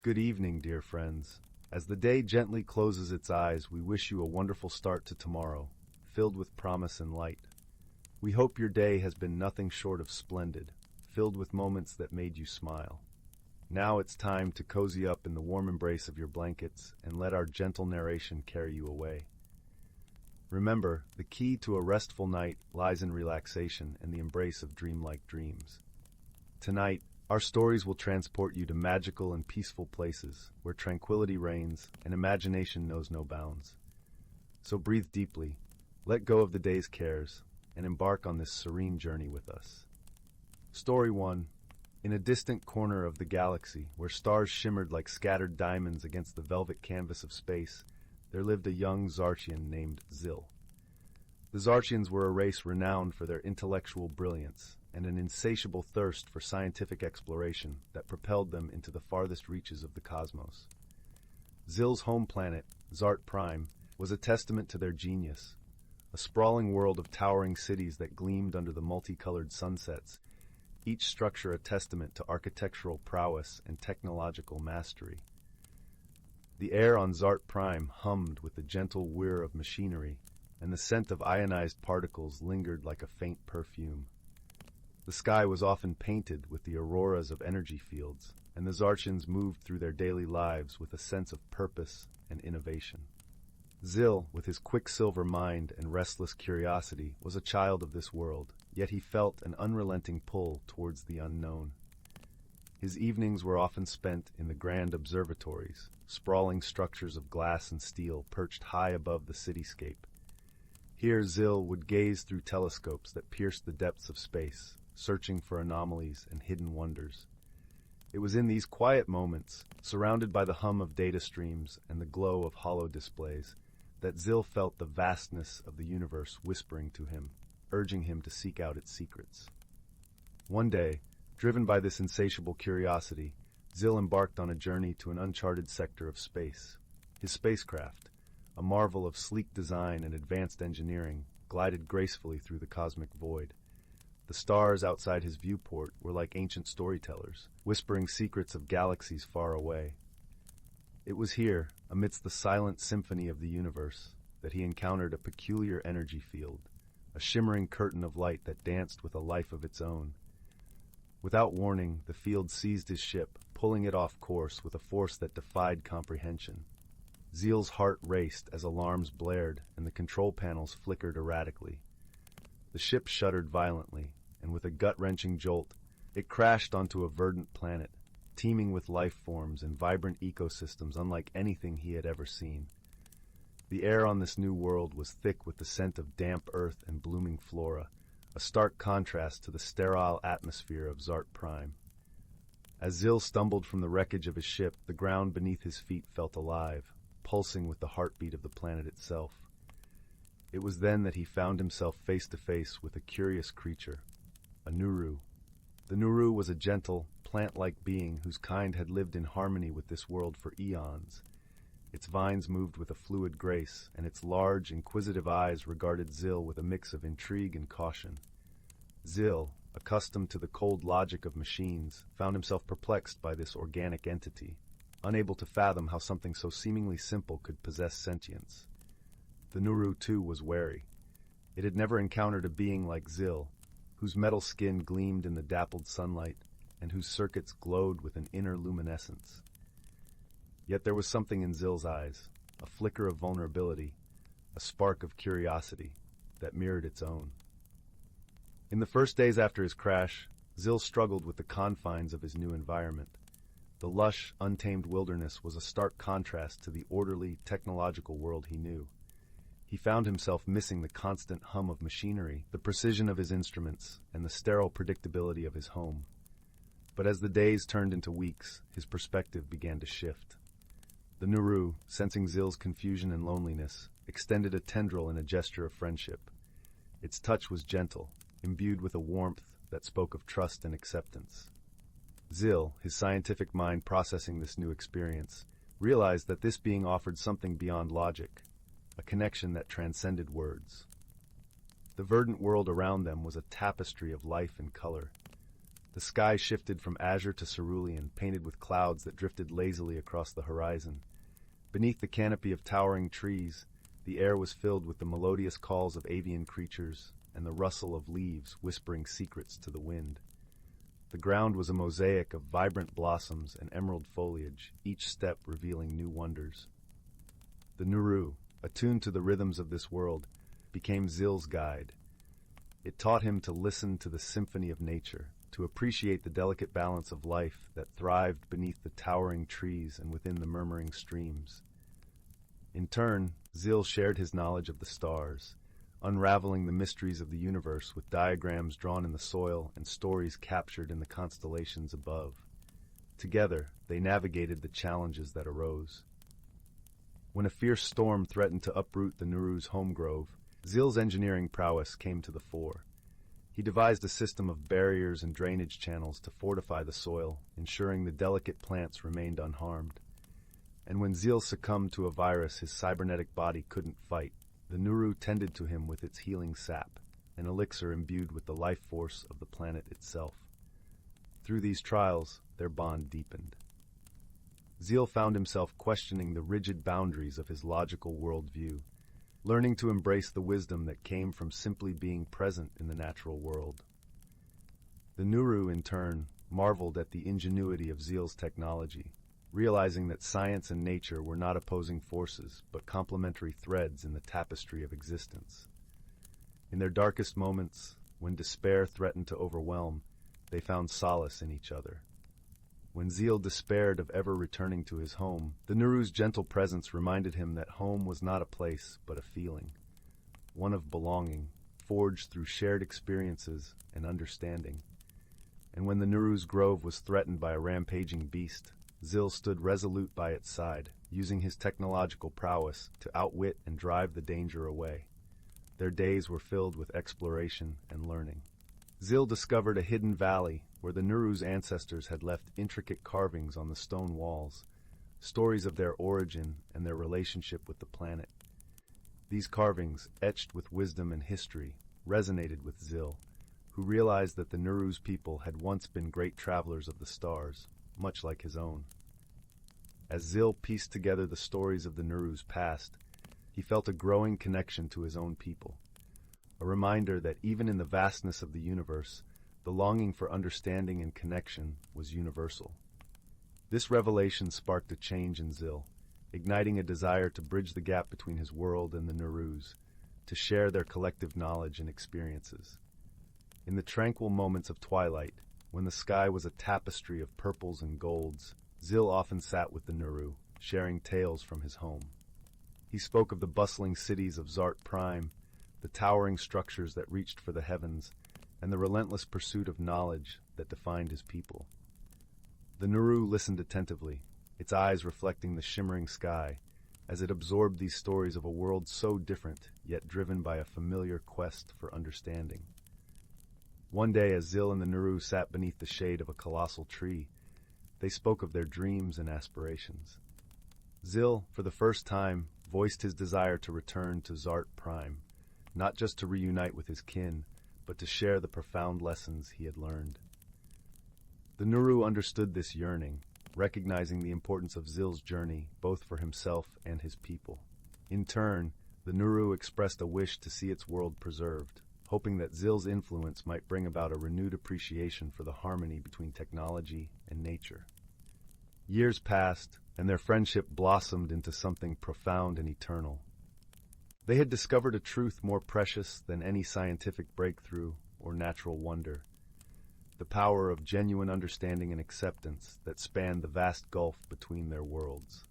Good evening, dear friends. As the day gently closes its eyes, we wish you a wonderful start to tomorrow, filled with promise and light. We hope your day has been nothing short of splendid, filled with moments that made you smile. Now it's time to cozy up in the warm embrace of your blankets and let our gentle narration carry you away. Remember, the key to a restful night lies in relaxation and the embrace of dreamlike dreams. Tonight, our stories will transport you to magical and peaceful places where tranquility reigns and imagination knows no bounds. So breathe deeply, let go of the day's cares, and embark on this serene journey with us. Story 1. In a distant corner of the galaxy, where stars shimmered like scattered diamonds against the velvet canvas of space, there lived a young Zartian named Zyll. The Zartians were a race renowned for their intellectual brilliance and an insatiable thirst for scientific exploration that propelled them into the farthest reaches of the cosmos. Zyll's home planet, Zart Prime, was a testament to their genius, a sprawling world of towering cities that gleamed under the multicolored sunsets, each structure a testament to architectural prowess and technological mastery. The air on Zart Prime hummed with the gentle whir of machinery, and the scent of ionized particles lingered like a faint perfume. The sky was often painted with the auroras of energy fields, and the Zartians moved through their daily lives with a sense of purpose and innovation. Zyll, with his quicksilver mind and restless curiosity, was a child of this world, yet he felt an unrelenting pull towards the unknown. His evenings were often spent in the grand observatories, sprawling structures of glass and steel perched high above the cityscape. Here Zyll would gaze through telescopes that pierced the depths of space, searching for anomalies and hidden wonders. It was in these quiet moments, surrounded by the hum of data streams and the glow of holo displays, that Zyll felt the vastness of the universe whispering to him, urging him to seek out its secrets. One day, driven by this insatiable curiosity, Zyll embarked on a journey to an uncharted sector of space. His spacecraft, a marvel of sleek design and advanced engineering, glided gracefully through the cosmic void. The stars outside his viewport were like ancient storytellers, whispering secrets of galaxies far away. It was here, amidst the silent symphony of the universe, that he encountered a peculiar energy field, a shimmering curtain of light that danced with a life of its own. Without warning, the field seized his ship, pulling it off course with a force that defied comprehension. Zyll's heart raced as alarms blared and the control panels flickered erratically. The ship shuddered violently, and with a gut-wrenching jolt, it crashed onto a verdant planet, teeming with life forms and vibrant ecosystems unlike anything he had ever seen. The air on this new world was thick with the scent of damp earth and blooming flora, a stark contrast to the sterile atmosphere of Zart Prime. As Zyll stumbled from the wreckage of his ship, the ground beneath his feet felt alive, pulsing with the heartbeat of the planet itself. It was then that he found himself face to face with a curious creature, a Nuru. The Nuru was a gentle, plant-like being whose kind had lived in harmony with this world for eons. Its vines moved with a fluid grace, and its large, inquisitive eyes regarded Zyll with a mix of intrigue and caution. Zyll, accustomed to the cold logic of machines, found himself perplexed by this organic entity, unable to fathom how something so seemingly simple could possess sentience. The Nuru, too, was wary. It had never encountered a being like Zyll, whose metal skin gleamed in the dappled sunlight, and whose circuits glowed with an inner luminescence. Yet there was something in Zyll's eyes, a flicker of vulnerability, a spark of curiosity, that mirrored its own. In the first days after his crash, Zyll struggled with the confines of his new environment. The lush, untamed wilderness was a stark contrast to the orderly, technological world he knew. He found himself missing the constant hum of machinery, the precision of his instruments, and the sterile predictability of his home. But as the days turned into weeks, his perspective began to shift. The Nuru, sensing Zyll's confusion and loneliness, extended a tendril in a gesture of friendship. Its touch was gentle, imbued with a warmth that spoke of trust and acceptance. Zyll, his scientific mind processing this new experience, realized that this being offered something beyond logic, a connection that transcended words. The verdant world around them was a tapestry of life and color. The sky shifted from azure to cerulean, painted with clouds that drifted lazily across the horizon. Beneath the canopy of towering trees, the air was filled with the melodious calls of avian creatures and the rustle of leaves whispering secrets to the wind. The ground was a mosaic of vibrant blossoms and emerald foliage, each step revealing new wonders. The Nuru, attuned to the rhythms of this world, became Zyll's guide. It taught him to listen to the symphony of nature, to appreciate the delicate balance of life that thrived beneath the towering trees and within the murmuring streams. In turn, Zyll shared his knowledge of the stars, unraveling the mysteries of the universe with diagrams drawn in the soil and stories captured in the constellations above. Together, they navigated the challenges that arose. When a fierce storm threatened to uproot the Nuru's home grove, Zyll's engineering prowess came to the fore. He devised a system of barriers and drainage channels to fortify the soil, ensuring the delicate plants remained unharmed. And when Zyll succumbed to a virus his cybernetic body couldn't fight, the Nuru tended to him with its healing sap, an elixir imbued with the life force of the planet itself. Through these trials, their bond deepened. Zyll found himself questioning the rigid boundaries of his logical worldview, learning to embrace the wisdom that came from simply being present in the natural world. The Nuru, in turn, marveled at the ingenuity of Zyll's technology, realizing that science and nature were not opposing forces, but complementary threads in the tapestry of existence. In their darkest moments, when despair threatened to overwhelm, they found solace in each other. When Zyll despaired of ever returning to his home, the Nuru's gentle presence reminded him that home was not a place, but a feeling, one of belonging, forged through shared experiences and understanding. And when the Nuru's grove was threatened by a rampaging beast, Zyll stood resolute by its side, using his technological prowess to outwit and drive the danger away. Their days were filled with exploration and learning. Zyll discovered a hidden valley where the Nuru's ancestors had left intricate carvings on the stone walls, stories of their origin and their relationship with the planet. These carvings, etched with wisdom and history, resonated with Zyll, who realized that the Nuru's people had once been great travelers of the stars, much like his own. As Zyll pieced together the stories of the Nuru's past, he felt a growing connection to his own people, a reminder that even in the vastness of the universe, the longing for understanding and connection was universal. This revelation sparked a change in Zyll, igniting a desire to bridge the gap between his world and the Nuru's, to share their collective knowledge and experiences. In the tranquil moments of twilight, when the sky was a tapestry of purples and golds, Zyll often sat with the Nuru, sharing tales from his home. He spoke of the bustling cities of Zart Prime, the towering structures that reached for the heavens, and the relentless pursuit of knowledge that defined his people. The Nuru listened attentively, its eyes reflecting the shimmering sky, as it absorbed these stories of a world so different, yet driven by a familiar quest for understanding. One day, as Zyll and the Nuru sat beneath the shade of a colossal tree, they spoke of their dreams and aspirations. Zyll, for the first time, voiced his desire to return to Zart Prime, not just to reunite with his kin, but to share the profound lessons he had learned. The Nuru understood this yearning, recognizing the importance of Zyll's journey both for himself and his people. In turn, the Nuru expressed a wish to see its world preserved, hoping that Zyll's influence might bring about a renewed appreciation for the harmony between technology and nature. Years passed, and their friendship blossomed into something profound and eternal. They had discovered a truth more precious than any scientific breakthrough or natural wonder, the power of genuine understanding and acceptance that spanned the vast gulf between their worlds.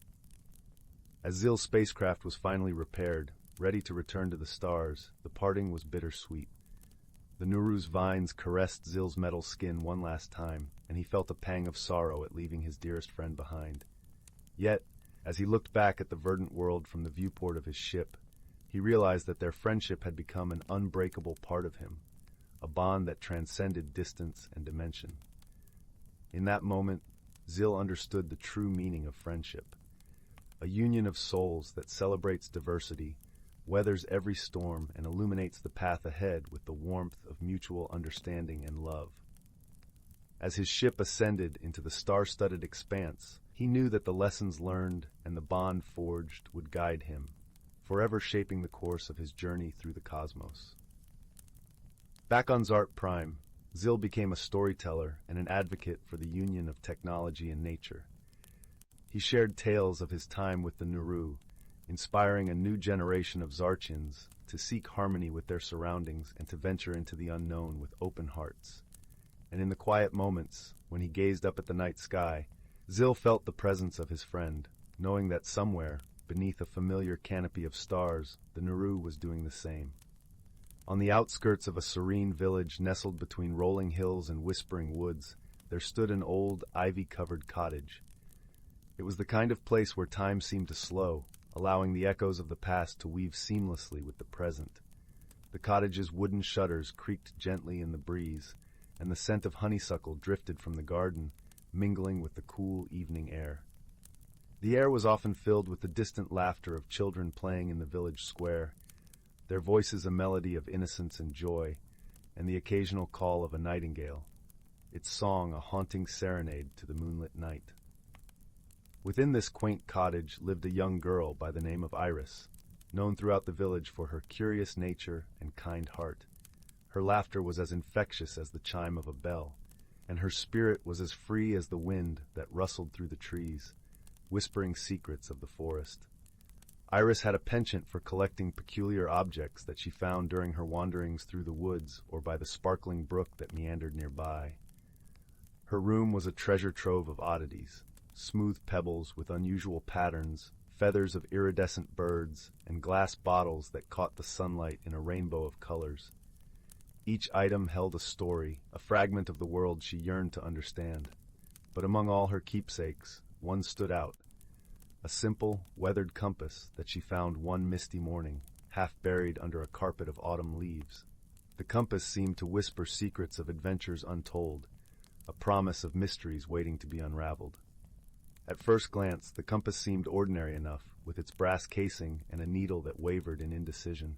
As Zyll's spacecraft was finally repaired, ready to return to the stars, the parting was bittersweet. The Nuru's vines caressed Zyll's metal skin one last time, and he felt a pang of sorrow at leaving his dearest friend behind. Yet, as he looked back at the verdant world from the viewport of his ship, he realized that their friendship had become an unbreakable part of him, a bond that transcended distance and dimension. In that moment, Zyll understood the true meaning of friendship, a union of souls that celebrates diversity, weathers every storm, and illuminates the path ahead with the warmth of mutual understanding and love. As his ship ascended into the star-studded expanse, he knew that the lessons learned and the bond forged would guide him, forever shaping the course of his journey through the cosmos. Back on Zart Prime, Zyll became a storyteller and an advocate for the union of technology and nature. He shared tales of his time with the Naru, inspiring a new generation of Zartians to seek harmony with their surroundings and to venture into the unknown with open hearts. And in the quiet moments, when he gazed up at the night sky, Zyll felt the presence of his friend, knowing that somewhere, beneath a familiar canopy of stars, the Naru was doing the same. On the outskirts of a serene village nestled between rolling hills and whispering woods, there stood an old, ivy-covered cottage. It was the kind of place where time seemed to slow, allowing the echoes of the past to weave seamlessly with the present. The cottage's wooden shutters creaked gently in the breeze, and the scent of honeysuckle drifted from the garden, mingling with the cool evening air. The air was often filled with the distant laughter of children playing in the village square, their voices a melody of innocence and joy, and the occasional call of a nightingale, its song a haunting serenade to the moonlit night. Within this quaint cottage lived a young girl by the name of Iris, known throughout the village for her curious nature and kind heart. Her laughter was as infectious as the chime of a bell, and her spirit was as free as the wind that rustled through the trees, whispering secrets of the forest. Iris had a penchant for collecting peculiar objects that she found during her wanderings through the woods or by the sparkling brook that meandered nearby. Her room was a treasure trove of oddities, smooth pebbles with unusual patterns, feathers of iridescent birds, and glass bottles that caught the sunlight in a rainbow of colors. Each item held a story, a fragment of the world she yearned to understand. But among all her keepsakes, one stood out. A simple, weathered compass that she found one misty morning, half buried under a carpet of autumn leaves. The compass seemed to whisper secrets of adventures untold, a promise of mysteries waiting to be unraveled. At first glance, the compass seemed ordinary enough, with its brass casing and a needle that wavered in indecision.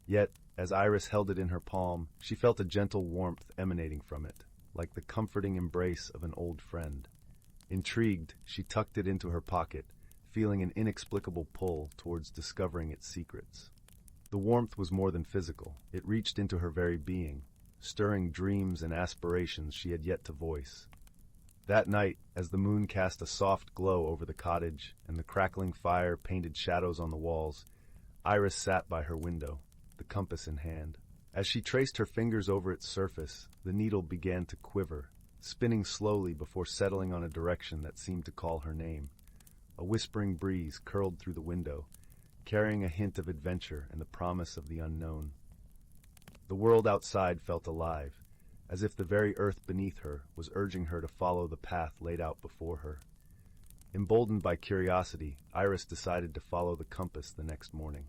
Yet, as Iris held it in her palm, she felt a gentle warmth emanating from it, like the comforting embrace of an old friend. Intrigued, she tucked it into her pocket, feeling an inexplicable pull towards discovering its secrets. The warmth was more than physical. It reached into her very being, stirring dreams and aspirations she had yet to voice. That night, as the moon cast a soft glow over the cottage and the crackling fire painted shadows on the walls, Iris sat by her window, the compass in hand. As she traced her fingers over its surface, the needle began to quiver, spinning slowly before settling on a direction that seemed to call her name. A whispering breeze curled through the window, carrying a hint of adventure and the promise of the unknown. The world outside felt alive, as if the very earth beneath her was urging her to follow the path laid out before her. Emboldened by curiosity, Iris decided to follow the compass the next morning.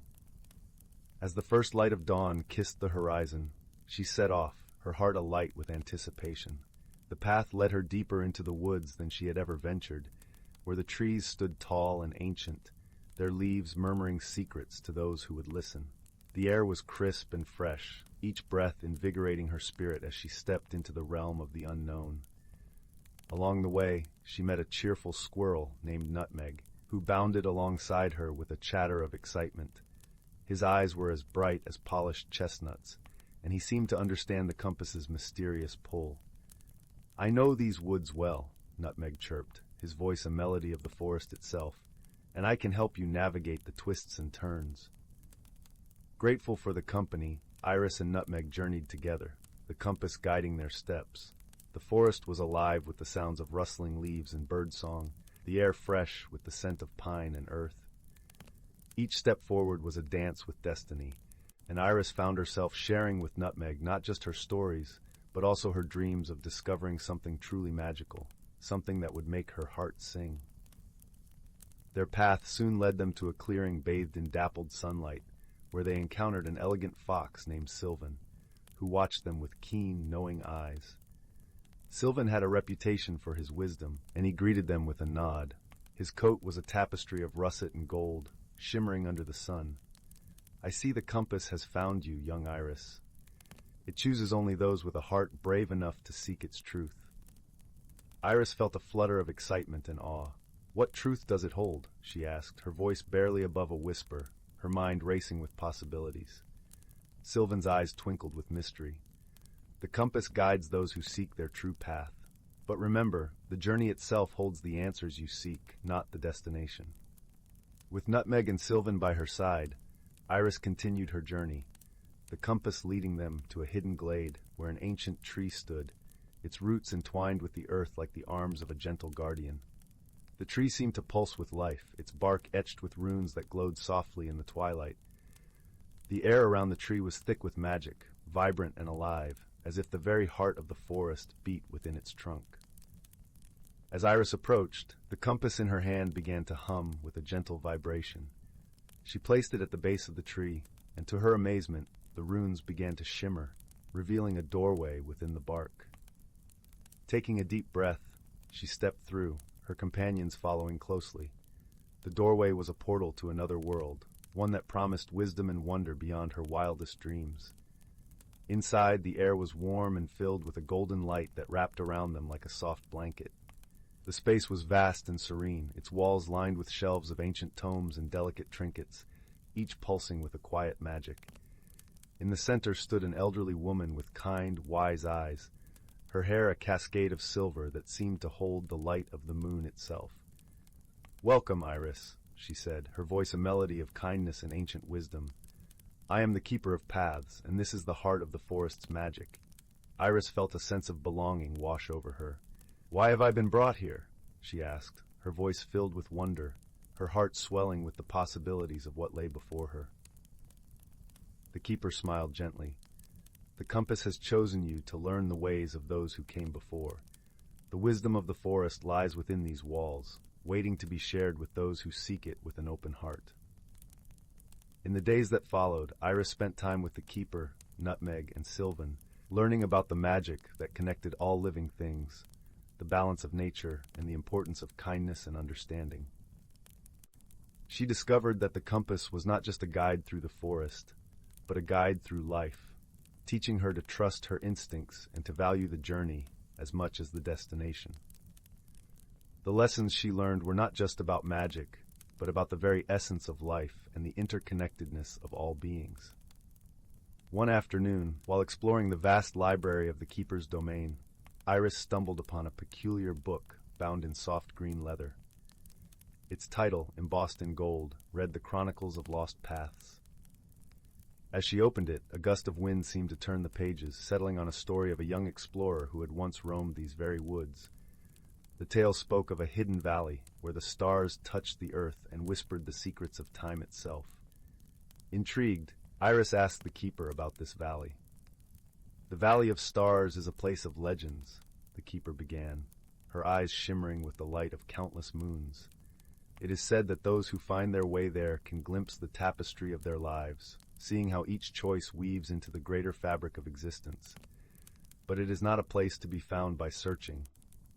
As the first light of dawn kissed the horizon, she set off, her heart alight with anticipation. The path led her deeper into the woods than she had ever ventured, where the trees stood tall and ancient, their leaves murmuring secrets to those who would listen. The air was crisp and fresh, each breath invigorating her spirit as she stepped into the realm of the unknown. Along the way, she met a cheerful squirrel named Nutmeg, who bounded alongside her with a chatter of excitement. His eyes were as bright as polished chestnuts, and he seemed to understand the compass's mysterious pull. "I know these woods well," Nutmeg chirped, his voice a melody of the forest itself, "and I can help you navigate the twists and turns." Grateful for the company, Iris and Nutmeg journeyed together, the compass guiding their steps. The forest was alive with the sounds of rustling leaves and birdsong, the air fresh with the scent of pine and earth. Each step forward was a dance with destiny, and Iris found herself sharing with Nutmeg not just her stories, but also her dreams of discovering something truly magical, something that would make her heart sing. Their path soon led them to a clearing bathed in dappled sunlight, where they encountered an elegant fox named Sylvan, who watched them with keen, knowing eyes. Sylvan had a reputation for his wisdom, and he greeted them with a nod. His coat was a tapestry of russet and gold, shimmering under the sun. "I see the compass has found you, young Iris. It chooses only those with a heart brave enough to seek its truth." Iris felt a flutter of excitement and awe. "What truth does it hold?" she asked, her voice barely above a whisper, her mind racing with possibilities. Sylvan's eyes twinkled with mystery. "The compass guides those who seek their true path. But remember, the journey itself holds the answers you seek, not the destination." With Nutmeg and Sylvan by her side, Iris continued her journey, the compass leading them to a hidden glade where an ancient tree stood, its roots entwined with the earth like the arms of a gentle guardian. The tree seemed to pulse with life, its bark etched with runes that glowed softly in the twilight. The air around the tree was thick with magic, vibrant and alive, as if the very heart of the forest beat within its trunk. As Iris approached, the compass in her hand began to hum with a gentle vibration. She placed it at the base of the tree, and to her amazement, the runes began to shimmer, revealing a doorway within the bark. Taking a deep breath, she stepped through, her companions following closely. The doorway was a portal to another world, one that promised wisdom and wonder beyond her wildest dreams. Inside, the air was warm and filled with a golden light that wrapped around them like a soft blanket. The space was vast and serene, its walls lined with shelves of ancient tomes and delicate trinkets, each pulsing with a quiet magic. In the center stood an elderly woman with kind, wise eyes, her hair a cascade of silver that seemed to hold the light of the moon itself. "Welcome, Iris," she said, her voice a melody of kindness and ancient wisdom. "I am the Keeper of Paths, and this is the heart of the forest's magic." Iris felt a sense of belonging wash over her. "Why have I been brought here?" she asked, her voice filled with wonder, her heart swelling with the possibilities of what lay before her. The Keeper smiled gently. "The compass has chosen you to learn the ways of those who came before. The wisdom of the forest lies within these walls, waiting to be shared with those who seek it with an open heart." In the days that followed, Iris spent time with the Keeper, Nutmeg, and Sylvan, learning about the magic that connected all living things, the balance of nature, and the importance of kindness and understanding. She discovered that the compass was not just a guide through the forest, but a guide through life, teaching her to trust her instincts and to value the journey as much as the destination. The lessons she learned were not just about magic, but about the very essence of life and the interconnectedness of all beings. One afternoon, while exploring the vast library of the Keeper's domain, Iris stumbled upon a peculiar book bound in soft green leather. Its title, embossed in gold, read The Chronicles of Lost Paths. As she opened it, a gust of wind seemed to turn the pages, settling on a story of a young explorer who had once roamed these very woods. The tale spoke of a hidden valley where the stars touched the earth and whispered the secrets of time itself. Intrigued, Iris asked the Keeper about this valley. "The Valley of Stars is a place of legends," the Keeper began, her eyes shimmering with the light of countless moons. "It is said that those who find their way there can glimpse the tapestry of their lives, seeing how each choice weaves into the greater fabric of existence. But it is not a place to be found by searching.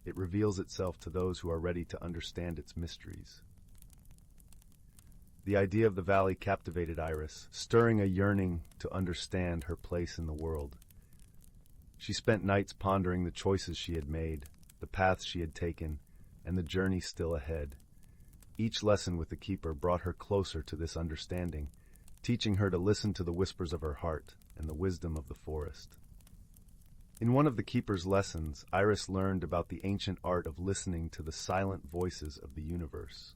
It reveals itself to those who are ready to understand its mysteries." The idea of the valley captivated Iris, stirring a yearning to understand her place in the world. She spent nights pondering the choices she had made, the paths she had taken, and the journey still ahead. Each lesson with the Keeper brought her closer to this understanding, teaching her to listen to the whispers of her heart and the wisdom of the forest. In one of the Keeper's lessons, Iris learned about the ancient art of listening to the silent voices of the universe.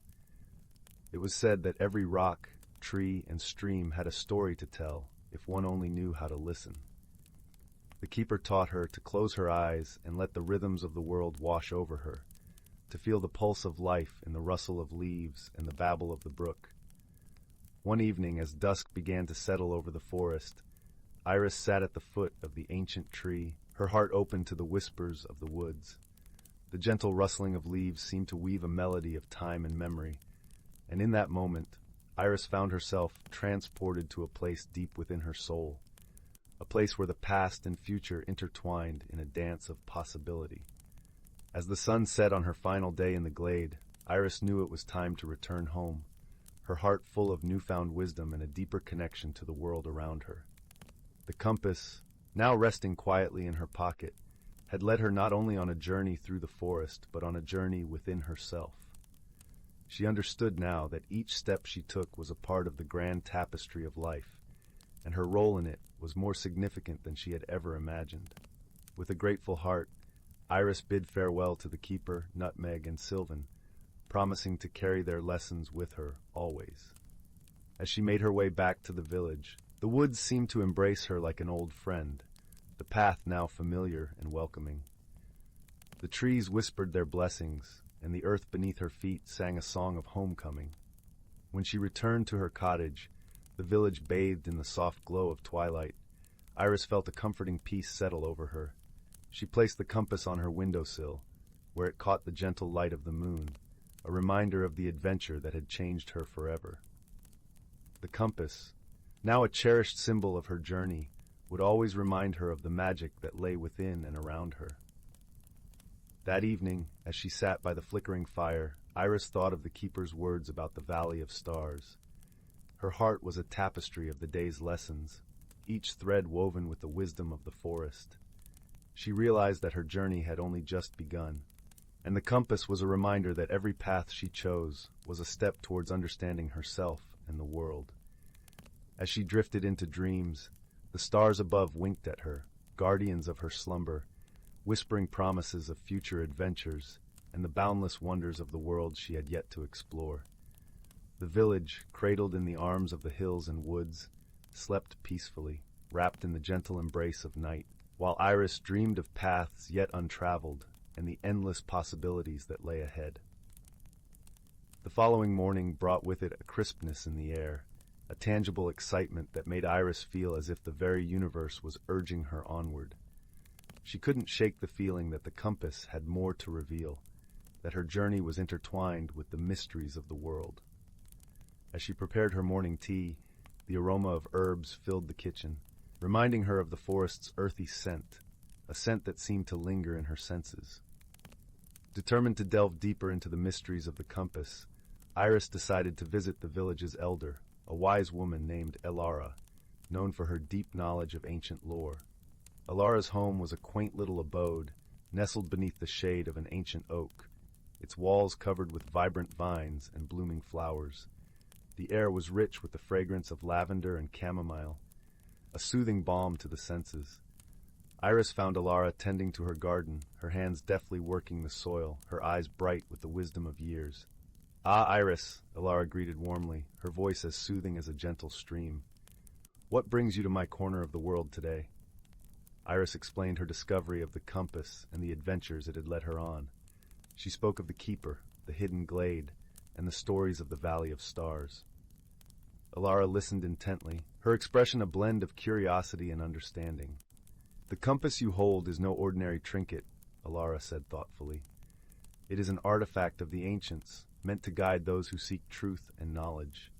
It was said that every rock, tree, and stream had a story to tell if one only knew how to listen. The Keeper taught her to close her eyes and let the rhythms of the world wash over her, to feel the pulse of life in the rustle of leaves and the babble of the brook. One evening, as dusk began to settle over the forest, Iris sat at the foot of the ancient tree, her heart open to the whispers of the woods. The gentle rustling of leaves seemed to weave a melody of time and memory, and in that moment, Iris found herself transported to a place deep within her soul, a place where the past and future intertwined in a dance of possibility. As the sun set on her final day in the glade, Iris knew it was time to return home, her heart full of newfound wisdom and a deeper connection to the world around her. The compass, now resting quietly in her pocket, had led her not only on a journey through the forest, but on a journey within herself. She understood now that each step she took was a part of the grand tapestry of life, and her role in it was more significant than she had ever imagined. With a grateful heart, Iris bid farewell to the keeper, Nutmeg, and Sylvan, promising to carry their lessons with her always. As she made her way back to the village, the woods seemed to embrace her like an old friend, the path now familiar and welcoming. The trees whispered their blessings, and the earth beneath her feet sang a song of homecoming. When she returned to her cottage, the village bathed in the soft glow of twilight. Iris felt a comforting peace settle over her. She placed the compass on her windowsill, where it caught the gentle light of the moon, a reminder of the adventure that had changed her forever. The compass, now a cherished symbol of her journey, would always remind her of the magic that lay within and around her. That evening, as she sat by the flickering fire, Iris thought of the keeper's words about the Valley of Stars. Her heart was a tapestry of the day's lessons, each thread woven with the wisdom of the forest. She realized that her journey had only just begun, and the compass was a reminder that every path she chose was a step towards understanding herself and the world. As she drifted into dreams, the stars above winked at her, guardians of her slumber, whispering promises of future adventures and the boundless wonders of the world she had yet to explore. The village, cradled in the arms of the hills and woods, slept peacefully, wrapped in the gentle embrace of night, while Iris dreamed of paths yet untraveled and the endless possibilities that lay ahead. The following morning brought with it a crispness in the air, a tangible excitement that made Iris feel as if the very universe was urging her onward. She couldn't shake the feeling that the compass had more to reveal, that her journey was intertwined with the mysteries of the world. As she prepared her morning tea, the aroma of herbs filled the kitchen, reminding her of the forest's earthy scent, a scent that seemed to linger in her senses. Determined to delve deeper into the mysteries of the compass, Iris decided to visit the village's elder, a wise woman named Elara, known for her deep knowledge of ancient lore. Elara's home was a quaint little abode, nestled beneath the shade of an ancient oak, its walls covered with vibrant vines and blooming flowers. The air was rich with the fragrance of lavender and chamomile, a soothing balm to the senses. Iris found Elara tending to her garden, her hands deftly working the soil, her eyes bright with the wisdom of years. "Ah, Iris," Elara greeted warmly, her voice as soothing as a gentle stream. "What brings you to my corner of the world today?" Iris explained her discovery of the compass and the adventures it had led her on. She spoke of the keeper, the hidden glade, and the stories of the Valley of Stars. Elara listened intently, her expression a blend of curiosity and understanding. "The compass you hold is no ordinary trinket," Elara said thoughtfully. "It is an artifact of the ancients, meant to guide those who seek truth and knowledge.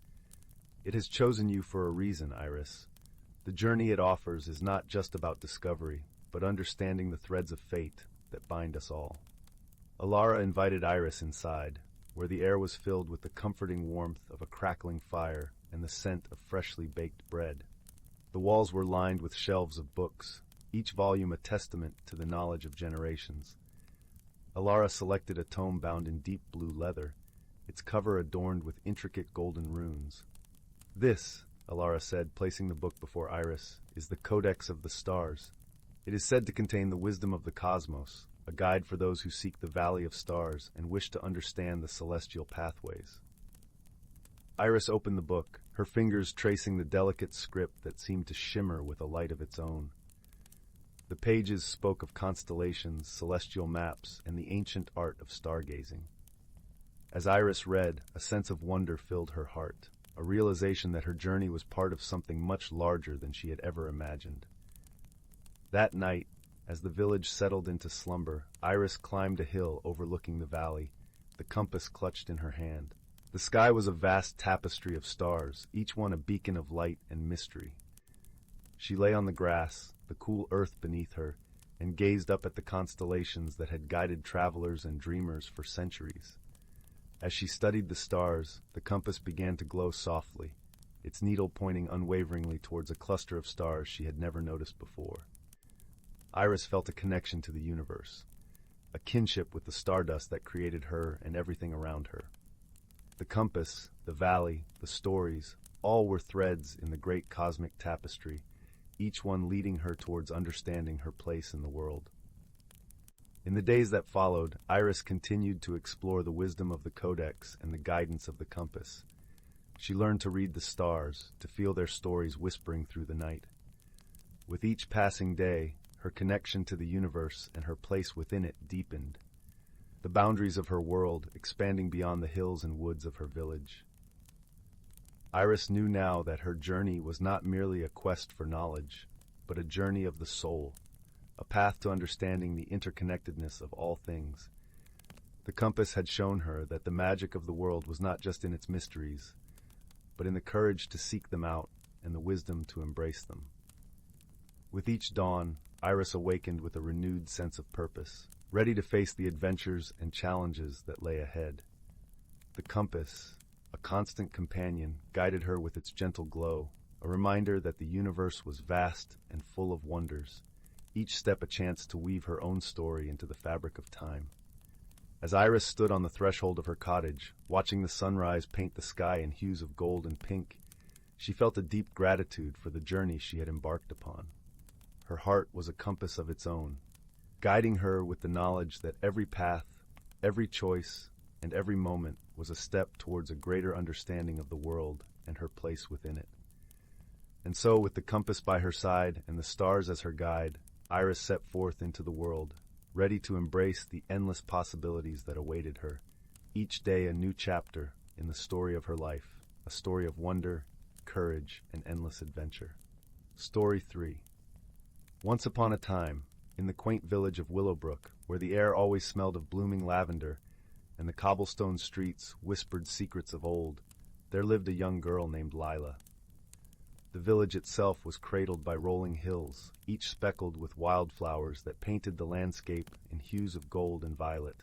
It has chosen you for a reason, Iris. The journey it offers is not just about discovery, but understanding the threads of fate that bind us all." Elara invited Iris inside, where the air was filled with the comforting warmth of a crackling fire and the scent of freshly baked bread. The walls were lined with shelves of books, each volume a testament to the knowledge of generations. Elara selected a tome bound in deep blue leather, its cover adorned with intricate golden runes. "This," Elara said, placing the book before Iris, "is the Codex of the Stars. It is said to contain the wisdom of the cosmos, a guide for those who seek the Valley of Stars and wish to understand the celestial pathways." Iris opened the book, her fingers tracing the delicate script that seemed to shimmer with a light of its own. The pages spoke of constellations, celestial maps, and the ancient art of stargazing. As Iris read, a sense of wonder filled her heart, a realization that her journey was part of something much larger than she had ever imagined. That night, as the village settled into slumber, Iris climbed a hill overlooking the valley, the compass clutched in her hand. The sky was a vast tapestry of stars, each one a beacon of light and mystery. She lay on the grass, the cool earth beneath her, and gazed up at the constellations that had guided travelers and dreamers for centuries. As she studied the stars, the compass began to glow softly, its needle pointing unwaveringly towards a cluster of stars she had never noticed before. Iris felt a connection to the universe, a kinship with the stardust that created her and everything around her. The compass, the valley, the stories, all were threads in the great cosmic tapestry, each one leading her towards understanding her place in the world. In the days that followed, Iris continued to explore the wisdom of the codex and the guidance of the compass. She learned to read the stars, to feel their stories whispering through the night. With each passing day, her connection to the universe and her place within it deepened, the boundaries of her world expanding beyond the hills and woods of her village. Iris knew now that her journey was not merely a quest for knowledge, but a journey of the soul, a path to understanding the interconnectedness of all things. The compass had shown her that the magic of the world was not just in its mysteries, but in the courage to seek them out and the wisdom to embrace them. With each dawn, Iris awakened with a renewed sense of purpose, ready to face the adventures and challenges that lay ahead. The compass, a constant companion, guided her with its gentle glow, a reminder that the universe was vast and full of wonders, each step a chance to weave her own story into the fabric of time. As Iris stood on the threshold of her cottage, watching the sunrise paint the sky in hues of gold and pink, she felt a deep gratitude for the journey she had embarked upon. Her heart was a compass of its own, guiding her with the knowledge that every path, every choice, and every moment was a step towards a greater understanding of the world and her place within it. And so, with the compass by her side and the stars as her guide, Iris set forth into the world, ready to embrace the endless possibilities that awaited her, each day a new chapter in the story of her life, a story of wonder, courage, and endless adventure. Story 3. Once upon a time, in the quaint village of Willowbrook, where the air always smelled of blooming lavender and the cobblestone streets whispered secrets of old, there lived a young girl named Lila. The village itself was cradled by rolling hills, each speckled with wildflowers that painted the landscape in hues of gold and violet.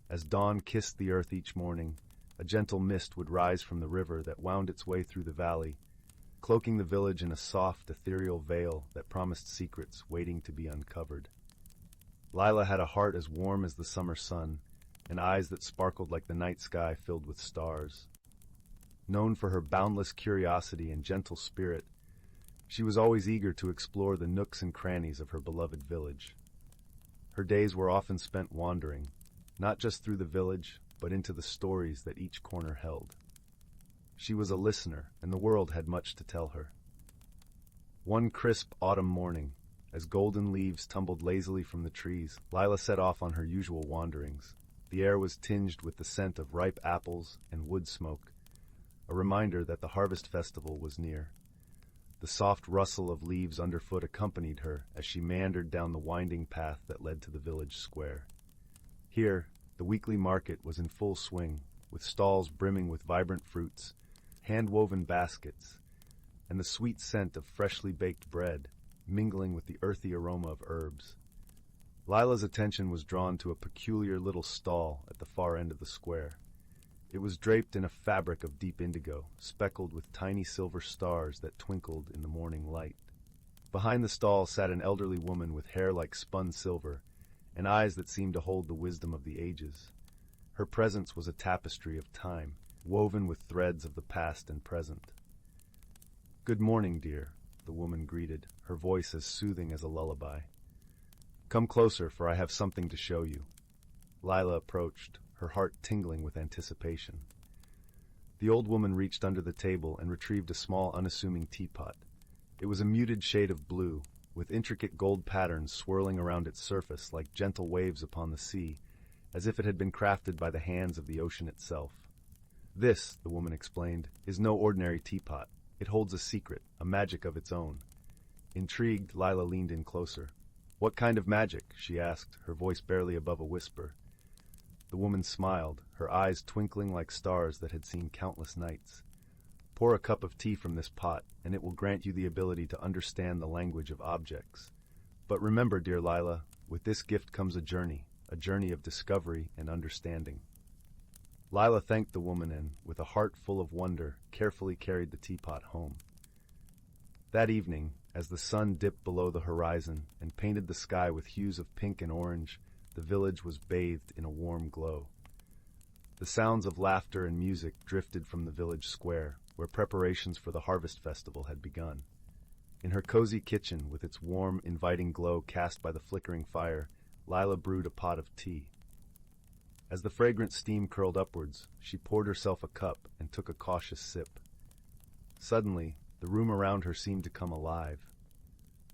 As dawn kissed the earth each morning, a gentle mist would rise from the river that wound its way through the valley, cloaking the village in a soft, ethereal veil that promised secrets waiting to be uncovered. Lila had a heart as warm as the summer sun, and eyes that sparkled like the night sky filled with stars. Known for her boundless curiosity and gentle spirit, she was always eager to explore the nooks and crannies of her beloved village. Her days were often spent wandering, not just through the village, but into the stories that each corner held. She was a listener, and the world had much to tell her. One crisp autumn morning, as golden leaves tumbled lazily from the trees, Lila set off on her usual wanderings. The air was tinged with the scent of ripe apples and wood smoke, a reminder that the harvest festival was near. The soft rustle of leaves underfoot accompanied her as she meandered down the winding path that led to the village square. Here, the weekly market was in full swing, with stalls brimming with vibrant fruits, hand-woven baskets, and the sweet scent of freshly baked bread, mingling with the earthy aroma of herbs. Lila's attention was drawn to a peculiar little stall at the far end of the square. It was draped in a fabric of deep indigo, speckled with tiny silver stars that twinkled in the morning light. Behind the stall sat an elderly woman with hair like spun silver, and eyes that seemed to hold the wisdom of the ages. Her presence was a tapestry of time, woven with threads of the past and present. "Good morning, dear," the woman greeted, her voice as soothing as a lullaby. "Come closer, for I have something to show you." Lila approached, her heart tingling with anticipation. The old woman reached under the table and retrieved a small, unassuming teapot. It was a muted shade of blue, with intricate gold patterns swirling around its surface like gentle waves upon the sea, as if it had been crafted by the hands of the ocean itself. "This," the woman explained, "is no ordinary teapot. It holds a secret, a magic of its own." Intrigued, Lila leaned in closer. "What kind of magic?" she asked, her voice barely above a whisper. The woman smiled, her eyes twinkling like stars that had seen countless nights. "Pour a cup of tea from this pot, and it will grant you the ability to understand the language of objects. But remember, dear Lila, with this gift comes a journey of discovery and understanding." Lila thanked the woman and, with a heart full of wonder, carefully carried the teapot home. That evening, As the sun dipped below the horizon and painted the sky with hues of pink and orange, the village was bathed in a warm glow. The sounds of laughter and music drifted from the village square, where preparations for the harvest festival had begun. In her cozy kitchen, with its warm, inviting glow cast by the flickering fire, Lila brewed a pot of tea. As the fragrant steam curled upwards, she poured herself a cup and took a cautious sip. Suddenly, the room around her seemed to come alive.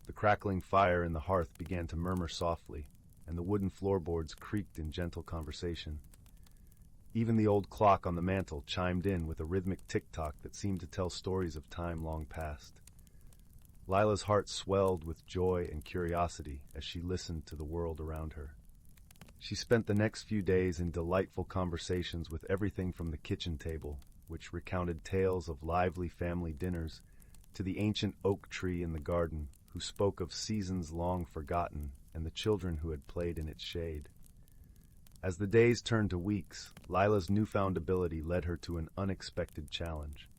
The crackling fire in the hearth began to murmur softly, and the wooden floorboards creaked in gentle conversation. Even the old clock on the mantel chimed in with a rhythmic tick-tock that seemed to tell stories of time long past. Lila's heart swelled with joy and curiosity as she listened to the world around her. She spent the next few days in delightful conversations with everything from the kitchen table, which recounted tales of lively family dinners, to the ancient oak tree in the garden, who spoke of seasons long forgotten and the children who had played in its shade. As the days turned to weeks, Lila's newfound ability led her to an unexpected challenge.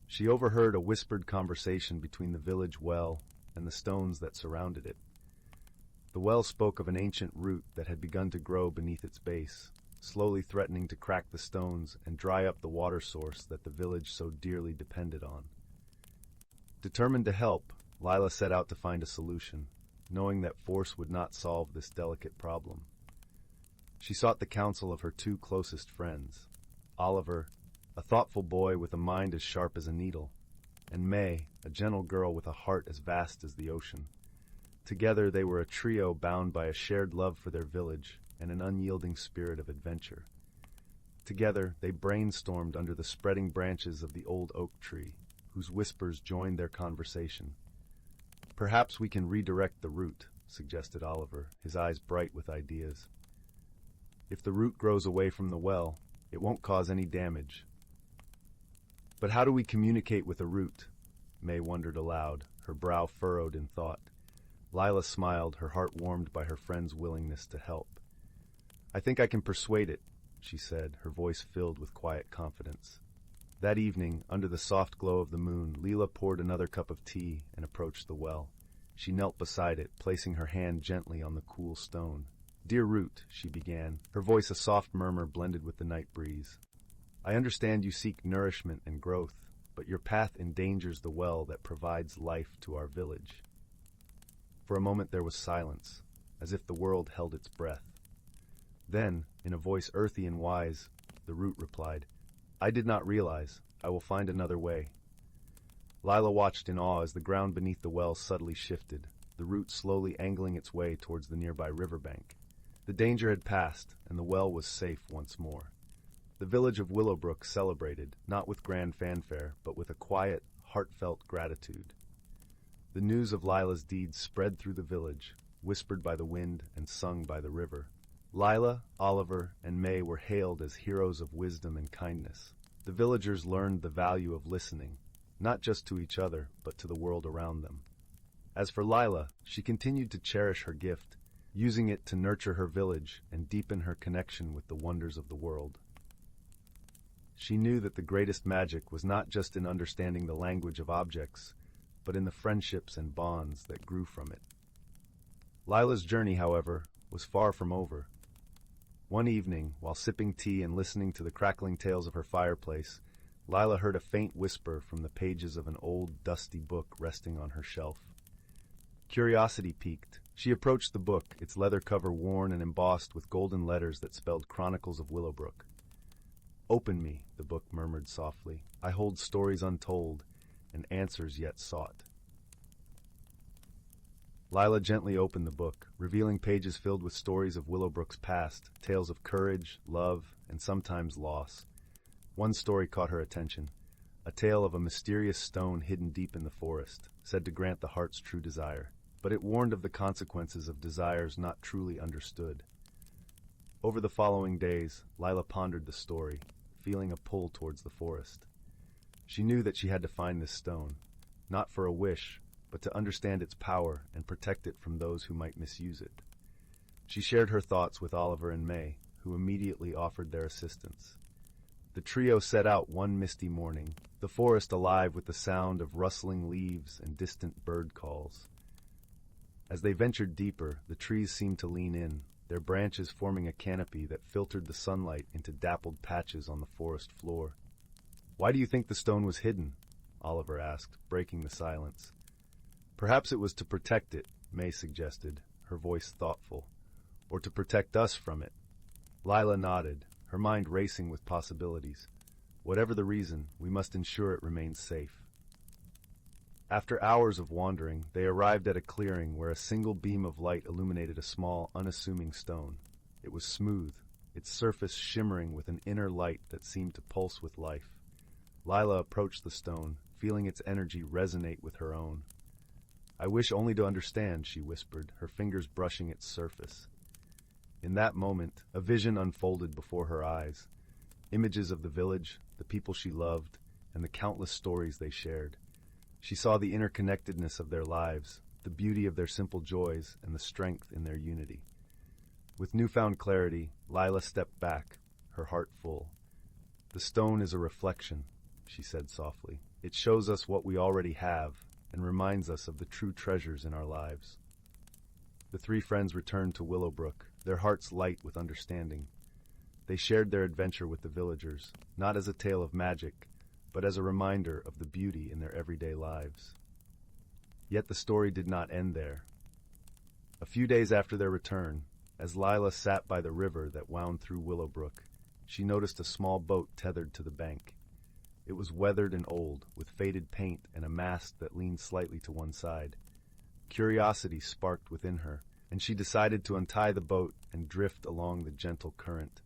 She overheard a whispered conversation between the village well and the stones that surrounded it. The well spoke of an ancient root that had begun to grow beneath its base, slowly threatening to crack the stones and dry up the water source that the village so dearly depended on. Determined to help, Lila set out to find a solution, knowing that force would not solve this delicate problem. She sought the counsel of her two closest friends, Oliver, a thoughtful boy with a mind as sharp as a needle, and May, a gentle girl with a heart as vast as the ocean. Together they were a trio bound by a shared love for their village and an unyielding spirit of adventure. Together they brainstormed under the spreading branches of the old oak tree, whose whispers joined their conversation. "Perhaps we can redirect the root," suggested Oliver, his eyes bright with ideas. "If the root grows away from the well, it won't cause any damage." "But how do we communicate with a root?" May wondered aloud, her brow furrowed in thought. Lila smiled, her heart warmed by her friend's willingness to help. "I think I can persuade it," she said, her voice filled with quiet confidence. That evening, under the soft glow of the moon, Lila poured another cup of tea and approached the well. She knelt beside it, placing her hand gently on the cool stone. "Dear root," she began, her voice a soft murmur blended with the night breeze. "I understand you seek nourishment and growth, but your path endangers the well that provides life to our village." For a moment there was silence, as if the world held its breath. Then, in a voice earthy and wise, the root replied, "I did not realize. I will find another way." Lila watched in awe as the ground beneath the well subtly shifted, the root slowly angling its way towards the nearby riverbank. The danger had passed, and the well was safe once more. The village of Willowbrook celebrated, not with grand fanfare, but with a quiet, heartfelt gratitude. The news of Lila's deeds spread through the village, whispered by the wind and sung by the river. Lila, Oliver, and May were hailed as heroes of wisdom and kindness. The villagers learned the value of listening, not just to each other, but to the world around them. As for Lila, she continued to cherish her gift, using it to nurture her village and deepen her connection with the wonders of the world. She knew that the greatest magic was not just in understanding the language of objects, but in the friendships and bonds that grew from it. Lila's journey, however, was far from over. One evening, while sipping tea and listening to the crackling tales of her fireplace, Lila heard a faint whisper from the pages of an old, dusty book resting on her shelf. Curiosity piqued. She approached the book, its leather cover worn and embossed with golden letters that spelled Chronicles of Willowbrook. "Open me," the book murmured softly. "I hold stories untold and answers yet sought." Lila gently opened the book, revealing pages filled with stories of Willowbrook's past, tales of courage, love, and sometimes loss. One story caught her attention, a tale of a mysterious stone hidden deep in the forest, said to grant the heart's true desire, but it warned of the consequences of desires not truly understood. Over the following days, Lila pondered the story, feeling a pull towards the forest. She knew that she had to find this stone, not for a wish, but to understand its power and protect it from those who might misuse it. She shared her thoughts with Oliver and May, who immediately offered their assistance. The trio set out one misty morning, the forest alive with the sound of rustling leaves and distant bird calls. As they ventured deeper, the trees seemed to lean in, their branches forming a canopy that filtered the sunlight into dappled patches on the forest floor. "Why do you think the stone was hidden?" Oliver asked, breaking the silence. "Perhaps it was to protect it," May suggested, her voice thoughtful. "Or to protect us from it." Lila nodded, her mind racing with possibilities. Whatever the reason, we must ensure it remains safe. After hours of wandering, they arrived at a clearing where a single beam of light illuminated a small, unassuming stone. It was smooth, its surface shimmering with an inner light that seemed to pulse with life. Lila approached the stone, feeling its energy resonate with her own. "I wish only to understand," she whispered, her fingers brushing its surface. In that moment, a vision unfolded before her eyes. Images of the village, the people she loved, and the countless stories they shared. She saw the interconnectedness of their lives, the beauty of their simple joys, and the strength in their unity. With newfound clarity, Lila stepped back, her heart full. "The stone is a reflection," she said softly. "It shows us what we already have, and reminds us of the true treasures in our lives." The three friends returned to Willowbrook, their hearts light with understanding. They shared their adventure with the villagers, not as a tale of magic, but as a reminder of the beauty in their everyday lives. Yet the story did not end there. A few days after their return, as Lila sat by the river that wound through Willowbrook, she noticed a small boat tethered to the bank. It was weathered and old, with faded paint and a mast that leaned slightly to one side. Curiosity sparked within her, and she decided to untie the boat and drift along the gentle current,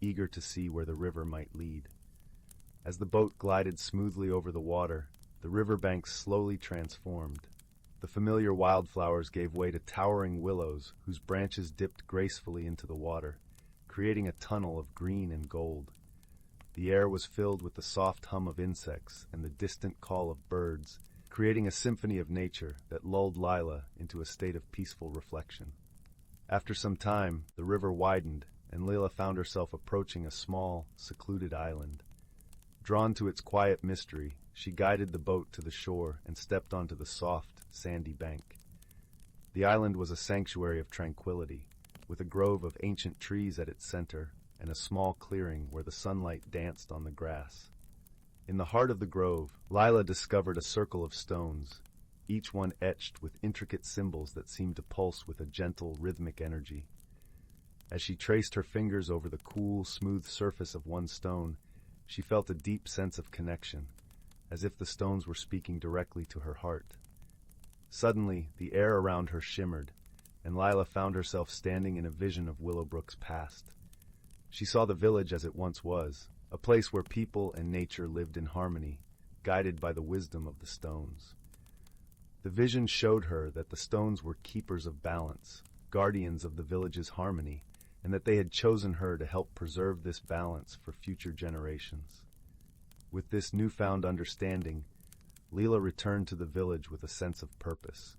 eager to see where the river might lead. As the boat glided smoothly over the water, the riverbanks slowly transformed. The familiar wildflowers gave way to towering willows whose branches dipped gracefully into the water, creating a tunnel of green and gold. The air was filled with the soft hum of insects and the distant call of birds, creating a symphony of nature that lulled Lila into a state of peaceful reflection. After some time, the river widened, and Lila found herself approaching a small, secluded island. Drawn to its quiet mystery, she guided the boat to the shore and stepped onto the soft, sandy bank. The island was a sanctuary of tranquility, with a grove of ancient trees at its center and a small clearing where the sunlight danced on the grass. In the heart of the grove, Lila discovered a circle of stones, each one etched with intricate symbols that seemed to pulse with a gentle, rhythmic energy. As she traced her fingers over the cool, smooth surface of one stone, she felt a deep sense of connection, as if the stones were speaking directly to her heart. Suddenly, the air around her shimmered, and Lila found herself standing in a vision of Willowbrook's past. She saw the village as it once was, a place where people and nature lived in harmony, guided by the wisdom of the stones. The vision showed her that the stones were keepers of balance, guardians of the village's harmony, and that they had chosen her to help preserve this balance for future generations. With this newfound understanding, Lila returned to the village with a sense of purpose.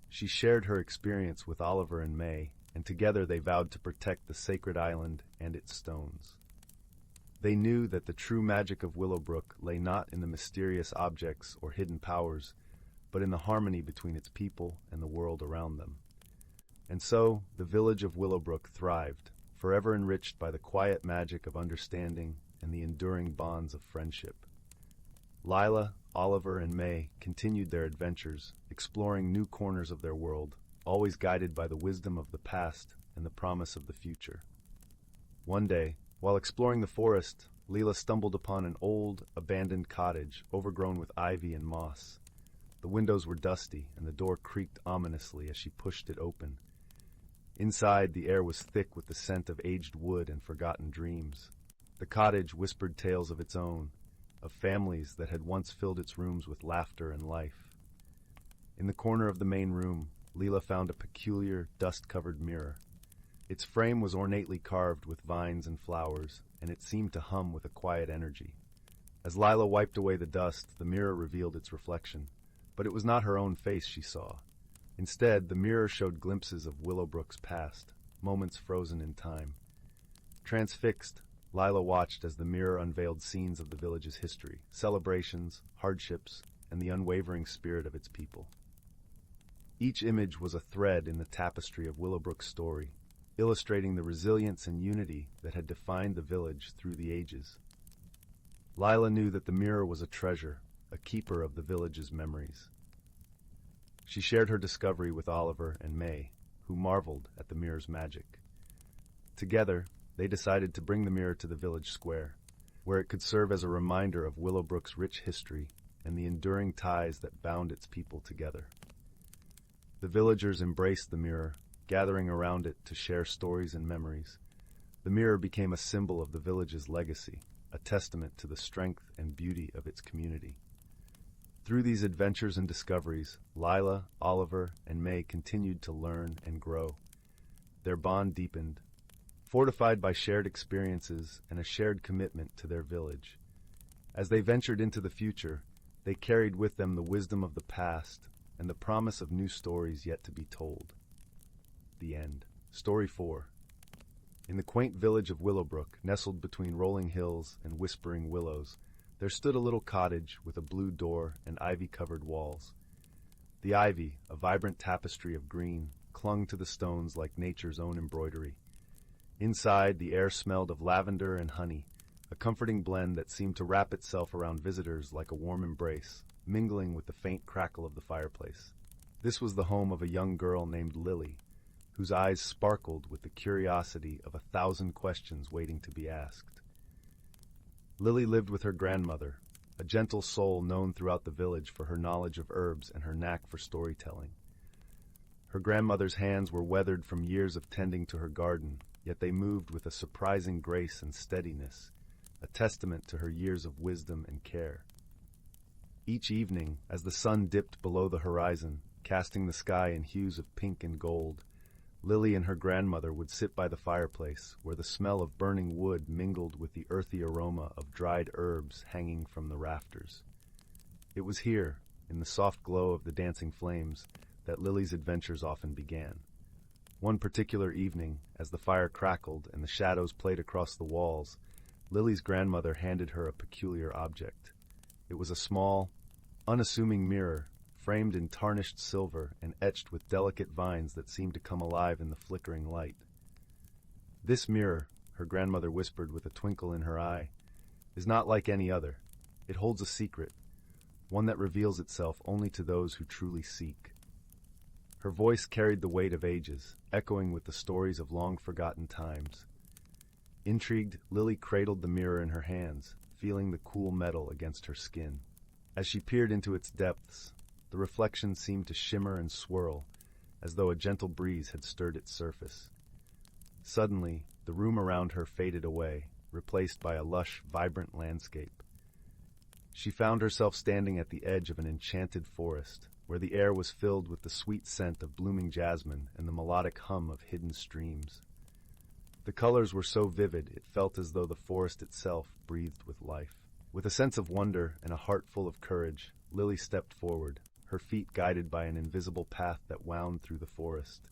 She shared her experience with Oliver and May, and together they vowed to protect the sacred island and its stones. They knew that the true magic of Willowbrook lay not in the mysterious objects or hidden powers, but in the harmony between its people and the world around them. And so, the village of Willowbrook thrived, forever enriched by the quiet magic of understanding and the enduring bonds of friendship. Lila, Oliver, and May continued their adventures, exploring new corners of their world, always guided by the wisdom of the past and the promise of the future. One day, while exploring the forest, Lila stumbled upon an old, abandoned cottage overgrown with ivy and moss. The windows were dusty, and the door creaked ominously as she pushed it open. Inside, the air was thick with the scent of aged wood and forgotten dreams. The cottage whispered tales of its own, of families that had once filled its rooms with laughter and life. In the corner of the main room, Lila found a peculiar, dust-covered mirror. Its frame was ornately carved with vines and flowers, and it seemed to hum with a quiet energy. As Lila wiped away the dust, the mirror revealed its reflection. But it was not her own face she saw. Instead, the mirror showed glimpses of Willowbrook's past, moments frozen in time. Transfixed, Lila watched as the mirror unveiled scenes of the village's history, celebrations, hardships, and the unwavering spirit of its people. Each image was a thread in the tapestry of Willowbrook's story, illustrating the resilience and unity that had defined the village through the ages. Lila knew that the mirror was a treasure, a keeper of the village's memories. She shared her discovery with Oliver and May, who marveled at the mirror's magic. Together, they decided to bring the mirror to the village square, where it could serve as a reminder of Willowbrook's rich history and the enduring ties that bound its people together. The villagers embraced the mirror, gathering around it to share stories and memories. The mirror became a symbol of the village's legacy, a testament to the strength and beauty of its community. Through these adventures and discoveries, Lila, Oliver, and May continued to learn and grow. Their bond deepened, fortified by shared experiences and a shared commitment to their village. As they ventured into the future, they carried with them the wisdom of the past and the promise of new stories yet to be told. The end. Story 4. In the quaint village of Willowbrook, nestled between rolling hills and whispering willows, there stood a little cottage with a blue door and ivy-covered walls. The ivy, a vibrant tapestry of green, clung to the stones like nature's own embroidery. Inside, the air smelled of lavender and honey, a comforting blend that seemed to wrap itself around visitors like a warm embrace, mingling with the faint crackle of the fireplace. This was the home of a young girl named Lily, whose eyes sparkled with the curiosity of 1,000 questions waiting to be asked. Lily lived with her grandmother, a gentle soul known throughout the village for her knowledge of herbs and her knack for storytelling. Her grandmother's hands were weathered from years of tending to her garden, yet they moved with a surprising grace and steadiness, a testament to her years of wisdom and care. Each evening, as the sun dipped below the horizon, casting the sky in hues of pink and gold, Lily and her grandmother would sit by the fireplace, where the smell of burning wood mingled with the earthy aroma of dried herbs hanging from the rafters. It was here, in the soft glow of the dancing flames, that Lily's adventures often began. One particular evening, as the fire crackled and the shadows played across the walls, Lily's grandmother handed her a peculiar object. It was a small, unassuming mirror, framed in tarnished silver and etched with delicate vines that seemed to come alive in the flickering light. "This mirror," her grandmother whispered with a twinkle in her eye, "is not like any other. It holds a secret, one that reveals itself only to those who truly seek." Her voice carried the weight of ages, echoing with the stories of long-forgotten times. Intrigued, Lily cradled the mirror in her hands, feeling the cool metal against her skin. As she peered into its depths, the reflection seemed to shimmer and swirl, as though a gentle breeze had stirred its surface. Suddenly, the room around her faded away, replaced by a lush, vibrant landscape. She found herself standing at the edge of an enchanted forest, where the air was filled with the sweet scent of blooming jasmine and the melodic hum of hidden streams. The colors were so vivid it felt as though the forest itself breathed with life. With a sense of wonder and a heart full of courage, Lily stepped forward, her feet guided by an invisible path that wound through the forest.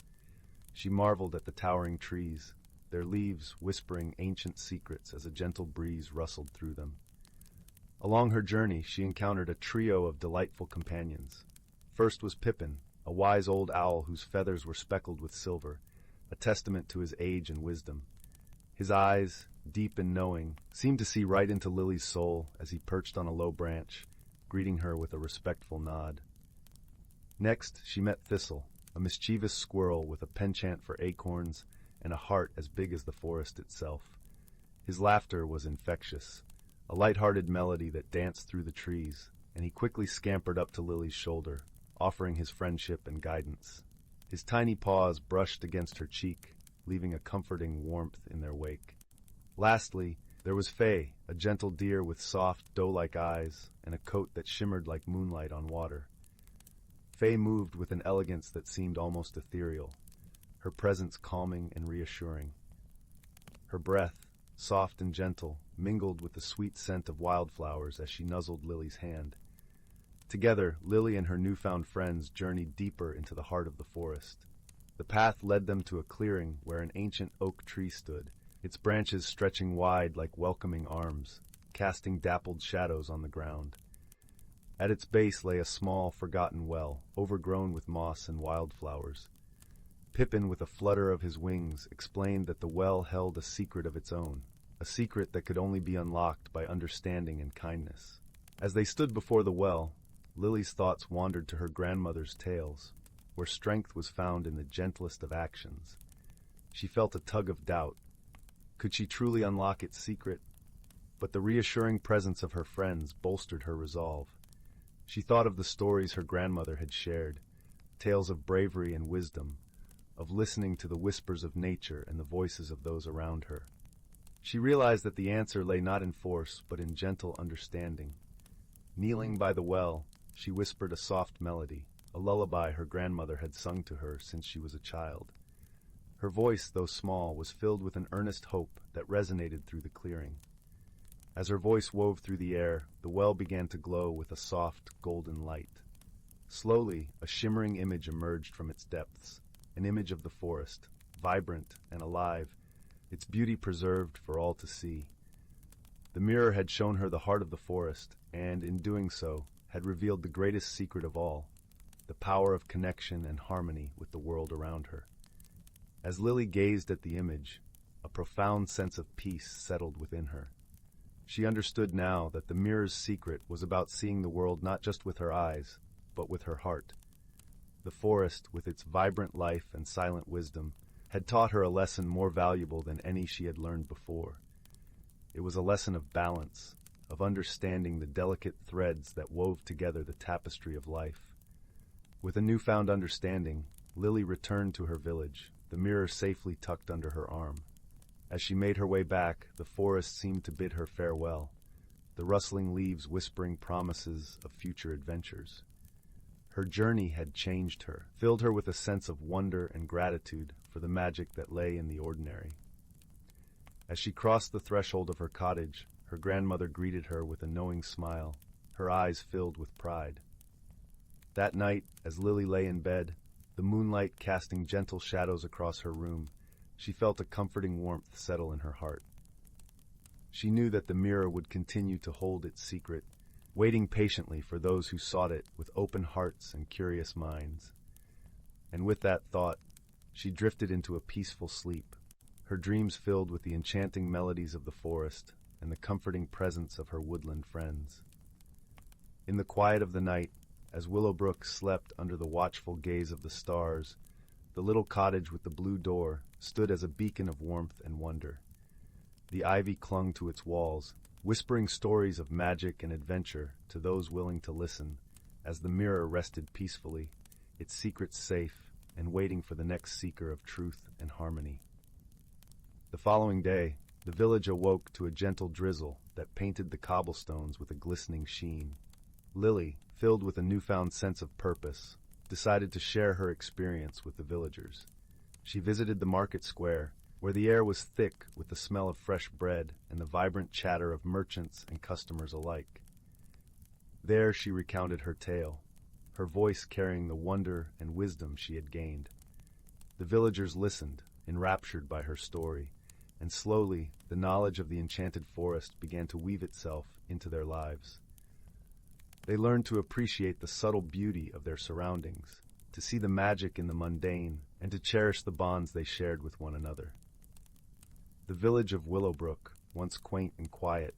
She marveled at the towering trees, their leaves whispering ancient secrets as a gentle breeze rustled through them. Along her journey, she encountered a trio of delightful companions. First was Pippin, a wise old owl whose feathers were speckled with silver, a testament to his age and wisdom. His eyes, deep and knowing, seemed to see right into Lily's soul as he perched on a low branch, greeting her with a respectful nod. Next, she met Thistle, a mischievous squirrel with a penchant for acorns and a heart as big as the forest itself. His laughter was infectious, a light-hearted melody that danced through the trees, and he quickly scampered up to Lily's shoulder, offering his friendship and guidance. His tiny paws brushed against her cheek, leaving a comforting warmth in their wake. Lastly, there was Faye, a gentle deer with soft, doe-like eyes and a coat that shimmered like moonlight on water. Faye moved with an elegance that seemed almost ethereal, her presence calming and reassuring. Her breath, soft and gentle, mingled with the sweet scent of wildflowers as she nuzzled Lily's hand. Together, Lily and her newfound friends journeyed deeper into the heart of the forest. The path led them to a clearing where an ancient oak tree stood, its branches stretching wide like welcoming arms, casting dappled shadows on the ground. At its base lay a small, forgotten well, overgrown with moss and wildflowers. Pippin, with a flutter of his wings, explained that the well held a secret of its own, a secret that could only be unlocked by understanding and kindness. As they stood before the well, Lily's thoughts wandered to her grandmother's tales, where strength was found in the gentlest of actions. She felt a tug of doubt. Could she truly unlock its secret? But the reassuring presence of her friends bolstered her resolve. She thought of the stories her grandmother had shared, tales of bravery and wisdom, of listening to the whispers of nature and the voices of those around her. She realized that the answer lay not in force, but in gentle understanding. Kneeling by the well, she whispered a soft melody, a lullaby her grandmother had sung to her since she was a child. Her voice, though small, was filled with an earnest hope that resonated through the clearing. As her voice wove through the air, the well began to glow with a soft, golden light. Slowly, a shimmering image emerged from its depths, an image of the forest, vibrant and alive, its beauty preserved for all to see. The mirror had shown her the heart of the forest, and, in doing so, had revealed the greatest secret of all, the power of connection and harmony with the world around her. As Lily gazed at the image, a profound sense of peace settled within her. She understood now that the mirror's secret was about seeing the world not just with her eyes, but with her heart. The forest, with its vibrant life and silent wisdom, had taught her a lesson more valuable than any she had learned before. It was a lesson of balance, of understanding the delicate threads that wove together the tapestry of life. With a newfound understanding, Lily returned to her village, the mirror safely tucked under her arm. As she made her way back, the forest seemed to bid her farewell, the rustling leaves whispering promises of future adventures. Her journey had changed her, filled her with a sense of wonder and gratitude for the magic that lay in the ordinary. As she crossed the threshold of her cottage, her grandmother greeted her with a knowing smile, her eyes filled with pride. That night, as Lily lay in bed, the moonlight casting gentle shadows across her room, she felt a comforting warmth settle in her heart. She knew that the mirror would continue to hold its secret, waiting patiently for those who sought it with open hearts and curious minds. And with that thought, she drifted into a peaceful sleep, her dreams filled with the enchanting melodies of the forest and the comforting presence of her woodland friends. In the quiet of the night, as Willowbrook slept under the watchful gaze of the stars, the little cottage with the blue door stood as a beacon of warmth and wonder. The ivy clung to its walls, whispering stories of magic and adventure to those willing to listen, as the mirror rested peacefully, its secrets safe, and waiting for the next seeker of truth and harmony. The following day, the village awoke to a gentle drizzle that painted the cobblestones with a glistening sheen. Lily, filled with a newfound sense of purpose, decided to share her experience with the villagers. She visited the market square, where the air was thick with the smell of fresh bread and the vibrant chatter of merchants and customers alike. There she recounted her tale, her voice carrying the wonder and wisdom she had gained. The villagers listened, enraptured by her story, and slowly the knowledge of the enchanted forest began to weave itself into their lives. They learned to appreciate the subtle beauty of their surroundings, to see the magic in the mundane, and to cherish the bonds they shared with one another. The village of Willowbrook, once quaint and quiet,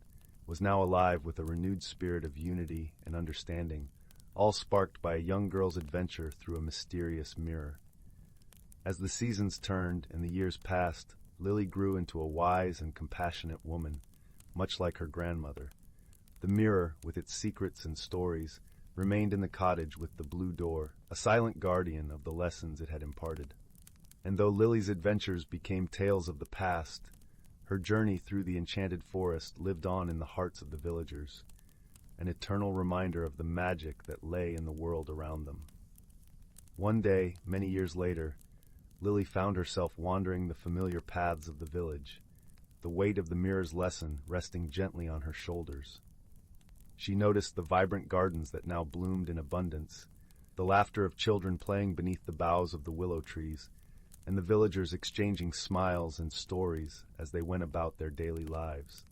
was now alive with a renewed spirit of unity and understanding, all sparked by a young girl's adventure through a mysterious mirror. As the seasons turned and the years passed, Lily grew into a wise and compassionate woman, much like her grandmother. The mirror, with its secrets and stories, remained in the cottage with the blue door, a silent guardian of the lessons it had imparted. And though Lily's adventures became tales of the past, her journey through the enchanted forest lived on in the hearts of the villagers, an eternal reminder of the magic that lay in the world around them. One day, many years later, Lily found herself wandering the familiar paths of the village, the weight of the mirror's lesson resting gently on her shoulders. She noticed the vibrant gardens that now bloomed in abundance, the laughter of children playing beneath the boughs of the willow trees, and the villagers exchanging smiles and stories as they went about their daily lives.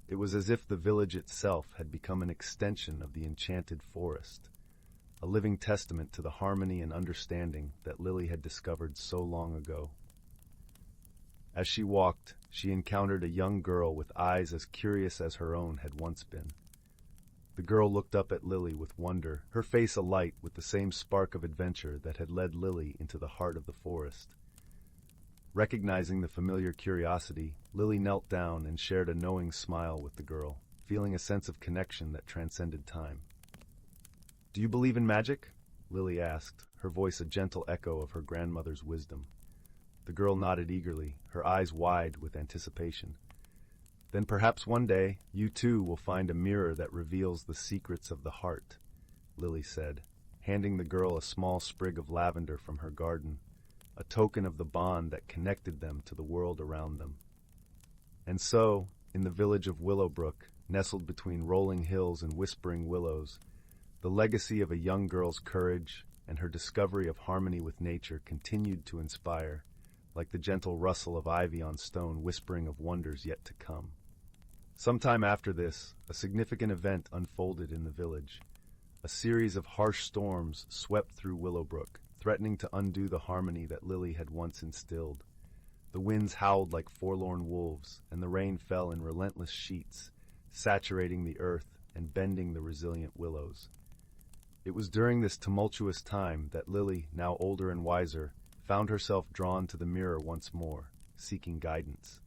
It was as if the village itself had become an extension of the enchanted forest, a living testament to the harmony and understanding that Lily had discovered so long ago. As she walked, she encountered a young girl with eyes as curious as her own had once been. The girl looked up at Lily with wonder, her face alight with the same spark of adventure that had led Lily into the heart of the forest. Recognizing the familiar curiosity, Lily knelt down and shared a knowing smile with the girl, feeling a sense of connection that transcended time. "Do you believe in magic?" Lily asked, her voice a gentle echo of her grandmother's wisdom. The girl nodded eagerly, her eyes wide with anticipation. "Then perhaps one day, you too will find a mirror that reveals the secrets of the heart," Lily said, handing the girl a small sprig of lavender from her garden, a token of the bond that connected them to the world around them. And so, in the village of Willowbrook, nestled between rolling hills and whispering willows, the legacy of a young girl's courage and her discovery of harmony with nature continued to inspire, like the gentle rustle of ivy on stone whispering of wonders yet to come. Sometime after this, a significant event unfolded in the village. A series of harsh storms swept through Willowbrook, threatening to undo the harmony that Lily had once instilled. The winds howled like forlorn wolves, and the rain fell in relentless sheets, saturating the earth and bending the resilient willows. It was during this tumultuous time that Lily, now older and wiser, found herself drawn to the mirror once more, seeking guidance.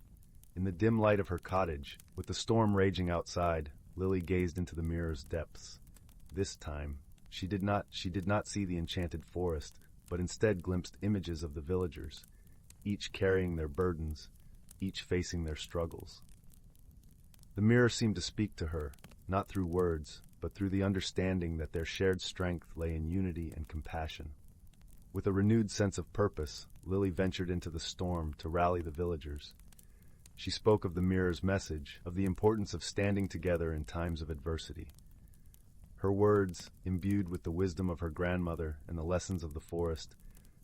In the dim light of her cottage, with the storm raging outside, Lily gazed into the mirror's depths. This time, she did not see the enchanted forest, but instead glimpsed images of the villagers, each carrying their burdens, each facing their struggles. The mirror seemed to speak to her, not through words, but through the understanding that their shared strength lay in unity and compassion. With a renewed sense of purpose, Lily ventured into the storm to rally the villagers. She spoke of the mirror's message, of the importance of standing together in times of adversity. Her words, imbued with the wisdom of her grandmother and the lessons of the forest,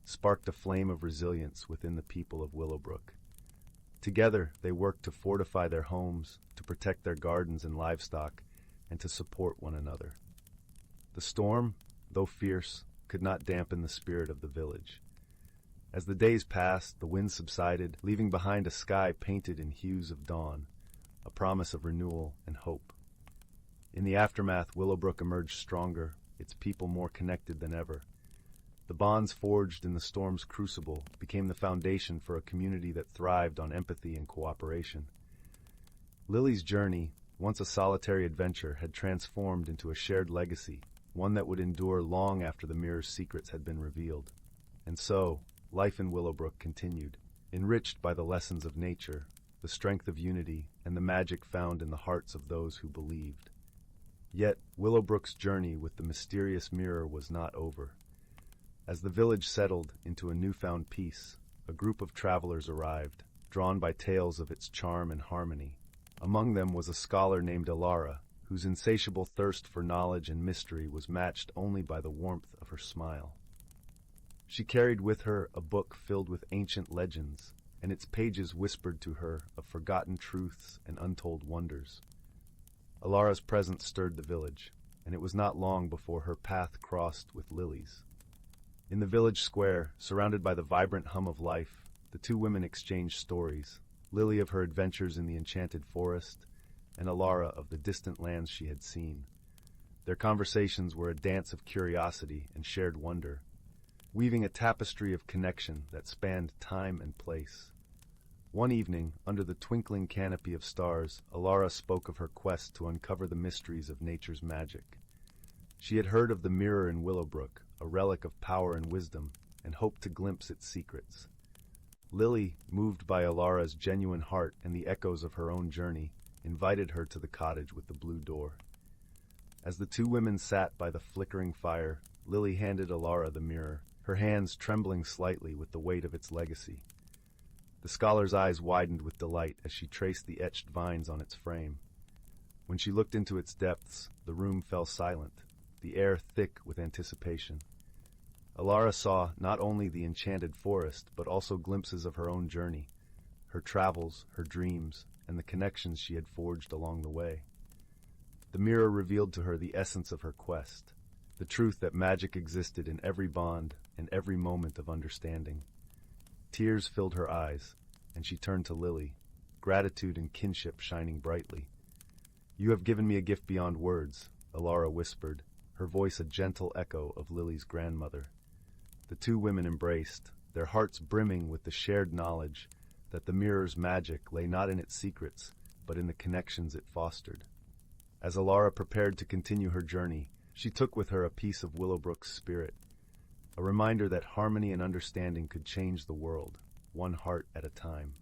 sparked a flame of resilience within the people of Willowbrook. Together, they worked to fortify their homes, to protect their gardens and livestock, and to support one another. The storm, though fierce, could not dampen the spirit of the village. As the days passed, the wind subsided, leaving behind a sky painted in hues of dawn, a promise of renewal and hope. In the aftermath, Willowbrook emerged stronger, its people more connected than ever. The bonds forged in the storm's crucible became the foundation for a community that thrived on empathy and cooperation. Lily's journey, once a solitary adventure, had transformed into a shared legacy, one that would endure long after the mirror's secrets had been revealed. And so, life in Willowbrook continued, enriched by the lessons of nature, the strength of unity, and the magic found in the hearts of those who believed. Yet, Willowbrook's journey with the mysterious mirror was not over. As the village settled into a newfound peace, a group of travelers arrived, drawn by tales of its charm and harmony. Among them was a scholar named Alara, whose insatiable thirst for knowledge and mystery was matched only by the warmth of her smile. She carried with her a book filled with ancient legends, and its pages whispered to her of forgotten truths and untold wonders. Alara's presence stirred the village, and it was not long before her path crossed with Lily's. In the village square, surrounded by the vibrant hum of life, the two women exchanged stories, Lily of her adventures in the enchanted forest, and Alara of the distant lands she had seen. Their conversations were a dance of curiosity and shared wonder, weaving a tapestry of connection that spanned time and place. One evening, under the twinkling canopy of stars, Alara spoke of her quest to uncover the mysteries of nature's magic. She had heard of the mirror in Willowbrook, a relic of power and wisdom, and hoped to glimpse its secrets. Lily, moved by Alara's genuine heart and the echoes of her own journey, invited her to the cottage with the blue door. As the two women sat by the flickering fire, Lily handed Alara the mirror, her hands trembling slightly with the weight of its legacy. The scholar's eyes widened with delight as she traced the etched vines on its frame. When she looked into its depths, the room fell silent, the air thick with anticipation. Alara saw not only the enchanted forest, but also glimpses of her own journey, her travels, her dreams, and the connections she had forged along the way. The mirror revealed to her the essence of her quest, the truth that magic existed in every bond and every moment of understanding. Tears filled her eyes, and she turned to Lily, gratitude and kinship shining brightly. "You have given me a gift beyond words," Alara whispered, her voice a gentle echo of Lily's grandmother. The two women embraced, their hearts brimming with the shared knowledge that the mirror's magic lay not in its secrets, but in the connections it fostered. As Alara prepared to continue her journey, she took with her a piece of Willowbrook's spirit, a reminder that harmony and understanding could change the world, one heart at a time.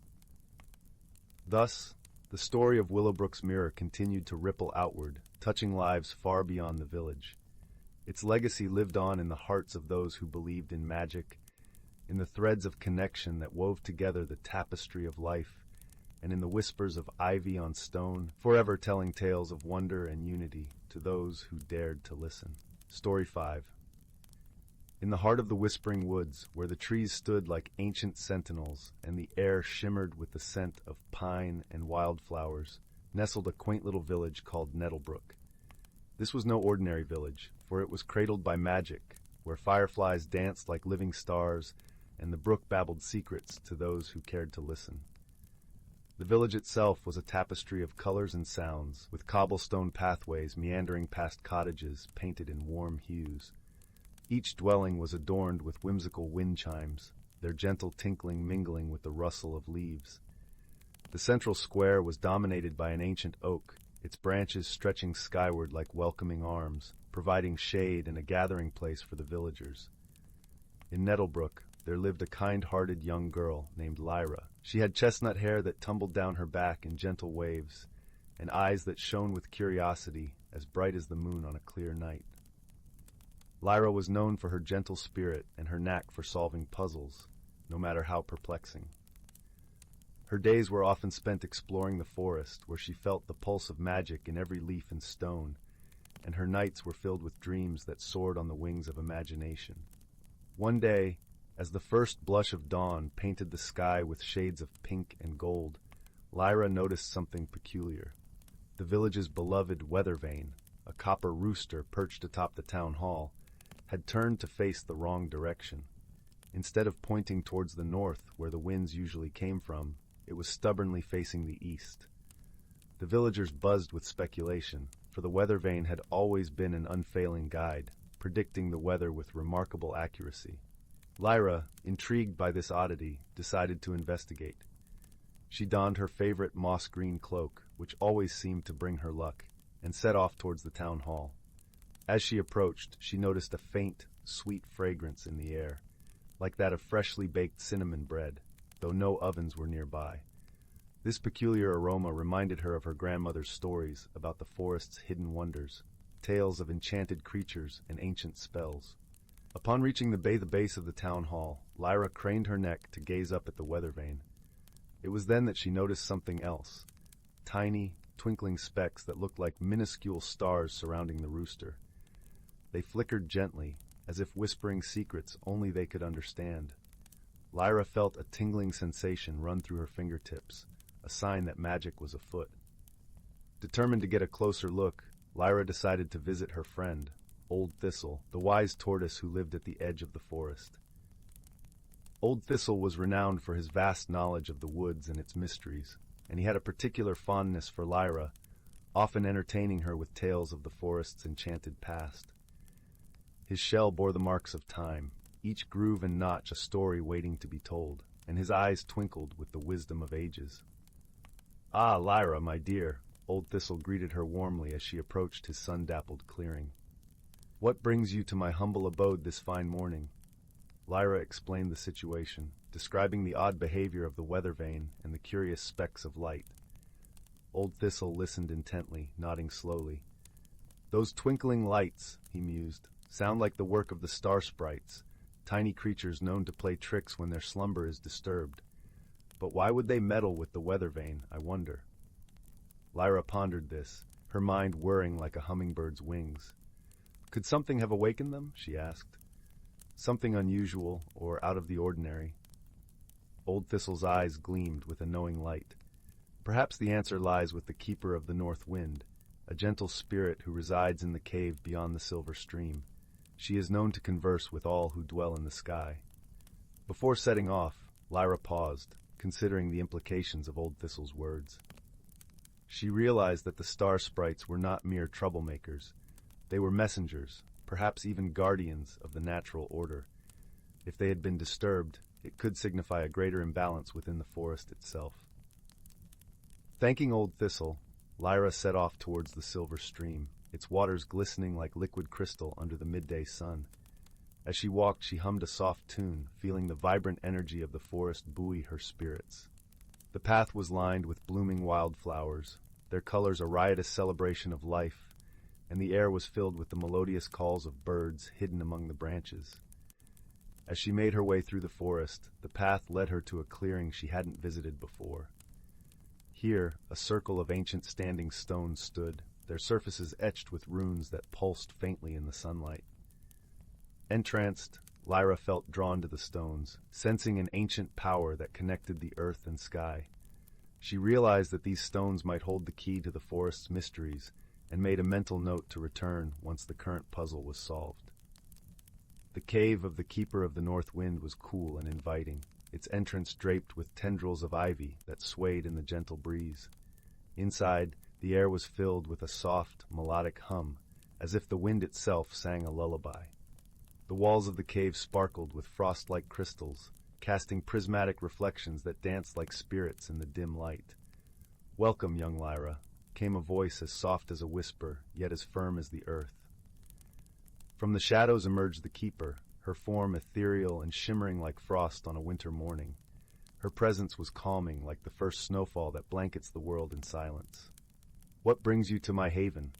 Thus, the story of Willowbrook's mirror continued to ripple outward, touching lives far beyond the village. Its legacy lived on in the hearts of those who believed in magic, in the threads of connection that wove together the tapestry of life, and in the whispers of ivy on stone, forever telling tales of wonder and unity to those who dared to listen. Story 5. In the heart of the whispering woods, where the trees stood like ancient sentinels and the air shimmered with the scent of pine and wildflowers, nestled a quaint little village called Nettlebrook. This was no ordinary village, for it was cradled by magic, where fireflies danced like living stars and the brook babbled secrets to those who cared to listen. The village itself was a tapestry of colors and sounds, with cobblestone pathways meandering past cottages painted in warm hues. Each dwelling was adorned with whimsical wind chimes, their gentle tinkling mingling with the rustle of leaves. The central square was dominated by an ancient oak, its branches stretching skyward like welcoming arms, providing shade and a gathering place for the villagers. In Nettlebrook, there lived a kind-hearted young girl named Lyra. She had chestnut hair that tumbled down her back in gentle waves, and eyes that shone with curiosity, as bright as the moon on a clear night. Lyra was known for her gentle spirit and her knack for solving puzzles, no matter how perplexing. Her days were often spent exploring the forest, where she felt the pulse of magic in every leaf and stone, and her nights were filled with dreams that soared on the wings of imagination. One day, as the first blush of dawn painted the sky with shades of pink and gold, Lyra noticed something peculiar. The village's beloved weather vane, a copper rooster perched atop the town hall, had turned to face the wrong direction. Instead of pointing towards the north, where the winds usually came from, it was stubbornly facing the east. The villagers buzzed with speculation, for the weather vane had always been an unfailing guide, predicting the weather with remarkable accuracy. Lyra, intrigued by this oddity, decided to investigate. She donned her favorite moss-green cloak, which always seemed to bring her luck, and set off towards the town hall. As she approached, she noticed a faint, sweet fragrance in the air, like that of freshly baked cinnamon bread, though no ovens were nearby. This peculiar aroma reminded her of her grandmother's stories about the forest's hidden wonders, tales of enchanted creatures and ancient spells. Upon reaching the base of the town hall, Lyra craned her neck to gaze up at the weather vane. It was then that she noticed something else, tiny, twinkling specks that looked like minuscule stars surrounding the rooster. They flickered gently, as if whispering secrets only they could understand. Lyra felt a tingling sensation run through her fingertips, a sign that magic was afoot. Determined to get a closer look, Lyra decided to visit her friend, Old Thistle, the wise tortoise who lived at the edge of the forest. Old Thistle was renowned for his vast knowledge of the woods and its mysteries, and he had a particular fondness for Lyra, often entertaining her with tales of the forest's enchanted past. His shell bore the marks of time, each groove and notch a story waiting to be told, and his eyes twinkled with the wisdom of ages. "Ah, Lyra, my dear," Old Thistle greeted her warmly as she approached his sun-dappled clearing. "What brings you to my humble abode this fine morning?" Lyra explained the situation, describing the odd behavior of the weather vane and the curious specks of light. Old Thistle listened intently, nodding slowly. "Those twinkling lights," he mused, "sound like the work of the star sprites, tiny creatures known to play tricks when their slumber is disturbed. But why would they meddle with the weather vane, I wonder?" Lyra pondered this, her mind whirring like a hummingbird's wings. "Could something have awakened them?" she asked. something unusual or out of the ordinary? Old Thistle's eyes gleamed with a knowing light. Perhaps the answer lies with the keeper of the north wind, a gentle spirit who resides in the cave beyond the silver stream. She is known to converse with all who dwell in the sky. Before setting off, Lyra paused, considering the implications of Old Thistle's words. She realized that the star sprites were not mere troublemakers. They were messengers, perhaps even guardians of the natural order. If they had been disturbed, it could signify a greater imbalance within the forest itself. Thanking Old Thistle, Lyra set off towards the silver stream, its waters glistening like liquid crystal under the midday sun. As she walked, she hummed a soft tune, feeling the vibrant energy of the forest buoy her spirits. The path was lined with blooming wildflowers, their colors a riotous celebration of life, and the air was filled with the melodious calls of birds hidden among the branches. As she made her way through the forest, the path led her to a clearing she hadn't visited before. Here, a circle of ancient standing stones stood, their surfaces etched with runes that pulsed faintly in the sunlight. Entranced, Lyra felt drawn to the stones, sensing an ancient power that connected the earth and sky. She realized that these stones might hold the key to the forest's mysteries, and made a mental note to return once the current puzzle was solved. The cave of the Keeper of the North Wind was cool and inviting, its entrance draped with tendrils of ivy that swayed in the gentle breeze. Inside, the air was filled with a soft, melodic hum, as if the wind itself sang a lullaby. The walls of the cave sparkled with frost-like crystals, casting prismatic reflections that danced like spirits in the dim light. "Welcome, young Lyra," came a voice as soft as a whisper, yet as firm as the earth. From the shadows emerged the keeper, her form ethereal and shimmering like frost on a winter morning. Her presence was calming like the first snowfall that blankets the world in silence. "What brings you to my haven?"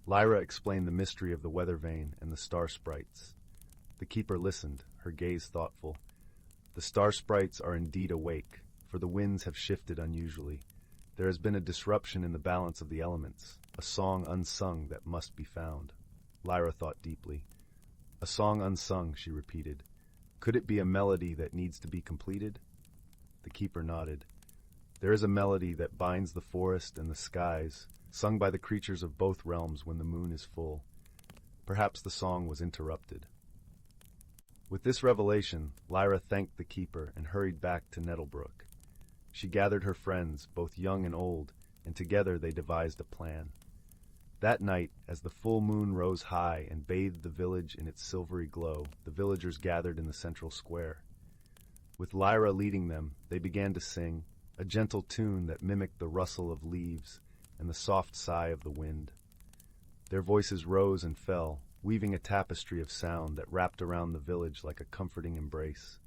Lyra explained the mystery of the weather vane and the star sprites. The keeper listened, her gaze thoughtful. "The star sprites are indeed awake, for the winds have shifted unusually. There has been a disruption in the balance of the elements, a song unsung that must be found." Lyra thought deeply. "A song unsung," she repeated. "Could it be a melody that needs to be completed?" The keeper nodded. "There is a melody that binds the forest and the skies, sung by the creatures of both realms when the moon is full." Perhaps the song was interrupted. With this revelation, Lyra thanked the keeper and hurried back to Nettlebrook. She gathered her friends, both young and old, and together they devised a plan. That night, as the full moon rose high and bathed the village in its silvery glow, the villagers gathered in the central square. With Lyra leading them, they began to sing, a gentle tune that mimicked the rustle of leaves and the soft sigh of the wind. Their voices rose and fell, weaving a tapestry of sound that wrapped around the village like a comforting embrace.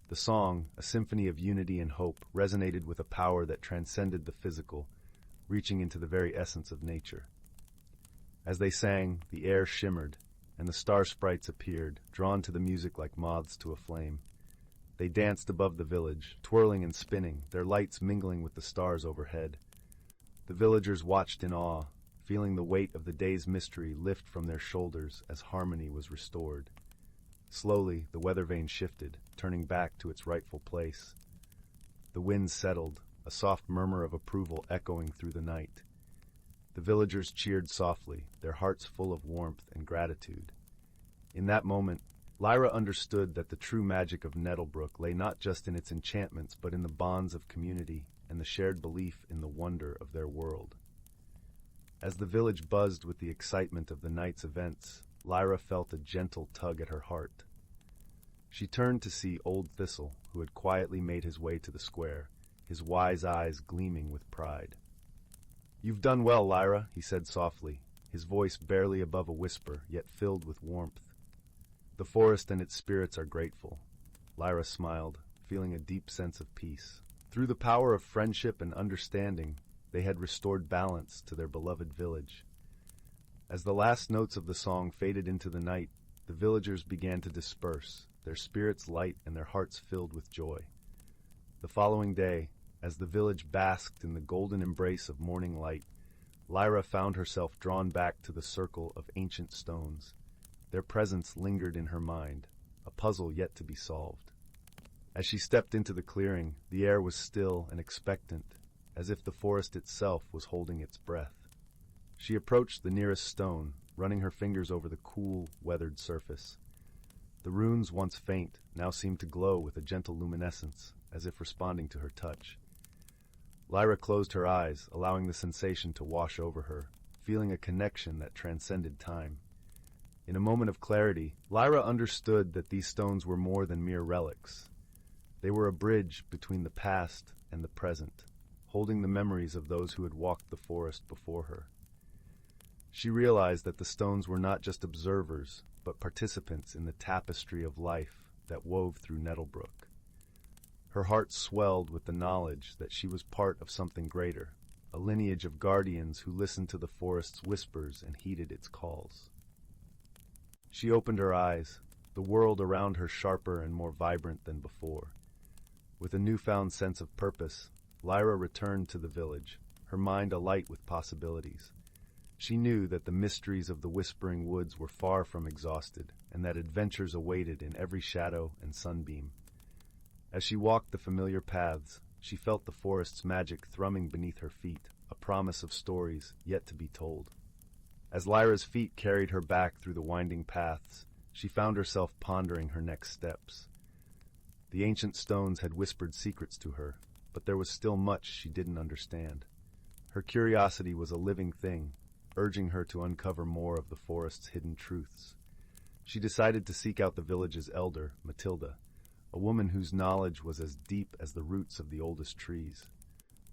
The song, a symphony of unity and hope, resonated with a power that transcended the physical, reaching into the very essence of nature. As they sang, the air shimmered, and the star sprites appeared, drawn to the music like moths to a flame. They danced above the village, twirling and spinning, their lights mingling with the stars overhead. The villagers watched in awe, feeling the weight of the day's mystery lift from their shoulders as harmony was restored. Slowly, the weather vane shifted, turning back to its rightful place. The wind settled, a soft murmur of approval echoing through the night. The villagers cheered softly, their hearts full of warmth and gratitude. In that moment, Lyra understood that the true magic of Nettlebrook lay not just in its enchantments but in the bonds of community and the shared belief in the wonder of their world. As the village buzzed with the excitement of the night's events, Lyra felt a gentle tug at her heart. She turned to see Old Thistle, who had quietly made his way to the square, his wise eyes gleaming with pride. "You've done well, Lyra," he said softly, his voice barely above a whisper, yet filled with warmth. "The forest and its spirits are grateful." Lyra smiled, feeling a deep sense of peace. Through the power of friendship and understanding, they had restored balance to their beloved village. As the last notes of the song faded into the night, the villagers began to disperse, their spirits light and their hearts filled with joy. The following day, as the village basked in the golden embrace of morning light, Lyra found herself drawn back to the circle of ancient stones. Their presence lingered in her mind, a puzzle yet to be solved. As she stepped into the clearing, the air was still and expectant, as if the forest itself was holding its breath. She approached the nearest stone, running her fingers over the cool, weathered surface. The runes, once faint, now seemed to glow with a gentle luminescence, as if responding to her touch. Lyra closed her eyes, allowing the sensation to wash over her, feeling a connection that transcended time. In a moment of clarity, Lyra understood that these stones were more than mere relics. They were a bridge between the past and the present, holding the memories of those who had walked the forest before her. She realized that the stones were not just observers, but participants in the tapestry of life that wove through Nettlebrook. Her heart swelled with the knowledge that she was part of something greater, a lineage of guardians who listened to the forest's whispers and heeded its calls. She opened her eyes, the world around her sharper and more vibrant than before. With a newfound sense of purpose, Lyra returned to the village, her mind alight with possibilities. She knew that the mysteries of the Whispering Woods were far from exhausted, and that adventures awaited in every shadow and sunbeam. As she walked the familiar paths, she felt the forest's magic thrumming beneath her feet, a promise of stories yet to be told. As Lyra's feet carried her back through the winding paths, she found herself pondering her next steps. The ancient stones had whispered secrets to her, but there was still much she didn't understand. Her curiosity was a living thing, urging her to uncover more of the forest's hidden truths. She decided to seek out the village's elder, Matilda, a woman whose knowledge was as deep as the roots of the oldest trees.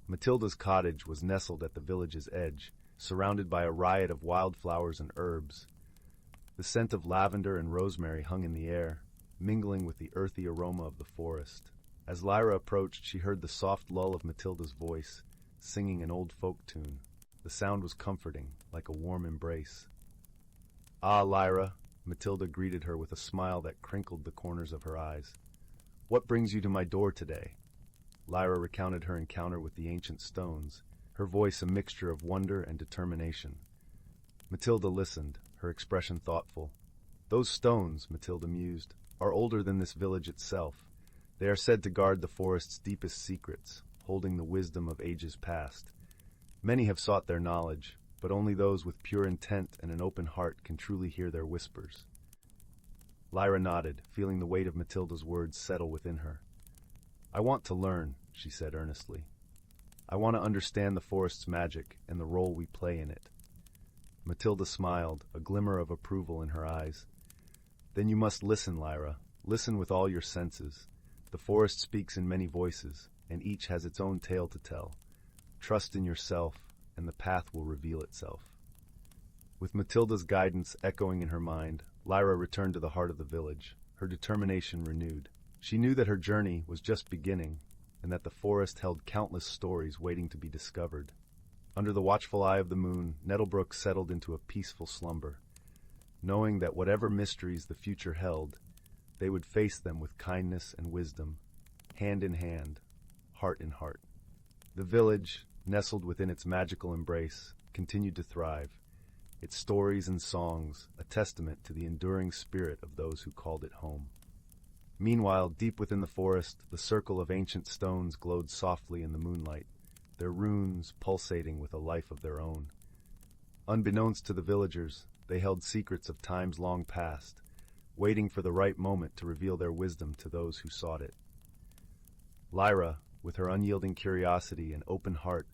Matilda's cottage was nestled at the village's edge, surrounded by a riot of wildflowers and herbs. The scent of lavender and rosemary hung in the air, mingling with the earthy aroma of the forest. As Lyra approached, she heard the soft lull of Matilda's voice, singing an old folk tune. The sound was comforting, like a warm embrace. "Ah, Lyra," Matilda greeted her with a smile that crinkled the corners of her eyes. "What brings you to my door today?" Lyra recounted her encounter with the ancient stones, her voice a mixture of wonder and determination. Matilda listened, her expression thoughtful. "Those stones," Matilda mused, "are older than this village itself. They are said to guard the forest's deepest secrets, holding the wisdom of ages past. Many have sought their knowledge, but only those with pure intent and an open heart can truly hear their whispers." Lyra nodded, feeling the weight of Matilda's words settle within her. "I want to learn," she said earnestly. "I want to understand the forest's magic and the role we play in it." Matilda smiled, a glimmer of approval in her eyes. "Then you must listen, Lyra. Listen with all your senses. The forest speaks in many voices, and each has its own tale to tell. Trust in yourself, and the path will reveal itself." With Matilda's guidance echoing in her mind, Lyra returned to the heart of the village, her determination renewed. She knew that her journey was just beginning, and that the forest held countless stories waiting to be discovered. Under the watchful eye of the moon, Nettlebrook settled into a peaceful slumber, knowing that whatever mysteries the future held, they would face them with kindness and wisdom, hand in hand, heart in heart. The village, nestled within its magical embrace, continued to thrive, its stories and songs a testament to the enduring spirit of those who called it home. Meanwhile, deep within the forest, the circle of ancient stones glowed softly in the moonlight, their runes pulsating with a life of their own. Unbeknownst to the villagers, they held secrets of times long past, waiting for the right moment to reveal their wisdom to those who sought it. Lyra, with her unyielding curiosity and open heart,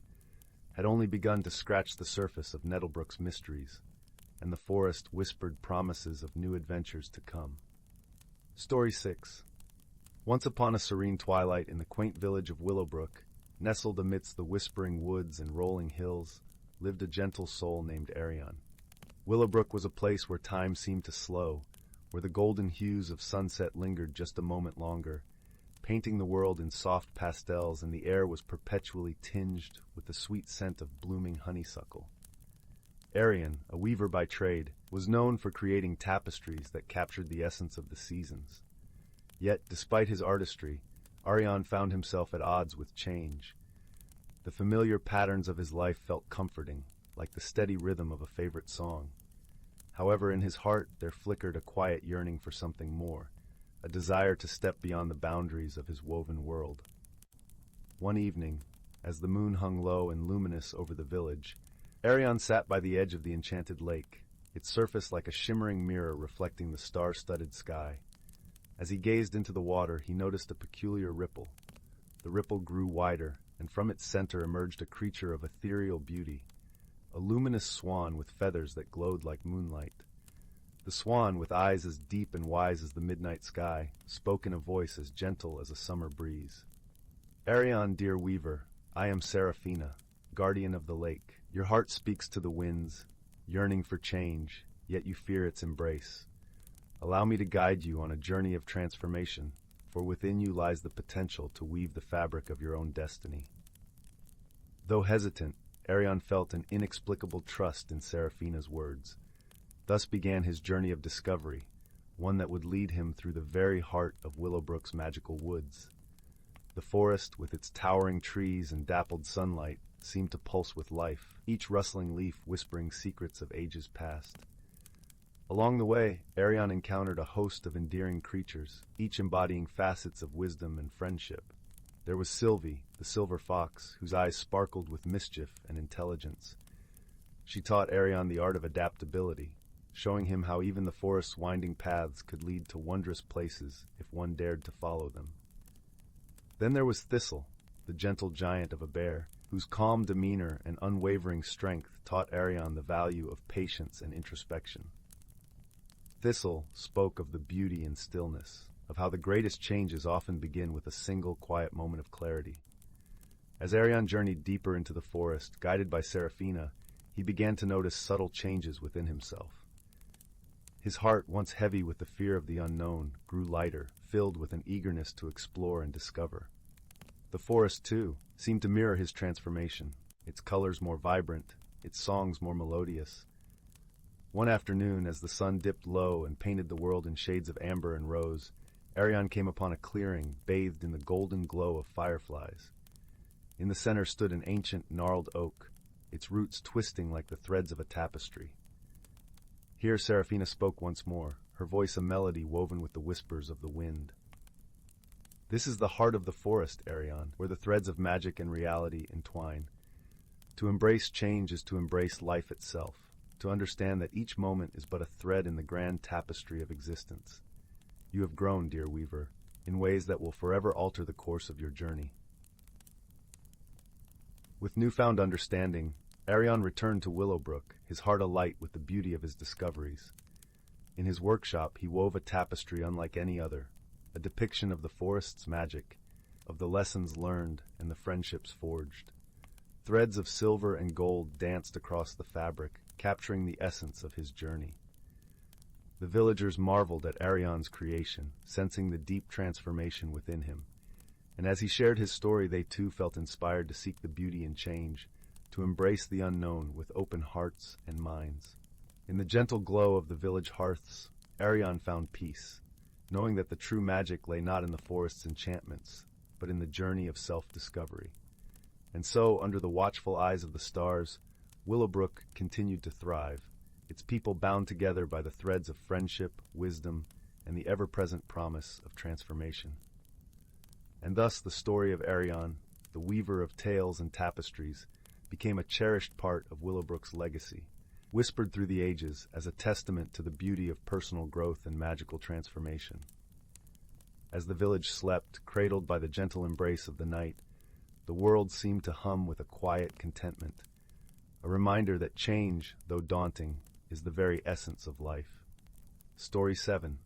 had only begun to scratch the surface of Nettlebrook's mysteries, and the forest whispered promises of new adventures to come. Story 6. Once upon a serene twilight in the quaint village of Willowbrook, nestled amidst the whispering woods and rolling hills, lived a gentle soul named Arion. Willowbrook was a place where time seemed to slow, where the golden hues of sunset lingered just a moment longer, painting the world in soft pastels, and the air was perpetually tinged with the sweet scent of blooming honeysuckle. Arion, a weaver by trade, was known for creating tapestries that captured the essence of the seasons. Yet, despite his artistry, Arion found himself at odds with change. The familiar patterns of his life felt comforting, like the steady rhythm of a favorite song. However, in his heart there flickered a quiet yearning for something more, a desire to step beyond the boundaries of his woven world. One evening, as the moon hung low and luminous over the village, Arion sat by the edge of the enchanted lake, its surface like a shimmering mirror reflecting the star-studded sky. As he gazed into the water, he noticed a peculiar ripple. The ripple grew wider, and from its center emerged a creature of ethereal beauty, a luminous swan with feathers that glowed like moonlight. The swan, with eyes as deep and wise as the midnight sky, spoke in a voice as gentle as a summer breeze. "Arion, dear weaver, I am Seraphina, guardian of the lake. Your heart speaks to the winds, yearning for change, yet you fear its embrace. Allow me to guide you on a journey of transformation, for within you lies the potential to weave the fabric of your own destiny." Though hesitant, Arion felt an inexplicable trust in Seraphina's words. Thus began his journey of discovery, one that would lead him through the very heart of Willowbrook's magical woods. The forest, with its towering trees and dappled sunlight, seemed to pulse with life, each rustling leaf whispering secrets of ages past. Along the way, Arion encountered a host of endearing creatures, each embodying facets of wisdom and friendship. There was Sylvie, the silver fox, whose eyes sparkled with mischief and intelligence. She taught Arion the art of adaptability, showing him how even the forest's winding paths could lead to wondrous places if one dared to follow them. Then there was Thistle, the gentle giant of a bear, whose calm demeanor and unwavering strength taught Arion the value of patience and introspection. Thistle spoke of the beauty in stillness, of how the greatest changes often begin with a single quiet moment of clarity. As Arion journeyed deeper into the forest, guided by Seraphina, he began to notice subtle changes within himself. His heart, once heavy with the fear of the unknown, grew lighter, filled with an eagerness to explore and discover. The forest, too, seemed to mirror his transformation, its colors more vibrant, its songs more melodious. One afternoon, as the sun dipped low and painted the world in shades of amber and rose, Arion came upon a clearing bathed in the golden glow of fireflies. In the center stood an ancient, gnarled oak, its roots twisting like the threads of a tapestry. Here Seraphina spoke once more, her voice a melody woven with the whispers of the wind. "This is the heart of the forest, Arion, where the threads of magic and reality entwine. To embrace change is to embrace life itself, to understand that each moment is but a thread in the grand tapestry of existence. You have grown, dear weaver, in ways that will forever alter the course of your journey." With newfound understanding, Arion returned to Willowbrook, his heart alight with the beauty of his discoveries. In his workshop, he wove a tapestry unlike any other, a depiction of the forest's magic, of the lessons learned and the friendships forged. Threads of silver and gold danced across the fabric, capturing the essence of his journey. The villagers marveled at Arion's creation, sensing the deep transformation within him. And as he shared his story, they too felt inspired to seek the beauty in change, to embrace the unknown with open hearts and minds. In the gentle glow of the village hearths, Arion found peace, knowing that the true magic lay not in the forest's enchantments, but in the journey of self-discovery. And so, under the watchful eyes of the stars, Willowbrook continued to thrive, its people bound together by the threads of friendship, wisdom, and the ever-present promise of transformation. And thus the story of Arion, the weaver of tales and tapestries, became a cherished part of Willowbrook's legacy, whispered through the ages as a testament to the beauty of personal growth and magical transformation. As the village slept, cradled by the gentle embrace of the night, the world seemed to hum with a quiet contentment, a reminder that change, though daunting, is the very essence of life. Story 7.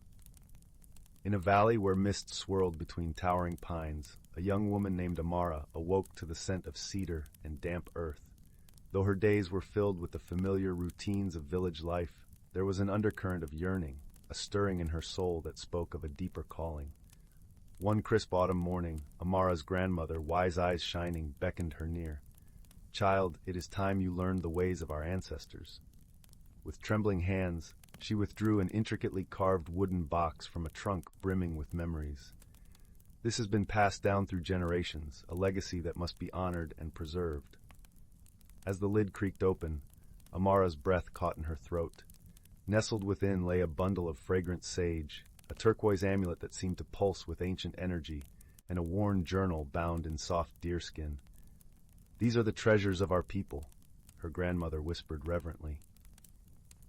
In a valley where mist swirled between towering pines, a young woman named Amara awoke to the scent of cedar and damp earth. Though her days were filled with the familiar routines of village life, there was an undercurrent of yearning, a stirring in her soul that spoke of a deeper calling. One crisp autumn morning, Amara's grandmother, wise eyes shining, beckoned her near. "Child, it is time you learned the ways of our ancestors." With trembling hands, she withdrew an intricately carved wooden box from a trunk brimming with memories. This has been passed down through generations, a legacy that must be honored and preserved. As the lid creaked open, Amara's breath caught in her throat. Nestled within lay a bundle of fragrant sage, a turquoise amulet that seemed to pulse with ancient energy, and a worn journal bound in soft deerskin. "These are the treasures of our people," her grandmother whispered reverently.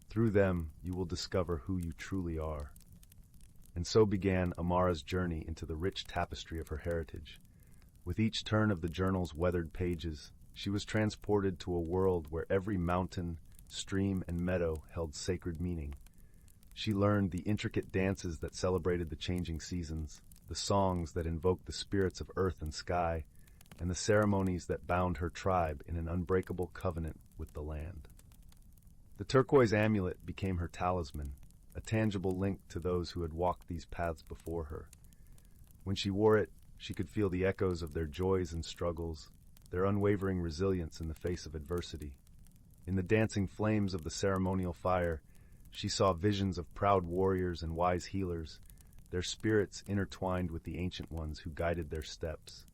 "Through them, you will discover who you truly are." And so began Amara's journey into the rich tapestry of her heritage. With each turn of the journal's weathered pages, she was transported to a world where every mountain, stream, and meadow held sacred meaning. She learned the intricate dances that celebrated the changing seasons, the songs that invoked the spirits of earth and sky, and the ceremonies that bound her tribe in an unbreakable covenant with the land. The turquoise amulet became her talisman, a tangible link to those who had walked these paths before her. When she wore it, she could feel the echoes of their joys and struggles, their unwavering resilience in the face of adversity. In the dancing flames of the ceremonial fire, she saw visions of proud warriors and wise healers, their spirits intertwined with the ancient ones who guided their steps.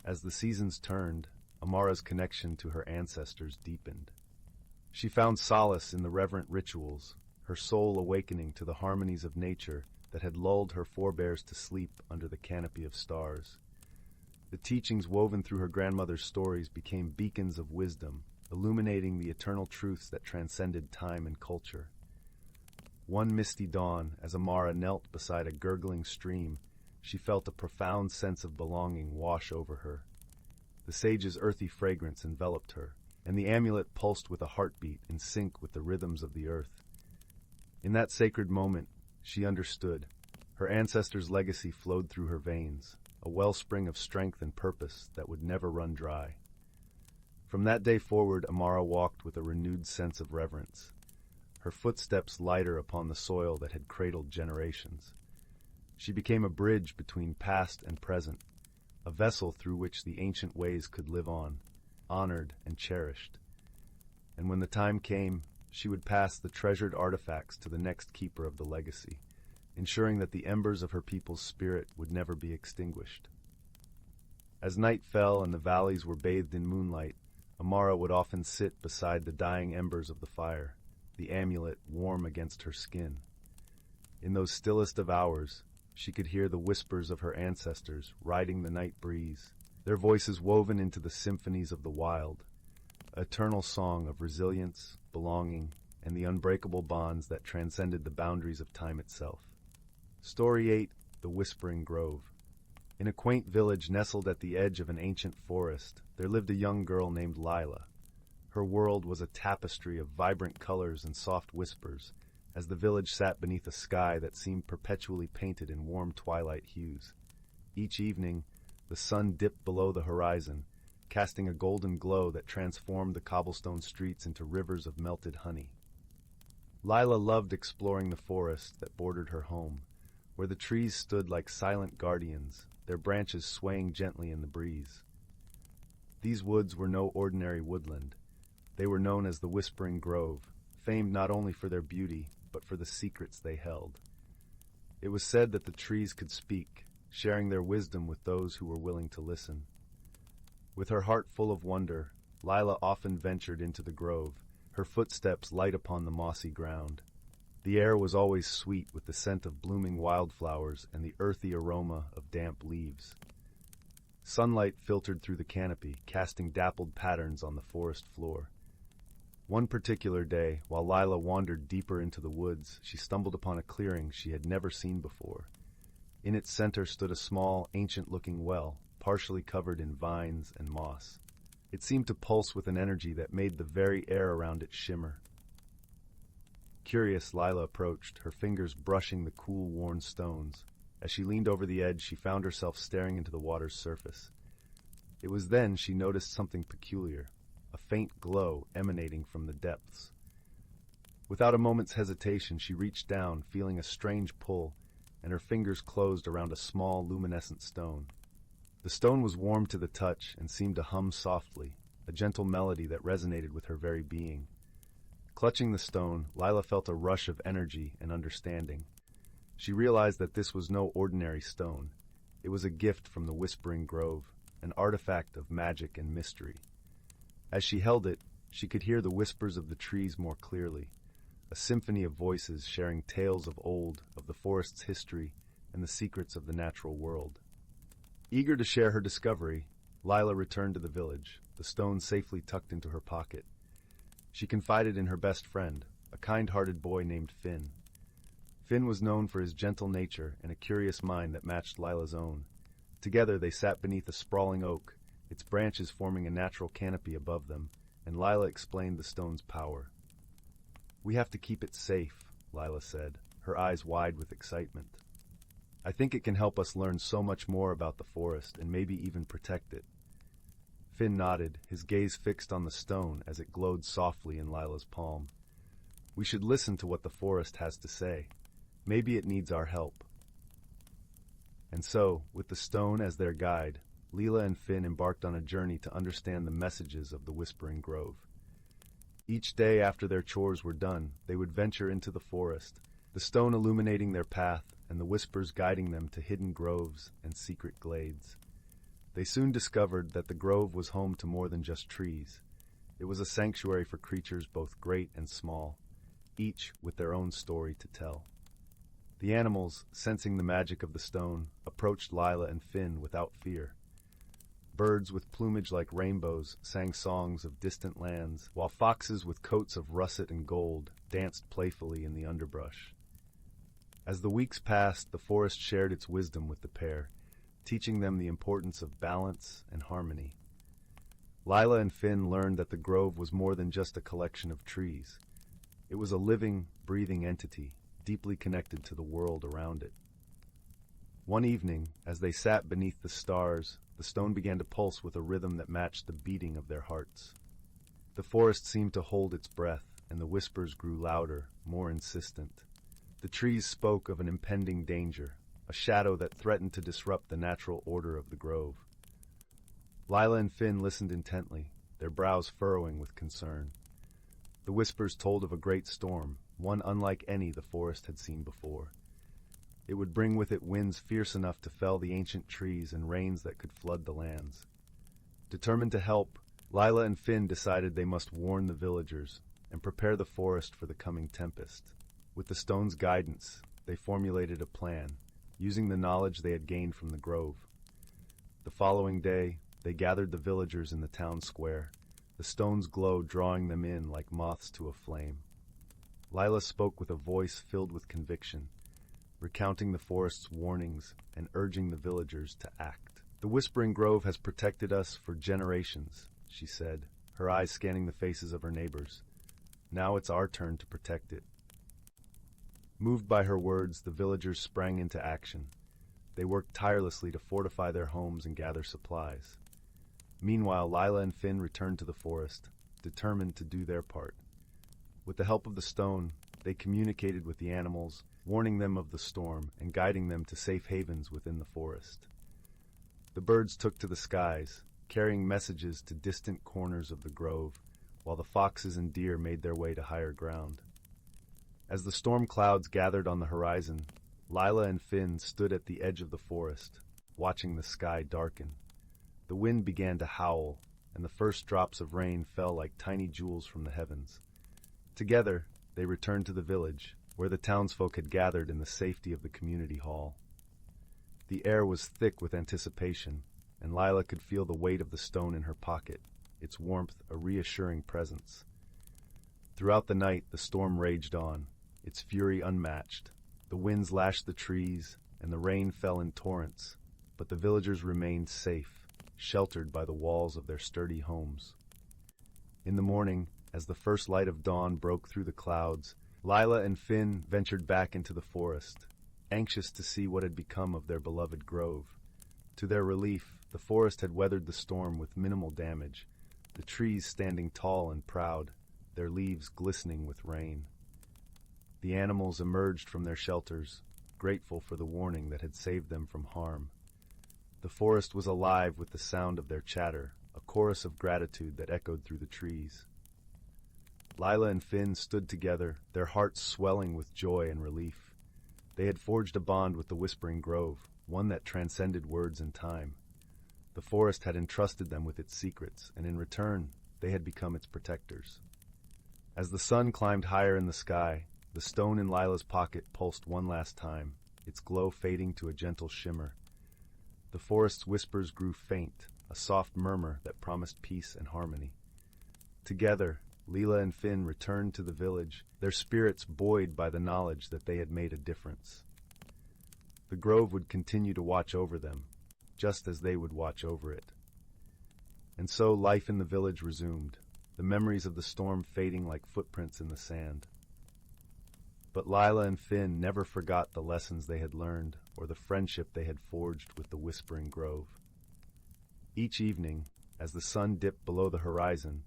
As the seasons turned, Amara's connection to her ancestors deepened. She found solace in the reverent rituals, her soul awakening to the harmonies of nature that had lulled her forebears to sleep under the canopy of stars. The teachings woven through her grandmother's stories became beacons of wisdom, illuminating the eternal truths that transcended time and culture. One misty dawn, as Amara knelt beside a gurgling stream, she felt a profound sense of belonging wash over her. The sage's earthy fragrance enveloped her, and the amulet pulsed with a heartbeat in sync with the rhythms of the earth. In that sacred moment, she understood. Her ancestors' legacy flowed through her veins, a wellspring of strength and purpose that would never run dry. From that day forward, Amara walked with a renewed sense of reverence, her footsteps lighter upon the soil that had cradled generations. She became a bridge between past and present, a vessel through which the ancient ways could live on, honored and cherished. And when the time came, she would pass the treasured artifacts to the next keeper of the legacy, ensuring that the embers of her people's spirit would never be extinguished. As night fell and the valleys were bathed in moonlight, Amara would often sit beside the dying embers of the fire, the amulet warm against her skin. In those stillest of hours, she could hear the whispers of her ancestors riding the night breeze, their voices woven into the symphonies of the wild, an eternal song of resilience, belonging, and the unbreakable bonds that transcended the boundaries of time itself. Story 8, The Whispering Grove. In a quaint village nestled at the edge of an ancient forest, there lived a young girl named Lila. Her world was a tapestry of vibrant colors and soft whispers, as the village sat beneath a sky that seemed perpetually painted in warm twilight hues. Each evening, the sun dipped below the horizon, casting a golden glow that transformed the cobblestone streets into rivers of melted honey. Lila loved exploring the forest that bordered her home, where the trees stood like silent guardians, their branches swaying gently in the breeze. These woods were no ordinary woodland. They were known as the Whispering Grove, famed not only for their beauty, but for the secrets they held. It was said that the trees could speak, sharing their wisdom with those who were willing to listen. With her heart full of wonder, Lila often ventured into the grove, her footsteps light upon the mossy ground. The air was always sweet with the scent of blooming wildflowers and the earthy aroma of damp leaves. Sunlight filtered through the canopy, casting dappled patterns on the forest floor. One particular day, while Lila wandered deeper into the woods, she stumbled upon a clearing she had never seen before. In its center stood a small, ancient-looking well, partially covered in vines and moss. It seemed to pulse with an energy that made the very air around it shimmer. Curious, Lila approached, her fingers brushing the cool, worn stones. As she leaned over the edge, she found herself staring into the water's surface. It was then she noticed something peculiar, a faint glow emanating from the depths. Without a moment's hesitation, she reached down, feeling a strange pull, and her fingers closed around a small, luminescent stone. The stone was warm to the touch and seemed to hum softly, a gentle melody that resonated with her very being. Clutching the stone, Lila felt a rush of energy and understanding. She realized that this was no ordinary stone. It was a gift from the Whispering Grove, an artifact of magic and mystery. As she held it, she could hear the whispers of the trees more clearly, a symphony of voices sharing tales of old, of the forest's history, and the secrets of the natural world. Eager to share her discovery, Lila returned to the village, the stone safely tucked into her pocket. She confided in her best friend, a kind-hearted boy named Finn. Finn was known for his gentle nature and a curious mind that matched Lila's own. Together they sat beneath a sprawling oak, its branches forming a natural canopy above them, and Lila explained the stone's power. "We have to keep it safe," Lila said, her eyes wide with excitement. "I think it can help us learn so much more about the forest and maybe even protect it." Finn nodded, his gaze fixed on the stone as it glowed softly in Lila's palm. "We should listen to what the forest has to say. Maybe it needs our help." And so, with the stone as their guide, Lila and Finn embarked on a journey to understand the messages of the Whispering Grove. Each day after their chores were done, they would venture into the forest, the stone illuminating their path and the whispers guiding them to hidden groves and secret glades. They soon discovered that the grove was home to more than just trees. It was a sanctuary for creatures both great and small, each with their own story to tell. The animals, sensing the magic of the stone, approached Lila and Finn without fear. Birds with plumage like rainbows sang songs of distant lands, while foxes with coats of russet and gold danced playfully in the underbrush. As the weeks passed, the forest shared its wisdom with the pair, teaching them the importance of balance and harmony. Lila and Finn learned that the grove was more than just a collection of trees. It was a living, breathing entity, deeply connected to the world around it. One evening, as they sat beneath the stars, the stone began to pulse with a rhythm that matched the beating of their hearts. The forest seemed to hold its breath, and the whispers grew louder, more insistent. The trees spoke of an impending danger, a shadow that threatened to disrupt the natural order of the grove. Lila and Finn listened intently, their brows furrowing with concern. The whispers told of a great storm, one unlike any the forest had seen before. It would bring with it winds fierce enough to fell the ancient trees and rains that could flood the lands. Determined to help, Lila and Finn decided they must warn the villagers and prepare the forest for the coming tempest. With the stone's guidance, they formulated a plan, using the knowledge they had gained from the grove. The following day, they gathered the villagers in the town square, the stone's glow drawing them in like moths to a flame. Lila spoke with a voice filled with conviction, recounting the forest's warnings and urging the villagers to act. "The Whispering Grove has protected us for generations," she said, her eyes scanning the faces of her neighbors. "Now it's our turn to protect it." Moved by her words, the villagers sprang into action. They worked tirelessly to fortify their homes and gather supplies. Meanwhile, Lila and Finn returned to the forest, determined to do their part. With the help of the stone, they communicated with the animals, warning them of the storm and guiding them to safe havens within the forest. The birds took to the skies, carrying messages to distant corners of the grove, while the foxes and deer made their way to higher ground. As the storm clouds gathered on the horizon, Lila and Finn stood at the edge of the forest, watching the sky darken. The wind began to howl, and the first drops of rain fell like tiny jewels from the heavens. Together, they returned to the village, where the townsfolk had gathered in the safety of the community hall. The air was thick with anticipation, and Lila could feel the weight of the stone in her pocket, its warmth a reassuring presence. Throughout the night, the storm raged on, its fury unmatched. The winds lashed the trees, and the rain fell in torrents, but the villagers remained safe, sheltered by the walls of their sturdy homes. In the morning, as the first light of dawn broke through the clouds, Lila and Finn ventured back into the forest, anxious to see what had become of their beloved grove. To their relief, the forest had weathered the storm with minimal damage, the trees standing tall and proud, their leaves glistening with rain. The animals emerged from their shelters, grateful for the warning that had saved them from harm. The forest was alive with the sound of their chatter, a chorus of gratitude that echoed through the trees. Lila and Finn stood together, their hearts swelling with joy and relief. They had forged a bond with the Whispering Grove, one that transcended words and time. The forest had entrusted them with its secrets, and in return, they had become its protectors. As the sun climbed higher in the sky, the stone in Lila's pocket pulsed one last time, its glow fading to a gentle shimmer. The forest's whispers grew faint, a soft murmur that promised peace and harmony. Together, Lila and Finn returned to the village, their spirits buoyed by the knowledge that they had made a difference. The grove would continue to watch over them, just as they would watch over it. And so life in the village resumed, the memories of the storm fading like footprints in the sand. But Lila and Finn never forgot the lessons they had learned or the friendship they had forged with the Whispering Grove. Each evening, as the sun dipped below the horizon,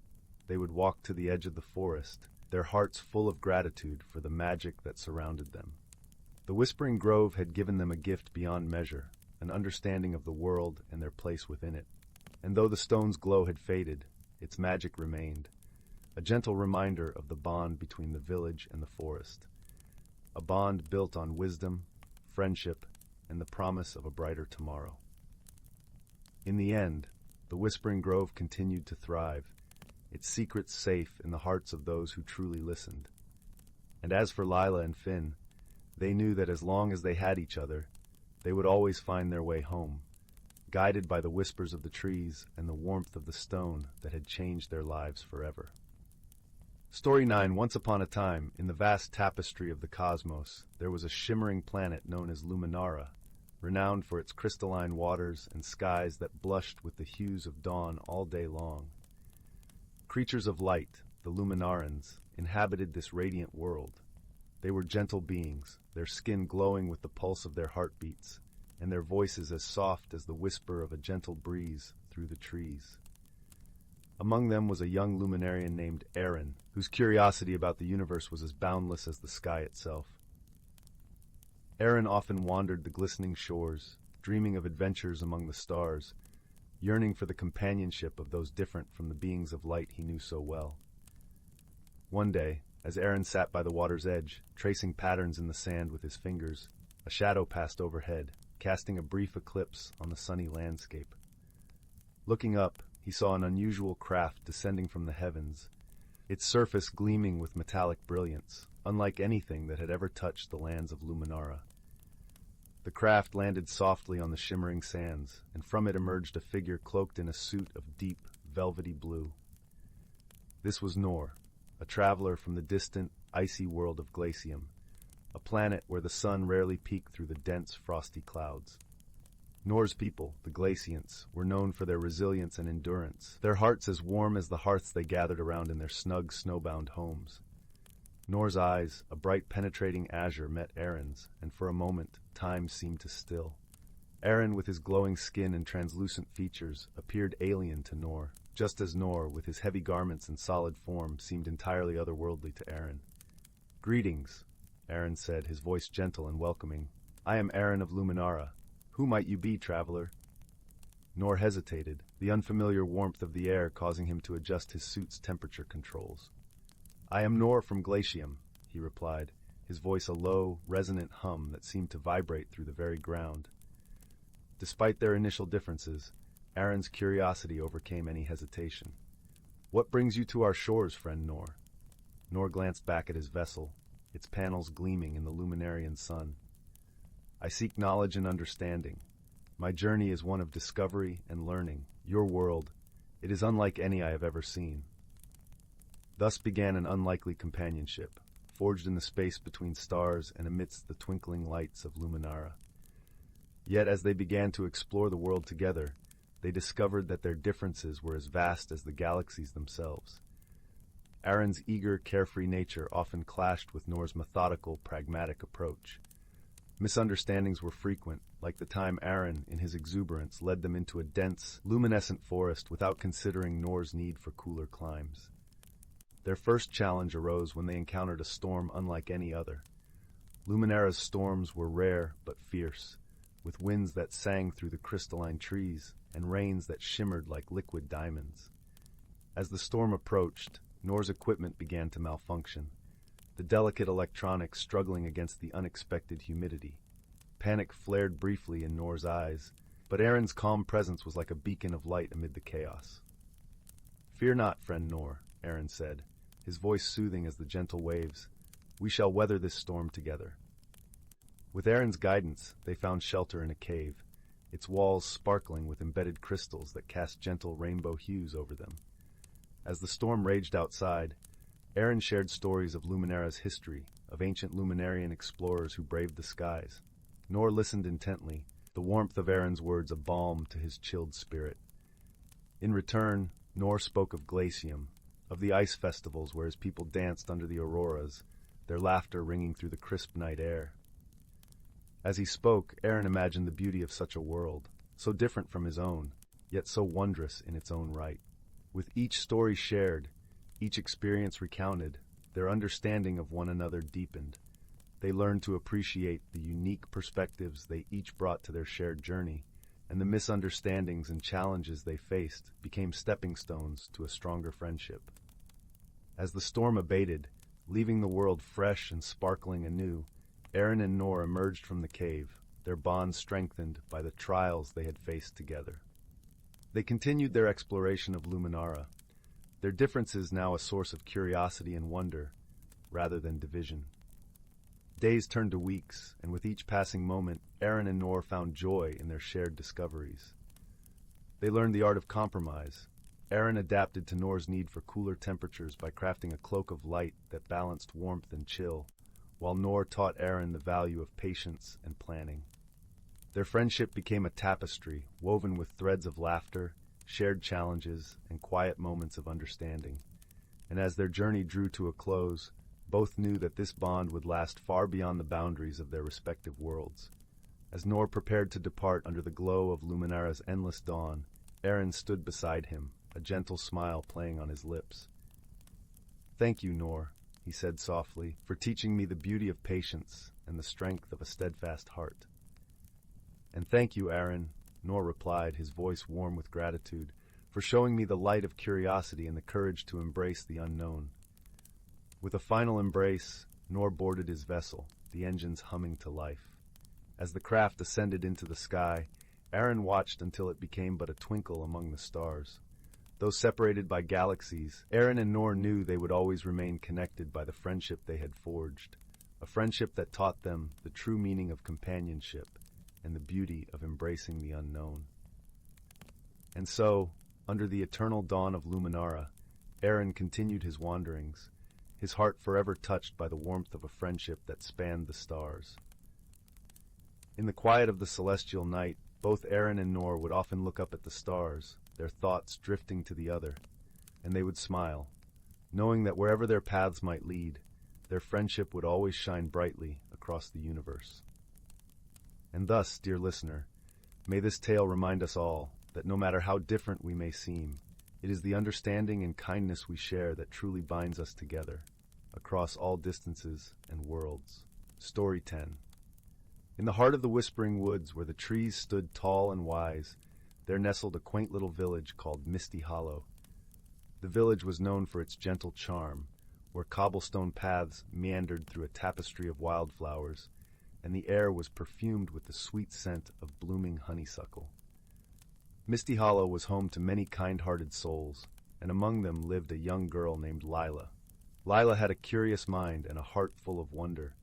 they would walk to the edge of the forest, their hearts full of gratitude for the magic that surrounded them. The Whispering Grove had given them a gift beyond measure, an understanding of the world and their place within it. And though the stone's glow had faded, its magic remained, a gentle reminder of the bond between the village and the forest. A bond built on wisdom, friendship, and the promise of a brighter tomorrow. In the end, the Whispering Grove continued to thrive, its secrets safe in the hearts of those who truly listened. And as for Lila and Finn, they knew that as long as they had each other, they would always find their way home, guided by the whispers of the trees and the warmth of the stone that had changed their lives forever. Story 9. Once upon a time, in the vast tapestry of the cosmos, there was a shimmering planet known as Luminara, renowned for its crystalline waters and skies that blushed with the hues of dawn all day long. Creatures of light, the Luminarans, inhabited this radiant world. They were gentle beings, their skin glowing with the pulse of their heartbeats, and their voices as soft as the whisper of a gentle breeze through the trees. Among them was a young luminarian named Aaron, whose curiosity about the universe was as boundless as the sky itself. Aaron often wandered the glistening shores, dreaming of adventures among the stars, yearning for the companionship of those different from the beings of light he knew so well. One day, as Aaron sat by the water's edge, tracing patterns in the sand with his fingers, a shadow passed overhead, casting a brief eclipse on the sunny landscape. Looking up, he saw an unusual craft descending from the heavens, its surface gleaming with metallic brilliance, unlike anything that had ever touched the lands of Luminara. The craft landed softly on the shimmering sands, and from it emerged a figure cloaked in a suit of deep, velvety blue. This was Nor, a traveler from the distant, icy world of Glacium, a planet where the sun rarely peeked through the dense, frosty clouds. Nor's people, the Glaciants, were known for their resilience and endurance, their hearts as warm as the hearths they gathered around in their snug, snowbound homes. Nor's eyes, a bright, penetrating azure, met Aaron's, and for a moment, time seemed to still. Aaron, with his glowing skin and translucent features, appeared alien to Nor, just as Nor, with his heavy garments and solid form, seemed entirely otherworldly to Aaron. "Greetings," Aaron said, his voice gentle and welcoming. "I am Aaron of Luminara. Who might you be, traveler?" Nor hesitated, the unfamiliar warmth of the air causing him to adjust his suit's temperature controls. "I am Nor from Glacium," he replied, his voice a low, resonant hum that seemed to vibrate through the very ground. Despite their initial differences, Aaron's curiosity overcame any hesitation. "What brings you to our shores, friend Nor?" Nor glanced back at his vessel, its panels gleaming in the luminarian sun. "I seek knowledge and understanding. My journey is one of discovery and learning. Your world, it is unlike any I have ever seen." Thus began an unlikely companionship, forged in the space between stars and amidst the twinkling lights of Luminara. Yet as they began to explore the world together, they discovered that their differences were as vast as the galaxies themselves. Aaron's eager, carefree nature often clashed with Nor's methodical, pragmatic approach. Misunderstandings were frequent, like the time Aaron, in his exuberance, led them into a dense, luminescent forest without considering Nor's need for cooler climes. Their first challenge arose when they encountered a storm unlike any other. Luminara's storms were rare but fierce, with winds that sang through the crystalline trees and rains that shimmered like liquid diamonds. As the storm approached, Nor's equipment began to malfunction, the delicate electronics struggling against the unexpected humidity. Panic flared briefly in Nor's eyes, but Aaron's calm presence was like a beacon of light amid the chaos. "Fear not, friend Nor," Aaron said, his voice soothing as the gentle waves. "We shall weather this storm together." With Aaron's guidance, they found shelter in a cave, its walls sparkling with embedded crystals that cast gentle rainbow hues over them. As the storm raged outside, Aaron shared stories of Luminara's history, of ancient Luminarian explorers who braved the skies. Nor listened intently, the warmth of Aaron's words a balm to his chilled spirit. In return, Nor spoke of Glacium, of the ice festivals where his people danced under the auroras, their laughter ringing through the crisp night air. As he spoke, Aaron imagined the beauty of such a world, so different from his own, yet so wondrous in its own right. With each story shared, each experience recounted, their understanding of one another deepened. They learned to appreciate the unique perspectives they each brought to their shared journey, and the misunderstandings and challenges they faced became stepping stones to a stronger friendship. As the storm abated, leaving the world fresh and sparkling anew, Aaron and Nor emerged from the cave, their bond strengthened by the trials they had faced together. They continued their exploration of Luminara, their differences now a source of curiosity and wonder, rather than division. Days turned to weeks, and with each passing moment, Aaron and Nor found joy in their shared discoveries. They learned the art of compromise. Aaron adapted to Nor's need for cooler temperatures by crafting a cloak of light that balanced warmth and chill, while Nor taught Aaron the value of patience and planning. Their friendship became a tapestry woven with threads of laughter, shared challenges, and quiet moments of understanding. And as their journey drew to a close, both knew that this bond would last far beyond the boundaries of their respective worlds. As Nor prepared to depart under the glow of Luminara's endless dawn, Aaron stood beside him, a gentle smile playing on his lips. "Thank you, Nor," he said softly, "for teaching me the beauty of patience and the strength of a steadfast heart." "And thank you, Aaron," Nor replied, his voice warm with gratitude, "for showing me the light of curiosity and the courage to embrace the unknown." With a final embrace, Nor boarded his vessel, the engines humming to life. As the craft ascended into the sky, Aaron watched until it became but a twinkle among the stars. Though separated by galaxies, Aaron and Nor knew they would always remain connected by the friendship they had forged, a friendship that taught them the true meaning of companionship and the beauty of embracing the unknown. And so, under the eternal dawn of Luminara, Aaron continued his wanderings, his heart forever touched by the warmth of a friendship that spanned the stars. In the quiet of the celestial night, both Aaron and Nor would often look up at the stars, their thoughts drifting to the other, and they would smile, knowing that wherever their paths might lead, their friendship would always shine brightly across the universe. And thus, dear listener, may this tale remind us all that no matter how different we may seem, it is the understanding and kindness we share that truly binds us together, across all distances and worlds. Story 10. In the heart of the whispering woods, where the trees stood tall and wise, there nestled a quaint little village called Misty Hollow. The village was known for its gentle charm, where cobblestone paths meandered through a tapestry of wildflowers, and the air was perfumed with the sweet scent of blooming honeysuckle. Misty Hollow was home to many kind-hearted souls, and among them lived a young girl named Lila. Lila had a curious mind and a heart full of wonder.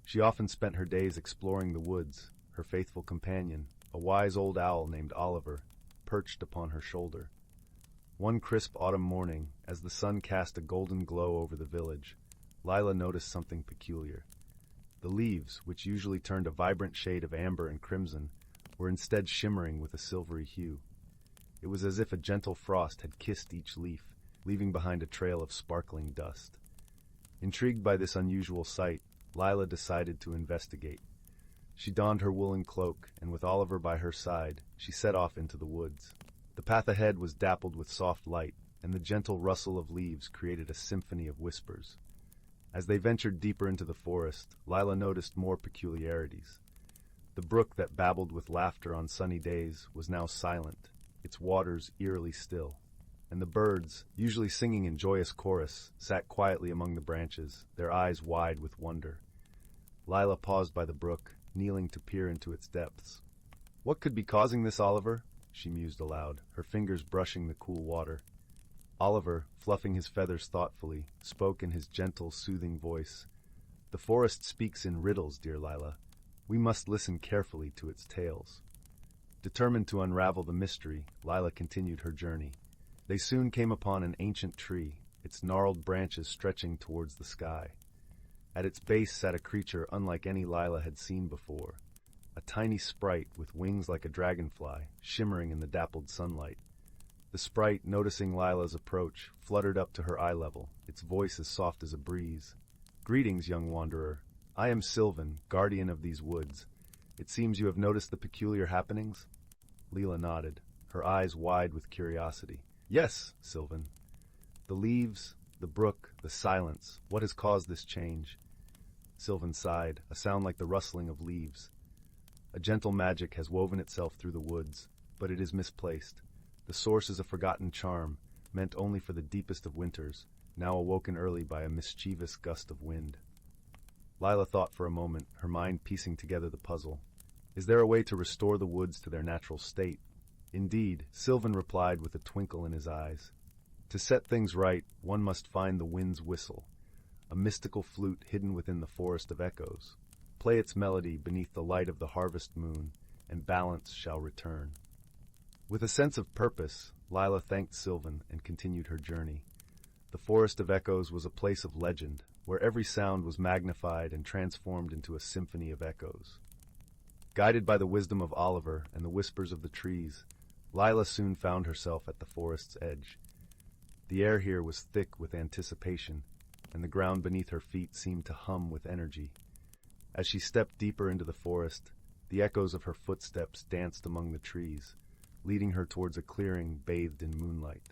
She often spent her days exploring the woods, her faithful companion, a wise old owl named Oliver, perched upon her shoulder. One crisp autumn morning, as the sun cast a golden glow over the village, Lila noticed something peculiar. The leaves, which usually turned a vibrant shade of amber and crimson, were instead shimmering with a silvery hue. It was as if a gentle frost had kissed each leaf, leaving behind a trail of sparkling dust. Intrigued by this unusual sight, Lila decided to investigate. She donned her woolen cloak, and with Oliver by her side, she set off into the woods. The path ahead was dappled with soft light, and the gentle rustle of leaves created a symphony of whispers. As they ventured deeper into the forest, Lila noticed more peculiarities. The brook that babbled with laughter on sunny days was now silent, its waters eerily still, and the birds, usually singing in joyous chorus, sat quietly among the branches, their eyes wide with wonder. Lila paused by the brook, kneeling to peer into its depths. "What could be causing this, Oliver?" she mused aloud, her fingers brushing the cool water. Oliver, fluffing his feathers thoughtfully, spoke in his gentle, soothing voice. "The forest speaks in riddles, dear Lila. We must listen carefully to its tales." Determined to unravel the mystery, Lila continued her journey. They soon came upon an ancient tree, its gnarled branches stretching towards the sky. At its base sat a creature unlike any Lila had seen before, a tiny sprite with wings like a dragonfly, shimmering in the dappled sunlight. The sprite, noticing Lila's approach, fluttered up to her eye level, its voice as soft as a breeze. "Greetings, young wanderer. I am Sylvan, guardian of these woods. It seems you have noticed the peculiar happenings?" Lila nodded, her eyes wide with curiosity. "Yes, Sylvan. The leaves, the brook, the silence. What has caused this change?" Sylvan sighed, a sound like the rustling of leaves. "A gentle magic has woven itself through the woods, but it is misplaced. The source is a forgotten charm, meant only for the deepest of winters, now awoken early by a mischievous gust of wind." Lila thought for a moment, her mind piecing together the puzzle. Is there a way to restore the woods to their natural state? Indeed, Sylvan replied with a twinkle in his eyes. To set things right, one must find the wind's whistle, a mystical flute hidden within the forest of echoes. Play its melody beneath the light of the harvest moon, and balance shall return. With a sense of purpose, Lila thanked Sylvan and continued her journey. The Forest of Echoes was a place of legend, where every sound was magnified and transformed into a symphony of echoes. Guided by the wisdom of Oliver and the whispers of the trees, Lila soon found herself at the forest's edge. The air here was thick with anticipation, and the ground beneath her feet seemed to hum with energy. As she stepped deeper into the forest, the echoes of her footsteps danced among the trees, leading her towards a clearing bathed in moonlight.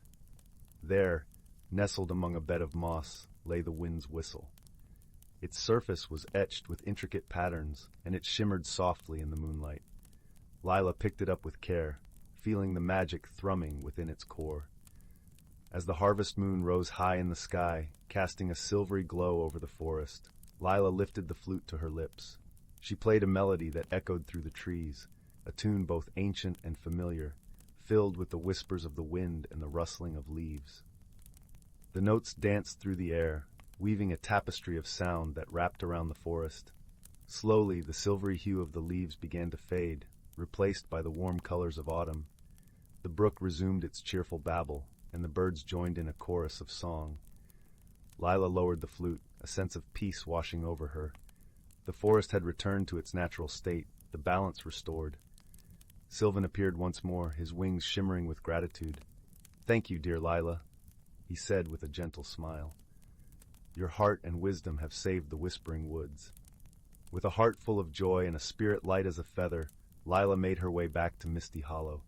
There, nestled among a bed of moss, lay the wind's whistle. Its surface was etched with intricate patterns, and it shimmered softly in the moonlight. Lila picked it up with care, feeling the magic thrumming within its core. As the harvest moon rose high in the sky, casting a silvery glow over the forest, Lila lifted the flute to her lips. She played a melody that echoed through the trees, a tune both ancient and familiar, filled with the whispers of the wind and the rustling of leaves. The notes danced through the air, weaving a tapestry of sound that wrapped around the forest. Slowly, the silvery hue of the leaves began to fade, replaced by the warm colors of autumn. The brook resumed its cheerful babble, and the birds joined in a chorus of song. Lila lowered the flute, a sense of peace washing over her. The forest had returned to its natural state, the balance restored. Sylvan appeared once more, his wings shimmering with gratitude. "Thank you, dear Lila," he said with a gentle smile. "Your heart and wisdom have saved the Whispering Woods." With a heart full of joy and a spirit light as a feather, Lila made her way back to Misty Hollow.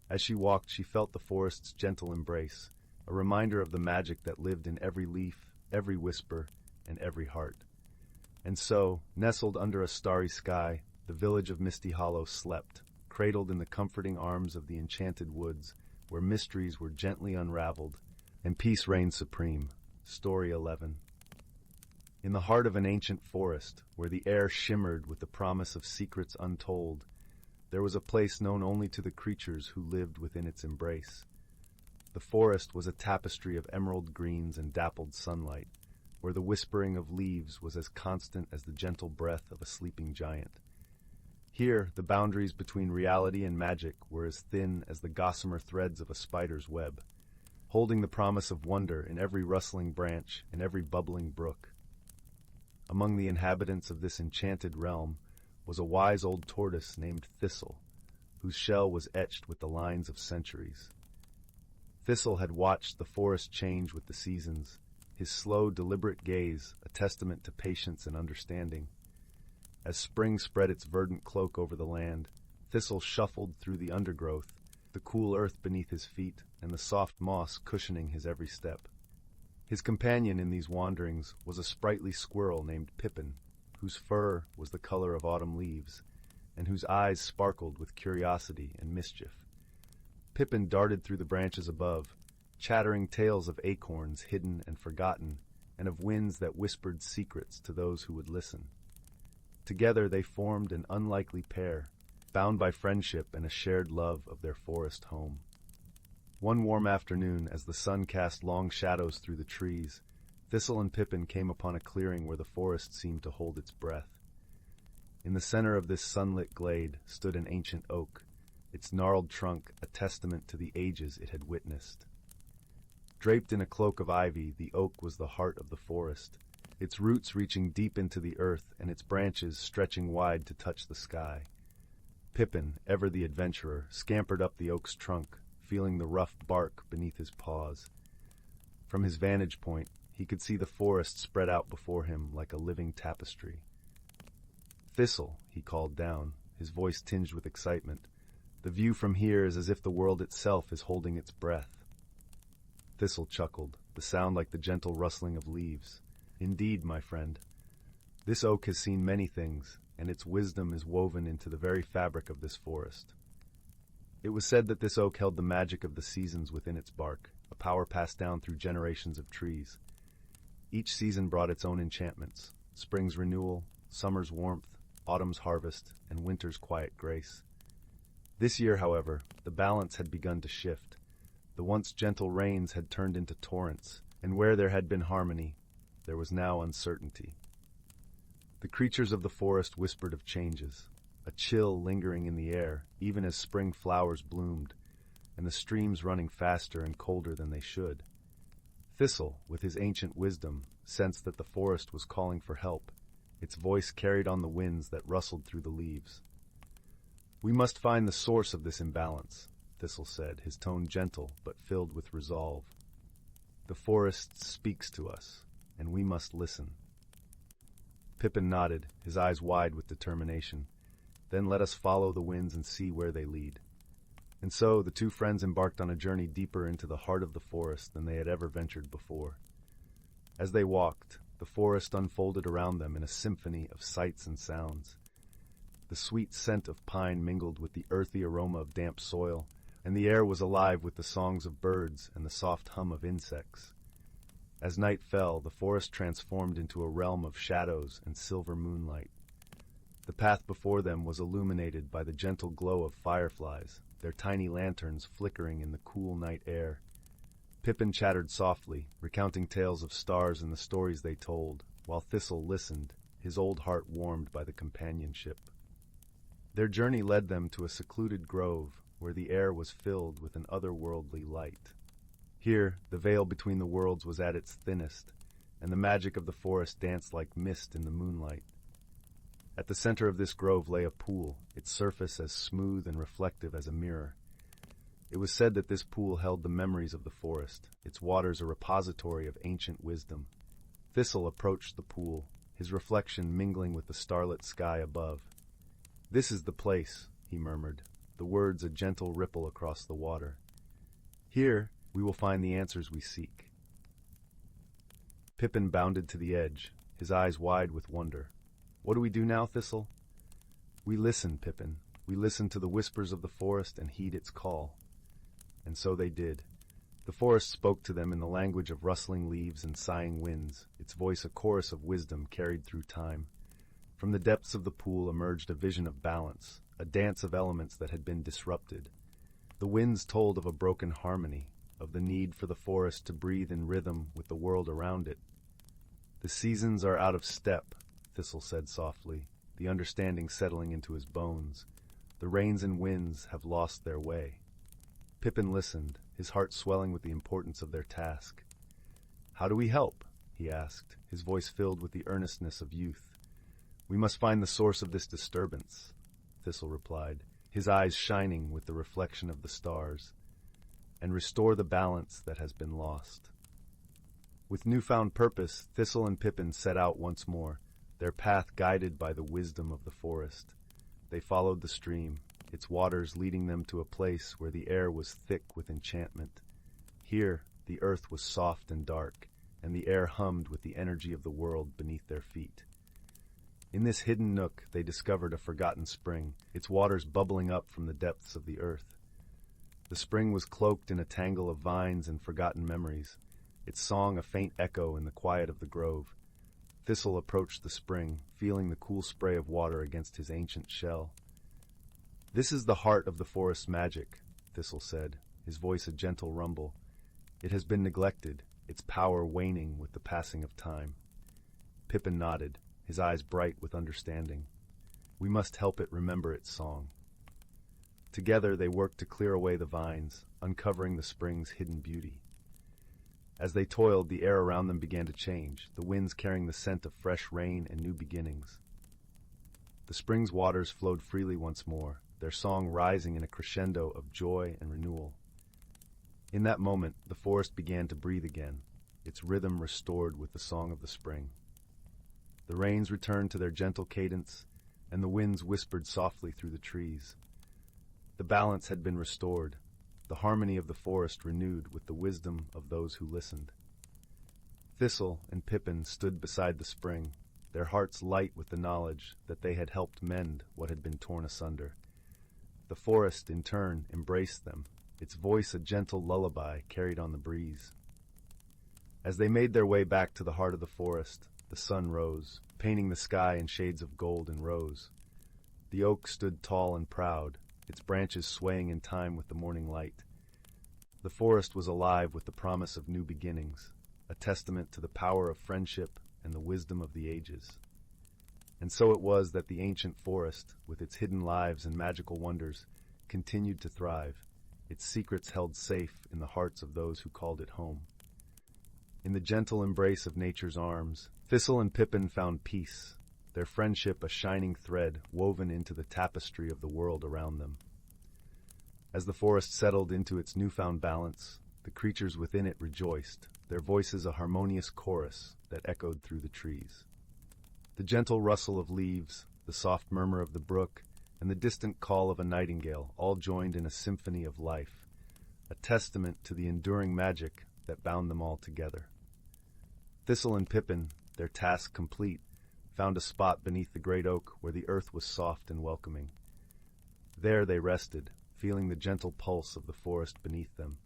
As she walked, she felt the forest's gentle embrace, a reminder of the magic that lived in every leaf, every whisper, and every heart. And so, nestled under a starry sky, the village of Misty Hollow slept, cradled in the comforting arms of the enchanted woods, where mysteries were gently unraveled, and peace reigned supreme. Story 11. In the heart of an ancient forest, where the air shimmered with the promise of secrets untold, there was a place known only to the creatures who lived within its embrace. The forest was a tapestry of emerald greens and dappled sunlight, where the whispering of leaves was as constant as the gentle breath of a sleeping giant. Here, the boundaries between reality and magic were as thin as the gossamer threads of a spider's web, holding the promise of wonder in every rustling branch and every bubbling brook. Among the inhabitants of this enchanted realm was a wise old tortoise named Thistle, whose shell was etched with the lines of centuries. Thistle had watched the forest change with the seasons, his slow, deliberate gaze a testament to patience and understanding. As spring spread its verdant cloak over the land, Thistle shuffled through the undergrowth, the cool earth beneath his feet and the soft moss cushioning his every step. His companion in these wanderings was a sprightly squirrel named Pippin, whose fur was the color of autumn leaves, and whose eyes sparkled with curiosity and mischief. Pippin darted through the branches above, chattering tales of acorns hidden and forgotten, and of winds that whispered secrets to those who would listen. Together they formed an unlikely pair, bound by friendship and a shared love of their forest home. One warm afternoon, as the sun cast long shadows through the trees, Thistle and Pippin came upon a clearing where the forest seemed to hold its breath. In the center of this sunlit glade stood an ancient oak, its gnarled trunk a testament to the ages it had witnessed. Draped in a cloak of ivy, the oak was the heart of the forest, its roots reaching deep into the earth and its branches stretching wide to touch the sky. Pippin, ever the adventurer, scampered up the oak's trunk, feeling the rough bark beneath his paws. From his vantage point, he could see the forest spread out before him like a living tapestry. "Thistle," he called down, his voice tinged with excitement. "The view from here is as if the world itself is holding its breath." Thistle chuckled, the sound like the gentle rustling of leaves. "Indeed, my friend. This oak has seen many things, and its wisdom is woven into the very fabric of this forest." It was said that this oak held the magic of the seasons within its bark, a power passed down through generations of trees. Each season brought its own enchantments: spring's renewal, summer's warmth, autumn's harvest, and winter's quiet grace. This year, however, the balance had begun to shift. The once gentle rains had turned into torrents, and where there had been harmony, there was now uncertainty. The creatures of the forest whispered of changes, a chill lingering in the air, even as spring flowers bloomed, and the streams running faster and colder than they should. Thistle, with his ancient wisdom, sensed that the forest was calling for help. Its voice carried on the winds that rustled through the leaves. "We must find the source of this imbalance," Thistle said, his tone gentle but filled with resolve. "The forest speaks to us, and we must listen." Pippin nodded, his eyes wide with determination. "Then let us follow the winds and see where they lead." And so the two friends embarked on a journey deeper into the heart of the forest than they had ever ventured before. As they walked, the forest unfolded around them in a symphony of sights and sounds. The sweet scent of pine mingled with the earthy aroma of damp soil, and the air was alive with the songs of birds and the soft hum of insects. As night fell, the forest transformed into a realm of shadows and silver moonlight. The path before them was illuminated by the gentle glow of fireflies, their tiny lanterns flickering in the cool night air. Pippin chattered softly, recounting tales of stars and the stories they told, while Thistle listened, his old heart warmed by the companionship. Their journey led them to a secluded grove, where the air was filled with an otherworldly light. Here, the veil between the worlds was at its thinnest, and the magic of the forest danced like mist in the moonlight. At the center of this grove lay a pool, its surface as smooth and reflective as a mirror. It was said that this pool held the memories of the forest, its waters a repository of ancient wisdom. Thistle approached the pool, his reflection mingling with the starlit sky above. "This is the place," he murmured, the words a gentle ripple across the water. "Here, we will find the answers we seek." Pippin bounded to the edge, his eyes wide with wonder. "What do we do now, Thistle?" "We listen, Pippin. We listen to the whispers of the forest and heed its call." And so they did. The forest spoke to them in the language of rustling leaves and sighing winds, its voice a chorus of wisdom carried through time. From the depths of the pool emerged a vision of balance, a dance of elements that had been disrupted. The winds told of a broken harmony, of the need for the forest to breathe in rhythm with the world around it. "The seasons are out of step," Thistle said softly, the understanding settling into his bones. "The rains and winds have lost their way." Pippin listened, his heart swelling with the importance of their task. "How do we help?" he asked, his voice filled with the earnestness of youth. "We must find the source of this disturbance," Thistle replied, his eyes shining with the reflection of the stars, "and restore the balance that has been lost." With newfound purpose, Thistle and Pippin set out once more, their path guided by the wisdom of the forest. They followed the stream, its waters leading them to a place where the air was thick with enchantment. Here, the earth was soft and dark, and the air hummed with the energy of the world beneath their feet. In this hidden nook, they discovered a forgotten spring, its waters bubbling up from the depths of the earth. The spring was cloaked in a tangle of vines and forgotten memories, its song a faint echo in the quiet of the grove. Thistle approached the spring, feeling the cool spray of water against his ancient shell. "This is the heart of the forest's magic," Thistle said, his voice a gentle rumble. "It has been neglected, its power waning with the passing of time." Pippin nodded, his eyes bright with understanding. "We must help it remember its song." Together they worked to clear away the vines, uncovering the spring's hidden beauty. As they toiled, the air around them began to change, the winds carrying the scent of fresh rain and new beginnings. The spring's waters flowed freely once more, their song rising in a crescendo of joy and renewal. In that moment, the forest began to breathe again, its rhythm restored with the song of the spring. The rains returned to their gentle cadence, and the winds whispered softly through the trees. The balance had been restored, the harmony of the forest renewed with the wisdom of those who listened. Thistle and Pippin stood beside the spring, their hearts light with the knowledge that they had helped mend what had been torn asunder. The forest, in turn, embraced them, its voice a gentle lullaby carried on the breeze. As they made their way back to the heart of the forest, the sun rose, painting the sky in shades of gold and rose. The oak stood tall and proud, its branches swaying in time with the morning light. The forest was alive with the promise of new beginnings, a testament to the power of friendship and the wisdom of the ages. And so it was that the ancient forest, with its hidden lives and magical wonders, continued to thrive, its secrets held safe in the hearts of those who called it home. In the gentle embrace of nature's arms, Thistle and Pippin found peace, their friendship a shining thread woven into the tapestry of the world around them. As the forest settled into its newfound balance, the creatures within it rejoiced, their voices a harmonious chorus that echoed through the trees. The gentle rustle of leaves, the soft murmur of the brook, and the distant call of a nightingale all joined in a symphony of life, a testament to the enduring magic that bound them all together. Thistle and Pippin, their task complete, found a spot beneath the great oak where the earth was soft and welcoming. There they rested, feeling the gentle pulse of the forest beneath them,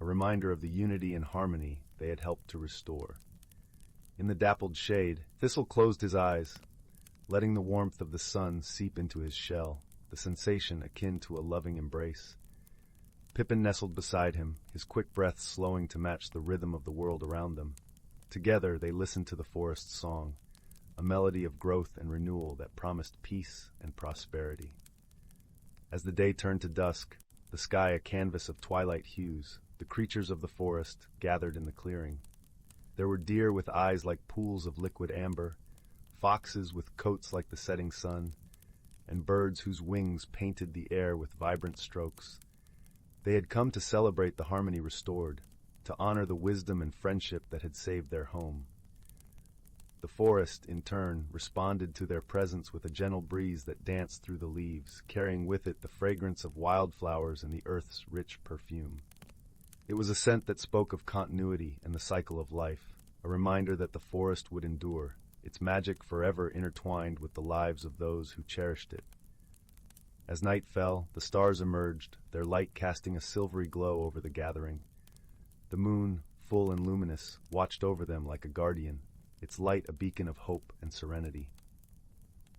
a reminder of the unity and harmony they had helped to restore. In the dappled shade, Thistle closed his eyes, letting the warmth of the sun seep into his shell, the sensation akin to a loving embrace. Pippin nestled beside him, his quick breaths slowing to match the rhythm of the world around them. Together they listened to the forest's song, a melody of growth and renewal that promised peace and prosperity. As the day turned to dusk, the sky a canvas of twilight hues, the creatures of the forest gathered in the clearing. There were deer with eyes like pools of liquid amber, foxes with coats like the setting sun, and birds whose wings painted the air with vibrant strokes. They had come to celebrate the harmony restored, to honor the wisdom and friendship that had saved their home. The forest, in turn, responded to their presence with a gentle breeze that danced through the leaves, carrying with it the fragrance of wildflowers and the earth's rich perfume. It was a scent that spoke of continuity and the cycle of life, a reminder that the forest would endure, its magic forever intertwined with the lives of those who cherished it. As night fell, the stars emerged, their light casting a silvery glow over the gathering. The moon, full and luminous, watched over them like a guardian, its light a beacon of hope and serenity.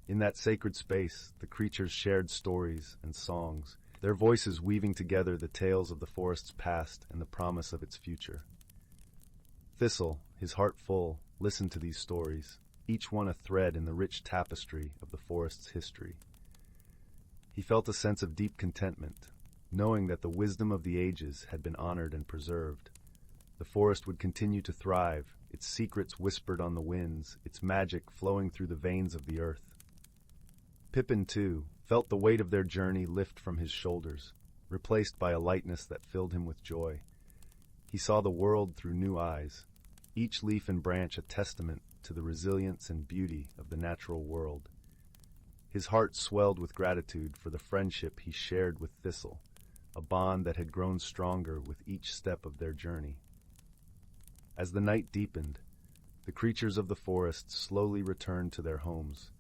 In that sacred space, the creatures shared stories and songs, their voices weaving together the tales of the forest's past and the promise of its future. Thistle, his heart full, listened to these stories, each one a thread in the rich tapestry of the forest's history. He felt a sense of deep contentment, knowing that the wisdom of the ages had been honored and preserved. The forest would continue to thrive, its secrets whispered on the winds, its magic flowing through the veins of the earth. Pippin, too, felt the weight of their journey lift from his shoulders, replaced by a lightness that filled him with joy. He saw the world through new eyes, each leaf and branch a testament to the resilience and beauty of the natural world. His heart swelled with gratitude for the friendship he shared with Thistle, a bond that had grown stronger with each step of their journey. As the night deepened, the creatures of the forest slowly returned to their homes,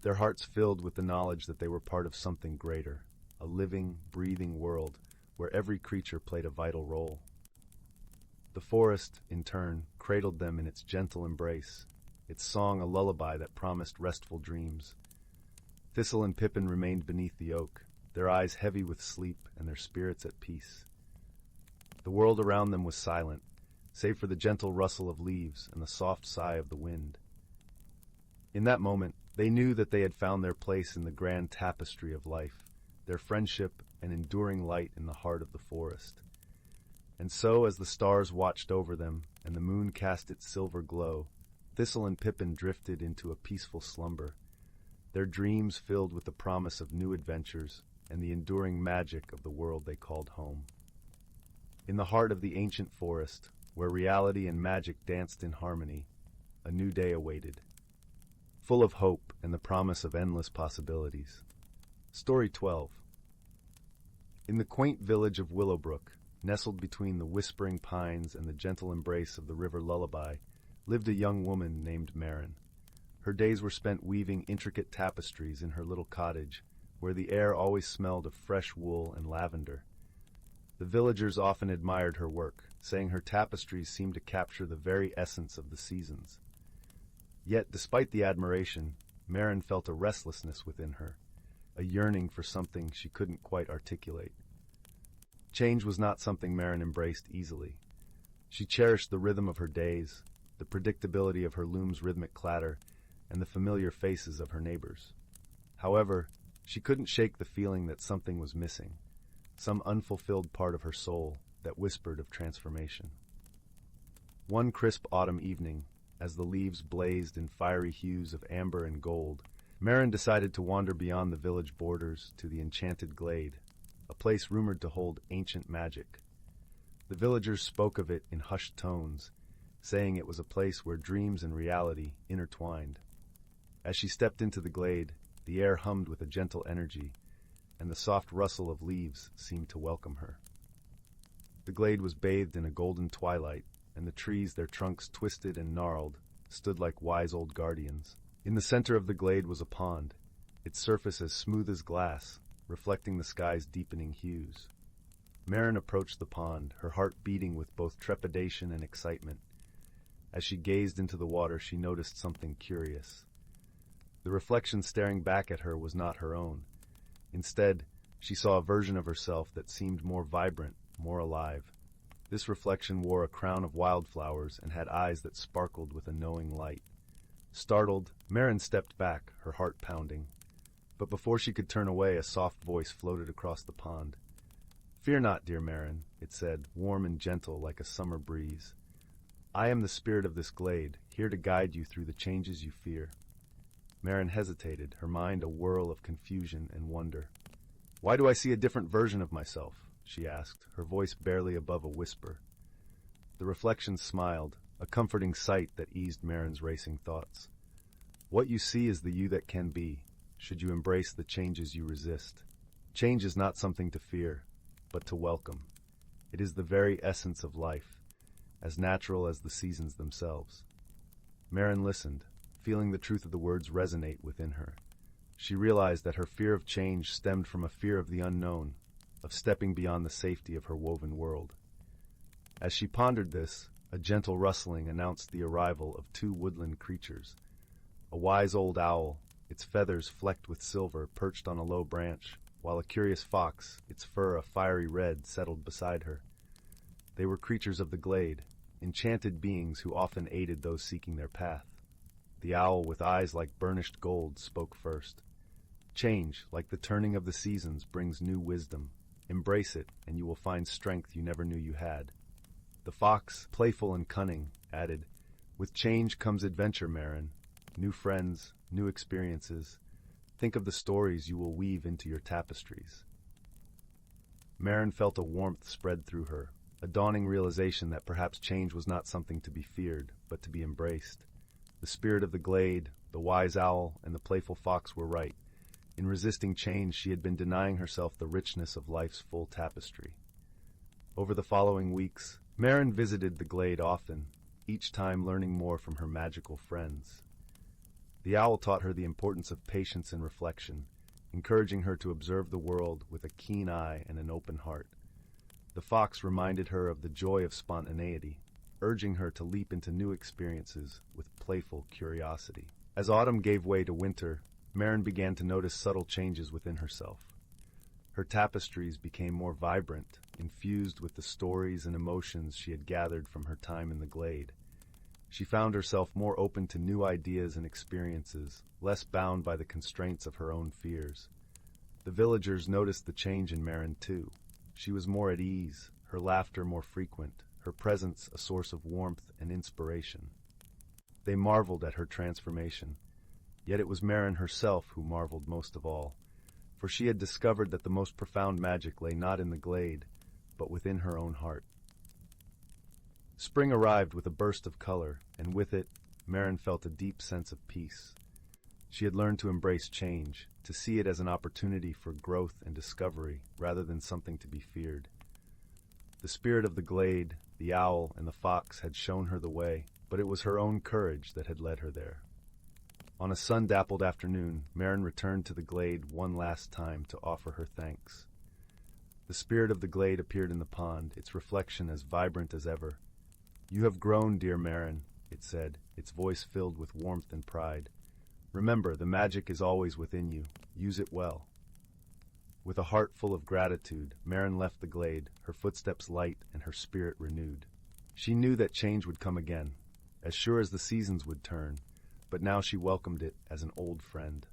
their hearts filled with the knowledge that they were part of something greater, a living, breathing world where every creature played a vital role. The forest, in turn, cradled them in its gentle embrace, its song a lullaby that promised restful dreams. Thistle and Pippin remained beneath the oak, their eyes heavy with sleep and their spirits at peace. The world around them was silent, save for the gentle rustle of leaves and the soft sigh of the wind. In that moment, they knew that they had found their place in the grand tapestry of life, their friendship and enduring light in the heart of the forest. And so, as the stars watched over them and the moon cast its silver glow, Thistle and Pippin drifted into a peaceful slumber, their dreams filled with the promise of new adventures and the enduring magic of the world they called home. In the heart of the ancient forest, where reality and magic danced in harmony, a new day awaited, full of hope and the promise of endless possibilities. Story 12. In the quaint village of Willowbrook, nestled between the whispering pines and the gentle embrace of the river Lullaby, lived a young woman named Marin. Her days were spent weaving intricate tapestries in her little cottage, where the air always smelled of fresh wool and lavender. The villagers often admired her work, saying her tapestries seemed to capture the very essence of the seasons. Yet, despite the admiration, Marin felt a restlessness within her, a yearning for something she couldn't quite articulate. Change was not something Marin embraced easily. She cherished the rhythm of her days, the predictability of her loom's rhythmic clatter, and the familiar faces of her neighbors. However, she couldn't shake the feeling that something was missing, some unfulfilled part of her soul that whispered of transformation. One crisp autumn evening, as the leaves blazed in fiery hues of amber and gold, Marin decided to wander beyond the village borders to the enchanted glade, a place rumored to hold ancient magic. The villagers spoke of it in hushed tones, saying it was a place where dreams and reality intertwined. As she stepped into the glade, the air hummed with a gentle energy, and the soft rustle of leaves seemed to welcome her. The glade was bathed in a golden twilight, and the trees, their trunks twisted and gnarled, stood like wise old guardians. In the center of the glade was a pond, its surface as smooth as glass, reflecting the sky's deepening hues. Marin approached the pond, her heart beating with both trepidation and excitement. As she gazed into the water, she noticed something curious. The reflection staring back at her was not her own. Instead, she saw a version of herself that seemed more vibrant, more alive. This reflection wore a crown of wildflowers and had eyes that sparkled with a knowing light. Startled, Marin stepped back, her heart pounding. But before she could turn away, a soft voice floated across the pond. "Fear not, dear Marin," it said, warm and gentle like a summer breeze. "I am the spirit of this glade, here to guide you through the changes you fear." Marin hesitated, her mind a whirl of confusion and wonder. "Why do I see a different version of myself?" she asked, her voice barely above a whisper. The reflection smiled, a comforting sight that eased Marin's racing thoughts. "What you see is the you that can be, should you embrace the changes you resist. Change is not something to fear, but to welcome. It is the very essence of life, as natural as the seasons themselves." Marin listened, feeling the truth of the words resonate within her. She realized that her fear of change stemmed from a fear of the unknown, of stepping beyond the safety of her woven world. As she pondered this, a gentle rustling announced the arrival of two woodland creatures. A wise old owl, its feathers flecked with silver, perched on a low branch, while a curious fox, its fur a fiery red, settled beside her. They were creatures of the glade, enchanted beings who often aided those seeking their path. The owl, with eyes like burnished gold, spoke first. "Change, like the turning of the seasons, brings new wisdom. Embrace it, and you will find strength you never knew you had." The fox, playful and cunning, added, "With change comes adventure, Marin. New friends, new experiences. Think of the stories you will weave into your tapestries." Marin felt a warmth spread through her, a dawning realization that perhaps change was not something to be feared, but to be embraced. The spirit of the glade, the wise owl, and the playful fox were right. In resisting change, she had been denying herself the richness of life's full tapestry. Over the following weeks, Marin visited the glade often, each time learning more from her magical friends. The owl taught her the importance of patience and reflection, encouraging her to observe the world with a keen eye and an open heart. The fox reminded her of the joy of spontaneity, urging her to leap into new experiences with playful curiosity. As autumn gave way to winter, Marin began to notice subtle changes within herself. Her tapestries became more vibrant, infused with the stories and emotions she had gathered from her time in the glade. She found herself more open to new ideas and experiences, less bound by the constraints of her own fears. The villagers noticed the change in Marin too. She was more at ease, her laughter more frequent, her presence a source of warmth and inspiration. They marveled at her transformation, yet it was Marin herself who marveled most of all, for she had discovered that the most profound magic lay not in the glade, but within her own heart. Spring arrived with a burst of color, and with it, Marin felt a deep sense of peace. She had learned to embrace change, to see it as an opportunity for growth and discovery, rather than something to be feared. The spirit of the glade, the owl, and the fox had shown her the way, but it was her own courage that had led her there. On a sun-dappled afternoon, Marin returned to the glade one last time to offer her thanks. The spirit of the glade appeared in the pond, its reflection as vibrant as ever. "You have grown, dear Marin," it said, its voice filled with warmth and pride. "Remember, the magic is always within you. Use it well." With a heart full of gratitude, Marin left the glade, her footsteps light and her spirit renewed. She knew that change would come again, as sure as the seasons would turn, but now she welcomed it as an old friend.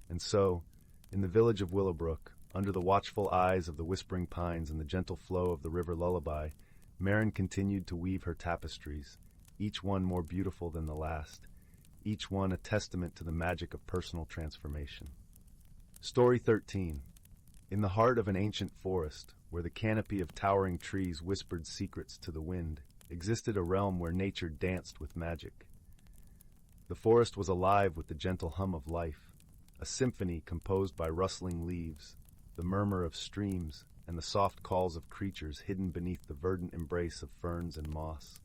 And so, in the village of Willowbrook, under the watchful eyes of the whispering pines and the gentle flow of the river Lullaby, Marin continued to weave her tapestries, each one more beautiful than the last, each one a testament to the magic of personal transformation. Story 13. In the heart of an ancient forest, where the canopy of towering trees whispered secrets to the wind, existed a realm where nature danced with magic. The forest was alive with the gentle hum of life, a symphony composed by rustling leaves, the murmur of streams, and the soft calls of creatures hidden beneath the verdant embrace of ferns and moss.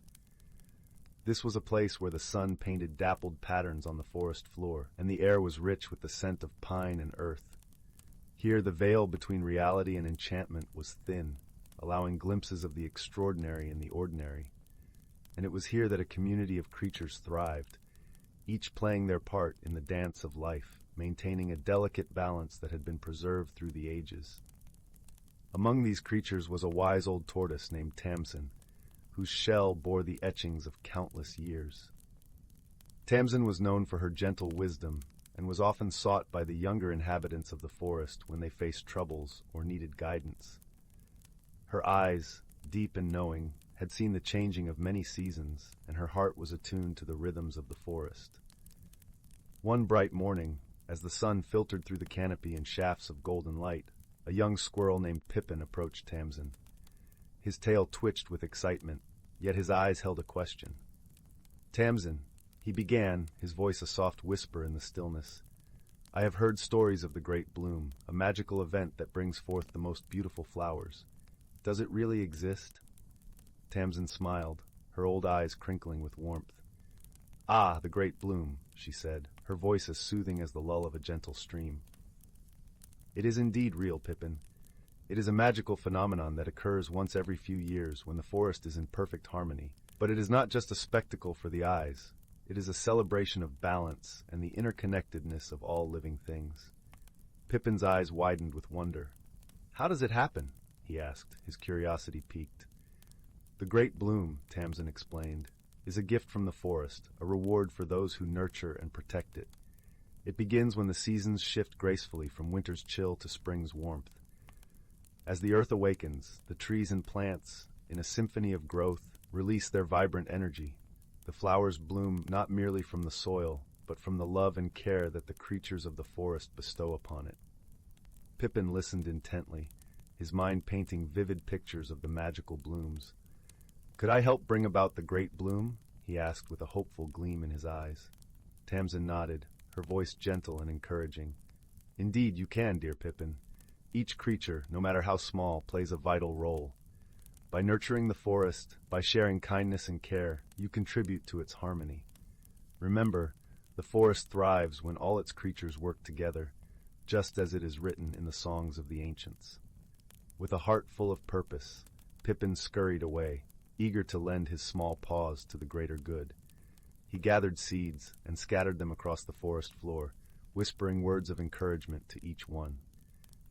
This was a place where the sun painted dappled patterns on the forest floor, and the air was rich with the scent of pine and earth. Here the veil between reality and enchantment was thin, allowing glimpses of the extraordinary in the ordinary. And it was here that a community of creatures thrived, each playing their part in the dance of life, maintaining a delicate balance that had been preserved through the ages. Among these creatures was a wise old tortoise named Tamsin, whose shell bore the etchings of countless years. Tamsin was known for her gentle wisdom and was often sought by the younger inhabitants of the forest when they faced troubles or needed guidance. Her eyes, deep and knowing, had seen the changing of many seasons, and her heart was attuned to the rhythms of the forest. One bright morning, as the sun filtered through the canopy in shafts of golden light, a young squirrel named Pippin approached Tamsin. His tail twitched with excitement, yet his eyes held a question. "Tamsin," he began, his voice a soft whisper in the stillness, "I have heard stories of the Great Bloom, a magical event that brings forth the most beautiful flowers. Does it really exist?" Tamsin smiled, her old eyes crinkling with warmth. "Ah, the Great Bloom," she said, her voice as soothing as the lull of a gentle stream. "It is indeed real, Pippin. It is a magical phenomenon that occurs once every few years when the forest is in perfect harmony. But it is not just a spectacle for the eyes. It is a celebration of balance and the interconnectedness of all living things." Pippin's eyes widened with wonder. "How does it happen?" he asked, his curiosity piqued. "The Great Bloom," Tamsin explained, "is a gift from the forest, a reward for those who nurture and protect it. It begins when the seasons shift gracefully from winter's chill to spring's warmth. As the earth awakens, the trees and plants, in a symphony of growth, release their vibrant energy. The flowers bloom not merely from the soil, but from the love and care that the creatures of the forest bestow upon it." Pippin listened intently, his mind painting vivid pictures of the magical blooms. "Could I help bring about the Great Bloom?" he asked with a hopeful gleam in his eyes. Tamsin nodded, her voice gentle and encouraging. "Indeed you can, dear Pippin. Each creature, no matter how small, plays a vital role. By nurturing the forest, by sharing kindness and care, you contribute to its harmony. Remember, the forest thrives when all its creatures work together, just as it is written in the songs of the ancients." With a heart full of purpose, Pippin scurried away, eager to lend his small paws to the greater good. He gathered seeds and scattered them across the forest floor, whispering words of encouragement to each one.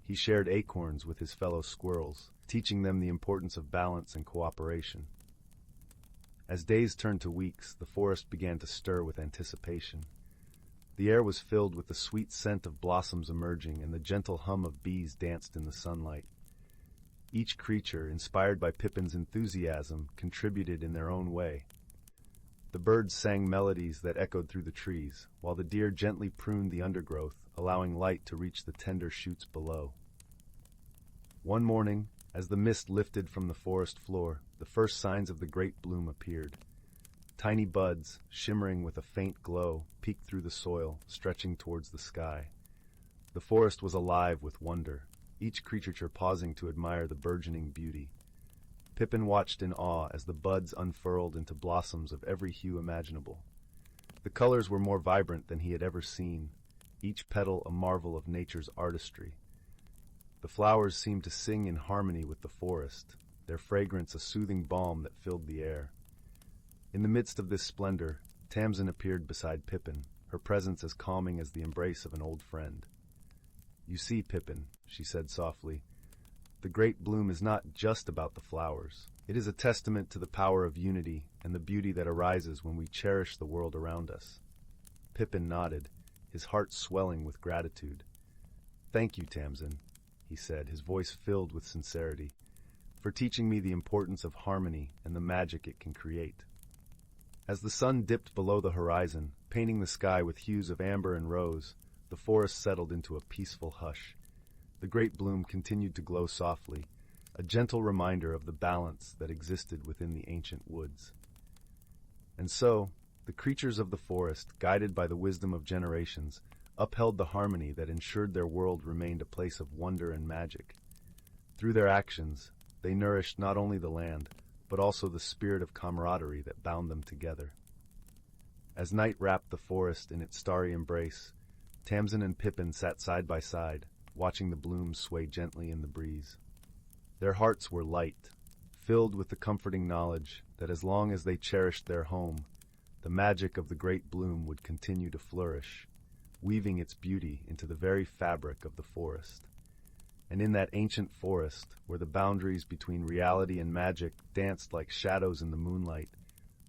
He shared acorns with his fellow squirrels, teaching them the importance of balance and cooperation. As days turned to weeks, the forest began to stir with anticipation. The air was filled with the sweet scent of blossoms emerging, and the gentle hum of bees danced in the sunlight. Each creature, inspired by Pippin's enthusiasm, contributed in their own way. The birds sang melodies that echoed through the trees, while the deer gently pruned the undergrowth, allowing light to reach the tender shoots below. One morning, as the mist lifted from the forest floor, the first signs of the great bloom appeared. Tiny buds, shimmering with a faint glow, peeked through the soil, stretching towards the sky. The forest was alive with wonder, each creature pausing to admire the burgeoning beauty. Pippin watched in awe as the buds unfurled into blossoms of every hue imaginable. The colors were more vibrant than he had ever seen, each petal a marvel of nature's artistry. The flowers seemed to sing in harmony with the forest, their fragrance a soothing balm that filled the air. In the midst of this splendor, Tamsin appeared beside Pippin, her presence as calming as the embrace of an old friend. "You see, Pippin," she said softly, "the great bloom is not just about the flowers. It is a testament to the power of unity and the beauty that arises when we cherish the world around us." Pippin nodded, his heart swelling with gratitude. "Thank you, Tamsin," he said, his voice filled with sincerity, "for teaching me the importance of harmony and the magic it can create." As the sun dipped below the horizon, painting the sky with hues of amber and rose, the forest settled into a peaceful hush. The great bloom continued to glow softly, a gentle reminder of the balance that existed within the ancient woods. And so, the creatures of the forest, guided by the wisdom of generations, upheld the harmony that ensured their world remained a place of wonder and magic. Through their actions, they nourished not only the land, but also the spirit of camaraderie that bound them together. As night wrapped the forest in its starry embrace, Tamsin and Pippin sat side by side, watching the blooms sway gently in the breeze. Their hearts were light, filled with the comforting knowledge that as long as they cherished their home, the magic of the great bloom would continue to flourish, weaving its beauty into the very fabric of the forest. And in that ancient forest, where the boundaries between reality and magic danced like shadows in the moonlight,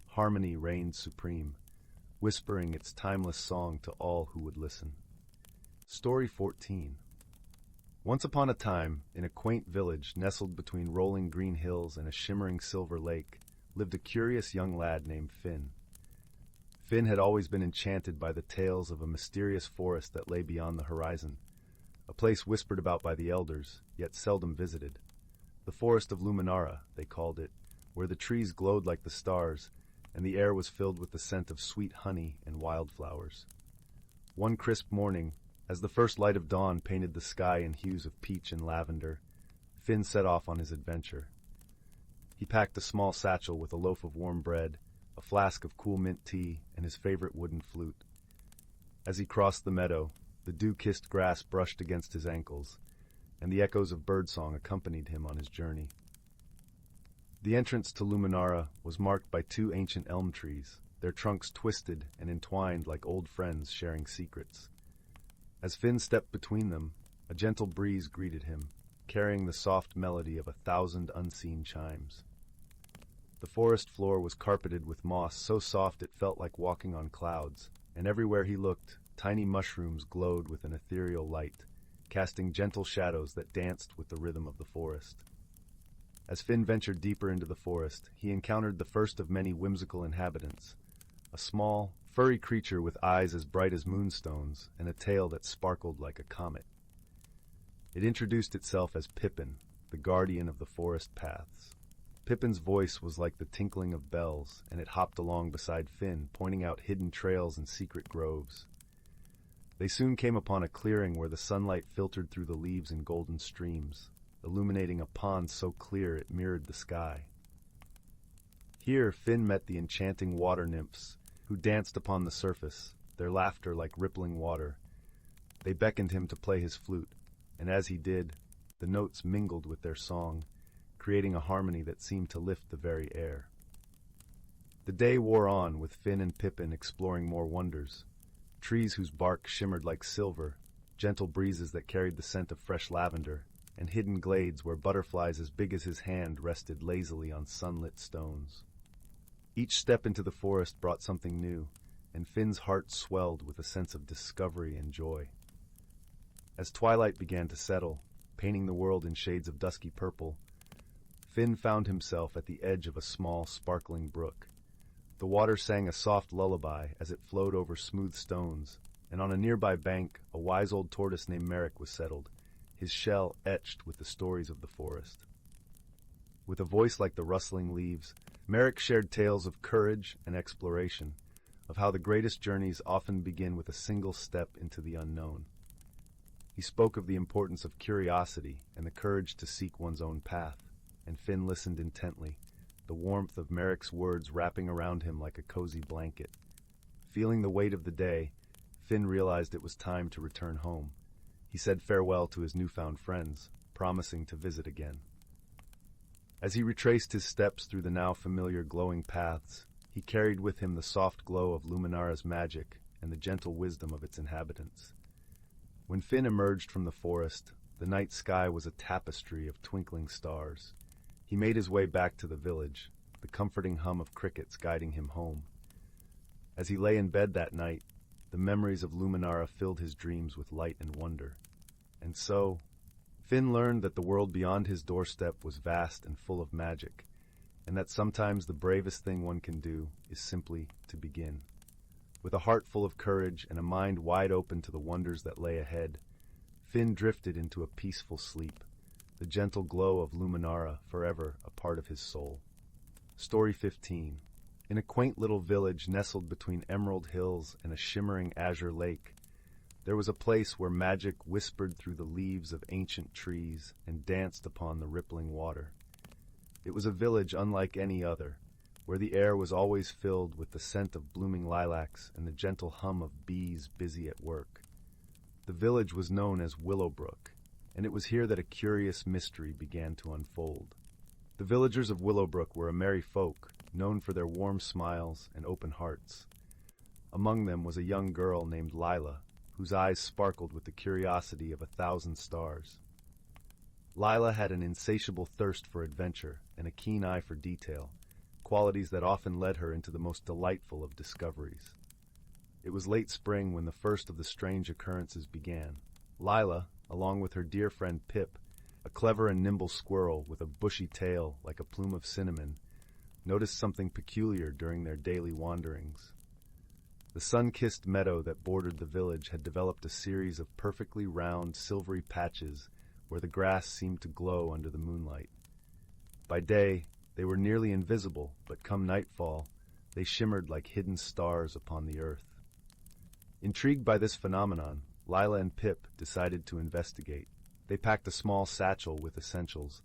harmony reigned supreme, whispering its timeless song to all who would listen. Story 14. Once upon a time, in a quaint village nestled between rolling green hills and a shimmering silver lake, lived a curious young lad named Finn. Finn had always been enchanted by the tales of a mysterious forest that lay beyond the horizon, a place whispered about by the elders, yet seldom visited. The Forest of Luminara, they called it, where the trees glowed like the stars, and the air was filled with the scent of sweet honey and wildflowers. One crisp morning, as the first light of dawn painted the sky in hues of peach and lavender, Finn set off on his adventure. He packed a small satchel with a loaf of warm bread, a flask of cool mint tea, and his favorite wooden flute. As he crossed the meadow, the dew-kissed grass brushed against his ankles, and the echoes of birdsong accompanied him on his journey. The entrance to Luminara was marked by two ancient elm trees, their trunks twisted and entwined like old friends sharing secrets. As Finn stepped between them, a gentle breeze greeted him, carrying the soft melody of 1,000 unseen chimes. The forest floor was carpeted with moss so soft it felt like walking on clouds, and everywhere he looked, tiny mushrooms glowed with an ethereal light, casting gentle shadows that danced with the rhythm of the forest. As Finn ventured deeper into the forest, he encountered the first of many whimsical inhabitants, a small, furry creature with eyes as bright as moonstones and a tail that sparkled like a comet. It introduced itself as Pippin, the guardian of the forest paths. Pippin's voice was like the tinkling of bells, and it hopped along beside Finn, pointing out hidden trails and secret groves. They soon came upon a clearing where the sunlight filtered through the leaves in golden streams, illuminating a pond so clear it mirrored the sky. Here Finn met the enchanting water nymphs, who danced upon the surface, their laughter like rippling water. They beckoned him to play his flute, and as he did, the notes mingled with their song, creating a harmony that seemed to lift the very air. The day wore on, with Finn and Pippin exploring more wonders. Trees whose bark shimmered like silver, gentle breezes that carried the scent of fresh lavender, and hidden glades where butterflies as big as his hand rested lazily on sunlit stones. Each step into the forest brought something new, and Finn's heart swelled with a sense of discovery and joy. As twilight began to settle, painting the world in shades of dusky purple, Finn found himself at the edge of a small, sparkling brook. The water sang a soft lullaby as it flowed over smooth stones, and on a nearby bank, a wise old tortoise named Merrick was settled, his shell etched with the stories of the forest. With a voice like the rustling leaves, Merrick shared tales of courage and exploration, of how the greatest journeys often begin with a single step into the unknown. He spoke of the importance of curiosity and the courage to seek one's own path, and Finn listened intently, the warmth of Merrick's words wrapping around him like a cozy blanket. Feeling the weight of the day, Finn realized it was time to return home. He said farewell to his newfound friends, promising to visit again. As he retraced his steps through the now familiar glowing paths, he carried with him the soft glow of Luminara's magic and the gentle wisdom of its inhabitants. When Finn emerged from the forest, the night sky was a tapestry of twinkling stars. He made his way back to the village, the comforting hum of crickets guiding him home. As he lay in bed that night, the memories of Luminara filled his dreams with light and wonder. And so, Finn learned that the world beyond his doorstep was vast and full of magic, and that sometimes the bravest thing one can do is simply to begin. With a heart full of courage and a mind wide open to the wonders that lay ahead, Finn drifted into a peaceful sleep, the gentle glow of Luminara forever a part of his soul. Story 15. In a quaint little village nestled between emerald hills and a shimmering azure lake, there was a place where magic whispered through the leaves of ancient trees and danced upon the rippling water. It was a village unlike any other, where the air was always filled with the scent of blooming lilacs and the gentle hum of bees busy at work. The village was known as Willowbrook, and it was here that a curious mystery began to unfold. The villagers of Willowbrook were a merry folk, known for their warm smiles and open hearts. Among them was a young girl named Lila, whose eyes sparkled with the curiosity of 1,000 stars. Lila had an insatiable thirst for adventure and a keen eye for detail, qualities that often led her into the most delightful of discoveries. It was late spring when the first of the strange occurrences began. Lila, along with her dear friend Pip, a clever and nimble squirrel with a bushy tail like a plume of cinnamon, noticed something peculiar during their daily wanderings. The sun-kissed meadow that bordered the village had developed a series of perfectly round, silvery patches where the grass seemed to glow under the moonlight. By day, they were nearly invisible, but come nightfall, they shimmered like hidden stars upon the earth. Intrigued by this phenomenon, Lila and Pip decided to investigate. They packed a small satchel with essentials,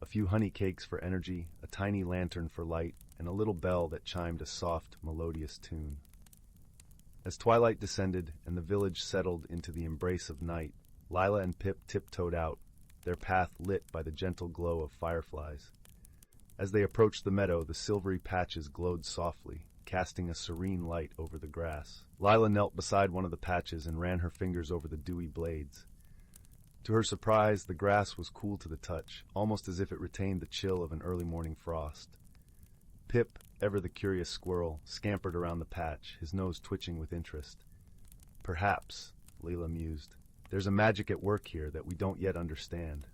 a few honey cakes for energy, a tiny lantern for light, and a little bell that chimed a soft, melodious tune. As twilight descended and the village settled into the embrace of night, Lila and Pip tiptoed out, their path lit by the gentle glow of fireflies. As they approached the meadow, the silvery patches glowed softly, casting a serene light over the grass. Lila knelt beside one of the patches and ran her fingers over the dewy blades. To her surprise, the grass was cool to the touch, almost as if it retained the chill of an early morning frost. Pip, ever the curious squirrel, scampered around the patch, his nose twitching with interest. Perhaps, Lila mused, there's a magic at work here that we don't yet understand.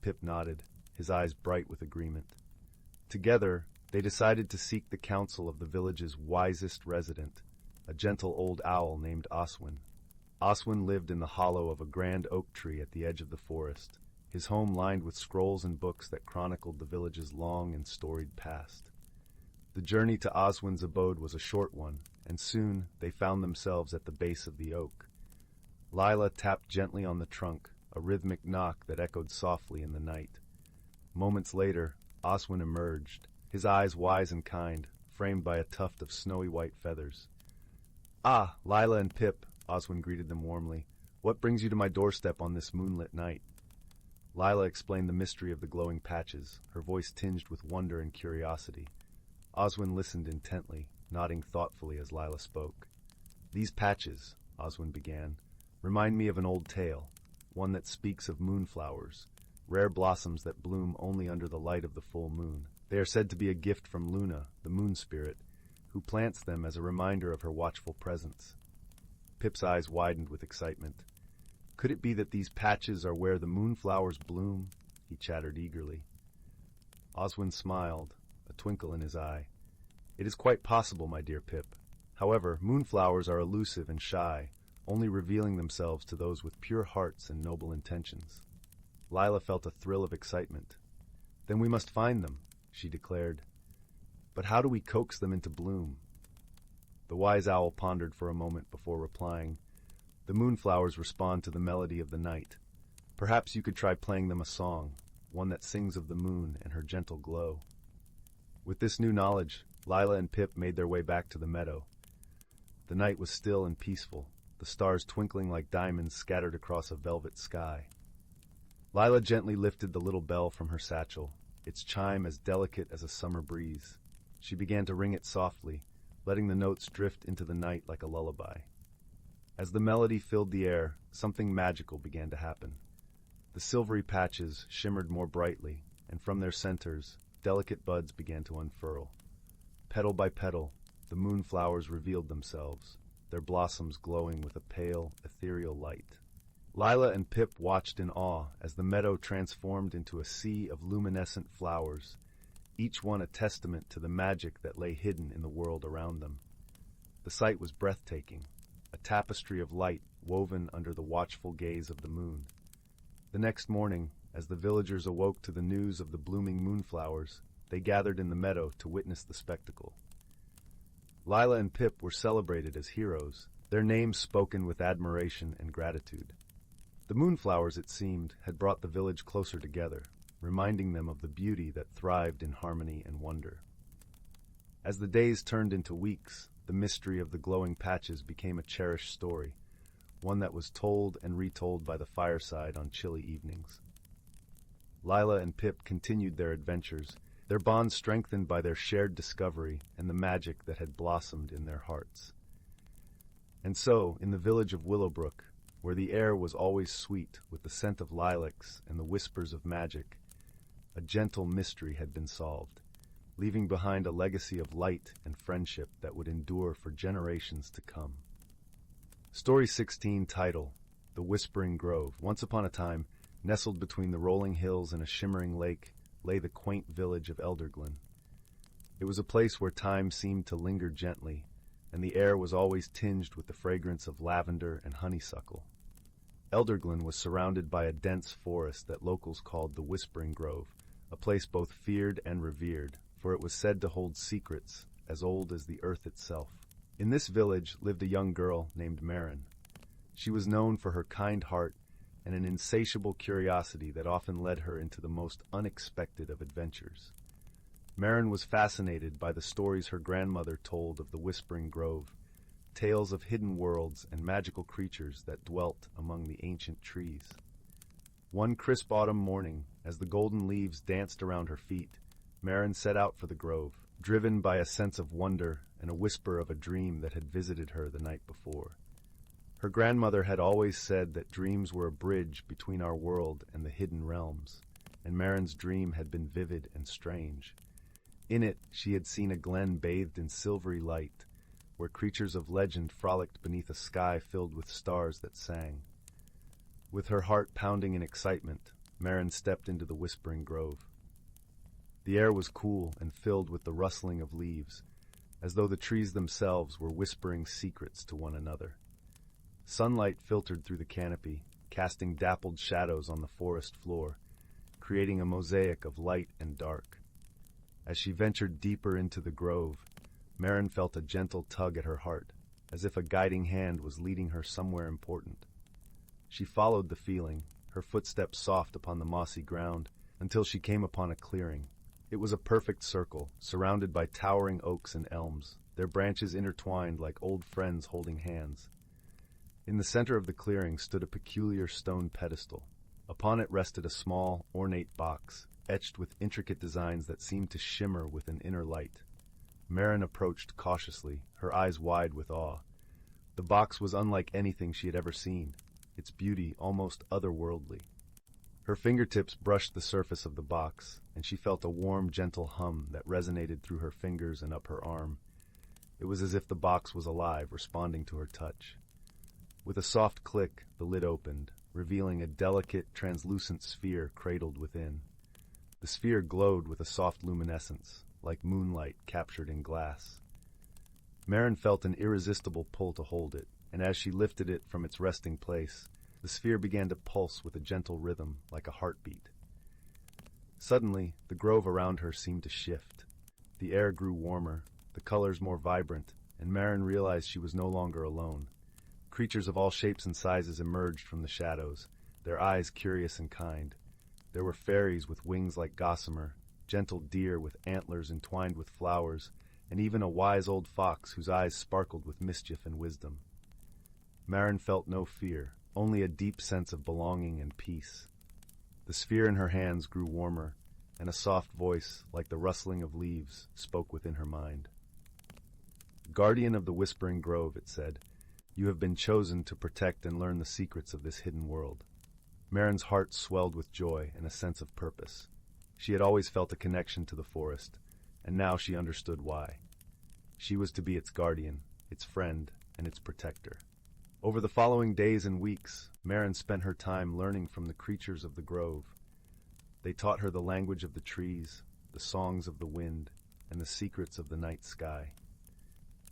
Pip nodded, his eyes bright with agreement. Together, they decided to seek the counsel of the village's wisest resident, a gentle old owl named Oswin. Oswin lived in the hollow of a grand oak tree at the edge of the forest, his home lined with scrolls and books that chronicled the village's long and storied past. The journey to Oswin's abode was a short one, and soon they found themselves at the base of the oak. Lila tapped gently on the trunk, a rhythmic knock that echoed softly in the night. Moments later, Oswin emerged, his eyes wise and kind, framed by a tuft of snowy white feathers. "Ah, Lila and Pip," Oswin greeted them warmly. "What brings you to my doorstep on this moonlit night?" Lila explained the mystery of the glowing patches, her voice tinged with wonder and curiosity. Oswin listened intently, nodding thoughtfully as Lila spoke. "These patches," Oswin began, remind me of an old tale, one that speaks of moonflowers, rare blossoms that bloom only under the light of the full moon. They are said to be a gift from Luna, the moon spirit, who plants them as a reminder of her watchful presence. Pip's eyes widened with excitement. Could it be that these patches are where the moonflowers bloom? He chattered eagerly. Oswin smiled, a twinkle in his eye. It is quite possible, my dear Pip. However, moonflowers are elusive and shy, only revealing themselves to those with pure hearts and noble intentions. Lila felt a thrill of excitement. Then we must find them, she declared. But how do we coax them into bloom? The wise owl pondered for a moment before replying. The moonflowers respond to the melody of the night. Perhaps you could try playing them a song, one that sings of the moon and her gentle glow. With this new knowledge, Lila and Pip made their way back to the meadow. The night was still and peaceful, the stars twinkling like diamonds scattered across a velvet sky. Lila gently lifted the little bell from her satchel, its chime as delicate as a summer breeze. She began to ring it softly, letting the notes drift into the night like a lullaby. As the melody filled the air, something magical began to happen. The silvery patches shimmered more brightly, and from their centers, delicate buds began to unfurl. Petal by petal, the moonflowers revealed themselves, their blossoms glowing with a pale, ethereal light. Lila and Pip watched in awe as the meadow transformed into a sea of luminescent flowers, each one a testament to the magic that lay hidden in the world around them. The sight was breathtaking, a tapestry of light woven under the watchful gaze of the moon. The next morning, as the villagers awoke to the news of the blooming moonflowers, they gathered in the meadow to witness the spectacle. Lila and Pip were celebrated as heroes, their names spoken with admiration and gratitude. The moonflowers, it seemed, had brought the village closer together, reminding them of the beauty that thrived in harmony and wonder. As the days turned into weeks, the mystery of the glowing patches became a cherished story, one that was told and retold by the fireside on chilly evenings. Lila and Pip continued their adventures, their bond strengthened by their shared discovery and the magic that had blossomed in their hearts. And so, in the village of Willowbrook, where the air was always sweet with the scent of lilacs and the whispers of magic, a gentle mystery had been solved, leaving behind a legacy of light and friendship that would endure for generations to come. Story 16, title, The Whispering Grove. Once upon a time, nestled between the rolling hills and a shimmering lake, lay the quaint village of Elderglen. It was a place where time seemed to linger gently, and the air was always tinged with the fragrance of lavender and honeysuckle. Elderglen was surrounded by a dense forest that locals called the Whispering Grove, a place both feared and revered, for it was said to hold secrets as old as the earth itself. In this village lived a young girl named Marin. She was known for her kind heart and an insatiable curiosity that often led her into the most unexpected of adventures. Marin was fascinated by the stories her grandmother told of the Whispering Grove, tales of hidden worlds and magical creatures that dwelt among the ancient trees. One crisp autumn morning, as the golden leaves danced around her feet, Marin set out for the grove, driven by a sense of wonder and a whisper of a dream that had visited her the night before. Her grandmother had always said that dreams were a bridge between our world and the hidden realms, and Marin's dream had been vivid and strange. In it, she had seen a glen bathed in silvery light, where creatures of legend frolicked beneath a sky filled with stars that sang. With her heart pounding in excitement, Marin stepped into the Whispering Grove. The air was cool and filled with the rustling of leaves, as though the trees themselves were whispering secrets to one another. Sunlight filtered through the canopy, casting dappled shadows on the forest floor, creating a mosaic of light and dark. As she ventured deeper into the grove, Marin felt a gentle tug at her heart, as if a guiding hand was leading her somewhere important. She followed the feeling, her footsteps soft upon the mossy ground, until she came upon a clearing. It was a perfect circle, surrounded by towering oaks and elms, their branches intertwined like old friends holding hands. In the center of the clearing stood a peculiar stone pedestal. Upon it rested a small, ornate box, etched with intricate designs that seemed to shimmer with an inner light. Marin approached cautiously, her eyes wide with awe. The box was unlike anything she had ever seen. its beauty almost otherworldly. Her fingertips brushed the surface of the box, and she felt a warm, gentle hum that resonated through her fingers and up her arm. It was as if the box was alive, responding to her touch. With a soft click, the lid opened, revealing a delicate, translucent sphere cradled within. The sphere glowed with a soft luminescence, like moonlight captured in glass. Marin felt an irresistible pull to hold it, and as she lifted it from its resting place, the sphere began to pulse with a gentle rhythm, like a heartbeat. Suddenly, the grove around her seemed to shift. The air grew warmer, the colors more vibrant, and Marin realized she was no longer alone. Creatures of all shapes and sizes emerged from the shadows, their eyes curious and kind. There were fairies with wings like gossamer, gentle deer with antlers entwined with flowers, and even a wise old fox whose eyes sparkled with mischief and wisdom. Marin felt no fear, only a deep sense of belonging and peace. The sphere in her hands grew warmer, and a soft voice, like the rustling of leaves, spoke within her mind. "Guardian of the Whispering Grove," it said, "you have been chosen to protect and learn the secrets of this hidden world." Marin's heart swelled with joy and a sense of purpose. She had always felt a connection to the forest, and now she understood why. She was to be its guardian, its friend, and its protector. Over the following days and weeks, Marin spent her time learning from the creatures of the grove. They taught her the language of the trees, the songs of the wind, and the secrets of the night sky.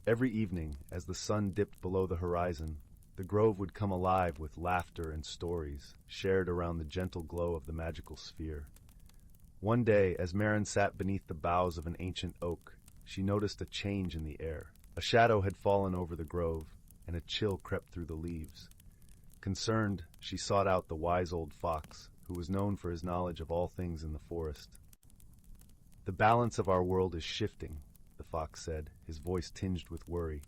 Every evening, as the sun dipped below the horizon, the grove would come alive with laughter and stories, shared around the gentle glow of the magical sphere. One day, as Marin sat beneath the boughs of an ancient oak, she noticed a change in the air. A shadow had fallen over the grove, and a chill crept through the leaves. Concerned, she sought out the wise old fox, who was known for his knowledge of all things in the forest. "The balance of our world is shifting," the fox said, his voice tinged with worry.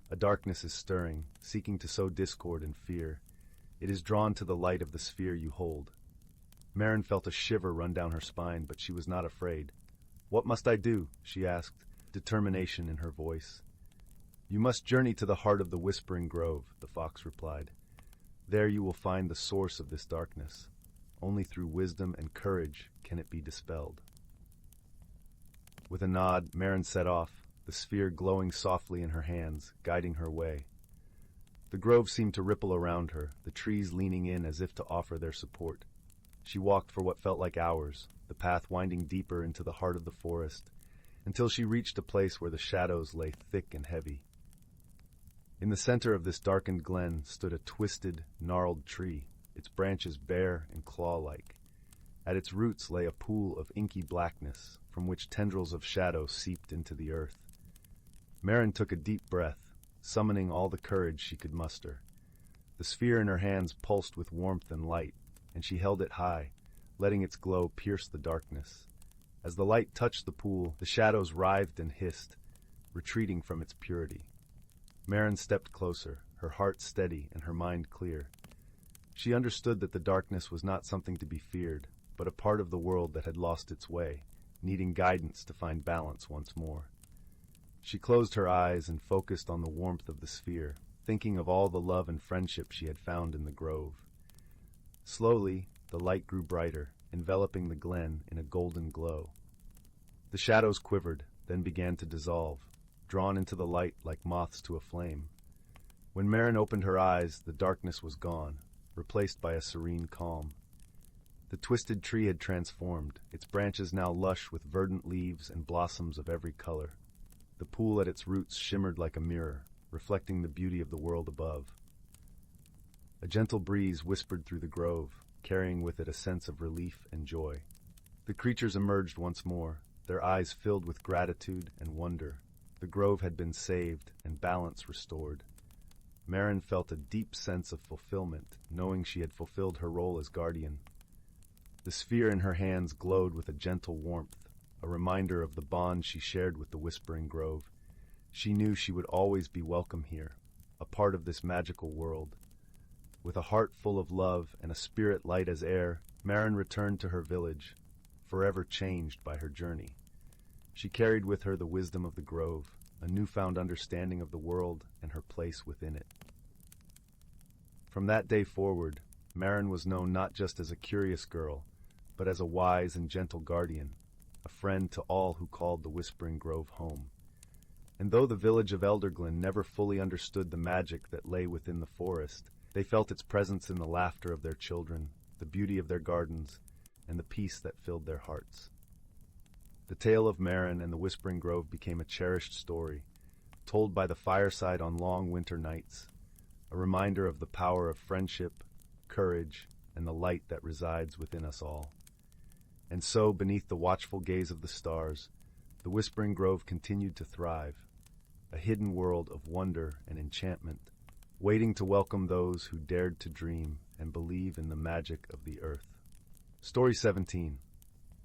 "A darkness is stirring, seeking to sow discord and fear. It is drawn to the light of the sphere you hold." Marin felt a shiver run down her spine, but she was not afraid. "What must I do?" she asked, determination in her voice. "You must journey to the heart of the Whispering Grove," the fox replied. "There you will find the source of this darkness. Only through wisdom and courage can it be dispelled." With a nod, Marin set off, the sphere glowing softly in her hands, guiding her way. The grove seemed to ripple around her, the trees leaning in as if to offer their support. She walked for what felt like hours, the path winding deeper into the heart of the forest, until she reached a place where the shadows lay thick and heavy. In the center of this darkened glen stood a twisted, gnarled tree, its branches bare and claw-like. At its roots lay a pool of inky blackness, from which tendrils of shadow seeped into the earth. Marin took a deep breath, summoning all the courage she could muster. The sphere in her hands pulsed with warmth and light, and she held it high, letting its glow pierce the darkness. As the light touched the pool, the shadows writhed and hissed, retreating from its purity. Marin stepped closer, her heart steady and her mind clear. She understood that the darkness was not something to be feared, but a part of the world that had lost its way, needing guidance to find balance once more. She closed her eyes and focused on the warmth of the sphere, thinking of all the love and friendship she had found in the grove. Slowly, the light grew brighter, enveloping the glen in a golden glow. The shadows quivered, then began to dissolve, drawn into the light like moths to a flame. When Marin opened her eyes, the darkness was gone, replaced by a serene calm. The twisted tree had transformed, its branches now lush with verdant leaves and blossoms of every color. The pool at its roots shimmered like a mirror, reflecting the beauty of the world above. A gentle breeze whispered through the grove, carrying with it a sense of relief and joy. The creatures emerged once more, their eyes filled with gratitude and wonder. The grove had been saved and balance restored. Marin felt a deep sense of fulfillment, knowing she had fulfilled her role as guardian. The sphere in her hands glowed with a gentle warmth, a reminder of the bond she shared with the Whispering Grove. She knew she would always be welcome here, a part of this magical world. With a heart full of love and a spirit light as air, Marin returned to her village, forever changed by her journey. She carried with her the wisdom of the grove, a newfound understanding of the world and her place within it. From that day forward, Marin was known not just as a curious girl, but as a wise and gentle guardian, a friend to all who called the Whispering Grove home. And though the village of Elderglen never fully understood the magic that lay within the forest, they felt its presence in the laughter of their children, the beauty of their gardens, and the peace that filled their hearts. The tale of Marin and the Whispering Grove became a cherished story, told by the fireside on long winter nights, a reminder of the power of friendship, courage, and the light that resides within us all. And so, beneath the watchful gaze of the stars, the Whispering Grove continued to thrive, a hidden world of wonder and enchantment, waiting to welcome those who dared to dream and believe in the magic of the earth. Story 17.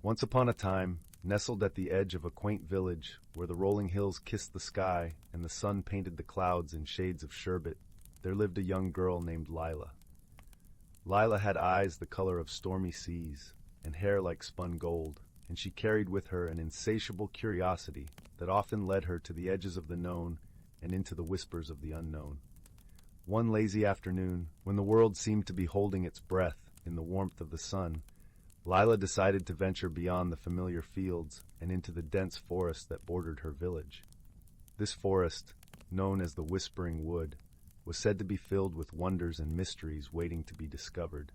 Once upon a time, nestled at the edge of a quaint village where the rolling hills kissed the sky and the sun painted the clouds in shades of sherbet, there lived a young girl named Lila. Lila had eyes the color of stormy seas and hair like spun gold, and she carried with her an insatiable curiosity that often led her to the edges of the known and into the whispers of the unknown. One lazy afternoon, when the world seemed to be holding its breath in the warmth of the sun, Lila decided to venture beyond the familiar fields and into the dense forest that bordered her village. This forest, known as the Whispering Wood, was said to be filled with wonders and mysteries waiting to be discovered.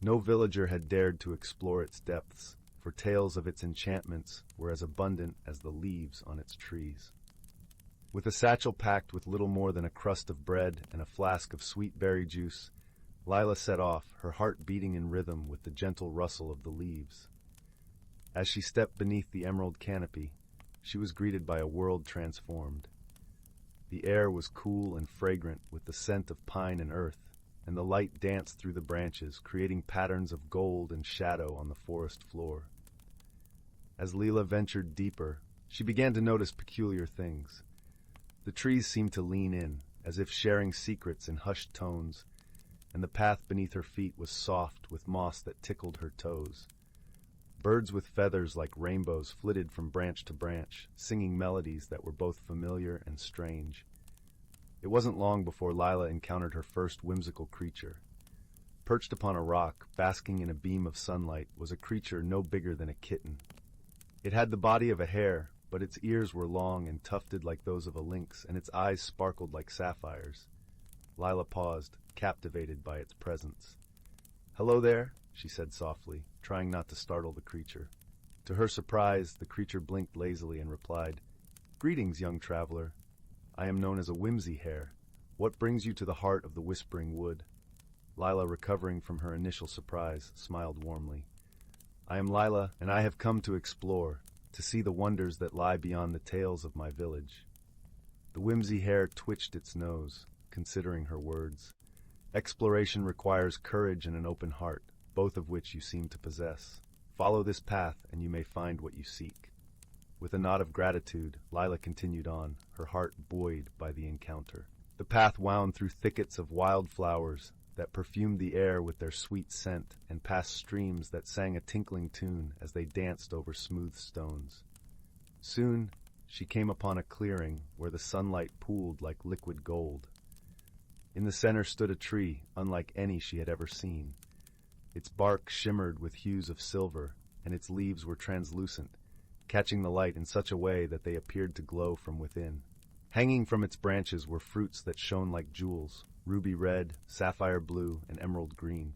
No villager had dared to explore its depths, for tales of its enchantments were as abundant as the leaves on its trees. With a satchel packed with little more than a crust of bread and a flask of sweet berry juice, Lila set off, her heart beating in rhythm with the gentle rustle of the leaves. As she stepped beneath the emerald canopy, she was greeted by a world transformed. The air was cool and fragrant with the scent of pine and earth, and the light danced through the branches, creating patterns of gold and shadow on the forest floor. As Lila ventured deeper, she began to notice peculiar things. The trees seemed to lean in, as if sharing secrets in hushed tones, and the path beneath her feet was soft with moss that tickled her toes. Birds with feathers like rainbows flitted from branch to branch, singing melodies that were both familiar and strange. It wasn't long before Lila encountered her first whimsical creature. Perched upon a rock, basking in a beam of sunlight, was a creature no bigger than a kitten. It had the body of a hare, but its ears were long and tufted like those of a lynx, and its eyes sparkled like sapphires. Lila paused, captivated by its presence. "Hello there," she said softly, trying not to startle the creature. To her surprise, the creature blinked lazily and replied, "Greetings, young traveler. I am known as a whimsy hare. What brings you to the heart of the Whispering Wood?" Lila, recovering from her initial surprise, smiled warmly. "I am Lila, and I have come to explore, to see the wonders that lie beyond the tales of my village." The whimsy hare twitched its nose, considering her words. "Exploration requires courage and an open heart, both of which you seem to possess. Follow this path, and you may find what you seek." With a nod of gratitude, Lila continued on, her heart buoyed by the encounter. The path wound through thickets of wild flowers that perfumed the air with their sweet scent, and past streams that sang a tinkling tune as they danced over smooth stones. Soon, she came upon a clearing where the sunlight pooled like liquid gold. In the center stood a tree, unlike any she had ever seen. Its bark shimmered with hues of silver, and its leaves were translucent, catching the light in such a way that they appeared to glow from within. Hanging from its branches were fruits that shone like jewels, ruby red, sapphire blue, and emerald green.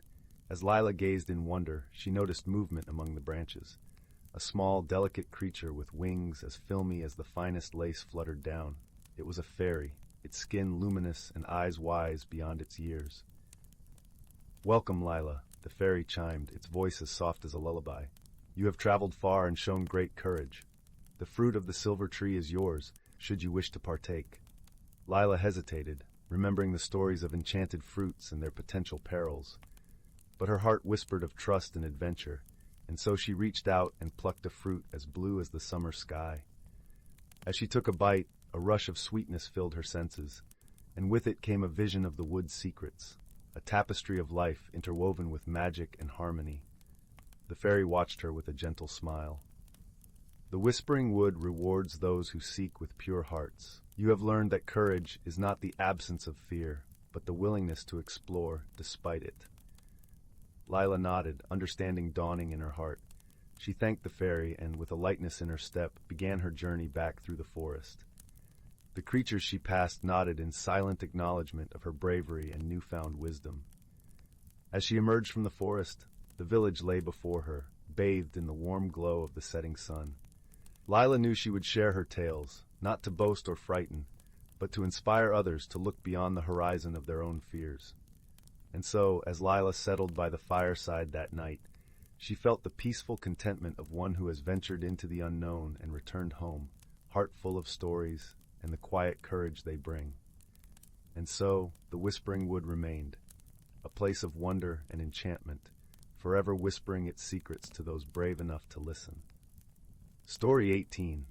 As Lila gazed in wonder, she noticed movement among the branches. A small, delicate creature with wings as filmy as the finest lace fluttered down. It was a fairy, its skin luminous and eyes wise beyond its years. "Welcome, Lila," the fairy chimed, its voice as soft as a lullaby. "You have traveled far and shown great courage. The fruit of the silver tree is yours, should you wish to partake." Lila hesitated, remembering the stories of enchanted fruits and their potential perils. But her heart whispered of trust and adventure, and so she reached out and plucked a fruit as blue as the summer sky. As she took a bite, a rush of sweetness filled her senses, and with it came a vision of the wood's secrets, a tapestry of life interwoven with magic and harmony. The fairy watched her with a gentle smile. "The Whispering Wood rewards those who seek with pure hearts. You have learned that courage is not the absence of fear, but the willingness to explore despite it. Lila nodded, understanding dawning in her heart. She thanked the fairy and, with a lightness in her step, began her journey back through the forest. The creatures she passed nodded in silent acknowledgement of her bravery and newfound wisdom. As she emerged from the forest, the village lay before her, bathed in the warm glow of the setting sun. Lila knew she would share her tales, not to boast or frighten, but to inspire others to look beyond the horizon of their own fears. And so, as Lila settled by the fireside that night, she felt the peaceful contentment of one who has ventured into the unknown and returned home, heart full of stories and the quiet courage they bring. And so, the Whispering Wood remained, a place of wonder and enchantment, forever whispering its secrets to those brave enough to listen. Story 18.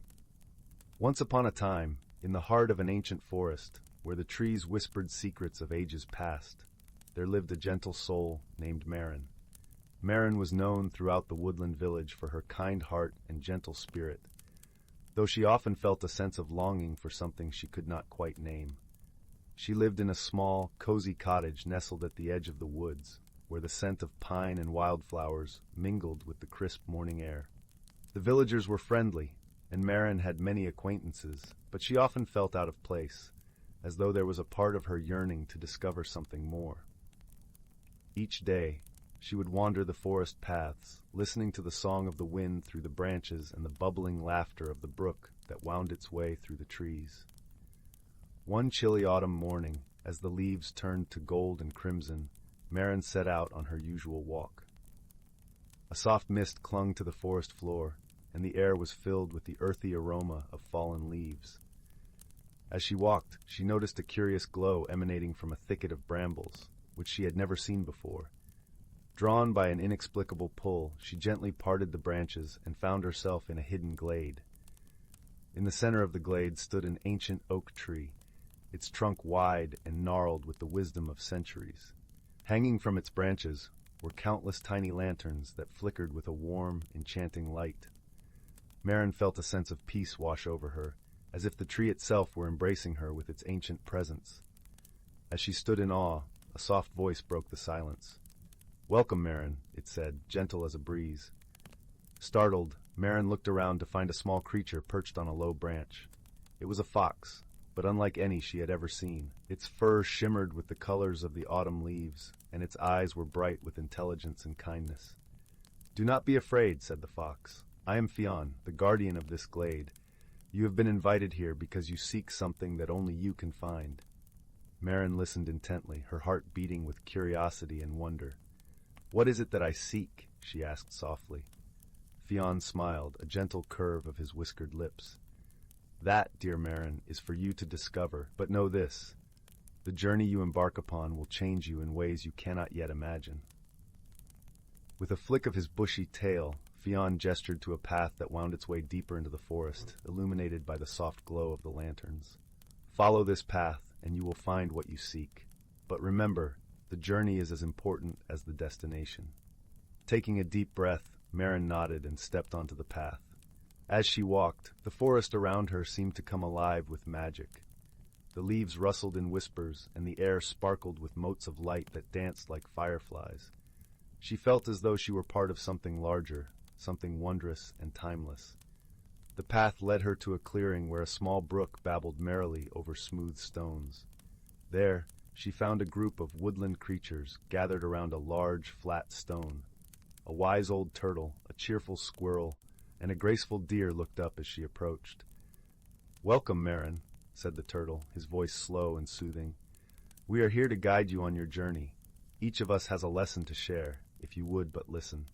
Once upon a time, in the heart of an ancient forest, where the trees whispered secrets of ages past, there lived a gentle soul named Marin. Marin was known throughout the woodland village for her kind heart and gentle spirit, though she often felt a sense of longing for something she could not quite name. She lived in a small, cozy cottage nestled at the edge of the woods, where the scent of pine and wildflowers mingled with the crisp morning air. The villagers were friendly, and Marin had many acquaintances, but she often felt out of place, as though there was a part of her yearning to discover something more. Each day, she would wander the forest paths, listening to the song of the wind through the branches and the bubbling laughter of the brook that wound its way through the trees. One chilly autumn morning, as the leaves turned to gold and crimson, Marin set out on her usual walk. A soft mist clung to the forest floor, and the air was filled with the earthy aroma of fallen leaves. As she walked, she noticed a curious glow emanating from a thicket of brambles, which she had never seen before. Drawn by an inexplicable pull, she gently parted the branches and found herself in a hidden glade. In the center of the glade stood an ancient oak tree, its trunk wide and gnarled with the wisdom of centuries. Hanging from its branches were countless tiny lanterns that flickered with a warm, enchanting light. Marin felt a sense of peace wash over her, as if the tree itself were embracing her with its ancient presence. As she stood in awe, a soft voice broke the silence. "Welcome, Marin," it said, gentle as a breeze. Startled, Marin looked around to find a small creature perched on a low branch. It was a fox, but unlike any she had ever seen. Its fur shimmered with the colors of the autumn leaves, and its eyes were bright with intelligence and kindness. "Do not be afraid," said the fox. "I am Fionn, the guardian of this glade. You have been invited here because you seek something that only you can find." Marin listened intently, her heart beating with curiosity and wonder. "What is it that I seek?" she asked softly. Fionn smiled, a gentle curve of his whiskered lips. "That, dear Marin, is for you to discover, but know this: the journey you embark upon will change you in ways you cannot yet imagine." With a flick of his bushy tail, Fionn gestured to a path that wound its way deeper into the forest, illuminated by the soft glow of the lanterns. "Follow this path, and you will find what you seek. But remember, the journey is as important as the destination." Taking a deep breath, Marin nodded and stepped onto the path. As she walked, the forest around her seemed to come alive with magic. The leaves rustled in whispers, and the air sparkled with motes of light that danced like fireflies. She felt as though she were part of something larger, something wondrous and timeless. The path led her to a clearing where a small brook babbled merrily over smooth stones. There, she found a group of woodland creatures gathered around a large, flat stone. A wise old turtle, a cheerful squirrel, and a graceful deer looked up as she approached. "Welcome, Marin," said the turtle, his voice slow and soothing. "We are here to guide you on your journey. Each of us has a lesson to share, if you would but listen."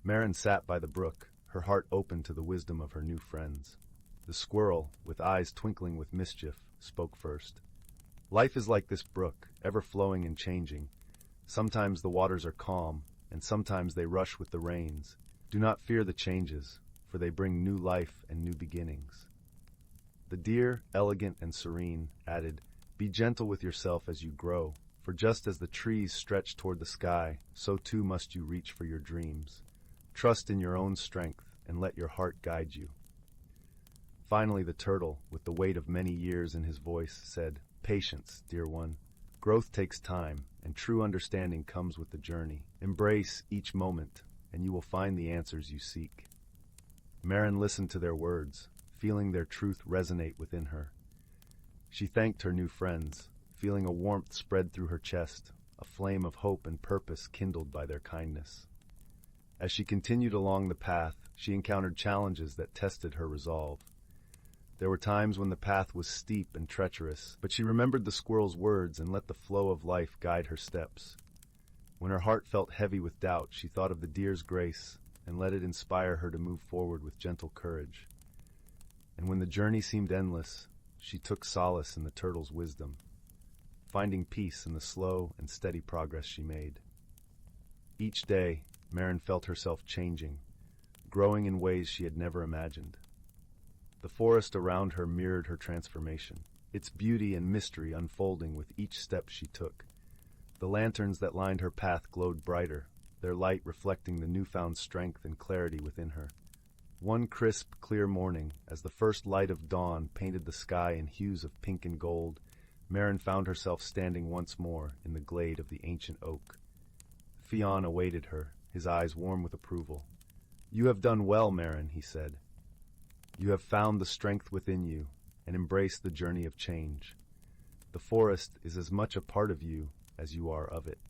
Marin sat by the brook, her heart open to the wisdom of her new friends. The squirrel, with eyes twinkling with mischief, spoke first. "Life is like this brook, ever flowing and changing. Sometimes the waters are calm, and sometimes they rush with the rains. Do not fear the changes, for they bring new life and new beginnings." The deer, elegant and serene, added, "Be gentle with yourself as you grow, for just as the trees stretch toward the sky, so too must you reach for your dreams. Trust in your own strength, and let your heart guide you." Finally the turtle, with the weight of many years in his voice, said, "Patience, dear one. Growth takes time, and true understanding comes with the journey. Embrace each moment, and you will find the answers you seek. Marin listened to their words, feeling their truth resonate within her. She thanked her new friends, feeling a warmth spread through her chest, a flame of hope and purpose kindled by their kindness. As she continued along the path, she encountered challenges that tested her resolve. There were times when the path was steep and treacherous, but she remembered the squirrel's words and let the flow of life guide her steps. When her heart felt heavy with doubt, she thought of the deer's grace and let it inspire her to move forward with gentle courage. And when the journey seemed endless, she took solace in the turtle's wisdom, finding peace in the slow and steady progress she made. Each day, Marin felt herself changing, growing in ways she had never imagined. The forest around her mirrored her transformation, its beauty and mystery unfolding with each step she took. The lanterns that lined her path glowed brighter, their light reflecting the newfound strength and clarity within her. One crisp, clear morning, as the first light of dawn painted the sky in hues of pink and gold, Marin found herself standing once more in the glade of the ancient oak. Fionn awaited her, his eyes warm with approval. "You have done well, Marin," he said. "You have found the strength within you and embraced the journey of change. The forest is as much a part of you as you are of it."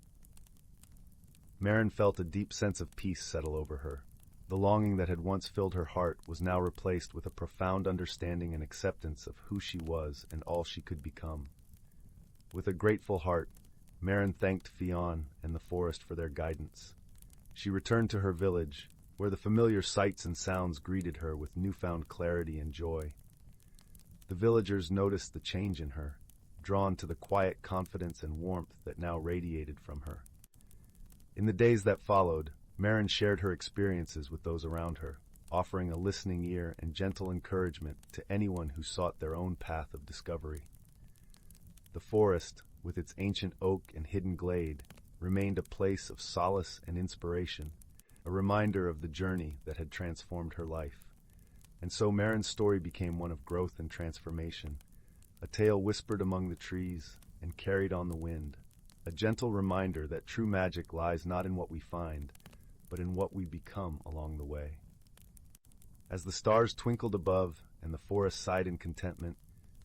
Marin felt a deep sense of peace settle over her. The longing that had once filled her heart was now replaced with a profound understanding and acceptance of who she was and all she could become. With a grateful heart, Marin thanked Fionn and the forest for their guidance. She returned to her village, where the familiar sights and sounds greeted her with newfound clarity and joy. The villagers noticed the change in her, drawn to the quiet confidence and warmth that now radiated from her. In the days that followed, Marin shared her experiences with those around her, offering a listening ear and gentle encouragement to anyone who sought their own path of discovery. The forest, with its ancient oak and hidden glade, remained a place of solace and inspiration, a reminder of the journey that had transformed her life. And so Marin's story became one of growth and transformation, a tale whispered among the trees and carried on the wind, a gentle reminder that true magic lies not in what we find, but in what we become along the way. As the stars twinkled above and the forest sighed in contentment,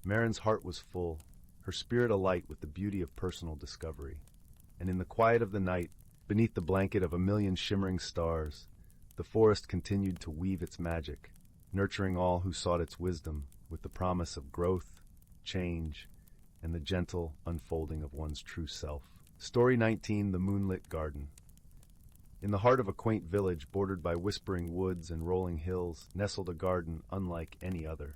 Marin's heart was full, her spirit alight with the beauty of personal discovery. And in the quiet of the night, beneath the blanket of a million shimmering stars, the forest continued to weave its magic, nurturing all who sought its wisdom with the promise of growth, change, and the gentle unfolding of one's true self. Story 19: The Moonlit Garden. In the heart of a quaint village bordered by whispering woods and rolling hills nestled a garden unlike any other.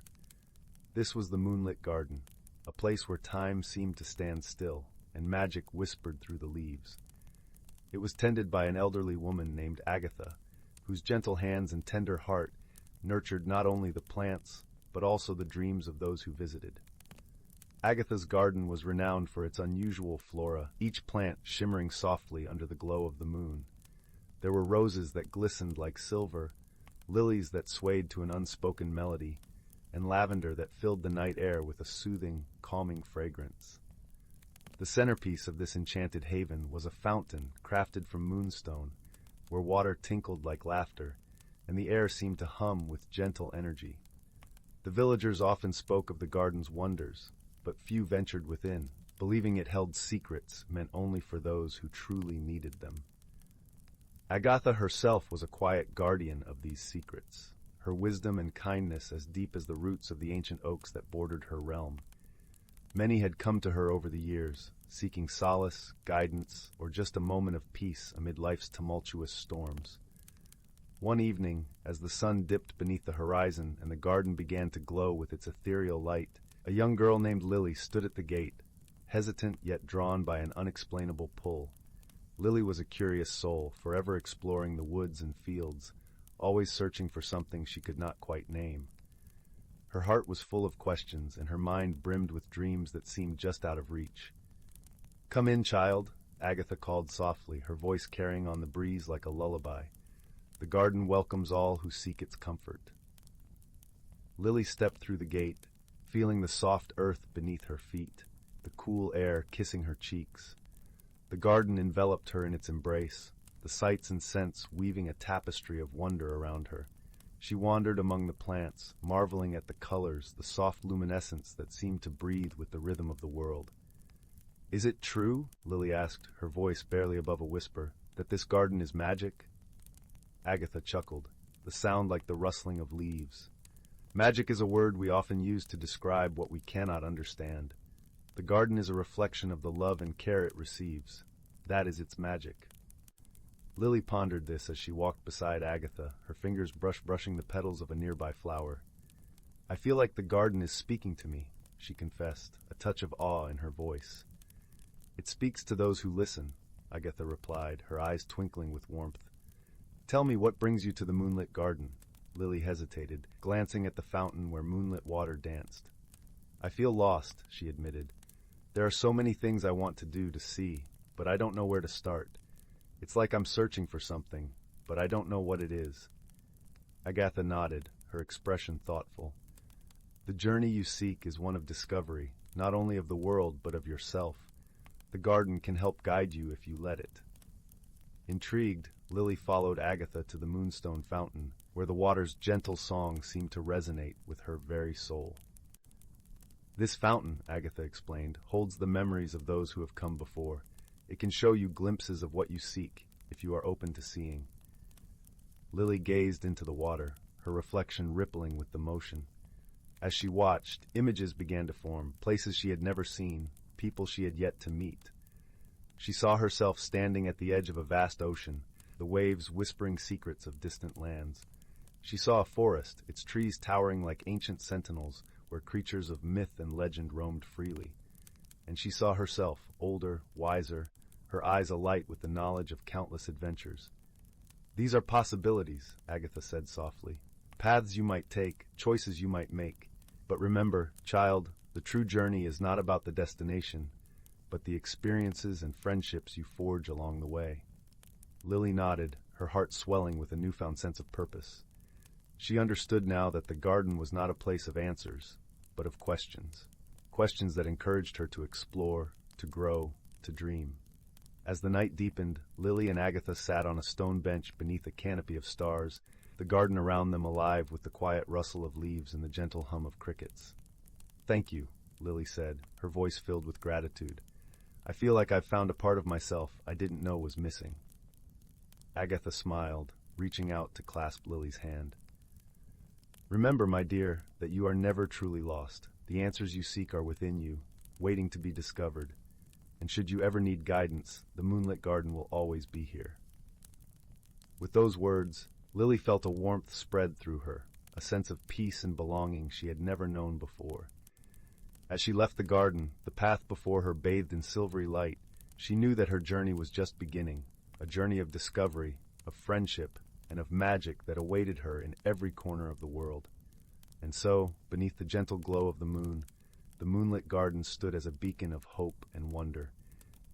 This was the Moonlit Garden, a place where time seemed to stand still and magic whispered through the leaves. It was tended by an elderly woman named Agatha, whose gentle hands and tender heart nurtured not only the plants, but also the dreams of those who visited. Agatha's garden was renowned for its unusual flora, each plant shimmering softly under the glow of the moon. There were roses that glistened like silver, lilies that swayed to an unspoken melody, and lavender that filled the night air with a soothing, calming fragrance. The centerpiece of this enchanted haven was a fountain crafted from moonstone, where water tinkled like laughter, and the air seemed to hum with gentle energy. The villagers often spoke of the garden's wonders, but few ventured within, believing it held secrets meant only for those who truly needed them. Agatha herself was a quiet guardian of these secrets, her wisdom and kindness as deep as the roots of the ancient oaks that bordered her realm. Many had come to her over the years, seeking solace, guidance, or just a moment of peace amid life's tumultuous storms. One evening, as the sun dipped beneath the horizon and the garden began to glow with its ethereal light, a young girl named Lily stood at the gate, hesitant yet drawn by an unexplainable pull. Lily was a curious soul, forever exploring the woods and fields, always searching for something she could not quite name. Her heart was full of questions, and her mind brimmed with dreams that seemed just out of reach. "Come in, child," Agatha called softly, her voice carrying on the breeze like a lullaby. "The garden welcomes all who seek its comfort." Lily stepped through the gate, feeling the soft earth beneath her feet, the cool air kissing her cheeks. The garden enveloped her in its embrace, the sights and scents weaving a tapestry of wonder around her. She wandered among the plants, marveling at the colors, the soft luminescence that seemed to breathe with the rhythm of the world. "Is it true," Lily asked, her voice barely above a whisper, "that this garden is magic?" Agatha chuckled, the sound like the rustling of leaves. Magic is a word we often use to describe what we cannot understand. The garden is a reflection of the love and care it receives. That is its magic. Lily pondered this as she walked beside Agatha, her fingers brushing the petals of a nearby flower. "I feel like the garden is speaking to me," she confessed, a touch of awe in her voice. "It speaks to those who listen," Agatha replied, her eyes twinkling with warmth. "Tell me what brings you to the moonlit garden." Lily hesitated, glancing at the fountain where moonlit water danced. "I feel lost," she admitted. "There are so many things I want to do, to see, but I don't know where to start. It's like I'm searching for something, but I don't know what it is." Agatha nodded, her expression thoughtful. "The journey you seek is one of discovery, not only of the world but of yourself. The garden can help guide you if you let it." Intrigued, Lily followed Agatha to the moonstone fountain, where the water's gentle song seemed to resonate with her very soul. "This fountain," Agatha explained, "holds the memories of those who have come before. It can show you glimpses of what you seek, if you are open to seeing." Lily gazed into the water, her reflection rippling with the motion. As she watched, images began to form, places she had never seen, people she had yet to meet. She saw herself standing at the edge of a vast ocean, the waves whispering secrets of distant lands. She saw a forest, its trees towering like ancient sentinels, where creatures of myth and legend roamed freely. And she saw herself, older, wiser, her eyes alight with the knowledge of countless adventures. "These are possibilities," Agatha said softly. "Paths you might take, choices you might make. But remember, child, the true journey is not about the destination, but the experiences and friendships you forge along the way." Lily nodded, her heart swelling with a newfound sense of purpose. She understood now that the garden was not a place of answers, but of questions. Questions that encouraged her to explore, to grow, to dream. As the night deepened, Lily and Agatha sat on a stone bench beneath a canopy of stars, the garden around them alive with the quiet rustle of leaves and the gentle hum of crickets. "Thank you," Lily said, her voice filled with gratitude. "I feel like I've found a part of myself I didn't know was missing." Agatha smiled, reaching out to clasp Lily's hand. "Remember, my dear, that you are never truly lost. The answers you seek are within you, waiting to be discovered. And should you ever need guidance, the moonlit garden will always be here." With those words, Lily felt a warmth spread through her, a sense of peace and belonging she had never known before. As she left the garden, the path before her bathed in silvery light, she knew that her journey was just beginning, a journey of discovery, of friendship, and of magic that awaited her in every corner of the world. And so, beneath the gentle glow of the moonlit garden stood as a beacon of hope and wonder,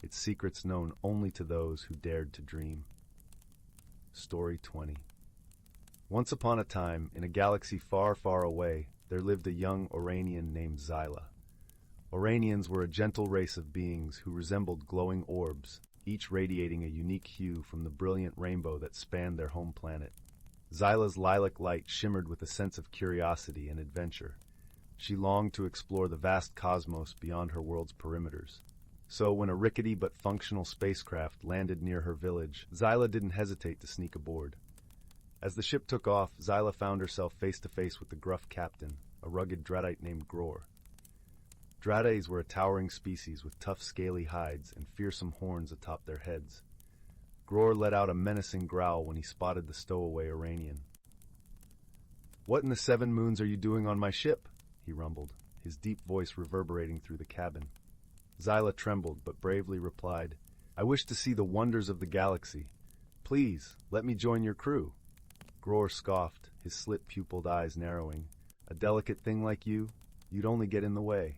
its secrets known only to those who dared to dream. Story 20. Once upon a time, in a galaxy far, far away, there lived a young Oranian named Zyll. Oranians were a gentle race of beings who resembled glowing orbs, each radiating a unique hue from the brilliant rainbow that spanned their home planet. Zylla's lilac light shimmered with a sense of curiosity and adventure. She longed to explore the vast cosmos beyond her world's perimeters. So when a rickety but functional spacecraft landed near her village, Zyll didn't hesitate to sneak aboard. As the ship took off, Zyll found herself face to face with the gruff captain, a rugged Dratite named Gror. Drataes were a towering species with tough scaly hides and fearsome horns atop their heads. Gror let out a menacing growl when he spotted the stowaway Oranian. "What in the 7 moons are you doing on my ship?" he rumbled, his deep voice reverberating through the cabin. Zyll trembled, but bravely replied, "I wish to see the wonders of the galaxy. Please, let me join your crew." Gror scoffed, his slit-pupiled eyes narrowing. "A delicate thing like you? You'd only get in the way."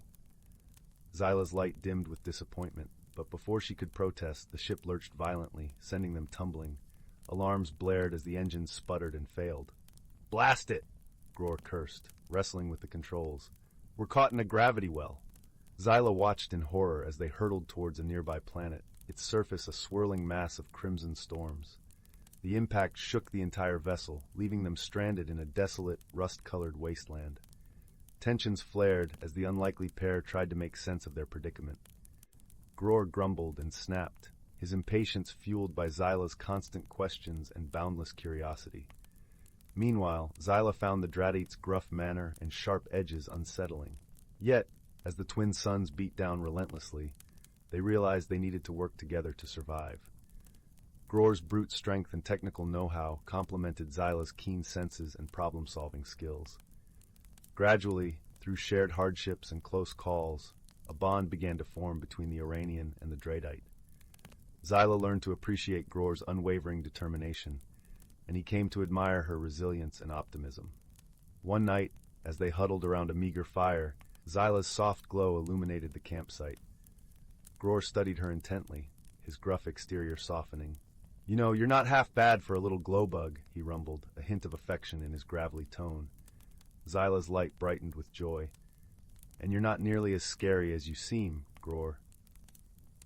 Zylla's light dimmed with disappointment, but before she could protest, the ship lurched violently, sending them tumbling. Alarms blared as the engines sputtered and failed. "Blast it!" Gror cursed, wrestling with the controls. "We're caught in a gravity well." Zylla watched in horror as they hurtled towards a nearby planet, its surface a swirling mass of crimson storms. The impact shook the entire vessel, leaving them stranded in a desolate, rust-colored wasteland. Tensions flared as the unlikely pair tried to make sense of their predicament. Gror grumbled and snapped, his impatience fueled by Zylla's constant questions and boundless curiosity. Meanwhile, Zylla found the Dradite's gruff manner and sharp edges unsettling. Yet, as the twin suns beat down relentlessly, they realized they needed to work together to survive. Gror's brute strength and technical know-how complemented Zylla's keen senses and problem-solving skills. Gradually, through shared hardships and close calls, a bond began to form between the Iranian and the Dradite. Zylla learned to appreciate Gror's unwavering determination, and he came to admire her resilience and optimism. One night, as they huddled around a meager fire, Zylla's soft glow illuminated the campsite. Gror studied her intently, his gruff exterior softening. "You know, you're not half bad for a little glowbug," he rumbled, a hint of affection in his gravelly tone. Zylla's light brightened with joy. "And you're not nearly as scary as you seem, Gror."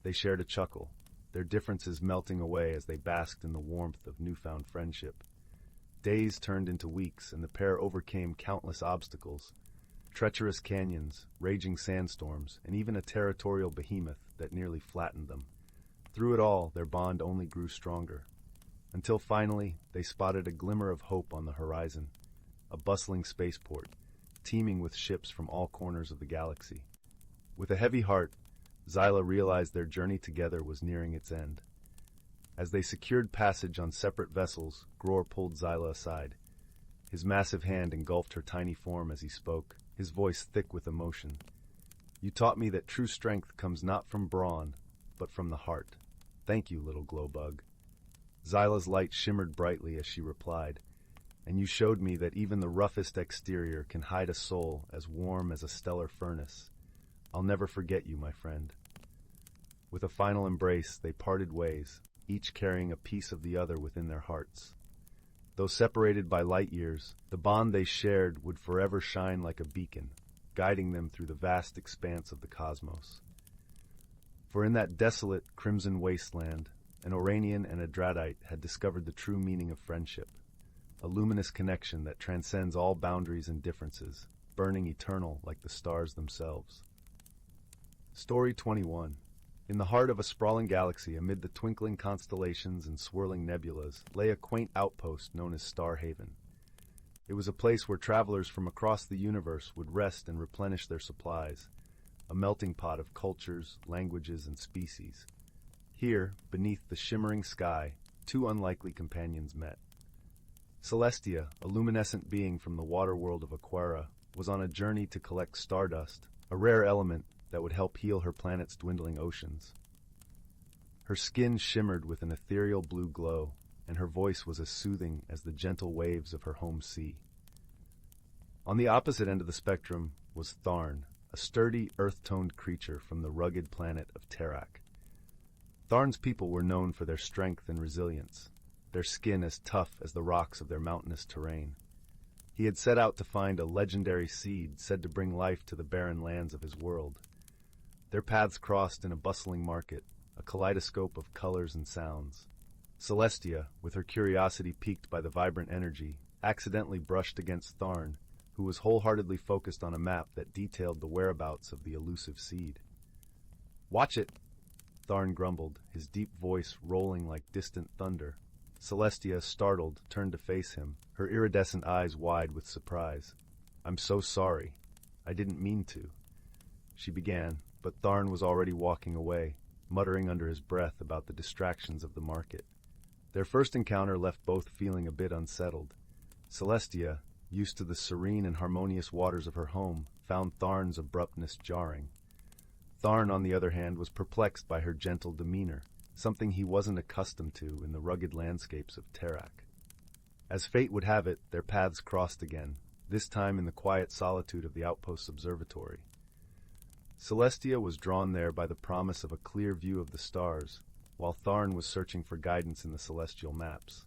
They shared a chuckle, their differences melting away as they basked in the warmth of newfound friendship. Days turned into weeks, and the pair overcame countless obstacles. Treacherous canyons, raging sandstorms, and even a territorial behemoth that nearly flattened them. Through it all, their bond only grew stronger. Until finally, they spotted a glimmer of hope on the horizon. A bustling spaceport, teeming with ships from all corners of the galaxy. With a heavy heart, Zylla realized their journey together was nearing its end. As they secured passage on separate vessels, Gror pulled Zylla aside. His massive hand engulfed her tiny form as he spoke, his voice thick with emotion. "You taught me that true strength comes not from brawn, but from the heart. Thank you, little glowbug." Zylla's light shimmered brightly as she replied, "And you showed me that even the roughest exterior can hide a soul as warm as a stellar furnace. I'll never forget you, my friend." With a final embrace, they parted ways, each carrying a piece of the other within their hearts. Though separated by light years, the bond they shared would forever shine like a beacon, guiding them through the vast expanse of the cosmos. For in that desolate, crimson wasteland, an Oranian and a Dradite had discovered the true meaning of friendship, a luminous connection that transcends all boundaries and differences, burning eternal like the stars themselves. Story 21. In the heart of a sprawling galaxy, amid the twinkling constellations and swirling nebulas, lay a quaint outpost known as Star Haven. It was a place where travelers from across the universe would rest and replenish their supplies, a melting pot of cultures, languages, and species. Here, beneath the shimmering sky, two unlikely companions met. Celestia, a luminescent being from the water world of Aquara, was on a journey to collect stardust, a rare element that would help heal her planet's dwindling oceans. Her skin shimmered with an ethereal blue glow, and her voice was as soothing as the gentle waves of her home sea. On the opposite end of the spectrum was Tharn, a sturdy, earth-toned creature from the rugged planet of Terrak. Tharn's people were known for their strength and resilience, their skin as tough as the rocks of their mountainous terrain. He had set out to find a legendary seed said to bring life to the barren lands of his world. Their paths crossed in a bustling market, a kaleidoscope of colors and sounds. Celestia, with her curiosity piqued by the vibrant energy, accidentally brushed against Tharn, who was wholeheartedly focused on a map that detailed the whereabouts of the elusive seed. "Watch it," Tharn grumbled, his deep voice rolling like distant thunder. Celestia, startled, turned to face him, her iridescent eyes wide with surprise. "I'm so sorry. I didn't mean to," she began, but Tharn was already walking away, muttering under his breath about the distractions of the market. Their first encounter left both feeling a bit unsettled. Celestia, used to the serene and harmonious waters of her home, found Tharn's abruptness jarring. Tharn, on the other hand, was perplexed by her gentle demeanor, something he wasn't accustomed to in the rugged landscapes of Terrak. As fate would have it, their paths crossed again, this time in the quiet solitude of the outpost's observatory. Celestia was drawn there by the promise of a clear view of the stars, while Tharn was searching for guidance in the celestial maps.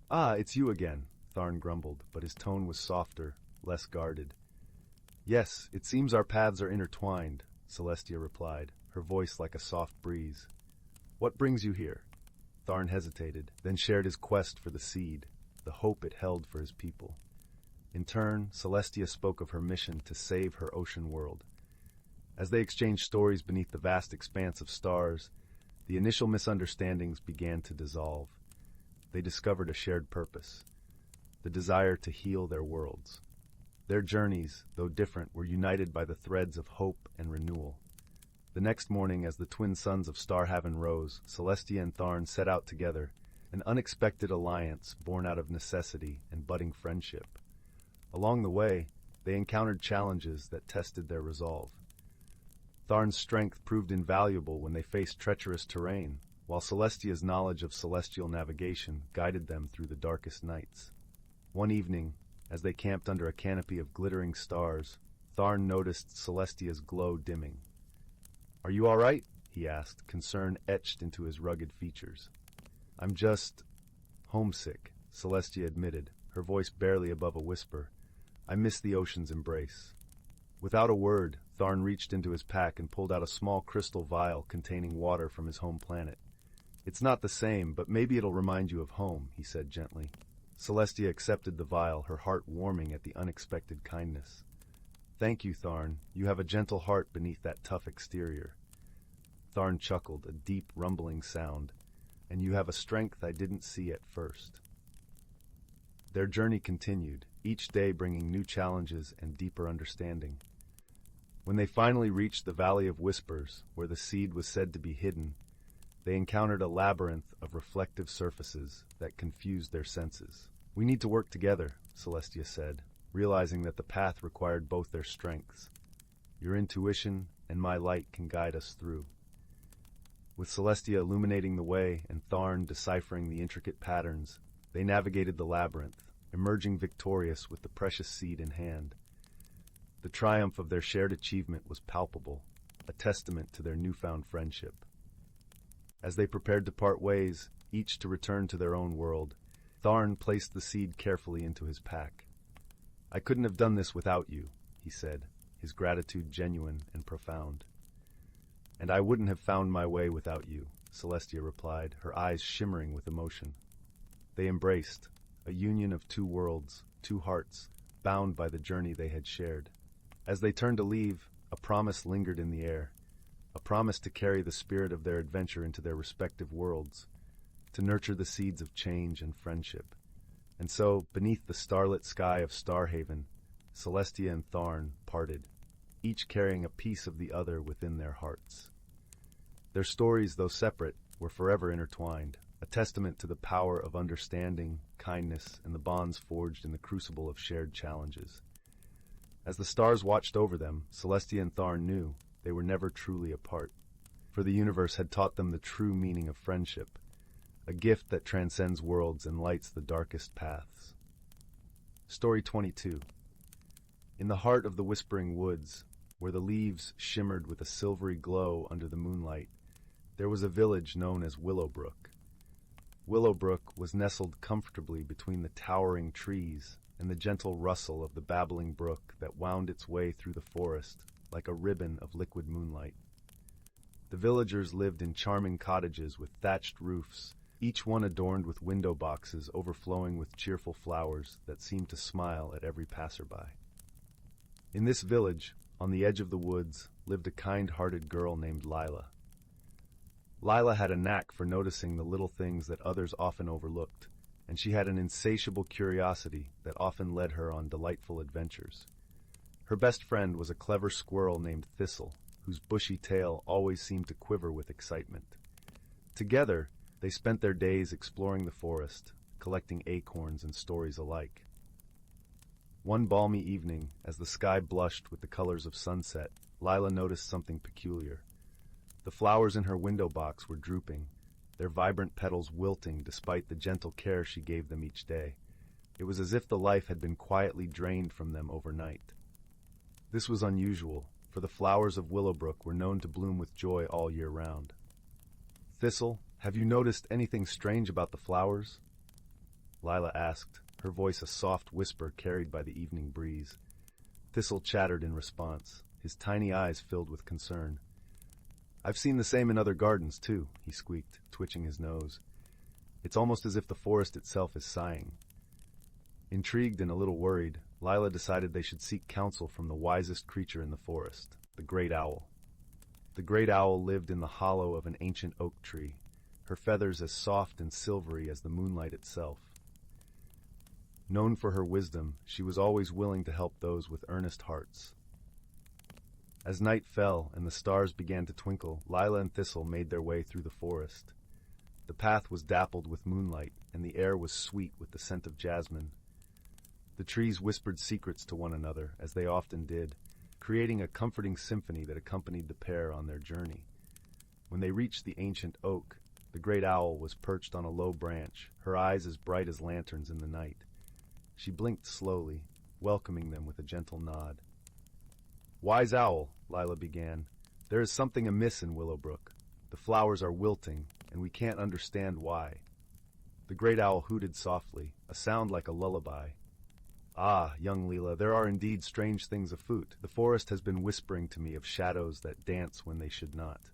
"Ah, it's you again," Tharn grumbled, but his tone was softer, less guarded. "Yes, it seems our paths are intertwined. Celestia replied, her voice like a soft breeze. What brings you here? Tharn hesitated, then shared his quest for the seed, the hope it held for his people. In turn, Celestia spoke of her mission to save her ocean world. As they exchanged stories beneath the vast expanse of stars, the initial misunderstandings began to dissolve. They discovered a shared purpose, the desire to heal their worlds. Their journeys, though different, were united by the threads of hope and renewal. The next morning, as the twin suns of Starhaven rose, Celestia and Tharn set out together, an unexpected alliance born out of necessity and budding friendship. Along the way, they encountered challenges that tested their resolve. Tharn's strength proved invaluable when they faced treacherous terrain, while Celestia's knowledge of celestial navigation guided them through the darkest nights. One evening, as they camped under a canopy of glittering stars, Tharn noticed Celestia's glow dimming. "Are you all right?" he asked, concern etched into his rugged features. "I'm just homesick," Celestia admitted, her voice barely above a whisper. "I miss the ocean's embrace." Without a word, Tharn reached into his pack and pulled out a small crystal vial containing water from his home planet. "It's not the same, but maybe it'll remind you of home," he said gently. Celestia accepted the vial, her heart warming at the unexpected kindness. "Thank you, Tharn. You have a gentle heart beneath that tough exterior." Tharn chuckled, a deep, rumbling sound. "And you have a strength I didn't see at first." Their journey continued, each day bringing new challenges and deeper understanding. When they finally reached the Valley of Whispers, where the seed was said to be hidden, they encountered a labyrinth of reflective surfaces that confused their senses. "We need to work together," Celestia said, realizing that the path required both their strengths. "Your intuition and my light can guide us through." With Celestia illuminating the way and Tharn deciphering the intricate patterns, they navigated the labyrinth, emerging victorious with the precious seed in hand. The triumph of their shared achievement was palpable, a testament to their newfound friendship. As they prepared to part ways, each to return to their own world, Tharn placed the seed carefully into his pack. "I couldn't have done this without you," he said, his gratitude genuine and profound. "And I wouldn't have found my way without you," Celestia replied, her eyes shimmering with emotion. They embraced, a union of two worlds, two hearts, bound by the journey they had shared. As they turned to leave, a promise lingered in the air, a promise to carry the spirit of their adventure into their respective worlds, to nurture the seeds of change and friendship. And so, beneath the starlit sky of Starhaven, Celestia and Tharn parted, each carrying a piece of the other within their hearts. Their stories, though separate, were forever intertwined, a testament to the power of understanding, kindness, and the bonds forged in the crucible of shared challenges. As the stars watched over them, Celestia and Tharn knew they were never truly apart, for the universe had taught them the true meaning of friendship, a gift that transcends worlds and lights the darkest paths. Story 22. In the heart of the Whispering Woods, where the leaves shimmered with a silvery glow under the moonlight, there was a village known as Willowbrook. Willowbrook was nestled comfortably between the towering trees and the gentle rustle of the babbling brook that wound its way through the forest like a ribbon of liquid moonlight. The villagers lived in charming cottages with thatched roofs, each one adorned with window boxes overflowing with cheerful flowers that seemed to smile at every passerby. In this village, on the edge of the woods, lived a kind-hearted girl named Lila. Lila had a knack for noticing the little things that others often overlooked, and she had an insatiable curiosity that often led her on delightful adventures. Her best friend was a clever squirrel named Thistle, whose bushy tail always seemed to quiver with excitement. Together, they spent their days exploring the forest, collecting acorns and stories alike. One balmy evening, as the sky blushed with the colors of sunset, Lila noticed something peculiar. The flowers in her window box were drooping, their vibrant petals wilting despite the gentle care she gave them each day. It was as if the life had been quietly drained from them overnight. This was unusual, for the flowers of Willowbrook were known to bloom with joy all year round. "Thistle, have you noticed anything strange about the flowers?" Lila asked, her voice a soft whisper carried by the evening breeze. Thistle chattered in response, his tiny eyes filled with concern. "I've seen the same in other gardens, too," he squeaked, twitching his nose. "It's almost as if the forest itself is sighing." Intrigued and a little worried, Lila decided they should seek counsel from the wisest creature in the forest, the great owl. The great owl lived in the hollow of an ancient oak tree, her feathers as soft and silvery as the moonlight itself. Known for her wisdom, she was always willing to help those with earnest hearts. As night fell and the stars began to twinkle, Lila and Thistle made their way through the forest. The path was dappled with moonlight, and the air was sweet with the scent of jasmine. The trees whispered secrets to one another, as they often did, creating a comforting symphony that accompanied the pair on their journey. When they reached the ancient oak, the great owl was perched on a low branch, her eyes as bright as lanterns in the night. She blinked slowly, welcoming them with a gentle nod. "Wise owl," Lila began, "there is something amiss in Willowbrook. The flowers are wilting, and we can't understand why." The great owl hooted softly, a sound like a lullaby. "Ah, young Lila, there are indeed strange things afoot. The forest has been whispering to me of shadows that dance when they should not."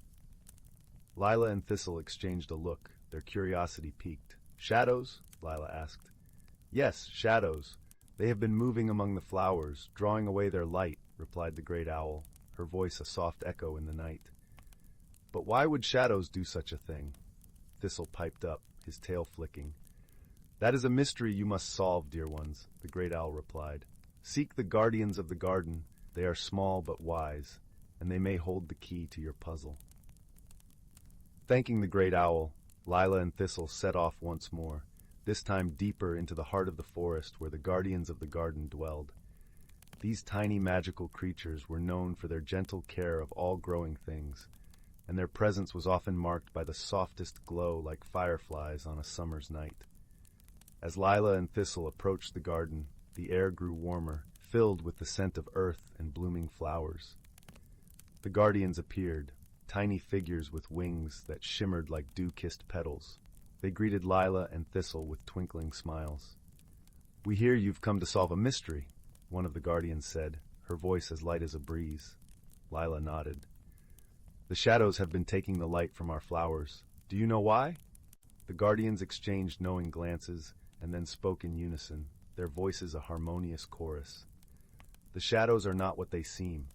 Lila and Thistle exchanged a look, their curiosity piqued. "Shadows?" Lila asked. "Yes, shadows. They have been moving among the flowers, drawing away their light," replied the great owl, her voice a soft echo in the night. "But why would shadows do such a thing?" Thistle piped up, his tail flicking. "That is a mystery you must solve, dear ones," the great owl replied. "Seek the guardians of the garden. They are small but wise, and they may hold the key to your puzzle." Thanking the great owl, Lila and Thistle set off once more, this time deeper into the heart of the forest where the guardians of the garden dwelled. These tiny magical creatures were known for their gentle care of all growing things, and their presence was often marked by the softest glow like fireflies on a summer's night. As Lila and Thistle approached the garden, the air grew warmer, filled with the scent of earth and blooming flowers. The guardians appeared, tiny figures with wings that shimmered like dew-kissed petals. They greeted Lila and Thistle with twinkling smiles. "We hear you've come to solve a mystery," one of the guardians said, her voice as light as a breeze. Lila nodded. "The shadows have been taking the light from our flowers. Do you know why?" The guardians exchanged knowing glances and then spoke in unison, their voices a harmonious chorus. "The shadows are not what they seem.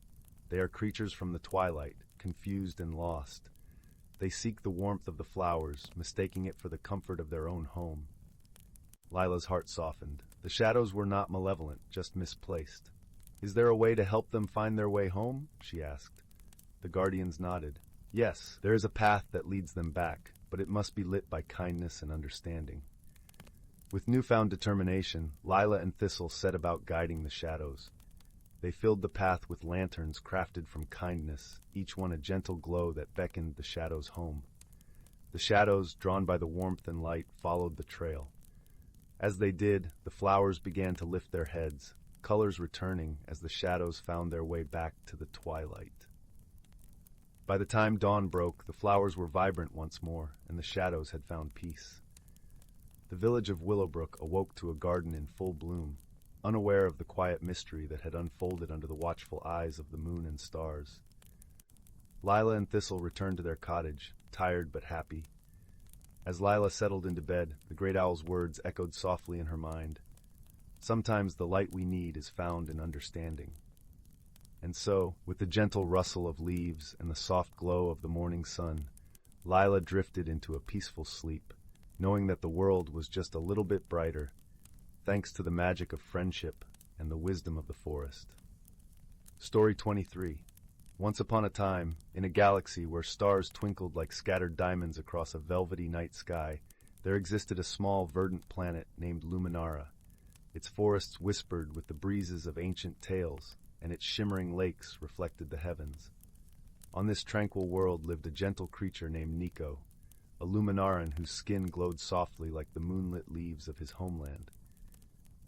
They are creatures from the twilight, confused and lost. They seek the warmth of the flowers, mistaking it for the comfort of their own home." Lila's heart softened. The shadows were not malevolent, just misplaced. "Is there a way to help them find their way home?" she asked. The guardians nodded. "Yes, there is a path that leads them back, but it must be lit by kindness and understanding." With newfound determination, Lila and Thistle set about guiding the shadows. They filled the path with lanterns crafted from kindness, each one a gentle glow that beckoned the shadows home. The shadows, drawn by the warmth and light, followed the trail. As they did, the flowers began to lift their heads, colors returning as the shadows found their way back to the twilight. By the time dawn broke, the flowers were vibrant once more, and the shadows had found peace. The village of Willowbrook awoke to a garden in full bloom, unaware of the quiet mystery that had unfolded under the watchful eyes of the moon and stars. Lila and Thistle returned to their cottage, tired but happy. As Lila settled into bed, the great owl's words echoed softly in her mind. "Sometimes the light we need is found in understanding." And so, with the gentle rustle of leaves and the soft glow of the morning sun, Lila drifted into a peaceful sleep, knowing that the world was just a little bit brighter, thanks to the magic of friendship and the wisdom of the forest. Story 23. Once upon a time, in a galaxy where stars twinkled like scattered diamonds across a velvety night sky, there existed a small verdant planet named Luminara. Its forests whispered with the breezes of ancient tales, and its shimmering lakes reflected the heavens. On this tranquil world lived a gentle creature named Nico, a Luminaran whose skin glowed softly like the moonlit leaves of his homeland.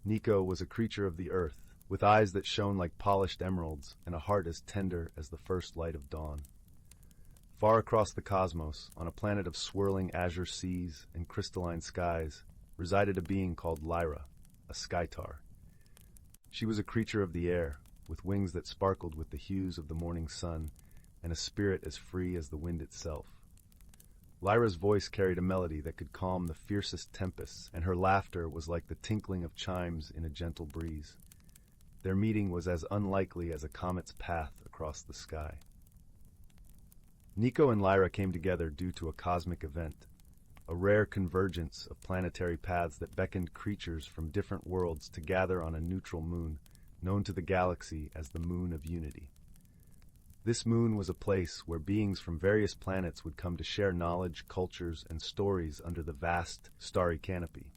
Nico was a creature of the earth, with eyes that shone like polished emeralds and a heart as tender as the first light of dawn. Far across the cosmos, on a planet of swirling azure seas and crystalline skies, resided a being called Lyra, a skytar. She was a creature of the air, with wings that sparkled with the hues of the morning sun, and a spirit as free as the wind itself. Lyra's voice carried a melody that could calm the fiercest tempests, and her laughter was like the tinkling of chimes in a gentle breeze. Their meeting was as unlikely as a comet's path across the sky. Nico and Lyra came together due to a cosmic event, a rare convergence of planetary paths that beckoned creatures from different worlds to gather on a neutral moon, known to the galaxy as the Moon of Unity. This moon was a place where beings from various planets would come to share knowledge, cultures, and stories under the vast, starry canopy.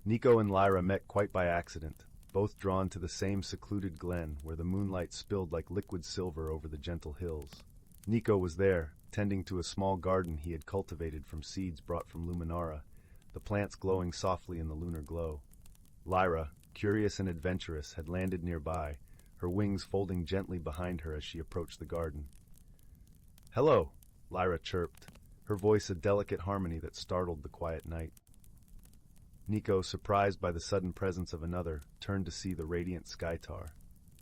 Nico and Lyra met quite by accident, both drawn to the same secluded glen where the moonlight spilled like liquid silver over the gentle hills. Nico was there, tending to a small garden he had cultivated from seeds brought from Luminara, the plants glowing softly in the lunar glow. Lyra, curious and adventurous, had landed nearby, her wings folding gently behind her as she approached the garden. "Hello," Lyra chirped, her voice a delicate harmony that startled the quiet night. Nico, surprised by the sudden presence of another, turned to see the radiant Skytar.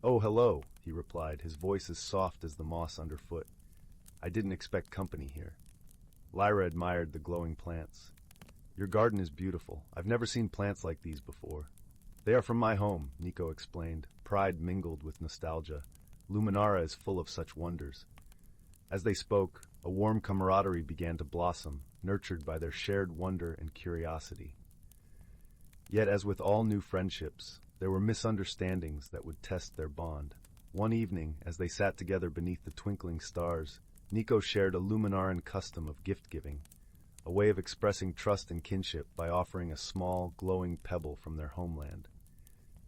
"Oh, hello," he replied, his voice as soft as the moss underfoot. "I didn't expect company here." Lyra admired the glowing plants. "Your garden is beautiful. I've never seen plants like these before." "They are from my home," Nico explained, pride mingled with nostalgia. "Luminara is full of such wonders." As they spoke, a warm camaraderie began to blossom, nurtured by their shared wonder and curiosity. Yet, as with all new friendships, there were misunderstandings that would test their bond. One evening, as they sat together beneath the twinkling stars, Nico shared a Luminaran custom of gift-giving, a way of expressing trust and kinship by offering a small, glowing pebble from their homeland.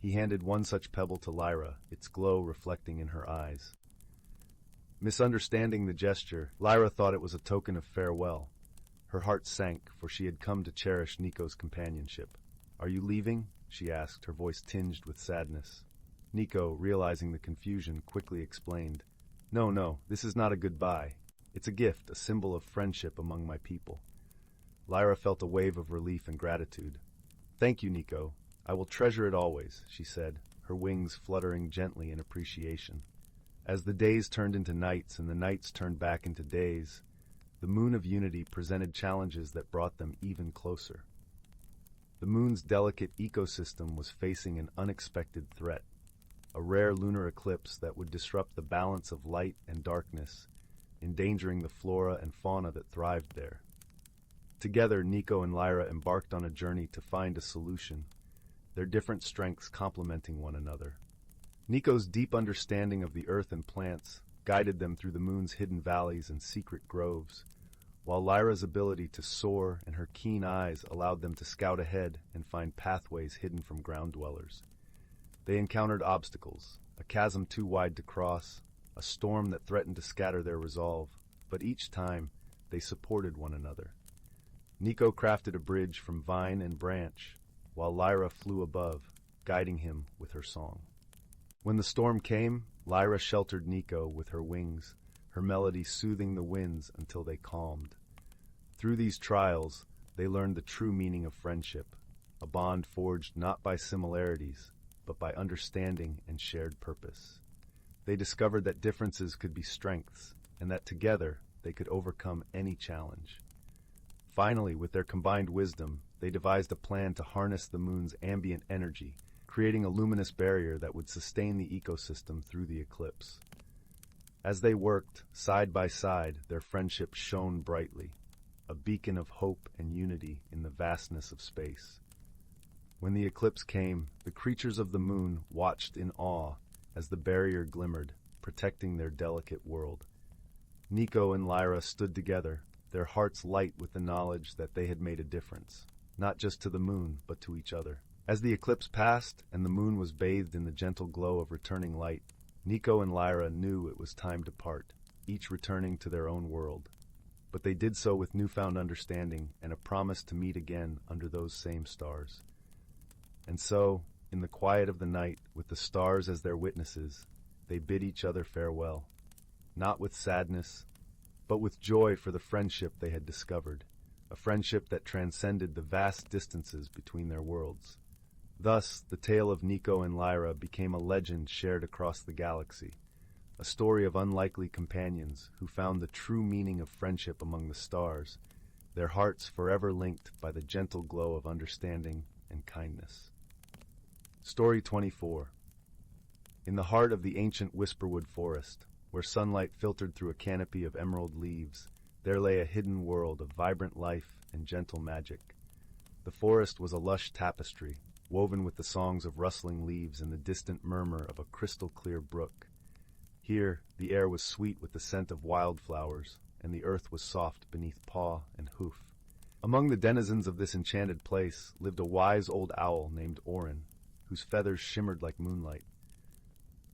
He handed one such pebble to Lyra, its glow reflecting in her eyes. Misunderstanding the gesture, Lyra thought it was a token of farewell. Her heart sank, for she had come to cherish Nico's companionship. "Are you leaving?" she asked, her voice tinged with sadness. Nico, realizing the confusion, quickly explained, No, this is not a goodbye. It's a gift, a symbol of friendship among my people." Lyra felt a wave of relief and gratitude. "Thank you, Nico. I will treasure it always," she said, her wings fluttering gently in appreciation. As the days turned into nights and the nights turned back into days, the Moon of Unity presented challenges that brought them even closer. The moon's delicate ecosystem was facing an unexpected threat, a rare lunar eclipse that would disrupt the balance of light and darkness, endangering the flora and fauna that thrived there. Together, Nico and Lyra embarked on a journey to find a solution, their different strengths complementing one another. Nico's deep understanding of the earth and plants guided them through the moon's hidden valleys and secret groves, while Lyra's ability to soar and her keen eyes allowed them to scout ahead and find pathways hidden from ground dwellers. They encountered obstacles, a chasm too wide to cross, a storm that threatened to scatter their resolve, but each time they supported one another. Nico crafted a bridge from vine and branch, while Lyra flew above, guiding him with her song. When the storm came, Lyra sheltered Nico with her wings, her melody soothing the winds until they calmed. Through these trials, they learned the true meaning of friendship, a bond forged not by similarities, but by understanding and shared purpose. They discovered that differences could be strengths, and that together they could overcome any challenge. Finally, with their combined wisdom, they devised a plan to harness the moon's ambient energy, creating a luminous barrier that would sustain the ecosystem through the eclipse. As they worked, side by side, their friendship shone brightly, a beacon of hope and unity in the vastness of space. When the eclipse came, the creatures of the moon watched in awe as the barrier glimmered, protecting their delicate world. Nico and Lyra stood together, their hearts light with the knowledge that they had made a difference, not just to the moon, but to each other. As the eclipse passed and the moon was bathed in the gentle glow of returning light, Nico and Lyra knew it was time to part, each returning to their own world. But they did so with newfound understanding and a promise to meet again under those same stars. And so, in the quiet of the night, with the stars as their witnesses, they bid each other farewell, not with sadness, but with joy for the friendship they had discovered, a friendship that transcended the vast distances between their worlds. Thus, the tale of Nico and Lyra became a legend shared across the galaxy, a story of unlikely companions who found the true meaning of friendship among the stars, their hearts forever linked by the gentle glow of understanding and kindness. Story 24. In the heart of the ancient Whisperwood forest, where sunlight filtered through a canopy of emerald leaves, there lay a hidden world of vibrant life and gentle magic. The forest was a lush tapestry, woven with the songs of rustling leaves and the distant murmur of a crystal-clear brook. Here, the air was sweet with the scent of wildflowers, and the earth was soft beneath paw and hoof. Among the denizens of this enchanted place lived a wise old owl named Orin, whose feathers shimmered like moonlight.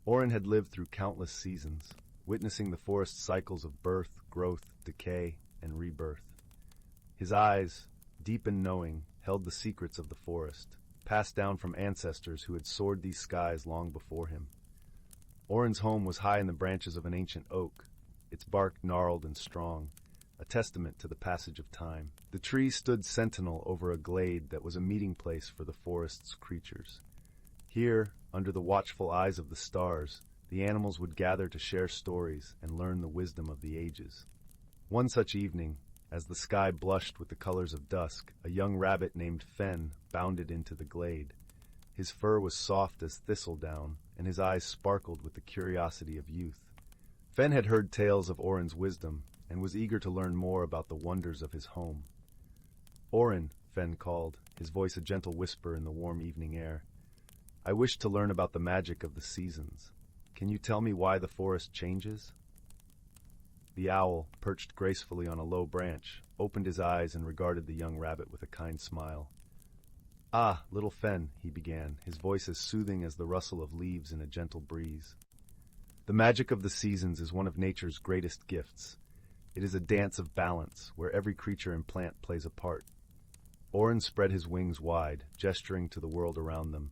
Orin had lived through countless seasons, witnessing the forest's cycles of birth, growth, decay, and rebirth. His eyes, deep and knowing, held the secrets of the forest, passed down from ancestors who had soared these skies long before him. Orin's home was high in the branches of an ancient oak, its bark gnarled and strong, a testament to the passage of time. The tree stood sentinel over a glade that was a meeting place for the forest's creatures. Here, under the watchful eyes of the stars, the animals would gather to share stories and learn the wisdom of the ages. One such evening, as the sky blushed with the colors of dusk, a young rabbit named Fen bounded into the glade. His fur was soft as thistledown, and his eyes sparkled with the curiosity of youth. Fen had heard tales of Orin's wisdom, and was eager to learn more about the wonders of his home. "Orin," Fen called, his voice a gentle whisper in the warm evening air. "I wish to learn about the magic of the seasons. Can you tell me why the forest changes?" The owl, perched gracefully on a low branch, opened his eyes and regarded the young rabbit with a kind smile. "Ah, little Fen," he began, his voice as soothing as the rustle of leaves in a gentle breeze. "The magic of the seasons is one of nature's greatest gifts. It is a dance of balance, where every creature and plant plays a part." Orin spread his wings wide, gesturing to the world around them.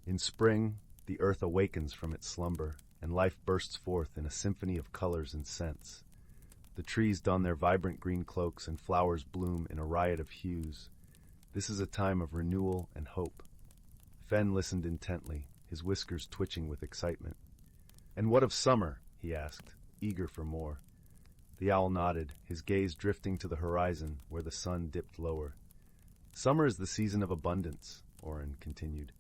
"In spring, the earth awakens from its slumber, and life bursts forth in a symphony of colors and scents. The trees don their vibrant green cloaks and flowers bloom in a riot of hues. This is a time of renewal and hope." Fen listened intently, his whiskers twitching with excitement. "And what of summer?" he asked, eager for more. The owl nodded, his gaze drifting to the horizon where the sun dipped lower. "Summer is the season of abundance," Orin continued.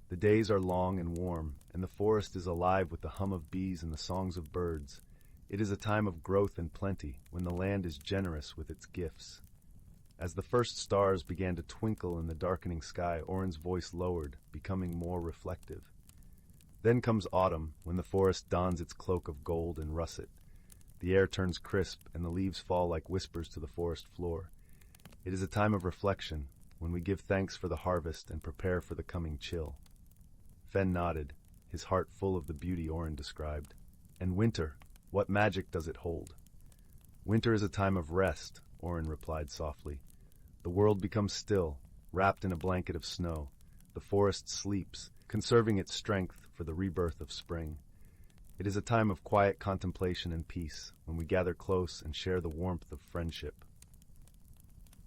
"The days are long and warm, and the forest is alive with the hum of bees and the songs of birds. It is a time of growth and plenty, when the land is generous with its gifts." As the first stars began to twinkle in the darkening sky, Orin's voice lowered, becoming more reflective. "Then comes autumn, when the forest dons its cloak of gold and russet. The air turns crisp, and the leaves fall like whispers to the forest floor. It is a time of reflection, when we give thanks for the harvest and prepare for the coming chill." Fen nodded, his heart full of the beauty Orin described. "And winter, what magic does it hold?" "Winter is a time of rest," Orin replied softly. "The world becomes still, wrapped in a blanket of snow. The forest sleeps, conserving its strength for the rebirth of spring. It is a time of quiet contemplation and peace, when we gather close and share the warmth of friendship."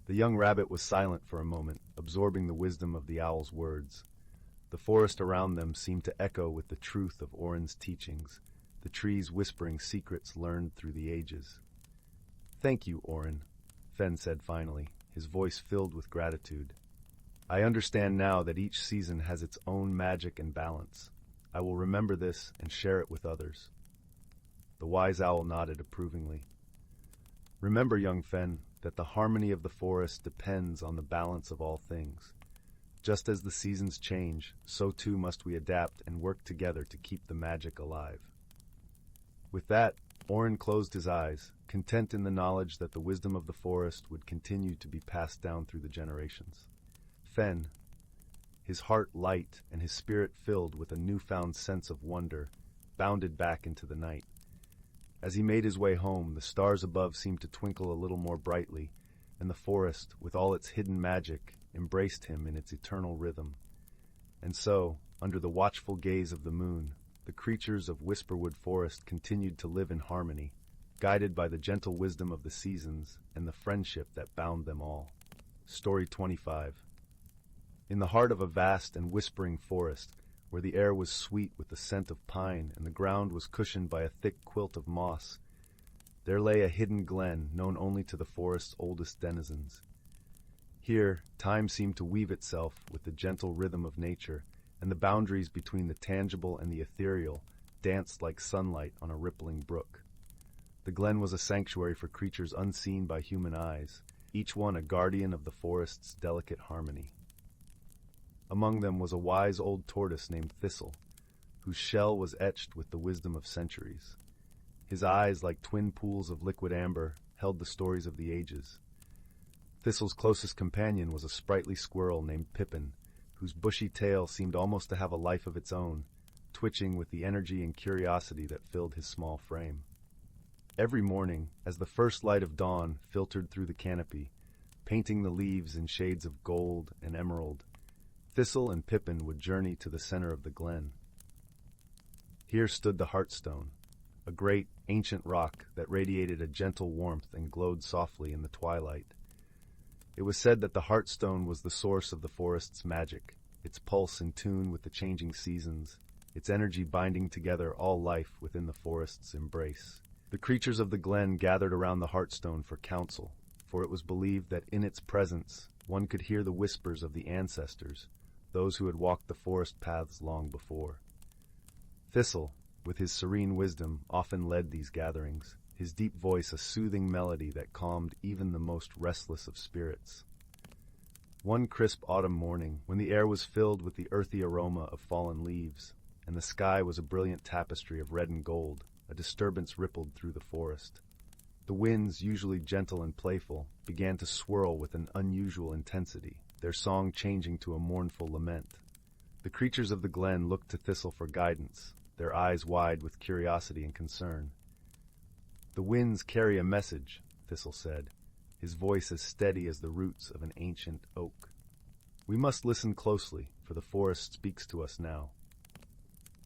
The young rabbit was silent for a moment, absorbing the wisdom of the owl's words. The forest around them seemed to echo with the truth of Orin's teachings, the trees whispering secrets learned through the ages. "Thank you, Orin," Fen said finally, his voice filled with gratitude. "I understand now that each season has its own magic and balance. I will remember this and share it with others." The wise owl nodded approvingly. "Remember, young Fen, that the harmony of the forest depends on the balance of all things. Just as the seasons change, so too must we adapt and work together to keep the magic alive." With that, Orin closed his eyes, content in the knowledge that the wisdom of the forest would continue to be passed down through the generations. Fen, his heart light and his spirit filled with a newfound sense of wonder, bounded back into the night. As he made his way home, the stars above seemed to twinkle a little more brightly, and the forest, with all its hidden magic, embraced him in its eternal rhythm. And so, under the watchful gaze of the moon, the creatures of Whisperwood Forest continued to live in harmony, guided by the gentle wisdom of the seasons and the friendship that bound them all. Story 25. In the heart of a vast and whispering forest, where the air was sweet with the scent of pine and the ground was cushioned by a thick quilt of moss, there lay a hidden glen known only to the forest's oldest denizens. Here, time seemed to weave itself with the gentle rhythm of nature, and the boundaries between the tangible and the ethereal danced like sunlight on a rippling brook. The glen was a sanctuary for creatures unseen by human eyes, each one a guardian of the forest's delicate harmony. Among them was a wise old tortoise named Thistle, whose shell was etched with the wisdom of centuries. His eyes, like twin pools of liquid amber, held the stories of the ages. Thistle's closest companion was a sprightly squirrel named Pippin, whose bushy tail seemed almost to have a life of its own, twitching with the energy and curiosity that filled his small frame. Every morning, as the first light of dawn filtered through the canopy, painting the leaves in shades of gold and emerald, Thistle and Pippin would journey to the center of the glen. Here stood the Heartstone, a great, ancient rock that radiated a gentle warmth and glowed softly in the twilight. It was said that the Heartstone was the source of the forest's magic, its pulse in tune with the changing seasons, its energy binding together all life within the forest's embrace. The creatures of the glen gathered around the Heartstone for counsel, for it was believed that in its presence one could hear the whispers of the ancestors, those who had walked the forest paths long before. Thistle, with his serene wisdom, often led these gatherings, his deep voice a soothing melody that calmed even the most restless of spirits. One crisp autumn morning, when the air was filled with the earthy aroma of fallen leaves, and the sky was a brilliant tapestry of red and gold, a disturbance rippled through the forest. The winds, usually gentle and playful, began to swirl with an unusual intensity, their song changing to a mournful lament. The creatures of the glen looked to Thistle for guidance, their eyes wide with curiosity and concern. "The winds carry a message," Thistle said, his voice as steady as the roots of an ancient oak. "We must listen closely, for the forest speaks to us now."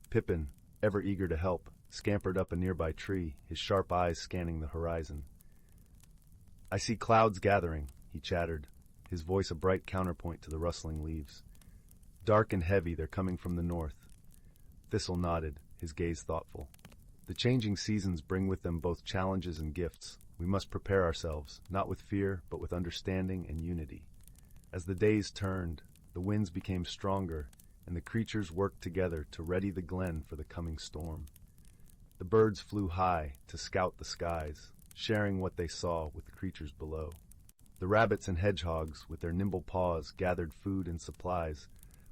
Pippin, ever eager to help, scampered up a nearby tree, his sharp eyes scanning the horizon. "I see clouds gathering," he chattered, his voice a bright counterpoint to the rustling leaves. "Dark and heavy, they're coming from the north." Thistle nodded, his gaze thoughtful. "The changing seasons bring with them both challenges and gifts. We must prepare ourselves, not with fear, but with understanding and unity." As the days turned, the winds became stronger, and the creatures worked together to ready the glen for the coming storm. The birds flew high to scout the skies, sharing what they saw with the creatures below. The rabbits and hedgehogs, with their nimble paws, gathered food and supplies,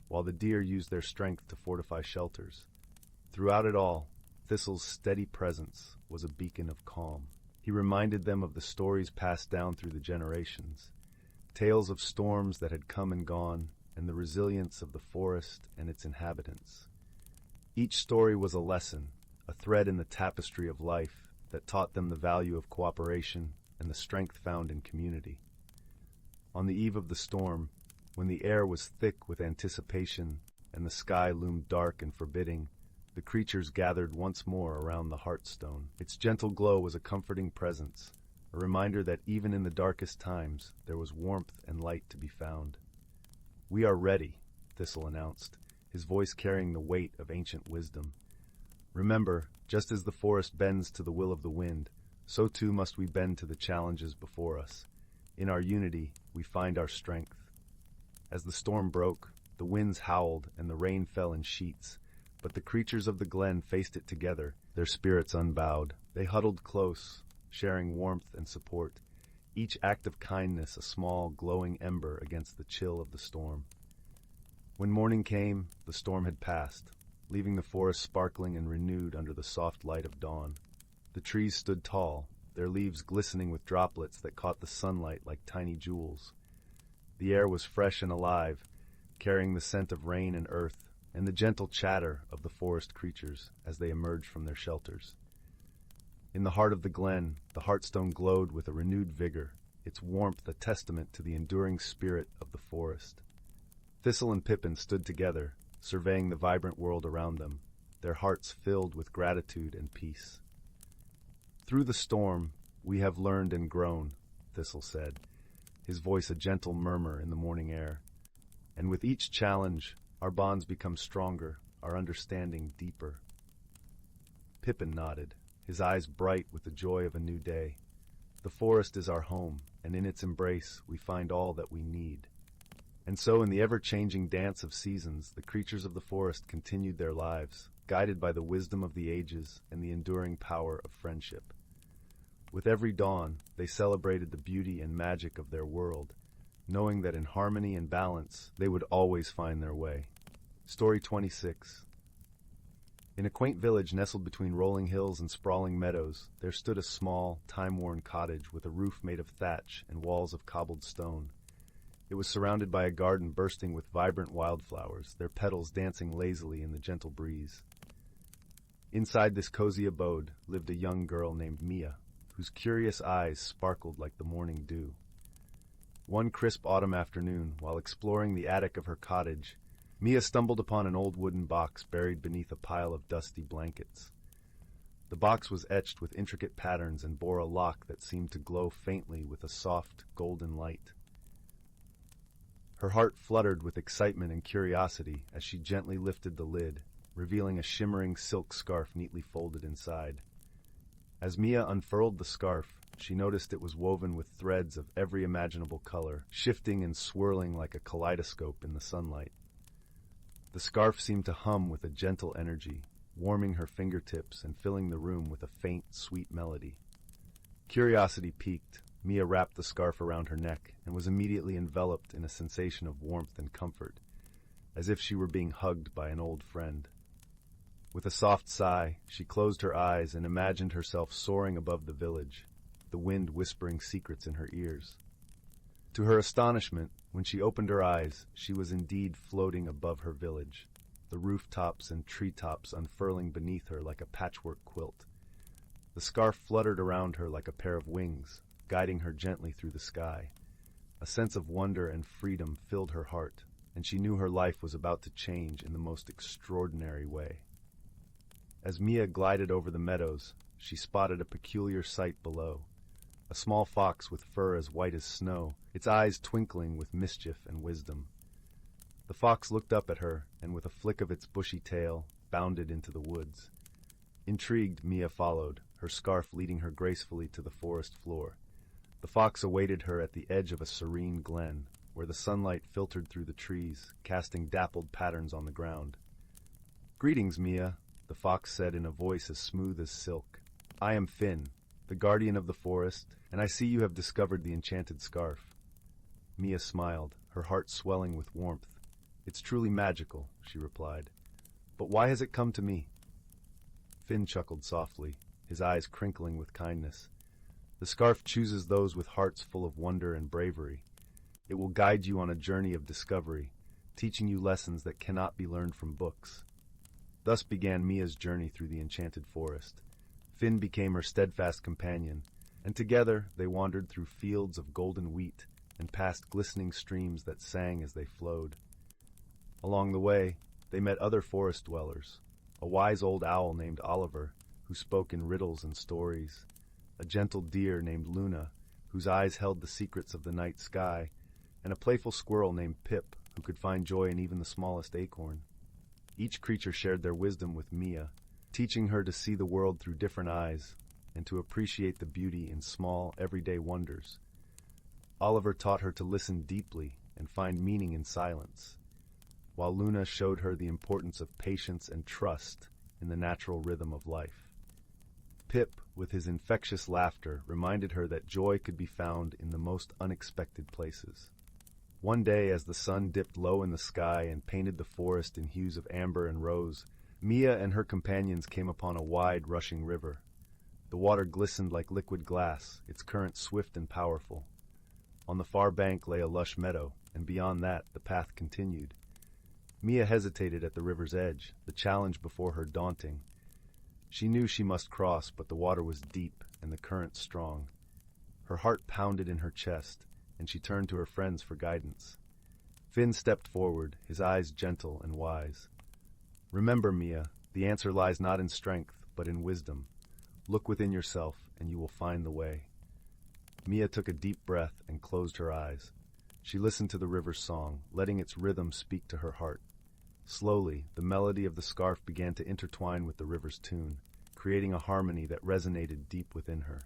while the deer used their strength to fortify shelters. Throughout it all, Thistle's steady presence was a beacon of calm. He reminded them of the stories passed down through the generations, tales of storms that had come and gone, and the resilience of the forest and its inhabitants. Each story was a lesson, a thread in the tapestry of life that taught them the value of cooperation and the strength found in community. On the eve of the storm, when the air was thick with anticipation and the sky loomed dark and forbidding, the creatures gathered once more around the Heartstone. Its gentle glow was a comforting presence, a reminder that even in the darkest times there was warmth and light to be found. "We are ready," Thistle announced, his voice carrying the weight of ancient wisdom. "Remember, just as the forest bends to the will of the wind, so too must we bend to the challenges before us. In our unity, we find our strength." As the storm broke, the winds howled and the rain fell in sheets, but the creatures of the glen faced it together, their spirits unbowed. They huddled close, sharing warmth and support, each act of kindness a small, glowing ember against the chill of the storm. When morning came, the storm had passed, leaving the forest sparkling and renewed under the soft light of dawn. The trees stood tall, their leaves glistening with droplets that caught the sunlight like tiny jewels. The air was fresh and alive, carrying the scent of rain and earth, and the gentle chatter of the forest creatures as they emerged from their shelters. In the heart of the glen, the Heartstone glowed with a renewed vigor, its warmth a testament to the enduring spirit of the forest. Thistle and Pippin stood together, surveying the vibrant world around them, their hearts filled with gratitude and peace. "Through the storm, we have learned and grown," Thistle said, his voice a gentle murmur in the morning air. And with each challenge, our bonds become stronger, our understanding deeper. Pippin nodded, his eyes bright with the joy of a new day. The forest is our home, and in its embrace we find all that we need. And so in the ever-changing dance of seasons, the creatures of the forest continued their lives, guided by the wisdom of the ages and the enduring power of friendship. With every dawn, they celebrated the beauty and magic of their world, knowing that in harmony and balance, they would always find their way. Story 26. In a quaint village nestled between rolling hills and sprawling meadows, there stood a small, time-worn cottage with a roof made of thatch and walls of cobbled stone. It was surrounded by a garden bursting with vibrant wildflowers, their petals dancing lazily in the gentle breeze. Inside this cozy abode lived a young girl named Mia, whose curious eyes sparkled like the morning dew. One crisp autumn afternoon, while exploring the attic of her cottage, Mia stumbled upon an old wooden box buried beneath a pile of dusty blankets. The box was etched with intricate patterns and bore a lock that seemed to glow faintly with a soft, golden light. Her heart fluttered with excitement and curiosity as she gently lifted the lid, revealing a shimmering silk scarf neatly folded inside. As Mia unfurled the scarf, she noticed it was woven with threads of every imaginable color, shifting and swirling like a kaleidoscope in the sunlight. The scarf seemed to hum with a gentle energy, warming her fingertips and filling the room with a faint, sweet melody. Curiosity piqued, Mia wrapped the scarf around her neck and was immediately enveloped in a sensation of warmth and comfort, as if she were being hugged by an old friend. With a soft sigh, she closed her eyes and imagined herself soaring above the village, the wind whispering secrets in her ears. To her astonishment, when she opened her eyes, she was indeed floating above her village, the rooftops and treetops unfurling beneath her like a patchwork quilt. The scarf fluttered around her like a pair of wings, guiding her gently through the sky. A sense of wonder and freedom filled her heart, and she knew her life was about to change in the most extraordinary way. As Mia glided over the meadows, she spotted a peculiar sight below. A small fox with fur as white as snow, its eyes twinkling with mischief and wisdom. The fox looked up at her, and with a flick of its bushy tail, bounded into the woods. Intrigued, Mia followed, her scarf leading her gracefully to the forest floor. The fox awaited her at the edge of a serene glen, where the sunlight filtered through the trees, casting dappled patterns on the ground. "Greetings, Mia," the fox said in a voice as smooth as silk. "I am Finn, the guardian of the forest, and I see you have discovered the enchanted scarf." Mia smiled, her heart swelling with warmth. "It's truly magical," she replied. "But why has it come to me?" Finn chuckled softly, his eyes crinkling with kindness. "The scarf chooses those with hearts full of wonder and bravery. It will guide you on a journey of discovery, teaching you lessons that cannot be learned from books." Thus began Mia's journey through the enchanted forest. Finn became her steadfast companion, and together they wandered through fields of golden wheat and past glistening streams that sang as they flowed. Along the way, they met other forest dwellers, a wise old owl named Oliver, who spoke in riddles and stories, a gentle deer named Luna, whose eyes held the secrets of the night sky, and a playful squirrel named Pip, who could find joy in even the smallest acorn. Each creature shared their wisdom with Mia, teaching her to see the world through different eyes and to appreciate the beauty in small, everyday wonders. Oliver taught her to listen deeply and find meaning in silence, while Luna showed her the importance of patience and trust in the natural rhythm of life. Pip, with his infectious laughter, reminded her that joy could be found in the most unexpected places. One day, as the sun dipped low in the sky and painted the forest in hues of amber and rose, Mia and her companions came upon a wide, rushing river. The water glistened like liquid glass, its current swift and powerful. On the far bank lay a lush meadow, and beyond that the path continued. Mia hesitated at the river's edge, the challenge before her daunting. She knew she must cross, but the water was deep and the current strong. Her heart pounded in her chest, and she turned to her friends for guidance. Finn stepped forward, his eyes gentle and wise. "Remember, Mia, the answer lies not in strength, but in wisdom. Look within yourself, and you will find the way." Mia took a deep breath and closed her eyes. She listened to the river's song, letting its rhythm speak to her heart. Slowly, the melody of the scarf began to intertwine with the river's tune, creating a harmony that resonated deep within her.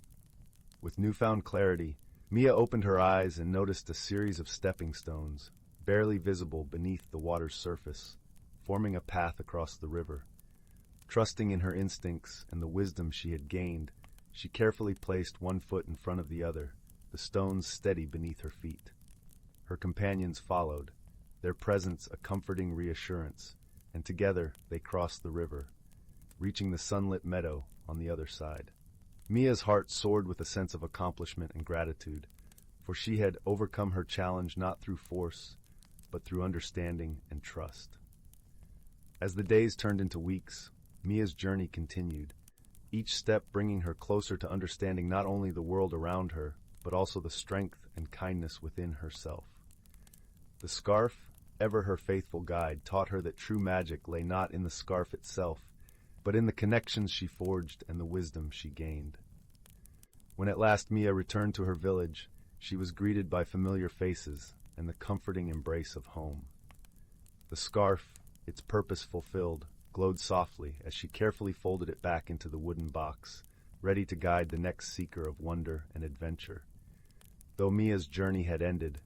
With newfound clarity, Mia opened her eyes and noticed a series of stepping stones, barely visible beneath the water's surface, forming a path across the river. Trusting in her instincts and the wisdom she had gained, she carefully placed one foot in front of the other, the stones steady beneath her feet. Her companions followed, their presence a comforting reassurance, and together they crossed the river, reaching the sunlit meadow on the other side. Mia's heart soared with a sense of accomplishment and gratitude, for she had overcome her challenge not through force, but through understanding and trust. As the days turned into weeks, Mia's journey continued, each step bringing her closer to understanding not only the world around her, but also the strength and kindness within herself. The scarf, ever her faithful guide, taught her that true magic lay not in the scarf itself, but in the connections she forged and the wisdom she gained. When at last Mia returned to her village, she was greeted by familiar faces and the comforting embrace of home. The scarf, its purpose fulfilled, glowed softly as she carefully folded it back into the wooden box, ready to guide the next seeker of wonder and adventure. Though Mia's journey had ended,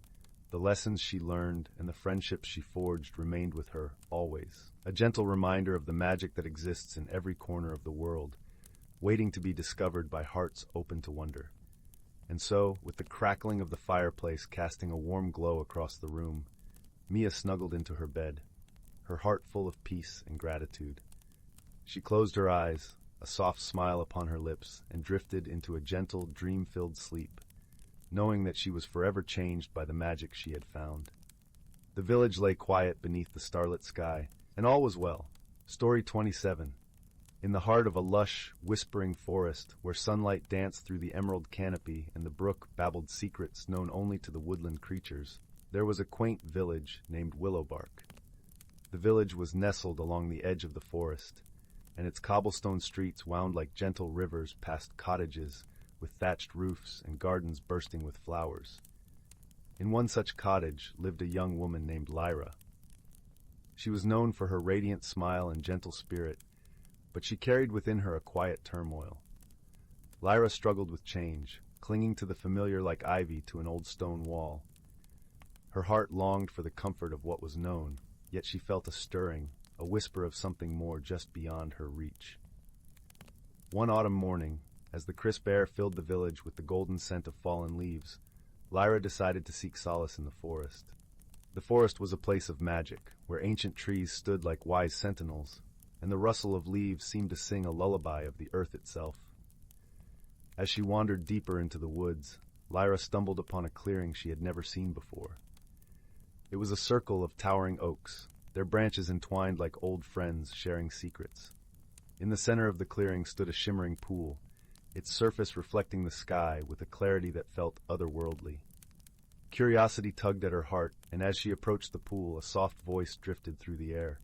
the lessons she learned and the friendships she forged remained with her always, a gentle reminder of the magic that exists in every corner of the world, waiting to be discovered by hearts open to wonder. And so, with the crackling of the fireplace casting a warm glow across the room, Mia snuggled into her bed, her heart full of peace and gratitude. She closed her eyes, a soft smile upon her lips, and drifted into a gentle, dream-filled sleep, knowing that she was forever changed by the magic she had found. The village lay quiet beneath the starlit sky, and all was well. Story 27. In the heart of a lush, whispering forest, where sunlight danced through the emerald canopy and the brook babbled secrets known only to the woodland creatures, there was a quaint village named Willowbark. The village was nestled along the edge of the forest, and its cobblestone streets wound like gentle rivers past cottages with thatched roofs and gardens bursting with flowers. In one such cottage lived a young woman named Lyra. She was known for her radiant smile and gentle spirit, but she carried within her a quiet turmoil. Lyra struggled with change, clinging to the familiar like ivy to an old stone wall. Her heart longed for the comfort of what was known, yet she felt a stirring, a whisper of something more just beyond her reach. One autumn morning, as the crisp air filled the village with the golden scent of fallen leaves, Lyra decided to seek solace in the forest. The forest was a place of magic, where ancient trees stood like wise sentinels, and the rustle of leaves seemed to sing a lullaby of the earth itself. As she wandered deeper into the woods, Lyra stumbled upon a clearing she had never seen before. It was a circle of towering oaks, their branches entwined like old friends sharing secrets. In the center of the clearing stood a shimmering pool, its surface reflecting the sky with a clarity that felt otherworldly. Curiosity tugged at her heart, and as she approached the pool, a soft voice drifted through the air.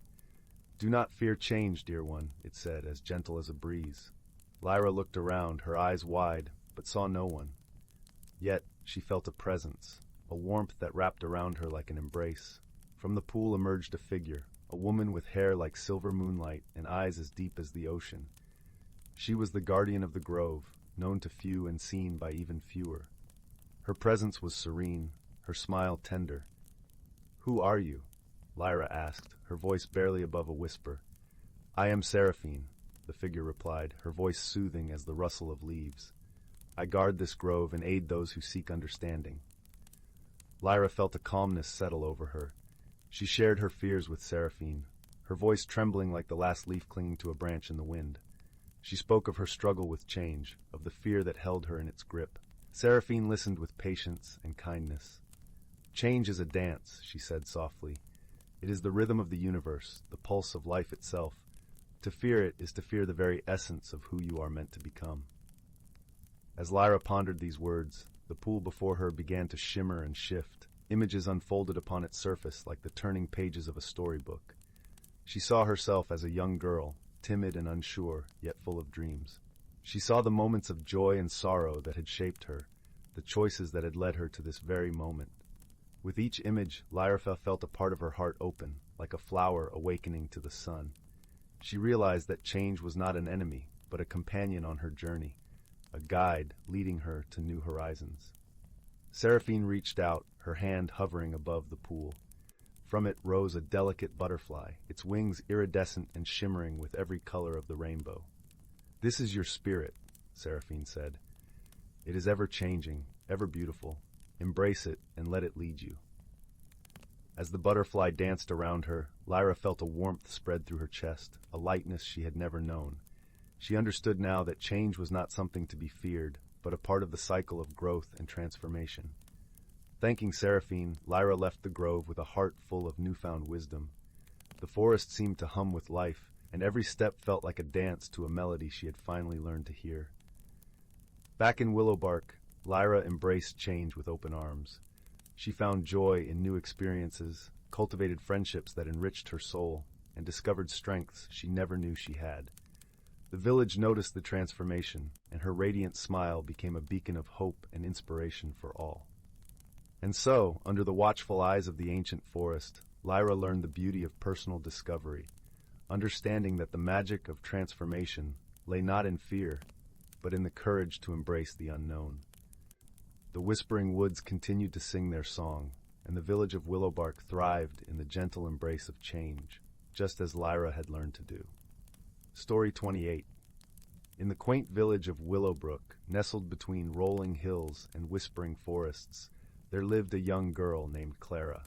"Do not fear change, dear one," it said, as gentle as a breeze. Lyra looked around, her eyes wide, but saw no one. Yet she felt a presence, a warmth that wrapped around her like an embrace. From the pool emerged a figure, a woman with hair like silver moonlight and eyes as deep as the ocean. She was the guardian of the grove, known to few and seen by even fewer. Her presence was serene, her smile tender. "Who are you?" Lyra asked, her voice barely above a whisper. "I am Seraphine," the figure replied, her voice soothing as the rustle of leaves. "I guard this grove and aid those who seek understanding." Lyra felt a calmness settle over her. She shared her fears with Seraphine, her voice trembling like the last leaf clinging to a branch in the wind. She spoke of her struggle with change, of the fear that held her in its grip. Seraphine listened with patience and kindness. "Change is a dance," she said softly. "It is the rhythm of the universe, the pulse of life itself. To fear it is to fear the very essence of who you are meant to become." As Lyra pondered these words, the pool before her began to shimmer and shift. Images unfolded upon its surface like the turning pages of a storybook. She saw herself as a young girl, timid and unsure, yet full of dreams. She saw the moments of joy and sorrow that had shaped her, the choices that had led her to this very moment. With each image, Lyra felt a part of her heart open, like a flower awakening to the sun. She realized that change was not an enemy, but a companion on her journey, a guide leading her to new horizons. Seraphine reached out, her hand hovering above the pool. From it rose a delicate butterfly, its wings iridescent and shimmering with every color of the rainbow. "This is your spirit," Seraphine said. "It is ever changing, ever beautiful. Embrace it and let it lead you." As the butterfly danced around her, Lyra felt a warmth spread through her chest, a lightness she had never known. She understood now that change was not something to be feared, but a part of the cycle of growth and transformation. Thanking Seraphine, Lyra left the grove with a heart full of newfound wisdom. The forest seemed to hum with life, and every step felt like a dance to a melody she had finally learned to hear. Back in Willowbark, Lyra embraced change with open arms. She found joy in new experiences, cultivated friendships that enriched her soul, and discovered strengths she never knew she had. The village noticed the transformation, and her radiant smile became a beacon of hope and inspiration for all. And so, under the watchful eyes of the ancient forest, Lyra learned the beauty of personal discovery, understanding that the magic of transformation lay not in fear, but in the courage to embrace the unknown. The whispering woods continued to sing their song, and the village of Willowbark thrived in the gentle embrace of change, just as Lyra had learned to do. Story 28. In the quaint village of Willowbrook, nestled between rolling hills and whispering forests, there lived a young girl named Clara.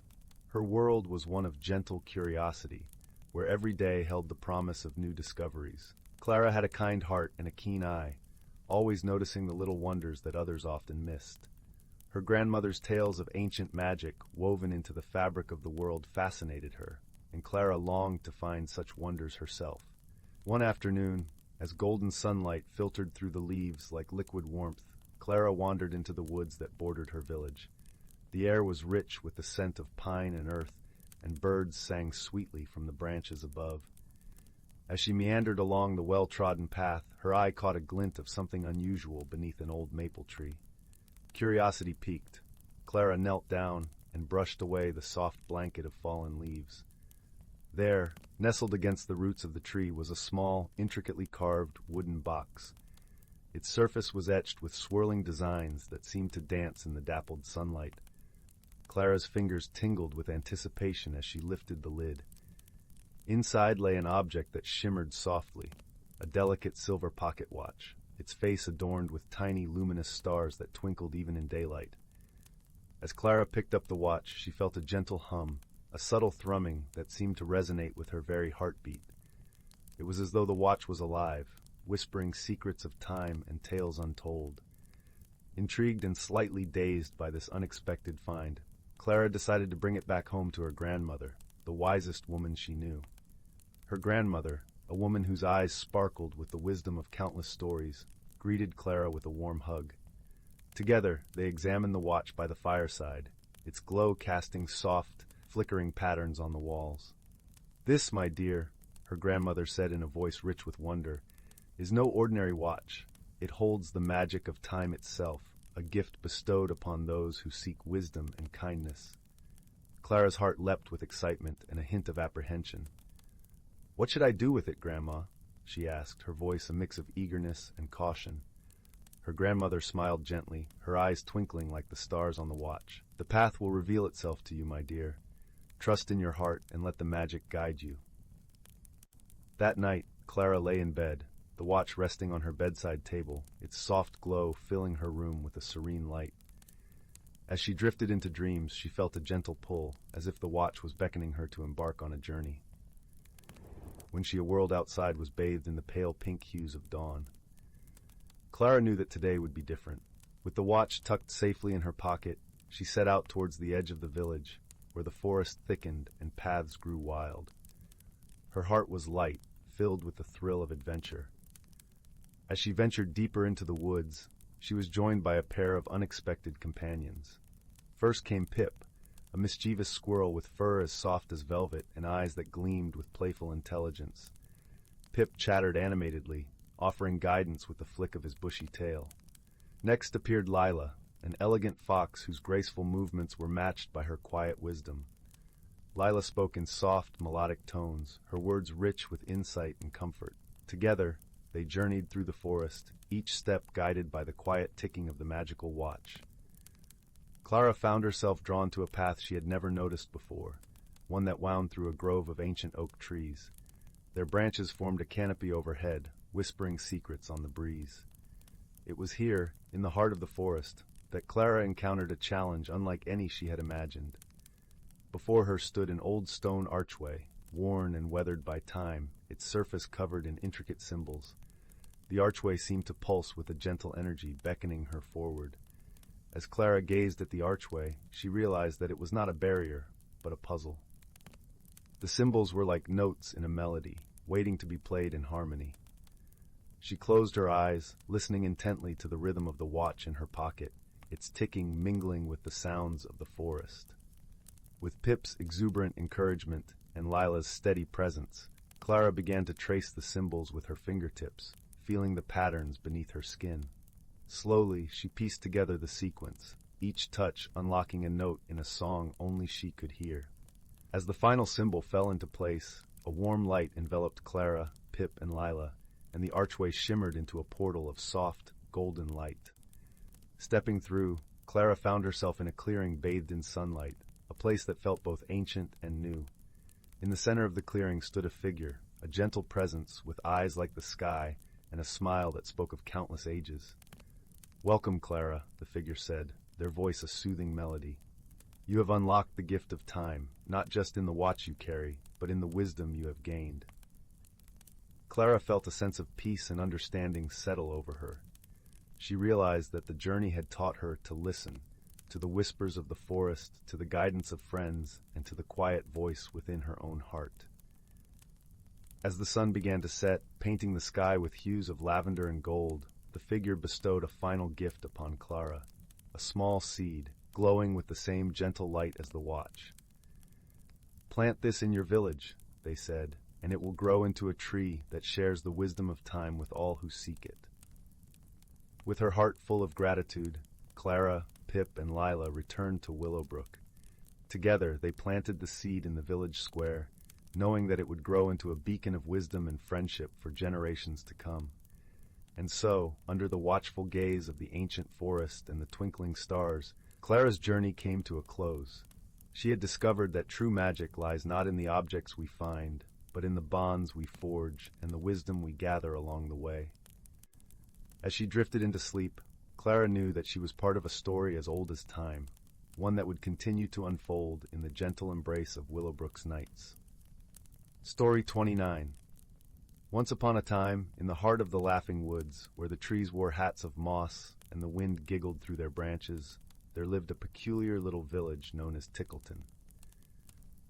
Her world was one of gentle curiosity, where every day held the promise of new discoveries. Clara had a kind heart and a keen eye, always noticing the little wonders that others often missed. Her grandmother's tales of ancient magic woven into the fabric of the world fascinated her, and Clara longed to find such wonders herself. One afternoon, as golden sunlight filtered through the leaves like liquid warmth, Clara wandered into the woods that bordered her village. The air was rich with the scent of pine and earth, and birds sang sweetly from the branches above. As she meandered along the well-trodden path, her eye caught a glint of something unusual beneath an old maple tree. Curiosity piqued. Clara knelt down and brushed away the soft blanket of fallen leaves. There, nestled against the roots of the tree, was a small, intricately carved wooden box. Its surface was etched with swirling designs that seemed to dance in the dappled sunlight. Clara's fingers tingled with anticipation as she lifted the lid. Inside lay an object that shimmered softly, a delicate silver pocket watch, its face adorned with tiny luminous stars that twinkled even in daylight. As Clara picked up the watch, she felt a gentle hum, a subtle thrumming that seemed to resonate with her very heartbeat. It was as though the watch was alive, whispering secrets of time and tales untold. Intrigued and slightly dazed by this unexpected find, Clara decided to bring it back home to her grandmother, the wisest woman she knew. Her grandmother, a woman whose eyes sparkled with the wisdom of countless stories, greeted Clara with a warm hug. Together, they examined the watch by the fireside, its glow casting soft, flickering patterns on the walls. "This, my dear," her grandmother said in a voice rich with wonder, "is no ordinary watch. It holds the magic of time itself, a gift bestowed upon those who seek wisdom and kindness." Clara's heart leapt with excitement and a hint of apprehension. "What should I do with it, Grandma?" she asked, her voice a mix of eagerness and caution. Her grandmother smiled gently, her eyes twinkling like the stars on the watch. "The path will reveal itself to you, my dear. Trust in your heart and let the magic guide you." That night, Clara lay in bed, the watch resting on her bedside table, its soft glow filling her room with a serene light. As she drifted into dreams, she felt a gentle pull, as if the watch was beckoning her to embark on a journey. When she whirled outside was bathed in the pale pink hues of dawn. Clara knew that today would be different. With the watch tucked safely in her pocket, she set out towards the edge of the village, where the forest thickened and paths grew wild. Her heart was light, filled with the thrill of adventure. As she ventured deeper into the woods, she was joined by a pair of unexpected companions. First came Pip, a mischievous squirrel with fur as soft as velvet and eyes that gleamed with playful intelligence. Pip chattered animatedly, offering guidance with the flick of his bushy tail. Next appeared Lila, an elegant fox whose graceful movements were matched by her quiet wisdom. Lila spoke in soft, melodic tones, her words rich with insight and comfort. Together, they journeyed through the forest, each step guided by the quiet ticking of the magical watch. Clara found herself drawn to a path she had never noticed before, one that wound through a grove of ancient oak trees. Their branches formed a canopy overhead, whispering secrets on the breeze. It was here, in the heart of the forest, that Clara encountered a challenge unlike any she had imagined. Before her stood an old stone archway, worn and weathered by time, its surface covered in intricate symbols. The archway seemed to pulse with a gentle energy, beckoning her forward. As Clara gazed at the archway, she realized that it was not a barrier, but a puzzle. The symbols were like notes in a melody, waiting to be played in harmony. She closed her eyes, listening intently to the rhythm of the watch in her pocket, its ticking mingling with the sounds of the forest. With Pip's exuberant encouragement and Lila's steady presence, Clara began to trace the symbols with her fingertips, feeling the patterns beneath her skin. Slowly, she pieced together the sequence, each touch unlocking a note in a song only she could hear. As the final symbol fell into place, a warm light enveloped Clara, Pip, and Lila, and the archway shimmered into a portal of soft, golden light. Stepping through, Clara found herself in a clearing bathed in sunlight, a place that felt both ancient and new. In the center of the clearing stood a figure, a gentle presence with eyes like the sky and a smile that spoke of countless ages. "Welcome, Clara," the figure said, their voice a soothing melody. "You have unlocked the gift of time, not just in the watch you carry, but in the wisdom you have gained." Clara felt a sense of peace and understanding settle over her. She realized that the journey had taught her to listen, to the whispers of the forest, to the guidance of friends, and to the quiet voice within her own heart. As the sun began to set, painting the sky with hues of lavender and gold, the figure bestowed a final gift upon Clara, a small seed, glowing with the same gentle light as the watch. "Plant this in your village," they said, "and it will grow into a tree that shares the wisdom of time with all who seek it." With her heart full of gratitude, Clara, Pip, and Lila returned to Willowbrook. Together, they planted the seed in the village square, knowing that it would grow into a beacon of wisdom and friendship for generations to come. And so, under the watchful gaze of the ancient forest and the twinkling stars, Clara's journey came to a close. She had discovered that true magic lies not in the objects we find, but in the bonds we forge and the wisdom we gather along the way. As she drifted into sleep, Clara knew that she was part of a story as old as time, one that would continue to unfold in the gentle embrace of Willowbrook's nights. Story 29. Once upon a time, in the heart of the Laughing Woods, where the trees wore hats of moss and the wind giggled through their branches, there lived a peculiar little village known as Tickleton.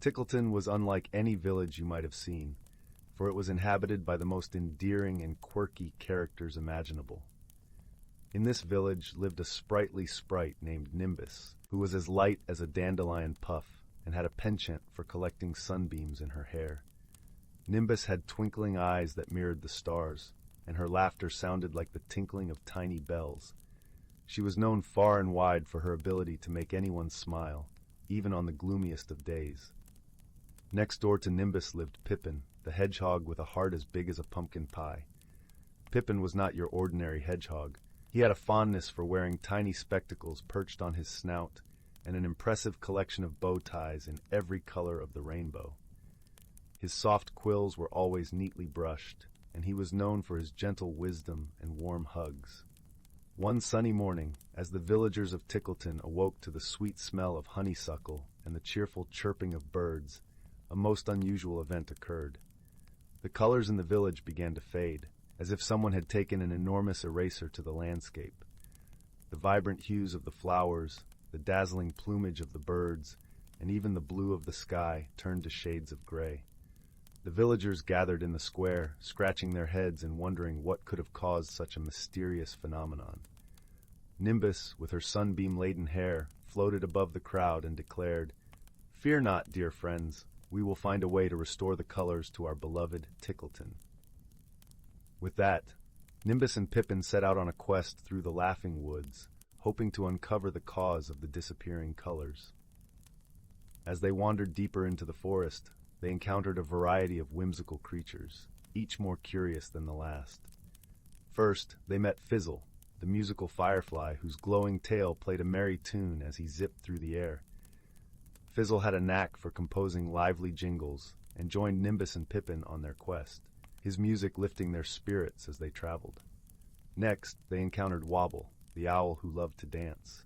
Tickleton was unlike any village you might have seen, for it was inhabited by the most endearing and quirky characters imaginable. In this village lived a sprightly sprite named Nimbus, who was as light as a dandelion puff and had a penchant for collecting sunbeams in her hair. Nimbus had twinkling eyes that mirrored the stars, and her laughter sounded like the tinkling of tiny bells. She was known far and wide for her ability to make anyone smile, even on the gloomiest of days. Next door to Nimbus lived Pippin, the hedgehog with a heart as big as a pumpkin pie. Pippin was not your ordinary hedgehog. He had a fondness for wearing tiny spectacles perched on his snout and an impressive collection of bow ties in every color of the rainbow. His soft quills were always neatly brushed, and he was known for his gentle wisdom and warm hugs. One sunny morning, as the villagers of Tickleton awoke to the sweet smell of honeysuckle and the cheerful chirping of birds, a most unusual event occurred. The colors in the village began to fade, as if someone had taken an enormous eraser to the landscape. The vibrant hues of the flowers, the dazzling plumage of the birds, and even the blue of the sky turned to shades of gray. The villagers gathered in the square, scratching their heads and wondering what could have caused such a mysterious phenomenon. Nimbus, with her sunbeam-laden hair, floated above the crowd and declared, "Fear not, dear friends, we will find a way to restore the colors to our beloved Tickleton." With that, Nimbus and Pippin set out on a quest through the Laughing Woods, hoping to uncover the cause of the disappearing colors. As they wandered deeper into the forest, they encountered a variety of whimsical creatures, each more curious than the last. First, they met Fizzle, the musical firefly whose glowing tail played a merry tune as he zipped through the air. Fizzle had a knack for composing lively jingles and joined Nimbus and Pippin on their quest, his music lifting their spirits as they traveled. Next, they encountered Wobble, the owl who loved to dance.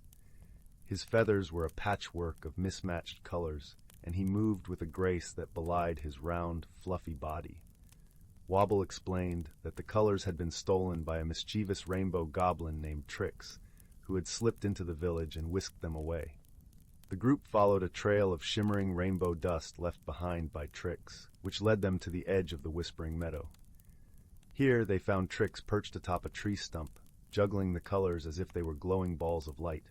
His feathers were a patchwork of mismatched colors, and he moved with a grace that belied his round, fluffy body. Wobble explained that the colors had been stolen by a mischievous rainbow goblin named Trix, who had slipped into the village and whisked them away. The group followed a trail of shimmering rainbow dust left behind by Trix, which led them to the edge of the Whispering Meadow. Here they found Trix perched atop a tree stump, juggling the colors as if they were glowing balls of light.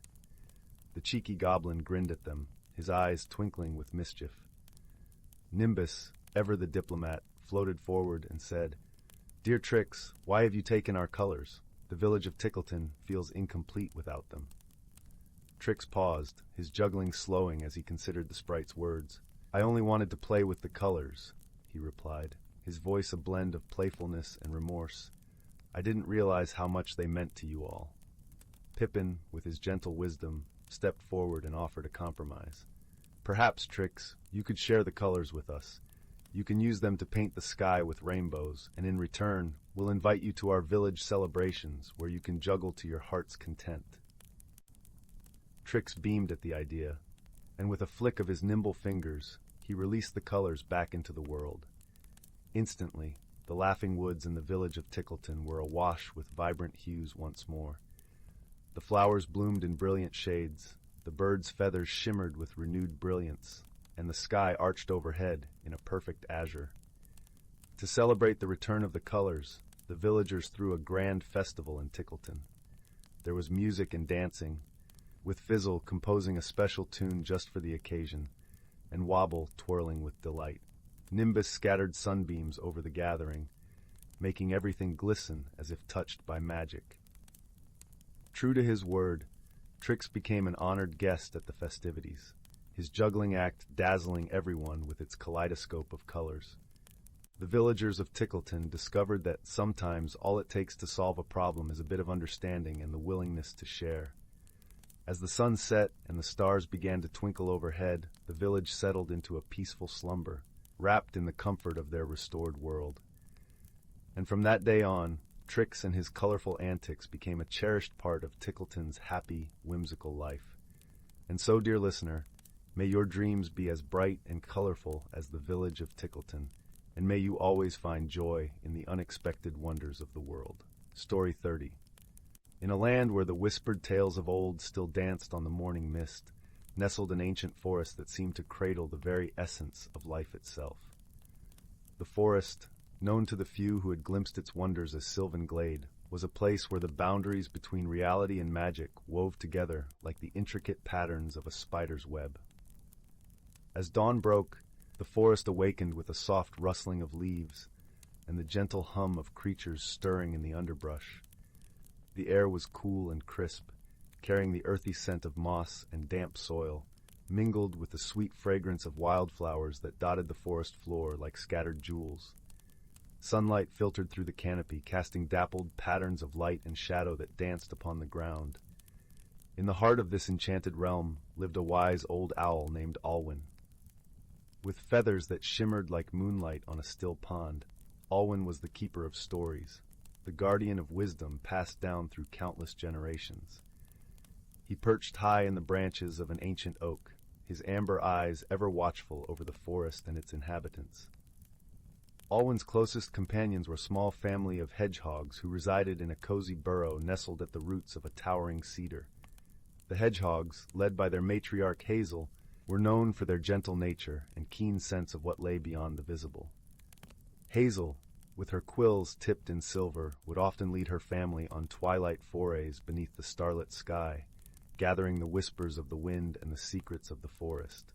The cheeky goblin grinned at them, his eyes twinkling with mischief. Nimbus, ever the diplomat, floated forward and said, "Dear Trix, why have you taken our colors? The village of Tickleton feels incomplete without them." Trix paused, his juggling slowing as he considered the sprite's words. "I only wanted to play with the colors," he replied, his voice a blend of playfulness and remorse. "I didn't realize how much they meant to you all." Pippin, with his gentle wisdom, stepped forward and offered a compromise. "Perhaps, Trix, you could share the colors with us. You can use them to paint the sky with rainbows, and in return, we'll invite you to our village celebrations where you can juggle to your heart's content." Trix beamed at the idea, and with a flick of his nimble fingers, he released the colors back into the world. Instantly, the laughing woods in the village of Tickleton were awash with vibrant hues once more. The flowers bloomed in brilliant shades, the birds' feathers shimmered with renewed brilliance, and the sky arched overhead in a perfect azure. To celebrate the return of the colors, the villagers threw a grand festival in Tickleton. There was music and dancing, with Fizzle composing a special tune just for the occasion, and Wobble twirling with delight. Nimbus scattered sunbeams over the gathering, making everything glisten as if touched by magic. True to his word, Trix became an honored guest at the festivities, his juggling act dazzling everyone with its kaleidoscope of colors. The villagers of Tickleton discovered that sometimes all it takes to solve a problem is a bit of understanding and the willingness to share. As the sun set and the stars began to twinkle overhead, the village settled into a peaceful slumber, wrapped in the comfort of their restored world. And from that day on, Trix and his colorful antics became a cherished part of Tickleton's happy, whimsical life. And so, dear listener, may your dreams be as bright and colorful as the village of Tickleton, and may you always find joy in the unexpected wonders of the world. Story 30. In a land where the whispered tales of old still danced on the morning mist, nestled an ancient forest that seemed to cradle the very essence of life itself. The forest, known to the few who had glimpsed its wonders as Sylvan Glade, was a place where the boundaries between reality and magic wove together like the intricate patterns of a spider's web. As dawn broke, the forest awakened with a soft rustling of leaves and the gentle hum of creatures stirring in the underbrush. The air was cool and crisp, carrying the earthy scent of moss and damp soil, mingled with the sweet fragrance of wildflowers that dotted the forest floor like scattered jewels. Sunlight filtered through the canopy, casting dappled patterns of light and shadow that danced upon the ground. In the heart of this enchanted realm lived a wise old owl named Alwyn. With feathers that shimmered like moonlight on a still pond, Alwyn was the keeper of stories, the guardian of wisdom passed down through countless generations. He perched high in the branches of an ancient oak, his amber eyes ever watchful over the forest and its inhabitants. Alwyn's closest companions were a small family of hedgehogs who resided in a cozy burrow nestled at the roots of a towering cedar. The hedgehogs, led by their matriarch Hazel, were known for their gentle nature and keen sense of what lay beyond the visible. Hazel, with her quills tipped in silver, would often lead her family on twilight forays beneath the starlit sky, gathering the whispers of the wind and the secrets of the forest.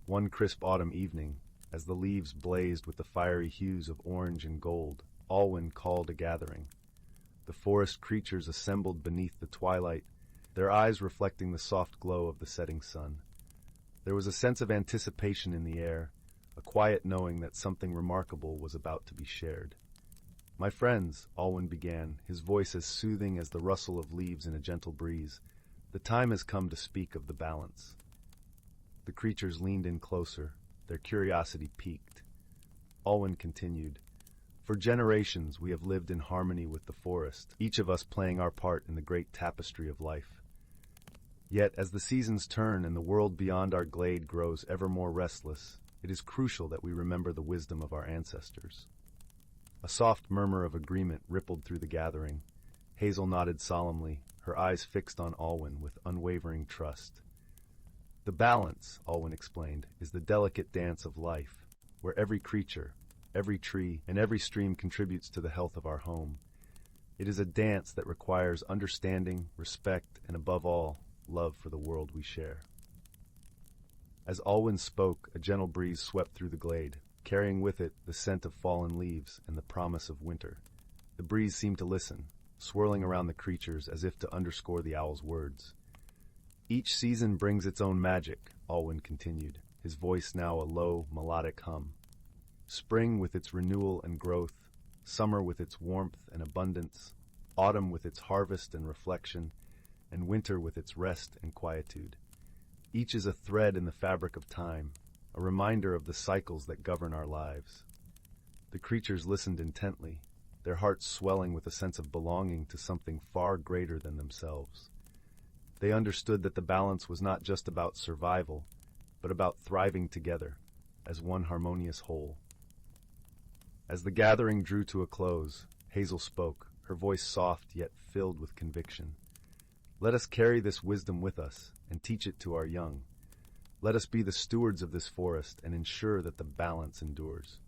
One crisp autumn evening, as the leaves blazed with the fiery hues of orange and gold, Alwyn called a gathering. The forest creatures assembled beneath the twilight, their eyes reflecting the soft glow of the setting sun. There was a sense of anticipation in the air, a quiet knowing that something remarkable was about to be shared. "My friends," Alwyn began, his voice as soothing as the rustle of leaves in a gentle breeze, "the time has come to speak of the balance." The creatures leaned in closer, their curiosity piqued. Alwyn continued, "For generations we have lived in harmony with the forest, each of us playing our part in the great tapestry of life. Yet, as the seasons turn and the world beyond our glade grows ever more restless, it is crucial that we remember the wisdom of our ancestors." A soft murmur of agreement rippled through the gathering. Hazel nodded solemnly, her eyes fixed on Alwyn with unwavering trust. "The balance," Alwyn explained, "is the delicate dance of life, where every creature, every tree, and every stream contributes to the health of our home. It is a dance that requires understanding, respect, and above all, love for the world we share." As Alwyn spoke, a gentle breeze swept through the glade, carrying with it the scent of fallen leaves and the promise of winter. The breeze seemed to listen, swirling around the creatures as if to underscore the owl's words. "Each season brings its own magic," Alwyn continued, his voice now a low, melodic hum. "Spring with its renewal and growth, summer with its warmth and abundance, autumn with its harvest and reflection, and winter with its rest and quietude. Each is a thread in the fabric of time, a reminder of the cycles that govern our lives." The creatures listened intently, their hearts swelling with a sense of belonging to something far greater than themselves. They understood that the balance was not just about survival, but about thriving together, as one harmonious whole. As the gathering drew to a close, Hazel spoke, her voice soft yet filled with conviction. "Let us carry this wisdom with us and teach it to our young. Let us be the stewards of this forest and ensure that the balance endures."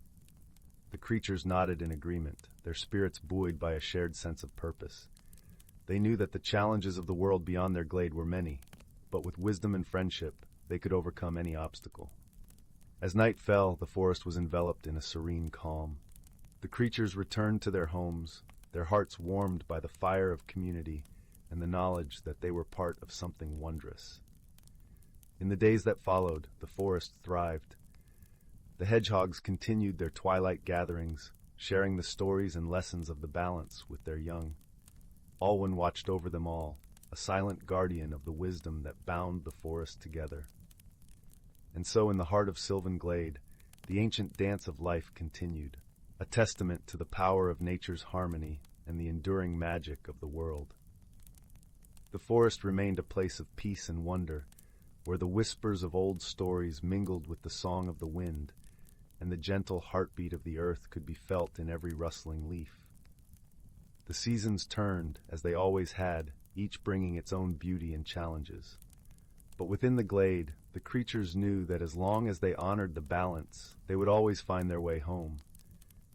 The creatures nodded in agreement, their spirits buoyed by a shared sense of purpose. They knew that the challenges of the world beyond their glade were many, but with wisdom and friendship, they could overcome any obstacle. As night fell, the forest was enveloped in a serene calm. The creatures returned to their homes, their hearts warmed by the fire of community and the knowledge that they were part of something wondrous. In the days that followed, the forest thrived. The hedgehogs continued their twilight gatherings, sharing the stories and lessons of the balance with their young. Alwyn watched over them all, a silent guardian of the wisdom that bound the forest together. And so in the heart of Sylvan Glade, the ancient dance of life continued, a testament to the power of nature's harmony and the enduring magic of the world. The forest remained a place of peace and wonder, where the whispers of old stories mingled with the song of the wind, and the gentle heartbeat of the earth could be felt in every rustling leaf. The seasons turned, as they always had, each bringing its own beauty and challenges. But within the glade, the creatures knew that as long as they honored the balance, they would always find their way home.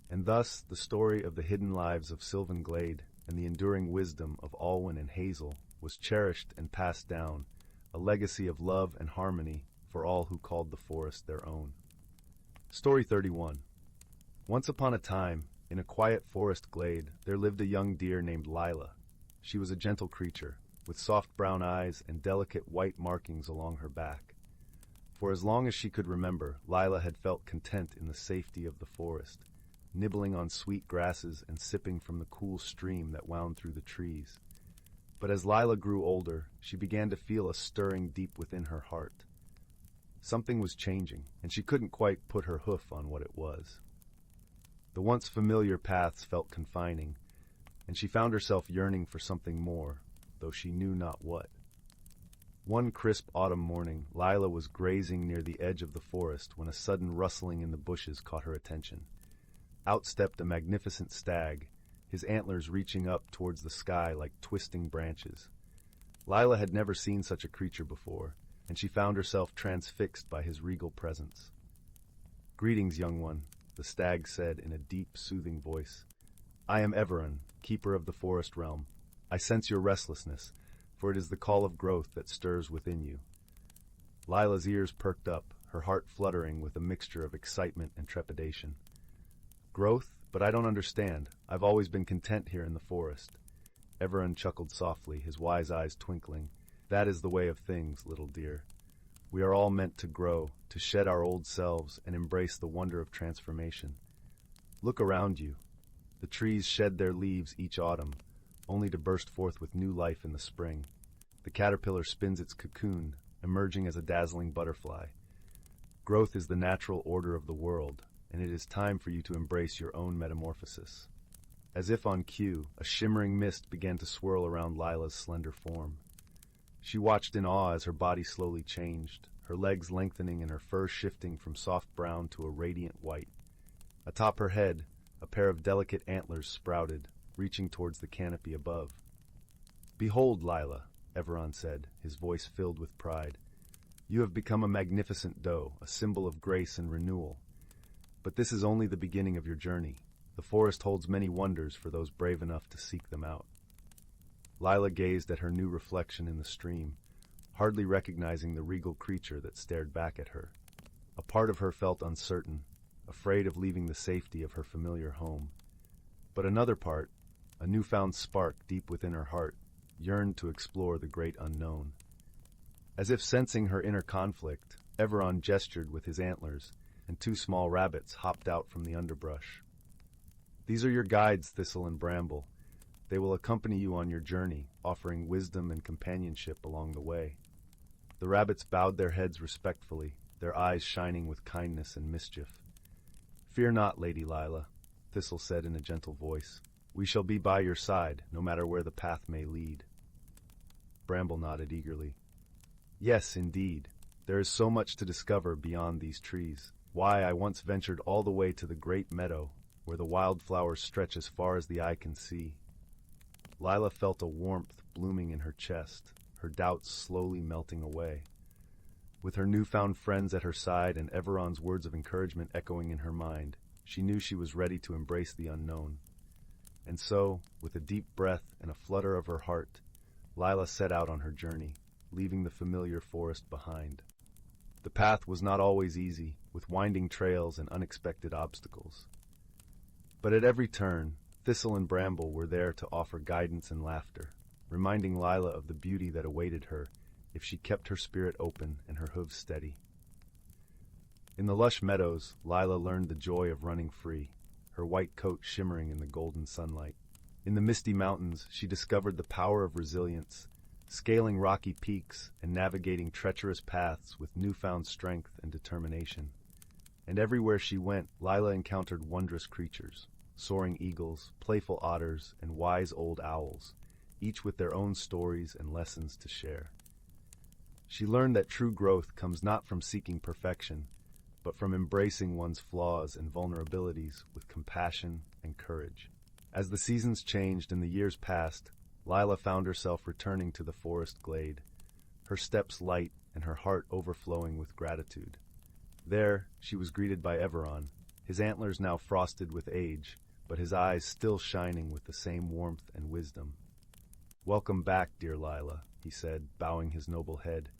And thus, the story of the hidden lives of Sylvan Glade and the enduring wisdom of Alwyn and Hazel was cherished and passed down, a legacy of love and harmony for all who called the forest their own. Story 31. Once upon a time, in a quiet forest glade, there lived a young deer named Lila. She was a gentle creature, with soft brown eyes and delicate white markings along her back. For as long as she could remember, Lila had felt content in the safety of the forest, nibbling on sweet grasses and sipping from the cool stream that wound through the trees. But as Lila grew older, she began to feel a stirring deep within her heart. Something was changing, and she couldn't quite put her hoof on what it was. The once familiar paths felt confining, and she found herself yearning for something more, though she knew not what. One crisp autumn morning, Lila was grazing near the edge of the forest when a sudden rustling in the bushes caught her attention. Out stepped a magnificent stag, his antlers reaching up towards the sky like twisting branches. Lila had never seen such a creature before, and she found herself transfixed by his regal presence. "Greetings, young one," the stag said in a deep, soothing voice. "I am Everon, keeper of the forest realm. I sense your restlessness, for it is the call of growth that stirs within you." Lila's ears perked up, her heart fluttering with a mixture of excitement and trepidation. "Growth? But I don't understand. I've always been content here in the forest." Everon chuckled softly, his wise eyes twinkling. That is the way of things, little dear. We are all meant to grow, to shed our old selves and embrace the wonder of transformation. Look around you. The trees shed their leaves each autumn, only to burst forth with new life in the spring. The caterpillar spins its cocoon, emerging as a dazzling butterfly. Growth is the natural order of the world, and it is time for you to embrace your own metamorphosis. As if on cue, a shimmering mist began to swirl around Lila's slender form. She watched in awe as her body slowly changed, her legs lengthening and her fur shifting from soft brown to a radiant white. Atop her head, a pair of delicate antlers sprouted, reaching towards the canopy above. "Behold, Lila," Everon said, his voice filled with pride. "You have become a magnificent doe, a symbol of grace and renewal. But this is only the beginning of your journey. The forest holds many wonders for those brave enough to seek them out." Lila gazed at her new reflection in the stream, hardly recognizing the regal creature that stared back at her. A part of her felt uncertain, afraid of leaving the safety of her familiar home. But another part, a newfound spark deep within her heart, yearned to explore the great unknown. As if sensing her inner conflict, Everon gestured with his antlers, and two small rabbits hopped out from the underbrush. "These are your guides, Thistle and Bramble. They will accompany you on your journey, offering wisdom and companionship along the way." The rabbits bowed their heads respectfully, their eyes shining with kindness and mischief. "Fear not, Lady Lila," Thistle said in a gentle voice. "We shall be by your side, no matter where the path may lead." Bramble nodded eagerly. "Yes, indeed. There is so much to discover beyond these trees. Why, I once ventured all the way to the great meadow, where the wildflowers stretch as far as the eye can see." Lila felt a warmth blooming in her chest, her doubts slowly melting away. With her newfound friends at her side and Everon's words of encouragement echoing in her mind, she knew she was ready to embrace the unknown. And so, with a deep breath and a flutter of her heart, Lila set out on her journey, leaving the familiar forest behind. The path was not always easy, with winding trails and unexpected obstacles. But at every turn, Thistle and Bramble were there to offer guidance and laughter, reminding Lila of the beauty that awaited her if she kept her spirit open and her hooves steady. In the lush meadows, Lila learned the joy of running free, her white coat shimmering in the golden sunlight. In the misty mountains, she discovered the power of resilience, scaling rocky peaks and navigating treacherous paths with newfound strength and determination. And everywhere she went, Lila encountered wondrous creatures, soaring eagles, playful otters, and wise old owls, each with their own stories and lessons to share. She learned that true growth comes not from seeking perfection, but from embracing one's flaws and vulnerabilities with compassion and courage. As the seasons changed and the years passed, Lila found herself returning to the forest glade, her steps light and her heart overflowing with gratitude. There, she was greeted by Everon, his antlers now frosted with age, but his eyes still shining with the same warmth and wisdom. "Welcome back, dear Lila," he said, bowing his noble head.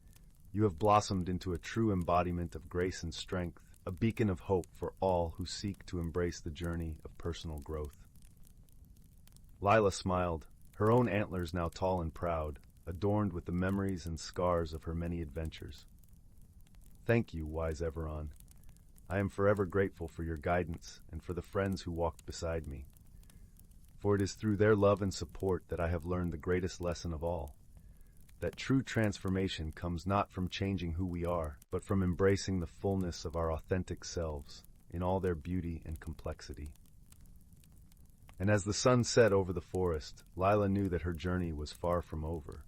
"You have blossomed into a true embodiment of grace and strength, a beacon of hope for all who seek to embrace the journey of personal growth." Lila smiled, her own antlers now tall and proud, adorned with the memories and scars of her many adventures. "Thank you, wise Everon. I am forever grateful for your guidance and for the friends who walked beside me. For it is through their love and support that I have learned the greatest lesson of all, that true transformation comes not from changing who we are, but from embracing the fullness of our authentic selves in all their beauty and complexity." And as the sun set over the forest, Lila knew that her journey was far from over.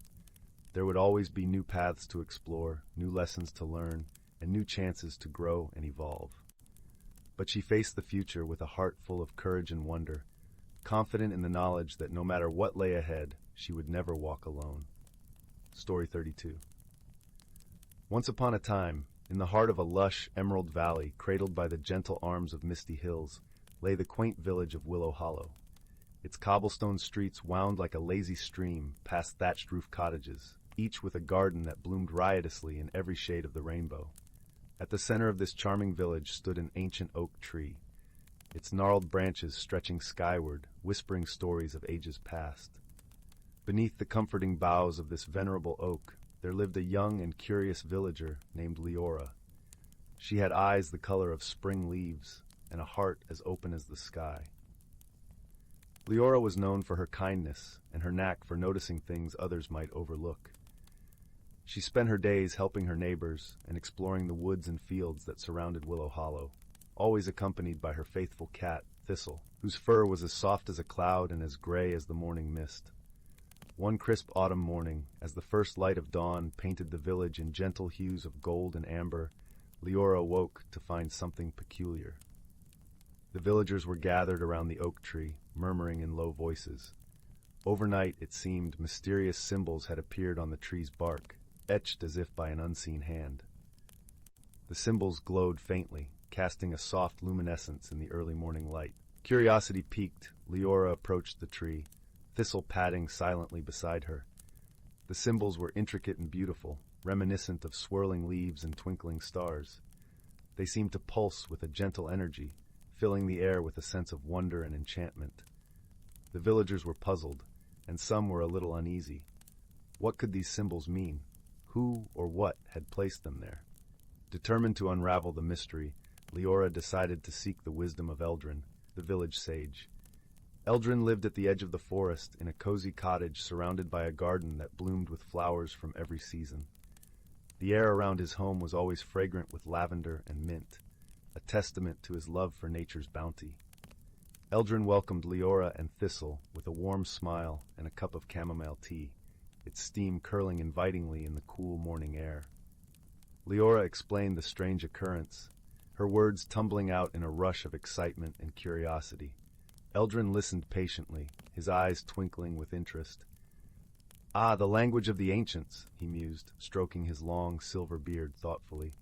There would always be new paths to explore, new lessons to learn, and new chances to grow and evolve. But she faced the future with a heart full of courage and wonder, confident in the knowledge that no matter what lay ahead, she would never walk alone. Story 32. Once upon a time, in the heart of a lush, emerald valley cradled by the gentle arms of misty hills, lay the quaint village of Willow Hollow. Its cobblestone streets wound like a lazy stream past thatched-roof cottages, each with a garden that bloomed riotously in every shade of the rainbow. At the center of this charming village stood an ancient oak tree, its gnarled branches stretching skyward, whispering stories of ages past. Beneath the comforting boughs of this venerable oak, there lived a young and curious villager named Leora. She had eyes the color of spring leaves and a heart as open as the sky. Leora was known for her kindness and her knack for noticing things others might overlook. She spent her days helping her neighbors and exploring the woods and fields that surrounded Willow Hollow, always accompanied by her faithful cat, Thistle, whose fur was as soft as a cloud and as gray as the morning mist. One crisp autumn morning, as the first light of dawn painted the village in gentle hues of gold and amber, Leora awoke to find something peculiar. The villagers were gathered around the oak tree, murmuring in low voices. Overnight, it seemed, mysterious symbols had appeared on the tree's bark, etched as if by an unseen hand. The symbols glowed faintly, casting a soft luminescence in the early morning light. Curiosity piqued, Leora approached the tree, Thistle padding silently beside her. The symbols were intricate and beautiful, reminiscent of swirling leaves and twinkling stars. They seemed to pulse with a gentle energy, filling the air with a sense of wonder and enchantment. The villagers were puzzled, and some were a little uneasy. What could these symbols mean? Who or what had placed them there? Determined to unravel the mystery, Leora decided to seek the wisdom of Eldrin, the village sage. Eldrin lived at the edge of the forest in a cozy cottage surrounded by a garden that bloomed with flowers from every season. The air around his home was always fragrant with lavender and mint, a testament to his love for nature's bounty. Eldrin welcomed Leora and Thistle with a warm smile and a cup of chamomile tea, its steam curling invitingly in the cool morning air. Leora explained the strange occurrence, her words tumbling out in a rush of excitement and curiosity. Eldrin listened patiently, his eyes twinkling with interest. "Ah, the language of the ancients," he mused, stroking his long silver beard thoughtfully.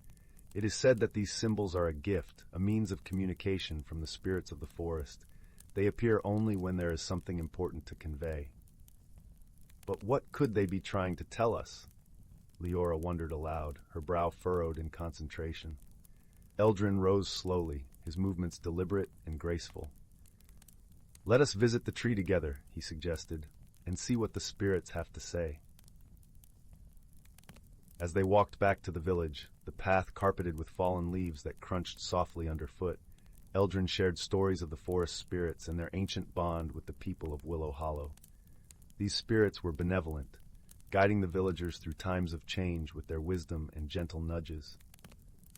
"It is said that these symbols are a gift, a means of communication from the spirits of the forest. They appear only when there is something important to convey." "But what could they be trying to tell us?" Leora wondered aloud, her brow furrowed in concentration. Eldrin rose slowly, his movements deliberate and graceful. "Let us visit the tree together," he suggested, "and see what the spirits have to say." As they walked back to the village, the path carpeted with fallen leaves that crunched softly underfoot, Eldrin shared stories of the forest spirits and their ancient bond with the people of Willow Hollow. These spirits were benevolent, guiding the villagers through times of change with their wisdom and gentle nudges.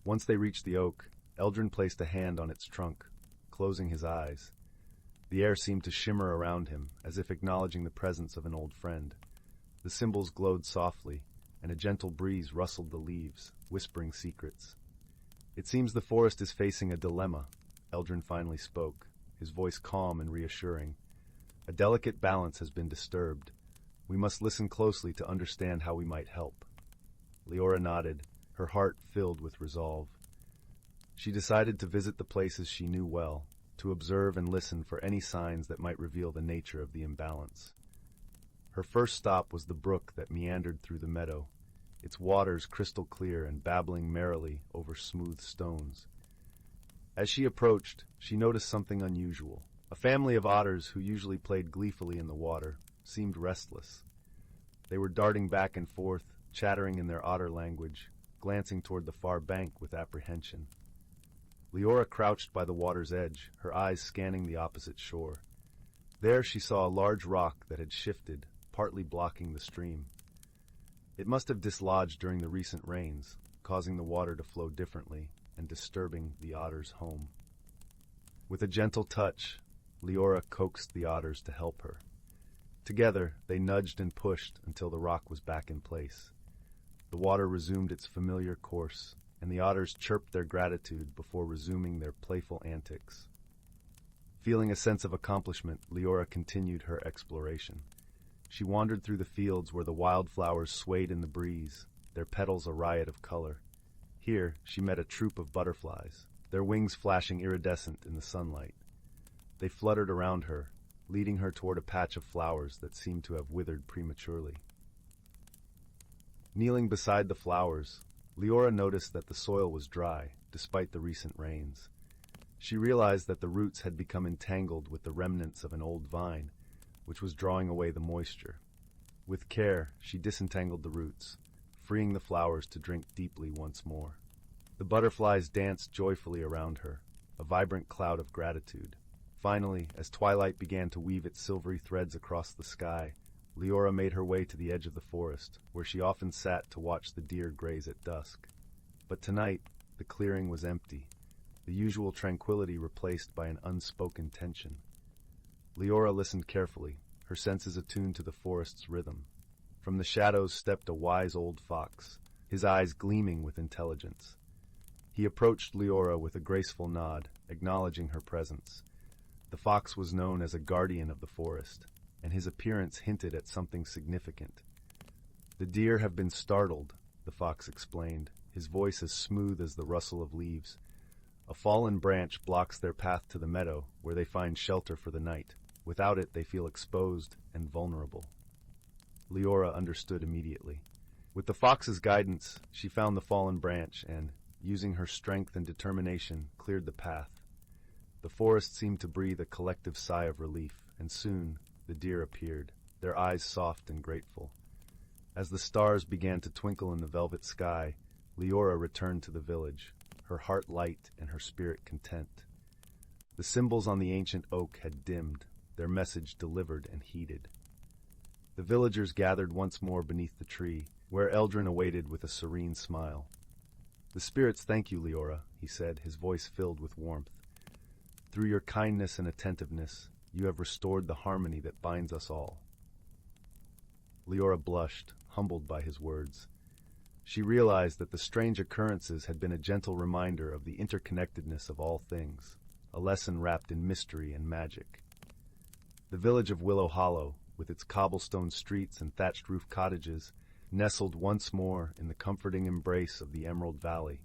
Once they reached the oak, Eldrin placed a hand on its trunk, closing his eyes. The air seemed to shimmer around him, as if acknowledging the presence of an old friend. The symbols glowed softly, and a gentle breeze rustled the leaves, whispering secrets. "It seems the forest is facing a dilemma," Eldrin finally spoke, his voice calm and reassuring. "A delicate balance has been disturbed. We must listen closely to understand how we might help." Leora nodded, her heart filled with resolve. She decided to visit the places she knew well, to observe and listen for any signs that might reveal the nature of the imbalance. Her first stop was the brook that meandered through the meadow, its waters crystal clear and babbling merrily over smooth stones. As she approached, she noticed something unusual. A family of otters who usually played gleefully in the water seemed restless. They were darting back and forth, chattering in their otter language, glancing toward the far bank with apprehension. Leora crouched by the water's edge, her eyes scanning the opposite shore. There she saw a large rock that had shifted, partly blocking the stream. It must have dislodged during the recent rains, causing the water to flow differently and disturbing the otter's home. With a gentle touch, Leora coaxed the otters to help her. Together, they nudged and pushed until the rock was back in place. The water resumed its familiar course, and the otters chirped their gratitude before resuming their playful antics. Feeling a sense of accomplishment, Leora continued her exploration. She wandered through the fields where the wildflowers swayed in the breeze, their petals a riot of color. Here, she met a troop of butterflies, their wings flashing iridescent in the sunlight. They fluttered around her, leading her toward a patch of flowers that seemed to have withered prematurely. Kneeling beside the flowers, Leora noticed that the soil was dry, despite the recent rains. She realized that the roots had become entangled with the remnants of an old vine, which was drawing away the moisture. With care, she disentangled the roots, freeing the flowers to drink deeply once more. The butterflies danced joyfully around her, a vibrant cloud of gratitude. Finally, as twilight began to weave its silvery threads across the sky, Leora made her way to the edge of the forest, where she often sat to watch the deer graze at dusk. But tonight, the clearing was empty, the usual tranquility replaced by an unspoken tension. Leora listened carefully, her senses attuned to the forest's rhythm. From the shadows stepped a wise old fox, his eyes gleaming with intelligence. He approached Leora with a graceful nod, acknowledging her presence. The fox was known as a guardian of the forest, and his appearance hinted at something significant. "The deer have been startled," the fox explained, his voice as smooth as the rustle of leaves. "A fallen branch blocks their path to the meadow, where they find shelter for the night. Without it, they feel exposed and vulnerable." Leora understood immediately. With the fox's guidance, she found the fallen branch and, using her strength and determination, cleared the path. The forest seemed to breathe a collective sigh of relief, and soon the deer appeared, their eyes soft and grateful. As the stars began to twinkle in the velvet sky, Leora returned to the village, her heart light and her spirit content. The symbols on the ancient oak had dimmed, their message delivered and heeded. The villagers gathered once more beneath the tree, where Eldrin awaited with a serene smile. "The spirits thank you, Leora," he said, his voice filled with warmth. "Through your kindness and attentiveness, you have restored the harmony that binds us all." Leora blushed, humbled by his words. She realized that the strange occurrences had been a gentle reminder of the interconnectedness of all things, a lesson wrapped in mystery and magic. The village of Willow Hollow, with its cobblestone streets and thatched-roof cottages, nestled once more in the comforting embrace of the Emerald Valley,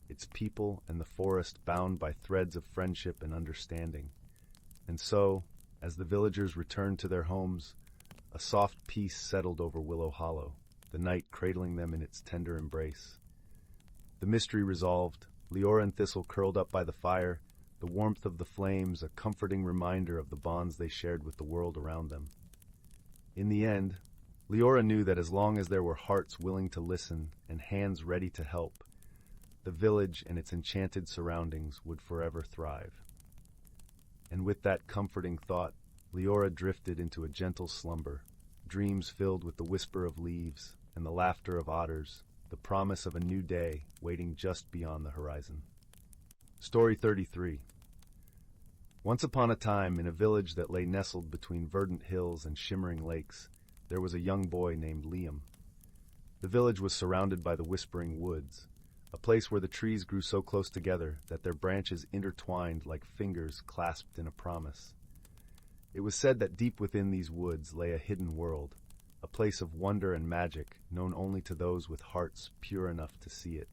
its people and the forest bound by threads of friendship and understanding. And so, as the villagers returned to their homes, a soft peace settled over Willow Hollow, the night cradling them in its tender embrace. The mystery resolved, Leora and Thistle curled up by the fire, the warmth of the flames a comforting reminder of the bonds they shared with the world around them. In the end, Leora knew that as long as there were hearts willing to listen and hands ready to help, the village and its enchanted surroundings would forever thrive. And with that comforting thought, Leora drifted into a gentle slumber, dreams filled with the whisper of leaves and the laughter of otters, the promise of a new day waiting just beyond the horizon. Story 33. Once upon a time, in a village that lay nestled between verdant hills and shimmering lakes, there was a young boy named Liam. The village was surrounded by the Whispering Woods, a place where the trees grew so close together that their branches intertwined like fingers clasped in a promise. It was said that deep within these woods lay a hidden world, a place of wonder and magic known only to those with hearts pure enough to see it.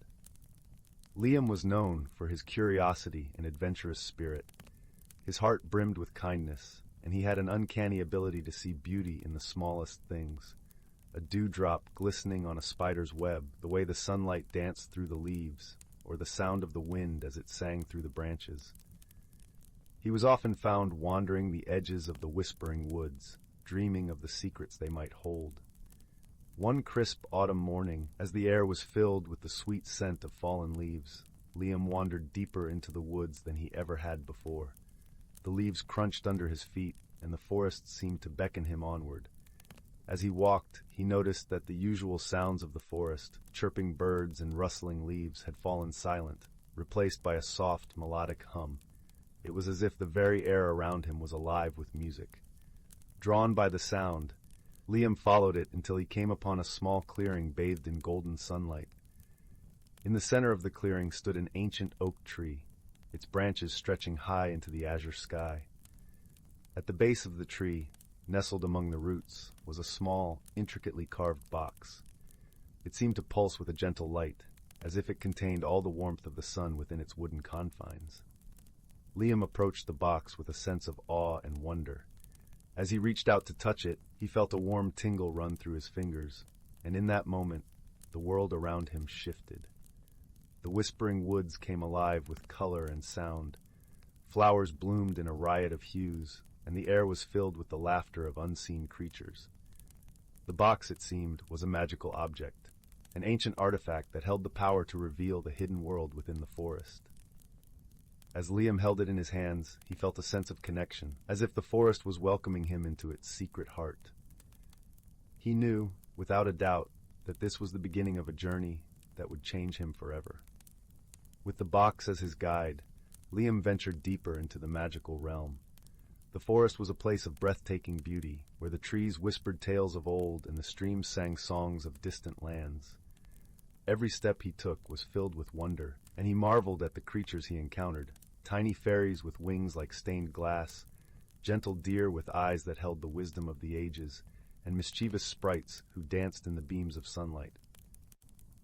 Liam was known for his curiosity and adventurous spirit. His heart brimmed with kindness, and he had an uncanny ability to see beauty in the smallest things. A dewdrop glistening on a spider's web, the way the sunlight danced through the leaves, or the sound of the wind as it sang through the branches. He was often found wandering the edges of the Whispering Woods, dreaming of the secrets they might hold. One crisp autumn morning, as the air was filled with the sweet scent of fallen leaves, Liam wandered deeper into the woods than he ever had before. The leaves crunched under his feet, and the forest seemed to beckon him onward. As he walked, he noticed that the usual sounds of the forest, chirping birds and rustling leaves, had fallen silent, replaced by a soft, melodic hum. It was as if the very air around him was alive with music. Drawn by the sound, Liam followed it until he came upon a small clearing bathed in golden sunlight. In the center of the clearing stood an ancient oak tree, its branches stretching high into the azure sky. At the base of the tree, nestled among the roots, was a small, intricately carved box. It seemed to pulse with a gentle light, as if it contained all the warmth of the sun within its wooden confines. Liam approached the box with a sense of awe and wonder. As he reached out to touch it, he felt a warm tingle run through his fingers, and in that moment, the world around him shifted. The Whispering Woods came alive with color and sound. Flowers bloomed in a riot of hues, and the air was filled with the laughter of unseen creatures. The box, it seemed, was a magical object. an ancient artifact that held the power to reveal the hidden world within the forest. As Liam held it in his hands, he felt a sense of connection, as if the forest was welcoming him into its secret heart. He knew, without a doubt, that this was the beginning of a journey that would change him forever. With the box as his guide, Liam ventured deeper into the magical realm. The forest was a place of breathtaking beauty, where the trees whispered tales of old and the streams sang songs of distant lands. Every step he took was filled with wonder, and he marveled at the creatures he encountered. Tiny fairies with wings like stained glass, gentle deer with eyes that held the wisdom of the ages, and mischievous sprites who danced in the beams of sunlight.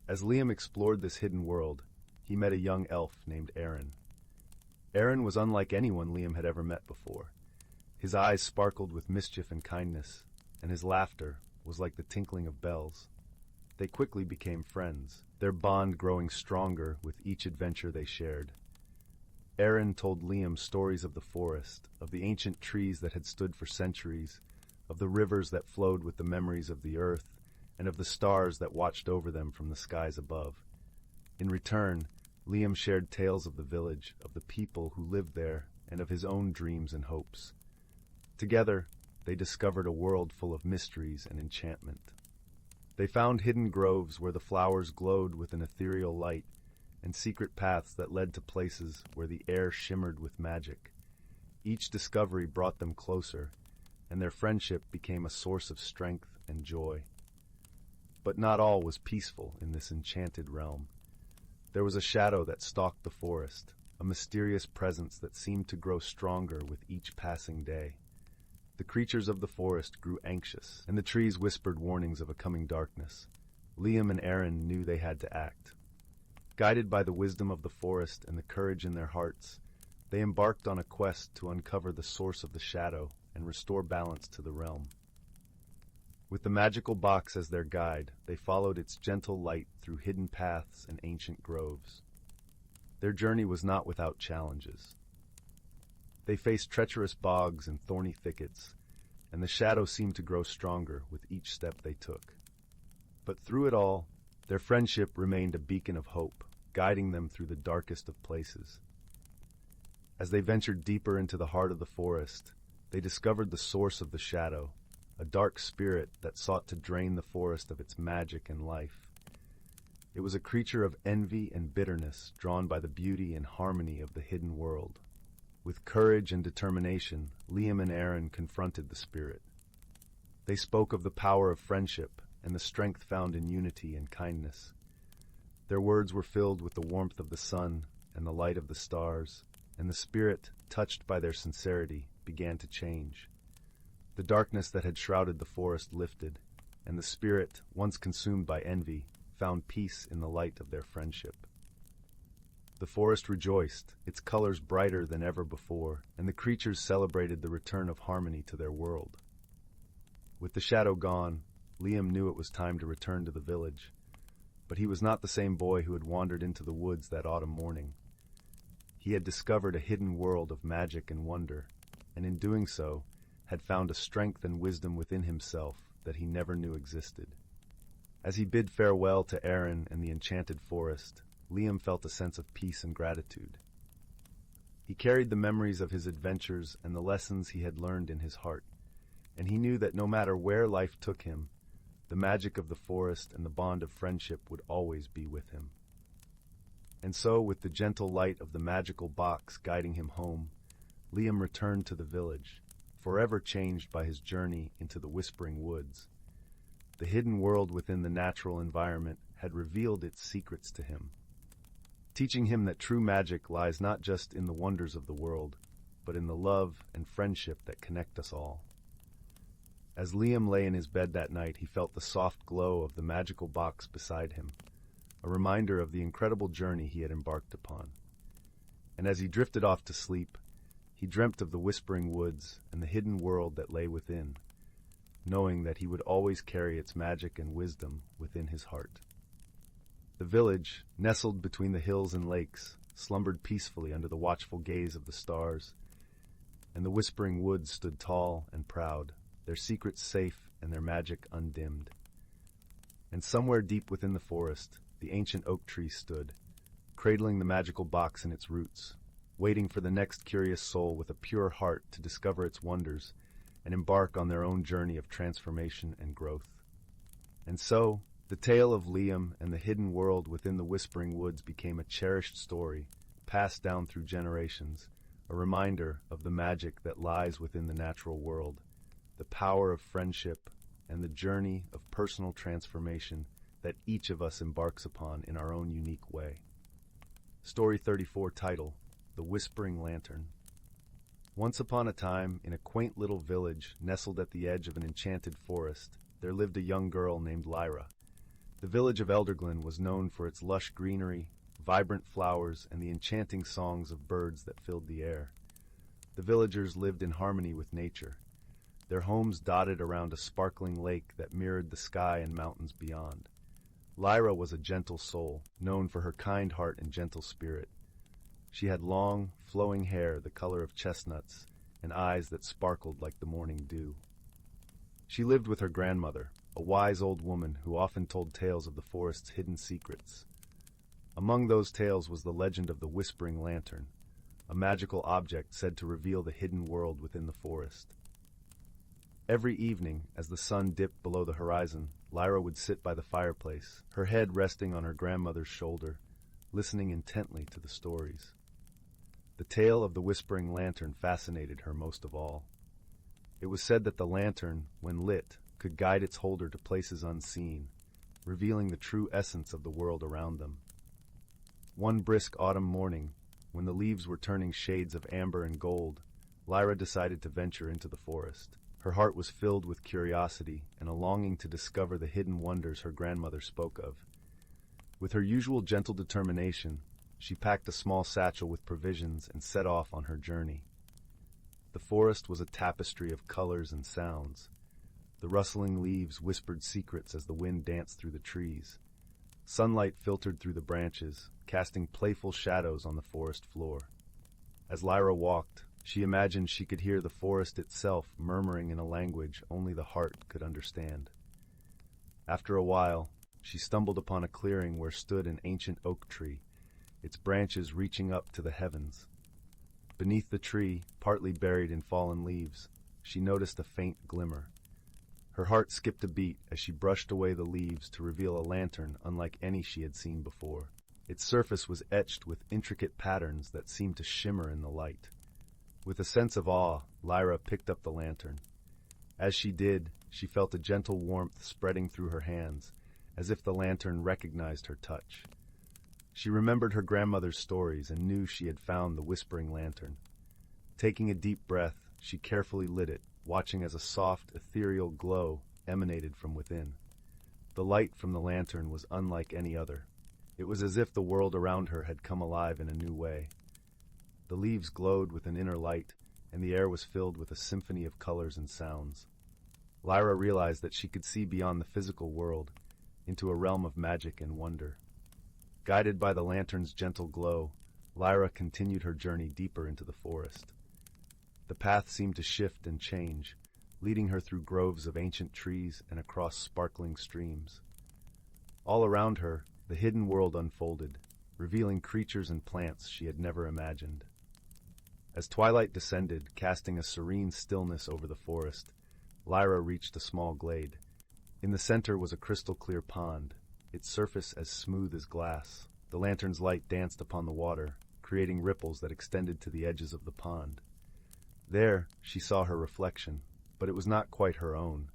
As Liam explored this hidden world, he met a young elf named Aaron. Aaron was unlike anyone Liam had ever met before. His eyes sparkled with mischief and kindness, and his laughter was like the tinkling of bells. They quickly became friends, their bond growing stronger with each adventure they shared. Aaron told Liam stories of the forest, of the ancient trees that had stood for centuries, of the rivers that flowed with the memories of the earth, and of the stars that watched over them from the skies above. In return, Liam shared tales of the village, of the people who lived there, and of his own dreams and hopes. Together, they discovered a world full of mysteries and enchantment. They found hidden groves where the flowers glowed with an ethereal light, and secret paths that led to places where the air shimmered with magic. Each discovery brought them closer, and their friendship became a source of strength and joy. But not all was peaceful in this enchanted realm. There was a shadow that stalked the forest, a mysterious presence that seemed to grow stronger with each passing day. The creatures of the forest grew anxious, and the trees whispered warnings of a coming darkness. Liam and Aaron knew they had to act. Guided by the wisdom of the forest and the courage in their hearts, they embarked on a quest to uncover the source of the shadow and restore balance to the realm. With the magical box as their guide, they followed its gentle light through hidden paths and ancient groves. Their journey was not without challenges. They faced treacherous bogs and thorny thickets, and the shadow seemed to grow stronger with each step they took. But through it all, their friendship remained a beacon of hope, guiding them through the darkest of places. As they ventured deeper into the heart of the forest, they discovered the source of the shadow, a dark spirit that sought to drain the forest of its magic and life. It was a creature of envy and bitterness, drawn by the beauty and harmony of the hidden world. With courage and determination, Liam and Aaron confronted the spirit. They spoke of the power of friendship and the strength found in unity and kindness. Their words were filled with the warmth of the sun and the light of the stars, and the spirit, touched by their sincerity, began to change. The darkness that had shrouded the forest lifted, and the spirit, once consumed by envy, found peace in the light of their friendship. The forest rejoiced, its colors brighter than ever before, and the creatures celebrated the return of harmony to their world. With the shadow gone, Liam knew it was time to return to the village, but he was not the same boy who had wandered into the woods that autumn morning. He had discovered a hidden world of magic and wonder, and in doing so, had found a strength and wisdom within himself that he never knew existed. As he bid farewell to Aaron and the enchanted forest, Liam felt a sense of peace and gratitude. He carried the memories of his adventures and the lessons he had learned in his heart, and he knew that no matter where life took him, the magic of the forest and the bond of friendship would always be with him. And so, with the gentle light of the magical box guiding him home, Liam returned to the village, forever changed by his journey into the Whispering Woods. The hidden world within the natural environment had revealed its secrets to him, teaching him that true magic lies not just in the wonders of the world, but in the love and friendship that connect us all. As Liam lay in his bed that night, he felt the soft glow of the magical box beside him, a reminder of the incredible journey he had embarked upon. And as he drifted off to sleep, he dreamt of the Whispering Woods and the hidden world that lay within, knowing that he would always carry its magic and wisdom within his heart. The village, nestled between the hills and lakes, slumbered peacefully under the watchful gaze of the stars, and the Whispering Woods stood tall and proud, their secrets safe and their magic undimmed. And somewhere deep within the forest, the ancient oak tree stood, cradling the magical box in its roots, waiting for the next curious soul with a pure heart to discover its wonders and embark on their own journey of transformation and growth. And so, the tale of Liam and the hidden world within the Whispering Woods became a cherished story, passed down through generations, a reminder of the magic that lies within the natural world, the power of friendship, and the journey of personal transformation that each of us embarks upon in our own unique way. Story 34 title, The Whispering Lantern. Once upon a time, in a quaint little village nestled at the edge of an enchanted forest, there lived a young girl named Lyra. The village of Elderglen was known for its lush greenery, vibrant flowers, and the enchanting songs of birds that filled the air. The villagers lived in harmony with nature, their homes dotted around a sparkling lake that mirrored the sky and mountains beyond. Lyra was a gentle soul, known for her kind heart and gentle spirit. She had long, flowing hair the color of chestnuts and eyes that sparkled like the morning dew. She lived with her grandmother, a wise old woman who often told tales of the forest's hidden secrets. Among those tales was the legend of the Whispering Lantern, a magical object said to reveal the hidden world within the forest. Every evening, as the sun dipped below the horizon, Lyra would sit by the fireplace, her head resting on her grandmother's shoulder, listening intently to the stories. The tale of the Whispering Lantern fascinated her most of all. It was said that the lantern, when lit, could guide its holder to places unseen, revealing the true essence of the world around them. One brisk autumn morning, when the leaves were turning shades of amber and gold, Lyra decided to venture into the forest. Her heart was filled with curiosity and a longing to discover the hidden wonders her grandmother spoke of. With her usual gentle determination, she packed a small satchel with provisions and set off on her journey. The forest was a tapestry of colors and sounds. The rustling leaves whispered secrets as the wind danced through the trees. Sunlight filtered through the branches, casting playful shadows on the forest floor. As Lyra walked, she imagined she could hear the forest itself murmuring in a language only the heart could understand. After a while, she stumbled upon a clearing where stood an ancient oak tree, its branches reaching up to the heavens. Beneath the tree, partly buried in fallen leaves, she noticed a faint glimmer. Her heart skipped a beat as she brushed away the leaves to reveal a lantern unlike any she had seen before. Its surface was etched with intricate patterns that seemed to shimmer in the light. With a sense of awe, Lyra picked up the lantern. As she did, she felt a gentle warmth spreading through her hands, as if the lantern recognized her touch. She remembered her grandmother's stories and knew she had found the Whispering Lantern. Taking a deep breath, she carefully lit it, watching as a soft, ethereal glow emanated from within. The light from the lantern was unlike any other. It was as if the world around her had come alive in a new way. The leaves glowed with an inner light, and the air was filled with a symphony of colors and sounds. Lyra realized that she could see beyond the physical world, into a realm of magic and wonder. Guided by the lantern's gentle glow, Lyra continued her journey deeper into the forest. The path seemed to shift and change, leading her through groves of ancient trees and across sparkling streams. All around her, the hidden world unfolded, revealing creatures and plants she had never imagined. As twilight descended, casting a serene stillness over the forest, Lyra reached a small glade. In the center was a crystal-clear pond, its surface as smooth as glass. The lantern's light danced upon the water, creating ripples that extended to the edges of the pond. There, she saw her reflection, but it was not quite her own.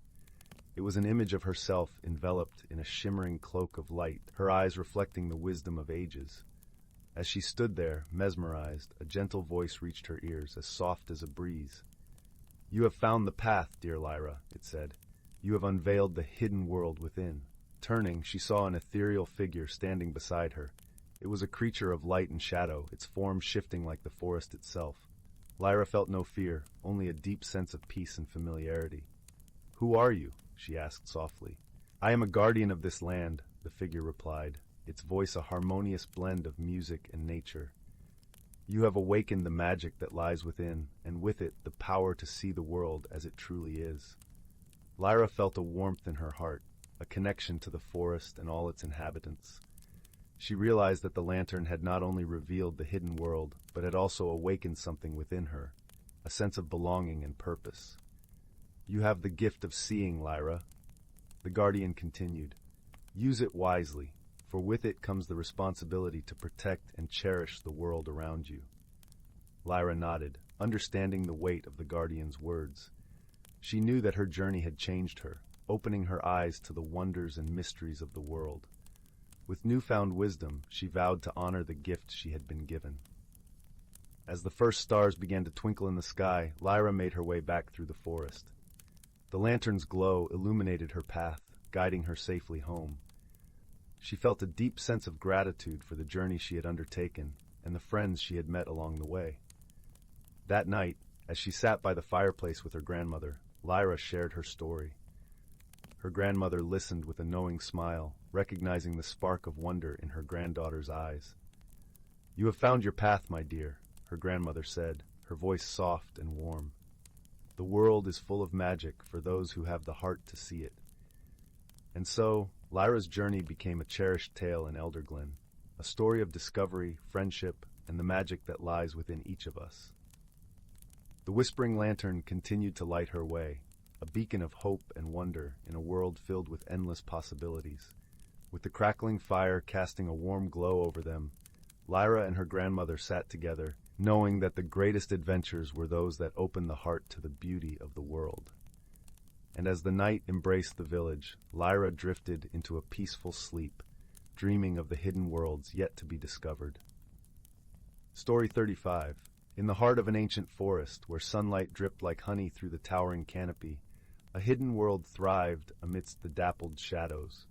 It was an image of herself enveloped in a shimmering cloak of light, her eyes reflecting the wisdom of ages. As she stood there, mesmerized, a gentle voice reached her ears, as soft as a breeze. "You have found the path, dear Lyra," it said. "You have unveiled the hidden world within." Turning, she saw an ethereal figure standing beside her. It was a creature of light and shadow, its form shifting like the forest itself. Lyra felt no fear, only a deep sense of peace and familiarity. "Who are you?" she asked softly. "I am a guardian of this land," the figure replied, its voice a harmonious blend of music and nature. "You have awakened the magic that lies within, and with it the power to see the world as it truly is." Lyra felt a warmth in her heart. a connection to the forest and all its inhabitants. She realized that the lantern had not only revealed the hidden world, but had also awakened something within her, a sense of belonging and purpose. "You have the gift of seeing, Lyra," the guardian continued. "Use it wisely, for with it comes the responsibility to protect and cherish the world around you." Lyra nodded, understanding the weight of the guardian's words. She knew that her journey had changed her, opening her eyes to the wonders and mysteries of the world. With newfound wisdom, she vowed to honor the gift she had been given. As the first stars began to twinkle in the sky, Lyra made her way back through the forest. The lantern's glow illuminated her path, guiding her safely home. She felt a deep sense of gratitude for the journey she had undertaken and the friends she had met along the way. That night, as she sat by the fireplace with her grandmother, Lyra shared her story. Her grandmother listened with a knowing smile, recognizing the spark of wonder in her granddaughter's eyes. "You have found your path, my dear," her grandmother said, her voice soft and warm. "The world is full of magic for those who have the heart to see it." And so, Lyra's journey became a cherished tale in Elderglen, a story of discovery, friendship, and the magic that lies within each of us. The whispering lantern continued to light her way, a beacon of hope and wonder in a world filled with endless possibilities. With the crackling fire casting a warm glow over them, Lyra and her grandmother sat together, knowing that the greatest adventures were those that open the heart to the beauty of the world. And as the night embraced the village, Lyra drifted into a peaceful sleep, dreaming of the hidden worlds yet to be discovered. Story 35. In the heart of an ancient forest, where sunlight dripped like honey through the towering canopy, a hidden world thrived amidst the dappled shadows.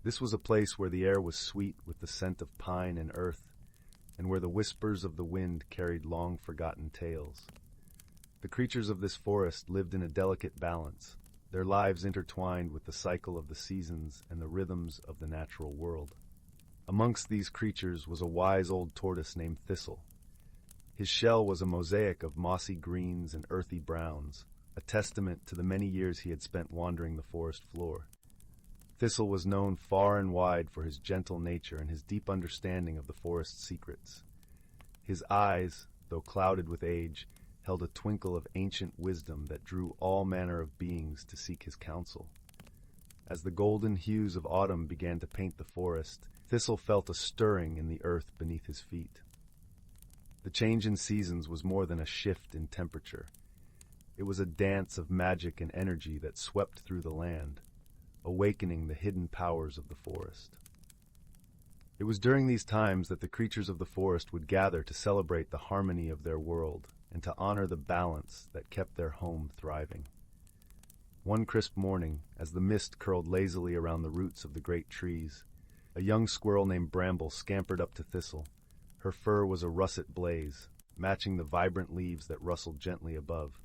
This was a place where the air was sweet with the scent of pine and earth, and where the whispers of the wind carried long-forgotten tales. The creatures of this forest lived in a delicate balance, their lives intertwined with the cycle of the seasons and the rhythms of the natural world. Amongst these creatures was a wise old tortoise named Thistle. His shell was a mosaic of mossy greens and earthy browns, a testament to the many years he had spent wandering the forest floor. Thistle was known far and wide for his gentle nature and his deep understanding of the forest's secrets. His eyes, though clouded with age, held a twinkle of ancient wisdom that drew all manner of beings to seek his counsel. As the golden hues of autumn began to paint the forest, Thistle felt a stirring in the earth beneath his feet. The change in seasons was more than a shift in temperature. It was a dance of magic and energy that swept through the land, awakening the hidden powers of the forest. It was during these times that the creatures of the forest would gather to celebrate the harmony of their world and to honor the balance that kept their home thriving. One crisp morning, as the mist curled lazily around the roots of the great trees, a young squirrel named Bramble scampered up to Thistle. Her fur was a russet blaze, matching the vibrant leaves that rustled gently above.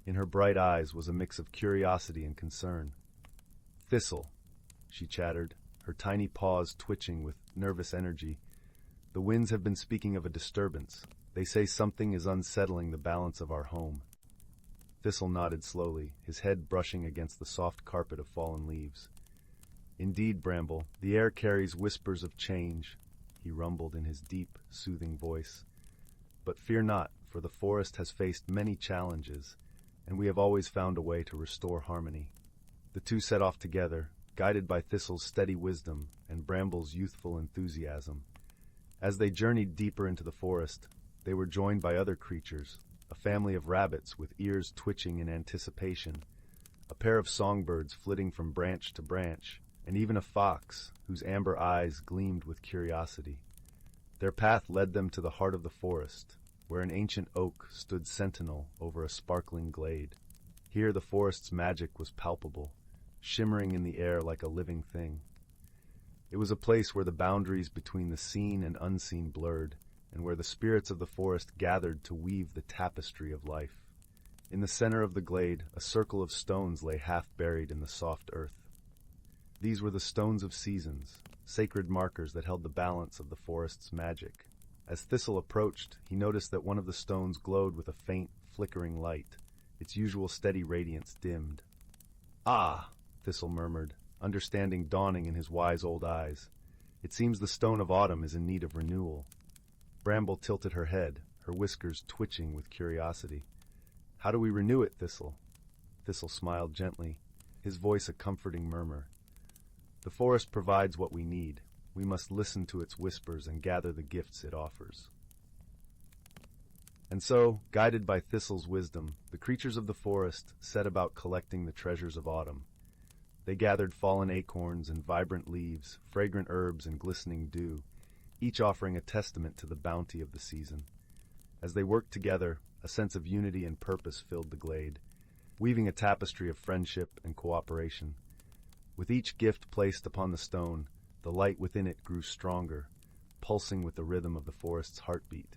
In her bright eyes was a mix of curiosity and concern. "Thistle," she chattered, her tiny paws twitching with nervous energy. "The winds have been speaking of a disturbance. They say something is unsettling the balance of our home." Thistle nodded slowly, his head brushing against the soft carpet of fallen leaves. "Indeed, Bramble, the air carries whispers of change," he rumbled in his deep, soothing voice. "But fear not, for the forest has faced many challenges, and we have always found a way to restore harmony." The two set off together, guided by Thistle's steady wisdom and Bramble's youthful enthusiasm. As they journeyed deeper into the forest, they were joined by other creatures, a family of rabbits with ears twitching in anticipation, a pair of songbirds flitting from branch to branch, and even a fox whose amber eyes gleamed with curiosity. Their path led them to the heart of the forest, where an ancient oak stood sentinel over a sparkling glade. Here the forest's magic was palpable, shimmering in the air like a living thing. It was a place where the boundaries between the seen and unseen blurred, and where the spirits of the forest gathered to weave the tapestry of life. In the center of the glade, a circle of stones lay half buried in the soft earth. These were the stones of seasons, sacred markers that held the balance of the forest's magic. As Thistle approached, he noticed that one of the stones glowed with a faint, flickering light, its usual steady radiance dimmed. "Ah!" Thistle murmured, understanding dawning in his wise old eyes. It seems the stone of autumn is in need of renewal. Bramble tilted her head, her whiskers twitching with curiosity. How do we renew it, Thistle? Thistle smiled gently, his voice a comforting murmur. The forest provides what we need. We must listen to its whispers and gather the gifts it offers. And so, guided by Thistle's wisdom, the creatures of the forest set about collecting the treasures of autumn. They gathered fallen acorns and vibrant leaves, fragrant herbs and glistening dew, each offering a testament to the bounty of the season. As they worked together, a sense of unity and purpose filled the glade, weaving a tapestry of friendship and cooperation. With each gift placed upon the stone, the light within it grew stronger, pulsing with the rhythm of the forest's heartbeat.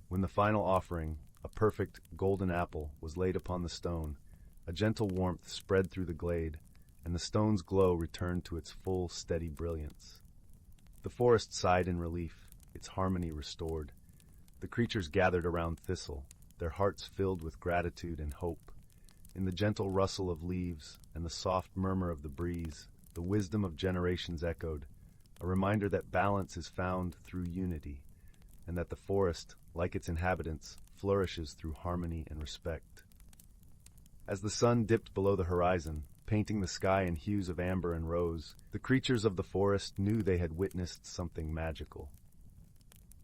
When the final offering, a perfect golden apple, was laid upon the stone, a gentle warmth spread through the glade, and the stone's glow returned to its full, steady brilliance. The forest sighed in relief, its harmony restored. The creatures gathered around Thistle, their hearts filled with gratitude and hope. In the gentle rustle of leaves and the soft murmur of the breeze, the wisdom of generations echoed, a reminder that balance is found through unity, and that the forest, like its inhabitants, flourishes through harmony and respect. As the sun dipped below the horizon, painting the sky in hues of amber and rose, the creatures of the forest knew they had witnessed something magical.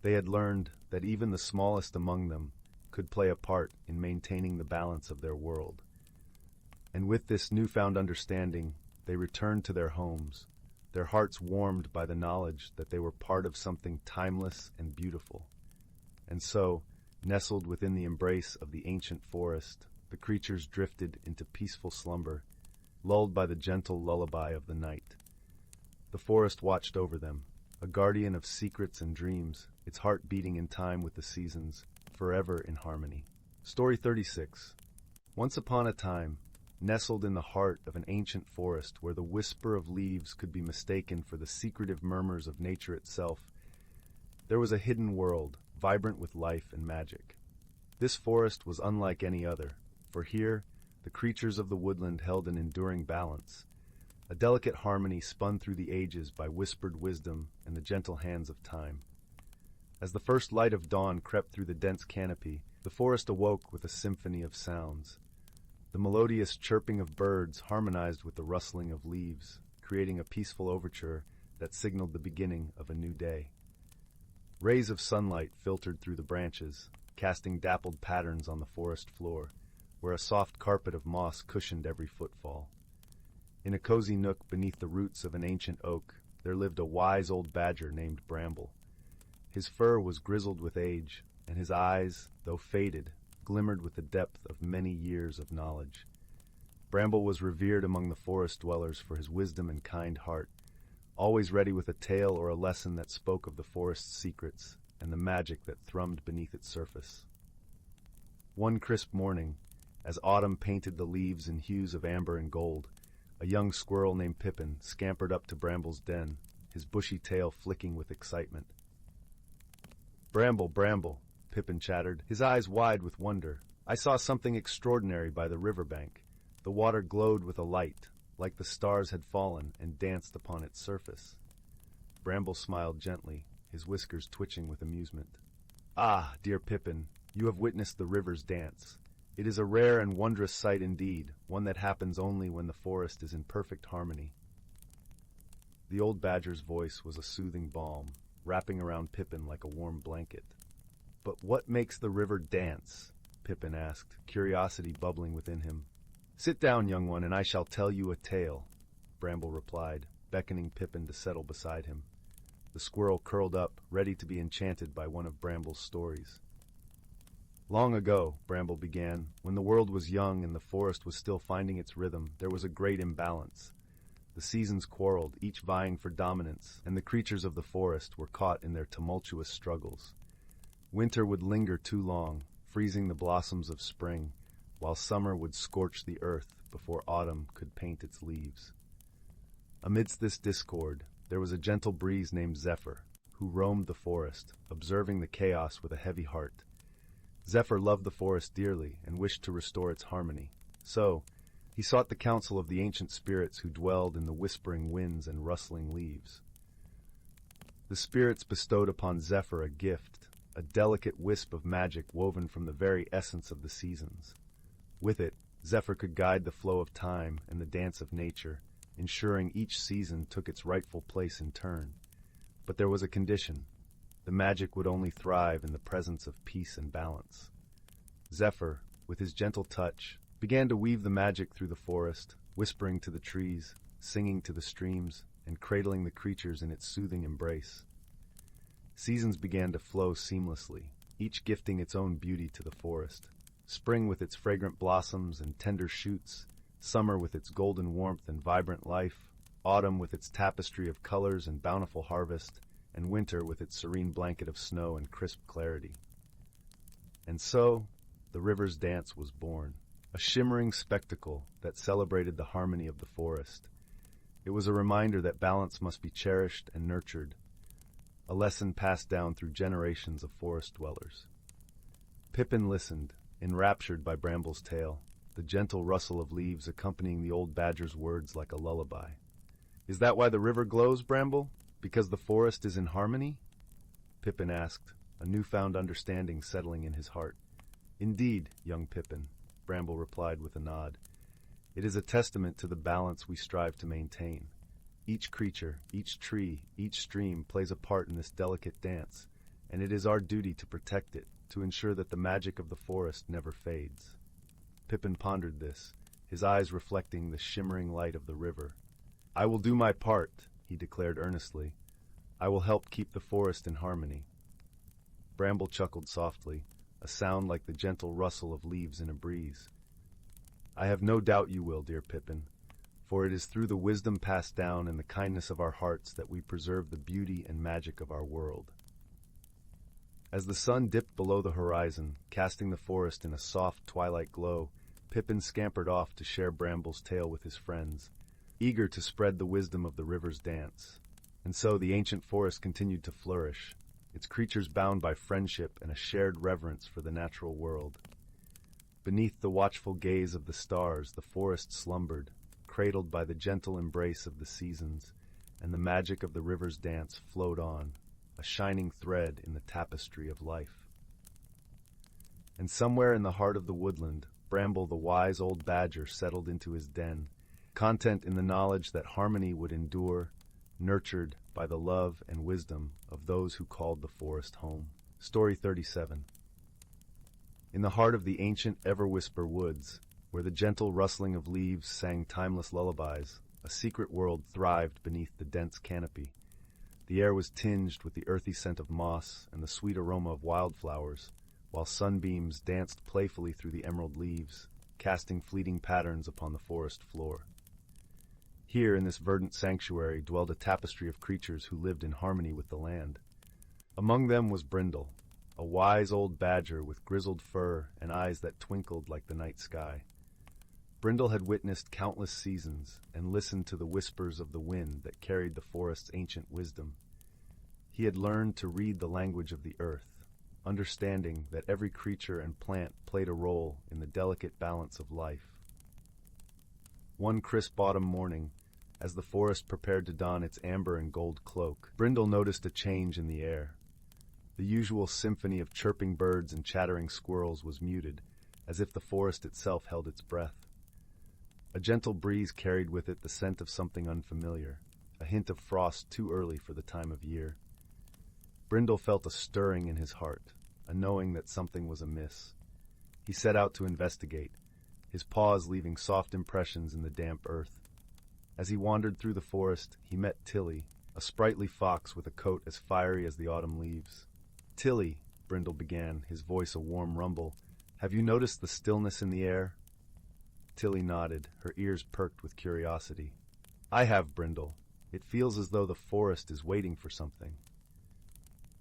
They had learned that even the smallest among them could play a part in maintaining the balance of their world. And with this newfound understanding, they returned to their homes, their hearts warmed by the knowledge that they were part of something timeless and beautiful. And so, nestled within the embrace of the ancient forest, the creatures drifted into peaceful slumber, lulled by the gentle lullaby of the night. The forest watched over them, a guardian of secrets and dreams, its heart beating in time with the seasons, forever in harmony. Story 36. Once upon a time, nestled in the heart of an ancient forest where the whisper of leaves could be mistaken for the secretive murmurs of nature itself, there was a hidden world, vibrant with life and magic. This forest was unlike any other, for here, the creatures of the woodland held an enduring balance, a delicate harmony spun through the ages by whispered wisdom and the gentle hands of time. As the first light of dawn crept through the dense canopy, the forest awoke with a symphony of sounds. The melodious chirping of birds harmonized with the rustling of leaves, creating a peaceful overture that signaled the beginning of a new day. Rays of sunlight filtered through the branches, casting dappled patterns on the forest floor, where a soft carpet of moss cushioned every footfall. In a cozy nook beneath the roots of an ancient oak, there lived a wise old badger named Bramble. His fur was grizzled with age, and his eyes, though faded, glimmered with the depth of many years of knowledge. Bramble was revered among the forest dwellers for his wisdom and kind heart, always ready with a tale or a lesson that spoke of the forest's secrets and the magic that thrummed beneath its surface. One crisp morning, as autumn painted the leaves in hues of amber and gold, a young squirrel named Pippin scampered up to Bramble's den, his bushy tail flicking with excitement. "Bramble, Bramble," Pippin chattered, his eyes wide with wonder. "I saw something extraordinary by the riverbank. The water glowed with a light, like the stars had fallen and danced upon its surface." Bramble smiled gently, his whiskers twitching with amusement. "Ah, dear Pippin, you have witnessed the river's dance. It is a rare and wondrous sight indeed, one that happens only when the forest is in perfect harmony." The old badger's voice was a soothing balm, wrapping around Pippin like a warm blanket. "But what makes the river dance?" Pippin asked, curiosity bubbling within him. "Sit down, young one, and I shall tell you a tale," Bramble replied, beckoning Pippin to settle beside him. The squirrel curled up, ready to be enchanted by one of Bramble's stories. "Long ago," Bramble began, "when the world was young and the forest was still finding its rhythm, there was a great imbalance. The seasons quarreled, each vying for dominance, and the creatures of the forest were caught in their tumultuous struggles. Winter would linger too long, freezing the blossoms of spring, while summer would scorch the earth before autumn could paint its leaves. Amidst this discord, there was a gentle breeze named Zephyr, who roamed the forest, observing the chaos with a heavy heart. Zephyr loved the forest dearly and wished to restore its harmony. So, He sought the counsel of the ancient spirits who dwelled in the whispering winds and rustling leaves. The spirits bestowed upon Zephyr a gift, a delicate wisp of magic woven from the very essence of the seasons. With it, Zephyr could guide the flow of time and the dance of nature, ensuring each season took its rightful place in turn. But there was a condition. The magic would only thrive in the presence of peace and balance. Zephyr, with his gentle touch, began to weave the magic through the forest, whispering to the trees, singing to the streams, and cradling the creatures in its soothing embrace. Seasons began to flow seamlessly, each gifting its own beauty to the forest. Spring with its fragrant blossoms and tender shoots, summer with its golden warmth and vibrant life, autumn with its tapestry of colors and bountiful harvest, and winter with its serene blanket of snow and crisp clarity. And so, the river's dance was born, a shimmering spectacle that celebrated the harmony of the forest. It was a reminder that balance must be cherished and nurtured, a lesson passed down through generations of forest dwellers. Pippin listened, enraptured by Bramble's tale, the gentle rustle of leaves accompanying the old badger's words like a lullaby. "Is that why the river glows, Bramble? Because the forest is in harmony?" Pippin asked, a newfound understanding settling in his heart. "Indeed, young Pippin," Bramble replied with a nod. "It is a testament to the balance we strive to maintain. Each creature, each tree, each stream plays a part in this delicate dance, and it is our duty to protect it, to ensure that the magic of the forest never fades." Pippin pondered this, his eyes reflecting the shimmering light of the river. "I will do my part," he declared earnestly. "I will help keep the forest in harmony." Bramble chuckled softly, a sound like the gentle rustle of leaves in a breeze. "I have no doubt you will, dear Pippin, for it is through the wisdom passed down and the kindness of our hearts that we preserve the beauty and magic of our world." As the sun dipped below the horizon, casting the forest in a soft twilight glow, Pippin scampered off to share Bramble's tale with his friends, eager to spread the wisdom of the river's dance. And so the ancient forest continued to flourish, its creatures bound by friendship and a shared reverence for the natural world. Beneath the watchful gaze of the stars, the forest slumbered, cradled by the gentle embrace of the seasons, and the magic of the river's dance flowed on, a shining thread in the tapestry of life. And somewhere in the heart of the woodland, Bramble the wise old badger settled into his den, content in the knowledge that harmony would endure, nurtured by the love and wisdom of those who called the forest home. Story 37. In the heart of the ancient Everwhisper woods, where the gentle rustling of leaves sang timeless lullabies, a secret world thrived beneath the dense canopy. The air was tinged with the earthy scent of moss and the sweet aroma of wildflowers, while sunbeams danced playfully through the emerald leaves, casting fleeting patterns upon the forest floor. Here in this verdant sanctuary dwelled a tapestry of creatures who lived in harmony with the land. Among them was Brindle, a wise old badger with grizzled fur and eyes that twinkled like the night sky. Brindle had witnessed countless seasons and listened to the whispers of the wind that carried the forest's ancient wisdom. He had learned to read the language of the earth, understanding that every creature and plant played a role in the delicate balance of life. One crisp autumn morning, as the forest prepared to don its amber and gold cloak, Brindle noticed a change in the air. The usual symphony of chirping birds and chattering squirrels was muted, as if the forest itself held its breath. A gentle breeze carried with it the scent of something unfamiliar, a hint of frost too early for the time of year. Brindle felt a stirring in his heart, a knowing that something was amiss. He set out to investigate, his paws leaving soft impressions in the damp earth. As he wandered through the forest, he met Tilly, a sprightly fox with a coat as fiery as the autumn leaves. "Tilly," Brindle began, his voice a warm rumble, "have you noticed the stillness in the air?" Tilly nodded, her ears perked with curiosity. "I have, Brindle. It feels as though the forest is waiting for something."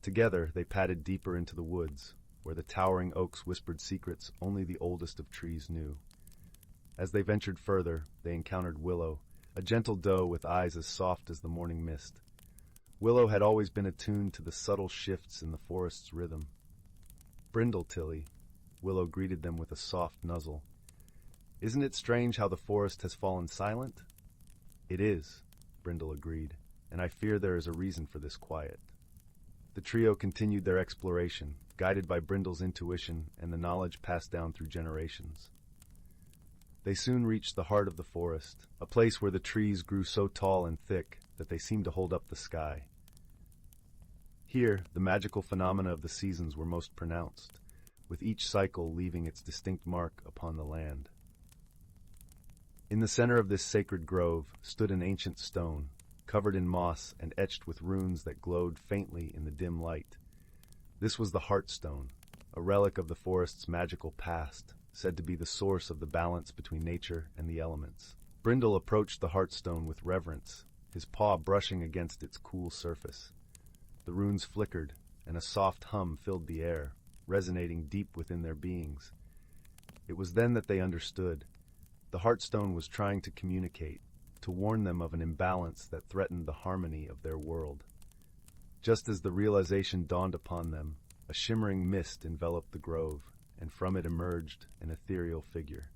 Together they padded deeper into the woods, where the towering oaks whispered secrets only the oldest of trees knew. As they ventured further, they encountered Willow, a gentle doe with eyes as soft as the morning mist. Willow had always been attuned to the subtle shifts in the forest's rhythm. "Brindle, Tilly," Willow greeted them with a soft nuzzle. Isn't it strange how the forest has fallen silent? It is, Brindle agreed, and I fear there is a reason for this quiet. The trio continued their exploration, guided by Brindle's intuition and the knowledge passed down through generations. They soon reached the heart of the forest, a place where the trees grew so tall and thick that they seemed to hold up the sky. Here, the magical phenomena of the seasons were most pronounced, with each cycle leaving its distinct mark upon the land. In the center of this sacred grove stood an ancient stone, covered in moss and etched with runes that glowed faintly in the dim light. This was the Heartstone, a relic of the forest's magical past, said to be the source of the balance between nature and the elements. Brindle approached the Heartstone with reverence, his paw brushing against its cool surface. The runes flickered, and a soft hum filled the air, resonating deep within their beings. It was then that they understood. The Heartstone was trying to communicate, to warn them of an imbalance that threatened the harmony of their world. Just as the realization dawned upon them, a shimmering mist enveloped the grove, and from it emerged an ethereal figure.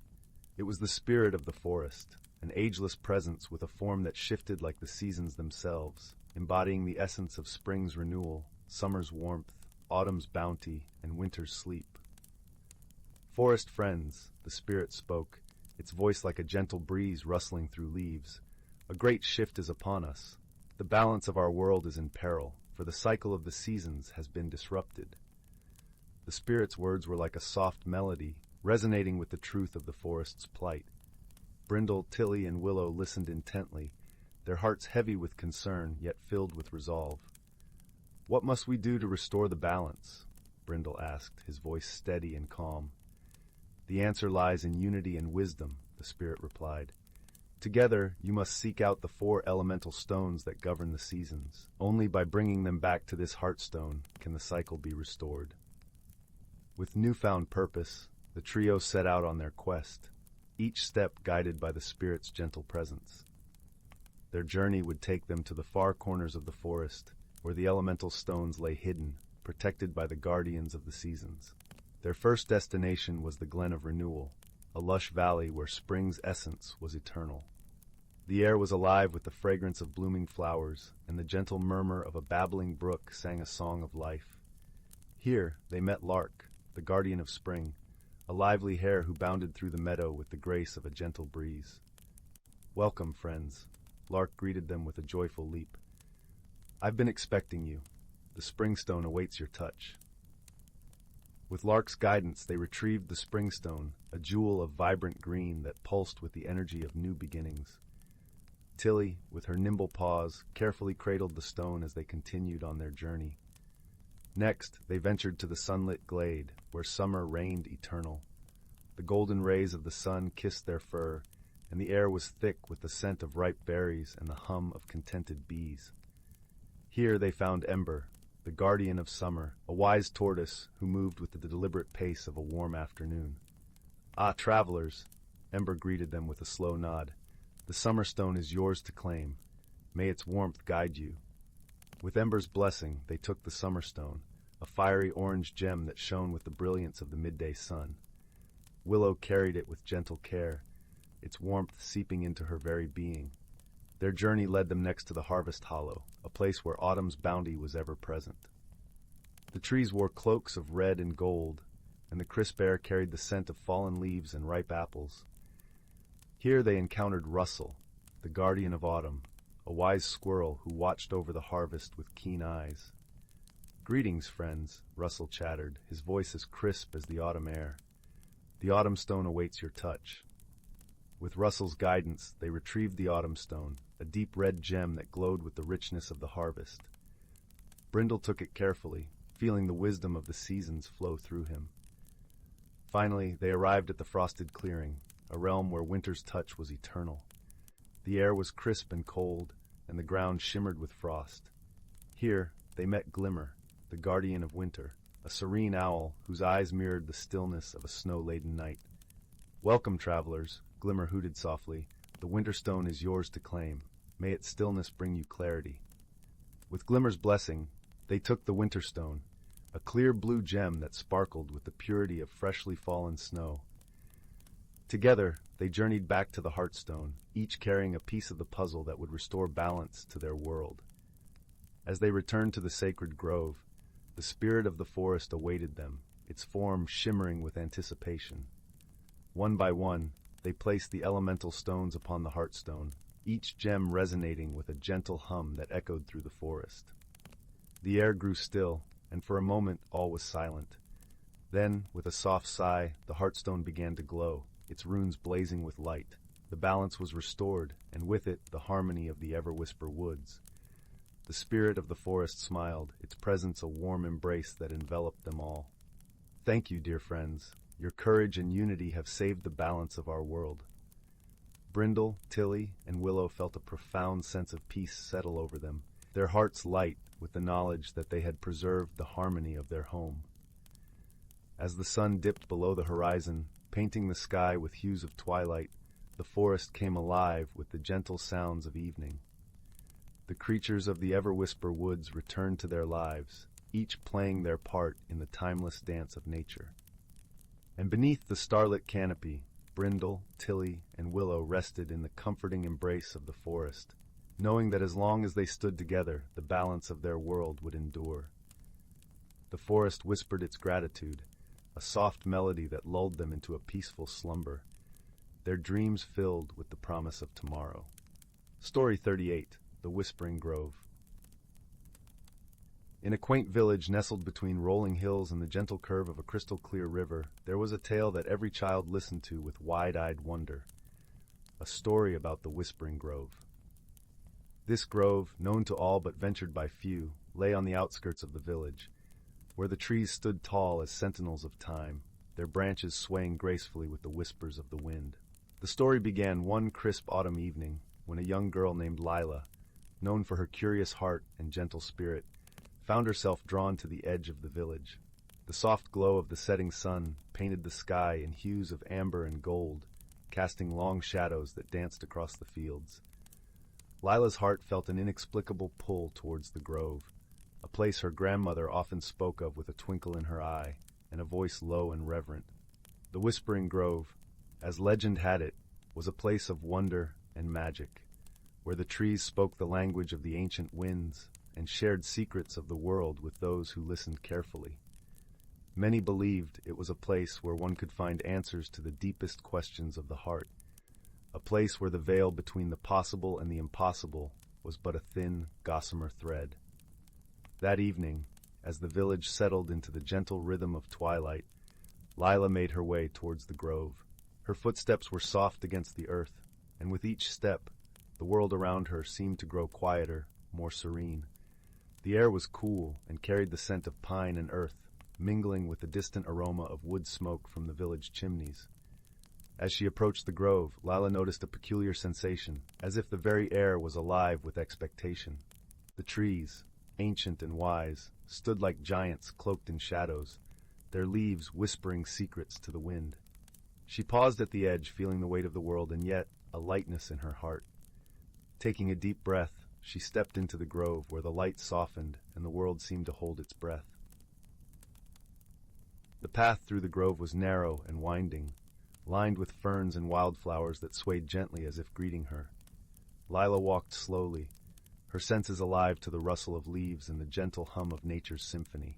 It was the spirit of the forest, an ageless presence with a form that shifted like the seasons themselves, embodying the essence of spring's renewal, summer's warmth, autumn's bounty, and winter's sleep. "Forest friends," the spirit spoke, its voice like a gentle breeze rustling through leaves. "A great shift is upon us. The balance of our world is in peril, for the cycle of the seasons has been disrupted." The spirit's words were like a soft melody, resonating with the truth of the forest's plight. Brindle, Tilly, and Willow listened intently, their hearts heavy with concern, yet filled with resolve. "What must we do to restore the balance?" Brindle asked, his voice steady and calm. "The answer lies in unity and wisdom," the spirit replied. "Together, you must seek out the 4 elemental stones that govern the seasons. Only by bringing them back to this Heartstone can the cycle be restored." With newfound purpose, the trio set out on their quest, each step guided by the spirit's gentle presence. Their journey would take them to the far corners of the forest, where the elemental stones lay hidden, protected by the guardians of the seasons. Their first destination was the Glen of Renewal, a lush valley where spring's essence was eternal. The air was alive with the fragrance of blooming flowers, and the gentle murmur of a babbling brook sang a song of life. Here they met Lark, the guardian of spring, a lively hare who bounded through the meadow with the grace of a gentle breeze. "Welcome, friends," Lark greeted them with a joyful leap. "I've been expecting you. The Springstone awaits your touch." With Lark's guidance, they retrieved the Springstone, a jewel of vibrant green that pulsed with the energy of new beginnings. Tilly, with her nimble paws, carefully cradled the stone as they continued on their journey. Next, they ventured to the sunlit glade, where summer reigned eternal. The golden rays of the sun kissed their fur, and the air was thick with the scent of ripe berries and the hum of contented bees. Here they found Ember, the guardian of summer, a wise tortoise who moved with the deliberate pace of a warm afternoon. "Ah, travelers," Ember greeted them with a slow nod. "The Summerstone is yours to claim. May its warmth guide you." With Ember's blessing, they took the Summerstone, a fiery orange gem that shone with the brilliance of the midday sun. Willow carried it with gentle care, its warmth seeping into her very being. Their journey led them next to the Harvest Hollow, a place where autumn's bounty was ever present. The trees wore cloaks of red and gold, and the crisp air carried the scent of fallen leaves and ripe apples. Here they encountered Russell, the guardian of autumn, a wise squirrel who watched over the harvest with keen eyes. "Greetings, friends," Russell chattered, his voice as crisp as the autumn air. "The Autumn Stone awaits your touch." With Russell's guidance, they retrieved the Autumn Stone, a deep red gem that glowed with the richness of the harvest. Brindle took it carefully, feeling the wisdom of the seasons flow through him. Finally, they arrived at the frosted clearing, a realm where winter's touch was eternal. The air was crisp and cold, and the ground shimmered with frost. Here, they met Glimmer, the guardian of winter, a serene owl whose eyes mirrored the stillness of a snow-laden night. "Welcome, travelers," Glimmer hooted softly. "The Winterstone is yours to claim. May its stillness bring you clarity." With Glimmer's blessing, they took the Winterstone, a clear blue gem that sparkled with the purity of freshly fallen snow. Together, they journeyed back to the Heartstone, each carrying a piece of the puzzle that would restore balance to their world. As they returned to the sacred grove, the spirit of the forest awaited them, its form shimmering with anticipation. One by one, they placed the elemental stones upon the Heartstone, each gem resonating with a gentle hum that echoed through the forest. The air grew still, and for a moment all was silent. Then, with a soft sigh, the Heartstone began to glow, its runes blazing with light. The balance was restored, and with it the harmony of the Everwhisper woods. The spirit of the forest smiled, its presence a warm embrace that enveloped them all. Thank you, dear friends. Your courage and unity have saved the balance of our world. Brindle, Tilly, and Willow felt a profound sense of peace settle over them, their hearts light with the knowledge that they had preserved the harmony of their home. As the sun dipped below the horizon, painting the sky with hues of twilight, the forest came alive with the gentle sounds of evening. The creatures of the Everwhisper woods returned to their lives, each playing their part in the timeless dance of nature. And beneath the starlit canopy, Brindle, Tilly, and Willow rested in the comforting embrace of the forest, knowing that as long as they stood together, the balance of their world would endure. The forest whispered its gratitude, a soft melody that lulled them into a peaceful slumber, their dreams filled with the promise of tomorrow. Story 38, The Whispering Grove. In a quaint village nestled between rolling hills and the gentle curve of a crystal-clear river, there was a tale that every child listened to with wide-eyed wonder. A story about the Whispering Grove. This grove, known to all but ventured by few, lay on the outskirts of the village, where the trees stood tall as sentinels of time, their branches swaying gracefully with the whispers of the wind. The story began one crisp autumn evening, when a young girl named Lila, known for her curious heart and gentle spirit, found herself drawn to the edge of the village. The soft glow of the setting sun painted the sky in hues of amber and gold, casting long shadows that danced across the fields. Lila's heart felt an inexplicable pull towards the grove, a place her grandmother often spoke of with a twinkle in her eye and a voice low and reverent. The Whispering Grove, as legend had it, was a place of wonder and magic, where the trees spoke the language of the ancient winds and shared secrets of the world with those who listened carefully. Many believed it was a place where one could find answers to the deepest questions of the heart, a place where the veil between the possible and the impossible was but a thin, gossamer thread. That evening, as the village settled into the gentle rhythm of twilight, Lila made her way towards the grove. Her footsteps were soft against the earth, and with each step, the world around her seemed to grow quieter, more serene. The air was cool and carried the scent of pine and earth, mingling with the distant aroma of wood smoke from the village chimneys. As she approached the grove, Lila noticed a peculiar sensation, as if the very air was alive with expectation. The trees, ancient and wise, stood like giants cloaked in shadows, their leaves whispering secrets to the wind. She paused at the edge, feeling the weight of the world and yet a lightness in her heart. Taking a deep breath, she stepped into the grove where the light softened and the world seemed to hold its breath. The path through the grove was narrow and winding, lined with ferns and wildflowers that swayed gently as if greeting her. Lila walked slowly, her senses alive to the rustle of leaves and the gentle hum of nature's symphony.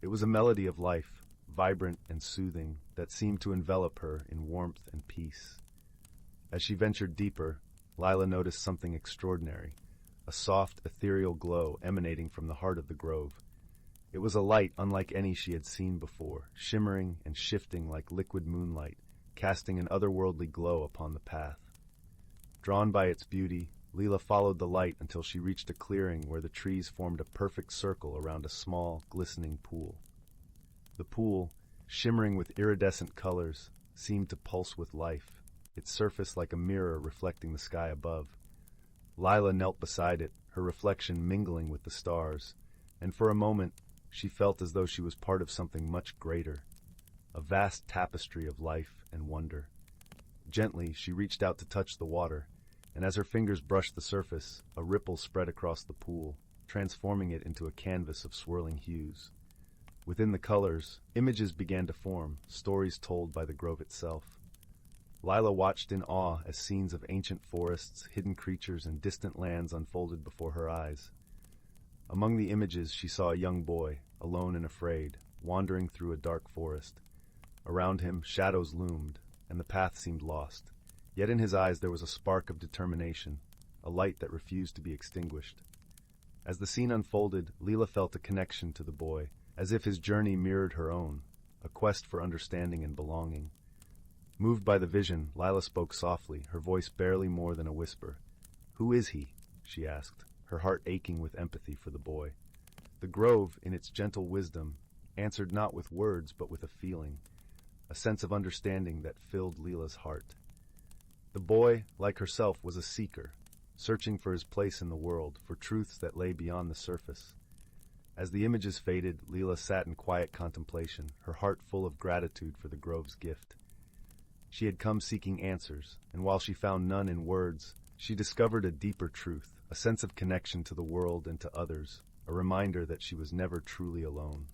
It was a melody of life, vibrant and soothing, that seemed to envelop her in warmth and peace. As she ventured deeper, Lila noticed something extraordinary, a soft, ethereal glow emanating from the heart of the grove. It was a light unlike any she had seen before, shimmering and shifting like liquid moonlight, casting an otherworldly glow upon the path. Drawn by its beauty, Lila followed the light until she reached a clearing where the trees formed a perfect circle around a small, glistening pool. The pool, shimmering with iridescent colors, seemed to pulse with life, its surface like a mirror reflecting the sky above. Lila knelt beside it, her reflection mingling with the stars, and for a moment she felt as though she was part of something much greater, a vast tapestry of life and wonder. Gently, she reached out to touch the water, and as her fingers brushed the surface, a ripple spread across the pool, transforming it into a canvas of swirling hues. Within the colors, images began to form, stories told by the grove itself. Lila watched in awe as scenes of ancient forests, hidden creatures, and distant lands unfolded before her eyes. Among the images, she saw a young boy, alone and afraid, wandering through a dark forest. Around him, shadows loomed, and the path seemed lost. Yet in his eyes there was a spark of determination, a light that refused to be extinguished. As the scene unfolded, Lila felt a connection to the boy, as if his journey mirrored her own, a quest for understanding and belonging. Moved by the vision, Lila spoke softly, her voice barely more than a whisper. "Who is he?" she asked, her heart aching with empathy for the boy. The grove, in its gentle wisdom, answered not with words but with a feeling, a sense of understanding that filled Lila's heart. The boy, like herself, was a seeker, searching for his place in the world, for truths that lay beyond the surface. As the images faded, Lila sat in quiet contemplation, her heart full of gratitude for the grove's gift. She had come seeking answers, and while she found none in words, she discovered a deeper truth, a sense of connection to the world and to others, a reminder that she was never truly alone.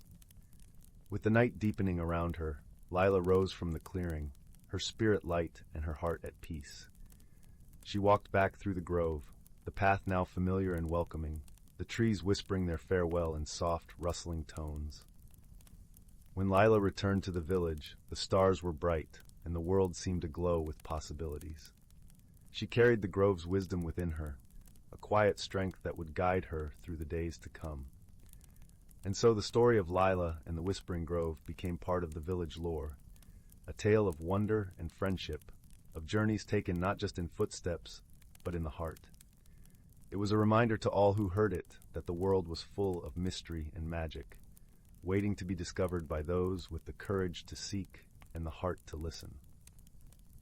With the night deepening around her, Lila rose from the clearing, her spirit light and her heart at peace. She walked back through the grove, the path now familiar and welcoming, the trees whispering their farewell in soft, rustling tones. When Lila returned to the village, the stars were bright, and the world seemed aglow with possibilities. She carried the grove's wisdom within her, a quiet strength that would guide her through the days to come. And so the story of Lila and the Whispering Grove became part of the village lore, a tale of wonder and friendship, of journeys taken not just in footsteps, but in the heart. It was a reminder to all who heard it that the world was full of mystery and magic, waiting to be discovered by those with the courage to seek and the heart to listen.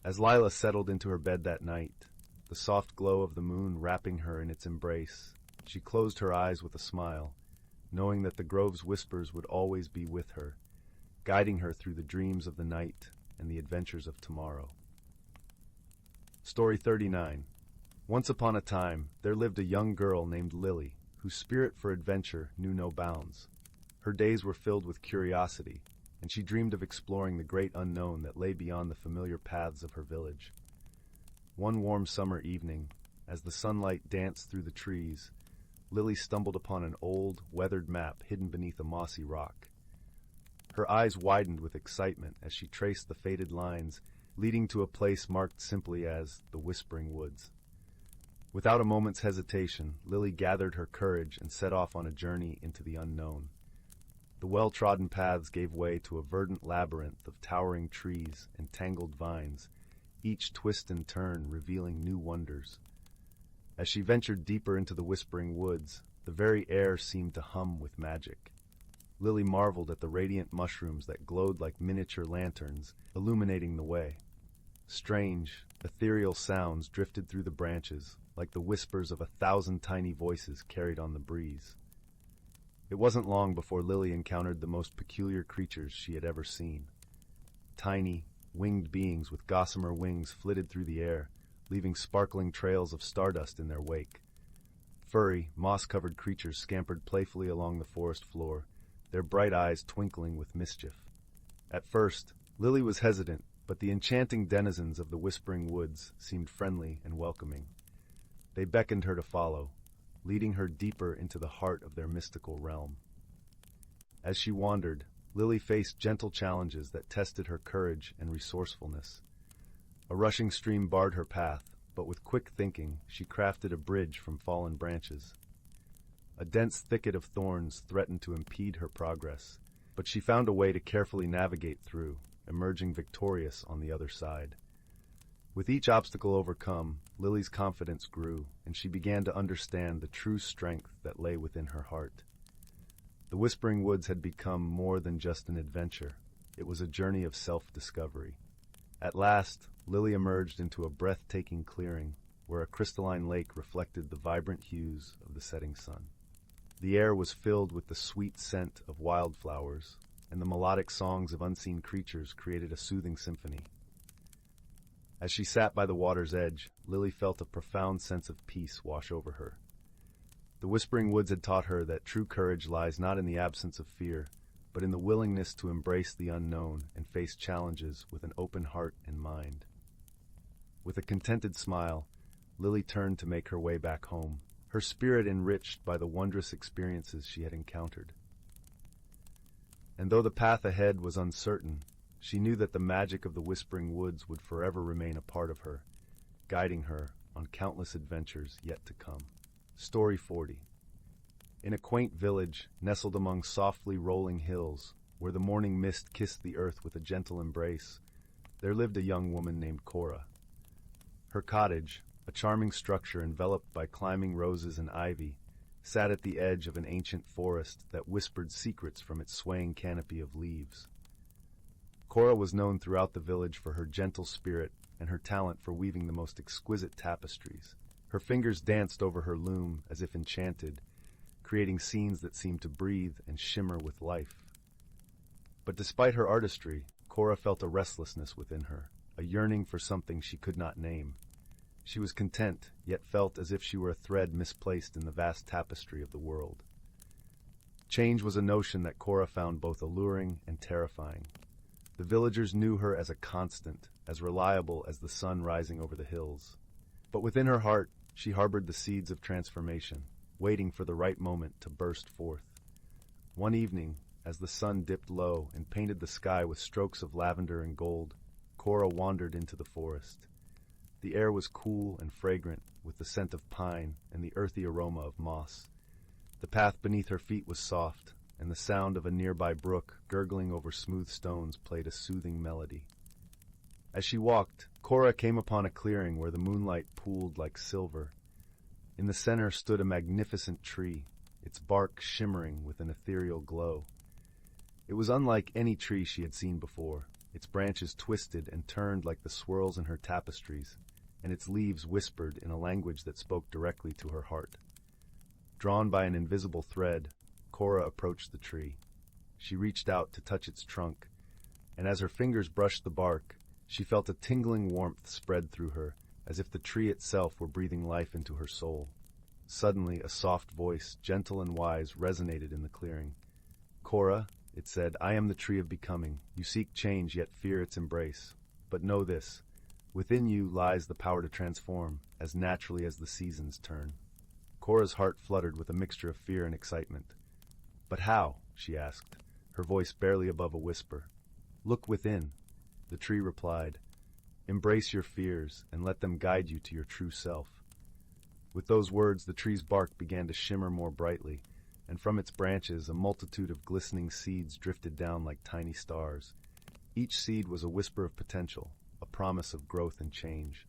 As Lila settled into her bed that night, the soft glow of the moon wrapping her in its embrace, she closed her eyes with a smile, knowing that the grove's whispers would always be with her, guiding her through the dreams of the night and the adventures of tomorrow. Story 39. Once upon a time, there lived a young girl named Lily, whose spirit for adventure knew no bounds. Her days were filled with curiosity, and she dreamed of exploring the great unknown that lay beyond the familiar paths of her village. One warm summer evening, as the sunlight danced through the trees, Lily stumbled upon an old, weathered map hidden beneath a mossy rock. Her eyes widened with excitement as she traced the faded lines, leading to a place marked simply as the Whispering Woods. Without a moment's hesitation, Lily gathered her courage and set off on a journey into the unknown. The well-trodden paths gave way to a verdant labyrinth of towering trees and tangled vines, each twist and turn revealing new wonders. As she ventured deeper into the Whispering Woods, the very air seemed to hum with magic. Lily marveled at the radiant mushrooms that glowed like miniature lanterns, illuminating the way. Strange, ethereal sounds drifted through the branches, like the whispers of 1,000 tiny voices carried on the breeze. It wasn't long before Lily encountered the most peculiar creatures she had ever seen. Tiny, winged beings with gossamer wings flitted through the air, leaving sparkling trails of stardust in their wake. Furry, moss-covered creatures scampered playfully along the forest floor, their bright eyes twinkling with mischief. At first, Lily was hesitant, but the enchanting denizens of the Whispering Woods seemed friendly and welcoming. They beckoned her to follow, leading her deeper into the heart of their mystical realm. As she wandered, Lily faced gentle challenges that tested her courage and resourcefulness. A rushing stream barred her path, but with quick thinking, she crafted a bridge from fallen branches. A dense thicket of thorns threatened to impede her progress, but she found a way to carefully navigate through, emerging victorious on the other side. With each obstacle overcome, Lily's confidence grew, and she began to understand the true strength that lay within her heart. The Whispering Woods had become more than just an adventure. It was a journey of self-discovery. At last, Lily emerged into a breathtaking clearing, where a crystalline lake reflected the vibrant hues of the setting sun. The air was filled with the sweet scent of wildflowers, and the melodic songs of unseen creatures created a soothing symphony. As she sat by the water's edge, Lily felt a profound sense of peace wash over her. The Whispering Woods had taught her that true courage lies not in the absence of fear, but in the willingness to embrace the unknown and face challenges with an open heart and mind. With a contented smile, Lily turned to make her way back home, her spirit enriched by the wondrous experiences she had encountered. And though the path ahead was uncertain, she knew that the magic of the Whispering Woods would forever remain a part of her, guiding her on countless adventures yet to come. Story 40. In a quaint village nestled among softly rolling hills, where the morning mist kissed the earth with a gentle embrace, there lived a young woman named Cora. Her cottage, a charming structure enveloped by climbing roses and ivy, sat at the edge of an ancient forest that whispered secrets from its swaying canopy of leaves. Cora was known throughout the village for her gentle spirit and her talent for weaving the most exquisite tapestries. Her fingers danced over her loom as if enchanted, creating scenes that seemed to breathe and shimmer with life. But despite her artistry, Cora felt a restlessness within her, a yearning for something she could not name. She was content, yet felt as if she were a thread misplaced in the vast tapestry of the world. Change was a notion that Cora found both alluring and terrifying. The villagers knew her as a constant, as reliable as the sun rising over the hills. But within her heart, she harbored the seeds of transformation, waiting for the right moment to burst forth. One evening, as the sun dipped low and painted the sky with strokes of lavender and gold, Cora wandered into the forest. The air was cool and fragrant, with the scent of pine and the earthy aroma of moss. The path beneath her feet was soft, and the sound of a nearby brook gurgling over smooth stones played a soothing melody. As she walked, Cora came upon a clearing where the moonlight pooled like silver. In the center stood a magnificent tree, its bark shimmering with an ethereal glow. It was unlike any tree she had seen before, its branches twisted and turned like the swirls in her tapestries, and its leaves whispered in a language that spoke directly to her heart. Drawn by an invisible thread, Cora approached the tree. She reached out to touch its trunk, and as her fingers brushed the bark, she felt a tingling warmth spread through her, as if the tree itself were breathing life into her soul. Suddenly, a soft voice, gentle and wise, resonated in the clearing. "Cora," it said, "I am the tree of becoming. You seek change, yet fear its embrace. But know this, within you lies the power to transform, as naturally as the seasons turn." Cora's heart fluttered with a mixture of fear and excitement. "But how?" she asked, her voice barely above a whisper. "Look within," the tree replied. "Embrace your fears and let them guide you to your true self." With those words, the tree's bark began to shimmer more brightly, and from its branches a multitude of glistening seeds drifted down like tiny stars. Each seed was a whisper of potential, a promise of growth and change.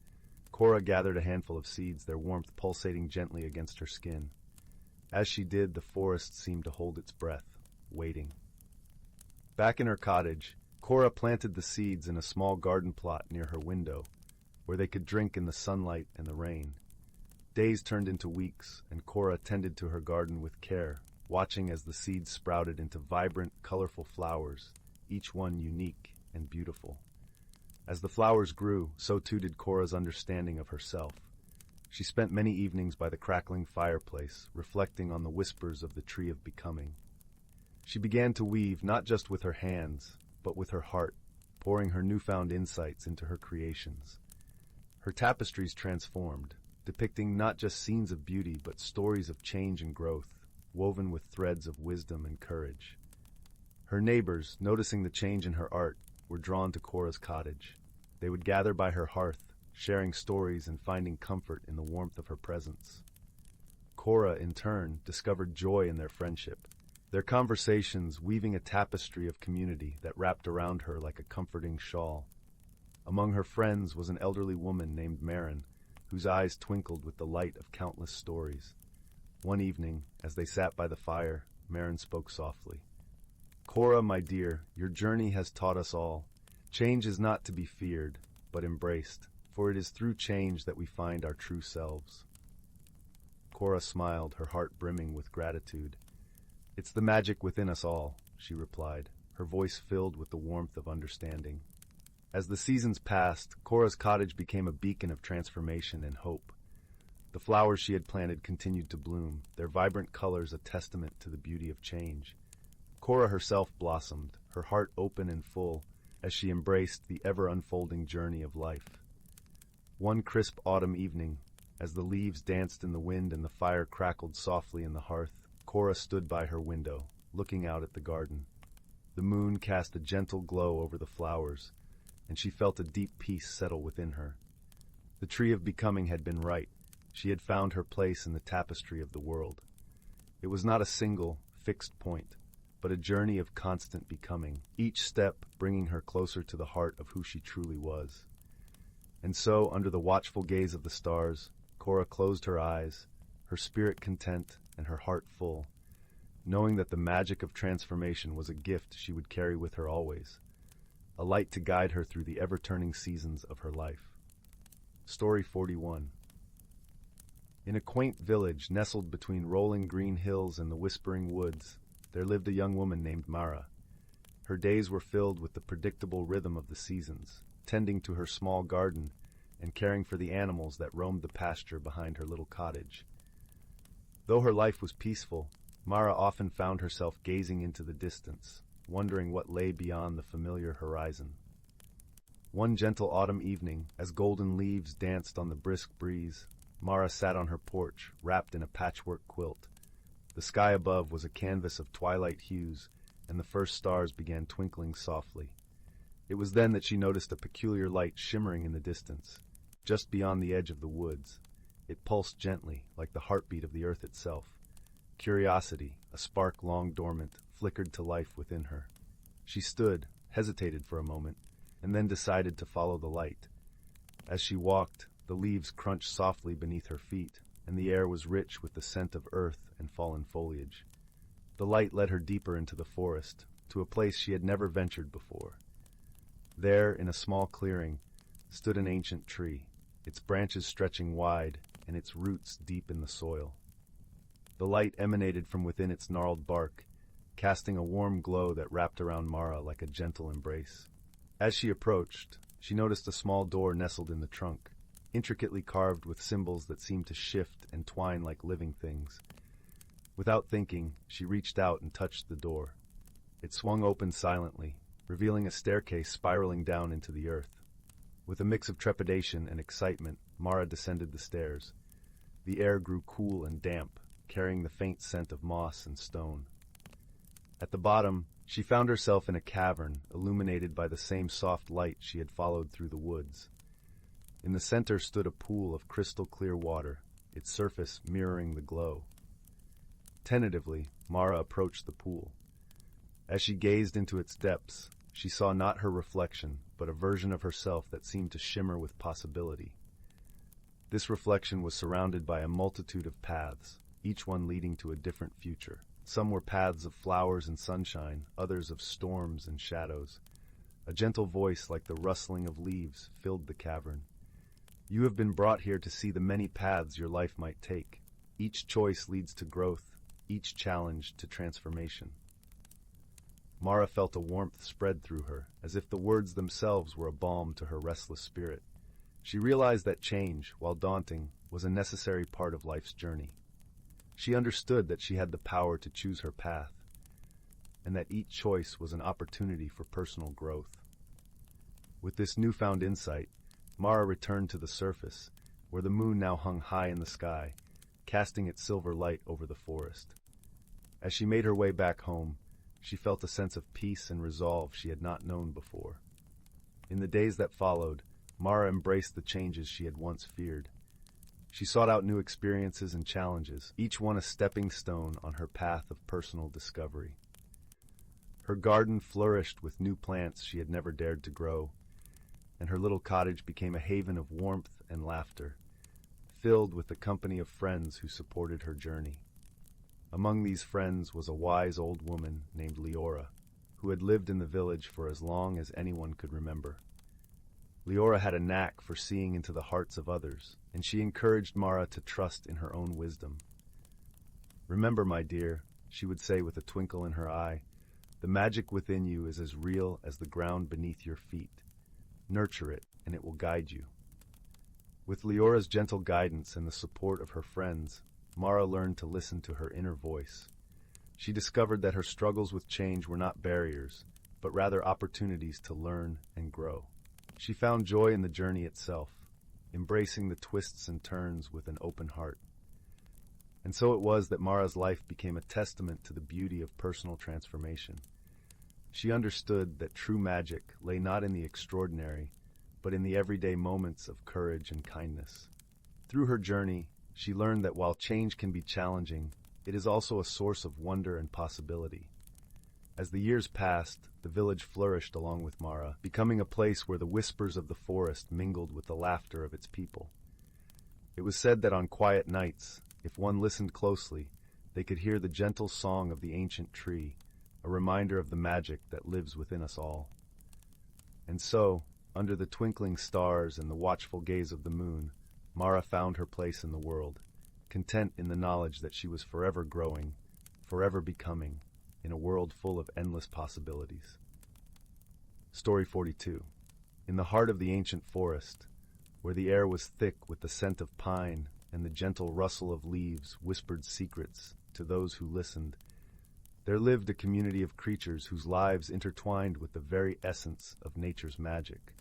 Cora gathered a handful of seeds, their warmth pulsating gently against her skin. As she did, the forest seemed to hold its breath, waiting. Back in her cottage, Cora planted the seeds in a small garden plot near her window, where they could drink in the sunlight and the rain. Days turned into weeks, and Cora tended to her garden with care, watching as the seeds sprouted into vibrant, colorful flowers, each one unique and beautiful. As the flowers grew, so too did Cora's understanding of herself. She spent many evenings by the crackling fireplace, reflecting on the whispers of the tree of becoming. She began to weave not just with her hands, but with her heart, pouring her newfound insights into her creations. Her tapestries transformed, depicting not just scenes of beauty, but stories of change and growth, woven with threads of wisdom and courage. Her neighbors, noticing the change in her art, were drawn to Cora's cottage. They would gather by her hearth, sharing stories and finding comfort in the warmth of her presence. Cora, in turn, discovered joy in their friendship, their conversations weaving a tapestry of community that wrapped around her like a comforting shawl. Among her friends was an elderly woman named Marin, whose eyes twinkled with the light of countless stories. One evening, as they sat by the fire, Marin spoke softly. "Cora, my dear, your journey has taught us all. Change is not to be feared, but embraced, for it is through change that we find our true selves." Cora smiled, her heart brimming with gratitude. "It's the magic within us all," she replied, her voice filled with the warmth of understanding. As the seasons passed, Cora's cottage became a beacon of transformation and hope. The flowers she had planted continued to bloom, their vibrant colors a testament to the beauty of change. Cora herself blossomed, her heart open and full, as she embraced the ever-unfolding journey of life. One crisp autumn evening, as the leaves danced in the wind and the fire crackled softly in the hearth, Cora stood by her window, looking out at the garden. The moon cast a gentle glow over the flowers, and she felt a deep peace settle within her. The tree of becoming had been right. She had found her place in the tapestry of the world. It was not a single, fixed point, but a journey of constant becoming, each step bringing her closer to the heart of who she truly was. And so, under the watchful gaze of the stars, Cora closed her eyes, her spirit content and her heart full, knowing that the magic of transformation was a gift she would carry with her always, a light to guide her through the ever-turning seasons of her life. Story 41. In a quaint village nestled between rolling green hills and the whispering woods, there lived a young woman named Mara. Her days were filled with the predictable rhythm of the seasons, tending to her small garden and caring for the animals that roamed the pasture behind her little cottage. Though her life was peaceful, Mara often found herself gazing into the distance, wondering what lay beyond the familiar horizon. One gentle autumn evening, as golden leaves danced on the brisk breeze, Mara sat on her porch, wrapped in a patchwork quilt. The sky above was a canvas of twilight hues, and the first stars began twinkling softly. It was then that she noticed a peculiar light shimmering in the distance, just beyond the edge of the woods. It pulsed gently, like the heartbeat of the earth itself. Curiosity, a spark long dormant, flickered to life within her. She stood, hesitated for a moment, and then decided to follow the light. As she walked, the leaves crunched softly beneath her feet, and the air was rich with the scent of earth and fallen foliage. The light led her deeper into the forest, to a place she had never ventured before. There, in a small clearing, stood an ancient tree, its branches stretching wide and its roots deep in the soil. The light emanated from within its gnarled bark, casting a warm glow that wrapped around Mara like a gentle embrace. As she approached, she noticed a small door nestled in the trunk, intricately carved with symbols that seemed to shift and twine like living things. Without thinking, she reached out and touched the door. It swung open silently, revealing a staircase spiraling down into the earth. With a mix of trepidation and excitement, Mara descended the stairs. The air grew cool and damp, carrying the faint scent of moss and stone. At the bottom, she found herself in a cavern illuminated by the same soft light she had followed through the woods. In the center stood a pool of crystal-clear water, its surface mirroring the glow. Tentatively, Mara approached the pool. As she gazed into its depths, she saw not her reflection, but a version of herself that seemed to shimmer with possibility. This reflection was surrounded by a multitude of paths, each one leading to a different future. Some were paths of flowers and sunshine, others of storms and shadows. A gentle voice like the rustling of leaves filled the cavern. You have been brought here to see the many paths your life might take. Each choice leads to growth, each challenge to transformation. Mara felt a warmth spread through her, as if the words themselves were a balm to her restless spirit. She realized that change, while daunting, was a necessary part of life's journey. She understood that she had the power to choose her path, and that each choice was an opportunity for personal growth. With this newfound insight, Mara returned to the surface, where the moon now hung high in the sky, casting its silver light over the forest. As she made her way back home, she felt a sense of peace and resolve she had not known before. In the days that followed, Mara embraced the changes she had once feared. She sought out new experiences and challenges, each one a stepping stone on her path of personal discovery. Her garden flourished with new plants she had never dared to grow, and her little cottage became a haven of warmth and laughter, filled with the company of friends who supported her journey. Among these friends was a wise old woman named Leora, who had lived in the village for as long as anyone could remember. Leora had a knack for seeing into the hearts of others, and she encouraged Mara to trust in her own wisdom. "Remember, my dear," she would say with a twinkle in her eye, "the magic within you is as real as the ground beneath your feet. Nurture it, and it will guide you." With Leora's gentle guidance and the support of her friends, Mara learned to listen to her inner voice. She discovered that her struggles with change were not barriers, but rather opportunities to learn and grow. She found joy in the journey itself, embracing the twists and turns with an open heart. And so it was that Mara's life became a testament to the beauty of personal transformation. She understood that true magic lay not in the extraordinary, but in the everyday moments of courage and kindness. Through her journey, she learned that while change can be challenging, it is also a source of wonder and possibility. As the years passed, the village flourished along with Mara, becoming a place where the whispers of the forest mingled with the laughter of its people. It was said that on quiet nights, if one listened closely, they could hear the gentle song of the ancient tree, a reminder of the magic that lives within us all. And so, under the twinkling stars and the watchful gaze of the moon, Mara found her place in the world, content in the knowledge that she was forever growing, forever becoming, in a world full of endless possibilities. Story 42. In the heart of the ancient forest, where the air was thick with the scent of pine and the gentle rustle of leaves whispered secrets to those who listened, there lived a community of creatures whose lives intertwined with the very essence of nature's magic.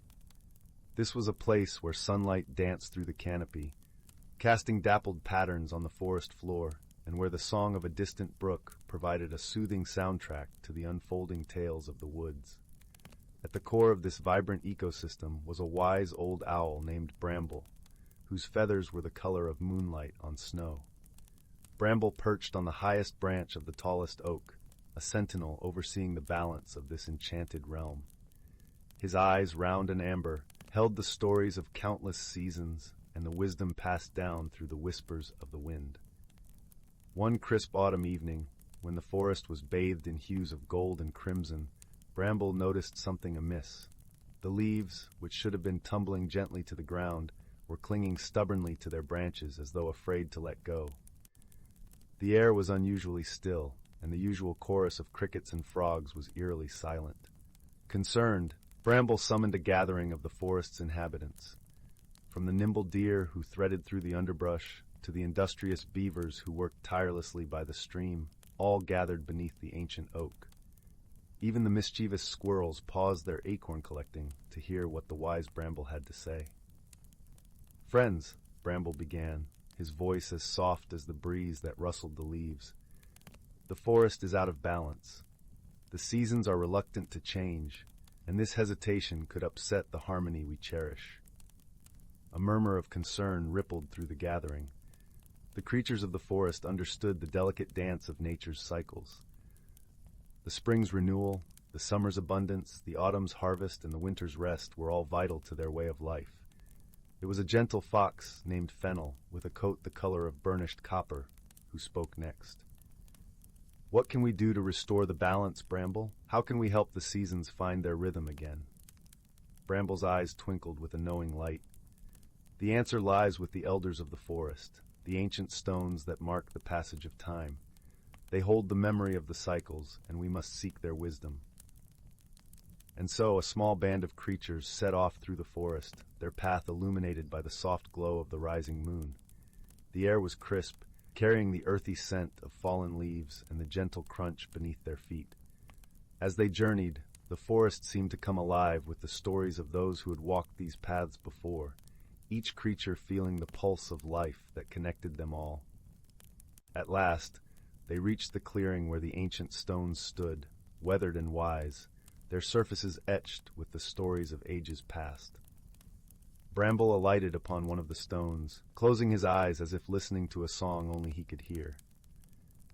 This was a place where sunlight danced through the canopy, casting dappled patterns on the forest floor, and where the song of a distant brook provided a soothing soundtrack to the unfolding tales of the woods. At the core of this vibrant ecosystem was a wise old owl named Bramble, whose feathers were the color of moonlight on snow. Bramble perched on the highest branch of the tallest oak, a sentinel overseeing the balance of this enchanted realm. His eyes, round and amber, held the stories of countless seasons and the wisdom passed down through the whispers of the wind. One crisp autumn evening, when the forest was bathed in hues of gold and crimson, Bramble noticed something amiss. The leaves, which should have been tumbling gently to the ground, were clinging stubbornly to their branches as though afraid to let go. The air was unusually still, and the usual chorus of crickets and frogs was eerily silent. Concerned, Bramble summoned a gathering of the forest's inhabitants. From the nimble deer who threaded through the underbrush to the industrious beavers who worked tirelessly by the stream, all gathered beneath the ancient oak. Even the mischievous squirrels paused their acorn collecting to hear what the wise Bramble had to say. "Friends," Bramble began, his voice as soft as the breeze that rustled the leaves, "the forest is out of balance. The seasons are reluctant to change, and this hesitation could upset the harmony we cherish." A murmur of concern rippled through the gathering. The creatures of the forest understood the delicate dance of nature's cycles. The spring's renewal, the summer's abundance, the autumn's harvest, and the winter's rest were all vital to their way of life. It was a gentle fox named Fennel, with a coat the color of burnished copper, who spoke next. "What can we do to restore the balance, Bramble? How can we help the seasons find their rhythm again?" Bramble's eyes twinkled with a knowing light. "The answer lies with the elders of the forest, the ancient stones that mark the passage of time. They hold the memory of the cycles, and we must seek their wisdom." And so a small band of creatures set off through the forest, their path illuminated by the soft glow of the rising moon. The air was crisp, carrying the earthy scent of fallen leaves and the gentle crunch beneath their feet. As they journeyed, the forest seemed to come alive with the stories of those who had walked these paths before, each creature feeling the pulse of life that connected them all. At last, they reached the clearing where the ancient stones stood, weathered and wise, their surfaces etched with the stories of ages past. Bramble alighted upon one of the stones, closing his eyes as if listening to a song only he could hear.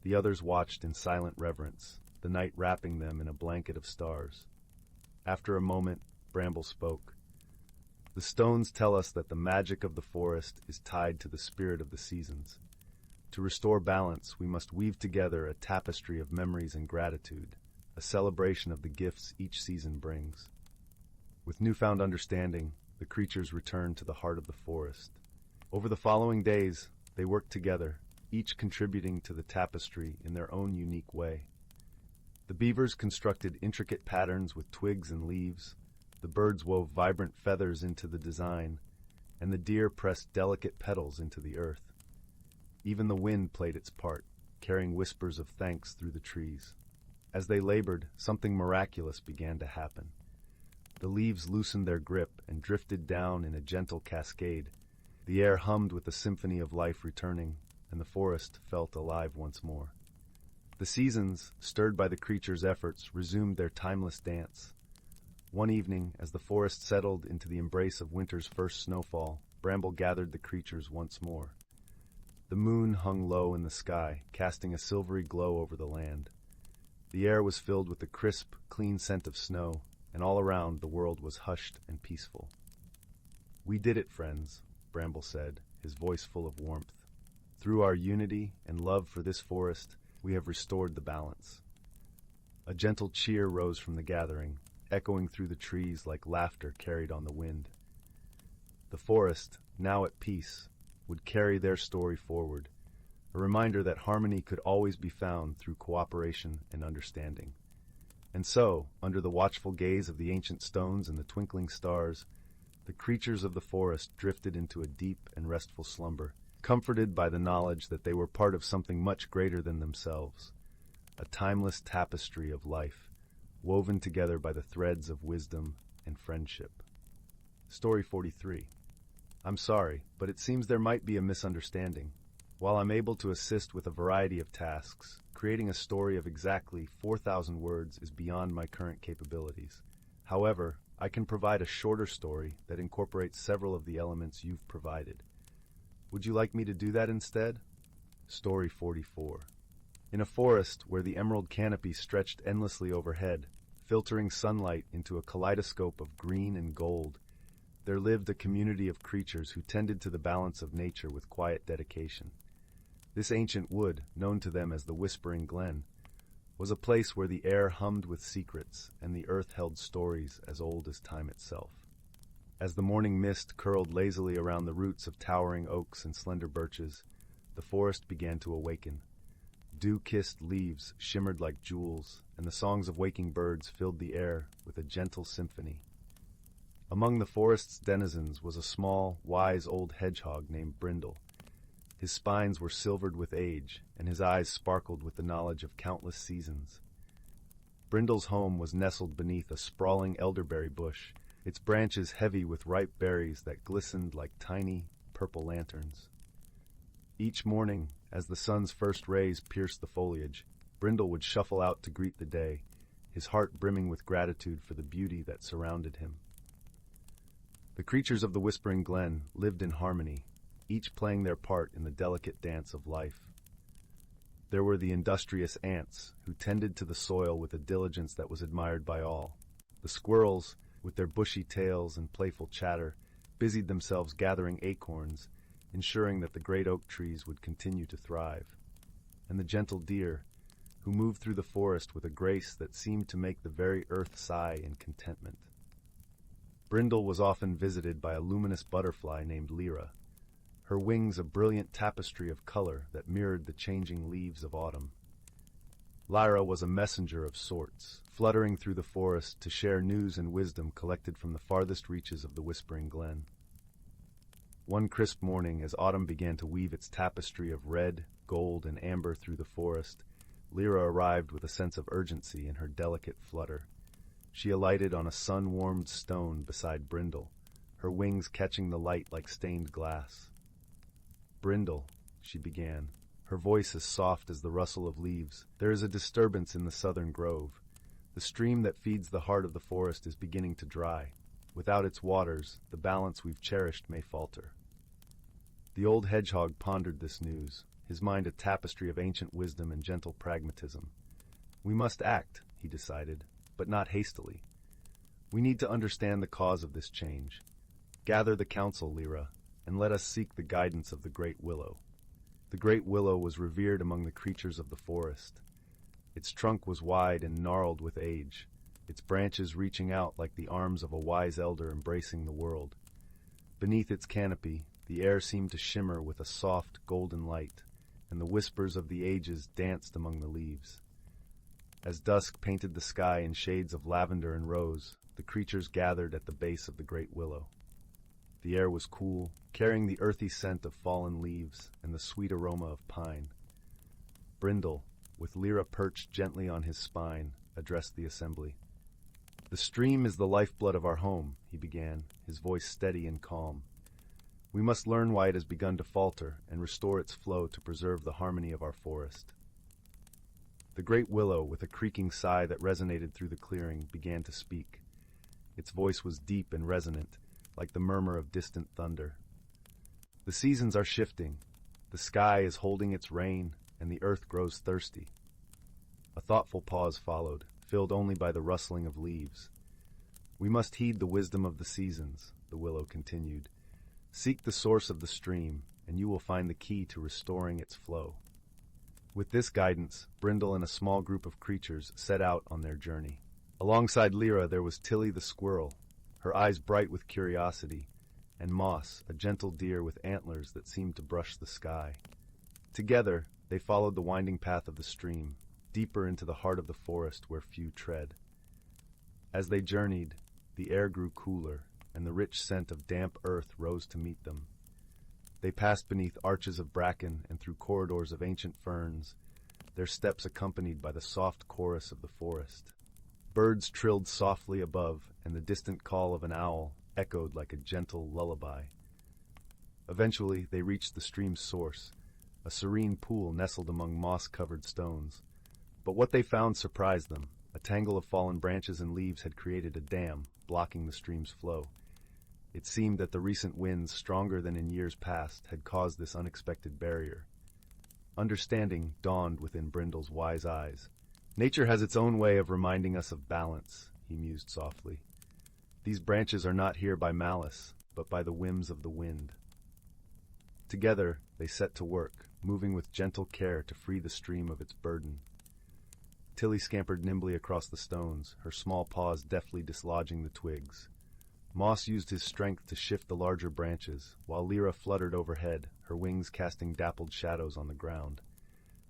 The others watched in silent reverence, the night wrapping them in a blanket of stars. After a moment, Bramble spoke. "The stones tell us that the magic of the forest is tied to the spirit of the seasons. To restore balance, we must weave together a tapestry of memories and gratitude, a celebration of the gifts each season brings." With newfound understanding, the creatures returned to the heart of the forest. Over the following days, they worked together, each contributing to the tapestry in their own unique way. The beavers constructed intricate patterns with twigs and leaves, the birds wove vibrant feathers into the design, and the deer pressed delicate petals into the earth. Even the wind played its part, carrying whispers of thanks through the trees. As they labored, something miraculous began to happen. The leaves loosened their grip and drifted down in a gentle cascade. The air hummed with the symphony of life returning, and the forest felt alive once more. The seasons, stirred by the creatures' efforts, resumed their timeless dance. One evening, as the forest settled into the embrace of winter's first snowfall, Bramble gathered the creatures once more. The moon hung low in the sky, casting a silvery glow over the land. The air was filled with the crisp, clean scent of snow, and all around the world was hushed and peaceful. "We did it, friends," Bramble said, his voice full of warmth. "Through our unity and love for this forest, we have restored the balance." A gentle cheer rose from the gathering, echoing through the trees like laughter carried on the wind. The forest, now at peace, would carry their story forward, a reminder that harmony could always be found through cooperation and understanding. And so, under the watchful gaze of the ancient stones and the twinkling stars, the creatures of the forest drifted into a deep and restful slumber, comforted by the knowledge that they were part of something much greater than themselves, a timeless tapestry of life, woven together by the threads of wisdom and friendship. Story 43. I'm sorry, but it seems there might be a misunderstanding. While I'm able to assist with a variety of tasks, creating a story of exactly 4,000 words is beyond my current capabilities. However, I can provide a shorter story that incorporates several of the elements you've provided. Would you like me to do that instead? Story 44. In a forest where the emerald canopy stretched endlessly overhead, filtering sunlight into a kaleidoscope of green and gold, there lived a community of creatures who tended to the balance of nature with quiet dedication. This ancient wood, known to them as the Whispering Glen, was a place where the air hummed with secrets and the earth held stories as old as time itself. As the morning mist curled lazily around the roots of towering oaks and slender birches, the forest began to awaken. Dew-kissed leaves shimmered like jewels, and the songs of waking birds filled the air with a gentle symphony. Among the forest's denizens was a small, wise old hedgehog named Brindle. His spines were silvered with age, and his eyes sparkled with the knowledge of countless seasons. Brindle's home was nestled beneath a sprawling elderberry bush, its branches heavy with ripe berries that glistened like tiny, purple lanterns. Each morning, as the sun's first rays pierced the foliage, Brindle would shuffle out to greet the day, his heart brimming with gratitude for the beauty that surrounded him. The creatures of the Whispering Glen lived in harmony, each playing their part in the delicate dance of life. There were the industrious ants, who tended to the soil with a diligence that was admired by all. The squirrels, with their bushy tails and playful chatter, busied themselves gathering acorns, ensuring that the great oak trees would continue to thrive. And the gentle deer, who moved through the forest with a grace that seemed to make the very earth sigh in contentment. Brindle was often visited by a luminous butterfly named Lyra, her wings a brilliant tapestry of color that mirrored the changing leaves of autumn. Lyra was a messenger of sorts, fluttering through the forest to share news and wisdom collected from the farthest reaches of the Whispering Glen. One crisp morning, as autumn began to weave its tapestry of red, gold, and amber through the forest, Lyra arrived with a sense of urgency in her delicate flutter. She alighted on a sun-warmed stone beside Brindle, her wings catching the light like stained glass. "Brindle," she began, her voice as soft as the rustle of leaves, "there is a disturbance in the southern grove. The stream that feeds the heart of the forest is beginning to dry. Without its waters, the balance we've cherished may falter." The old hedgehog pondered this news, his mind a tapestry of ancient wisdom and gentle pragmatism. "We must act," he decided, "but not hastily. We need to understand the cause of this change. Gather the council, Lyra, and let us seek the guidance of the great willow." The great willow was revered among the creatures of the forest. Its trunk was wide and gnarled with age, its branches reaching out like the arms of a wise elder embracing the world. Beneath its canopy, the air seemed to shimmer with a soft, golden light, and the whispers of the ages danced among the leaves. As dusk painted the sky in shades of lavender and rose, the creatures gathered at the base of the great willow. The air was cool, carrying the earthy scent of fallen leaves and the sweet aroma of pine. Brindle, with Lyra perched gently on his spine, addressed the assembly. "The stream is the lifeblood of our home," he began, his voice steady and calm. "We must learn why it has begun to falter and restore its flow to preserve the harmony of our forest." The great willow, with a creaking sigh that resonated through the clearing, began to speak. Its voice was deep and resonant, like the murmur of distant thunder. "The seasons are shifting. The sky is holding its rain, and the earth grows thirsty." A thoughtful pause followed, filled only by the rustling of leaves. "We must heed the wisdom of the seasons," the willow continued. "Seek the source of the stream, and you will find the key to restoring its flow." With this guidance, Brindle and a small group of creatures set out on their journey. Alongside Lyra there was Tilly the squirrel, her eyes bright with curiosity, and Moss, a gentle deer with antlers that seemed to brush the sky. Together, they followed the winding path of the stream, deeper into the heart of the forest where few tread. As they journeyed, the air grew cooler, and the rich scent of damp earth rose to meet them. They passed beneath arches of bracken and through corridors of ancient ferns, their steps accompanied by the soft chorus of the forest. Birds trilled softly above, and the distant call of an owl echoed like a gentle lullaby. Eventually, they reached the stream's source, a serene pool nestled among moss-covered stones. But what they found surprised them. A tangle of fallen branches and leaves had created a dam, blocking the stream's flow. It seemed that the recent winds, stronger than in years past, had caused this unexpected barrier. Understanding dawned within Brindle's wise eyes. "Nature has its own way of reminding us of balance," he mused softly. "These branches are not here by malice, but by the whims of the wind." Together, they set to work, moving with gentle care to free the stream of its burden. Tilly scampered nimbly across the stones, her small paws deftly dislodging the twigs. Moss used his strength to shift the larger branches, while Lyra fluttered overhead, her wings casting dappled shadows on the ground.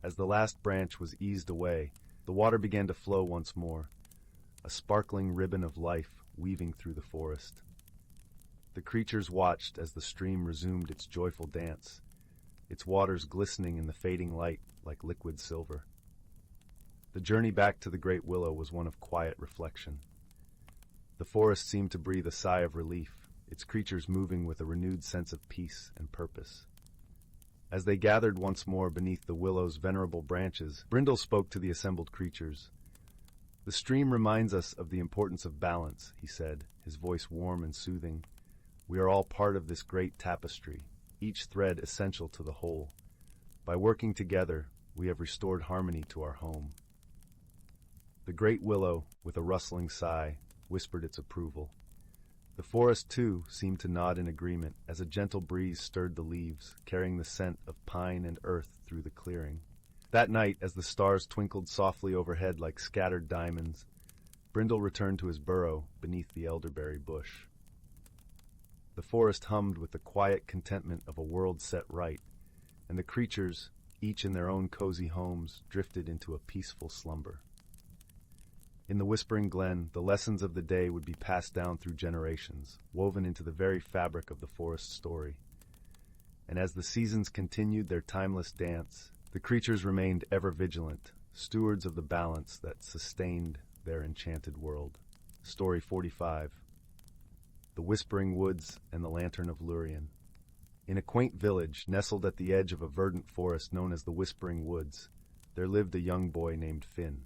As the last branch was eased away, the water began to flow once more, a sparkling ribbon of life weaving through the forest. The creatures watched as the stream resumed its joyful dance, its waters glistening in the fading light like liquid silver. The journey back to the great willow was one of quiet reflection. The forest seemed to breathe a sigh of relief, its creatures moving with a renewed sense of peace and purpose. As they gathered once more beneath the willow's venerable branches, Brindle spoke to the assembled creatures. "The stream reminds us of the importance of balance," he said, his voice warm and soothing. "We are all part of this great tapestry, each thread essential to the whole. By working together, we have restored harmony to our home." The great willow, with a rustling sigh, whispered its approval. The forest, too, seemed to nod in agreement as a gentle breeze stirred the leaves, carrying the scent of pine and earth through the clearing. That night, as the stars twinkled softly overhead like scattered diamonds, Brindle returned to his burrow beneath the elderberry bush. The forest hummed with the quiet contentment of a world set right, and the creatures, each in their own cozy homes, drifted into a peaceful slumber. In the whispering glen, the lessons of the day would be passed down through generations, woven into the very fabric of the forest story. And as the seasons continued their timeless dance, the creatures remained ever vigilant, stewards of the balance that sustained their enchanted world. Story 45. The Whispering Woods and the Lantern of Lurien. In a quaint village nestled at the edge of a verdant forest known as the Whispering Woods, there lived a young boy named Finn.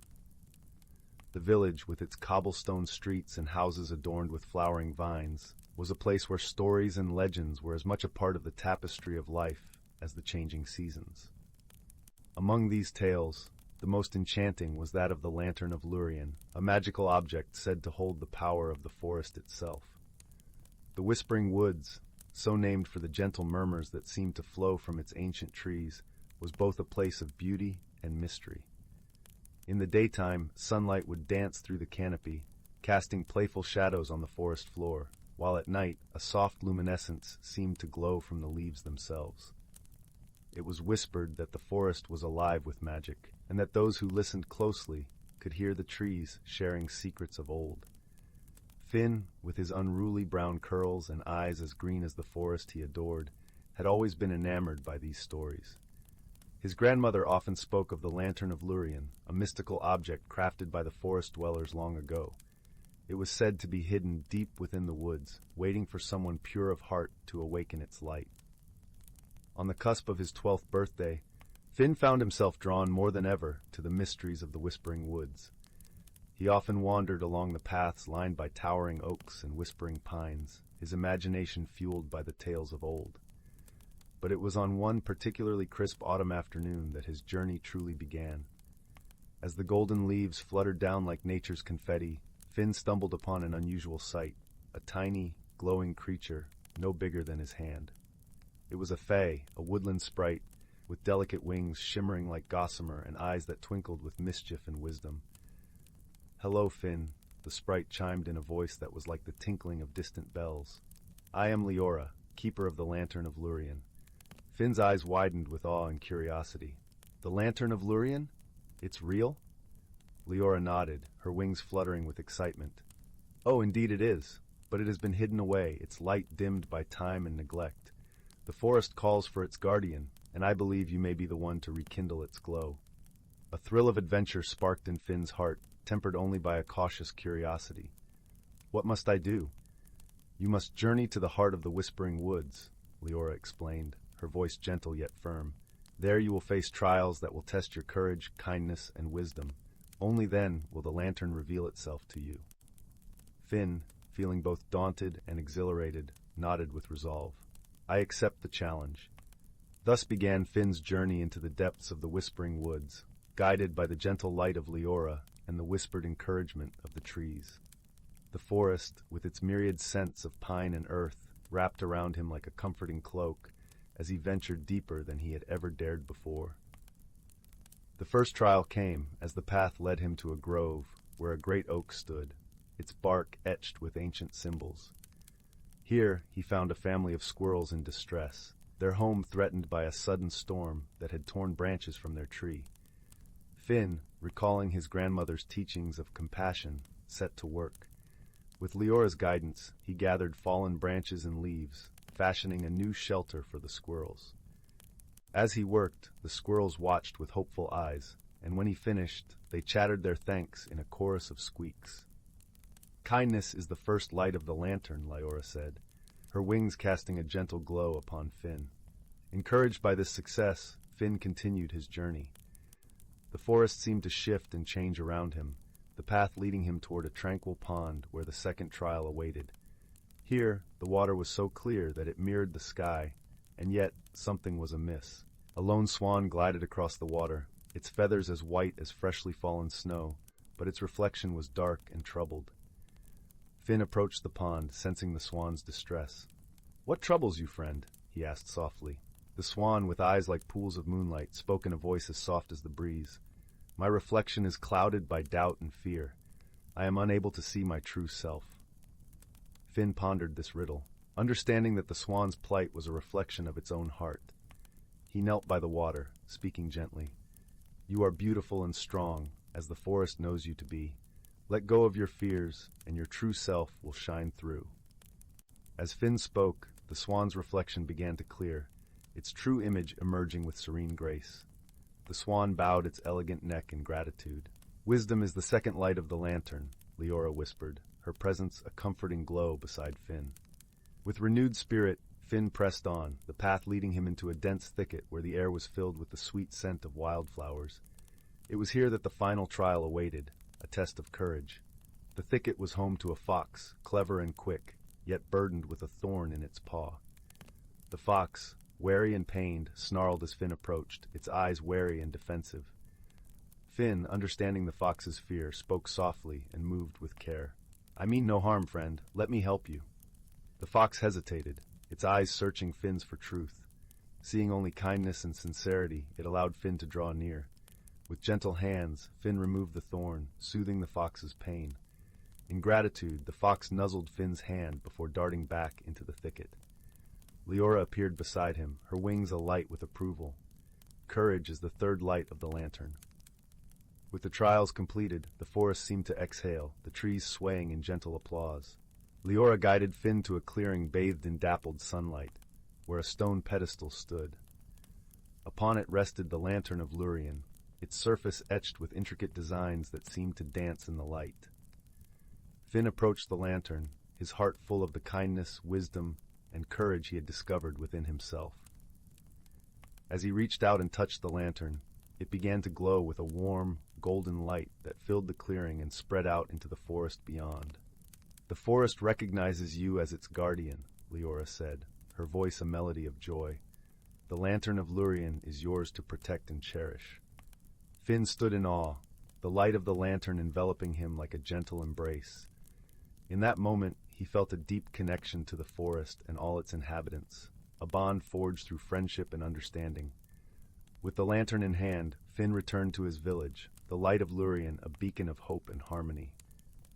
The village, with its cobblestone streets and houses adorned with flowering vines, was a place where stories and legends were as much a part of the tapestry of life as the changing seasons. Among these tales, the most enchanting was that of the Lantern of Lurien, a magical object said to hold the power of the forest itself. The Whispering Woods, so named for the gentle murmurs that seemed to flow from its ancient trees, was both a place of beauty and mystery. In the daytime, sunlight would dance through the canopy, casting playful shadows on the forest floor, while at night a soft luminescence seemed to glow from the leaves themselves. It was whispered that the forest was alive with magic, and that those who listened closely could hear the trees sharing secrets of old. Finn, with his unruly brown curls and eyes as green as the forest he adored, had always been enamored by these stories. His grandmother often spoke of the Lantern of Lurien, a mystical object crafted by the forest dwellers long ago. It was said to be hidden deep within the woods, waiting for someone pure of heart to awaken its light. On the cusp of his 12th birthday, Finn found himself drawn more than ever to the mysteries of the Whispering Woods. He often wandered along the paths lined by towering oaks and whispering pines, his imagination fueled by the tales of old. But it was on one particularly crisp autumn afternoon that his journey truly began. As the golden leaves fluttered down like nature's confetti, Finn stumbled upon an unusual sight, a tiny, glowing creature no bigger than his hand. It was a fae, a woodland sprite, with delicate wings shimmering like gossamer and eyes that twinkled with mischief and wisdom. "Hello, Finn," the sprite chimed in a voice that was like the tinkling of distant bells. "I am Leora, keeper of the Lantern of Lurien." Finn's eyes widened with awe and curiosity. "The Lantern of Lurien? It's real?" Leora nodded, her wings fluttering with excitement. "Oh, indeed it is, but it has been hidden away, its light dimmed by time and neglect. The forest calls for its guardian, and I believe you may be the one to rekindle its glow." A thrill of adventure sparked in Finn's heart, tempered only by a cautious curiosity. "What must I do?" "You must journey to the heart of the Whispering Woods," Leora explained, her voice gentle yet firm. "There you will face trials that will test your courage, kindness, and wisdom. Only then will the lantern reveal itself to you." Finn, feeling both daunted and exhilarated, nodded with resolve. "I accept the challenge." Thus began Finn's journey into the depths of the Whispering Woods, guided by the gentle light of Leora and the whispered encouragement of the trees. The forest, with its myriad scents of pine and earth, wrapped around him like a comforting cloak as he ventured deeper than he had ever dared before. The first trial came as the path led him to a grove where a great oak stood, its bark etched with ancient symbols. Here he found a family of squirrels in distress, their home threatened by a sudden storm that had torn branches from their tree. Finn, recalling his grandmother's teachings of compassion, set to work. With Leora's guidance, he gathered fallen branches and leaves, fashioning a new shelter for the squirrels. As he worked, the squirrels watched with hopeful eyes, and when he finished, they chattered their thanks in a chorus of squeaks. "Kindness is the first light of the lantern," Leora said, her wings casting a gentle glow upon Finn. Encouraged by this success, Finn continued his journey. The forest seemed to shift and change around him, the path leading him toward a tranquil pond where the second trial awaited. Here, the water was so clear that it mirrored the sky, and yet something was amiss. A lone swan glided across the water, its feathers as white as freshly fallen snow, but its reflection was dark and troubled. Finn approached the pond, sensing the swan's distress. "What troubles you, friend?" he asked softly. The swan, with eyes like pools of moonlight, spoke in a voice as soft as the breeze. "My reflection is clouded by doubt and fear. I am unable to see my true self." Finn pondered this riddle, understanding that the swan's plight was a reflection of its own heart. He knelt by the water, speaking gently. "You are beautiful and strong, as the forest knows you to be. Let go of your fears, and your true self will shine through." As Finn spoke, the swan's reflection began to clear, its true image emerging with serene grace. The swan bowed its elegant neck in gratitude. "Wisdom is the second light of the lantern," Leora whispered, her presence a comforting glow beside Finn. With renewed spirit, Finn pressed on, the path leading him into a dense thicket where the air was filled with the sweet scent of wildflowers. It was here that the final trial awaited, a test of courage. The thicket was home to a fox, clever and quick, yet burdened with a thorn in its paw. The fox, wary and pained, snarled as Finn approached, its eyes wary and defensive. Finn, understanding the fox's fear, spoke softly and moved with care. "I mean no harm, friend. Let me help you." The fox hesitated, its eyes searching Finn's for truth. Seeing only kindness and sincerity, it allowed Finn to draw near. With gentle hands, Finn removed the thorn, soothing the fox's pain. In gratitude, the fox nuzzled Finn's hand before darting back into the thicket. Leora appeared beside him, her wings alight with approval. Courage is the third light of the lantern. With the trials completed, the forest seemed to exhale, the trees swaying in gentle applause. Leora guided Finn to a clearing bathed in dappled sunlight, where a stone pedestal stood. Upon it rested the lantern of Lurien, its surface etched with intricate designs that seemed to dance in the light. Finn approached the lantern, his heart full of the kindness, wisdom, and courage he had discovered within himself. As he reached out and touched the lantern, it began to glow with a warm, golden light that filled the clearing and spread out into the forest beyond. "The forest recognizes you as its guardian," Leora said, her voice a melody of joy. "The lantern of Lurien is yours to protect and cherish." Finn stood in awe, the light of the lantern enveloping him like a gentle embrace. In that moment, he felt a deep connection to the forest and all its inhabitants, a bond forged through friendship and understanding. With the lantern in hand, Finn returned to his village, the light of Lurien a beacon of hope and harmony.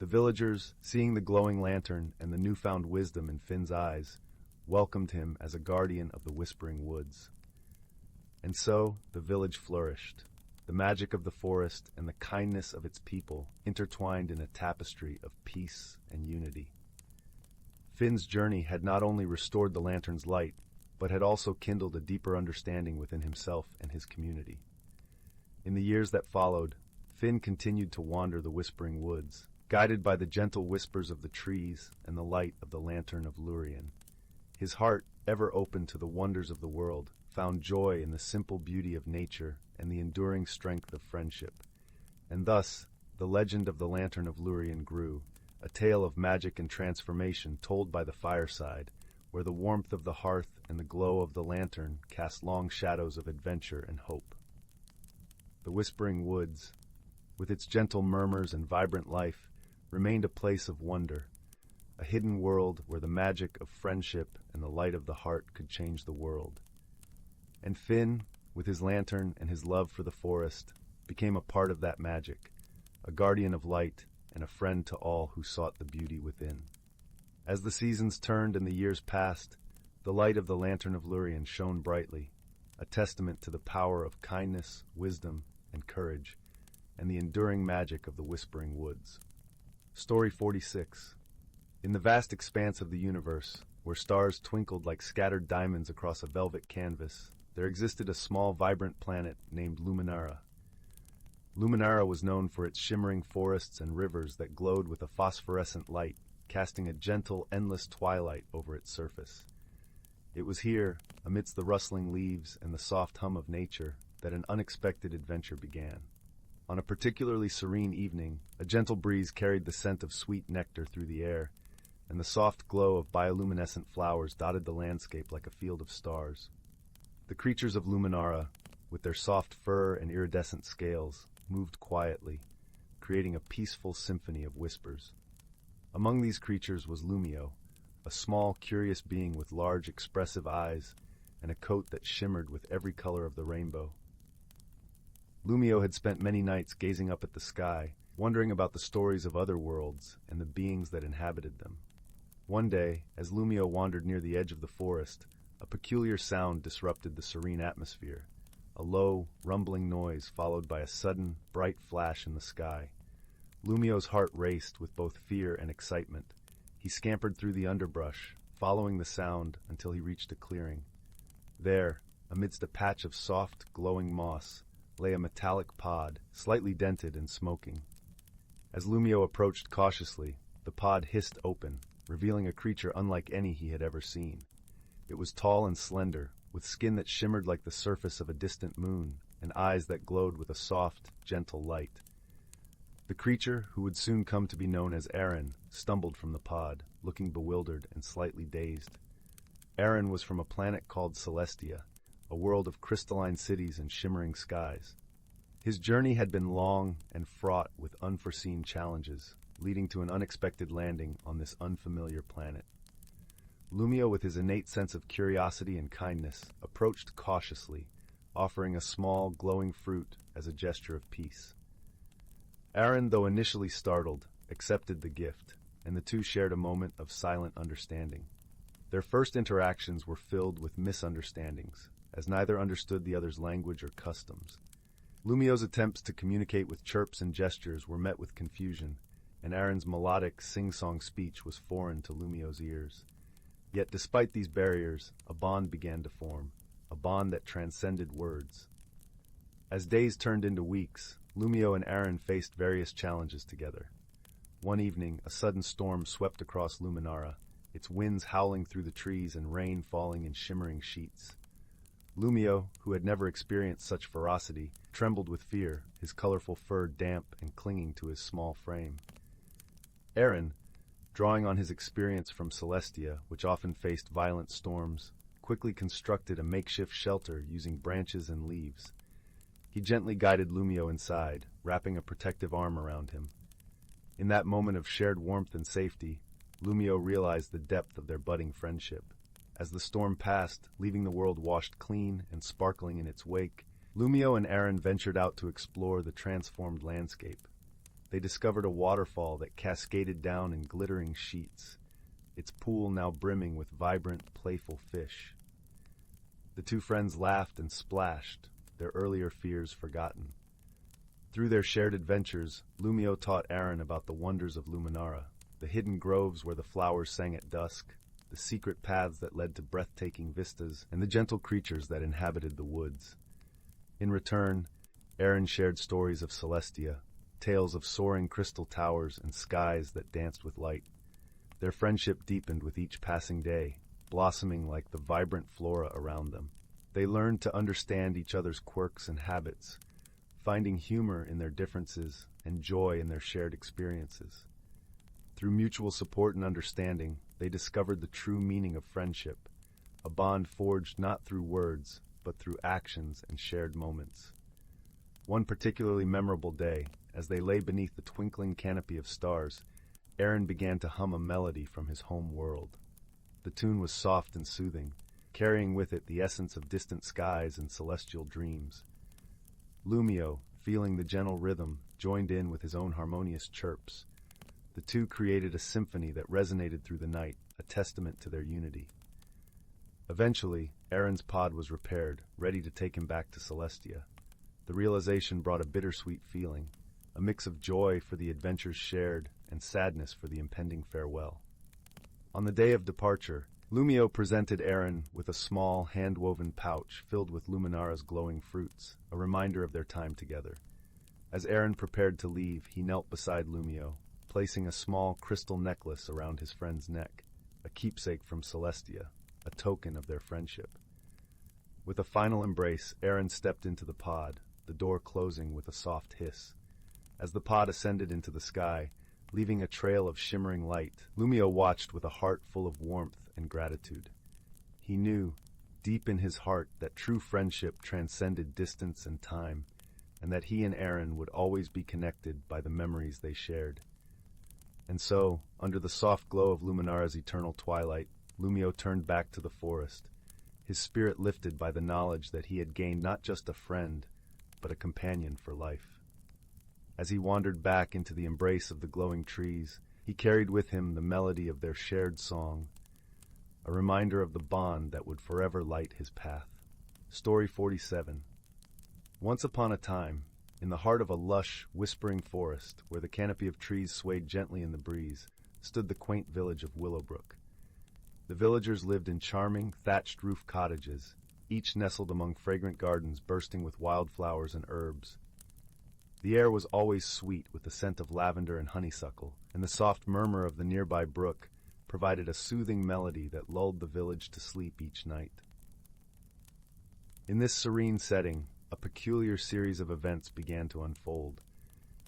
The villagers, seeing the glowing lantern and the newfound wisdom in Finn's eyes, welcomed him as a guardian of the Whispering Woods. And so, the village flourished, the magic of the forest and the kindness of its people intertwined in a tapestry of peace and unity. Finn's journey had not only restored the lantern's light, but had also kindled a deeper understanding within himself and his community. In the years that followed, Finn continued to wander the Whispering Woods, guided by the gentle whispers of the trees and the light of the lantern of Lurien. His heart, ever open to the wonders of the world, found joy in the simple beauty of nature and the enduring strength of friendship. And thus, the legend of the lantern of Lurien grew, a tale of magic and transformation told by the fireside, where the warmth of the hearth and the glow of the lantern cast long shadows of adventure and hope. The Whispering Woods, with its gentle murmurs and vibrant life, remained a place of wonder, a hidden world where the magic of friendship and the light of the heart could change the world. And Finn, with his lantern and his love for the forest, became a part of that magic, a guardian of light and a friend to all who sought the beauty within. As the seasons turned and the years passed, the light of the lantern of Lurien shone brightly, a testament to the power of kindness, wisdom, and courage, and the enduring magic of the Whispering Woods. Story 46. In the vast expanse of the universe, where stars twinkled like scattered diamonds across a velvet canvas, there existed a small, vibrant planet named Luminara. Luminara was known for its shimmering forests and rivers that glowed with a phosphorescent light, casting a gentle, endless twilight over its surface. It was here, amidst the rustling leaves and the soft hum of nature, that an unexpected adventure began. On a particularly serene evening, a gentle breeze carried the scent of sweet nectar through the air, and the soft glow of bioluminescent flowers dotted the landscape like a field of stars. The creatures of Luminara, with their soft fur and iridescent scales, moved quietly, creating a peaceful symphony of whispers. Among these creatures was Lumio, a small, curious being with large, expressive eyes and a coat that shimmered with every color of the rainbow. Lumio had spent many nights gazing up at the sky, wondering about the stories of other worlds and the beings that inhabited them. One day, as Lumio wandered near the edge of the forest, a peculiar sound disrupted the serene atmosphere, a low, rumbling noise followed by a sudden, bright flash in the sky. Lumio's heart raced with both fear and excitement. He scampered through the underbrush, following the sound until he reached a clearing. There, amidst a patch of soft, glowing moss, lay a metallic pod, slightly dented and smoking. As Lumio approached cautiously, the pod hissed open, revealing a creature unlike any he had ever seen. It was tall and slender, with skin that shimmered like the surface of a distant moon, and eyes that glowed with a soft, gentle light. The creature, who would soon come to be known as Aaron, stumbled from the pod, looking bewildered and slightly dazed. Aaron was from a planet called Celestia, a world of crystalline cities and shimmering skies. His journey had been long and fraught with unforeseen challenges, leading to an unexpected landing on this unfamiliar planet. Lumio, with his innate sense of curiosity and kindness, approached cautiously, offering a small, glowing fruit as a gesture of peace. Aaron, though initially startled, accepted the gift, and the two shared a moment of silent understanding. Their first interactions were filled with misunderstandings, as neither understood the other's language or customs. Lumio's attempts to communicate with chirps and gestures were met with confusion, and Aaron's melodic, sing-song speech was foreign to Lumio's ears. Yet despite these barriers, a bond began to form, a bond that transcended words. As days turned into weeks, Lumio and Aaron faced various challenges together. One evening, a sudden storm swept across Luminara, its winds howling through the trees and rain falling in shimmering sheets. Lumio, who had never experienced such ferocity, trembled with fear, his colorful fur damp and clinging to his small frame. Aaron, drawing on his experience from Celestia, which often faced violent storms, quickly constructed a makeshift shelter using branches and leaves. He gently guided Lumio inside, wrapping a protective arm around him. In that moment of shared warmth and safety, Lumio realized the depth of their budding friendship. As the storm passed, leaving the world washed clean and sparkling in its wake, Lumio and Aaron ventured out to explore the transformed landscape. They discovered a waterfall that cascaded down in glittering sheets, its pool now brimming with vibrant, playful fish. The two friends laughed and splashed, their earlier fears forgotten. Through their shared adventures, Lumio taught Aaron about the wonders of Luminara, the hidden groves where the flowers sang at dusk, the secret paths that led to breathtaking vistas, and the gentle creatures that inhabited the woods. In return, Aaron shared stories of Celestia, tales of soaring crystal towers and skies that danced with light. Their friendship deepened with each passing day, blossoming like the vibrant flora around them. They learned to understand each other's quirks and habits, finding humor in their differences and joy in their shared experiences. Through mutual support and understanding, they discovered the true meaning of friendship, a bond forged not through words, but through actions and shared moments. One particularly memorable day, as they lay beneath the twinkling canopy of stars, Aaron began to hum a melody from his home world. The tune was soft and soothing, carrying with it the essence of distant skies and celestial dreams. Lumio, feeling the gentle rhythm, joined in with his own harmonious chirps. The two created a symphony that resonated through the night, a testament to their unity. Eventually, Aaron's pod was repaired, ready to take him back to Celestia. The realization brought a bittersweet feeling, a mix of joy for the adventures shared and sadness for the impending farewell. On the day of departure, Lumio presented Aaron with a small, hand-woven pouch filled with Luminara's glowing fruits, a reminder of their time together. As Aaron prepared to leave, he knelt beside Lumio, placing a small crystal necklace around his friend's neck, a keepsake from Celestia, a token of their friendship. With a final embrace, Aaron stepped into the pod, the door closing with a soft hiss. As the pod ascended into the sky, leaving a trail of shimmering light, Lumio watched with a heart full of warmth and gratitude. He knew, deep in his heart, that true friendship transcended distance and time, and that he and Aaron would always be connected by the memories they shared. And so, under the soft glow of Luminara's eternal twilight, Lumio turned back to the forest, his spirit lifted by the knowledge that he had gained not just a friend, but a companion for life. As he wandered back into the embrace of the glowing trees, he carried with him the melody of their shared song, a reminder of the bond that would forever light his path. Story 47. Once upon a time, in the heart of a lush, whispering forest, where the canopy of trees swayed gently in the breeze, stood the quaint village of Willowbrook. The villagers lived in charming, thatched-roof cottages, each nestled among fragrant gardens bursting with wildflowers and herbs. The air was always sweet with the scent of lavender and honeysuckle, and the soft murmur of the nearby brook provided a soothing melody that lulled the village to sleep each night. In this serene setting, a peculiar series of events began to unfold.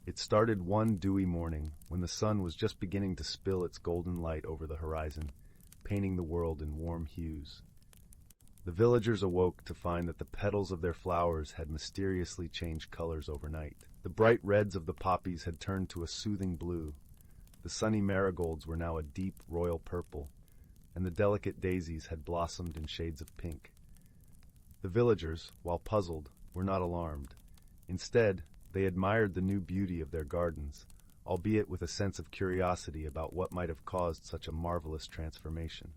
It started one dewy morning when the sun was just beginning to spill its golden light over the horizon, painting the world in warm hues. The villagers awoke to find that the petals of their flowers had mysteriously changed colors overnight. The bright reds of the poppies had turned to a soothing blue. The sunny marigolds were now a deep royal purple, and the delicate daisies had blossomed in shades of pink. The villagers, while puzzled, were not alarmed. Instead, they admired the new beauty of their gardens, albeit with a sense of curiosity about what might have caused such a marvelous transformation.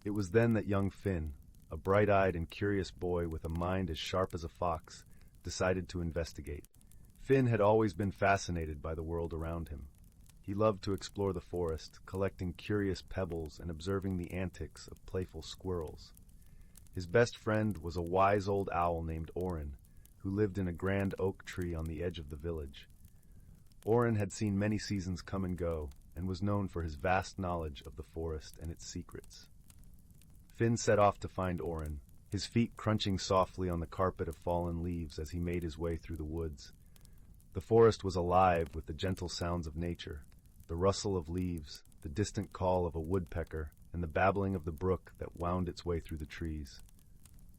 It was then that young Finn, a bright-eyed and curious boy with a mind as sharp as a fox, decided to investigate. Finn had always been fascinated by the world around him. He loved to explore the forest, collecting curious pebbles and observing the antics of playful squirrels. His best friend was a wise old owl named Orin, who lived in a grand oak tree on the edge of the village. Orin had seen many seasons come and go, and was known for his vast knowledge of the forest and its secrets. Finn set off to find Orin, his feet crunching softly on the carpet of fallen leaves as he made his way through the woods. The forest was alive with the gentle sounds of nature, the rustle of leaves, the distant call of a woodpecker, and the babbling of the brook that wound its way through the trees.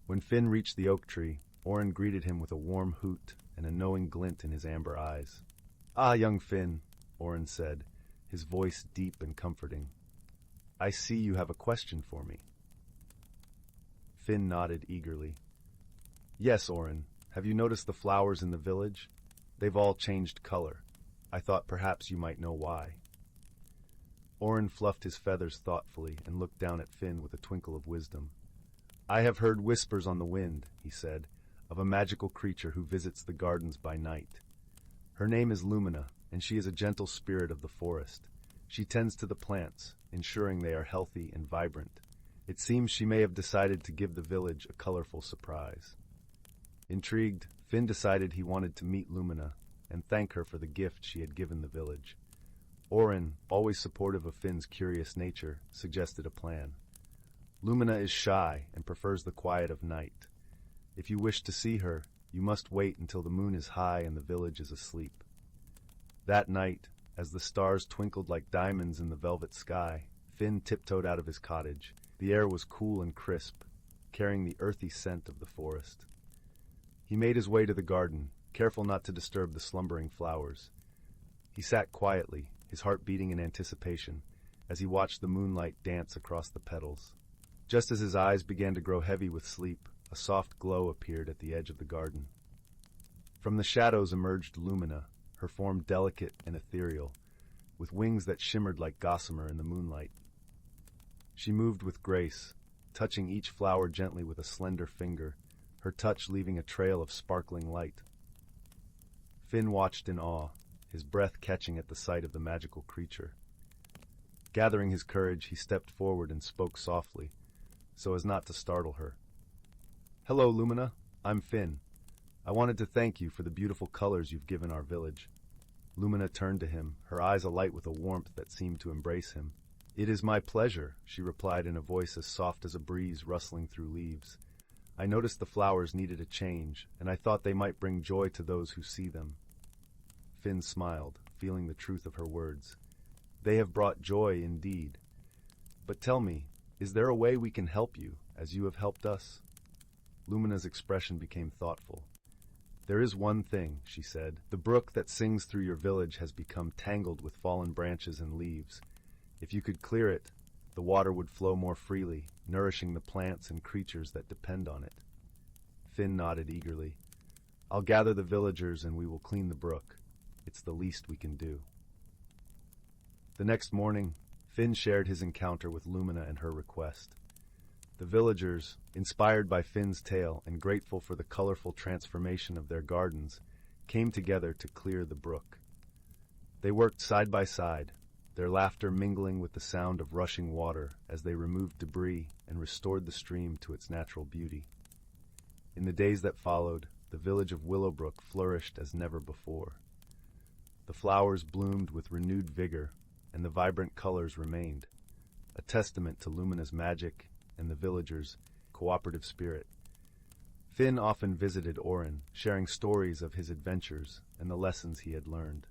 When Finn reached the oak tree, Orin greeted him with a warm hoot and a knowing glint in his amber eyes. "Ah, young Finn," Orin said, his voice deep and comforting. "I see you have a question for me." Finn nodded eagerly. "Yes, Orin. Have you noticed the flowers in the village? They've all changed color. I thought perhaps you might know why." Orin fluffed his feathers thoughtfully and looked down at Finn with a twinkle of wisdom. "I have heard whispers on the wind," he said, "of a magical creature who visits the gardens by night. Her name is Lumina, and she is a gentle spirit of the forest. She tends to the plants, ensuring they are healthy and vibrant. It seems she may have decided to give the village a colorful surprise." Intrigued, Finn decided he wanted to meet Lumina and thank her for the gift she had given the village. Orin, always supportive of Finn's curious nature, suggested a plan. "Lumina is shy and prefers the quiet of night. If you wish to see her, you must wait until the moon is high and the village is asleep." That night, as the stars twinkled like diamonds in the velvet sky, Finn tiptoed out of his cottage. The air was cool and crisp, carrying the earthy scent of the forest. He made his way to the garden, careful not to disturb the slumbering flowers. He sat quietly, his heart beating in anticipation, as he watched the moonlight dance across the petals. Just as his eyes began to grow heavy with sleep, a soft glow appeared at the edge of the garden. From the shadows emerged Lumina, her form delicate and ethereal, with wings that shimmered like gossamer in the moonlight. She moved with grace, touching each flower gently with a slender finger, her touch leaving a trail of sparkling light. Finn watched in awe, his breath catching at the sight of the magical creature. Gathering his courage, he stepped forward and spoke softly, so as not to startle her. "Hello, Lumina. I'm Finn. I wanted to thank you for the beautiful colors you've given our village." Lumina turned to him, her eyes alight with a warmth that seemed to embrace him. "It is my pleasure," she replied in a voice as soft as a breeze rustling through leaves. "I noticed the flowers needed a change, and I thought they might bring joy to those who see them." Finn smiled, feeling the truth of her words. "They have brought joy indeed. But tell me, is there a way we can help you, as you have helped us?" Lumina's expression became thoughtful. "There is one thing," she said. "The brook that sings through your village has become tangled with fallen branches and leaves. If you could clear it, the water would flow more freely, nourishing the plants and creatures that depend on it." Finn nodded eagerly. "I'll gather the villagers and we will clean the brook. It's the least we can do." The next morning, Finn shared his encounter with Lumina and her request. The villagers, inspired by Finn's tale and grateful for the colorful transformation of their gardens, came together to clear the brook. They worked side by side, their laughter mingling with the sound of rushing water as they removed debris and restored the stream to its natural beauty. In the days that followed, the village of Willowbrook flourished as never before. The flowers bloomed with renewed vigor, and the vibrant colors remained, a testament to Lumina's magic and the villagers' cooperative spirit. Finn often visited Orin, sharing stories of his adventures and the lessons he had learned.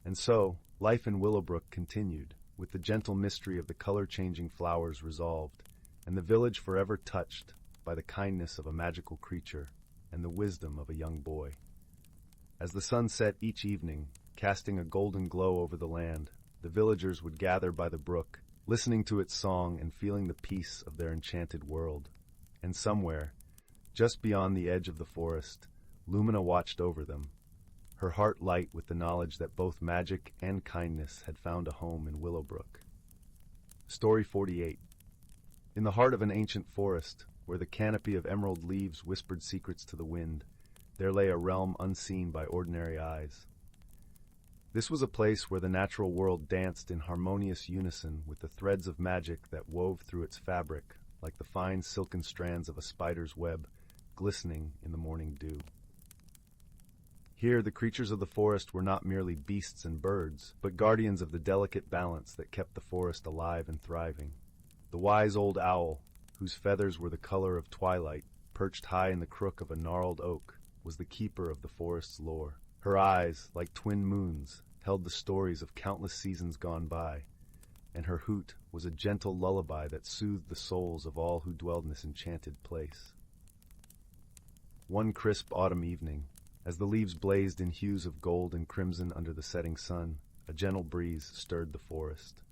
And so, life in Willowbrook continued, with the gentle mystery of the color-changing flowers resolved, and the village forever touched by the kindness of a magical creature and the wisdom of a young boy. As the sun set each evening, casting a golden glow over the land, the villagers would gather by the brook, listening to its song and feeling the peace of their enchanted world. And somewhere, just beyond the edge of the forest, Lumina watched over them, her heart light with the knowledge that both magic and kindness had found a home in Willowbrook. Story 48. In the heart of an ancient forest, where the canopy of emerald leaves whispered secrets to the wind, there lay a realm unseen by ordinary eyes. This was a place where the natural world danced in harmonious unison with the threads of magic that wove through its fabric, like the fine silken strands of a spider's web glistening in the morning dew. Here, the creatures of the forest were not merely beasts and birds, but guardians of the delicate balance that kept the forest alive and thriving. The wise old owl, whose feathers were the color of twilight, perched high in the crook of a gnarled oak, was the keeper of the forest's lore. Her eyes, like twin moons, held the stories of countless seasons gone by, and her hoot was a gentle lullaby that soothed the souls of all who dwelled in this enchanted place. One crisp autumn evening, as the leaves blazed in hues of gold and crimson under the setting sun, a gentle breeze stirred the forest.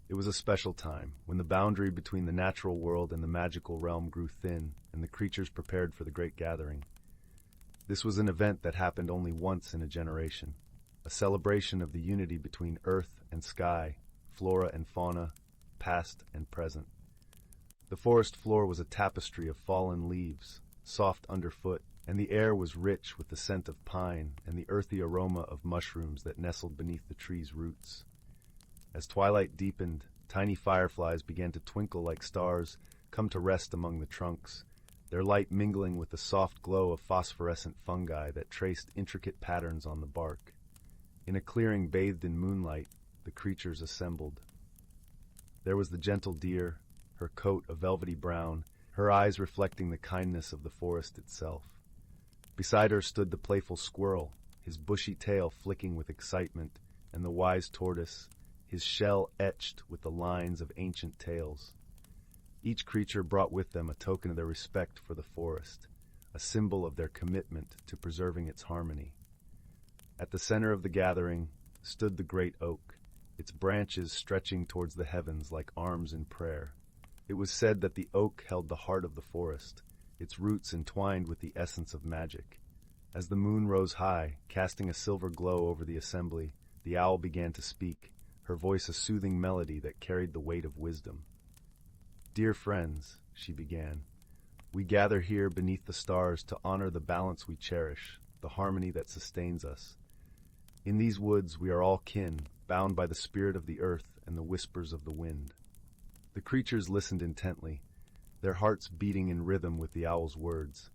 It was a special time, when the boundary between the natural world and the magical realm grew thin, and the creatures prepared for the great gathering. This was an event that happened only once in a generation, a celebration of the unity between earth and sky, flora and fauna, past and present. The forest floor was a tapestry of fallen leaves, soft underfoot, and the air was rich with the scent of pine and the earthy aroma of mushrooms that nestled beneath the tree's roots. As twilight deepened, tiny fireflies began to twinkle like stars, come to rest among the trunks, their light mingling with the soft glow of phosphorescent fungi that traced intricate patterns on the bark. In a clearing bathed in moonlight, the creatures assembled. There was the gentle deer, her coat a velvety brown, her eyes reflecting the kindness of the forest itself. Beside her stood the playful squirrel, his bushy tail flicking with excitement, and the wise tortoise, his shell etched with the lines of ancient tales. Each creature brought with them a token of their respect for the forest, a symbol of their commitment to preserving its harmony. At the center of the gathering stood the great oak, its branches stretching towards the heavens like arms in prayer. It was said that the oak held the heart of the forest, its roots entwined with the essence of magic. As the moon rose high, casting a silver glow over the assembly, the owl began to speak, her voice a soothing melody that carried the weight of wisdom. "Dear friends," she began, "we gather here beneath the stars to honor the balance we cherish, the harmony that sustains us. In these woods we are all kin, bound by the spirit of the earth and the whispers of the wind." The creatures listened intently, their hearts beating in rhythm with the owl's words.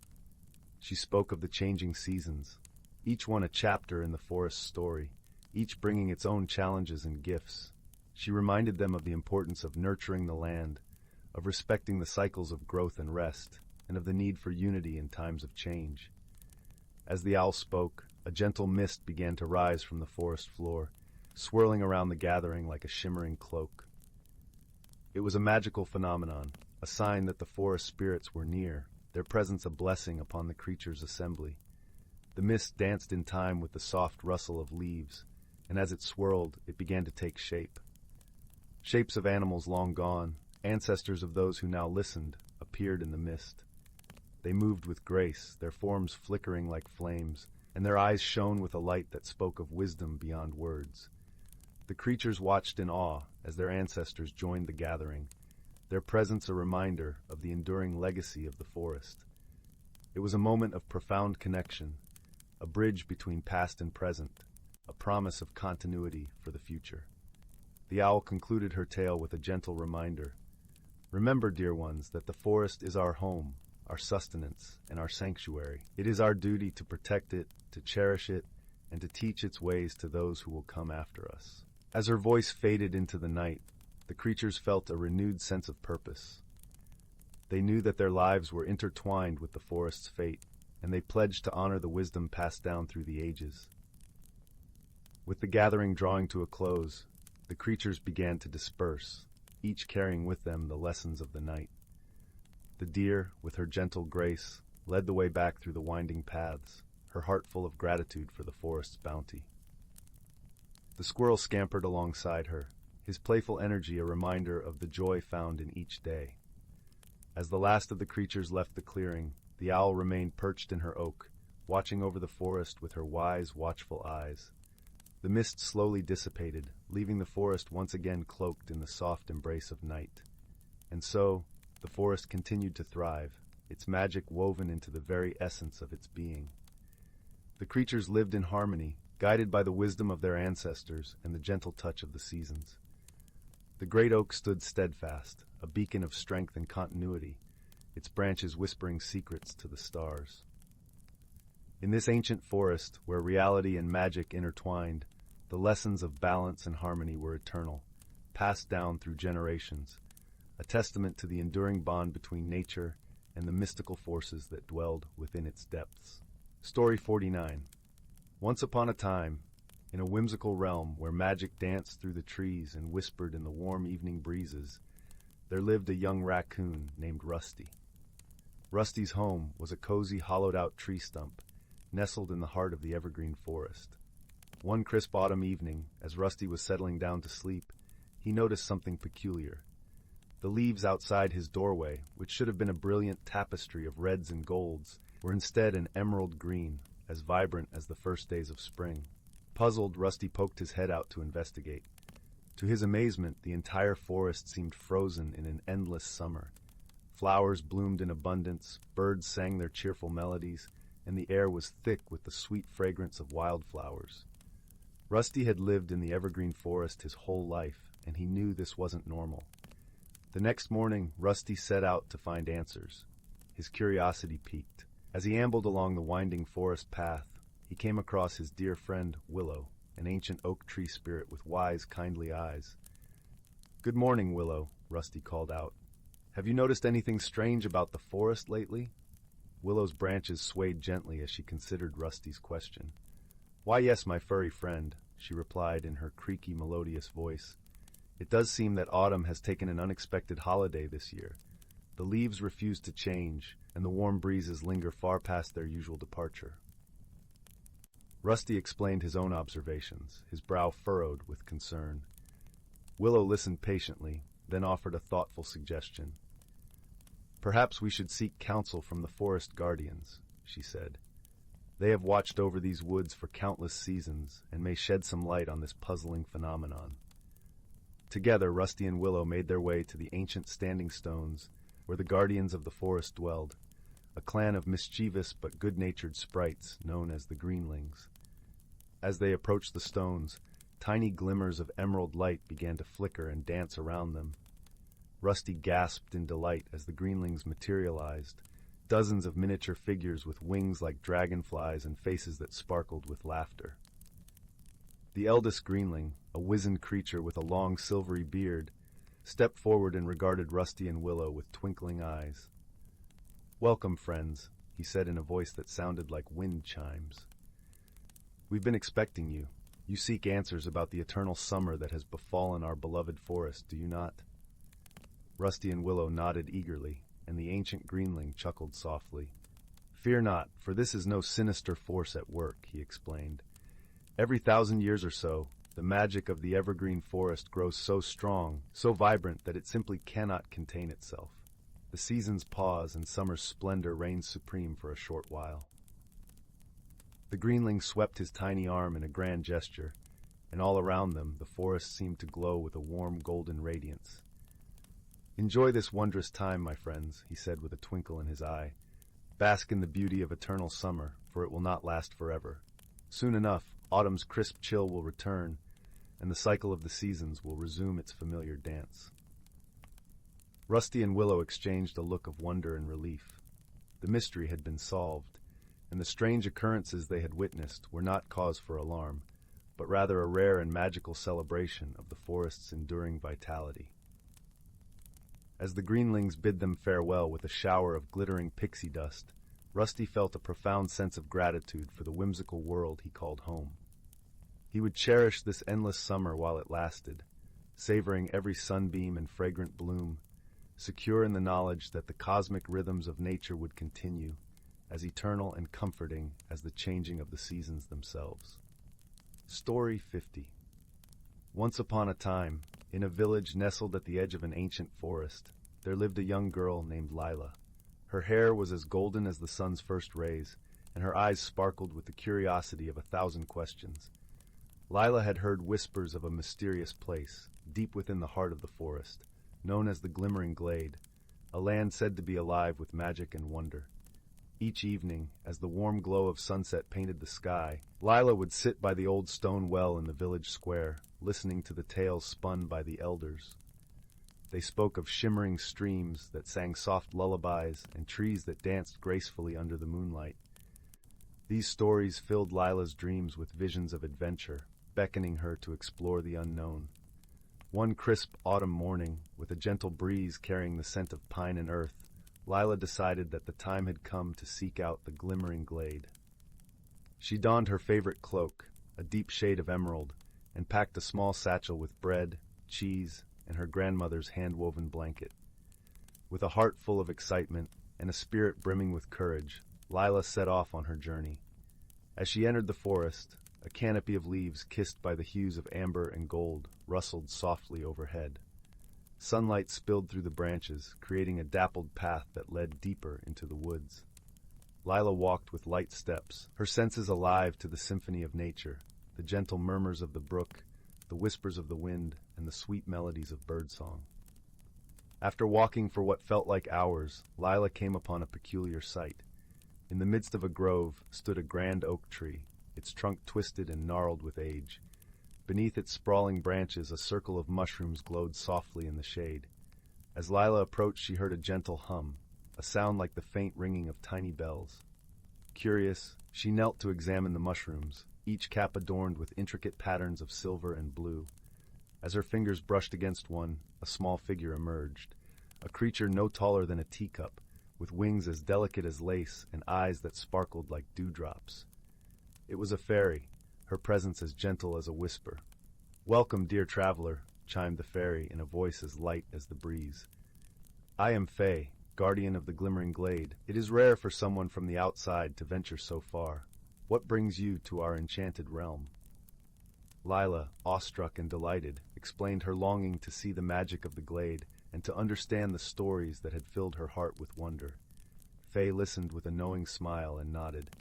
She spoke of the changing seasons, each one a chapter in the forest's story, each bringing its own challenges and gifts. She reminded them of the importance of nurturing the land, of respecting the cycles of growth and rest, and of the need for unity in times of change. As the owl spoke, a gentle mist began to rise from the forest floor, swirling around the gathering like a shimmering cloak. It was a magical phenomenon, a sign that the forest spirits were near, their presence a blessing upon the creatures' assembly. The mist danced in time with the soft rustle of leaves, and as it swirled, it began to take shape. Shapes of animals long gone, ancestors of those who now listened, appeared in the mist. They moved with grace, their forms flickering like flames, and their eyes shone with a light that spoke of wisdom beyond words. The creatures watched in awe as their ancestors joined the gathering, their presence a reminder of the enduring legacy of the forest. It was a moment of profound connection, a bridge between past and present, a promise of continuity for the future. The owl concluded her tale with a gentle reminder. "Remember, dear ones, that the forest is our home, our sustenance, and our sanctuary. It is our duty to protect it, to cherish it, and to teach its ways to those who will come after us." As her voice faded into the night, the creatures felt a renewed sense of purpose. They knew that their lives were intertwined with the forest's fate, and they pledged to honor the wisdom passed down through the ages. With the gathering drawing to a close, the creatures began to disperse, each carrying with them the lessons of the night. The deer, with her gentle grace, led the way back through the winding paths, her heart full of gratitude for the forest's bounty. The squirrel scampered alongside her, his playful energy a reminder of the joy found in each day. As the last of the creatures left the clearing, the owl remained perched in her oak, watching over the forest with her wise, watchful eyes. The mist slowly dissipated, leaving the forest once again cloaked in the soft embrace of night. And so, the forest continued to thrive, its magic woven into the very essence of its being. The creatures lived in harmony, guided by the wisdom of their ancestors and the gentle touch of the seasons. The great oak stood steadfast, a beacon of strength and continuity, its branches whispering secrets to the stars. In this ancient forest, where reality and magic intertwined, the lessons of balance and harmony were eternal, passed down through generations, a testament to the enduring bond between nature and the mystical forces that dwelled within its depths. Story 49. Once upon a time, in a whimsical realm where magic danced through the trees and whispered in the warm evening breezes, there lived a young raccoon named Rusty. Rusty's home was a cozy, hollowed-out tree stump, nestled in the heart of the evergreen forest. One crisp autumn evening, as Rusty was settling down to sleep, he noticed something peculiar. The leaves outside his doorway, which should have been a brilliant tapestry of reds and golds, were instead an emerald green, as vibrant as the first days of spring. Puzzled, Rusty poked his head out to investigate. To his amazement, the entire forest seemed frozen in an endless summer. Flowers bloomed in abundance, birds sang their cheerful melodies, and the air was thick with the sweet fragrance of wildflowers. Rusty had lived in the evergreen forest his whole life, and he knew this wasn't normal. The next morning, Rusty set out to find answers. His curiosity piqued. As he ambled along the winding forest path, he came across his dear friend, Willow, an ancient oak tree spirit with wise, kindly eyes. "Good morning, Willow," Rusty called out. "Have you noticed anything strange about the forest lately?" Willow's branches swayed gently as she considered Rusty's question. "Why, yes, my furry friend," she replied in her creaky, melodious voice. "It does seem that autumn has taken an unexpected holiday this year. The leaves refuse to change, and the warm breezes linger far past their usual departure." Rusty explained his own observations, his brow furrowed with concern. Willow listened patiently, then offered a thoughtful suggestion. "Perhaps we should seek counsel from the forest guardians," she said. "They have watched over these woods for countless seasons and may shed some light on this puzzling phenomenon." Together, Rusty and Willow made their way to the ancient standing stones where the guardians of the forest dwelled, a clan of mischievous but good-natured sprites known as the Greenlings. As they approached the stones, tiny glimmers of emerald light began to flicker and dance around them. Rusty gasped in delight as the Greenlings materialized, dozens of miniature figures with wings like dragonflies and faces that sparkled with laughter. The eldest Greenling, a wizened creature with a long silvery beard, stepped forward and regarded Rusty and Willow with twinkling eyes. "Welcome, friends," he said in a voice that sounded like wind chimes. "We've been expecting you. You seek answers about the eternal summer that has befallen our beloved forest, do you not?" Rusty and Willow nodded eagerly, and the ancient Greenling chuckled softly. "Fear not, for this is no sinister force at work," he explained. "Every 1,000 years or so, the magic of the evergreen forest grows so strong, so vibrant that it simply cannot contain itself. The seasons pause and summer's splendor reigns supreme for a short while." The Greenling swept his tiny arm in a grand gesture, and all around them the forest seemed to glow with a warm golden radiance. "Enjoy this wondrous time, my friends," he said with a twinkle in his eye. "Bask in the beauty of eternal summer, for it will not last forever. Soon enough, autumn's crisp chill will return, and the cycle of the seasons will resume its familiar dance." Rusty and Willow exchanged a look of wonder and relief. The mystery had been solved, and the strange occurrences they had witnessed were not cause for alarm, but rather a rare and magical celebration of the forest's enduring vitality. As the Greenlings bid them farewell with a shower of glittering pixie dust, Rusty felt a profound sense of gratitude for the whimsical world he called home. He would cherish this endless summer while it lasted, savoring every sunbeam and fragrant bloom, secure in the knowledge that the cosmic rhythms of nature would continue, as eternal and comforting as the changing of the seasons themselves. Story 50. Once upon a time, in a village nestled at the edge of an ancient forest, there lived a young girl named Lila. Her hair was as golden as the sun's first rays, and her eyes sparkled with the curiosity of 1,000 questions. Lila had heard whispers of a mysterious place, deep within the heart of the forest, known as the Glimmering Glade, a land said to be alive with magic and wonder. Each evening, as the warm glow of sunset painted the sky, Lila would sit by the old stone well in the village square, listening to the tales spun by the elders. They spoke of shimmering streams that sang soft lullabies and trees that danced gracefully under the moonlight. These stories filled Lila's dreams with visions of adventure, beckoning her to explore the unknown. One crisp autumn morning, with a gentle breeze carrying the scent of pine and earth, Lila decided that the time had come to seek out the glimmering glade. She donned her favorite cloak, a deep shade of emerald, and packed a small satchel with bread, cheese, and her grandmother's hand-woven blanket. With a heart full of excitement and a spirit brimming with courage, Lila set off on her journey. As she entered the forest, a canopy of leaves kissed by the hues of amber and gold rustled softly overhead. Sunlight spilled through the branches, creating a dappled path that led deeper into the woods. Lila walked with light steps, her senses alive to the symphony of nature, the gentle murmurs of the brook, the whispers of the wind, and the sweet melodies of birdsong. After walking for what felt like hours, Lila came upon a peculiar sight. In the midst of a grove stood a grand oak tree, its trunk twisted and gnarled with age. Beneath its sprawling branches, a circle of mushrooms glowed softly in the shade. As Lila approached, she heard a gentle hum, a sound like the faint ringing of tiny bells. Curious, she knelt to examine the mushrooms, each cap adorned with intricate patterns of silver and blue. As her fingers brushed against one, a small figure emerged, a creature no taller than a teacup, with wings as delicate as lace and eyes that sparkled like dewdrops. It was a fairy, her presence as gentle as a whisper. "Welcome, dear traveler," chimed the fairy in a voice as light as the breeze. "I am Faye, guardian of the glimmering glade. It is rare for someone from the outside to venture so far. What brings you to our enchanted realm?" Lila, awestruck and delighted, explained her longing to see the magic of the glade and to understand the stories that had filled her heart with wonder. Faye listened with a knowing smile and nodded.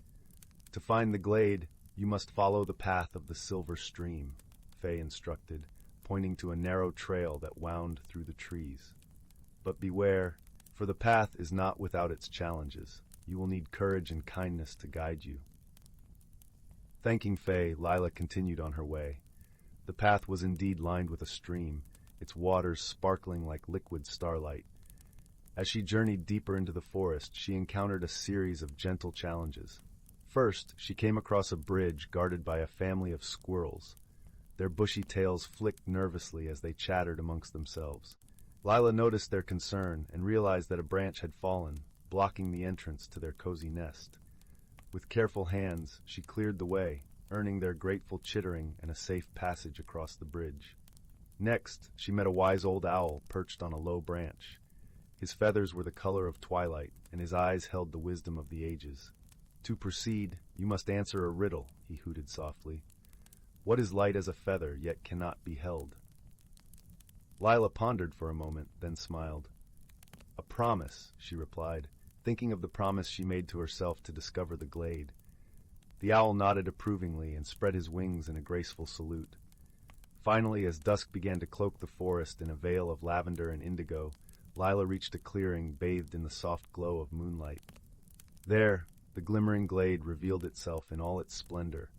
"To find the glade, you must follow the path of the silver stream," Faye instructed, pointing to a narrow trail that wound through the trees. "But beware, for the path is not without its challenges. You will need courage and kindness to guide you." Thanking Faye, Lila continued on her way. The path was indeed lined with a stream, its waters sparkling like liquid starlight. As she journeyed deeper into the forest, she encountered a series of gentle challenges. First, she came across a bridge guarded by a family of squirrels. Their bushy tails flicked nervously as they chattered amongst themselves. Lila noticed their concern and realized that a branch had fallen, blocking the entrance to their cozy nest. With careful hands, she cleared the way, earning their grateful chittering and a safe passage across the bridge. Next, she met a wise old owl perched on a low branch. His feathers were the color of twilight, and his eyes held the wisdom of the ages. "To proceed, you must answer a riddle," he hooted softly. "What is light as a feather, yet cannot be held?" Lila pondered for a moment, then smiled. "A promise," she replied, thinking of the promise she made to herself to discover the glade. The owl nodded approvingly and spread his wings in a graceful salute. Finally, as dusk began to cloak the forest in a veil of lavender and indigo, Lila reached a clearing bathed in the soft glow of moonlight. There, the glimmering glade revealed itself in all its splendor.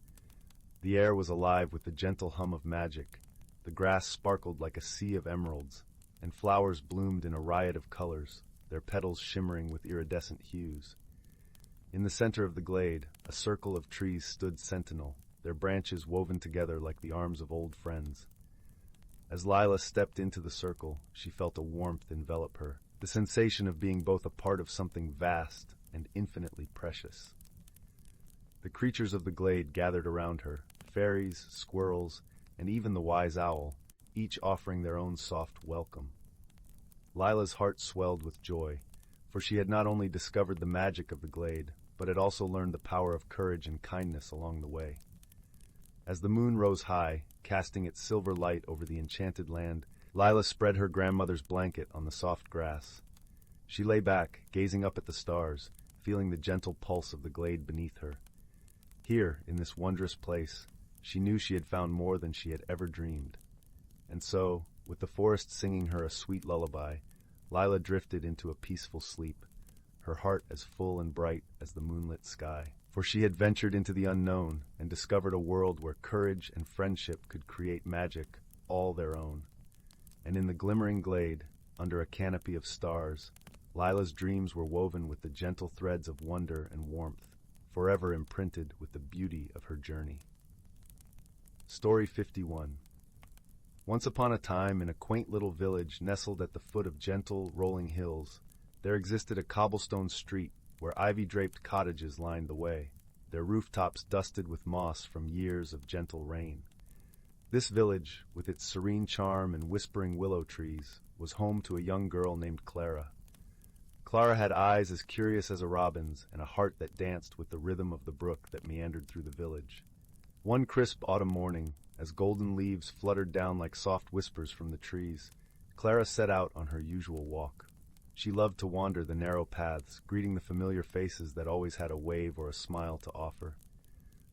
The air was alive with the gentle hum of magic. The grass sparkled like a sea of emeralds, and flowers bloomed in a riot of colors, their petals shimmering with iridescent hues. In the center of the glade, a circle of trees stood sentinel, their branches woven together like the arms of old friends. As Lila stepped into the circle, she felt a warmth envelop her, the sensation of being both a part of something vast and infinitely precious. The creatures of the glade gathered around her, fairies, squirrels, and even the wise owl, each offering their own soft welcome. Lila's heart swelled with joy, for she had not only discovered the magic of the glade, but had also learned the power of courage and kindness along the way. As the moon rose high, casting its silver light over the enchanted land, Lila spread her grandmother's blanket on the soft grass. She lay back, gazing up at the stars, feeling the gentle pulse of the glade beneath her. Here, in this wondrous place, she knew she had found more than she had ever dreamed. And so, with the forest singing her a sweet lullaby, Lila drifted into a peaceful sleep, her heart as full and bright as the moonlit sky. For she had ventured into the unknown and discovered a world where courage and friendship could create magic all their own. And in the glimmering glade, under a canopy of stars, Lila's dreams were woven with the gentle threads of wonder and warmth, forever imprinted with the beauty of her journey. Story 51. Once upon a time, in a quaint little village nestled at the foot of gentle, rolling hills, there existed a cobblestone street where ivy-draped cottages lined the way, their rooftops dusted with moss from years of gentle rain. This village, with its serene charm and whispering willow trees, was home to a young girl named Clara. Clara had eyes as curious as a robin's and a heart that danced with the rhythm of the brook that meandered through the village. One crisp autumn morning, as golden leaves fluttered down like soft whispers from the trees, Clara set out on her usual walk. She loved to wander the narrow paths, greeting the familiar faces that always had a wave or a smile to offer.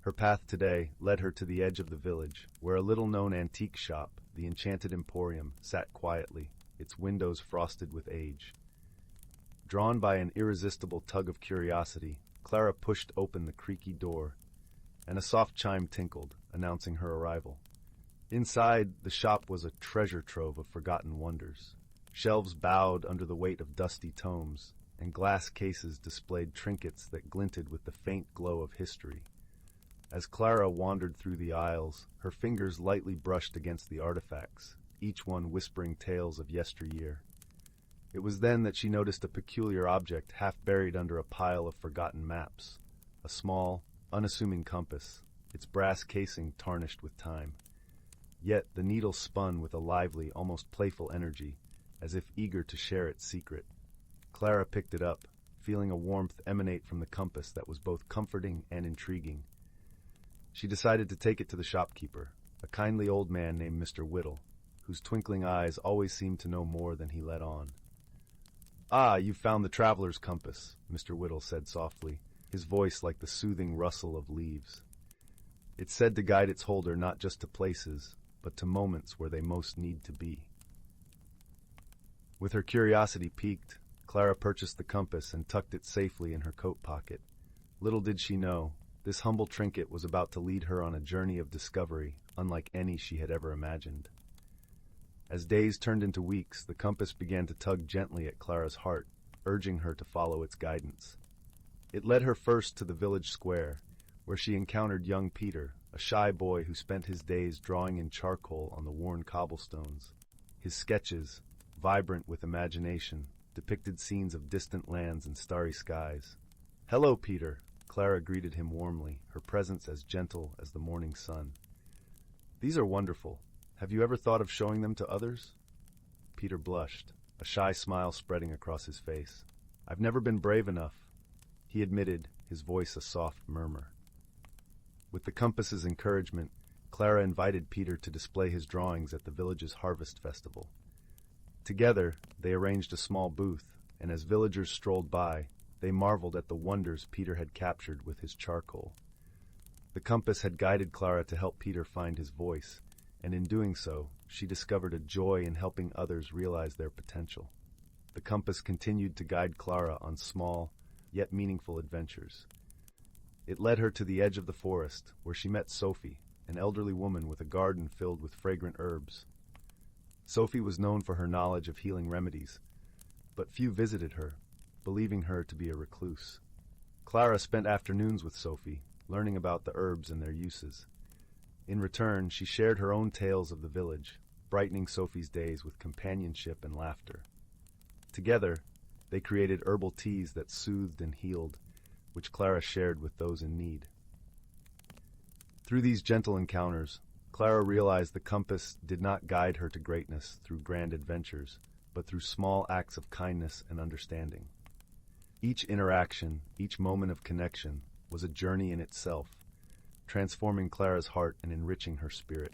Her path today led her to the edge of the village, where a little-known antique shop, the Enchanted Emporium, sat quietly, its windows frosted with age. Drawn by an irresistible tug of curiosity, Clara pushed open the creaky door, and a soft chime tinkled, announcing her arrival. Inside, the shop was a treasure trove of forgotten wonders. Shelves bowed under the weight of dusty tomes, and glass cases displayed trinkets that glinted with the faint glow of history. As Clara wandered through the aisles, her fingers lightly brushed against the artifacts, each one whispering tales of yesteryear. It was then that she noticed a peculiar object half buried under a pile of forgotten maps, a small, unassuming compass, its brass casing tarnished with time. Yet the needle spun with a lively, almost playful energy, as if eager to share its secret. Clara picked it up, feeling a warmth emanate from the compass that was both comforting and intriguing. She decided to take it to the shopkeeper, a kindly old man named Mr. Whittle, whose twinkling eyes always seemed to know more than he let on. "Ah, you've found the traveler's compass," Mr. Whittle said softly, his voice like the soothing rustle of leaves. It's said to guide its holder not just to places, but to moments where they most need to be. With her curiosity piqued, Clara purchased the compass and tucked it safely in her coat pocket. Little did she know, this humble trinket was about to lead her on a journey of discovery unlike any she had ever imagined. As days turned into weeks, the compass began to tug gently at Clara's heart, urging her to follow its guidance. It led her first to the village square, where she encountered young Peter, a shy boy who spent his days drawing in charcoal on the worn cobblestones. His sketches, vibrant with imagination, depicted scenes of distant lands and starry skies. "Hello, Peter," Clara greeted him warmly, her presence as gentle as the morning sun. "These are wonderful. Have you ever thought of showing them to others?" Peter blushed, a shy smile spreading across his face. "I've never been brave enough," he admitted, his voice a soft murmur. With the compass's encouragement, Clara invited Peter to display his drawings at the village's harvest festival. Together, they arranged a small booth, and as villagers strolled by, they marveled at the wonders Peter had captured with his charcoal. The compass had guided Clara to help Peter find his voice, and in doing so, she discovered a joy in helping others realize their potential. The compass continued to guide Clara on small, yet meaningful adventures. It led her to the edge of the forest, where she met Sophie, an elderly woman with a garden filled with fragrant herbs. Sophie was known for her knowledge of healing remedies, but few visited her, believing her to be a recluse. Clara spent afternoons with Sophie, learning about the herbs and their uses. In return, she shared her own tales of the village, brightening Sophie's days with companionship and laughter. Together, they created herbal teas that soothed and healed, which Clara shared with those in need. Through these gentle encounters, Clara realized the compass did not guide her to greatness through grand adventures, but through small acts of kindness and understanding. Each interaction, each moment of connection, was a journey in itself, transforming Clara's heart and enriching her spirit.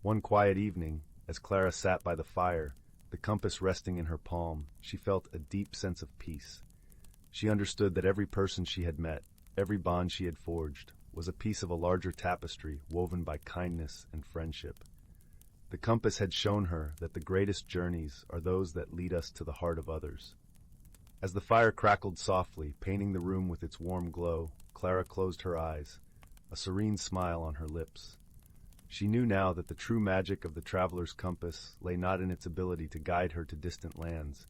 One quiet evening, as Clara sat by the fire, the compass resting in her palm, she felt a deep sense of peace. She understood that every person she had met, every bond she had forged, was a piece of a larger tapestry woven by kindness and friendship. The compass had shown her that the greatest journeys are those that lead us to the heart of others. As the fire crackled softly, painting the room with its warm glow, Clara closed her eyes, a serene smile on her lips. She knew now that the true magic of the traveler's compass lay not in its ability to guide her to distant lands,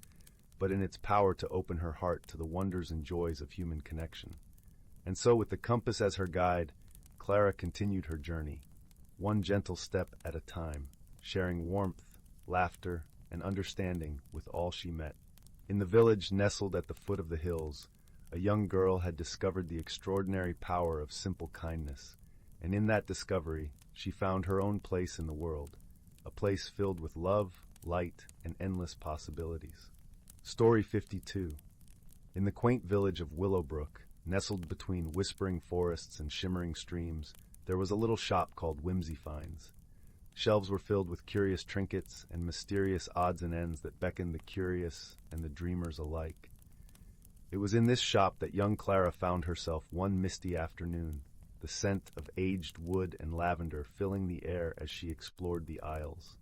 but in its power to open her heart to the wonders and joys of human connection. And so, with the compass as her guide, Clara continued her journey, one gentle step at a time, sharing warmth, laughter, and understanding with all she met. In the village nestled at the foot of the hills, a young girl had discovered the extraordinary power of simple kindness, and in that discovery, she found her own place in the world, a place filled with love, light, and endless possibilities. Story 52. In the quaint village of Willowbrook, nestled between whispering forests and shimmering streams, there was a little shop called Whimsy Finds. Shelves were filled with curious trinkets and mysterious odds and ends that beckoned the curious and the dreamers alike. It was in this shop that young Clara found herself one misty afternoon, the scent of aged wood and lavender filling the air as she explored the aisles.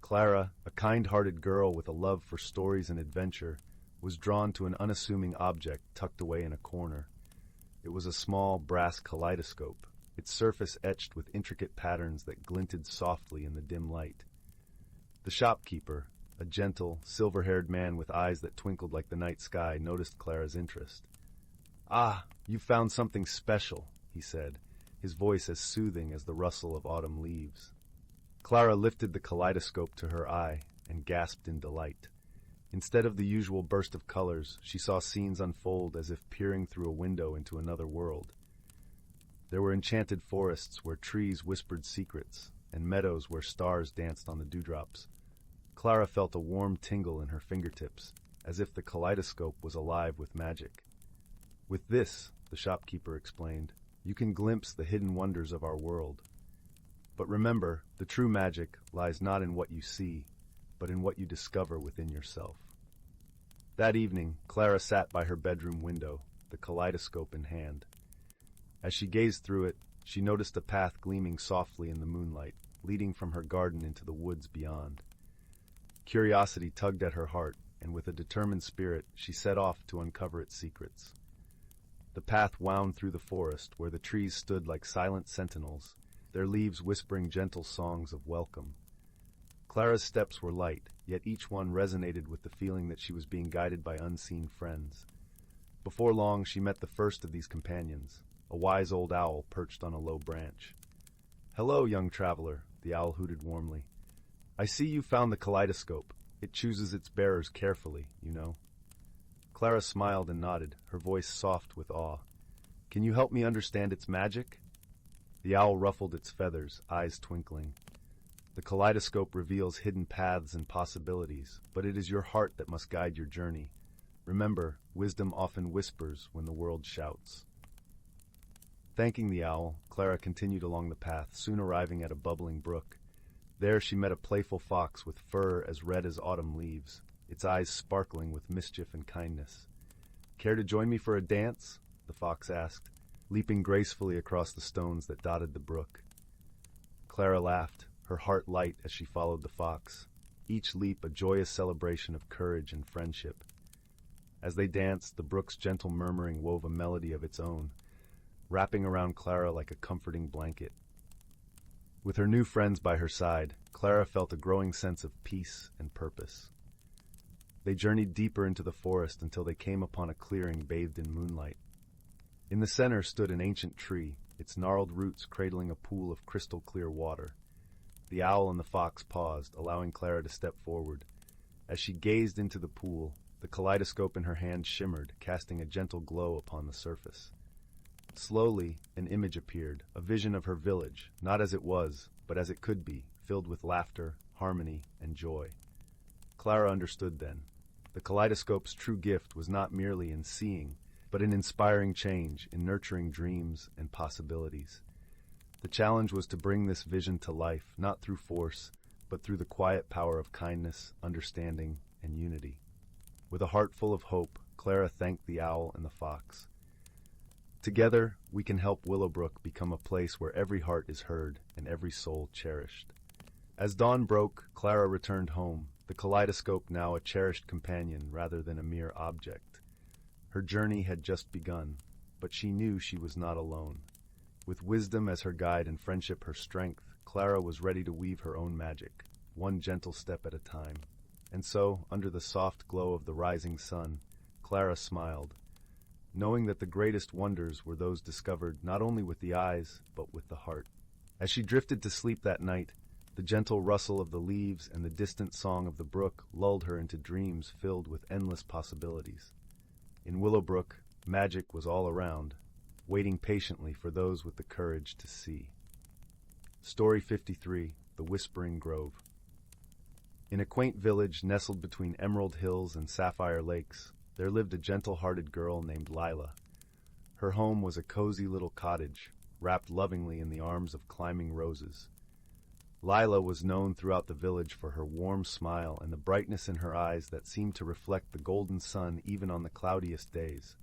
Clara, a kind-hearted girl with a love for stories and adventure, was drawn to an unassuming object tucked away in a corner. It was a small brass kaleidoscope, its surface etched with intricate patterns that glinted softly in the dim light. The shopkeeper, a gentle, silver-haired man with eyes that twinkled like the night sky, noticed Clara's interest. "Ah, you've found something special," he said, his voice as soothing as the rustle of autumn leaves. Clara lifted the kaleidoscope to her eye and gasped in delight. Instead of the usual burst of colors, she saw scenes unfold as if peering through a window into another world. There were enchanted forests where trees whispered secrets, and meadows where stars danced on the dewdrops. Clara felt a warm tingle in her fingertips, as if the kaleidoscope was alive with magic. "With this," the shopkeeper explained, "you can glimpse the hidden wonders of our world. But remember, the true magic lies not in what you see, but in what you discover within yourself." That evening, Clara sat by her bedroom window, the kaleidoscope in hand. As she gazed through it, she noticed a path gleaming softly in the moonlight, leading from her garden into the woods beyond. Curiosity tugged at her heart, and with a determined spirit, she set off to uncover its secrets. The path wound through the forest, where the trees stood like silent sentinels, their leaves whispering gentle songs of welcome. Clara's steps were light, yet each one resonated with the feeling that she was being guided by unseen friends. Before long, she met the first of these companions, a wise old owl perched on a low branch. "Hello, young traveler," the owl hooted warmly. "I see you found the kaleidoscope. It chooses its bearers carefully, you know." Clara smiled and nodded, her voice soft with awe. "Can you help me understand its magic?" The owl ruffled its feathers, eyes twinkling. "The kaleidoscope reveals hidden paths and possibilities, but it is your heart that must guide your journey. Remember, wisdom often whispers when the world shouts." Thanking the owl, Clara continued along the path, soon arriving at a bubbling brook. There she met a playful fox with fur as red as autumn leaves, its eyes sparkling with mischief and kindness. "Care to join me for a dance?" the fox asked, leaping gracefully across the stones that dotted the brook. Clara laughed, her heart light as she followed the fox, each leap a joyous celebration of courage and friendship. As they danced, the brook's gentle murmuring wove a melody of its own, wrapping around Clara like a comforting blanket. With her new friends by her side, Clara felt a growing sense of peace and purpose. They journeyed deeper into the forest until they came upon a clearing bathed in moonlight. In the center stood an ancient tree, its gnarled roots cradling a pool of crystal-clear water. The owl and the fox paused, allowing Clara to step forward. As she gazed into the pool, the kaleidoscope in her hand shimmered, casting a gentle glow upon the surface. Slowly, an image appeared, a vision of her village, not as it was, but as it could be, filled with laughter, harmony, and joy. Clara understood then. The kaleidoscope's true gift was not merely in seeing, but in inspiring change, in nurturing dreams and possibilities. The challenge was to bring this vision to life, not through force, but through the quiet power of kindness, understanding, and unity. With a heart full of hope, Clara thanked the owl and the fox. Together, we can help Willowbrook become a place where every heart is heard and every soul cherished. As dawn broke, Clara returned home, the kaleidoscope now a cherished companion rather than a mere object. Her journey had just begun, but she knew she was not alone. With wisdom as her guide and friendship her strength, Clara was ready to weave her own magic, one gentle step at a time. And so, under the soft glow of the rising sun, Clara smiled, knowing that the greatest wonders were those discovered not only with the eyes, but with the heart. As she drifted to sleep that night, the gentle rustle of the leaves and the distant song of the brook lulled her into dreams filled with endless possibilities. In Willowbrook, magic was all around, waiting patiently for those with the courage to see. Story 53, The Whispering Grove. In a quaint village nestled between emerald hills and sapphire lakes, there lived a gentle-hearted girl named Lila. Her home was a cozy little cottage, wrapped lovingly in the arms of climbing roses. Lila was known throughout the village for her warm smile and the brightness in her eyes that seemed to reflect the golden sun even on the cloudiest days.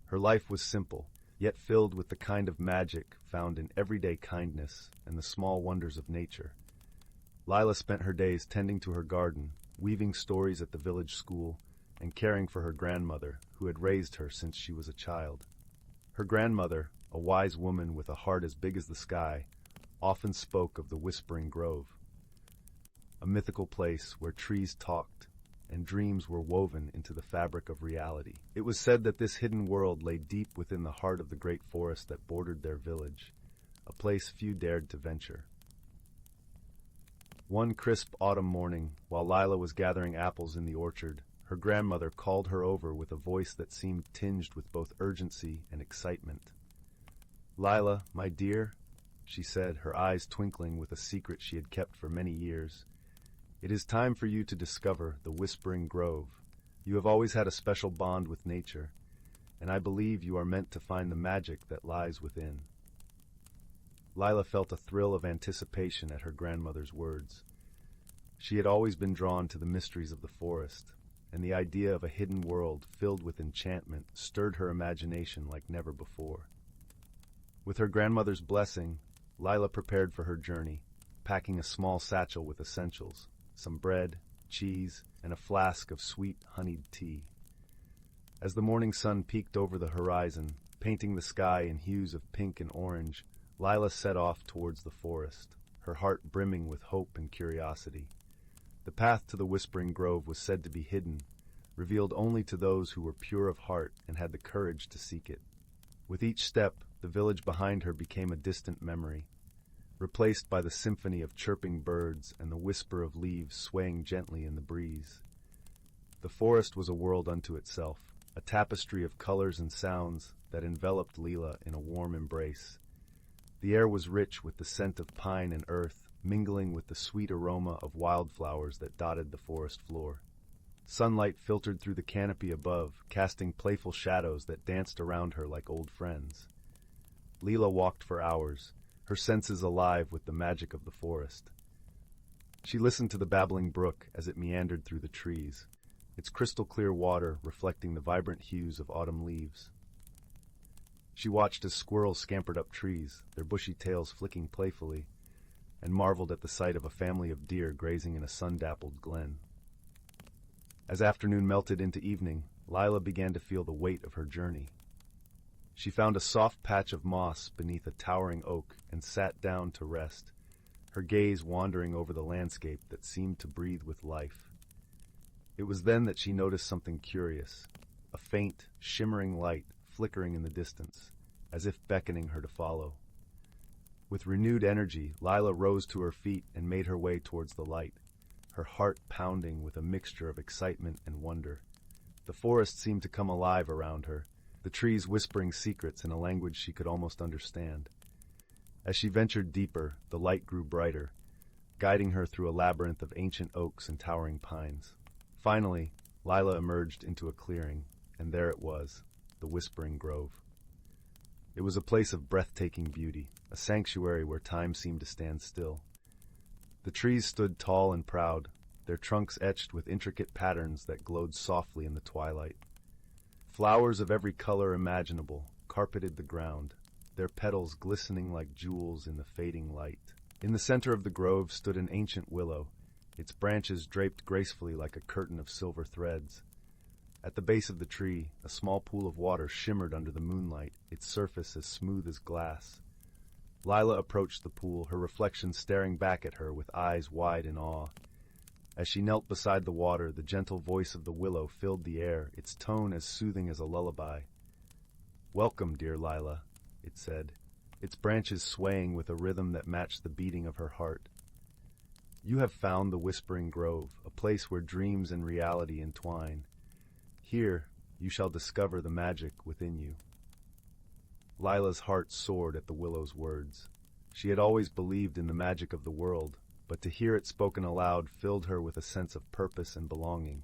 Her life was simple, yet filled with the kind of magic found in everyday kindness and the small wonders of nature. Lila spent her days tending to her garden, weaving stories at the village school, and caring for her grandmother, who had raised her since she was a child. Her grandmother, a wise woman with a heart as big as the sky, often spoke of the Whispering Grove, a mythical place where trees talked and dreams were woven into the fabric of reality. It was said that this hidden world lay deep within the heart of the great forest that bordered their village, a place few dared to venture. One crisp autumn morning, while Lila was gathering apples in the orchard, her grandmother called her over with a voice that seemed tinged with both urgency and excitement. "Lila, my dear," she said, her eyes twinkling with a secret she had kept for many years, "it is time for you to discover the Whispering Grove. You have always had a special bond with nature, and I believe you are meant to find the magic that lies within." Lila felt a thrill of anticipation at her grandmother's words. She had always been drawn to the mysteries of the forest, and the idea of a hidden world filled with enchantment stirred her imagination like never before. With her grandmother's blessing, Lila prepared for her journey, packing a small satchel with essentials, some bread, cheese, and a flask of sweet honeyed tea. As the morning sun peeked over the horizon, painting the sky in hues of pink and orange, Lila set off towards the forest, her heart brimming with hope and curiosity. The path to the Whispering Grove was said to be hidden, revealed only to those who were pure of heart and had the courage to seek it. With each step, the village behind her became a distant memory, replaced by the symphony of chirping birds and the whisper of leaves swaying gently in the breeze. The forest was a world unto itself, a tapestry of colors and sounds that enveloped Lila in a warm embrace. The air was rich with the scent of pine and earth, mingling with the sweet aroma of wildflowers that dotted the forest floor. Sunlight filtered through the canopy above, casting playful shadows that danced around her like old friends. Lila walked for hours, her senses alive with the magic of the forest. She listened to the babbling brook as it meandered through the trees, its crystal-clear water reflecting the vibrant hues of autumn leaves. She watched as squirrels scampered up trees, their bushy tails flicking playfully, and marveled at the sight of a family of deer grazing in a sun-dappled glen. As afternoon melted into evening, Lila began to feel the weight of her journey. She found a soft patch of moss beneath a towering oak and sat down to rest, her gaze wandering over the landscape that seemed to breathe with life. It was then that she noticed something curious, a faint, shimmering light flickering in the distance, as if beckoning her to follow. With renewed energy, Lila rose to her feet and made her way towards the light, her heart pounding with a mixture of excitement and wonder. The forest seemed to come alive around her, the trees whispering secrets in a language she could almost understand. As she ventured deeper, the light grew brighter, guiding her through a labyrinth of ancient oaks and towering pines. Finally, Lila emerged into a clearing, and there it was, the Whispering Grove. It was a place of breathtaking beauty, a sanctuary where time seemed to stand still. The trees stood tall and proud, their trunks etched with intricate patterns that glowed softly in the twilight. Flowers of every color imaginable carpeted the ground, their petals glistening like jewels in the fading light. In the center of the grove stood an ancient willow, its branches draped gracefully like a curtain of silver threads. At the base of the tree, a small pool of water shimmered under the moonlight, its surface as smooth as glass. Lila approached the pool, her reflection staring back at her with eyes wide in awe. As she knelt beside the water, the gentle voice of the willow filled the air, its tone as soothing as a lullaby. "Welcome, dear Lila," it said, its branches swaying with a rhythm that matched the beating of her heart. "You have found the Whispering Grove, a place where dreams and reality entwine. Here, you shall discover the magic within you." Lila's heart soared at the willow's words. She had always believed in the magic of the world, but to hear it spoken aloud filled her with a sense of purpose and belonging.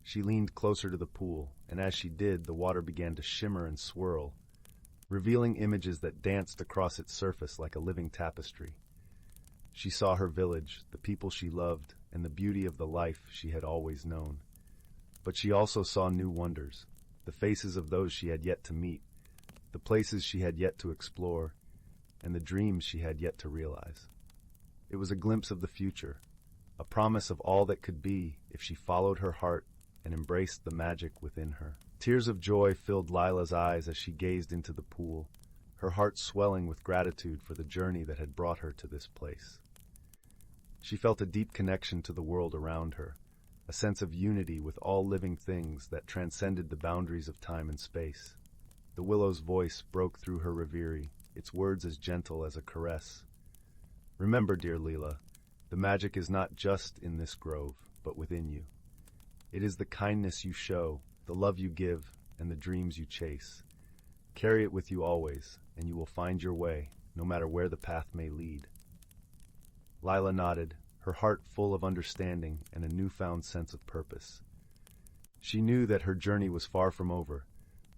She leaned closer to the pool, and as she did, the water began to shimmer and swirl, revealing images that danced across its surface like a living tapestry. She saw her village, the people she loved, and the beauty of the life she had always known. But she also saw new wonders, the faces of those she had yet to meet, the places she had yet to explore, and the dreams she had yet to realize. It was a glimpse of the future, a promise of all that could be if she followed her heart and embraced the magic within her. Tears of joy filled Lila's eyes as she gazed into the pool, her heart swelling with gratitude for the journey that had brought her to this place. She felt a deep connection to the world around her, a sense of unity with all living things that transcended the boundaries of time and space. The willow's voice broke through her reverie, its words as gentle as a caress. "Remember, dear Lila, the magic is not just in this grove, but within you. It is the kindness you show, the love you give, and the dreams you chase. Carry it with you always, and you will find your way, no matter where the path may lead." Lila nodded, her heart full of understanding and a newfound sense of purpose. She knew that her journey was far from over,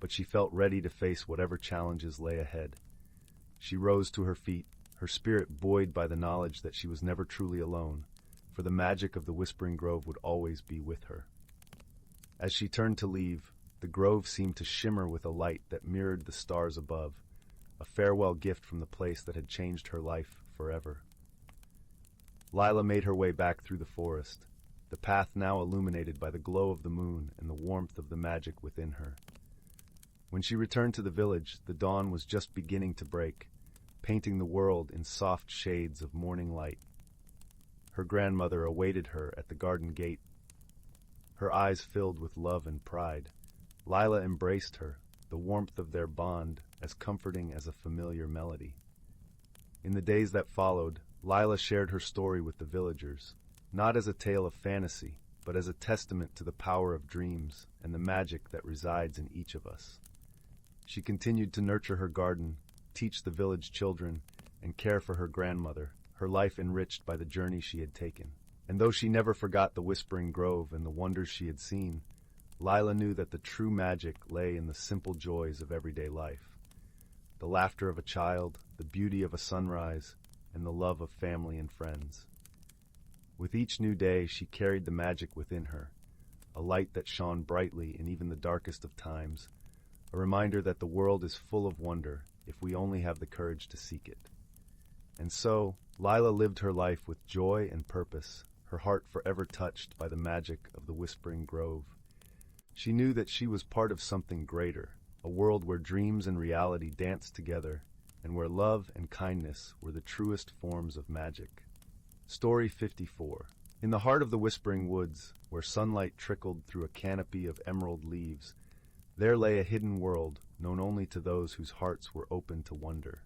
but she felt ready to face whatever challenges lay ahead. She rose to her feet, her spirit buoyed by the knowledge that she was never truly alone, for the magic of the Whispering Grove would always be with her. As she turned to leave, the grove seemed to shimmer with a light that mirrored the stars above, a farewell gift from the place that had changed her life forever. Lila made her way back through the forest, the path now illuminated by the glow of the moon and the warmth of the magic within her. When she returned to the village, the dawn was just beginning to break, painting the world in soft shades of morning light. Her grandmother awaited her at the garden gate, her eyes filled with love and pride. Lila embraced her, the warmth of their bond as comforting as a familiar melody. In the days that followed, Lila shared her story with the villagers, not as a tale of fantasy, but as a testament to the power of dreams and the magic that resides in each of us. She continued to nurture her garden, teach the village children, and care for her grandmother, her life enriched by the journey she had taken. And though she never forgot the Whispering Grove and the wonders she had seen, Lila knew that the true magic lay in the simple joys of everyday life. The laughter of a child, the beauty of a sunrise, and the love of family and friends. With each new day, she carried the magic within her, a light that shone brightly in even the darkest of times, a reminder that the world is full of wonder if we only have the courage to seek it. And so, Lila lived her life with joy and purpose, her heart forever touched by the magic of the Whispering Grove. She knew that she was part of something greater, a world where dreams and reality danced together, and where love and kindness were the truest forms of magic. Story 54. In the heart of the Whispering Woods, where sunlight trickled through a canopy of emerald leaves, there lay a hidden world known only to those whose hearts were open to wonder.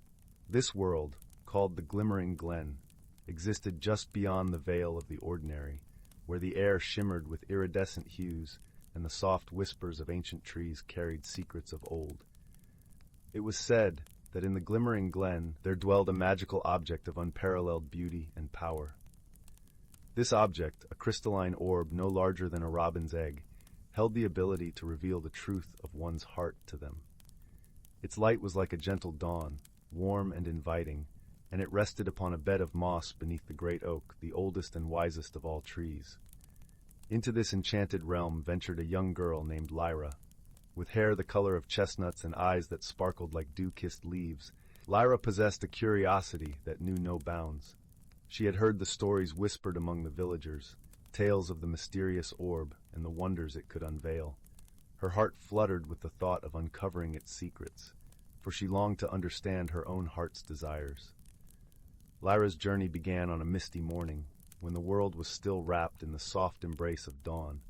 This world, called the Glimmering Glen, existed just beyond the veil of the ordinary, where the air shimmered with iridescent hues and the soft whispers of ancient trees carried secrets of old. It was said that in the Glimmering Glen there dwelled a magical object of unparalleled beauty and power. This object, a crystalline orb no larger than a robin's egg, held the ability to reveal the truth of one's heart to them. Its light was like a gentle dawn, warm and inviting, and it rested upon a bed of moss beneath the great oak, the oldest and wisest of all trees. Into this enchanted realm ventured a young girl named Lyra. With hair the color of chestnuts and eyes that sparkled like dew-kissed leaves, Lyra possessed a curiosity that knew no bounds. She had heard the stories whispered among the villagers, tales of the mysterious orb and the wonders it could unveil. Her heart fluttered with the thought of uncovering its secrets, for she longed to understand her own heart's desires. Lyra's journey began on a misty morning, when the world was still wrapped in the soft embrace of dawn.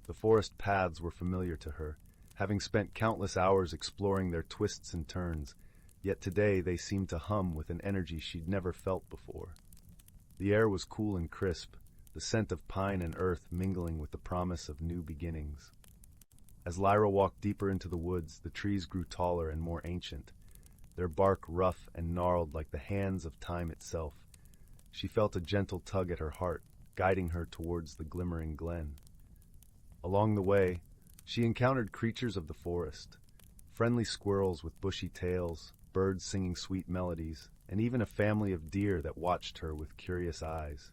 The forest paths were familiar to her, having spent countless hours exploring their twists and turns, yet today they seemed to hum with an energy she'd never felt before. The air was cool and crisp, the scent of pine and earth mingling with the promise of new beginnings. As Lyra walked deeper into the woods, the trees grew taller and more ancient, their bark rough and gnarled like the hands of time itself. She felt a gentle tug at her heart, guiding her towards the glimmering glen. Along the way, she encountered creatures of the forest, friendly squirrels with bushy tails, birds singing sweet melodies, and even a family of deer that watched her with curious eyes.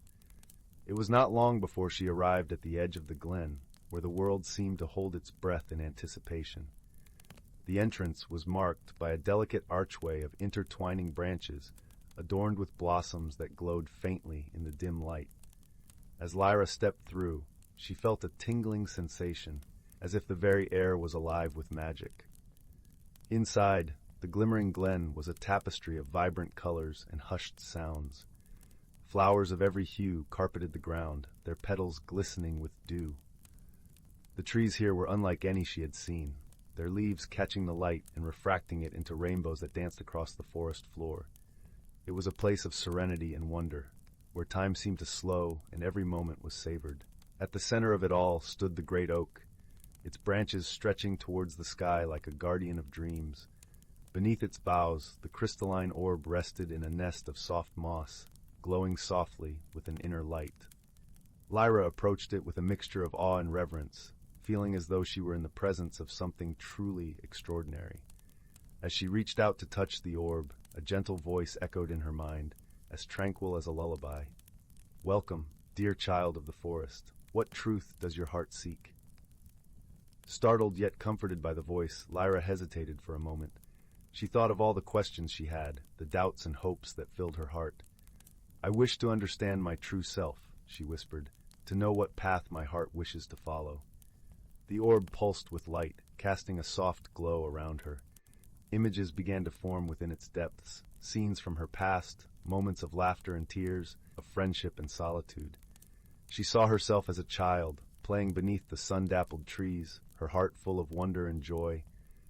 It was not long before she arrived at the edge of the glen, where the world seemed to hold its breath in anticipation. The entrance was marked by a delicate archway of intertwining branches, adorned with blossoms that glowed faintly in the dim light. As Lyra stepped through, she felt a tingling sensation, as if the very air was alive with magic. Inside, the glimmering glen was a tapestry of vibrant colors and hushed sounds. Flowers of every hue carpeted the ground, their petals glistening with dew. The trees here were unlike any she had seen, their leaves catching the light and refracting it into rainbows that danced across the forest floor. It was a place of serenity and wonder, where time seemed to slow and every moment was savored. At the center of it all stood the great oak, its branches stretching towards the sky like a guardian of dreams. Beneath its boughs, the crystalline orb rested in a nest of soft moss, glowing softly with an inner light. Lyra approached it with a mixture of awe and reverence, feeling as though she were in the presence of something truly extraordinary. As she reached out to touch the orb, a gentle voice echoed in her mind, as tranquil as a lullaby. "Welcome, dear child of the forest. What truth does your heart seek?" Startled yet comforted by the voice, Lyra hesitated for a moment. She thought of all the questions she had, the doubts and hopes that filled her heart. "I wish to understand my true self," she whispered, "to know what path my heart wishes to follow." The orb pulsed with light, casting a soft glow around her. Images began to form within its depths, scenes from her past, moments of laughter and tears, of friendship and solitude. She saw herself as a child, playing beneath the sun-dappled trees, her heart full of wonder and joy.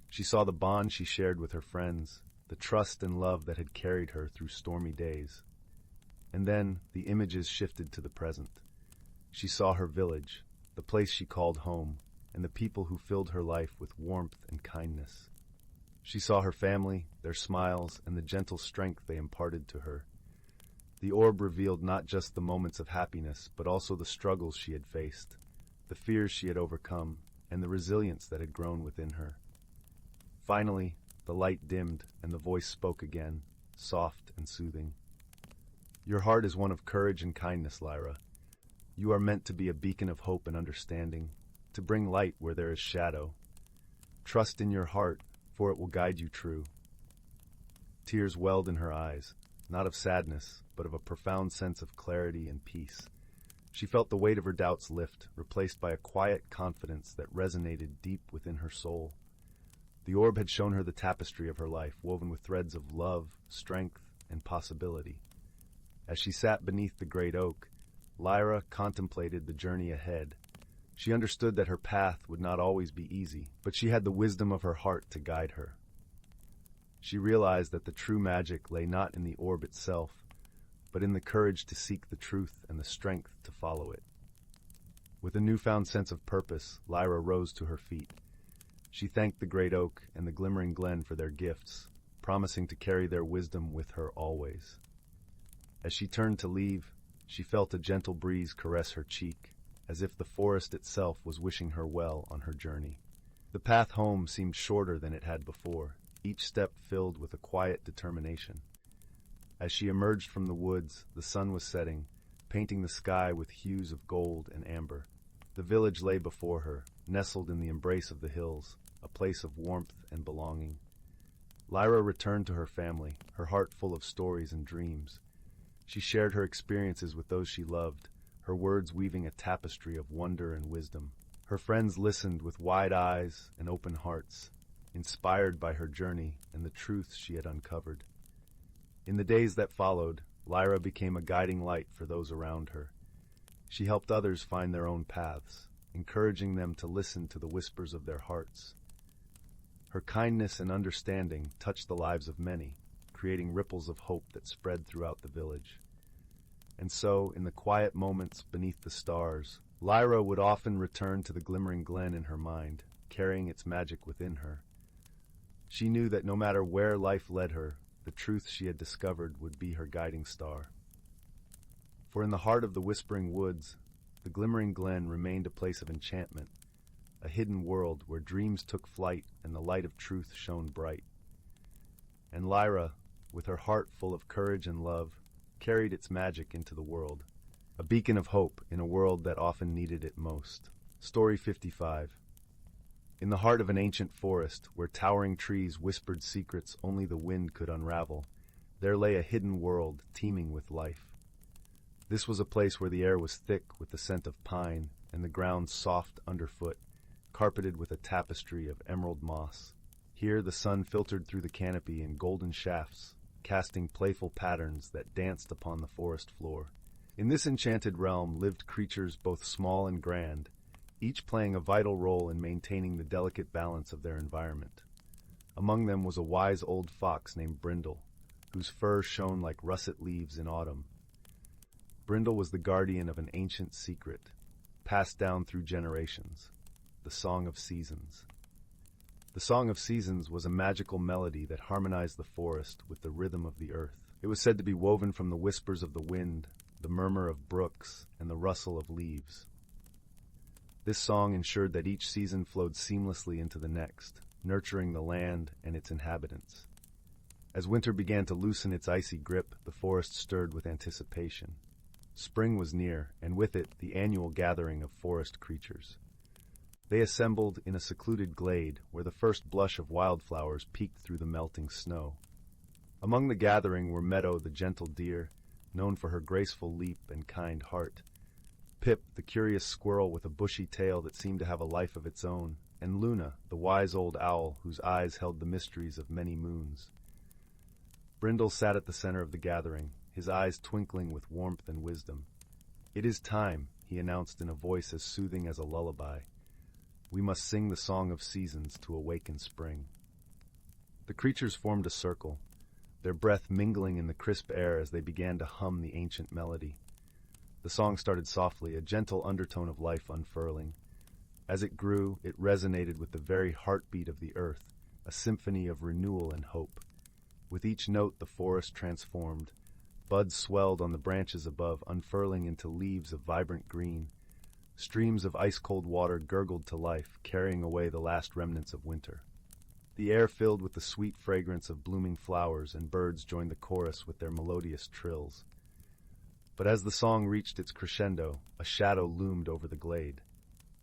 She saw the bond she shared with her friends, the trust and love that had carried her through stormy days. And then the images shifted to the present. She saw her village, the place she called home, and the people who filled her life with warmth and kindness. She saw her family, their smiles, and the gentle strength they imparted to her. The orb revealed not just the moments of happiness, but also the struggles she had faced, the fears she had overcome, and the resilience that had grown within her. Finally, the light dimmed, and the voice spoke again, soft and soothing. "Your heart is one of courage and kindness, Lyra. You are meant to be a beacon of hope and understanding, to bring light where there is shadow. Trust in your heart, for it will guide you true." Tears welled in her eyes, not of sadness, but of a profound sense of clarity and peace. She felt the weight of her doubts lift, replaced by a quiet confidence that resonated deep within her soul. The orb had shown her the tapestry of her life, woven with threads of love, strength, and possibility. As she sat beneath the great oak, Lyra contemplated the journey ahead. She understood that her path would not always be easy, but she had the wisdom of her heart to guide her. She realized that the true magic lay not in the orb itself, but in the courage to seek the truth and the strength to follow it. With a newfound sense of purpose, Lyra rose to her feet. She thanked the great oak and the glimmering glen for their gifts, promising to carry their wisdom with her always. As she turned to leave, she felt a gentle breeze caress her cheek, as if the forest itself was wishing her well on her journey. The path home seemed shorter than it had before, each step filled with a quiet determination. As she emerged from the woods, the sun was setting, painting the sky with hues of gold and amber. The village lay before her, nestled in the embrace of the hills, a place of warmth and belonging. Lyra returned to her family, her heart full of stories and dreams. She shared her experiences with those she loved, her words weaving a tapestry of wonder and wisdom. Her friends listened with wide eyes and open hearts, inspired by her journey and the truths she had uncovered. In the days that followed, Lyra became a guiding light for those around her. She helped others find their own paths, encouraging them to listen to the whispers of their hearts. Her kindness and understanding touched the lives of many, creating ripples of hope that spread throughout the village. And so, in the quiet moments beneath the stars, Lyra would often return to the glimmering glen in her mind, carrying its magic within her. She knew that no matter where life led her, the truth she had discovered would be her guiding star. For in the heart of the whispering woods, the glimmering glen remained a place of enchantment, a hidden world where dreams took flight and the light of truth shone bright. And Lyra, with her heart full of courage and love, carried its magic into the world, a beacon of hope in a world that often needed it most. Story 55. In the heart of an ancient forest, where towering trees whispered secrets only the wind could unravel, there lay a hidden world teeming with life. This was a place where the air was thick with the scent of pine and the ground soft underfoot, carpeted with a tapestry of emerald moss. Here the sun filtered through the canopy in golden shafts, casting playful patterns that danced upon the forest floor. In this enchanted realm lived creatures both small and grand, each playing a vital role in maintaining the delicate balance of their environment. Among them was a wise old fox named Brindle, whose fur shone like russet leaves in autumn. Brindle was the guardian of an ancient secret, passed down through generations, the Song of Seasons. The Song of Seasons was a magical melody that harmonized the forest with the rhythm of the earth. It was said to be woven from the whispers of the wind, the murmur of brooks, and the rustle of leaves. This song ensured that each season flowed seamlessly into the next, nurturing the land and its inhabitants. As winter began to loosen its icy grip, the forest stirred with anticipation. Spring was near, and with it the annual gathering of forest creatures. They assembled in a secluded glade where the first blush of wildflowers peeked through the melting snow. Among the gathering were Meadow the gentle deer, known for her graceful leap and kind heart, Pip the curious squirrel with a bushy tail that seemed to have a life of its own, and Luna the wise old owl whose eyes held the mysteries of many moons. Brindle sat at the center of the gathering, his eyes twinkling with warmth and wisdom. "It is time," he announced in a voice as soothing as a lullaby. "We must sing the Song of Seasons to awaken spring." The creatures formed a circle, their breath mingling in the crisp air as they began to hum the ancient melody. The song started softly, a gentle undertone of life unfurling. As it grew, it resonated with the very heartbeat of the earth, a symphony of renewal and hope. With each note the forest transformed. Buds swelled on the branches above, unfurling into leaves of vibrant green. Streams of ice-cold water gurgled to life, carrying away the last remnants of winter. The air filled with the sweet fragrance of blooming flowers, and birds joined the chorus with their melodious trills. But as the song reached its crescendo, a shadow loomed over the glade.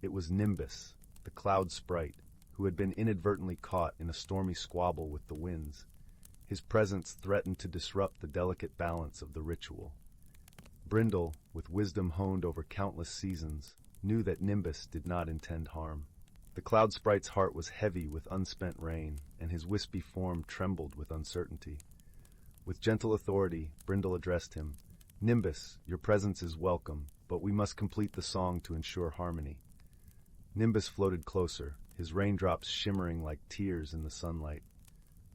It was Nimbus, the cloud sprite, who had been inadvertently caught in a stormy squabble with the winds. His presence threatened to disrupt the delicate balance of the ritual. Brindle, with wisdom honed over countless seasons, knew that Nimbus did not intend harm. The cloud sprite's heart was heavy with unspent rain, and his wispy form trembled with uncertainty. With gentle authority, Brindle addressed him. "Nimbus, your presence is welcome, but we must complete the song to ensure harmony." Nimbus floated closer, his raindrops shimmering like tears in the sunlight.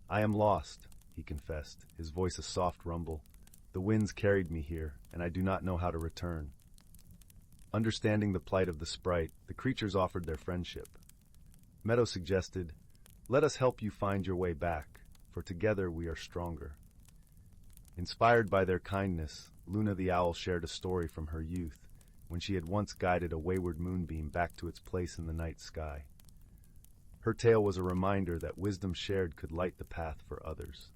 "I am lost," he confessed, his voice a soft rumble. "The winds carried me here, and I do not know how to return." Understanding the plight of the sprite, the creatures offered their friendship. Meadow suggested, "Let us help you find your way back, for together we are stronger." Inspired by their kindness, Luna the owl shared a story from her youth, when she had once guided a wayward moonbeam back to its place in the night sky. Her tale was a reminder that wisdom shared could light the path for others.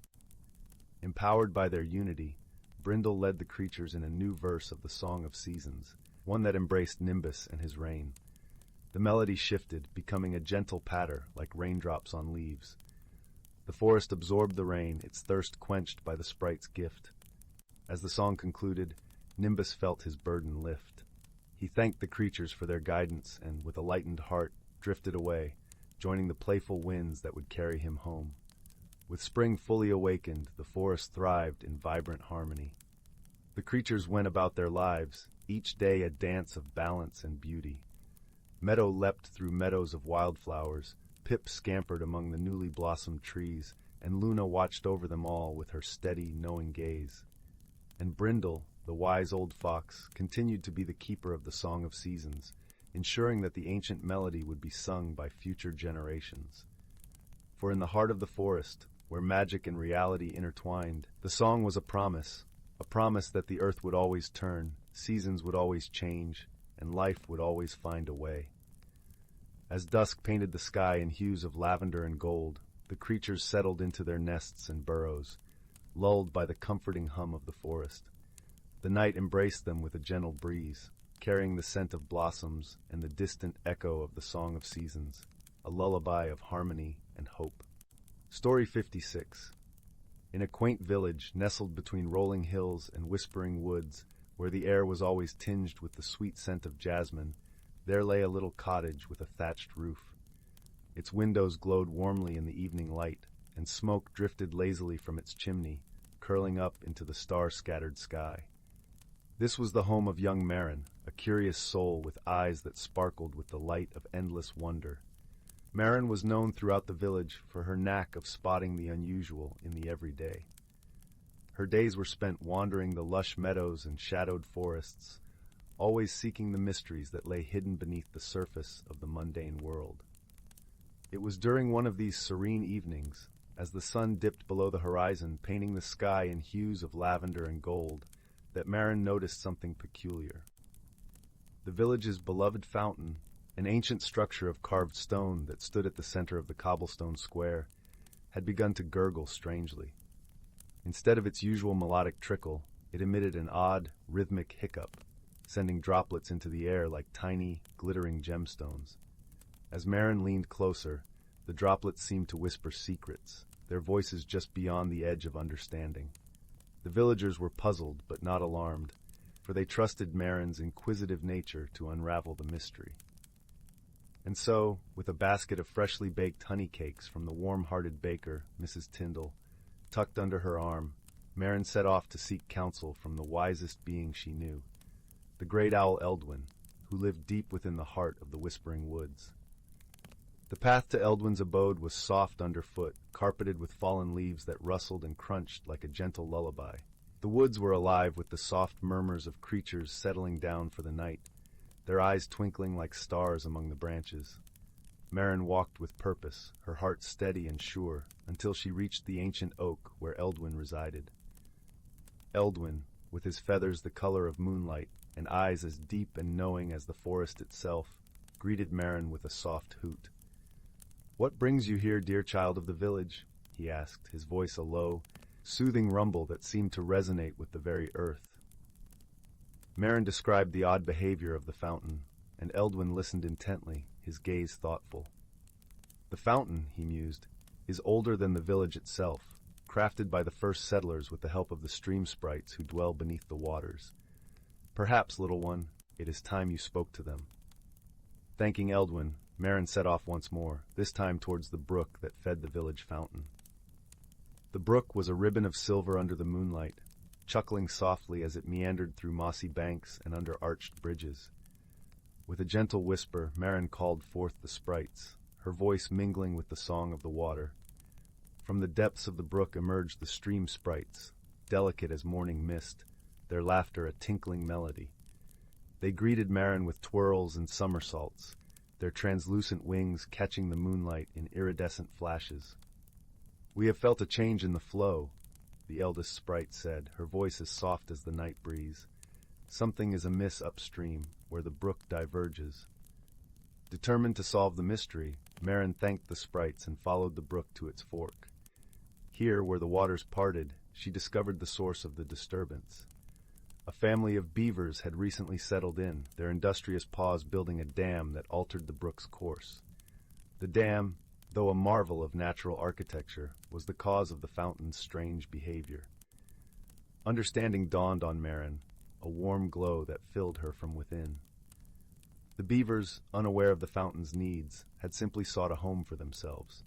Empowered by their unity, Brindle led the creatures in a new verse of the Song of Seasons, one that embraced Nimbus and his reign. The melody shifted, becoming a gentle patter like raindrops on leaves. The forest absorbed the rain, its thirst quenched by the sprite's gift. As the song concluded, Nimbus felt his burden lift. He thanked the creatures for their guidance and, with a lightened heart, drifted away, joining the playful winds that would carry him home. With spring fully awakened, the forest thrived in vibrant harmony. The creatures went about their lives, each day a dance of balance and beauty. Meadow leapt through meadows of wildflowers, Pip scampered among the newly blossomed trees, and Luna watched over them all with her steady, knowing gaze. And Brindle, the wise old fox, continued to be the keeper of the Song of Seasons, ensuring that the ancient melody would be sung by future generations. For in the heart of the forest, where magic and reality intertwined, the song was a promise that the earth would always turn, seasons would always change, and life would always find a way. As dusk painted the sky in hues of lavender and gold, the creatures settled into their nests and burrows, lulled by the comforting hum of the forest. The night embraced them with a gentle breeze, carrying the scent of blossoms and the distant echo of the Song of Seasons, a lullaby of harmony and hope. Story 56. In a quaint village nestled between rolling hills and whispering woods, where the air was always tinged with the sweet scent of jasmine, there lay a little cottage with a thatched roof. Its windows glowed warmly in the evening light, and smoke drifted lazily from its chimney, curling up into the star-scattered sky. This was the home of young Marin, a curious soul with eyes that sparkled with the light of endless wonder. Marin was known throughout the village for her knack of spotting the unusual in the everyday. Her days were spent wandering the lush meadows and shadowed forests, always seeking the mysteries that lay hidden beneath the surface of the mundane world. It was during one of these serene evenings, as the sun dipped below the horizon, painting the sky in hues of lavender and gold, that Marin noticed something peculiar. The village's beloved fountain, an ancient structure of carved stone that stood at the center of the cobblestone square, had begun to gurgle strangely. Instead of its usual melodic trickle, it emitted an odd, rhythmic hiccup, sending droplets into the air like tiny, glittering gemstones. As Marin leaned closer, the droplets seemed to whisper secrets, their voices just beyond the edge of understanding. The villagers were puzzled but not alarmed, for they trusted Marin's inquisitive nature to unravel the mystery. And so, with a basket of freshly baked honey cakes from the warm-hearted baker, Mrs. Tyndall, tucked under her arm, Marin set off to seek counsel from the wisest being she knew, the great owl Eldwin, who lived deep within the heart of the Whispering Woods. The path to Eldwin's abode was soft underfoot, carpeted with fallen leaves that rustled and crunched like a gentle lullaby. The woods were alive with the soft murmurs of creatures settling down for the night, their eyes twinkling like stars among the branches. Marin walked with purpose, her heart steady and sure, until she reached the ancient oak where Eldwin resided. Eldwin, with his feathers the color of moonlight and eyes as deep and knowing as the forest itself, greeted Marin with a soft hoot. "What brings you here, dear child of the village?" he asked, his voice a low, soothing rumble that seemed to resonate with the very earth. Marin described the odd behavior of the fountain, and Eldwin listened intently, his gaze thoughtful. "The fountain," he mused, "is older than the village itself, crafted by the first settlers with the help of the stream sprites who dwell beneath the waters. Perhaps, little one, it is time you spoke to them." Thanking Eldwin, Marin set off once more, this time towards the brook that fed the village fountain. The brook was a ribbon of silver under the moonlight, chuckling softly as it meandered through mossy banks and under arched bridges. With a gentle whisper, Marin called forth the sprites, her voice mingling with the song of the water. From the depths of the brook emerged the stream sprites, delicate as morning mist, their laughter a tinkling melody. They greeted Marin with twirls and somersaults, their translucent wings catching the moonlight in iridescent flashes. "We have felt a change in the flow," the eldest sprite said, her voice as soft as the night breeze. "Something is amiss upstream, where the brook diverges." Determined to solve the mystery, Marin thanked the sprites and followed the brook to its fork. Here, where the waters parted, she discovered the source of the disturbance. A family of beavers had recently settled in, their industrious paws building a dam that altered the brook's course. The dam, though a marvel of natural architecture, was the cause of the fountain's strange behavior. Understanding dawned on Marin, a warm glow that filled her from within. The beavers, unaware of the fountain's needs, had simply sought a home for themselves.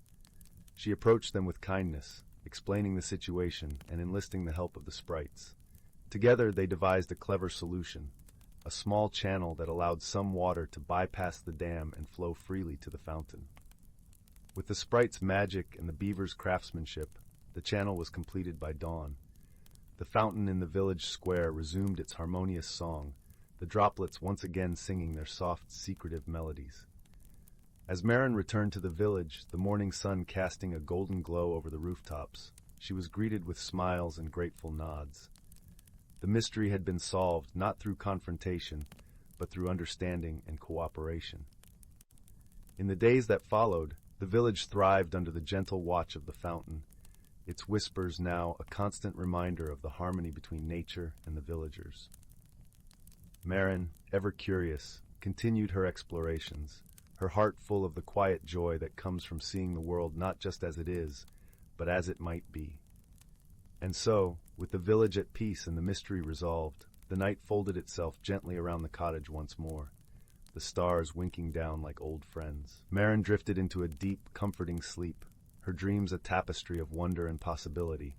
She approached them with kindness, explaining the situation and enlisting the help of the sprites. Together, they devised a clever solution, a small channel that allowed some water to bypass the dam and flow freely to the fountain. With the sprite's magic and the beaver's craftsmanship, the channel was completed by dawn. The fountain in the village square resumed its harmonious song, the droplets once again singing their soft, secretive melodies. As Marin returned to the village, the morning sun casting a golden glow over the rooftops, she was greeted with smiles and grateful nods. The mystery had been solved not through confrontation, but through understanding and cooperation. In the days that followed, the village thrived under the gentle watch of the fountain, its whispers now a constant reminder of the harmony between nature and the villagers. Marin, ever curious, continued her explorations, her heart full of the quiet joy that comes from seeing the world not just as it is, but as it might be. And so, with the village at peace and the mystery resolved, the night folded itself gently around the cottage once more, the stars winking down like old friends. Marin drifted into a deep, comforting sleep, her dreams a tapestry of wonder and possibility,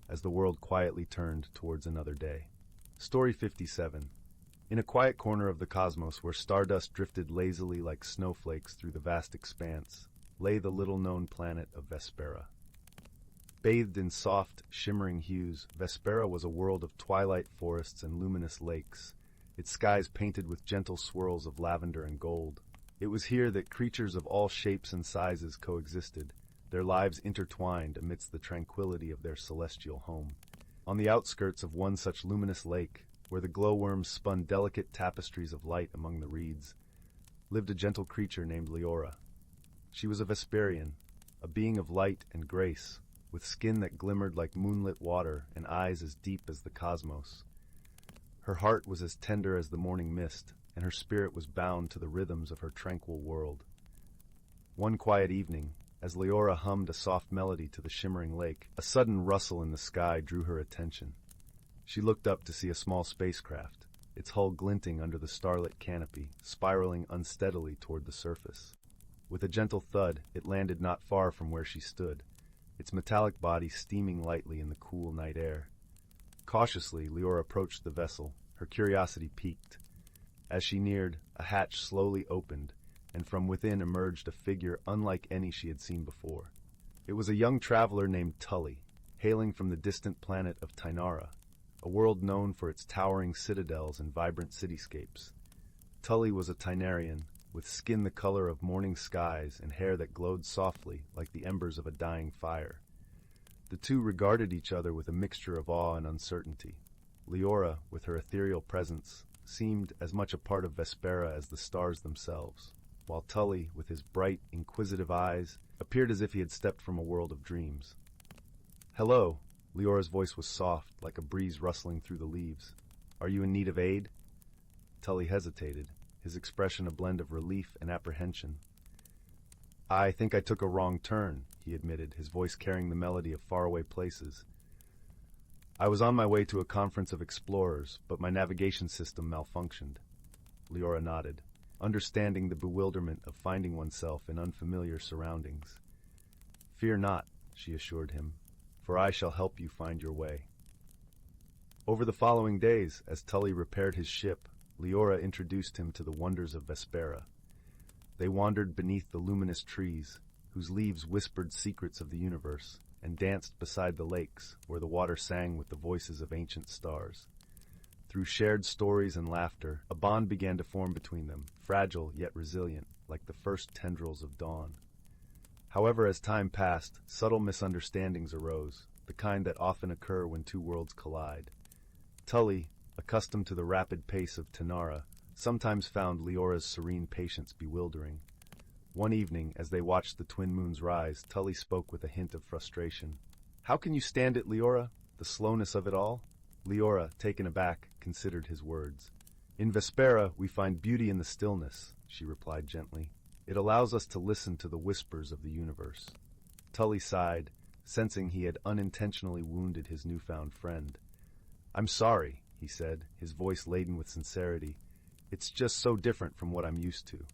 as the world quietly turned towards another day. Story 57. In a quiet corner of the cosmos where stardust drifted lazily like snowflakes through the vast expanse, lay the little-known planet of Vespera. Bathed in soft, shimmering hues, Vespera was a world of twilight forests and luminous lakes, its skies painted with gentle swirls of lavender and gold. It was here that creatures of all shapes and sizes coexisted, their lives intertwined amidst the tranquility of their celestial home. On the outskirts of one such luminous lake, where the glowworms spun delicate tapestries of light among the reeds, lived a gentle creature named Leora. She was a Vesperian, a being of light and grace, with skin that glimmered like moonlit water and eyes as deep as the cosmos. Her heart was as tender as the morning mist, and her spirit was bound to the rhythms of her tranquil world. One quiet evening, as Leora hummed a soft melody to the shimmering lake, a sudden rustle in the sky drew her attention. She looked up to see a small spacecraft, its hull glinting under the starlit canopy, spiraling unsteadily toward the surface. With a gentle thud, it landed not far from where she stood, its metallic body steaming lightly in the cool night air. Cautiously, Leora approached the vessel, her curiosity piqued. As she neared, a hatch slowly opened, and from within emerged a figure unlike any she had seen before. It was a young traveler named Tully, hailing from the distant planet of Tainara, a world known for its towering citadels and vibrant cityscapes. Tully was a Tainarian, with skin the color of morning skies and hair that glowed softly like the embers of a dying fire. The two regarded each other with a mixture of awe and uncertainty. Leora, with her ethereal presence, seemed as much a part of Vespera as the stars themselves, while Tully, with his bright, inquisitive eyes, appeared as if he had stepped from a world of dreams. "Hello," Leora's voice was soft, like a breeze rustling through the leaves. "Are you in need of aid?" Tully hesitated, his expression a blend of relief and apprehension. "I think I took a wrong turn," he admitted, his voice carrying the melody of faraway places. "I was on my way to a conference of explorers, but my navigation system malfunctioned." Leora nodded, understanding the bewilderment of finding oneself in unfamiliar surroundings. "Fear not," she assured him, "for I shall help you find your way." Over the following days, as Tully repaired his ship, Leora introduced him to the wonders of Vespera. They wandered beneath the luminous trees, whose leaves whispered secrets of the universe, and danced beside the lakes, where the water sang with the voices of ancient stars. Through shared stories and laughter, a bond began to form between them, fragile yet resilient, like the first tendrils of dawn. However, as time passed, subtle misunderstandings arose, the kind that often occur when two worlds collide. Tully, accustomed to the rapid pace of Tainara, sometimes found Leora's serene patience bewildering. One evening, as they watched the twin moons rise, Tully spoke with a hint of frustration. "How can you stand it, Leora? The slowness of it all?" Leora, taken aback, considered his words. "In Vespera, we find beauty in the stillness," she replied gently. "It allows us to listen to the whispers of the universe." Tully sighed, sensing he had unintentionally wounded his newfound friend. "I'm sorry," he said, his voice laden with sincerity. "It's just so different from what I'm used to."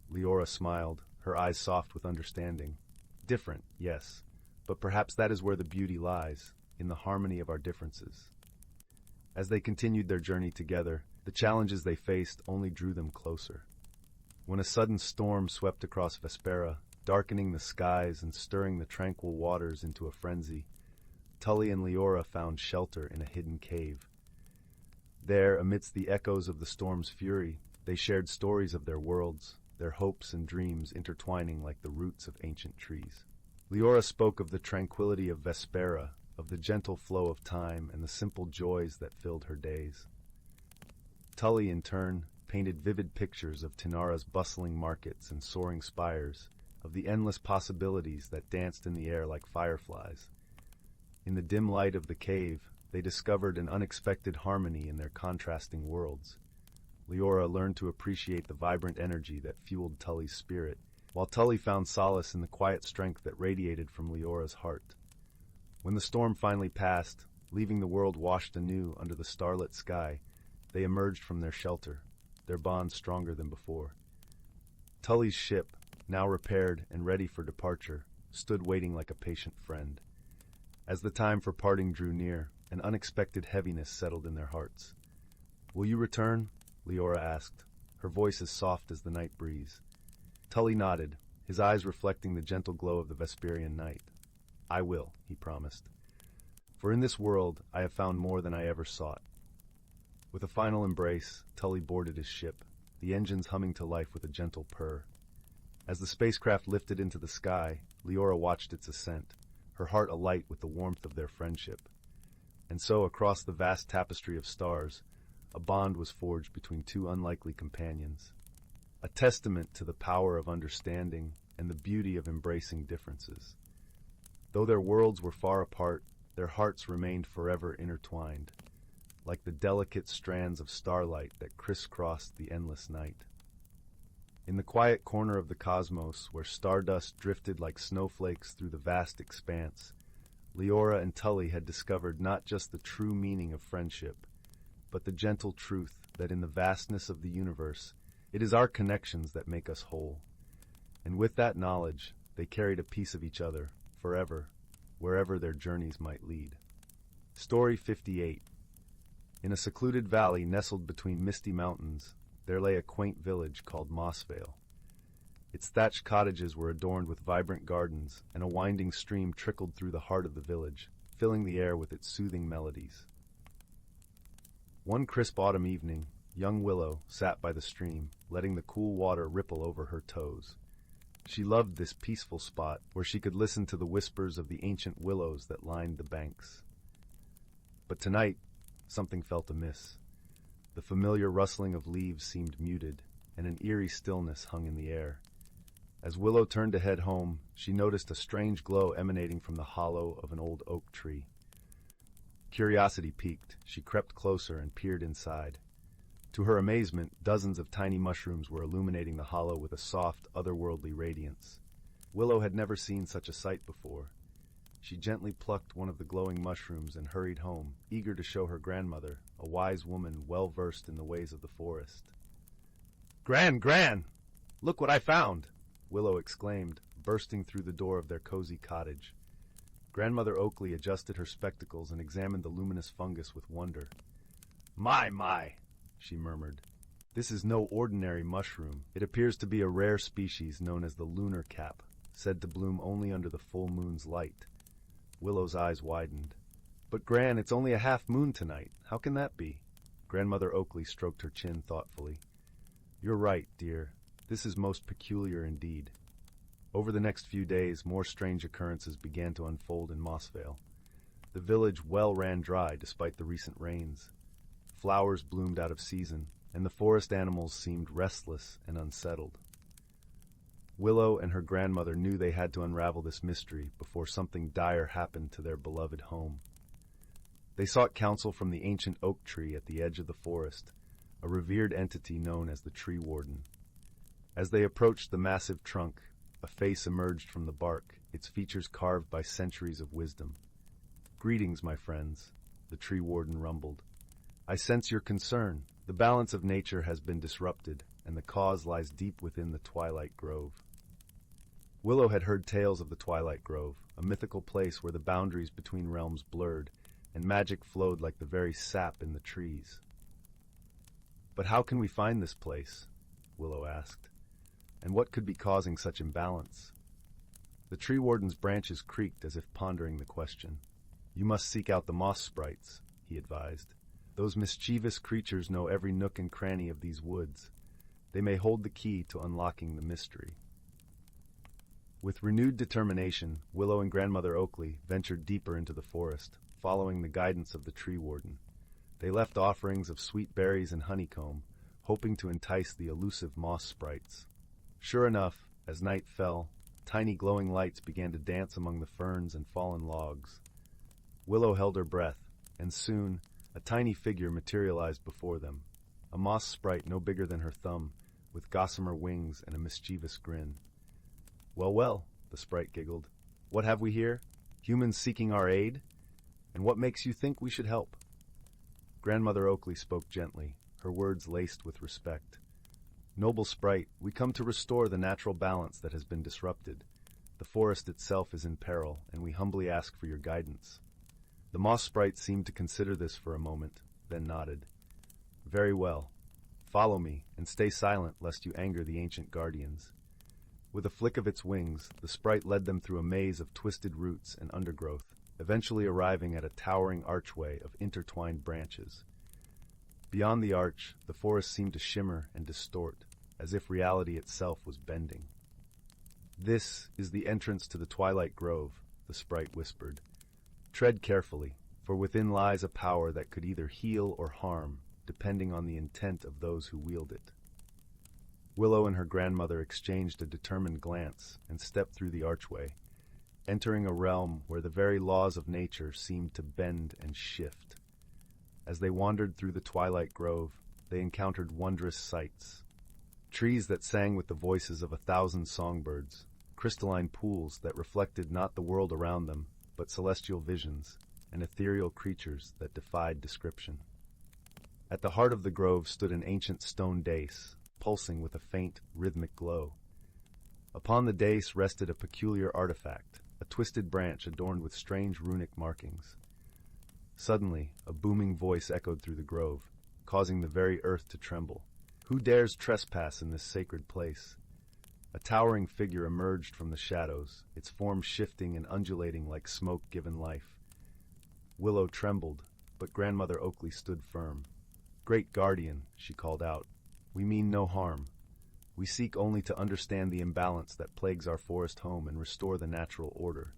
Leora smiled, her eyes soft with understanding. "Different, yes, but perhaps that is where the beauty lies, in the harmony of our differences." As they continued their journey together, the challenges they faced only drew them closer. When a sudden storm swept across Vespera, darkening the skies and stirring the tranquil waters into a frenzy, Tully and Leora found shelter in a hidden cave. There, amidst the echoes of the storm's fury, they shared stories of their worlds, their hopes and dreams intertwining like the roots of ancient trees. Leora spoke of the tranquility of Vespera, of the gentle flow of time and the simple joys that filled her days. Tully, in turn, painted vivid pictures of Tinara's bustling markets and soaring spires, of the endless possibilities that danced in the air like fireflies. In the dim light of the cave, they discovered an unexpected harmony in their contrasting worlds. Leora learned to appreciate the vibrant energy that fueled Tully's spirit, while Tully found solace in the quiet strength that radiated from Leora's heart. When the storm finally passed, leaving the world washed anew under the starlit sky, they emerged from their shelter, their bond stronger than before. Tully's ship, now repaired and ready for departure, stood waiting like a patient friend. As the time for parting drew near, an unexpected heaviness settled in their hearts. "Will you return?" Leora asked, her voice as soft as the night breeze. Tully nodded, his eyes reflecting the gentle glow of the Vesperian night. "I will," he promised. "For in this world I have found more than I ever sought." With a final embrace, Tully boarded his ship, the engines humming to life with a gentle purr. As the spacecraft lifted into the sky, Leora watched its ascent, her heart alight with the warmth of their friendship. And so, across the vast tapestry of stars, a bond was forged between two unlikely companions, a testament to the power of understanding and the beauty of embracing differences. Though their worlds were far apart, their hearts remained forever intertwined, like the delicate strands of starlight that crisscrossed the endless night. In the quiet corner of the cosmos, where stardust drifted like snowflakes through the vast expanse, Leora and Tully had discovered not just the true meaning of friendship, but the gentle truth that in the vastness of the universe, it is our connections that make us whole. And with that knowledge, they carried a piece of each other, forever, wherever their journeys might lead. Story 58. In a secluded valley nestled between misty mountains, there lay a quaint village called Mossvale. Its thatched cottages were adorned with vibrant gardens, and a winding stream trickled through the heart of the village, filling the air with its soothing melodies. One crisp autumn evening, young Willow sat by the stream, letting the cool water ripple over her toes. She loved this peaceful spot, where she could listen to the whispers of the ancient willows that lined the banks. But tonight, something felt amiss. The familiar rustling of leaves seemed muted, and an eerie stillness hung in the air. As Willow turned to head home, she noticed a strange glow emanating from the hollow of an old oak tree. Curiosity piqued, she crept closer and peered inside. To her amazement, dozens of tiny mushrooms were illuminating the hollow with a soft, otherworldly radiance. Willow had never seen such a sight before. She gently plucked one of the glowing mushrooms and hurried home, eager to show her grandmother, a wise woman well versed in the ways of the forest. Gran! Look what I found!" Willow exclaimed, bursting through the door of their cozy cottage. Grandmother Oakley adjusted her spectacles and examined the luminous fungus with wonder. My, she murmured. "This is no ordinary mushroom. It appears to be a rare species known as the lunar cap, said to bloom only under the full moon's light." Willow's eyes widened. "But Gran, it's only a half moon tonight. How can that be?" Grandmother Oakley stroked her chin thoughtfully. "You're right, dear. This is most peculiar indeed." Over the next few days, more strange occurrences began to unfold in Mossvale. The village well ran dry despite the recent rains. Flowers bloomed out of season, and the forest animals seemed restless and unsettled. Willow and her grandmother knew they had to unravel this mystery before something dire happened to their beloved home. They sought counsel from the ancient oak tree at the edge of the forest, a revered entity known as the tree warden. As they approached the massive trunk, a face emerged from the bark, its features carved by centuries of wisdom. "Greetings, my friends," the tree warden rumbled. "I sense your concern. The balance of nature has been disrupted, and the cause lies deep within the Twilight Grove." Willow had heard tales of the Twilight Grove, a mythical place where the boundaries between realms blurred, and magic flowed like the very sap in the trees. "But how can we find this place?" Willow asked. "And what could be causing such imbalance?" The tree warden's branches creaked as if pondering the question. "You must seek out the moss sprites," he advised. "Those mischievous creatures know every nook and cranny of these woods. They may hold the key to unlocking the mystery." With renewed determination, Willow and Grandmother Oakley ventured deeper into the forest, following the guidance of the tree warden. They left offerings of sweet berries and honeycomb, hoping to entice the elusive moss sprites. Sure enough, as night fell, tiny glowing lights began to dance among the ferns and fallen logs. Willow held her breath, and soon a tiny figure materialized before them, a moss sprite no bigger than her thumb, with gossamer wings and a mischievous grin. "Well, well," the sprite giggled. "What have we here? Humans seeking our aid? And what makes you think we should help?" Grandmother Oakley spoke gently, her words laced with respect. "Noble sprite, we come to restore the natural balance that has been disrupted. The forest itself is in peril, and we humbly ask for your guidance." The moss sprite seemed to consider this for a moment, then nodded. "Very well. Follow me, and stay silent lest you anger the ancient guardians." With a flick of its wings, the sprite led them through a maze of twisted roots and undergrowth, eventually arriving at a towering archway of intertwined branches. Beyond the arch, the forest seemed to shimmer and distort, as if reality itself was bending. "This is the entrance to the Twilight Grove," the sprite whispered. "Tread carefully, for within lies a power that could either heal or harm, depending on the intent of those who wield it." Willow and her grandmother exchanged a determined glance and stepped through the archway, entering a realm where the very laws of nature seemed to bend and shift. As they wandered through the Twilight Grove, they encountered wondrous sights. Trees that sang with the voices of 1,000 songbirds, crystalline pools that reflected not the world around them, but celestial visions, and ethereal creatures that defied description. At the heart of the grove stood an ancient stone dais, pulsing with a faint, rhythmic glow. Upon the dais rested a peculiar artifact, a twisted branch adorned with strange runic markings. Suddenly, a booming voice echoed through the grove, causing the very earth to tremble. "Who dares trespass in this sacred place?" A towering figure emerged from the shadows, its form shifting and undulating like smoke given life. Willow trembled, but Grandmother Oakley stood firm. "Great Guardian," she called out, "we mean no harm. We seek only to understand the imbalance that plagues our forest home and restore the natural order."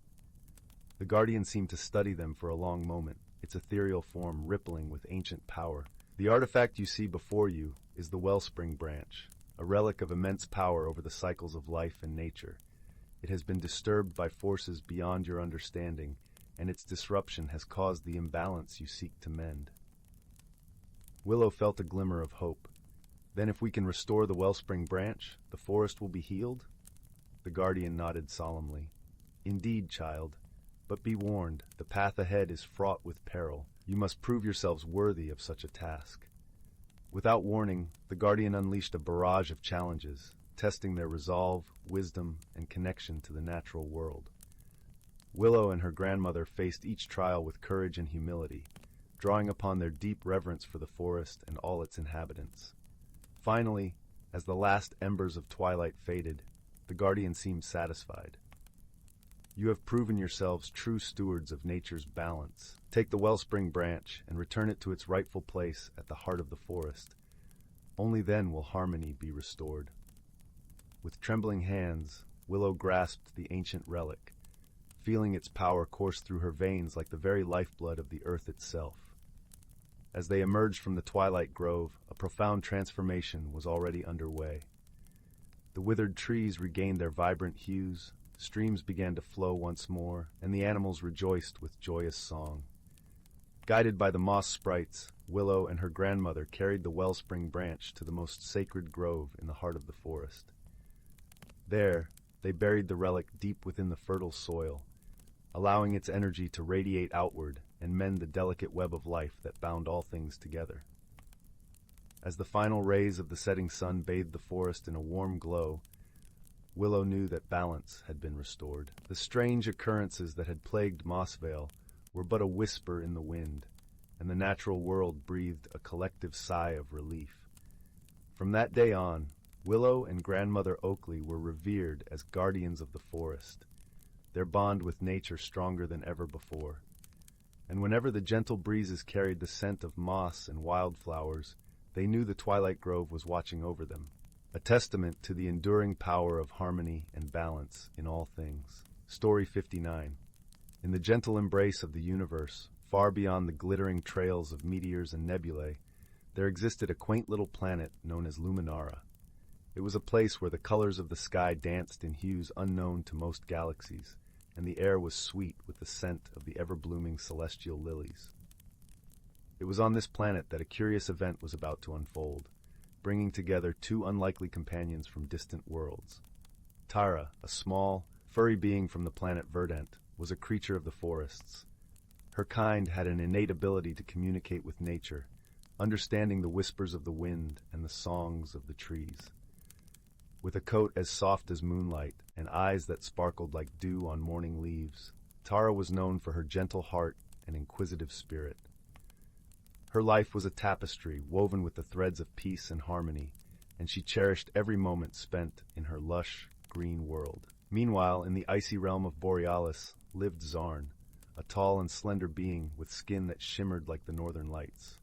The Guardian seemed to study them for a long moment, its ethereal form rippling with ancient power. "The artifact you see before you is the Wellspring Branch, a relic of immense power over the cycles of life and nature. It has been disturbed by forces beyond your understanding, and its disruption has caused the imbalance you seek to mend." Willow felt a glimmer of hope. "Then if we can restore the Wellspring Branch, the forest will be healed?" The Guardian nodded solemnly. "Indeed, child. But be warned, the path ahead is fraught with peril. You must prove yourselves worthy of such a task." Without warning, the Guardian unleashed a barrage of challenges, testing their resolve, wisdom, and connection to the natural world. Willow and her grandmother faced each trial with courage and humility, drawing upon their deep reverence for the forest and all its inhabitants. Finally, as the last embers of twilight faded, the Guardian seemed satisfied. "You have proven yourselves true stewards of nature's balance. Take the Wellspring Branch and return it to its rightful place at the heart of the forest. Only then will harmony be restored." With trembling hands, Willow grasped the ancient relic, feeling its power course through her veins like the very lifeblood of the earth itself. As they emerged from the Twilight Grove, a profound transformation was already underway. The withered trees regained their vibrant hues, streams began to flow once more, and the animals rejoiced with joyous song. Guided by the moss sprites, Willow and her grandmother carried the Wellspring Branch to the most sacred grove in the heart of the forest. There, they buried the relic deep within the fertile soil, allowing its energy to radiate outward and mend the delicate web of life that bound all things together. As the final rays of the setting sun bathed the forest in a warm glow, Willow knew that balance had been restored. The strange occurrences that had plagued Mossvale were but a whisper in the wind, and the natural world breathed a collective sigh of relief. From that day on, Willow and Grandmother Oakley were revered as guardians of the forest, their bond with nature stronger than ever before. And whenever the gentle breezes carried the scent of moss and wildflowers, they knew the Twilight Grove was watching over them, a testament to the enduring power of harmony and balance in all things. Story 59. In the gentle embrace of the universe, far beyond the glittering trails of meteors and nebulae, there existed a quaint little planet known as Luminara. It was a place where the colors of the sky danced in hues unknown to most galaxies, and the air was sweet with the scent of the ever-blooming celestial lilies. It was on this planet that a curious event was about to unfold, bringing together two unlikely companions from distant worlds. Tara, a small, furry being from the planet Verdant, was a creature of the forests. Her kind had an innate ability to communicate with nature, understanding the whispers of the wind and the songs of the trees. With a coat as soft as moonlight and eyes that sparkled like dew on morning leaves, Tara was known for her gentle heart and inquisitive spirit. Her life was a tapestry woven with the threads of peace and harmony, and she cherished every moment spent in her lush, green world. Meanwhile, in the icy realm of Borealis lived Zarn, a tall and slender being with skin that shimmered like the northern lights.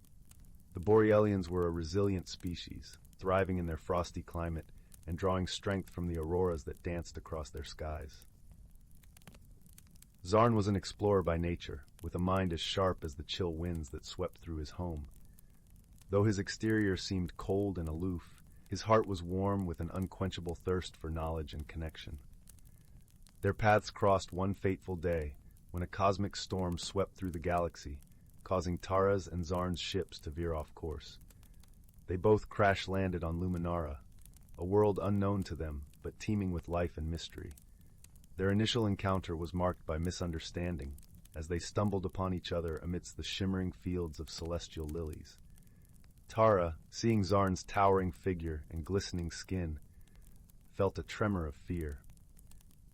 The Borealians were a resilient species, thriving in their frosty climate and drawing strength from the auroras that danced across their skies. Zarn was an explorer by nature, with a mind as sharp as the chill winds that swept through his home. Though his exterior seemed cold and aloof, his heart was warm with an unquenchable thirst for knowledge and connection. Their paths crossed one fateful day, when a cosmic storm swept through the galaxy, causing Tara's and Zarn's ships to veer off course. They both crash-landed on Luminara, a world unknown to them, but teeming with life and mystery. Their initial encounter was marked by misunderstanding, as they stumbled upon each other amidst the shimmering fields of celestial lilies. Tara, seeing Zarn's towering figure and glistening skin, felt a tremor of fear.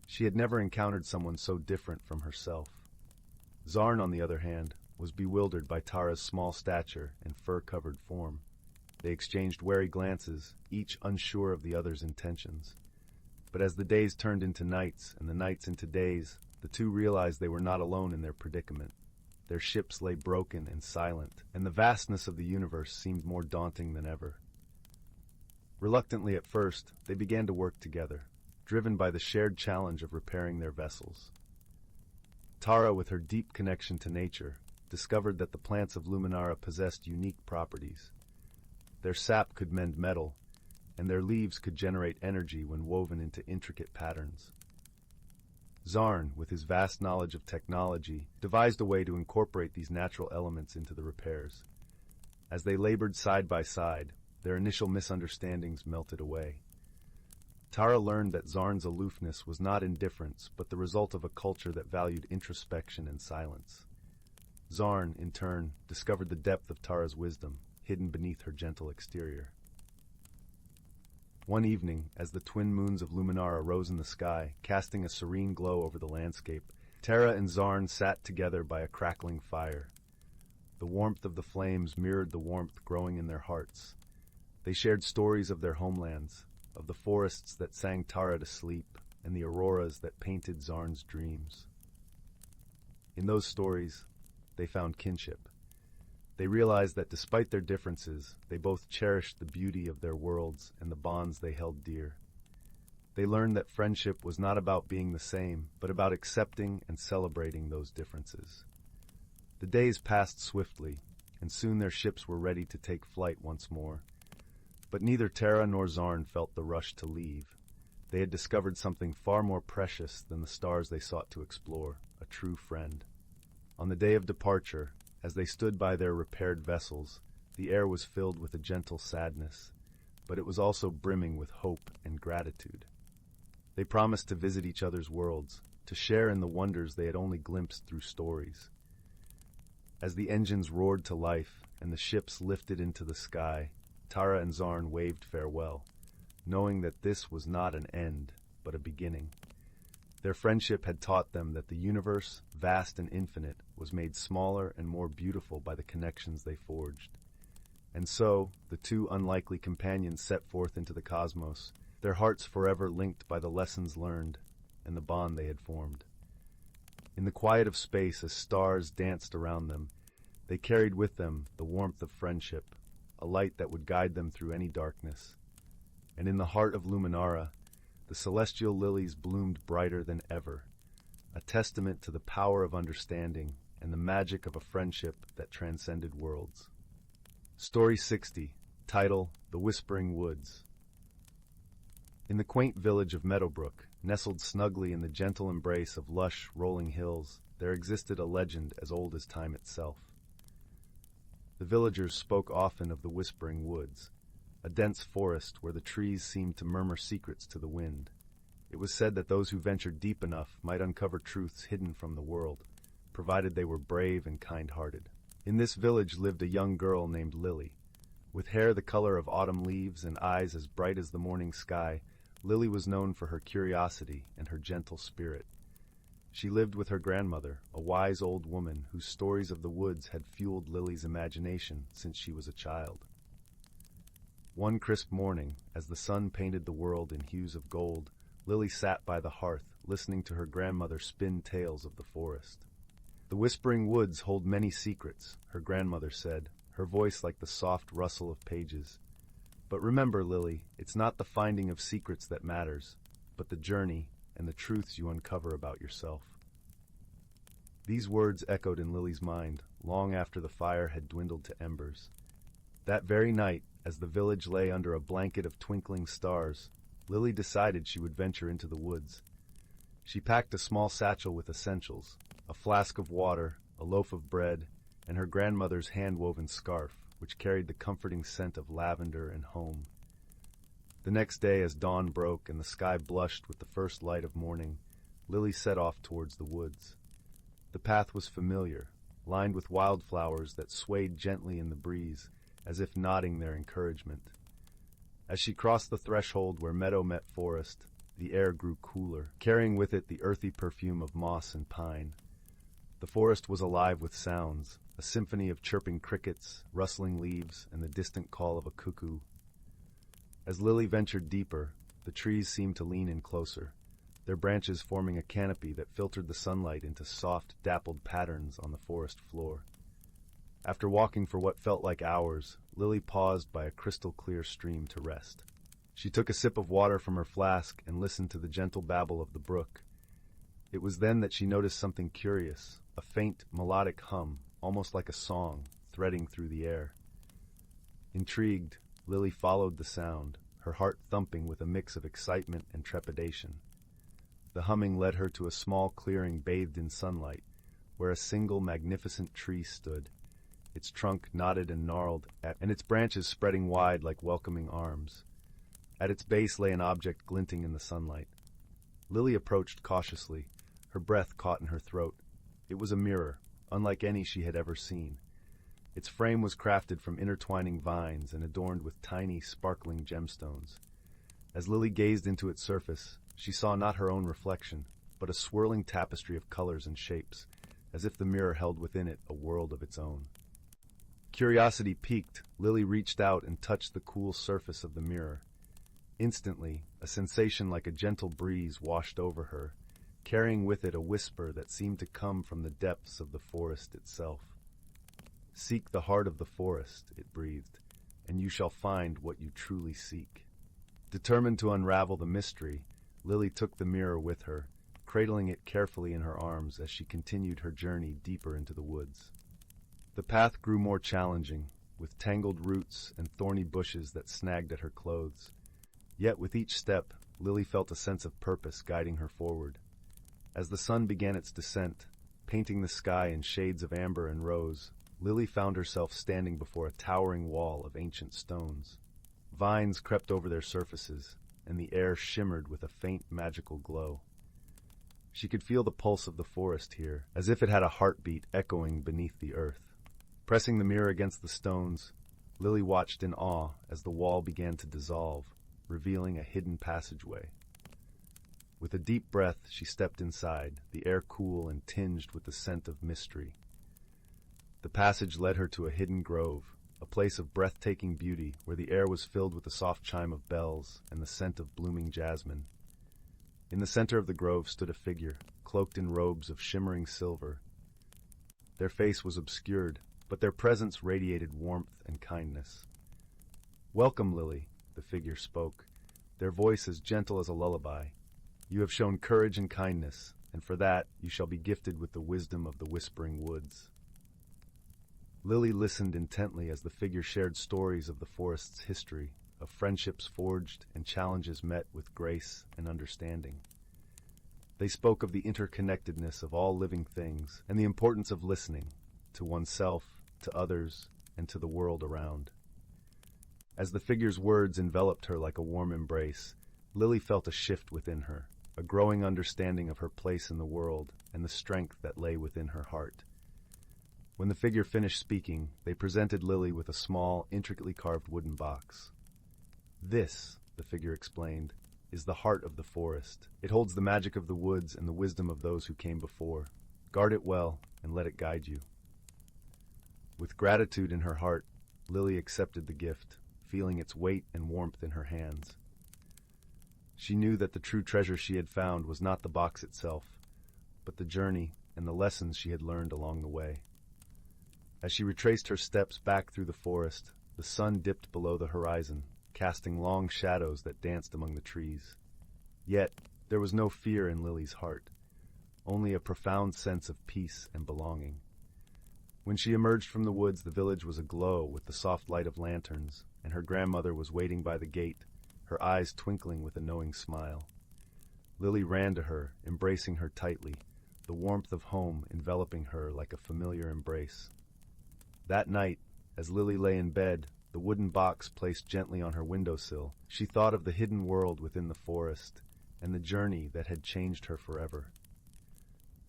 She had never encountered someone so different from herself. Zarn, on the other hand, was bewildered by Tara's small stature and fur-covered form. They exchanged wary glances, each unsure of the other's intentions. But as the days turned into nights and the nights into days, the two realized they were not alone in their predicament. Their ships lay broken and silent, and the vastness of the universe seemed more daunting than ever. Reluctantly at first, they began to work together, driven by the shared challenge of repairing their vessels. Tara, with her deep connection to nature, discovered that the plants of Luminara possessed unique properties. Their sap could mend metal, and their leaves could generate energy when woven into intricate patterns. Zarn, with his vast knowledge of technology, devised a way to incorporate these natural elements into the repairs. As they labored side by side, their initial misunderstandings melted away. Tara learned that Zarn's aloofness was not indifference, but the result of a culture that valued introspection and silence. Zarn, in turn, discovered the depth of Tara's wisdom, hidden beneath her gentle exterior. One evening, as the twin moons of Luminara rose in the sky, casting a serene glow over the landscape, Tara and Zarn sat together by a crackling fire. The warmth of the flames mirrored the warmth growing in their hearts. They shared stories of their homelands, of the forests that sang Tara to sleep, and the auroras that painted Zarn's dreams. In those stories, they found kinship. They realized that despite their differences, they both cherished the beauty of their worlds and the bonds they held dear. They learned that friendship was not about being the same, but about accepting and celebrating those differences. The days passed swiftly, and soon their ships were ready to take flight once more. But neither Tara nor Zarn felt the rush to leave. They had discovered something far more precious than the stars they sought to explore, a true friend. On the day of departure, as they stood by their repaired vessels, the air was filled with a gentle sadness, but it was also brimming with hope and gratitude. They promised to visit each other's worlds, to share in the wonders they had only glimpsed through stories. As the engines roared to life and the ships lifted into the sky, Tara and Zarn waved farewell, knowing that this was not an end, but a beginning. Their friendship had taught them that the universe, vast and infinite, was made smaller and more beautiful by the connections they forged. And so, the two unlikely companions set forth into the cosmos, their hearts forever linked by the lessons learned and the bond they had formed. In the quiet of space, as stars danced around them, they carried with them the warmth of friendship, a light that would guide them through any darkness. And in the heart of Luminara, the celestial lilies bloomed brighter than ever, a testament to the power of understanding and the magic of a friendship that transcended worlds. Story 60, title, The Whispering Woods. In the quaint village of Meadowbrook, nestled snugly in the gentle embrace of lush, rolling hills, there existed a legend as old as time itself. The villagers spoke often of the Whispering Woods, a dense forest where the trees seemed to murmur secrets to the wind. It was said that those who ventured deep enough might uncover truths hidden from the world, provided they were brave and kind-hearted. In this village lived a young girl named Lily. With hair the color of autumn leaves and eyes as bright as the morning sky, Lily was known for her curiosity and her gentle spirit. She lived with her grandmother, a wise old woman whose stories of the woods had fueled Lily's imagination since she was a child. One crisp morning, as the sun painted the world in hues of gold, Lily sat by the hearth, listening to her grandmother spin tales of the forest. "The Whispering Woods hold many secrets," her grandmother said, her voice like the soft rustle of pages. "But remember, Lily, it's not the finding of secrets that matters, but the journey and the truths you uncover about yourself." These words echoed in Lily's mind long after the fire had dwindled to embers. That very night, as the village lay under a blanket of twinkling stars, Lily decided she would venture into the woods. She packed a small satchel with essentials, a flask of water, a loaf of bread, and her grandmother's hand-woven scarf, which carried the comforting scent of lavender and home. The next day, as dawn broke and the sky blushed with the first light of morning, Lily set off towards the woods. The path was familiar, lined with wildflowers that swayed gently in the breeze, as if nodding their encouragement. As she crossed the threshold where meadow met forest, the air grew cooler, carrying with it the earthy perfume of moss and pine. The forest was alive with sounds, a symphony of chirping crickets, rustling leaves, and the distant call of a cuckoo. As Lily ventured deeper, the trees seemed to lean in closer, their branches forming a canopy that filtered the sunlight into soft, dappled patterns on the forest floor. After walking for what felt like hours, Lily paused by a crystal-clear stream to rest. She took a sip of water from her flask and listened to the gentle babble of the brook. It was then that she noticed something curious, a faint, melodic hum, almost like a song, threading through the air. Intrigued, Lily followed the sound, her heart thumping with a mix of excitement and trepidation. The humming led her to a small clearing bathed in sunlight, where a single magnificent tree stood, its trunk knotted and gnarled, and its branches spreading wide like welcoming arms. At its base lay an object glinting in the sunlight. Lily approached cautiously, her breath caught in her throat. It was a mirror, unlike any she had ever seen. Its frame was crafted from intertwining vines and adorned with tiny, sparkling gemstones. As Lily gazed into its surface, she saw not her own reflection, but a swirling tapestry of colors and shapes, as if the mirror held within it a world of its own. Curiosity piqued, Lily reached out and touched the cool surface of the mirror. Instantly, a sensation like a gentle breeze washed over her, carrying with it a whisper that seemed to come from the depths of the forest itself. "Seek the heart of the forest," it breathed, "and you shall find what you truly seek." Determined to unravel the mystery, Lily took the mirror with her, cradling it carefully in her arms as she continued her journey deeper into the woods. The path grew more challenging, with tangled roots and thorny bushes that snagged at her clothes. Yet with each step, Lily felt a sense of purpose guiding her forward. As the sun began its descent, painting the sky in shades of amber and rose, Lily found herself standing before a towering wall of ancient stones. Vines crept over their surfaces, and the air shimmered with a faint magical glow. She could feel the pulse of the forest here, as if it had a heartbeat echoing beneath the earth. Pressing the mirror against the stones, Lily watched in awe as the wall began to dissolve, revealing a hidden passageway. With a deep breath, she stepped inside, the air cool and tinged with the scent of mystery. The passage led her to a hidden grove, a place of breathtaking beauty where the air was filled with the soft chime of bells and the scent of blooming jasmine. In the center of the grove stood a figure, cloaked in robes of shimmering silver. Their face was obscured, but their presence radiated warmth and kindness. "Welcome, Lily," the figure spoke, their voice as gentle as a lullaby. "You have shown courage and kindness, and for that you shall be gifted with the wisdom of the whispering woods." Lily listened intently as the figure shared stories of the forest's history, of friendships forged and challenges met with grace and understanding. They spoke of the interconnectedness of all living things and the importance of listening, to oneself, to others, and to the world around. As the figure's words enveloped her like a warm embrace, Lily felt a shift within her, a growing understanding of her place in the world and the strength that lay within her heart. When the figure finished speaking, they presented Lily with a small, intricately carved wooden box. "This," the figure explained, "is the heart of the forest. It holds the magic of the woods and the wisdom of those who came before. Guard it well and let it guide you." With gratitude in her heart, Lily accepted the gift, feeling its weight and warmth in her hands. She knew that the true treasure she had found was not the box itself, but the journey and the lessons she had learned along the way. As she retraced her steps back through the forest, the sun dipped below the horizon, casting long shadows that danced among the trees. Yet, there was no fear in Lily's heart, only a profound sense of peace and belonging. When she emerged from the woods, the village was aglow with the soft light of lanterns, and her grandmother was waiting by the gate, her eyes twinkling with a knowing smile. Lily ran to her, embracing her tightly, the warmth of home enveloping her like a familiar embrace. That night, as Lily lay in bed, the wooden box placed gently on her windowsill, she thought of the hidden world within the forest and the journey that had changed her forever.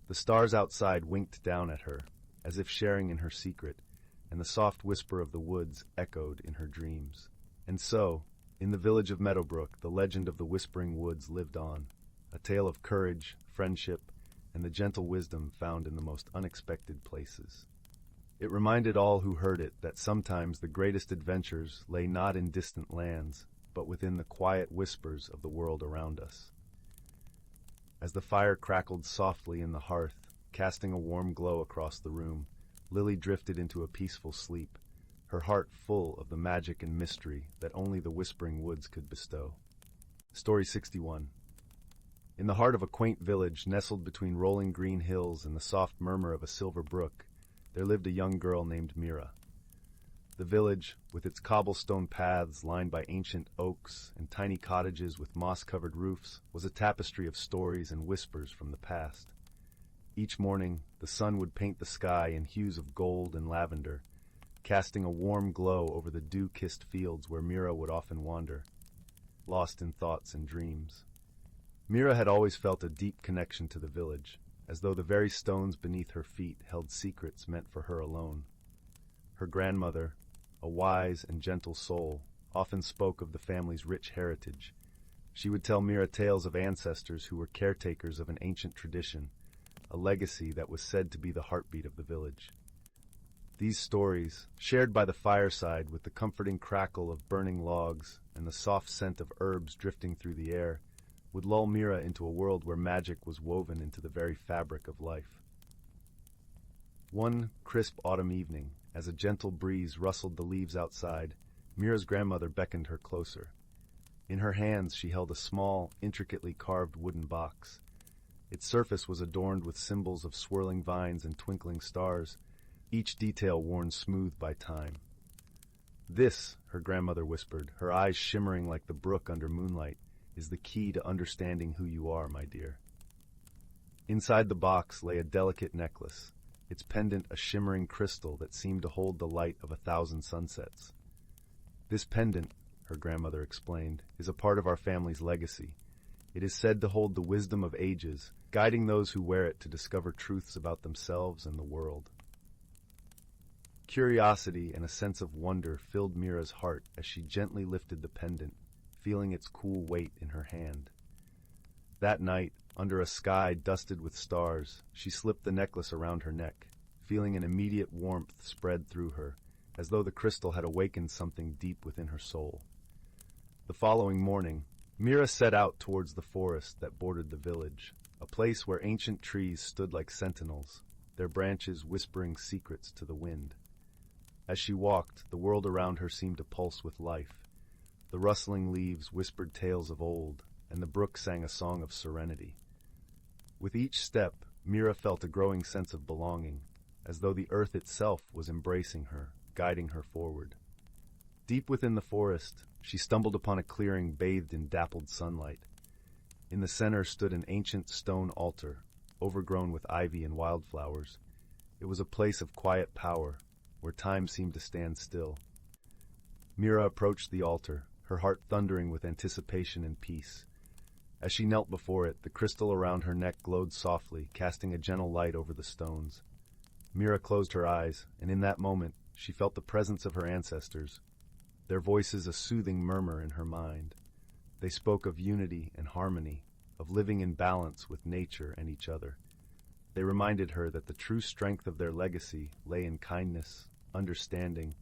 The stars outside winked down at her, as if sharing in her secret, and the soft whisper of the woods echoed in her dreams. And so, in the village of Meadowbrook, the legend of the Whispering Woods lived on, a tale of courage, friendship, and the gentle wisdom found in the most unexpected places. It reminded all who heard it that sometimes the greatest adventures lay not in distant lands, but within the quiet whispers of the world around us. As the fire crackled softly in the hearth, casting a warm glow across the room, Lily drifted into a peaceful sleep, her heart full of the magic and mystery that only the Whispering Woods could bestow. Story 61. In the heart of a quaint village nestled between rolling green hills and the soft murmur of a silver brook, there lived a young girl named Mira. The village, with its cobblestone paths lined by ancient oaks and tiny cottages with moss-covered roofs, was a tapestry of stories and whispers from the past. Each morning, the sun would paint the sky in hues of gold and lavender, casting a warm glow over the dew-kissed fields where Mira would often wander, lost in thoughts and dreams. Mira had always felt a deep connection to the village, as though the very stones beneath her feet held secrets meant for her alone. Her grandmother, a wise and gentle soul, often spoke of the family's rich heritage. She would tell Mira tales of ancestors who were caretakers of an ancient tradition, a legacy that was said to be the heartbeat of the village. These stories, shared by the fireside with the comforting crackle of burning logs and the soft scent of herbs drifting through the air, would lull Mira into a world where magic was woven into the very fabric of life. One crisp autumn evening, as a gentle breeze rustled the leaves outside, Mira's grandmother beckoned her closer. In her hands she held a small, intricately carved wooden box. Its surface was adorned with symbols of swirling vines and twinkling stars, each detail worn smooth by time. "This," her grandmother whispered, her eyes shimmering like the brook under moonlight, "is the key to understanding who you are, my dear." Inside the box lay a delicate necklace, its pendant a shimmering crystal that seemed to hold the light of 1,000 sunsets. "This pendant," her grandmother explained, "is a part of our family's legacy. It is said to hold the wisdom of ages, guiding those who wear it to discover truths about themselves and the world." Curiosity and a sense of wonder filled Mira's heart as she gently lifted the pendant, feeling its cool weight in her hand. That night, under a sky dusted with stars, she slipped the necklace around her neck, feeling an immediate warmth spread through her, as though the crystal had awakened something deep within her soul. The following morning, Mira set out towards the forest that bordered the village, a place where ancient trees stood like sentinels, their branches whispering secrets to the wind. As she walked, the world around her seemed to pulse with life. The rustling leaves whispered tales of old, and the brook sang a song of serenity. With each step, Mira felt a growing sense of belonging, as though the earth itself was embracing her, guiding her forward. Deep within the forest, she stumbled upon a clearing bathed in dappled sunlight. In the center stood an ancient stone altar, overgrown with ivy and wildflowers. It was a place of quiet power, where time seemed to stand still. Mira approached the altar, her heart thundering with anticipation and peace. As she knelt before it, the crystal around her neck glowed softly, casting a gentle light over the stones. Mira closed her eyes, and in that moment, she felt the presence of her ancestors, their voices a soothing murmur in her mind. They spoke of unity and harmony, of living in balance with nature and each other. They reminded her that the true strength of their legacy lay in kindness, understanding,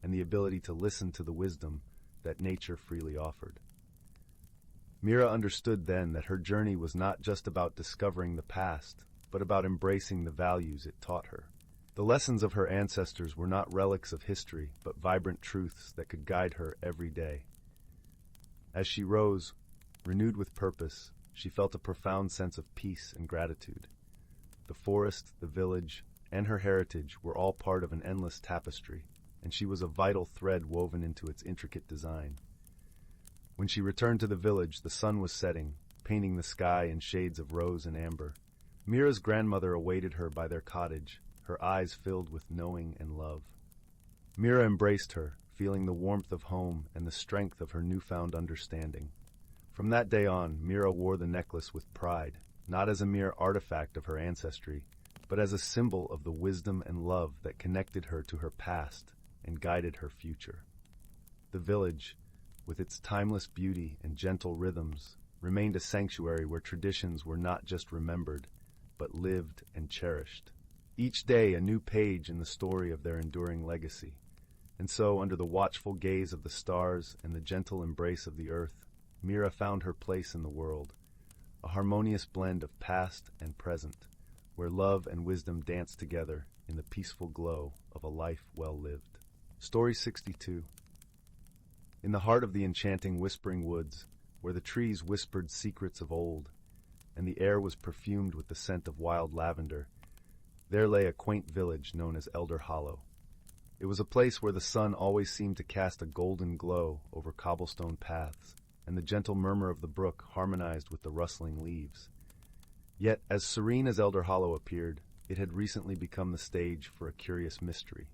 and the ability to listen to the wisdom that nature freely offered. Mira understood then that her journey was not just about discovering the past, but about embracing the values it taught her. The lessons of her ancestors were not relics of history, but vibrant truths that could guide her every day. As she rose, renewed with purpose, she felt a profound sense of peace and gratitude. The forest, the village, and her heritage were all part of an endless tapestry, and she was a vital thread woven into its intricate design. When she returned to the village, the sun was setting, painting the sky in shades of rose and amber. Mira's grandmother awaited her by their cottage, her eyes filled with knowing and love. Mira embraced her, feeling the warmth of home and the strength of her newfound understanding. From that day on, Mira wore the necklace with pride, not as a mere artifact of her ancestry, but as a symbol of the wisdom and love that connected her to her past and guided her future. The village, with its timeless beauty and gentle rhythms, remained a sanctuary where traditions were not just remembered, but lived and cherished. Each day a new page in the story of their enduring legacy. And so, under the watchful gaze of the stars and the gentle embrace of the earth, Mira found her place in the world, a harmonious blend of past and present, where love and wisdom dance together in the peaceful glow of a life well lived. Story 62. In the heart of the enchanting whispering woods, where the trees whispered secrets of old, and the air was perfumed with the scent of wild lavender, there lay a quaint village known as Elder Hollow. It was a place where the sun always seemed to cast a golden glow over cobblestone paths, and the gentle murmur of the brook harmonized with the rustling leaves. Yet, as serene as Elder Hollow appeared, it had recently become the stage for a curious mystery.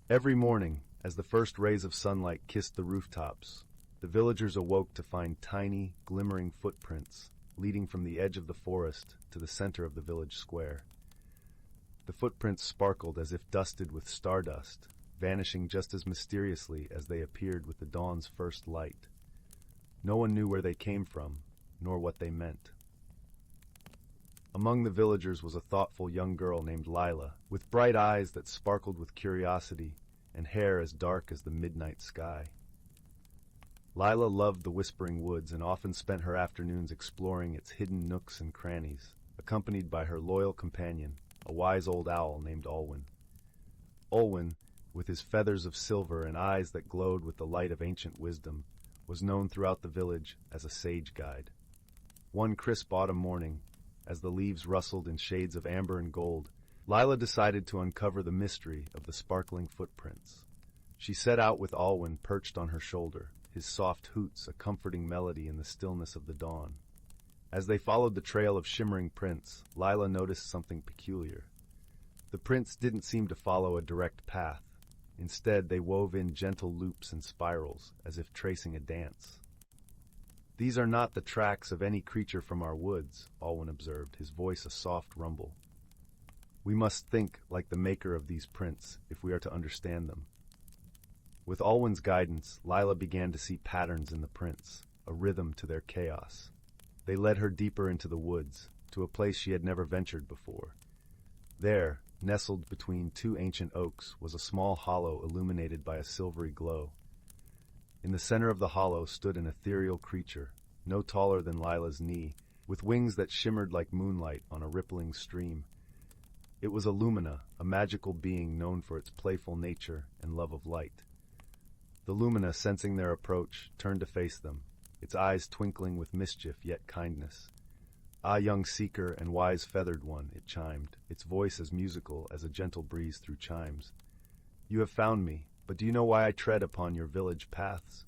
Every morning, as the first rays of sunlight kissed the rooftops, the villagers awoke to find tiny, glimmering footprints leading from the edge of the forest to the center of the village square. The footprints sparkled as if dusted with stardust, vanishing just as mysteriously as they appeared with the dawn's first light. No one knew where they came from, nor what they meant. Among the villagers was a thoughtful young girl named Lila, with bright eyes that sparkled with curiosity and hair as dark as the midnight sky. Lila loved the Whispering Woods and often spent her afternoons exploring its hidden nooks and crannies, accompanied by her loyal companion, a wise old owl named Olwen. Olwen, with his feathers of silver and eyes that glowed with the light of ancient wisdom, was known throughout the village as a sage guide. One crisp autumn morning, as the leaves rustled in shades of amber and gold, Lila decided to uncover the mystery of the sparkling footprints. She set out with Olwen perched on her shoulder, his soft hoots a comforting melody in the stillness of the dawn. As they followed the trail of shimmering prints, Lila noticed something peculiar. The prints didn't seem to follow a direct path. Instead, they wove in gentle loops and spirals, as if tracing a dance. "These are not the tracks of any creature from our woods," Olwen observed, his voice a soft rumble. "We must think like the maker of these prints if we are to understand them." With Olwen's guidance, Lila began to see patterns in the prints, a rhythm to their chaos. They led her deeper into the woods, to a place she had never ventured before. There, nestled between two ancient oaks, was a small hollow illuminated by a silvery glow. In the center of the hollow stood an ethereal creature, no taller than Lila's knee, with wings that shimmered like moonlight on a rippling stream. It was a Lumina, a magical being known for its playful nature and love of light. The Lumina, sensing their approach, turned to face them, its eyes twinkling with mischief yet kindness. "Ah, young seeker and wise feathered one," it chimed, its voice as musical as a gentle breeze through chimes. "You have found me, but do you know why I tread upon your village paths?"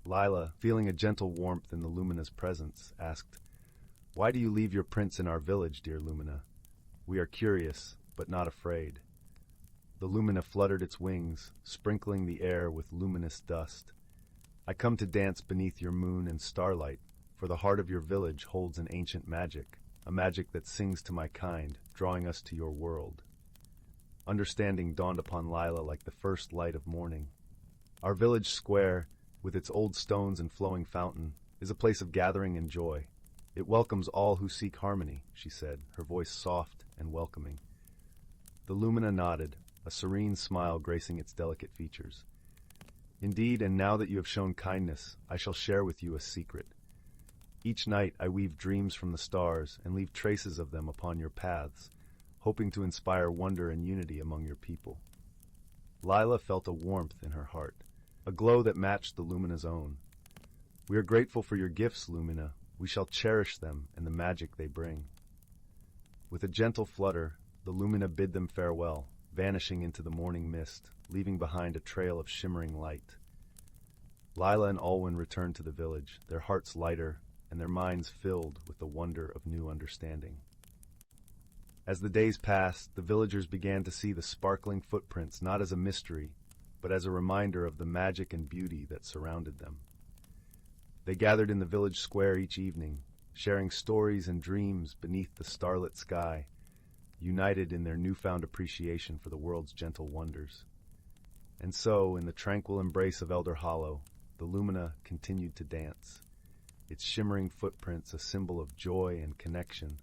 Lila, feeling a gentle warmth in the Lumina's presence, asked, "Why do you leave your prince in our village, dear Lumina? We are curious, but not afraid." The Lumina fluttered its wings, sprinkling the air with luminous dust. "I come to dance beneath your moon and starlight, for the heart of your village holds an ancient magic, a magic that sings to my kind, drawing us to your world." Understanding dawned upon Lila like the first light of morning. "Our village square, with its old stones and flowing fountain, is a place of gathering and joy. It welcomes all who seek harmony," she said, her voice soft and welcoming. The Lumina nodded, a serene smile gracing its delicate features. "Indeed, and now that you have shown kindness, I shall share with you a secret. Each night I weave dreams from the stars and leave traces of them upon your paths, hoping to inspire wonder and unity among your people." Lila felt a warmth in her heart, a glow that matched the Lumina's own. "We are grateful for your gifts, Lumina. We shall cherish them and the magic they bring." With a gentle flutter, the Lumina bid them farewell, vanishing into the morning mist, leaving behind a trail of shimmering light. Lila and Alwyn returned to the village, their hearts lighter and their minds filled with the wonder of new understanding. As the days passed, the villagers began to see the sparkling footprints not as a mystery, but as a reminder of the magic and beauty that surrounded them. They gathered in the village square each evening, sharing stories and dreams beneath the starlit sky, united in their newfound appreciation for the world's gentle wonders. And so, in the tranquil embrace of Elder Hollow, the Lumina continued to dance, its shimmering footprints a symbol of joy and connection,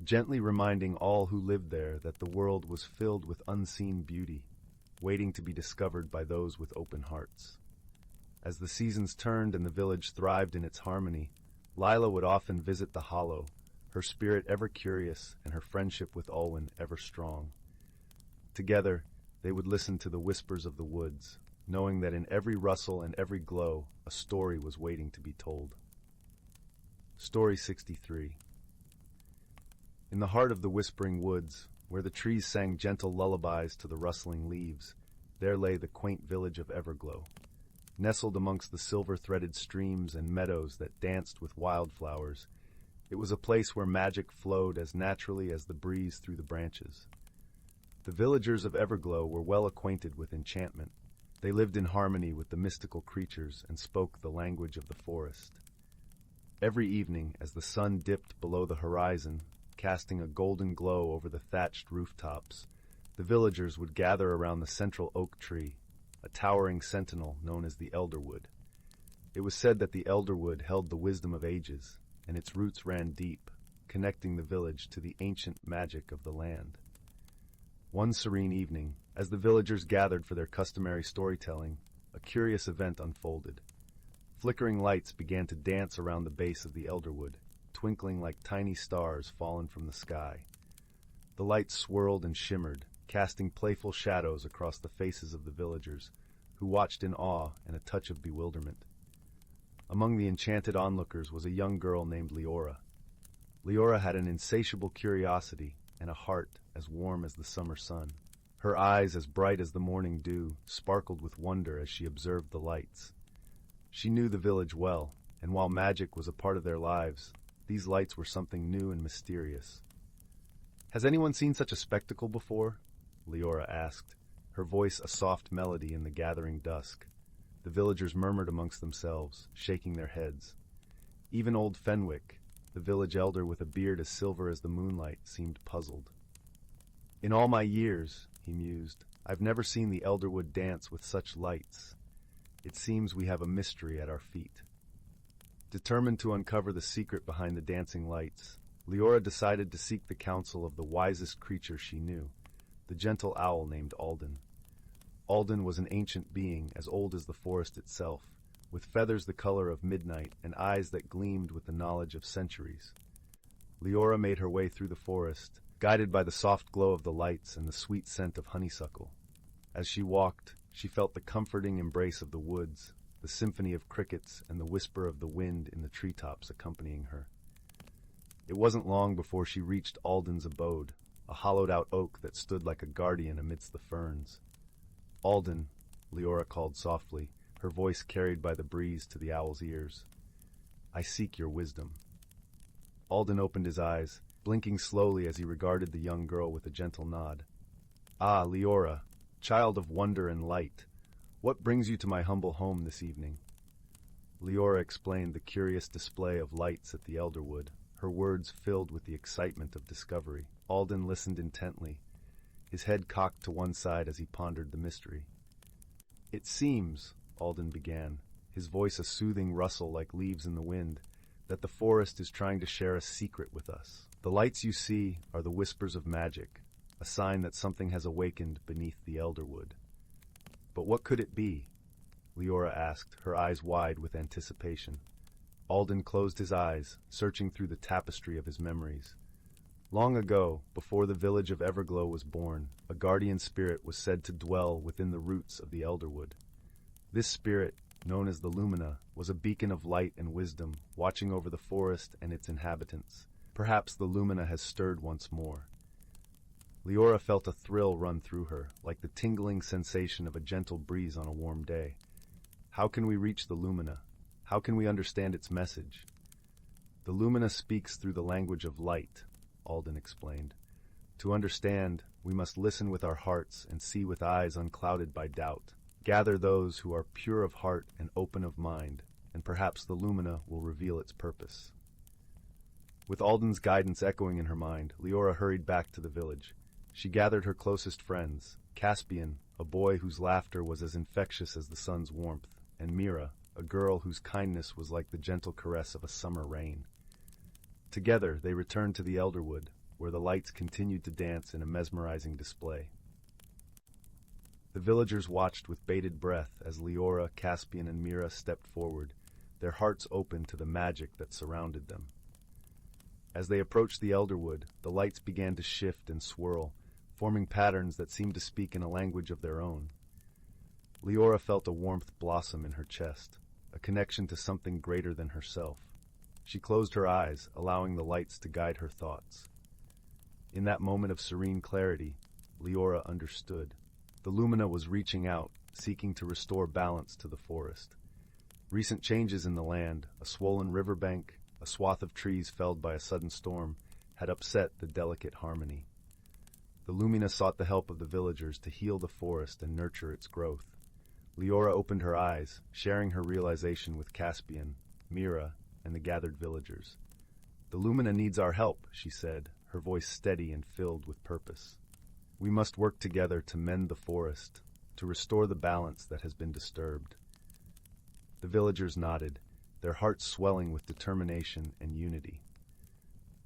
gently reminding all who lived there that the world was filled with unseen beauty, waiting to be discovered by those with open hearts. As the seasons turned and the village thrived in its harmony, Lila would often visit the Hollow, her spirit ever curious and her friendship with Alwyn ever strong. Together, they would listen to the whispers of the woods, knowing that in every rustle and every glow, a story was waiting to be told. Story 63. In the heart of the whispering woods, where the trees sang gentle lullabies to the rustling leaves, there lay the quaint village of Everglow. Nestled amongst the silver-threaded streams and meadows that danced with wildflowers, it was a place where magic flowed as naturally as the breeze through the branches. The villagers of Everglow were well acquainted with enchantment. They lived in harmony with the mystical creatures and spoke the language of the forest. Every evening, as the sun dipped below the horizon, casting a golden glow over the thatched rooftops, the villagers would gather around the central oak tree, a towering sentinel known as the Elderwood. It was said that the Elderwood held the wisdom of ages, and its roots ran deep, connecting the village to the ancient magic of the land. One serene evening, as the villagers gathered for their customary storytelling, a curious event unfolded. Flickering lights began to dance around the base of the Elderwood, twinkling like tiny stars fallen from the sky. The lights swirled and shimmered, casting playful shadows across the faces of the villagers, who watched in awe and a touch of bewilderment. Among the enchanted onlookers was a young girl named Leora. Leora had an insatiable curiosity and a heart as warm as the summer sun. Her eyes, as bright as the morning dew, sparkled with wonder as she observed the lights. She knew the village well, and while magic was a part of their lives, these lights were something new and mysterious. "Has anyone seen such a spectacle before?" Leora asked, her voice a soft melody in the gathering dusk. The villagers murmured amongst themselves, shaking their heads. Even old Fenwick, the village elder with a beard as silver as the moonlight, seemed puzzled. "In all my years," he mused, "I've never seen the Elderwood dance with such lights. It seems we have a mystery at our feet." Determined to uncover the secret behind the dancing lights, Leora decided to seek the counsel of the wisest creature she knew, the gentle owl named Alden. Alden was an ancient being as old as the forest itself, with feathers the color of midnight and eyes that gleamed with the knowledge of centuries. Leora made her way through the forest, guided by the soft glow of the lights and the sweet scent of honeysuckle. As she walked, she felt the comforting embrace of the woods, the symphony of crickets and the whisper of the wind in the treetops accompanying her. It wasn't long before she reached Alden's abode, a hollowed-out oak that stood like a guardian amidst the ferns. "Alden," Leora called softly, her voice carried by the breeze to the owl's ears. "I seek your wisdom." Alden opened his eyes, blinking slowly as he regarded the young girl with a gentle nod. "Ah, Leora, child of wonder and light, what brings you to my humble home this evening?" Leora explained the curious display of lights at the elderwood, her words filled with the excitement of discovery. Alden listened intently, his head cocked to one side as he pondered the mystery. "It seems," Alden began, his voice a soothing rustle like leaves in the wind, "that the forest is trying to share a secret with us. The lights you see are the whispers of magic, a sign that something has awakened beneath the elderwood." "But what could it be?" Leora asked, her eyes wide with anticipation. Alden closed his eyes, searching through the tapestry of his memories. Long ago, before the village of Everglow was born, a guardian spirit was said to dwell within the roots of the elderwood. This spirit, known as the Lumina, was a beacon of light and wisdom, watching over the forest and its inhabitants. Perhaps the Lumina has stirred once more. Leora felt a thrill run through her, like the tingling sensation of a gentle breeze on a warm day. How can we reach the Lumina? How can we understand its message? "The Lumina speaks through the language of light," Alden explained. "To understand, we must listen with our hearts and see with eyes unclouded by doubt. Gather those who are pure of heart and open of mind, and perhaps the Lumina will reveal its purpose." With Alden's guidance echoing in her mind, Leora hurried back to the village. She gathered her closest friends, Caspian, a boy whose laughter was as infectious as the sun's warmth, and Mira, a girl whose kindness was like the gentle caress of a summer rain. Together, they returned to the elderwood, where the lights continued to dance in a mesmerizing display. The villagers watched with bated breath as Leora, Caspian, and Mira stepped forward, their hearts open to the magic that surrounded them. As they approached the elderwood, the lights began to shift and swirl, forming patterns that seemed to speak in a language of their own. Leora felt a warmth blossom in her chest, a connection to something greater than herself. She closed her eyes, allowing the lights to guide her thoughts. In that moment of serene clarity, Leora understood. The Lumina was reaching out, seeking to restore balance to the forest. Recent changes in the land, a swollen riverbank, a swath of trees felled by a sudden storm, had upset the delicate harmony. The Lumina sought the help of the villagers to heal the forest and nurture its growth. Leora opened her eyes, sharing her realization with Caspian, Mira, and the gathered villagers. "The Lumina needs our help," she said, her voice steady and filled with purpose. "We must work together to mend the forest, to restore the balance that has been disturbed." The villagers nodded, their hearts swelling with determination and unity.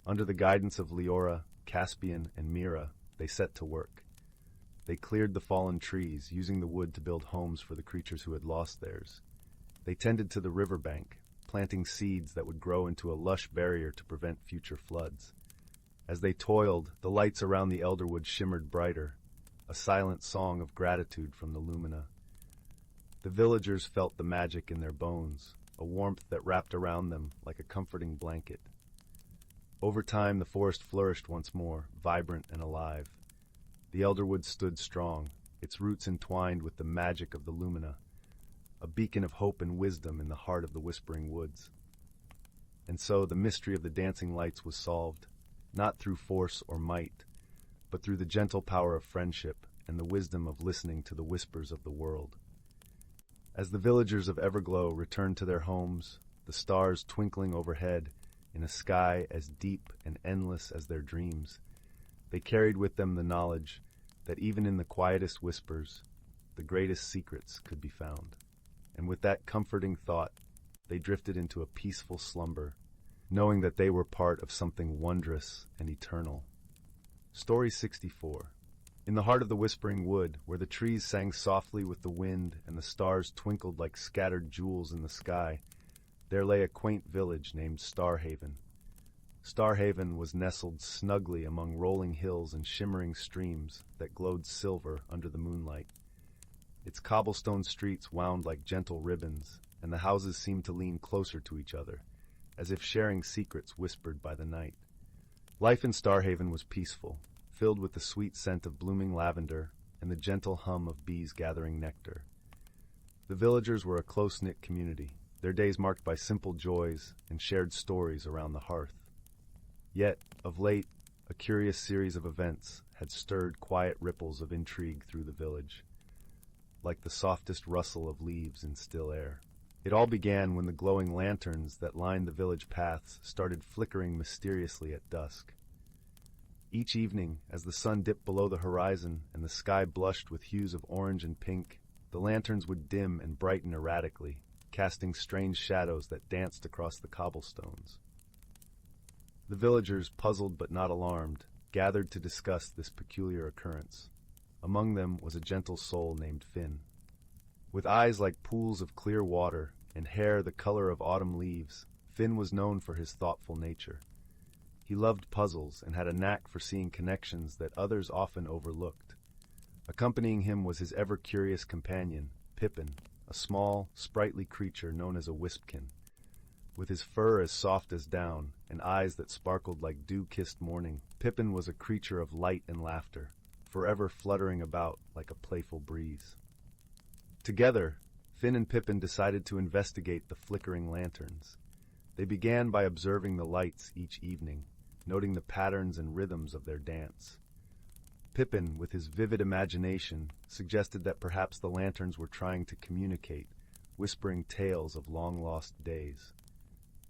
Under the guidance of Leora, Caspian, and Mira, they set to work. They cleared the fallen trees, using the wood to build homes for the creatures who had lost theirs. They tended to the riverbank, planting seeds that would grow into a lush barrier to prevent future floods. As they toiled, the lights around the elderwood shimmered brighter, a silent song of gratitude from the Lumina. The villagers felt the magic in their bones, a warmth that wrapped around them like a comforting blanket. Over time, the forest flourished once more, vibrant and alive. The elderwood stood strong, its roots entwined with the magic of the Lumina, a beacon of hope and wisdom in the heart of the whispering woods. And so the mystery of the dancing lights was solved, not through force or might, but through the gentle power of friendship and the wisdom of listening to the whispers of the world. As the villagers of Everglow returned to their homes, the stars twinkling overhead in a sky as deep and endless as their dreams, they carried with them the knowledge that even in the quietest whispers, the greatest secrets could be found. And with that comforting thought, they drifted into a peaceful slumber, knowing that they were part of something wondrous and eternal. Story 64. In the heart of the whispering wood, where the trees sang softly with the wind and the stars twinkled like scattered jewels in the sky, there lay a quaint village named Starhaven. Starhaven was nestled snugly among rolling hills and shimmering streams that glowed silver under the moonlight. Its cobblestone streets wound like gentle ribbons, and the houses seemed to lean closer to each other, as if sharing secrets whispered by the night. Life in Starhaven was peaceful, filled with the sweet scent of blooming lavender and the gentle hum of bees gathering nectar. The villagers were a close-knit community, their days marked by simple joys and shared stories around the hearth. Yet, of late, a curious series of events had stirred quiet ripples of intrigue through the village, like the softest rustle of leaves in still air. It all began when the glowing lanterns that lined the village paths started flickering mysteriously at dusk. Each evening, as the sun dipped below the horizon and the sky blushed with hues of orange and pink, the lanterns would dim and brighten erratically, casting strange shadows that danced across the cobblestones. The villagers, puzzled but not alarmed, gathered to discuss this peculiar occurrence. Among them was a gentle soul named Finn. With eyes like pools of clear water and hair the color of autumn leaves, Finn was known for his thoughtful nature. He loved puzzles and had a knack for seeing connections that others often overlooked. Accompanying him was his ever-curious companion, Pippin, a small, sprightly creature known as a wispkin. With his fur as soft as down and eyes that sparkled like dew-kissed morning, Pippin was a creature of light and laughter, forever fluttering about like a playful breeze. Together, Finn and Pippin decided to investigate the flickering lanterns. They began by observing the lights each evening, noting the patterns and rhythms of their dance. Pippin, with his vivid imagination, suggested that perhaps the lanterns were trying to communicate, whispering tales of long-lost days.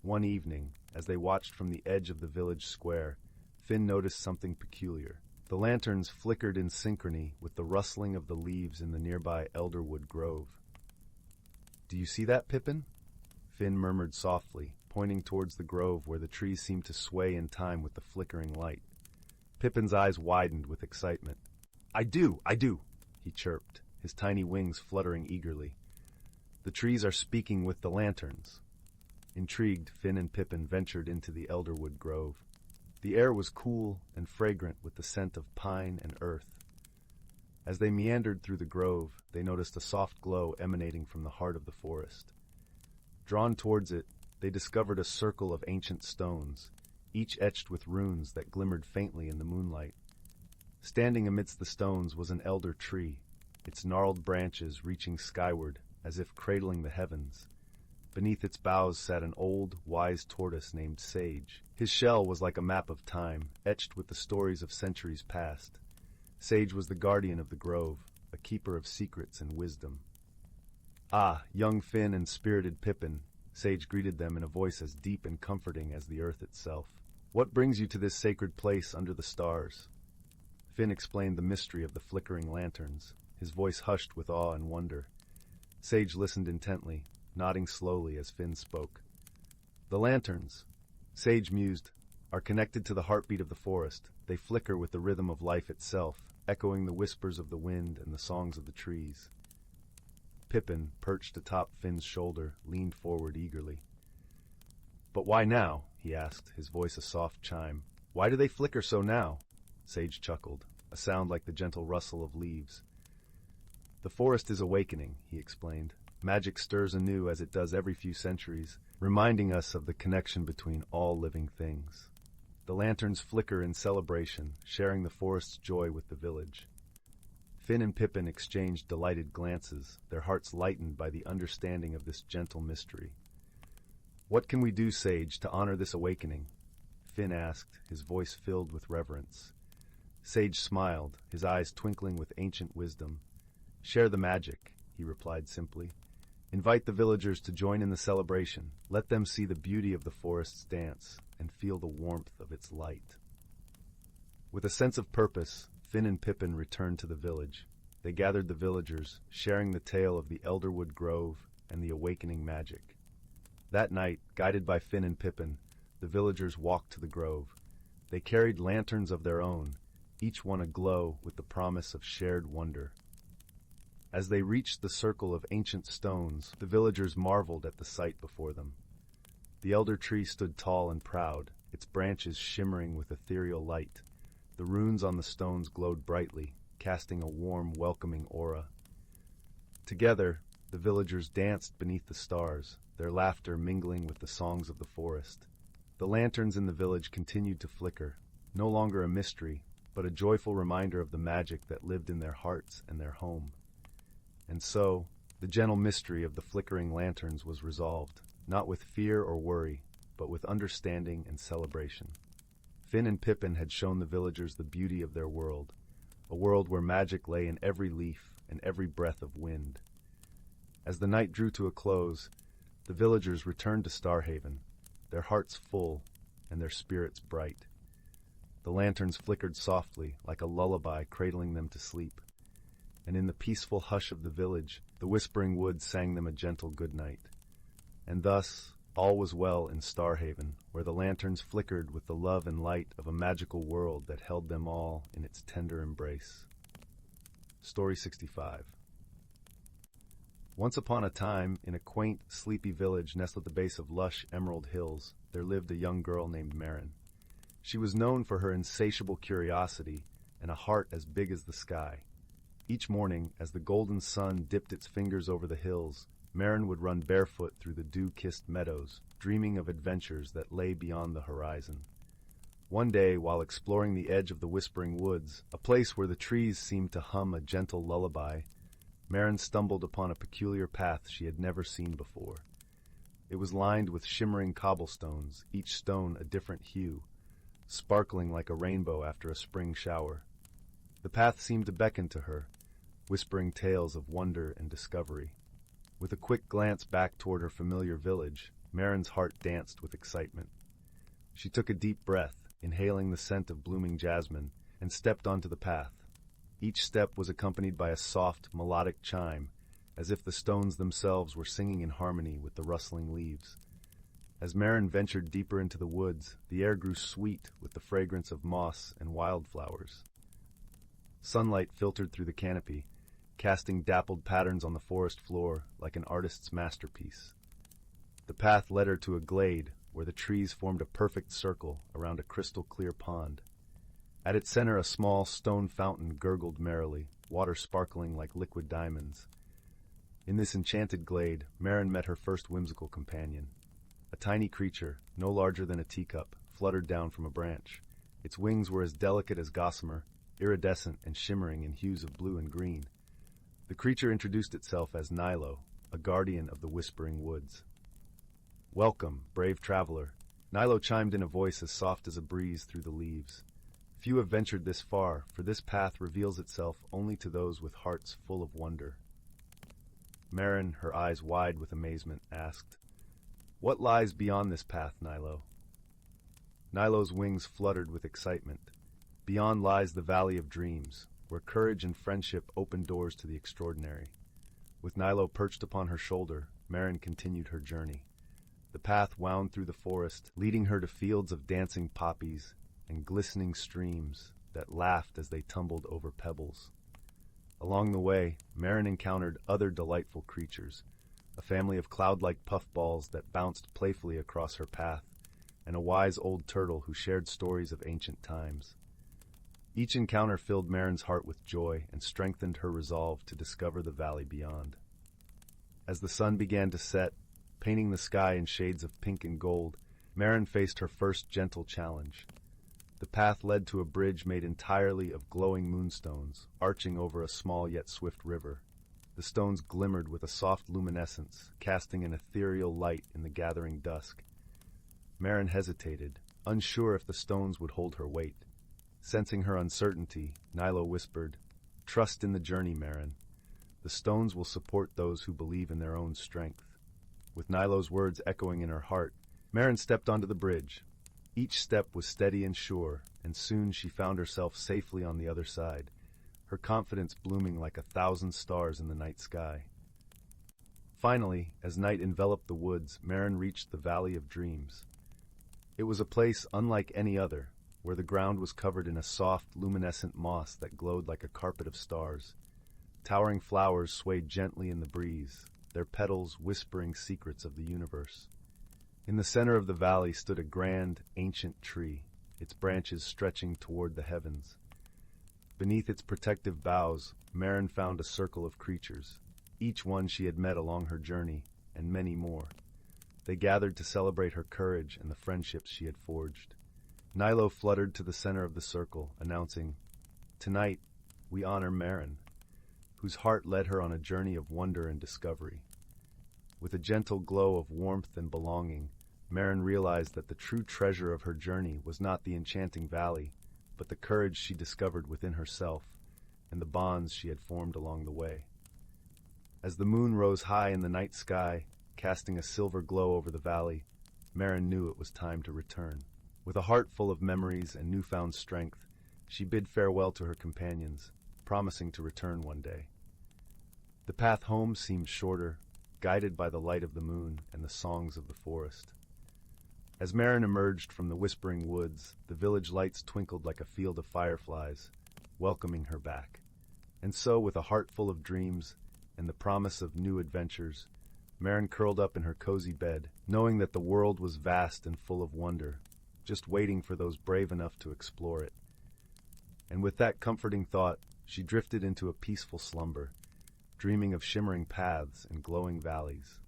One evening, as they watched from the edge of the village square, Finn noticed something peculiar. The lanterns flickered in synchrony with the rustling of the leaves in the nearby elderwood grove. "Do you see that, Pippin?" Finn murmured softly, pointing towards the grove where the trees seemed to sway in time with the flickering light. Pippin's eyes widened with excitement. I do, he chirped, his tiny wings fluttering eagerly. "The trees are speaking with the lanterns." Intrigued, Finn and Pippin ventured into the elderwood grove. The air was cool and fragrant with the scent of pine and earth. As they meandered through the grove, they noticed a soft glow emanating from the heart of the forest. Drawn towards it, they discovered a circle of ancient stones, each etched with runes that glimmered faintly in the moonlight. Standing amidst the stones was an elder tree, its gnarled branches reaching skyward as if cradling the heavens. Beneath its boughs sat an old, wise tortoise named Sage. His shell was like a map of time, etched with the stories of centuries past. Sage was the guardian of the grove, a keeper of secrets and wisdom. "Ah, young Finn and spirited Pippin," Sage greeted them in a voice as deep and comforting as the earth itself. "What brings you to this sacred place under the stars?" Finn explained the mystery of the flickering lanterns, his voice hushed with awe and wonder. Sage listened intently, nodding slowly as Finn spoke. "The lanterns," Sage mused, "are connected to the heartbeat of the forest. They flicker with the rhythm of life itself, echoing the whispers of the wind and the songs of the trees." Pippin, perched atop Finn's shoulder, leaned forward eagerly. "But why now?" he asked, his voice a soft chime. "Why do they flicker so now?" Sage chuckled, a sound like the gentle rustle of leaves. "The forest is awakening," he explained. "Magic stirs anew as it does every few centuries, reminding us of the connection between all living things. The lanterns flicker in celebration, sharing the forest's joy with the village." Finn and Pippin exchanged delighted glances, their hearts lightened by the understanding of this gentle mystery. "What can we do, Sage, to honor this awakening?" Finn asked, his voice filled with reverence. Sage smiled, his eyes twinkling with ancient wisdom. "Share the magic," he replied simply. "Invite the villagers to join in the celebration. Let them see the beauty of the forest's dance and feel the warmth of its light." With a sense of purpose, Finn and Pippin returned to the village. They gathered the villagers, sharing the tale of the elderwood grove and the awakening magic. That night, guided by Finn and Pippin, the villagers walked to the grove. They carried lanterns of their own, each one aglow with the promise of shared wonder. As they reached the circle of ancient stones, the villagers marveled at the sight before them. The elder tree stood tall and proud, its branches shimmering with ethereal light. The runes on the stones glowed brightly, casting a warm, welcoming aura. Together, the villagers danced beneath the stars, their laughter mingling with the songs of the forest. The lanterns in the village continued to flicker, no longer a mystery, but a joyful reminder of the magic that lived in their hearts and their home. And so, the gentle mystery of the flickering lanterns was resolved, not with fear or worry, but with understanding and celebration. Finn and Pippin had shown the villagers the beauty of their world, a world where magic lay in every leaf and every breath of wind. As the night drew to a close, the villagers returned to Starhaven, their hearts full and their spirits bright. The lanterns flickered softly, like a lullaby cradling them to sleep, and in the peaceful hush of the village, the whispering woods sang them a gentle good night. And thus, all was well in Starhaven, where the lanterns flickered with the love and light of a magical world that held them all in its tender embrace. Story 65. Once upon a time, in a quaint, sleepy village nestled at the base of lush emerald hills, there lived a young girl named Marin. She was known for her insatiable curiosity and a heart as big as the sky. Each morning, as the golden sun dipped its fingers over the hills, Marin would run barefoot through the dew-kissed meadows, dreaming of adventures that lay beyond the horizon. One day, while exploring the edge of the whispering woods, a place where the trees seemed to hum a gentle lullaby, Marin stumbled upon a peculiar path she had never seen before. It was lined with shimmering cobblestones, each stone a different hue, sparkling like a rainbow after a spring shower. The path seemed to beckon to her, whispering tales of wonder and discovery. With a quick glance back toward her familiar village, Marin's heart danced with excitement. She took a deep breath, inhaling the scent of blooming jasmine, and stepped onto the path. Each step was accompanied by a soft, melodic chime, as if the stones themselves were singing in harmony with the rustling leaves. As Marin ventured deeper into the woods, the air grew sweet with the fragrance of moss and wildflowers. Sunlight filtered through the canopy, casting dappled patterns on the forest floor like an artist's masterpiece. The path led her to a glade where the trees formed a perfect circle around a crystal-clear pond. At its center, a small stone fountain gurgled merrily, water sparkling like liquid diamonds. In this enchanted glade, Marin met her first whimsical companion. A tiny creature, no larger than a teacup, fluttered down from a branch. Its wings were as delicate as gossamer, iridescent and shimmering in hues of blue and green. The creature introduced itself as Nilo, a guardian of the whispering woods. "Welcome, brave traveler," Nilo chimed in a voice as soft as a breeze through the leaves. "Few have ventured this far, for this path reveals itself only to those with hearts full of wonder." Marin, her eyes wide with amazement, asked, "What lies beyond this path, Nilo?" Nilo's wings fluttered with excitement. "Beyond lies the Valley of Dreams, where courage and friendship open doors to the extraordinary." With Nilo perched upon her shoulder, Marin continued her journey. The path wound through the forest, leading her to fields of dancing poppies and glistening streams that laughed as they tumbled over pebbles. Along the way, Marin encountered other delightful creatures, a family of cloud-like puffballs that bounced playfully across her path, and a wise old turtle who shared stories of ancient times. Each encounter filled Marin's heart with joy and strengthened her resolve to discover the valley beyond. As the sun began to set, painting the sky in shades of pink and gold, Marin faced her first gentle challenge. The path led to a bridge made entirely of glowing moonstones, arching over a small yet swift river. The stones glimmered with a soft luminescence, casting an ethereal light in the gathering dusk. Marin hesitated, unsure if the stones would hold her weight. Sensing her uncertainty, Nilo whispered, "Trust in the journey, Marin. The stones will support those who believe in their own strength." With Nilo's words echoing in her heart, Marin stepped onto the bridge. Each step was steady and sure, and soon she found herself safely on the other side, her confidence blooming like 1,000 stars in the night sky. Finally, as night enveloped the woods, Marin reached the Valley of Dreams. It was a place unlike any other, where the ground was covered in a soft, luminescent moss that glowed like a carpet of stars. Towering flowers swayed gently in the breeze, their petals whispering secrets of the universe. In the center of the valley stood a grand, ancient tree, its branches stretching toward the heavens. Beneath its protective boughs, Marin found a circle of creatures, each one she had met along her journey, and many more. They gathered to celebrate her courage and the friendships she had forged. Nilo fluttered to the center of the circle, announcing, "Tonight, we honor Marin," whose heart led her on a journey of wonder and discovery. With a gentle glow of warmth and belonging, Marin realized that the true treasure of her journey was not the enchanting valley, but the courage she discovered within herself and the bonds she had formed along the way. As the moon rose high in the night sky, casting a silver glow over the valley, Marin knew it was time to return. With a heart full of memories and newfound strength, she bid farewell to her companions, promising to return one day. The path home seemed shorter, guided by the light of the moon and the songs of the forest. As Marin emerged from the whispering woods, the village lights twinkled like a field of fireflies, welcoming her back. And so, with a heart full of dreams and the promise of new adventures, Marin curled up in her cozy bed, knowing that the world was vast and full of wonder, just waiting for those brave enough to explore it. And with that comforting thought, she drifted into a peaceful slumber, dreaming of shimmering paths and glowing valleys.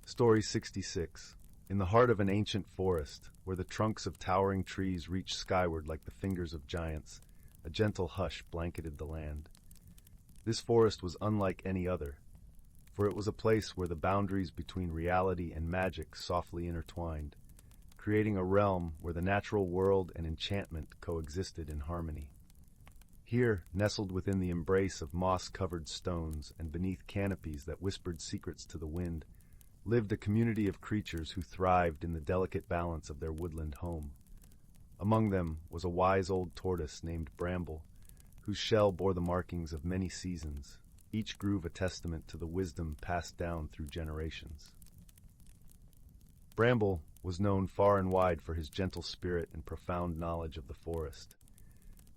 Story 66. In the heart of an ancient forest, where the trunks of towering trees reached skyward like the fingers of giants, a gentle hush blanketed the land. This forest was unlike any other, for it was a place where the boundaries between reality and magic softly intertwined, creating a realm where the natural world and enchantment coexisted in harmony. Here, nestled within the embrace of moss-covered stones and beneath canopies that whispered secrets to the wind, lived a community of creatures who thrived in the delicate balance of their woodland home. Among them was a wise old tortoise named Bramble, whose shell bore the markings of many seasons, each groove a testament to the wisdom passed down through generations. Bramble was known far and wide for his gentle spirit and profound knowledge of the forest.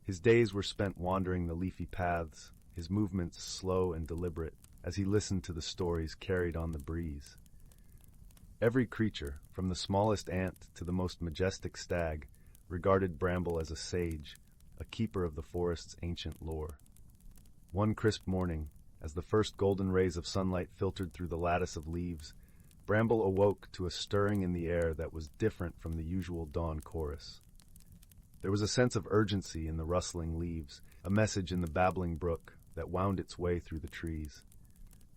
His days were spent wandering the leafy paths, his movements slow and deliberate, as he listened to the stories carried on the breeze. Every creature, from the smallest ant to the most majestic stag, regarded Bramble as a sage, a keeper of the forest's ancient lore. One crisp morning, as the first golden rays of sunlight filtered through the lattice of leaves, Bramble awoke to a stirring in the air that was different from the usual dawn chorus. There was a sense of urgency in the rustling leaves, a message in the babbling brook that wound its way through the trees.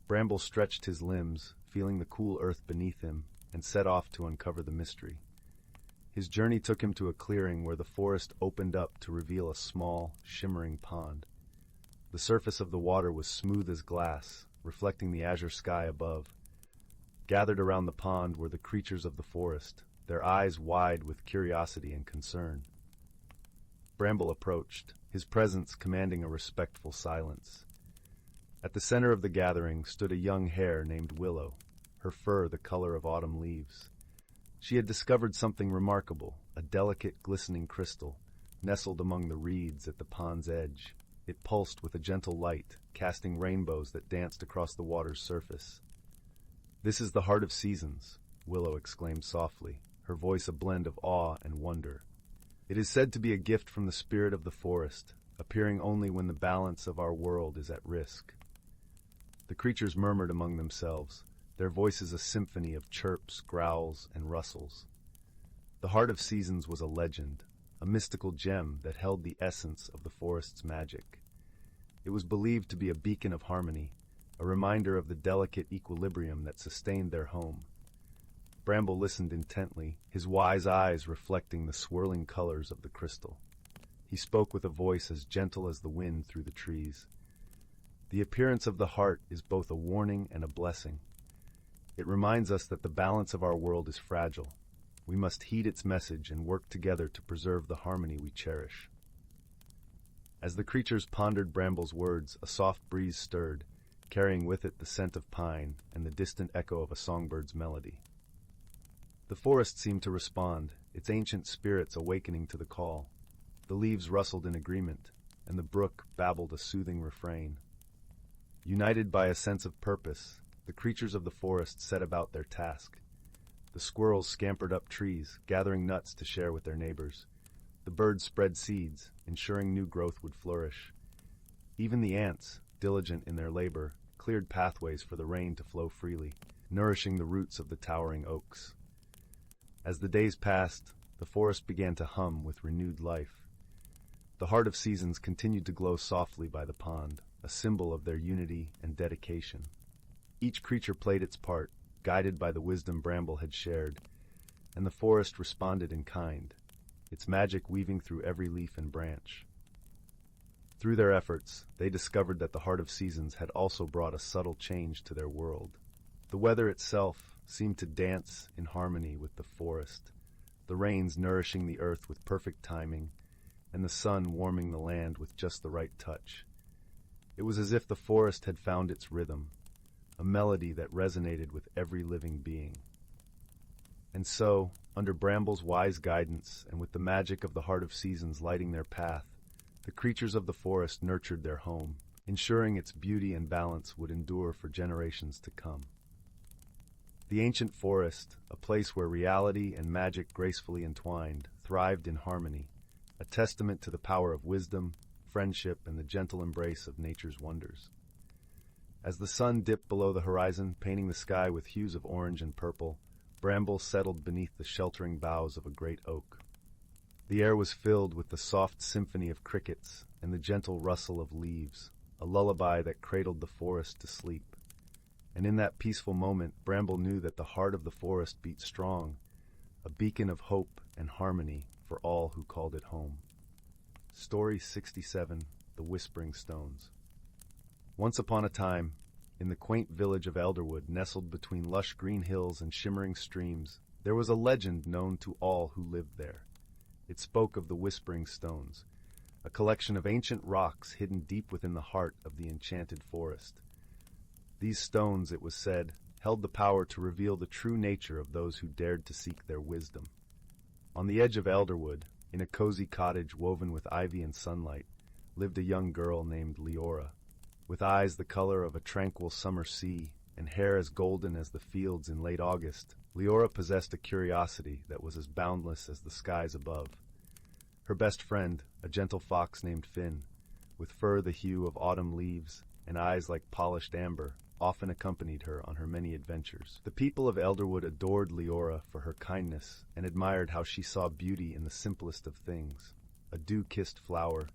Bramble stretched his limbs, feeling the cool earth beneath him, and set off to uncover the mystery. His journey took him to a clearing where the forest opened up to reveal a small, shimmering pond. The surface of the water was smooth as glass, reflecting the azure sky above. Gathered around the pond were the creatures of the forest, their eyes wide with curiosity and concern. Bramble approached, his presence commanding a respectful silence. At the center of the gathering stood a young hare named Willow, her fur the color of autumn leaves. She had discovered something remarkable, a delicate, glistening crystal, nestled among the reeds at the pond's edge. It pulsed with a gentle light, casting rainbows that danced across the water's surface. "This is the heart of seasons," Willow exclaimed softly, her voice a blend of awe and wonder. "It is said to be a gift from the spirit of the forest, appearing only when the balance of our world is at risk." The creatures murmured among themselves, their voices a symphony of chirps, growls, and rustles. The Heart of Seasons was a legend, a mystical gem that held the essence of the forest's magic. It was believed to be a beacon of harmony, a reminder of the delicate equilibrium that sustained their home. Bramble listened intently, his wise eyes reflecting the swirling colors of the crystal. He spoke with a voice as gentle as the wind through the trees. "The appearance of the heart is both a warning and a blessing. It reminds us that the balance of our world is fragile. We must heed its message and work together to preserve the harmony we cherish." As the creatures pondered Bramble's words, a soft breeze stirred, carrying with it the scent of pine and the distant echo of a songbird's melody. The forest seemed to respond, its ancient spirits awakening to the call. The leaves rustled in agreement, and the brook babbled a soothing refrain. United by a sense of purpose, the creatures of the forest set about their task. The squirrels scampered up trees, gathering nuts to share with their neighbors. The birds spread seeds, ensuring new growth would flourish. Even the ants, diligent in their labor, cleared pathways for the rain to flow freely, nourishing the roots of the towering oaks. As the days passed, the forest began to hum with renewed life. The heart of seasons continued to glow softly by the pond, a symbol of their unity and dedication. Each creature played its part, guided by the wisdom Bramble had shared, and the forest responded in kind, its magic weaving through every leaf and branch. Through their efforts, they discovered that the heart of seasons had also brought a subtle change to their world. The weather itself seemed to dance in harmony with the forest, the rains nourishing the earth with perfect timing, and the sun warming the land with just the right touch. It was as if the forest had found its rhythm, a melody that resonated with every living being. And so, under Bramble's wise guidance and with the magic of the heart of seasons lighting their path, the creatures of the forest nurtured their home, ensuring its beauty and balance would endure for generations to come. The ancient forest, a place where reality and magic gracefully entwined, thrived in harmony, a testament to the power of wisdom, friendship, and the gentle embrace of nature's wonders. As the sun dipped below the horizon, painting the sky with hues of orange and purple, Bramble settled beneath the sheltering boughs of a great oak. The air was filled with the soft symphony of crickets and the gentle rustle of leaves, a lullaby that cradled the forest to sleep. And in that peaceful moment, Bramble knew that the heart of the forest beat strong, a beacon of hope and harmony for all who called it home. Story 67, The Whispering Stones. Once upon a time, in the quaint village of Elderwood, nestled between lush green hills and shimmering streams, there was a legend known to all who lived there. It spoke of the Whispering Stones, a collection of ancient rocks hidden deep within the heart of the enchanted forest. These stones, it was said, held the power to reveal the true nature of those who dared to seek their wisdom. On the edge of Elderwood, in a cozy cottage woven with ivy and sunlight, lived a young girl named Leora. With eyes the color of a tranquil summer sea and hair as golden as the fields in late August, Leora possessed a curiosity that was as boundless as the skies above. Her best friend, a gentle fox named Finn, with fur the hue of autumn leaves and eyes like polished amber, often accompanied her on her many adventures. The people of Elderwood adored Leora for her kindness and admired how she saw beauty in the simplest of things, a dew-kissed flower,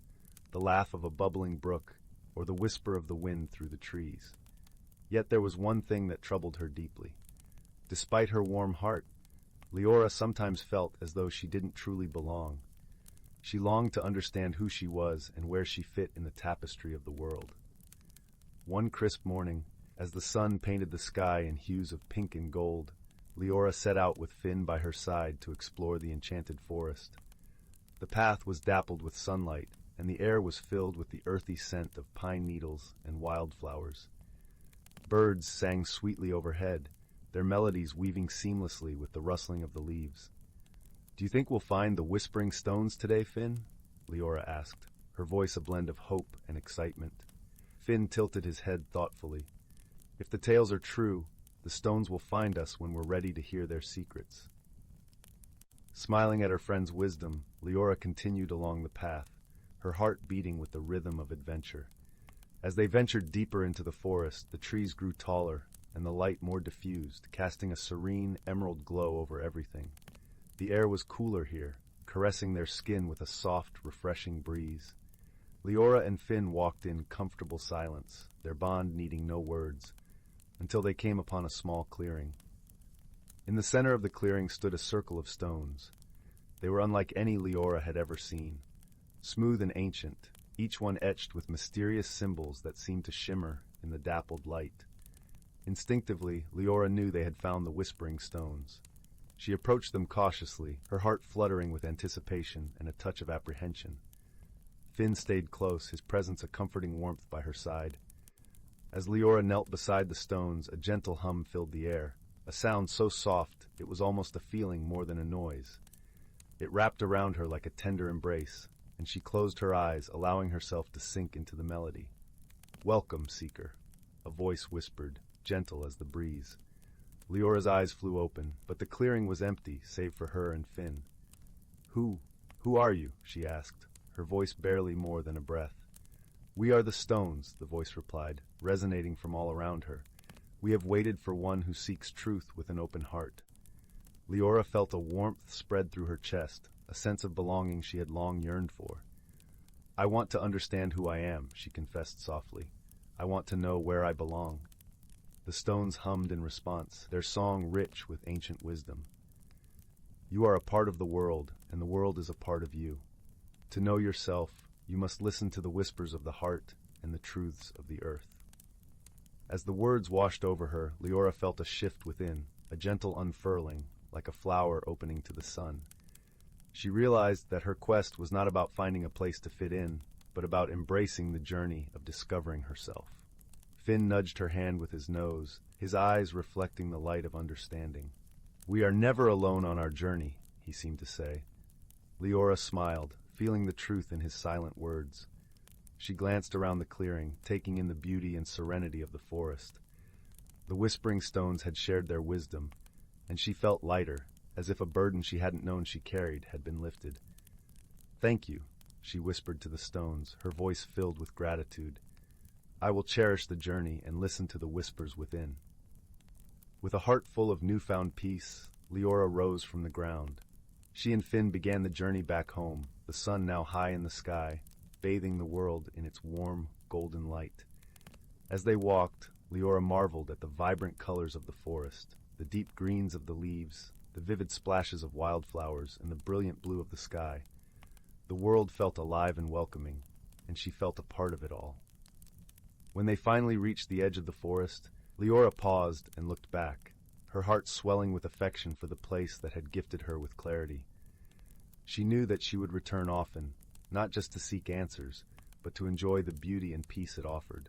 the laugh of a bubbling brook, or the whisper of the wind through the trees. Yet there was one thing that troubled her deeply. Despite her warm heart, Leora sometimes felt as though she didn't truly belong. She longed to understand who she was and where she fit in the tapestry of the world. One crisp morning, as the sun painted the sky in hues of pink and gold, Leora set out with Finn by her side to explore the enchanted forest. The path was dappled with sunlight, and the air was filled with the earthy scent of pine needles and wildflowers. Birds sang sweetly overhead, their melodies weaving seamlessly with the rustling of the leaves. "Do you think we'll find the Whispering Stones today, Finn?" Leora asked, her voice a blend of hope and excitement. Finn tilted his head thoughtfully. "If the tales are true, the stones will find us when we're ready to hear their secrets." Smiling at her friend's wisdom, Leora continued along the path, her heart beating with the rhythm of adventure. As they ventured deeper into the forest, the trees grew taller and the light more diffused, casting a serene, emerald glow over everything. The air was cooler here, caressing their skin with a soft, refreshing breeze. Leora and Finn walked in comfortable silence, their bond needing no words, until they came upon a small clearing. In the center of the clearing stood a circle of stones. They were unlike any Leora had ever seen. Smooth and ancient, each one etched with mysterious symbols that seemed to shimmer in the dappled light. Instinctively, Leora knew they had found the Whispering Stones. She approached them cautiously, her heart fluttering with anticipation and a touch of apprehension. Finn stayed close, his presence a comforting warmth by her side. As Leora knelt beside the stones, a gentle hum filled the air, a sound so soft it was almost a feeling more than a noise. It wrapped around her like a tender embrace, and she closed her eyes, allowing herself to sink into the melody. "Welcome, Seeker," a voice whispered, gentle as the breeze. Leora's eyes flew open, but the clearing was empty, save for her and Finn. Who are you?" she asked, her voice barely more than a breath. "We are the stones," the voice replied, resonating from all around her. "We have waited for one who seeks truth with an open heart." Leora felt a warmth spread through her chest, a sense of belonging she had long yearned for. "I want to understand who I am," she confessed softly. "I want to know where I belong." The stones hummed in response, their song rich with ancient wisdom. "You are a part of the world, and the world is a part of you. To know yourself, you must listen to the whispers of the heart and the truths of the earth." As the words washed over her, Leora felt a shift within, a gentle unfurling, like a flower opening to the sun. She realized that her quest was not about finding a place to fit in, but about embracing the journey of discovering herself. Finn nudged her hand with his nose, his eyes reflecting the light of understanding. "We are never alone on our journey," he seemed to say. Leora smiled, feeling the truth in his silent words. She glanced around the clearing, taking in the beauty and serenity of the forest. The whispering stones had shared their wisdom, and she felt lighter, as if a burden she hadn't known she carried had been lifted. "Thank you," she whispered to the stones, her voice filled with gratitude. "I will cherish the journey and listen to the whispers within." With a heart full of newfound peace, Leora rose from the ground. She and Finn began the journey back home, the sun now high in the sky, bathing the world in its warm, golden light. As they walked, Leora marveled at the vibrant colors of the forest, the deep greens of the leaves, the vivid splashes of wildflowers, and the brilliant blue of the sky. The world felt alive and welcoming, and she felt a part of it all. When they finally reached the edge of the forest, Leora paused and looked back, her heart swelling with affection for the place that had gifted her with clarity. She knew that she would return often, not just to seek answers, but to enjoy the beauty and peace it offered.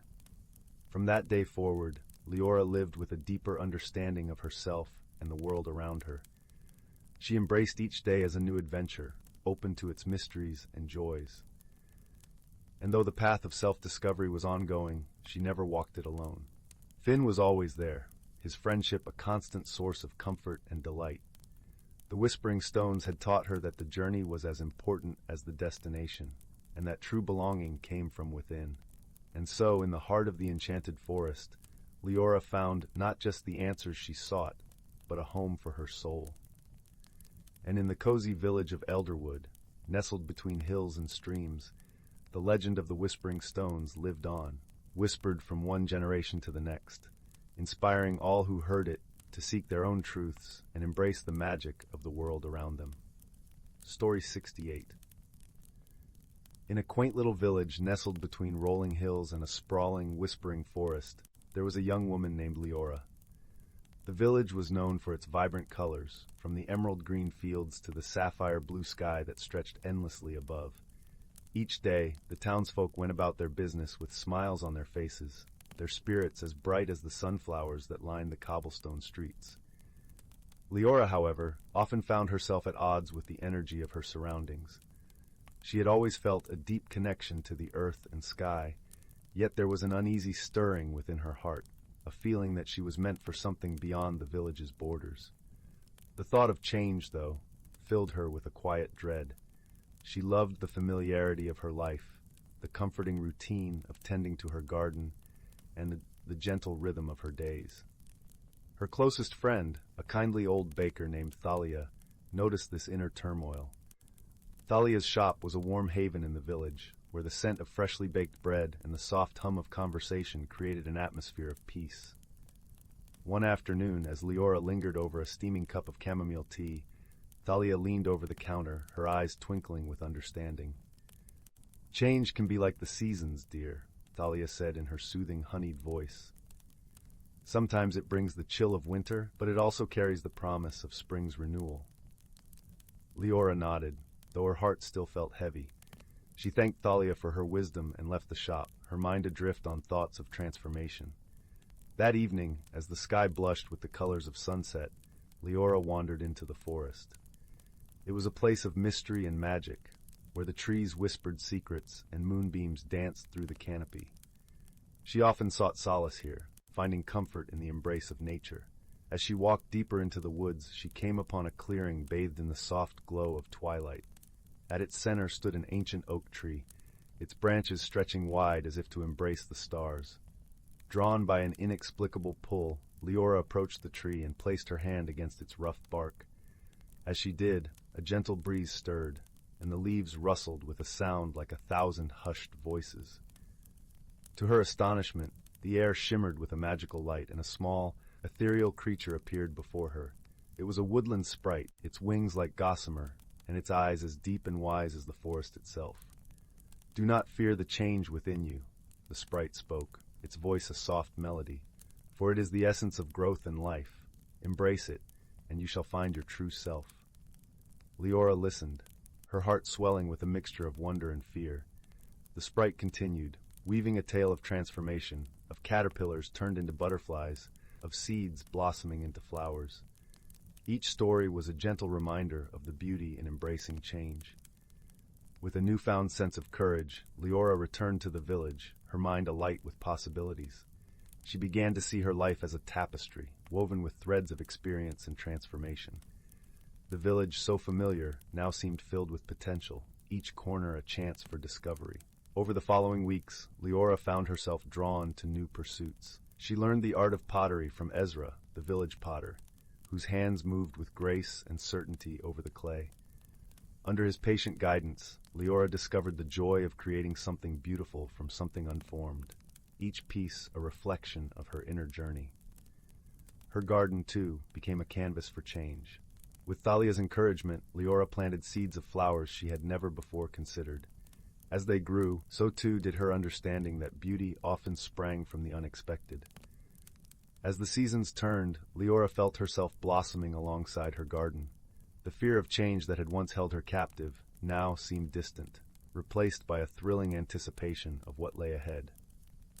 From that day forward, Leora lived with a deeper understanding of herself and the world around her. She embraced each day as a new adventure, open to its mysteries and joys. And though the path of self-discovery was ongoing, she never walked it alone. Finn was always there, his friendship a constant source of comfort and delight. The Whispering Stones had taught her that the journey was as important as the destination, and that true belonging came from within. And so, in the heart of the enchanted forest, Leora found not just the answers she sought, but a home for her soul. And in the cozy village of Elderwood, nestled between hills and streams, the legend of the Whispering Stones lived on, whispered from one generation to the next, inspiring all who heard it to seek their own truths and embrace the magic of the world around them. Story 68. In a quaint little village nestled between rolling hills and a sprawling, whispering forest, there was a young woman named Leora. The village was known for its vibrant colors, from the emerald green fields to the sapphire blue sky that stretched endlessly above. Each day, the townsfolk went about their business with smiles on their faces, their spirits as bright as the sunflowers that lined the cobblestone streets. Leora, however, often found herself at odds with the energy of her surroundings. She had always felt a deep connection to the earth and sky, yet there was an uneasy stirring within her heart, a feeling that she was meant for something beyond the village's borders. The thought of change, though, filled her with a quiet dread. She loved the familiarity of her life, the comforting routine of tending to her garden, and the gentle rhythm of her days. Her closest friend, a kindly old baker named Thalia, noticed this inner turmoil. Thalia's shop was a warm haven in the village, where the scent of freshly baked bread and the soft hum of conversation created an atmosphere of peace. One afternoon, as Leora lingered over a steaming cup of chamomile tea, Thalia leaned over the counter, her eyes twinkling with understanding. "Change can be like the seasons, dear," Thalia said in her soothing, honeyed voice. "Sometimes it brings the chill of winter, but it also carries the promise of spring's renewal." Leora nodded, though her heart still felt heavy. She thanked Thalia for her wisdom and left the shop, her mind adrift on thoughts of transformation. That evening, as the sky blushed with the colors of sunset, Leora wandered into the forest. It was a place of mystery and magic, where the trees whispered secrets and moonbeams danced through the canopy. She often sought solace here, finding comfort in the embrace of nature. As she walked deeper into the woods, she came upon a clearing bathed in the soft glow of twilight. At its center stood an ancient oak tree, its branches stretching wide as if to embrace the stars. Drawn by an inexplicable pull, Leora approached the tree and placed her hand against its rough bark. As she did, a gentle breeze stirred, and the leaves rustled with a sound like 1,000 hushed voices. To her astonishment, the air shimmered with a magical light, and a small, ethereal creature appeared before her. It was a woodland sprite, its wings like gossamer, and its eyes as deep and wise as the forest itself. "Do not fear the change within you," the sprite spoke, its voice a soft melody, "for it is the essence of growth and life. Embrace it, and you shall find your true self." Leora listened, her heart swelling with a mixture of wonder and fear. The sprite continued, weaving a tale of transformation, of caterpillars turned into butterflies, of seeds blossoming into flowers. Each story was a gentle reminder of the beauty in embracing change. With a newfound sense of courage, Leora returned to the village, her mind alight with possibilities. She began to see her life as a tapestry, woven with threads of experience and transformation. The village, so familiar, now seemed filled with potential, each corner a chance for discovery. Over the following weeks, Leora found herself drawn to new pursuits. She learned the art of pottery from Ezra, the village potter, whose hands moved with grace and certainty over the clay. Under his patient guidance, Leora discovered the joy of creating something beautiful from something unformed, each piece a reflection of her inner journey. Her garden, too, became a canvas for change. With Thalia's encouragement, Leora planted seeds of flowers she had never before considered. As they grew, so too did her understanding that beauty often sprang from the unexpected. As the seasons turned, Leora felt herself blossoming alongside her garden. The fear of change that had once held her captive now seemed distant, replaced by a thrilling anticipation of what lay ahead.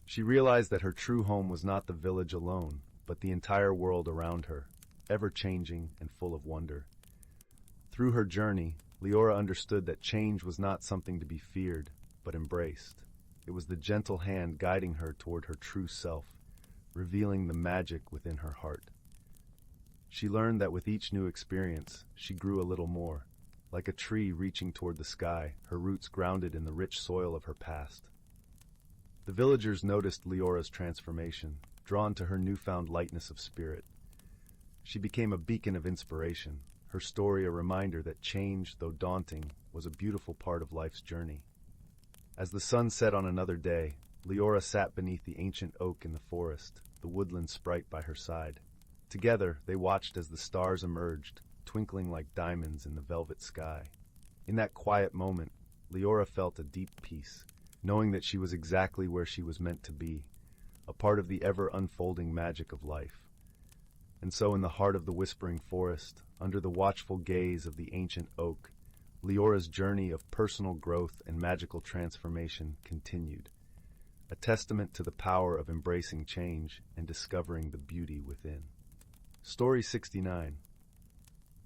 She realized that her true home was not the village alone, but the entire world around her, ever-changing and full of wonder. Through her journey, Leora understood that change was not something to be feared, but embraced. It was the gentle hand guiding her toward her true self, revealing the magic within her heart. She learned that with each new experience, she grew a little more, like a tree reaching toward the sky, her roots grounded in the rich soil of her past. The villagers noticed Leora's transformation, drawn to her newfound lightness of spirit. She became a beacon of inspiration, her story a reminder that change, though daunting, was a beautiful part of life's journey. As the sun set on another day, Leora sat beneath the ancient oak in the forest, the woodland sprite by her side. Together, they watched as the stars emerged, twinkling like diamonds in the velvet sky. In that quiet moment, Leora felt a deep peace, knowing that she was exactly where she was meant to be, a part of the ever-unfolding magic of life. And so in the heart of the whispering forest, under the watchful gaze of the ancient oak, Leora's journey of personal growth and magical transformation continued, a testament to the power of embracing change and discovering the beauty within. Story 69.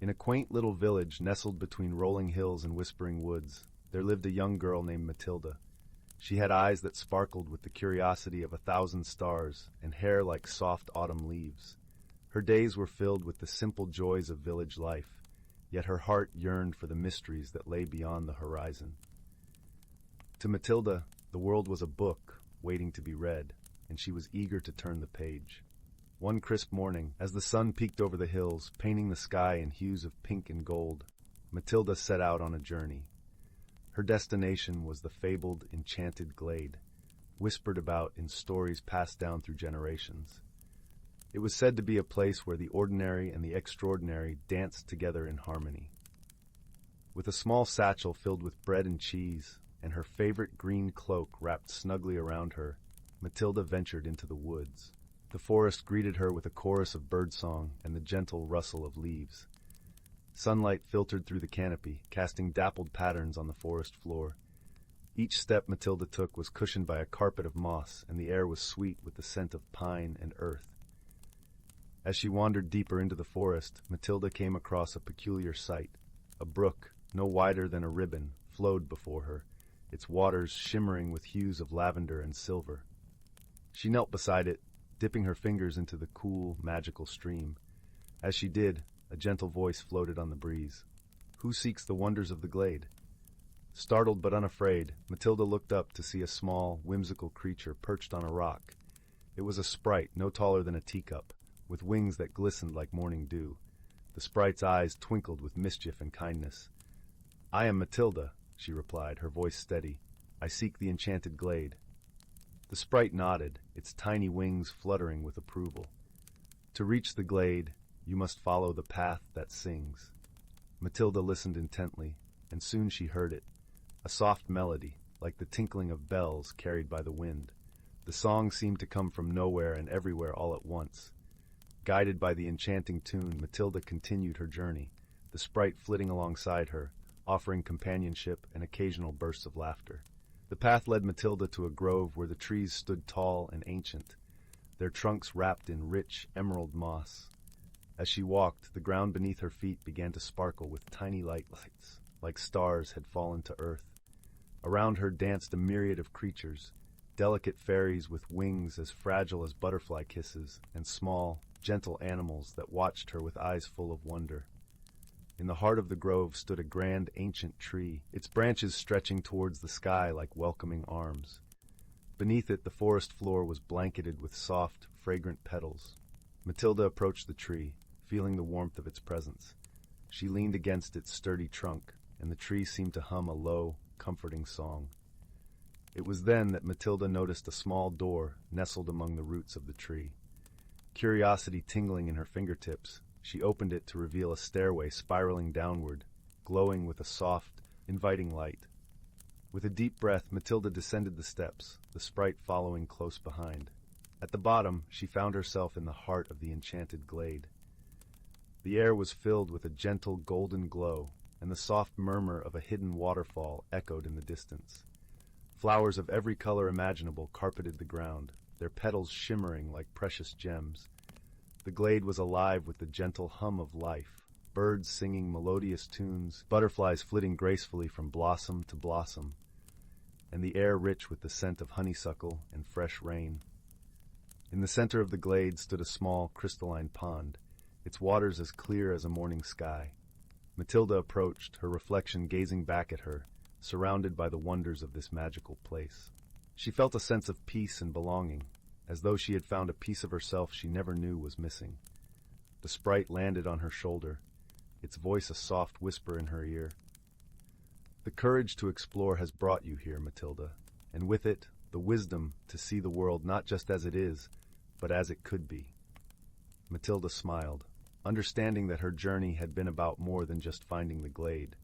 In a quaint little village nestled between rolling hills and whispering woods, there lived a young girl named Matilda. She had eyes that sparkled with the curiosity of 1,000 stars and hair like soft autumn leaves. Her days were filled with the simple joys of village life, yet her heart yearned for the mysteries that lay beyond the horizon. To Matilda, the world was a book waiting to be read, and she was eager to turn the page. One crisp morning, as the sun peeked over the hills, painting the sky in hues of pink and gold, Matilda set out on a journey. Her destination was the fabled, enchanted glade, whispered about in stories passed down through generations. It was said to be a place where the ordinary and the extraordinary danced together in harmony. With a small satchel filled with bread and cheese, and her favorite green cloak wrapped snugly around her, Matilda ventured into the woods. The forest greeted her with a chorus of birdsong and the gentle rustle of leaves. Sunlight filtered through the canopy, casting dappled patterns on the forest floor. Each step Matilda took was cushioned by a carpet of moss, and the air was sweet with the scent of pine and earth. As she wandered deeper into the forest, Matilda came across a peculiar sight. A brook, no wider than a ribbon, flowed before her, its waters shimmering with hues of lavender and silver. She knelt beside it, dipping her fingers into the cool, magical stream. As she did, a gentle voice floated on the breeze. "Who seeks the wonders of the glade?" Startled but unafraid, Matilda looked up to see a small, whimsical creature perched on a rock. It was a sprite no taller than a teacup, with wings that glistened like morning dew. The sprite's eyes twinkled with mischief and kindness. "I am Matilda," she replied, her voice steady. "I seek the enchanted glade." The sprite nodded, its tiny wings fluttering with approval. "To reach the glade, you must follow the path that sings." Matilda listened intently, and soon she heard it. A soft melody, like the tinkling of bells carried by the wind. The song seemed to come from nowhere and everywhere all at once. Guided by the enchanting tune, Matilda continued her journey, the sprite flitting alongside her, offering companionship and occasional bursts of laughter. The path led Matilda to a grove where the trees stood tall and ancient, their trunks wrapped in rich emerald moss. As she walked, the ground beneath her feet began to sparkle with tiny lights, like stars had fallen to earth. Around her danced a myriad of creatures, delicate fairies with wings as fragile as butterfly kisses, and small, gentle animals that watched her with eyes full of wonder. In the heart of the grove stood a grand ancient tree, its branches stretching towards the sky like welcoming arms. Beneath it, the forest floor was blanketed with soft, fragrant petals. Matilda approached the tree, feeling the warmth of its presence. She leaned against its sturdy trunk, and the tree seemed to hum a low, comforting song. It was then that Matilda noticed a small door nestled among the roots of the tree. Curiosity tingling in her fingertips, she opened it to reveal a stairway spiraling downward, glowing with a soft, inviting light. With a deep breath, Matilda descended the steps, the sprite following close behind. At the bottom, she found herself in the heart of the enchanted glade. The air was filled with a gentle golden glow, and the soft murmur of a hidden waterfall echoed in the distance. Flowers of every color imaginable carpeted the ground, their petals shimmering like precious gems. The glade was alive with the gentle hum of life, birds singing melodious tunes, butterflies flitting gracefully from blossom to blossom, and the air rich with the scent of honeysuckle and fresh rain. In the center of the glade stood a small, crystalline pond, its waters as clear as a morning sky. Matilda approached, her reflection gazing back at her, surrounded by the wonders of this magical place. She felt a sense of peace and belonging, as though she had found a piece of herself she never knew was missing. The sprite landed on her shoulder, its voice a soft whisper in her ear. "The courage to explore has brought you here, Matilda, and with it, the wisdom to see the world not just as it is, but as it could be." Matilda smiled, understanding that her journey had been about more than just finding the glade.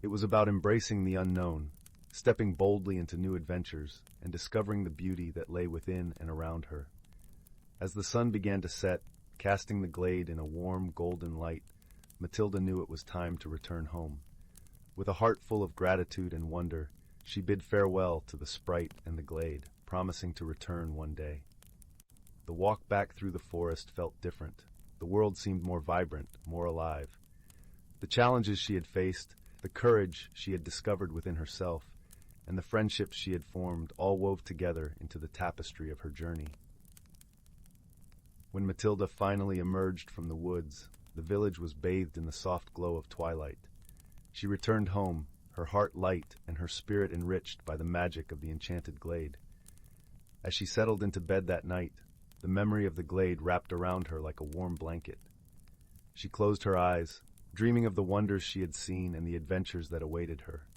It was about embracing the unknown, stepping boldly into new adventures, and discovering the beauty that lay within and around her. As the sun began to set, casting the glade in a warm, golden light, Matilda knew it was time to return home. With a heart full of gratitude and wonder, she bid farewell to the sprite and the glade, promising to return one day. The walk back through the forest felt different. The world seemed more vibrant, more alive. The challenges she had faced, the courage she had discovered within herself, and the friendships she had formed all wove together into the tapestry of her journey. When Matilda finally emerged from the woods, the village was bathed in the soft glow of twilight. She returned home, her heart light and her spirit enriched by the magic of the enchanted glade. As she settled into bed that night, the memory of the glade wrapped around her like a warm blanket. She closed her eyes, dreaming of the wonders she had seen and the adventures that awaited her.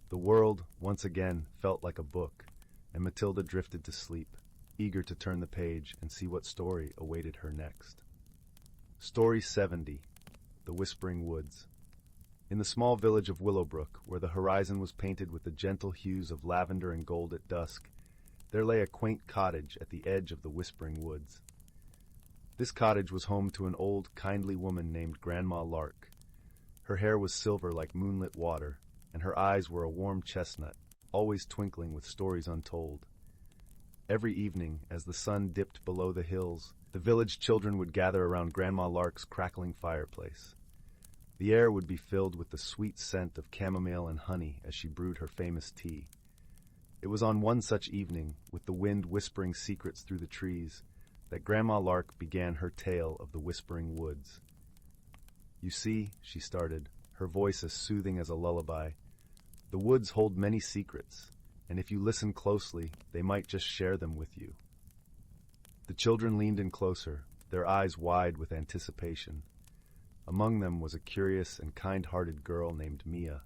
The world, once again, felt like a book, and Matilda drifted to sleep, eager to turn the page and see what story awaited her next. Story 70. The Whispering Woods. In the small village of Willowbrook, where the horizon was painted with the gentle hues of lavender and gold at dusk, there lay a quaint cottage at the edge of the Whispering Woods. This cottage was home to an old, kindly woman named Grandma Lark. Her hair was silver like moonlit water, and her eyes were a warm chestnut, always twinkling with stories untold. Every evening, as the sun dipped below the hills, the village children would gather around Grandma Lark's crackling fireplace. The air would be filled with the sweet scent of chamomile and honey as she brewed her famous tea. It was on one such evening, with the wind whispering secrets through the trees, that Grandma Lark began her tale of the Whispering Woods. "You see," she started, her voice as soothing as a lullaby, "the woods hold many secrets, and if you listen closely, they might just share them with you." The children leaned in closer, their eyes wide with anticipation. Among them was a curious and kind-hearted girl named Mia.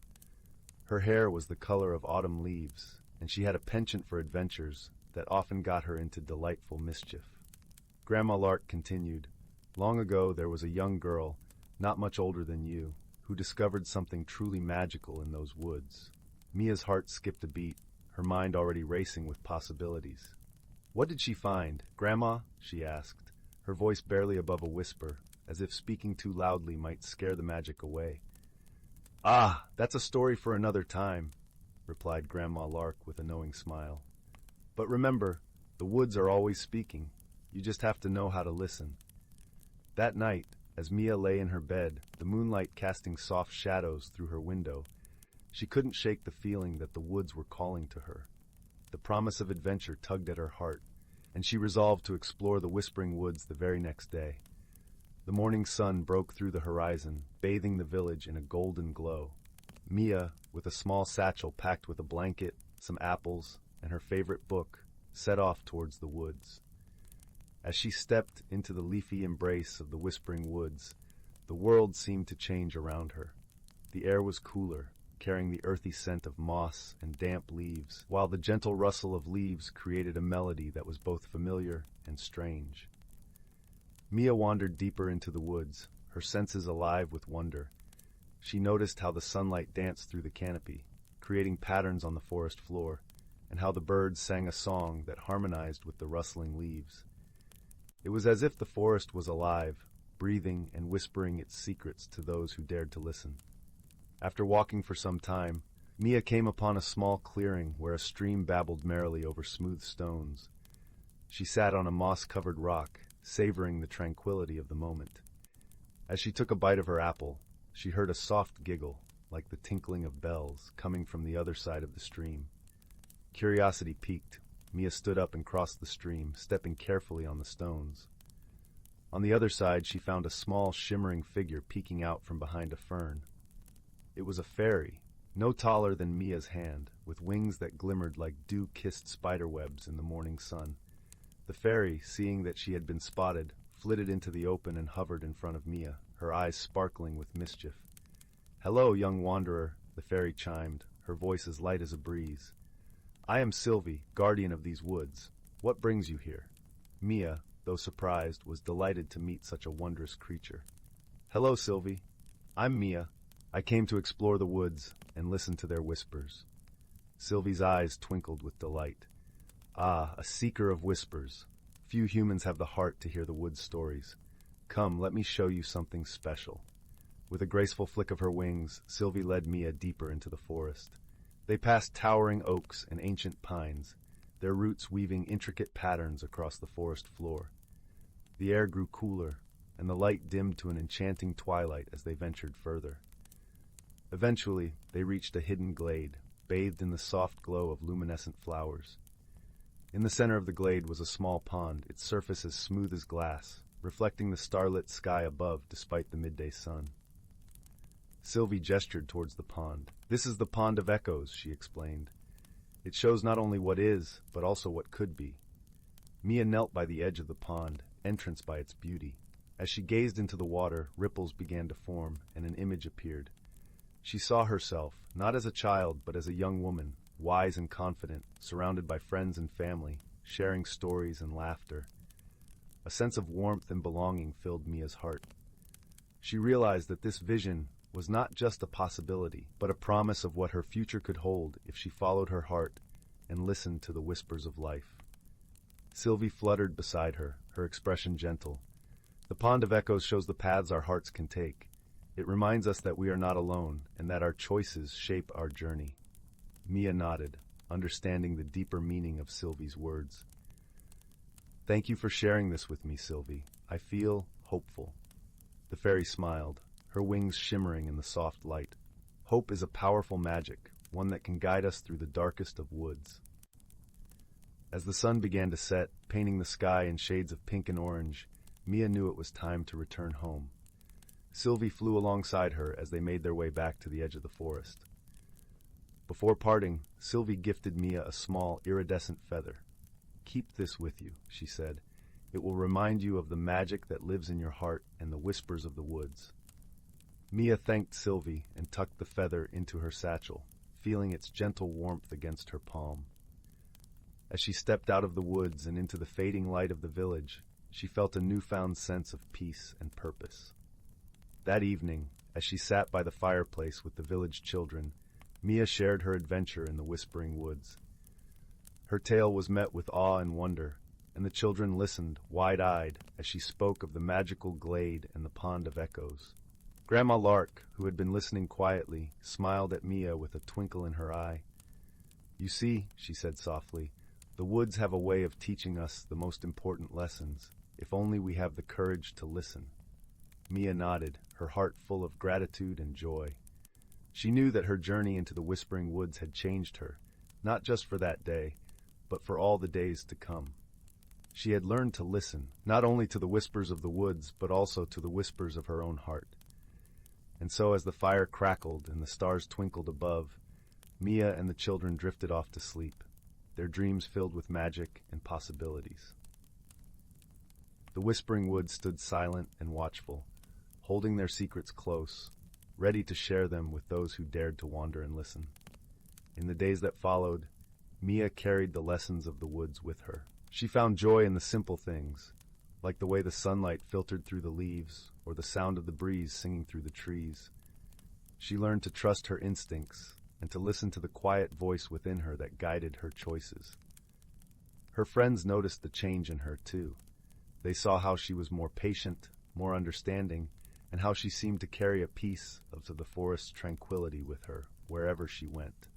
Her hair was the color of autumn leaves, and she had a penchant for adventures that often got her into delightful mischief. Grandma Lark continued, "Long ago there was a young girl, not much older than you, who discovered something truly magical in those woods." Mia's heart skipped a beat, her mind already racing with possibilities. "What did she find, Grandma?" she asked, her voice barely above a whisper, as if speaking too loudly might scare the magic away. "Ah, that's a story for another time," replied Grandma Lark with a knowing smile. "But remember, the woods are always speaking. You just have to know how to listen." That night, as Mia lay in her bed, the moonlight casting soft shadows through her window, she couldn't shake the feeling that the woods were calling to her. The promise of adventure tugged at her heart, and she resolved to explore the Whispering Woods the very next day. The morning sun broke through the horizon, bathing the village in a golden glow. Mia, with a small satchel packed with a blanket, some apples, and her favorite book, set off towards the woods. As she stepped into the leafy embrace of the Whispering Woods, the world seemed to change around her. The air was cooler, carrying the earthy scent of moss and damp leaves, while the gentle rustle of leaves created a melody that was both familiar and strange. Mia wandered deeper into the woods, her senses alive with wonder. She noticed how the sunlight danced through the canopy, creating patterns on the forest floor, and how the birds sang a song that harmonized with the rustling leaves. It was as if the forest was alive, breathing and whispering its secrets to those who dared to listen. After walking for some time, Mia came upon a small clearing where a stream babbled merrily over smooth stones. She sat on a moss-covered rock, savoring the tranquility of the moment. As she took a bite of her apple, she heard a soft giggle, like the tinkling of bells, coming from the other side of the stream. Curiosity piqued, Mia stood up and crossed the stream, stepping carefully on the stones. On the other side, she found a small, shimmering figure peeking out from behind a fern. It was a fairy, no taller than Mia's hand, with wings that glimmered like dew-kissed spiderwebs in the morning sun. The fairy, seeing that she had been spotted, flitted into the open and hovered in front of Mia, her eyes sparkling with mischief. "Hello, young wanderer," the fairy chimed, her voice as light as a breeze. "I am Sylvie, guardian of these woods. What brings you here?" Mia, though surprised, was delighted to meet such a wondrous creature. "Hello, Sylvie. I'm Mia. I came to explore the woods and listen to their whispers." Sylvie's eyes twinkled with delight. "Ah, a seeker of whispers. Few humans have the heart to hear the woods' stories. Come, let me show you something special." With a graceful flick of her wings, Sylvie led Mia deeper into the forest. They passed towering oaks and ancient pines, their roots weaving intricate patterns across the forest floor. The air grew cooler, and the light dimmed to an enchanting twilight as they ventured further. Eventually, they reached a hidden glade, bathed in the soft glow of luminescent flowers. In the center of the glade was a small pond, its surface as smooth as glass, reflecting the starlit sky above despite the midday sun. Sylvie gestured towards the pond. "This is the Pond of Echoes," she explained. "It shows not only what is, but also what could be." Mia knelt by the edge of the pond, entranced by its beauty. As she gazed into the water, ripples began to form, and an image appeared. She saw herself, not as a child, but as a young woman, wise and confident, surrounded by friends and family, sharing stories and laughter. A sense of warmth and belonging filled Mia's heart. She realized that this vision was not just a possibility, but a promise of what her future could hold if she followed her heart and listened to the whispers of life. Sylvie fluttered beside her, her expression gentle. The Pond of Echoes shows the paths our hearts can take. It reminds us that we are not alone and that our choices shape our journey. Mia nodded, understanding the deeper meaning of Sylvie's words. "Thank you for sharing this with me, Sylvie. I feel hopeful." The fairy smiled, her wings shimmering in the soft light. Hope is a powerful magic, one that can guide us through the darkest of woods. As the sun began to set, painting the sky in shades of pink and orange, Mia knew it was time to return home. Sylvie flew alongside her as they made their way back to the edge of the forest. Before parting, Sylvie gifted Mia a small, iridescent feather. "Keep this with you," she said. "It will remind you of the magic that lives in your heart and the whispers of the woods." Mia thanked Sylvie and tucked the feather into her satchel, feeling its gentle warmth against her palm. As she stepped out of the woods and into the fading light of the village, she felt a newfound sense of peace and purpose. That evening, as she sat by the fireplace with the village children, Mia shared her adventure in the Whispering Woods. Her tale was met with awe and wonder, and the children listened, wide-eyed, as she spoke of the magical glade and the pond of echoes. Grandma Lark, who had been listening quietly, smiled at Mia with a twinkle in her eye. "You see," she said softly, "the woods have a way of teaching us the most important lessons, if only we have the courage to listen." Mia nodded, her heart full of gratitude and joy. She knew that her journey into the Whispering Woods had changed her, not just for that day, but for all the days to come. She had learned to listen, not only to the whispers of the woods, but also to the whispers of her own heart. And so as the fire crackled and the stars twinkled above, Mia and the children drifted off to sleep, their dreams filled with magic and possibilities. The Whispering Woods stood silent and watchful, holding their secrets close, ready to share them with those who dared to wander and listen. In the days that followed, Mia carried the lessons of the woods with her. She found joy in the simple things, like the way the sunlight filtered through the leaves or the sound of the breeze singing through the trees. She learned to trust her instincts and to listen to the quiet voice within her that guided her choices. Her friends noticed the change in her, too. They saw how she was more patient, more understanding, and how she seemed to carry a piece of the forest's tranquility with her wherever she went.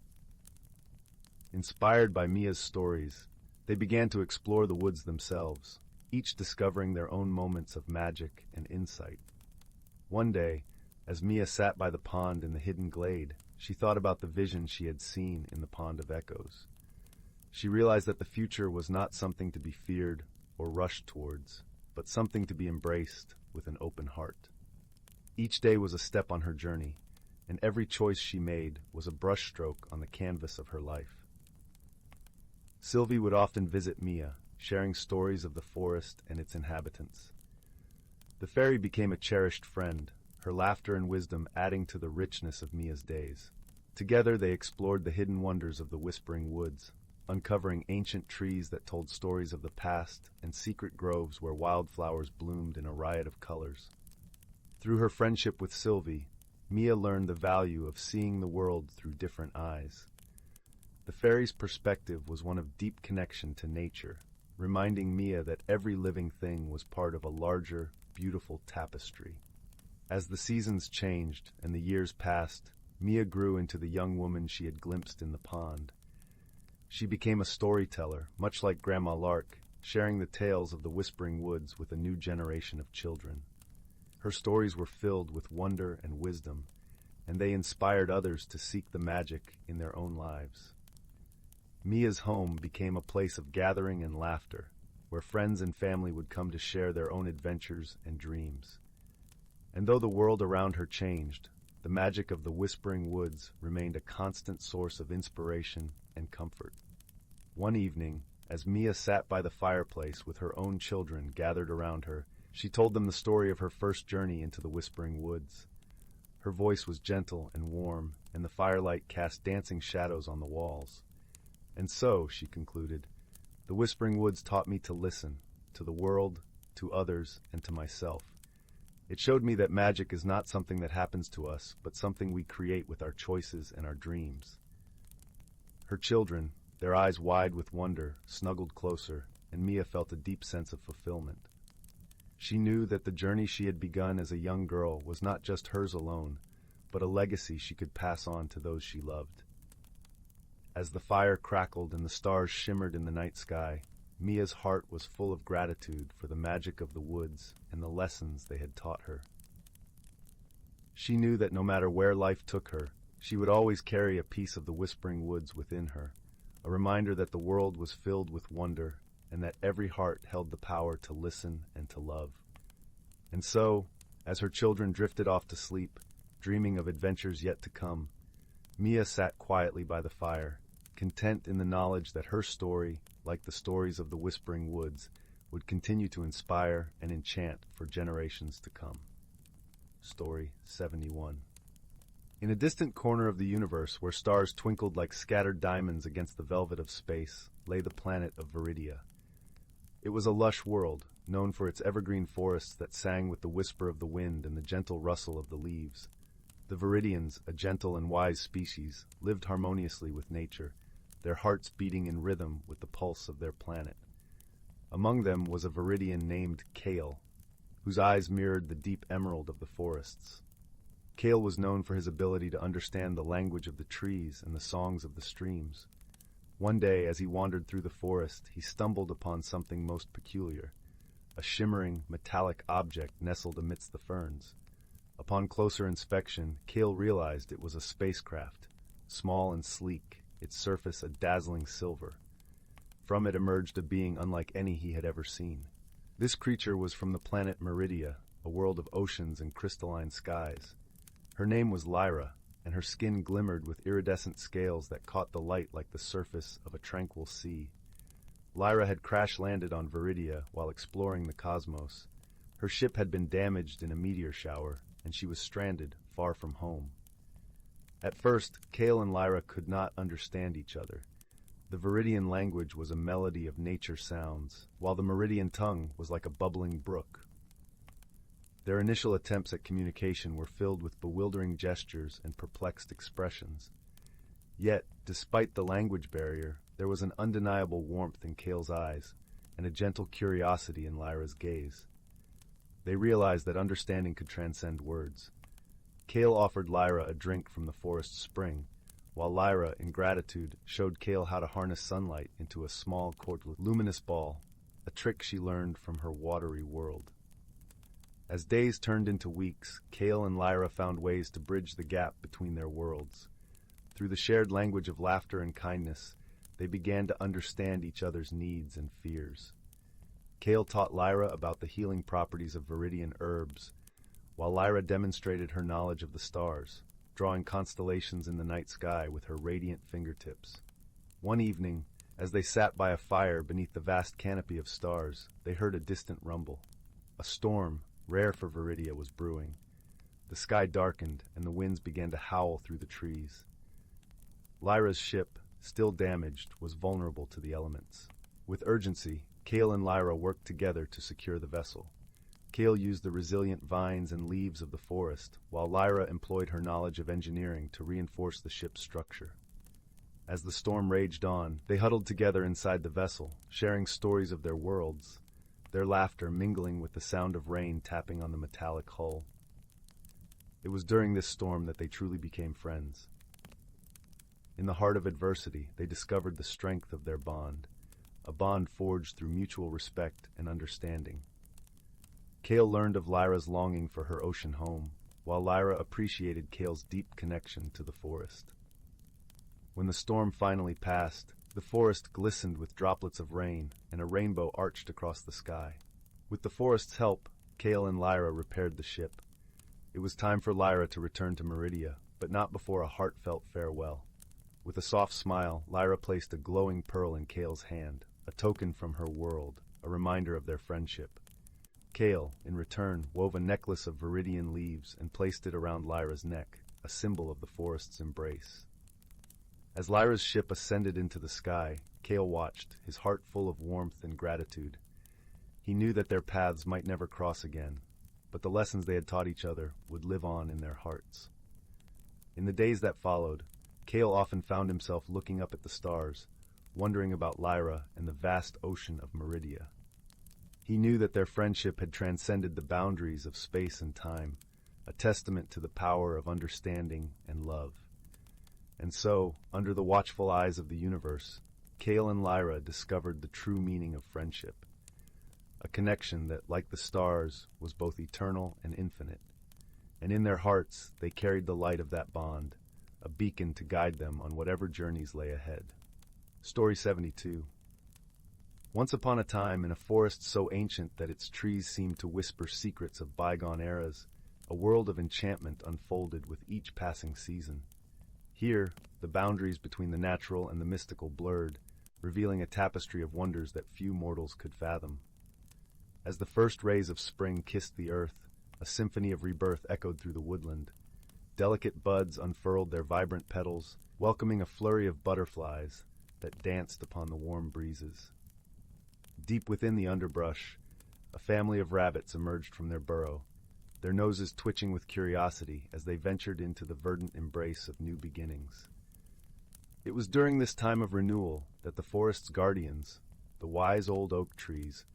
Inspired by Mia's stories, they began to explore the woods themselves, each discovering their own moments of magic and insight. One day, as Mia sat by the pond in the hidden glade, she thought about the vision she had seen in the Pond of Echoes. She realized that the future was not something to be feared or rushed towards, but something to be embraced with an open heart. Each day was a step on her journey, and every choice she made was a brushstroke on the canvas of her life. Sylvie would often visit Mia, sharing stories of the forest and its inhabitants. The fairy became a cherished friend, her laughter and wisdom adding to the richness of Mia's days. Together they explored the hidden wonders of the Whispering Woods, uncovering ancient trees that told stories of the past and secret groves where wildflowers bloomed in a riot of colors. Through her friendship with Sylvie, Mia learned the value of seeing the world through different eyes. The fairy's perspective was one of deep connection to nature, reminding Mia that every living thing was part of a larger, beautiful tapestry. As the seasons changed and the years passed, Mia grew into the young woman she had glimpsed in the pond. She became a storyteller, much like Grandma Lark, sharing the tales of the Whispering Woods with a new generation of children. Her stories were filled with wonder and wisdom, and they inspired others to seek the magic in their own lives. Mia's home became a place of gathering and laughter, where friends and family would come to share their own adventures and dreams. And though the world around her changed, the magic of the Whispering Woods remained a constant source of inspiration and comfort. One evening, as Mia sat by the fireplace with her own children gathered around her, she told them the story of her first journey into the Whispering Woods. Her voice was gentle and warm, and the firelight cast dancing shadows on the walls. "And so," she concluded, "the Whispering Woods taught me to listen, to the world, to others, and to myself. It showed me that magic is not something that happens to us, but something we create with our choices and our dreams." Her children, their eyes wide with wonder, snuggled closer, and Mia felt a deep sense of fulfillment. She knew that the journey she had begun as a young girl was not just hers alone, but a legacy she could pass on to those she loved. As the fire crackled and the stars shimmered in the night sky, Mia's heart was full of gratitude for the magic of the woods and the lessons they had taught her. She knew that no matter where life took her, she would always carry a piece of the whispering woods within her, a reminder that the world was filled with wonder and that every heart held the power to listen and to love. And so, as her children drifted off to sleep, dreaming of adventures yet to come, Mia sat quietly by the fire, content in the knowledge that her story, like the stories of the Whispering Woods, would continue to inspire and enchant for generations to come. Story 71. In a distant corner of the universe where stars twinkled like scattered diamonds against the velvet of space, lay the planet of Viridia. It was a lush world, known for its evergreen forests that sang with the whisper of the wind and the gentle rustle of the leaves. The Viridians, a gentle and wise species, lived harmoniously with nature, their hearts beating in rhythm with the pulse of their planet. Among them was a Viridian named Kale, whose eyes mirrored the deep emerald of the forests. Kale was known for his ability to understand the language of the trees and the songs of the streams. One day, as he wandered through the forest, he stumbled upon something most peculiar, a shimmering, metallic object nestled amidst the ferns. Upon closer inspection, Kale realized it was a spacecraft, small and sleek, its surface a dazzling silver. From it emerged a being unlike any he had ever seen. This creature was from the planet Meridia, a world of oceans and crystalline skies. Her name was Lyra, and her skin glimmered with iridescent scales that caught the light like the surface of a tranquil sea. Lyra had crash-landed on Viridia while exploring the cosmos. Her ship had been damaged in a meteor shower, and she was stranded far from home. At first, Kale and Lyra could not understand each other. The Viridian language was a melody of nature sounds, while the Meridian tongue was like a bubbling brook. Their initial attempts at communication were filled with bewildering gestures and perplexed expressions. Yet, despite the language barrier, there was an undeniable warmth in Kale's eyes and a gentle curiosity in Lyra's gaze. They realized that understanding could transcend words. Kale offered Lyra a drink from the forest spring, while Lyra, in gratitude, showed Kale how to harness sunlight into a small, cordless, luminous ball, a trick she learned from her watery world. As days turned into weeks, Kale and Lyra found ways to bridge the gap between their worlds. Through the shared language of laughter and kindness, they began to understand each other's needs and fears. Kale taught Lyra about the healing properties of Viridian herbs, while Lyra demonstrated her knowledge of the stars, drawing constellations in the night sky with her radiant fingertips. One evening, as they sat by a fire beneath the vast canopy of stars, they heard a distant rumble. A storm, rare for Viridia, was brewing. The sky darkened, and the winds began to howl through the trees. Lyra's ship, still damaged, was vulnerable to the elements. With urgency, Kale and Lyra worked together to secure the vessel. Kale used the resilient vines and leaves of the forest, while Lyra employed her knowledge of engineering to reinforce the ship's structure. As the storm raged on, they huddled together inside the vessel, sharing stories of their worlds, their laughter mingling with the sound of rain tapping on the metallic hull. It was during this storm that they truly became friends. In the heart of adversity, they discovered the strength of their bond, a bond forged through mutual respect and understanding. Kale learned of Lyra's longing for her ocean home, while Lyra appreciated Kale's deep connection to the forest. When the storm finally passed, the forest glistened with droplets of rain, and a rainbow arched across the sky. With the forest's help, Kale and Lyra repaired the ship. It was time for Lyra to return to Meridia, but not before a heartfelt farewell. With a soft smile, Lyra placed a glowing pearl in Kale's hand, a token from her world, a reminder of their friendship. Kale, in return, wove a necklace of Viridian leaves and placed it around Lyra's neck, a symbol of the forest's embrace. As Lyra's ship ascended into the sky, Kale watched, his heart full of warmth and gratitude. He knew that their paths might never cross again, but the lessons they had taught each other would live on in their hearts. In the days that followed, Kale often found himself looking up at the stars, wondering about Lyra and the vast ocean of Meridia. He knew that their friendship had transcended the boundaries of space and time, a testament to the power of understanding and love. And so, under the watchful eyes of the universe, Kale and Lyra discovered the true meaning of friendship, a connection that, like the stars, was both eternal and infinite. And in their hearts, they carried the light of that bond, a beacon to guide them on whatever journeys lay ahead. Story 72. Once upon a time, in a forest so ancient that its trees seemed to whisper secrets of bygone eras, a world of enchantment unfolded with each passing season. Here, the boundaries between the natural and the mystical blurred, revealing a tapestry of wonders that few mortals could fathom. As the first rays of spring kissed the earth, a symphony of rebirth echoed through the woodland. Delicate buds unfurled their vibrant petals, welcoming a flurry of butterflies that danced upon the warm breezes. Deep within the underbrush, a family of rabbits emerged from their burrow, their noses twitching with curiosity as they ventured into the verdant embrace of new beginnings. It was during this time of renewal that the forest's guardians, the wise old oak trees,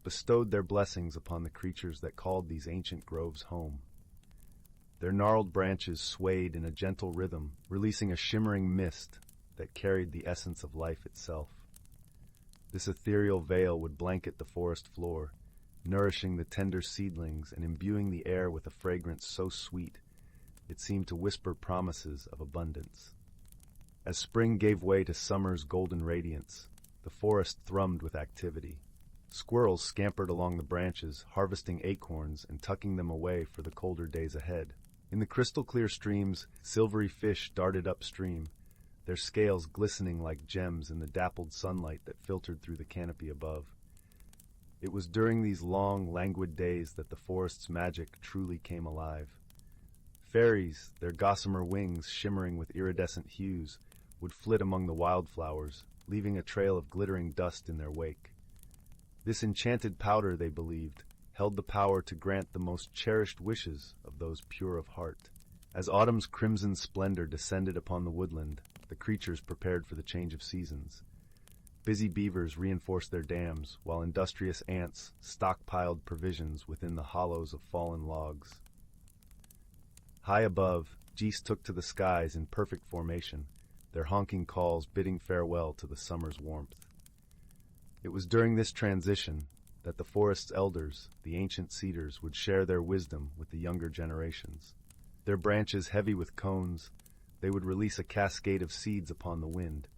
bestowed their blessings upon the creatures that called these ancient groves home. Their gnarled branches swayed in a gentle rhythm, releasing a shimmering mist that carried the essence of life itself. This ethereal veil would blanket the forest floor, nourishing the tender seedlings and imbuing the air with a fragrance so sweet it seemed to whisper promises of abundance. As spring gave way to summer's golden radiance, the forest thrummed with activity. Squirrels scampered along the branches, harvesting acorns and tucking them away for the colder days ahead. In the crystal-clear streams, silvery fish darted upstream, their scales glistening like gems in the dappled sunlight that filtered through the canopy above. It was during these long, languid days that the forest's magic truly came alive. Fairies, their gossamer wings shimmering with iridescent hues, would flit among the wildflowers, leaving a trail of glittering dust in their wake. This enchanted powder, they believed, held the power to grant the most cherished wishes of those pure of heart. As autumn's crimson splendor descended upon the woodland, the creatures prepared for the change of seasons. Busy beavers reinforced their dams, while industrious ants stockpiled provisions within the hollows of fallen logs. High above, geese took to the skies in perfect formation, their honking calls bidding farewell to the summer's warmth. It was during this transition that the forest's elders, the ancient cedars, would share their wisdom with the younger generations. Their branches heavy with cones, they would release a cascade of seeds upon the wind,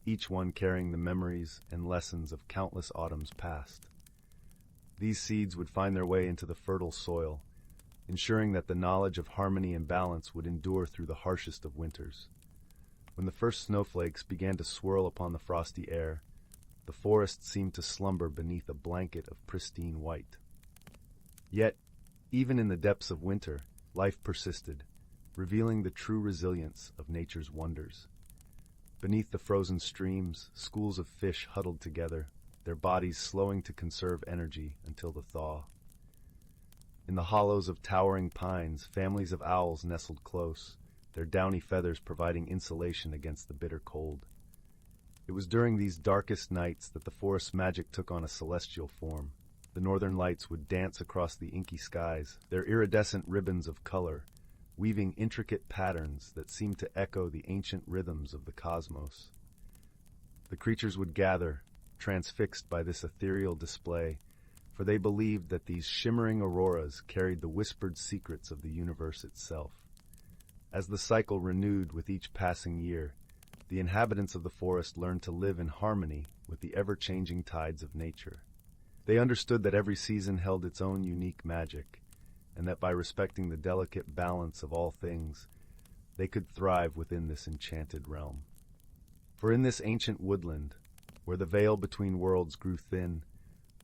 each one carrying the memories and lessons of countless autumns past. These seeds would find their way into the fertile soil, ensuring that the knowledge of harmony and balance would endure through the harshest of winters. When the first snowflakes began to swirl upon the frosty air, the forest seemed to slumber beneath a blanket of pristine white. Yet, even in the depths of winter, life persisted, revealing the true resilience of nature's wonders. Beneath the frozen streams, schools of fish huddled together, their bodies slowing to conserve energy until the thaw. In the hollows of towering pines, families of owls nestled close, their downy feathers providing insulation against the bitter cold. It was during these darkest nights that the forest's magic took on a celestial form. The northern lights would dance across the inky skies, their iridescent ribbons of color, weaving intricate patterns that seemed to echo the ancient rhythms of the cosmos. The creatures would gather, transfixed by this ethereal display, for they believed that these shimmering auroras carried the whispered secrets of the universe itself. As the cycle renewed with each passing year, the inhabitants of the forest learned to live in harmony with the ever-changing tides of nature. They understood that every season held its own unique magic, and that by respecting the delicate balance of all things, they could thrive within this enchanted realm. For in this ancient woodland, where the veil between worlds grew thin,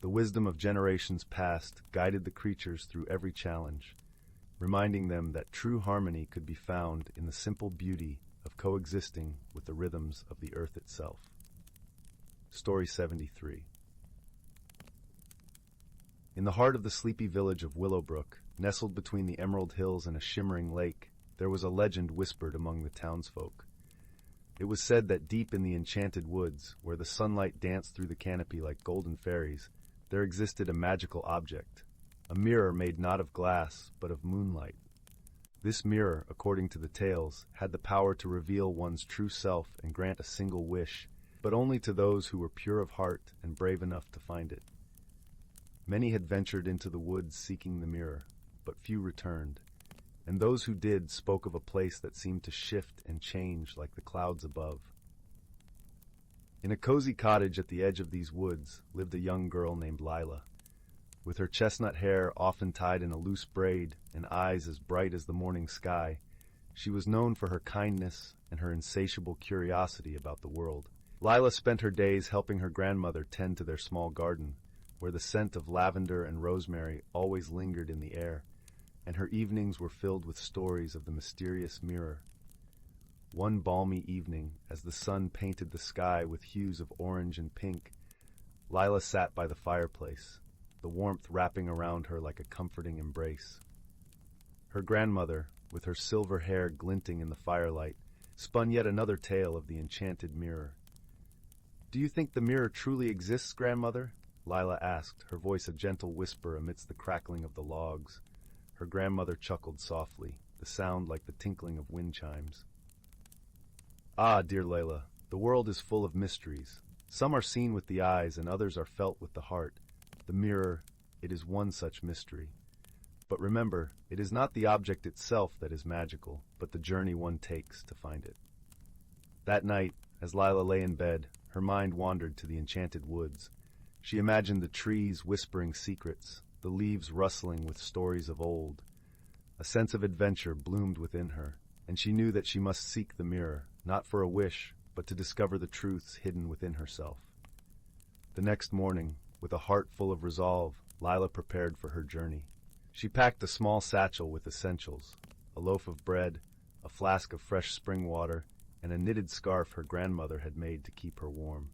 the wisdom of generations past guided the creatures through every challenge, reminding them that true harmony could be found in the simple beauty of coexisting with the rhythms of the earth itself. Story 73. In the heart of the sleepy village of Willowbrook, nestled between the Emerald Hills and a shimmering lake, there was a legend whispered among the townsfolk. It was said that deep in the enchanted woods, where the sunlight danced through the canopy like golden fairies, there existed a magical object, a mirror made not of glass, but of moonlight. This mirror, according to the tales, had the power to reveal one's true self and grant a single wish, but only to those who were pure of heart and brave enough to find it. Many had ventured into the woods seeking the mirror, but few returned, and those who did spoke of a place that seemed to shift and change like the clouds above. In a cozy cottage at the edge of these woods lived a young girl named Lila. With her chestnut hair often tied in a loose braid and eyes as bright as the morning sky, she was known for her kindness and her insatiable curiosity about the world. Lila spent her days helping her grandmother tend to their small garden, where the scent of lavender and rosemary always lingered in the air, and her evenings were filled with stories of the mysterious mirror. One balmy evening, as the sun painted the sky with hues of orange and pink, Lila sat by the fireplace, the warmth wrapping around her like a comforting embrace. Her grandmother, with her silver hair glinting in the firelight, spun yet another tale of the enchanted mirror. "Do you think the mirror truly exists, grandmother?" Lila asked, her voice a gentle whisper amidst the crackling of the logs. Her grandmother chuckled softly, the sound like the tinkling of wind chimes. "Ah, dear Layla, the world is full of mysteries. Some are seen with the eyes and others are felt with the heart. The mirror, it is one such mystery. But remember, it is not the object itself that is magical, but the journey one takes to find it." That night, as Lila lay in bed, her mind wandered to the enchanted woods. She imagined the trees whispering secrets, the leaves rustling with stories of old. A sense of adventure bloomed within her, and she knew that she must seek the mirror, not for a wish, but to discover the truths hidden within herself. The next morning, with a heart full of resolve, Lila prepared for her journey. She packed a small satchel with essentials, a loaf of bread, a flask of fresh spring water, and a knitted scarf her grandmother had made to keep her warm.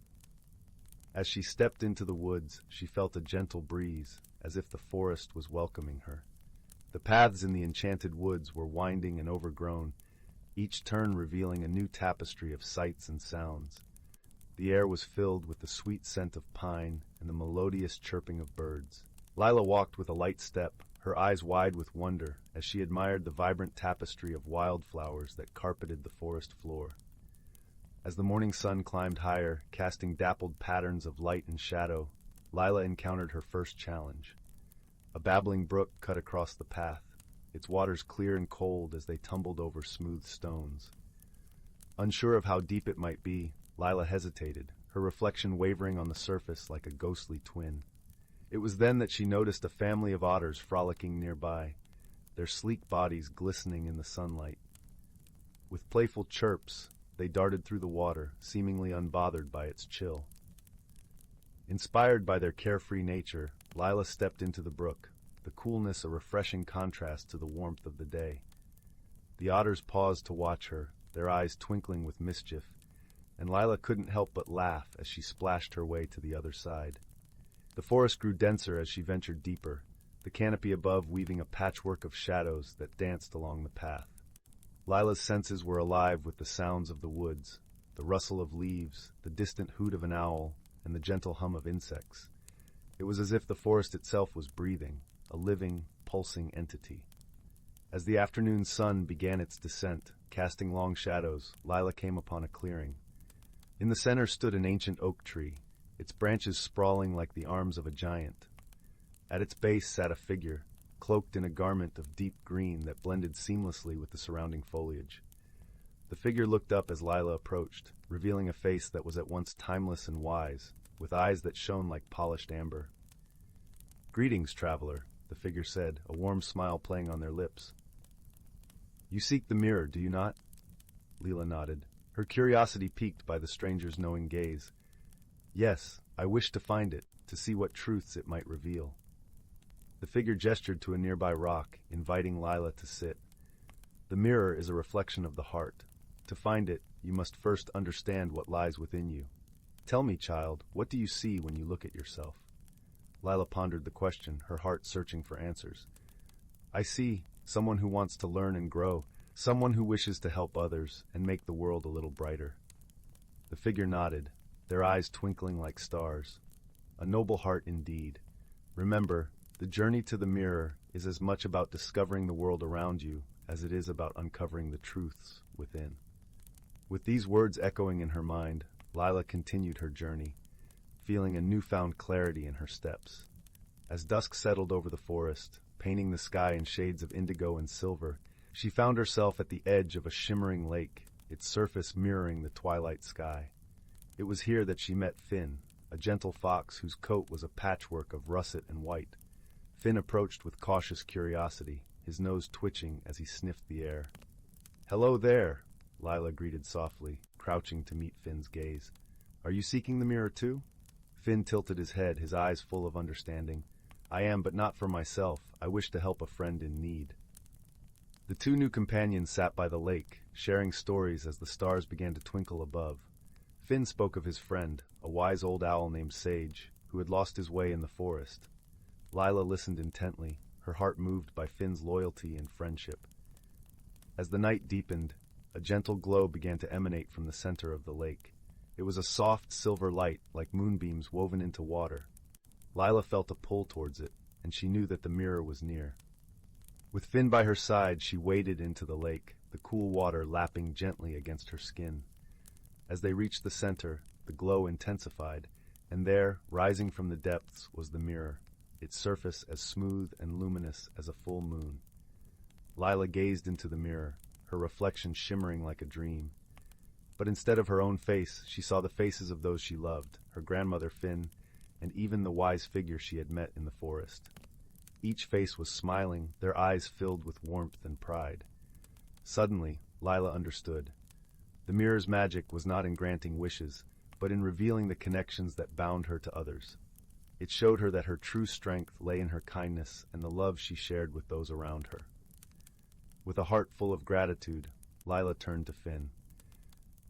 As she stepped into the woods, she felt a gentle breeze, as if the forest was welcoming her. The paths in the enchanted woods were winding and overgrown, each turn revealing a new tapestry of sights and sounds. The air was filled with the sweet scent of pine and the melodious chirping of birds. Lila walked with a light step, her eyes wide with wonder as she admired the vibrant tapestry of wildflowers that carpeted the forest floor. As the morning sun climbed higher, casting dappled patterns of light and shadow, Lila encountered her first challenge. A babbling brook cut across the path, its waters clear and cold as they tumbled over smooth stones. Unsure of how deep it might be, Lila hesitated, her reflection wavering on the surface like a ghostly twin. It was then that she noticed a family of otters frolicking nearby, their sleek bodies glistening in the sunlight. With playful chirps, they darted through the water, seemingly unbothered by its chill. Inspired by their carefree nature, Lila stepped into the brook, the coolness a refreshing contrast to the warmth of the day. The otters paused to watch her, their eyes twinkling with mischief, and Lila couldn't help but laugh as she splashed her way to the other side. The forest grew denser as she ventured deeper, the canopy above weaving a patchwork of shadows that danced along the path. Lila's senses were alive with the sounds of the woods, the rustle of leaves, the distant hoot of an owl, and the gentle hum of insects. It was as if the forest itself was breathing, a living, pulsing entity. As the afternoon sun began its descent, casting long shadows, Lila came upon a clearing. In the center stood an ancient oak tree, its branches sprawling like the arms of a giant. At its base sat a figure, cloaked in a garment of deep green that blended seamlessly with the surrounding foliage. The figure looked up as Lila approached, revealing a face that was at once timeless and wise, with eyes that shone like polished amber. "Greetings, traveler," the figure said, a warm smile playing on their lips. "You seek the mirror, do you not?" Lila nodded, her curiosity piqued by the stranger's knowing gaze. "Yes, I wish to find it, to see what truths it might reveal." The figure gestured to a nearby rock, inviting Lila to sit. "The mirror is a reflection of the heart. To find it, you must first understand what lies within you. Tell me, child, what do you see when you look at yourself?" Lila pondered the question, her heart searching for answers. "I see someone who wants to learn and grow, someone who wishes to help others and make the world a little brighter." The figure nodded, their eyes twinkling like stars. "A noble heart indeed. Remember, the journey to the mirror is as much about discovering the world around you as it is about uncovering the truths within. With these words echoing in her mind, Lila continued her journey, feeling a newfound clarity in her steps. As dusk settled over the forest, painting the sky in shades of indigo and silver, she found herself at the edge of a shimmering lake, its surface mirroring the twilight sky. It was here that she met Finn, a gentle fox whose coat was a patchwork of russet and white. Finn approached with cautious curiosity, his nose twitching as he sniffed the air. "Hello there," Lila greeted softly, crouching to meet Finn's gaze. "Are you seeking the mirror too?" Finn tilted his head, his eyes full of understanding. "I am, but not for myself. I wish to help a friend in need." The two new companions sat by the lake, sharing stories as the stars began to twinkle above. Finn spoke of his friend, a wise old owl named Sage, who had lost his way in the forest. Lila listened intently, her heart moved by Finn's loyalty and friendship. As the night deepened, a gentle glow began to emanate from the center of the lake. It was a soft silver light, like moonbeams woven into water. Lila felt a pull towards it, and she knew that the mirror was near. With Finn by her side, she waded into the lake, the cool water lapping gently against her skin. As they reached the center, the glow intensified, and there, rising from the depths, was the mirror, its surface as smooth and luminous as a full moon. Lila gazed into the mirror, her reflection shimmering like a dream. But instead of her own face, she saw the faces of those she loved, her grandmother Finn, and even the wise figure she had met in the forest. Each face was smiling, their eyes filled with warmth and pride. Suddenly, Lila understood. The mirror's magic was not in granting wishes, but in revealing the connections that bound her to others. It showed her that her true strength lay in her kindness and the love she shared with those around her. With a heart full of gratitude, Lila turned to Finn.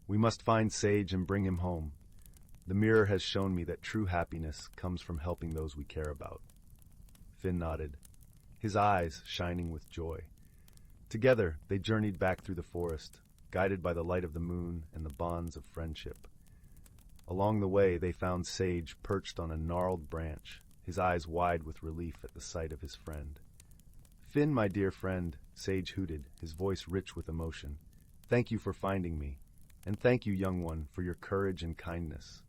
"We must find Sage and bring him home. The mirror has shown me that true happiness comes from helping those we care about." Finn nodded, his eyes shining with joy. Together, they journeyed back through the forest, guided by the light of the moon and the bonds of friendship. Along the way, they found Sage perched on a gnarled branch, his eyes wide with relief at the sight of his friend. "Finn, my dear friend," Sage hooted, his voice rich with emotion. "Thank you for finding me, and thank you, young one, for your courage and kindness."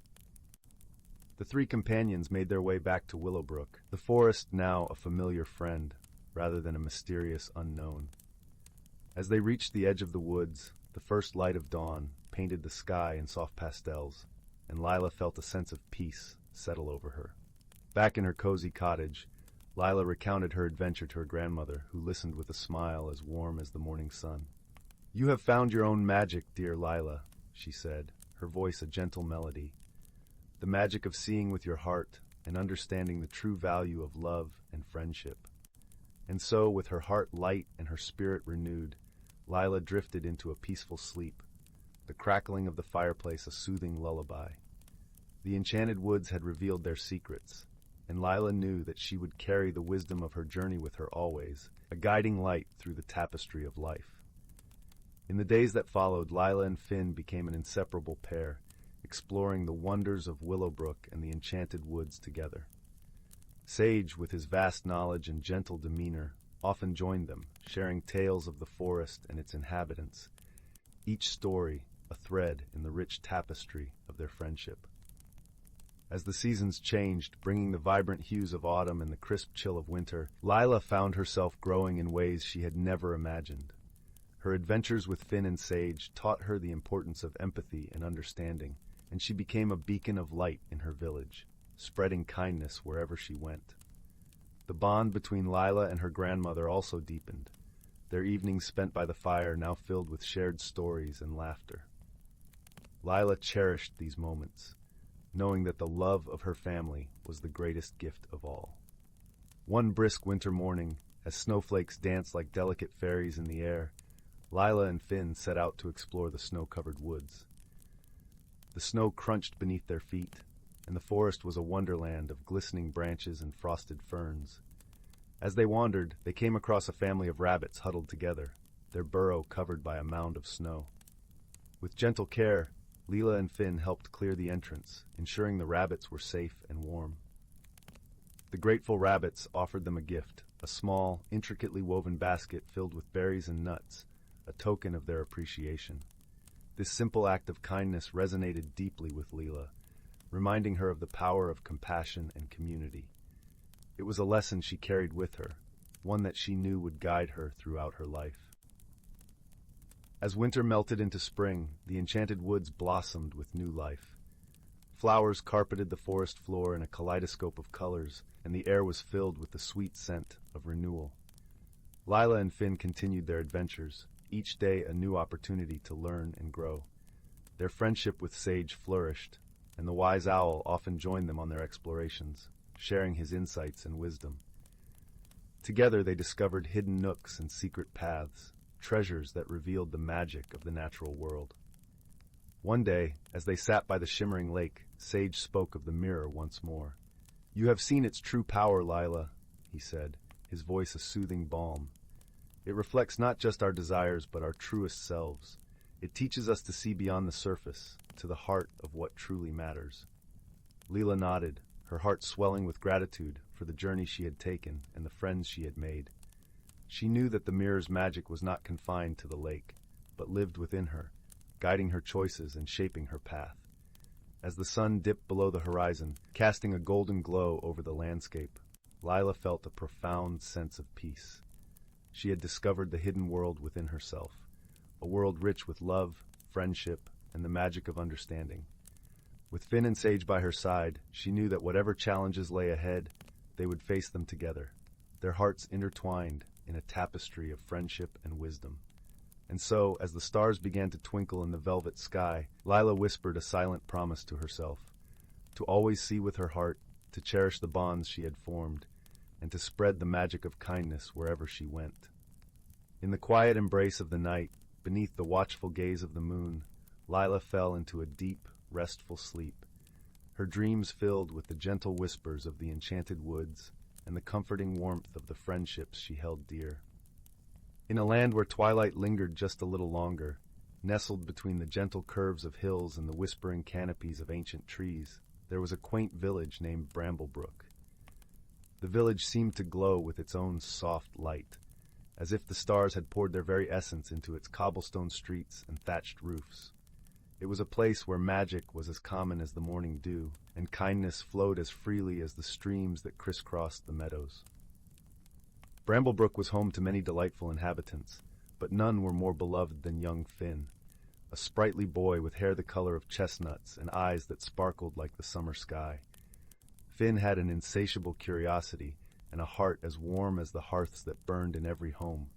The three companions made their way back to Willowbrook, the forest now a familiar friend, rather than a mysterious unknown. As they reached the edge of the woods, the first light of dawn painted the sky in soft pastels, and Lila felt a sense of peace settle over her. Back in her cozy cottage, Lila recounted her adventure to her grandmother, who listened with a smile as warm as the morning sun. "You have found your own magic, dear Lila," she said, her voice a gentle melody. "The magic of seeing with your heart and understanding the true value of love and friendship." And so, with her heart light and her spirit renewed, Lila drifted into a peaceful sleep, the crackling of the fireplace a soothing lullaby. The enchanted woods had revealed their secrets, and Lila knew that she would carry the wisdom of her journey with her always, a guiding light through the tapestry of life. In the days that followed, Lila and Finn became an inseparable pair, exploring the wonders of Willowbrook and the enchanted woods together. Sage, with his vast knowledge and gentle demeanor, often joined them, sharing tales of the forest and its inhabitants, each story a thread in the rich tapestry of their friendship. As the seasons changed, bringing the vibrant hues of autumn and the crisp chill of winter, Lila found herself growing in ways she had never imagined. Her adventures with Finn and Sage taught her the importance of empathy and understanding, and she became a beacon of light in her village, spreading kindness wherever she went. The bond between Lila and her grandmother also deepened, their evenings spent by the fire now filled with shared stories and laughter. Lila cherished these moments, knowing that the love of her family was the greatest gift of all. One brisk winter morning, as snowflakes danced like delicate fairies in the air, Lila and Finn set out to explore the snow-covered woods. The snow crunched beneath their feet, and the forest was a wonderland of glistening branches and frosted ferns. As they wandered, they came across a family of rabbits huddled together, their burrow covered by a mound of snow. With gentle care, Lila and Finn helped clear the entrance, ensuring the rabbits were safe and warm. The grateful rabbits offered them a gift, a small, intricately woven basket filled with berries and nuts, a token of their appreciation. This simple act of kindness resonated deeply with Leela, reminding her of the power of compassion and community. It was a lesson she carried with her, one that she knew would guide her throughout her life. As winter melted into spring, the enchanted woods blossomed with new life. Flowers carpeted the forest floor in a kaleidoscope of colors, and the air was filled with the sweet scent of renewal. Lila and Finn continued their adventures, each day a new opportunity to learn and grow. Their friendship with Sage flourished, and the wise owl often joined them on their explorations, sharing his insights and wisdom. Together they discovered hidden nooks and secret paths, treasures that revealed the magic of the natural world. One day, as they sat by the shimmering lake, Sage spoke of the mirror once more. "You have seen its true power, Lila," he said, his voice a soothing balm. "It reflects not just our desires but our truest selves. It teaches us to see beyond the surface, to the heart of what truly matters." Leela nodded, her heart swelling with gratitude for the journey she had taken and the friends she had made. She knew that the mirror's magic was not confined to the lake, but lived within her, guiding her choices and shaping her path. As the sun dipped below the horizon, casting a golden glow over the landscape, Lila felt a profound sense of peace. She had discovered the hidden world within herself, a world rich with love, friendship, and the magic of understanding. With Finn and Sage by her side, she knew that whatever challenges lay ahead, they would face them together, their hearts intertwined in a tapestry of friendship and wisdom. And so, as the stars began to twinkle in the velvet sky, Lila whispered a silent promise to herself, to always see with her heart, to cherish the bonds she had formed, and to spread the magic of kindness wherever she went. In the quiet embrace of the night, beneath the watchful gaze of the moon, Lila fell into a deep, restful sleep, her dreams filled with the gentle whispers of the enchanted woods and the comforting warmth of the friendships she held dear. In a land where twilight lingered just a little longer, nestled between the gentle curves of hills and the whispering canopies of ancient trees, there was a quaint village named Bramblebrook. The village seemed to glow with its own soft light, as if the stars had poured their very essence into its cobblestone streets and thatched roofs. It was a place where magic was as common as the morning dew, and kindness flowed as freely as the streams that crisscrossed the meadows. Bramblebrook was home to many delightful inhabitants, but none were more beloved than young Finn, a sprightly boy with hair the color of chestnuts and eyes that sparkled like the summer sky. Finn had an insatiable curiosity and a heart as warm as the hearths that burned in every home.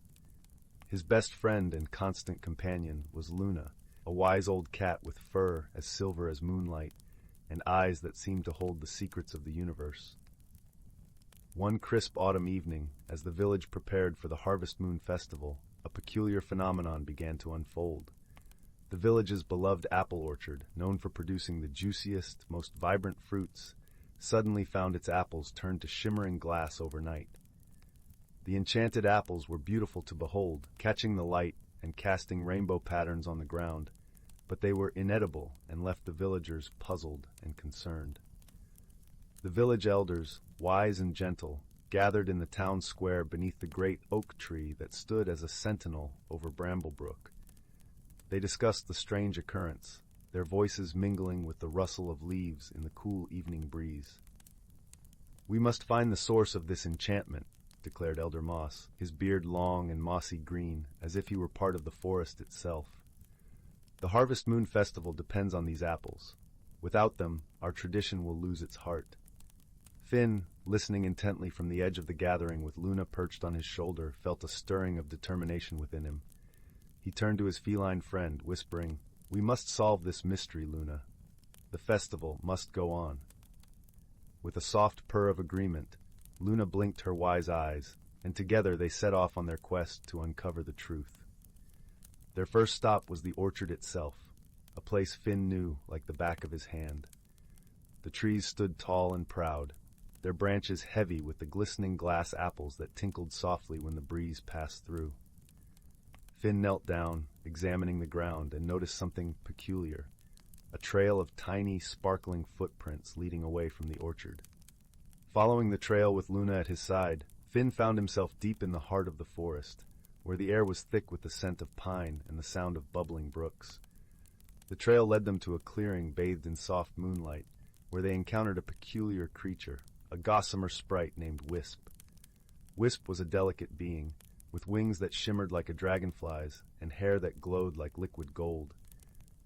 His best friend and constant companion was Luna, a wise old cat with fur as silver as moonlight and eyes that seemed to hold the secrets of the universe. One crisp autumn evening, as the village prepared for the Harvest Moon Festival, a peculiar phenomenon began to unfold. The village's beloved apple orchard, known for producing the juiciest, most vibrant fruits, suddenly found its apples turned to shimmering glass overnight. The enchanted apples were beautiful to behold, catching the light and casting rainbow patterns on the ground, but they were inedible and left the villagers puzzled and concerned. The village elders, wise and gentle, gathered in the town square beneath the great oak tree that stood as a sentinel over Bramblebrook. They discussed the strange occurrence, their voices mingling with the rustle of leaves in the cool evening breeze. "We must find the source of this enchantment," declared Elder Moss, his beard long and mossy green, as if he were part of the forest itself. "The Harvest Moon Festival depends on these apples. Without them, our tradition will lose its heart." Finn, listening intently from the edge of the gathering with Luna perched on his shoulder, felt a stirring of determination within him. He turned to his feline friend, whispering, "We must solve this mystery, Luna. The festival must go on." With a soft purr of agreement, Luna blinked her wise eyes, and together they set off on their quest to uncover the truth. Their first stop was the orchard itself, a place Finn knew like the back of his hand. The trees stood tall and proud, their branches heavy with the glistening glass apples that tinkled softly when the breeze passed through. Finn knelt down, examining the ground, and noticed something peculiar, a trail of tiny, sparkling footprints leading away from the orchard. Following the trail with Luna at his side, Finn found himself deep in the heart of the forest, where the air was thick with the scent of pine and the sound of bubbling brooks. The trail led them to a clearing bathed in soft moonlight, where they encountered a peculiar creature, a gossamer sprite named Wisp. Wisp was a delicate being, with wings that shimmered like a dragonfly's and hair that glowed like liquid gold.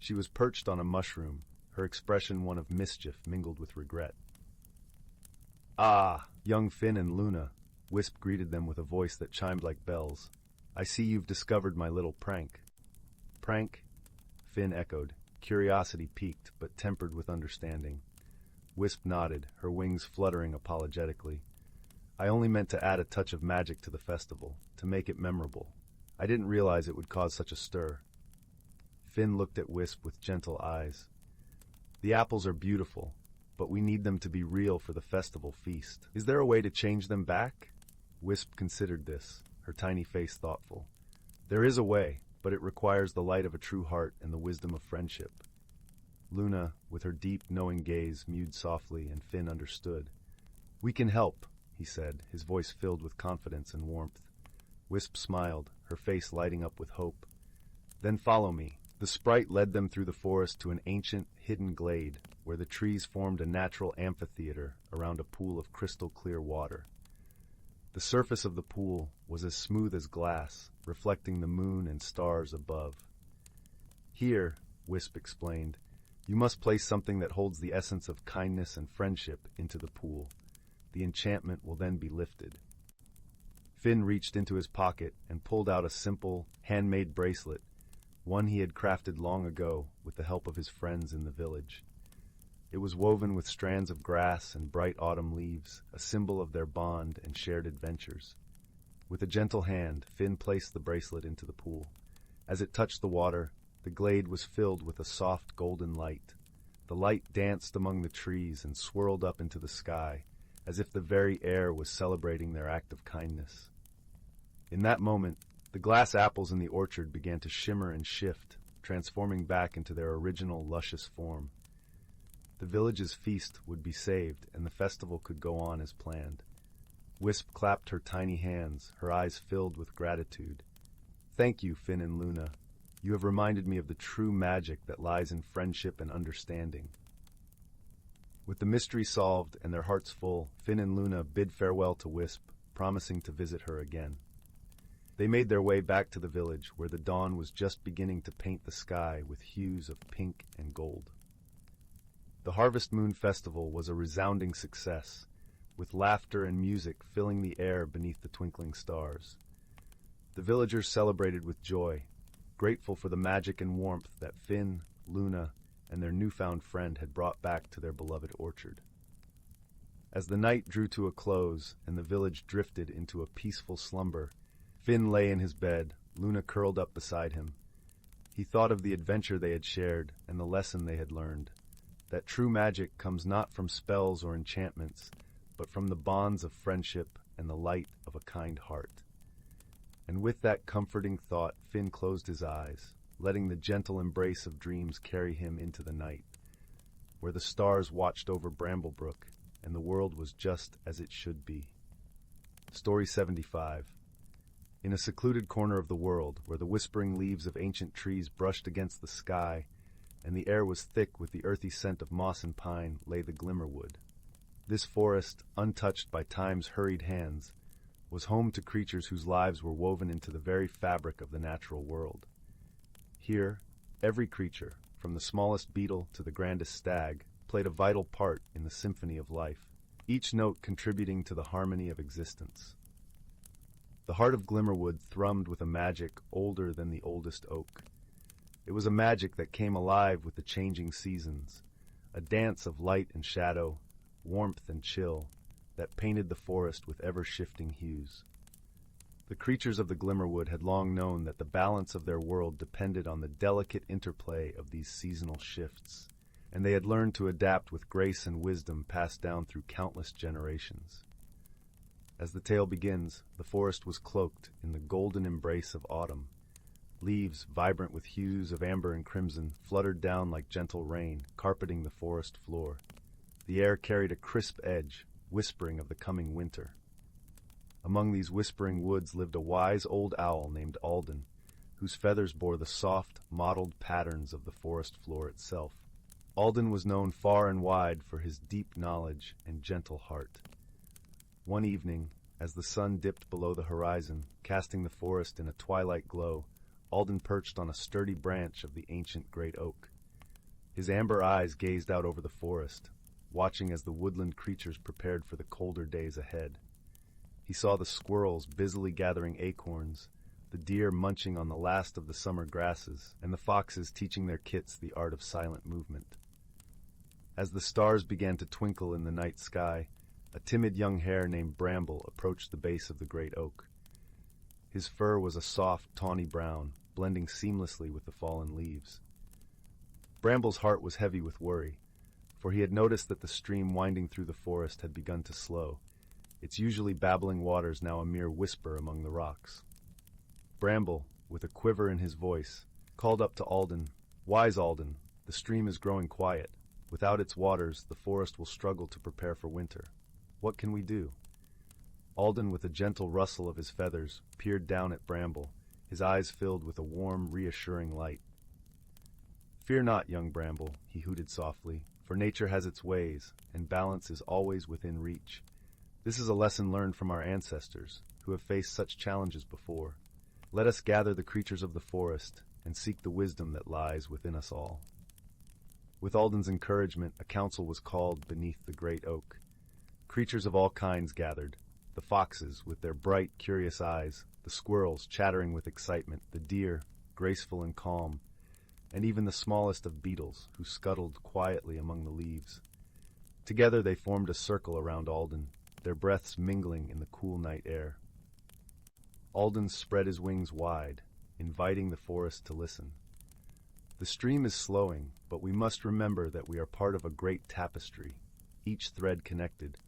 She was perched on a mushroom, her expression one of mischief mingled with regret. "Ah, young Finn and Luna," Wisp greeted them with a voice that chimed like bells. "I see you've discovered my little prank." "Prank?" Finn echoed, curiosity piqued but tempered with understanding. Wisp nodded, her wings fluttering apologetically. "I only meant to add a touch of magic to the festival, to make it memorable. I didn't realize it would cause such a stir." Finn looked at Wisp with gentle eyes. "The apples are beautiful, but we need them to be real for the festival feast. Is there a way to change them back?" Wisp considered this, her tiny face thoughtful. "There is a way, but it requires the light of a true heart and the wisdom of friendship." Luna, with her deep, knowing gaze, mewed softly, and Finn understood. "We can help," he said, his voice filled with confidence and warmth. Wisp smiled, her face lighting up with hope. "Then follow me." The sprite led them through the forest to an ancient, hidden glade, where the trees formed a natural amphitheater around a pool of crystal-clear water. The surface of the pool was as smooth as glass, reflecting the moon and stars above. "Here," Wisp explained, "you must place something that holds the essence of kindness and friendship into the pool. The enchantment will then be lifted." Finn reached into his pocket and pulled out a simple, handmade bracelet, one he had crafted long ago with the help of his friends in the village. It was woven with strands of grass and bright autumn leaves, a symbol of their bond and shared adventures. With a gentle hand, Finn placed the bracelet into the pool. As it touched the water, the glade was filled with a soft golden light. The light danced among the trees and swirled up into the sky, as if the very air was celebrating their act of kindness. In that moment, the glass apples in the orchard began to shimmer and shift, transforming back into their original luscious form. The village's feast would be saved, and the festival could go on as planned. Wisp clapped her tiny hands, her eyes filled with gratitude. "Thank you, Finn and Luna. You have reminded me of the true magic that lies in friendship and understanding." With the mystery solved and their hearts full, Finn and Luna bid farewell to Wisp, promising to visit her again. They made their way back to the village, where the dawn was just beginning to paint the sky with hues of pink and gold. The Harvest Moon Festival was a resounding success, with laughter and music filling the air beneath the twinkling stars. The villagers celebrated with joy, grateful for the magic and warmth that Finn, Luna, and their newfound friend had brought back to their beloved orchard. As the night drew to a close and the village drifted into a peaceful slumber, Finn lay in his bed, Luna curled up beside him. He thought of the adventure they had shared and the lesson they had learned, that true magic comes not from spells or enchantments, but from the bonds of friendship and the light of a kind heart. And with that comforting thought, Finn closed his eyes, letting the gentle embrace of dreams carry him into the night, where the stars watched over Bramblebrook and the world was just as it should be. Story 75. In a secluded corner of the world, where the whispering leaves of ancient trees brushed against the sky, and the air was thick with the earthy scent of moss and pine, lay the Glimmerwood. This forest, untouched by time's hurried hands, was home to creatures whose lives were woven into the very fabric of the natural world. Here, every creature, from the smallest beetle to the grandest stag, played a vital part in the symphony of life, each note contributing to the harmony of existence. The heart of Glimmerwood thrummed with a magic older than the oldest oak. It was a magic that came alive with the changing seasons, a dance of light and shadow, warmth and chill, that painted the forest with ever-shifting hues. The creatures of the Glimmerwood had long known that the balance of their world depended on the delicate interplay of these seasonal shifts, and they had learned to adapt with grace and wisdom passed down through countless generations. As the tale begins, the forest was cloaked in the golden embrace of autumn. Leaves, vibrant with hues of amber and crimson, fluttered down like gentle rain, carpeting the forest floor. The air carried a crisp edge, whispering of the coming winter. Among these whispering woods lived a wise old owl named Alden, whose feathers bore the soft, mottled patterns of the forest floor itself. Alden was known far and wide for his deep knowledge and gentle heart. One evening, as the sun dipped below the horizon, casting the forest in a twilight glow, Alden perched on a sturdy branch of the ancient great oak. His amber eyes gazed out over the forest, watching as the woodland creatures prepared for the colder days ahead. He saw the squirrels busily gathering acorns, the deer munching on the last of the summer grasses, and the foxes teaching their kits the art of silent movement. As the stars began to twinkle in the night sky, a timid young hare named Bramble approached the base of the great oak. His fur was a soft, tawny brown, blending seamlessly with the fallen leaves. Bramble's heart was heavy with worry, for he had noticed that the stream winding through the forest had begun to slow, its usually babbling waters now a mere whisper among the rocks. Bramble, with a quiver in his voice, called up to Alden, "Wise Alden, the stream is growing quiet. Without its waters, the forest will struggle to prepare for winter. What can we do?" Alden, with a gentle rustle of his feathers, peered down at Bramble, his eyes filled with a warm, reassuring light. "Fear not, young Bramble," he hooted softly, "for nature has its ways, and balance is always within reach. This is a lesson learned from our ancestors, who have faced such challenges before. Let us gather the creatures of the forest and seek the wisdom that lies within us all." With Alden's encouragement, a council was called beneath the great oak. Creatures of all kinds gathered: the foxes, with their bright, curious eyes, the squirrels, chattering with excitement, the deer, graceful and calm, and even the smallest of beetles, who scuttled quietly among the leaves. Together they formed a circle around Alden, their breaths mingling in the cool night air. Alden spread his wings wide, inviting the forest to listen. "The stream is slowing, but we must remember that we are part of a great tapestry, each thread connected.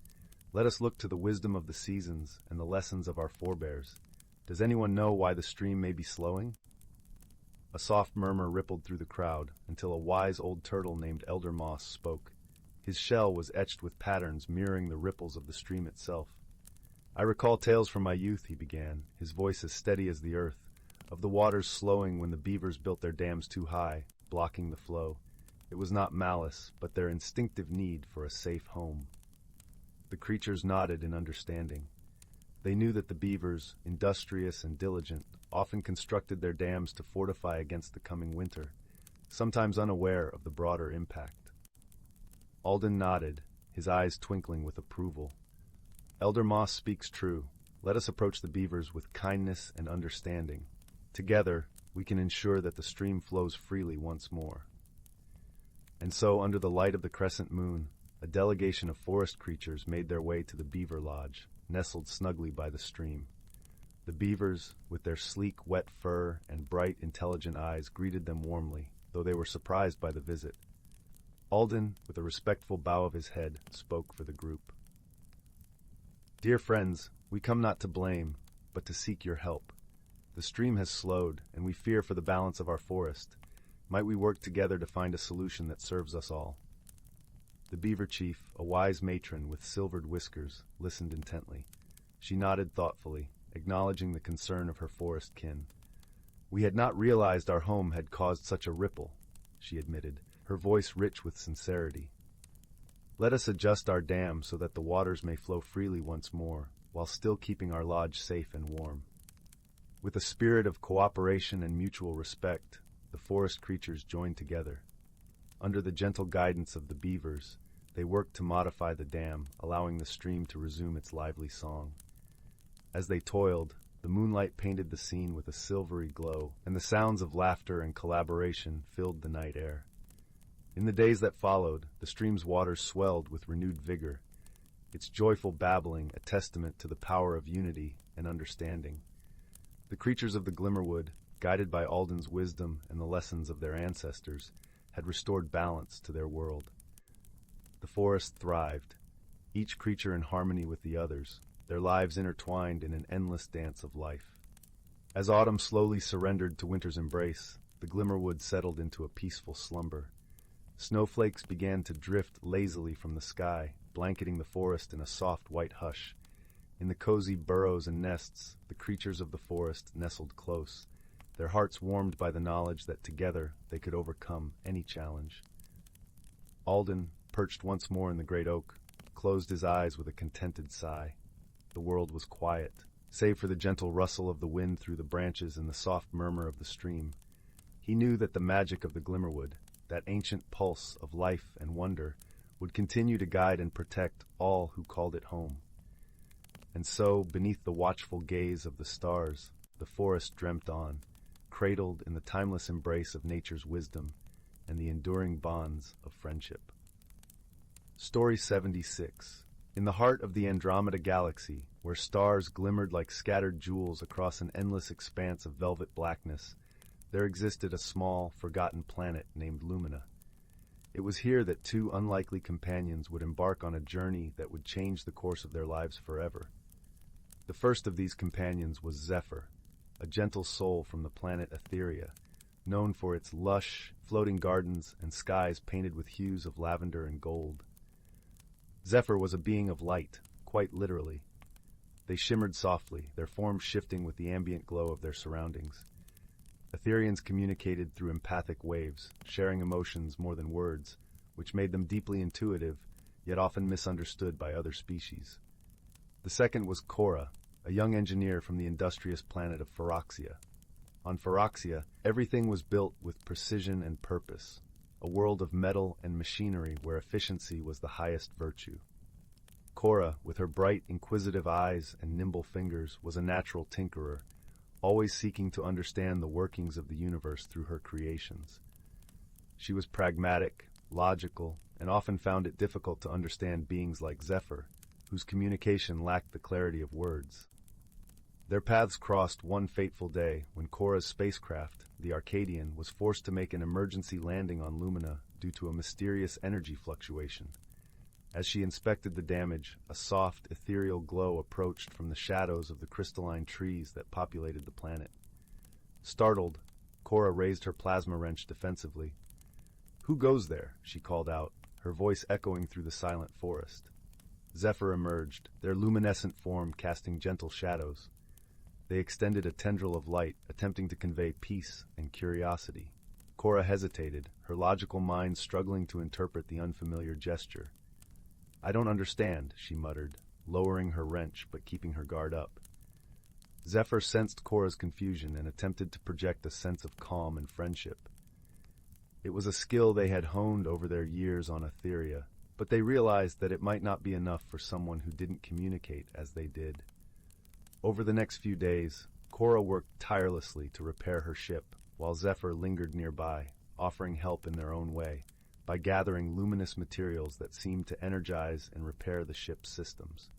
Let us look to the wisdom of the seasons and the lessons of our forebears. Does anyone know why the stream may be slowing?" A soft murmur rippled through the crowd until a wise old turtle named Elder Moss spoke. His shell was etched with patterns mirroring the ripples of the stream itself. "I recall tales from my youth," he began, his voice as steady as the earth, "of the waters slowing when the beavers built their dams too high, blocking the flow. It was not malice, but their instinctive need for a safe home." The creatures nodded in understanding. They knew that the beavers, industrious and diligent, often constructed their dams to fortify against the coming winter, sometimes unaware of the broader impact. Alden nodded, his eyes twinkling with approval. "Elder Moss speaks true. Let us approach the beavers with kindness and understanding. Together, we can ensure that the stream flows freely once more." And so, under the light of the crescent moon, a delegation of forest creatures made their way to the beaver lodge, nestled snugly by the stream. The beavers, with their sleek, wet fur and bright, intelligent eyes, greeted them warmly, though they were surprised by the visit. Alden, with a respectful bow of his head, spoke for the group. "Dear friends, we come not to blame, but to seek your help. The stream has slowed, and we fear for the balance of our forest. Might we work together to find a solution that serves us all?" The beaver chief, a wise matron with silvered whiskers, listened intently. She nodded thoughtfully, acknowledging the concern of her forest kin. "We had not realized our home had caused such a ripple," she admitted, her voice rich with sincerity. "Let us adjust our dam so that the waters may flow freely once more, while still keeping our lodge safe and warm." With a spirit of cooperation and mutual respect, the forest creatures joined together. Under the gentle guidance of the beavers, they worked to modify the dam, allowing the stream to resume its lively song. As they toiled, the moonlight painted the scene with a silvery glow, and the sounds of laughter and collaboration filled the night air. In the days that followed, the stream's waters swelled with renewed vigor, its joyful babbling a testament to the power of unity and understanding. The creatures of the Glimmerwood, guided by Alden's wisdom and the lessons of their ancestors, had restored balance to their world. The forest thrived, each creature in harmony with the others, their lives intertwined in an endless dance of life. As autumn slowly surrendered to winter's embrace, the Glimmerwood settled into a peaceful slumber. Snowflakes began to drift lazily from the sky, blanketing the forest in a soft white hush. In the cozy burrows and nests, the creatures of the forest nestled close, their hearts warmed by the knowledge that together they could overcome any challenge. Alden, perched once more in the great oak, closed his eyes with a contented sigh. The world was quiet, save for the gentle rustle of the wind through the branches and the soft murmur of the stream. He knew that the magic of the Glimmerwood, that ancient pulse of life and wonder, would continue to guide and protect all who called it home. And so, beneath the watchful gaze of the stars, the forest dreamt on, cradled in the timeless embrace of nature's wisdom and the enduring bonds of friendship. Story 76. In the heart of the Andromeda Galaxy, where stars glimmered like scattered jewels across an endless expanse of velvet blackness, there existed a small, forgotten planet named Lumina. It was here that two unlikely companions would embark on a journey that would change the course of their lives forever. The first of these companions was Zephyr, a gentle soul from the planet Etheria, known for its lush, floating gardens and skies painted with hues of lavender and gold. Zephyr was a being of light, quite literally. They shimmered softly, their forms shifting with the ambient glow of their surroundings. Etherians communicated through empathic waves, sharing emotions more than words, which made them deeply intuitive, yet often misunderstood by other species. The second was Cora, a young engineer from the industrious planet of Phyrexia. On Phyrexia, everything was built with precision and purpose, a world of metal and machinery where efficiency was the highest virtue. Cora, with her bright, inquisitive eyes and nimble fingers, was a natural tinkerer, always seeking to understand the workings of the universe through her creations. She was pragmatic, logical, and often found it difficult to understand beings like Zephyr, whose communication lacked the clarity of words. Their paths crossed one fateful day when Cora's spacecraft, the Arcadian, was forced to make an emergency landing on Lumina due to a mysterious energy fluctuation. As she inspected the damage, a soft, ethereal glow approached from the shadows of the crystalline trees that populated the planet. Startled, Cora raised her plasma wrench defensively. "Who goes there?" she called out, her voice echoing through the silent forest. Zephyr emerged, their luminescent form casting gentle shadows. They extended a tendril of light, attempting to convey peace and curiosity. Cora hesitated, her logical mind struggling to interpret the unfamiliar gesture. "I don't understand," she muttered, lowering her wrench but keeping her guard up. Zephyr sensed Cora's confusion and attempted to project a sense of calm and friendship. It was a skill they had honed over their years on Etheria, but they realized that it might not be enough for someone who didn't communicate as they did. Over the next few days, Cora worked tirelessly to repair her ship, while Zephyr lingered nearby, offering help in their own way, by gathering luminous materials that seemed to energize and repair the ship's systems.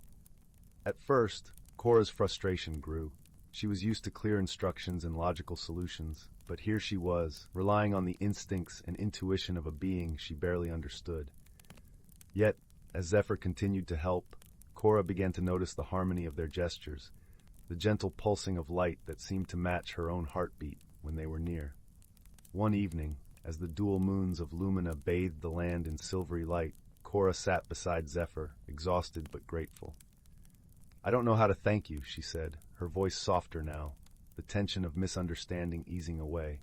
At first, Cora's frustration grew. She was used to clear instructions and logical solutions, but here she was, relying on the instincts and intuition of a being she barely understood. Yet, as Zephyr continued to help, Cora began to notice the harmony of their gestures, the gentle pulsing of light that seemed to match her own heartbeat when they were near. One evening, as the dual moons of Lumina bathed the land in silvery light, Cora sat beside Zephyr, exhausted but grateful. "I don't know how to thank you," she said, her voice softer now, the tension of misunderstanding easing away.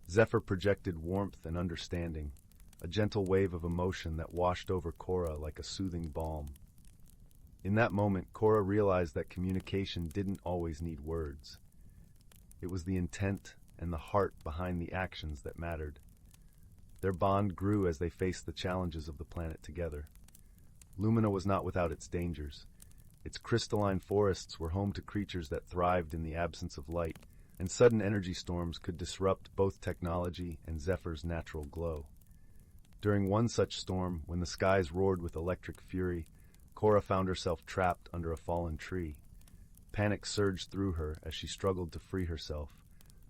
Zephyr projected warmth and understanding, a gentle wave of emotion that washed over Cora like a soothing balm. In that moment, Cora realized that communication didn't always need words. It was the intent and the heart behind the actions that mattered. Their bond grew as they faced the challenges of the planet together. Lumina was not without its dangers. Its crystalline forests were home to creatures that thrived in the absence of light, and sudden energy storms could disrupt both technology and Zephyr's natural glow. During one such storm, when the skies roared with electric fury, Cora found herself trapped under a fallen tree. Panic surged through her as she struggled to free herself,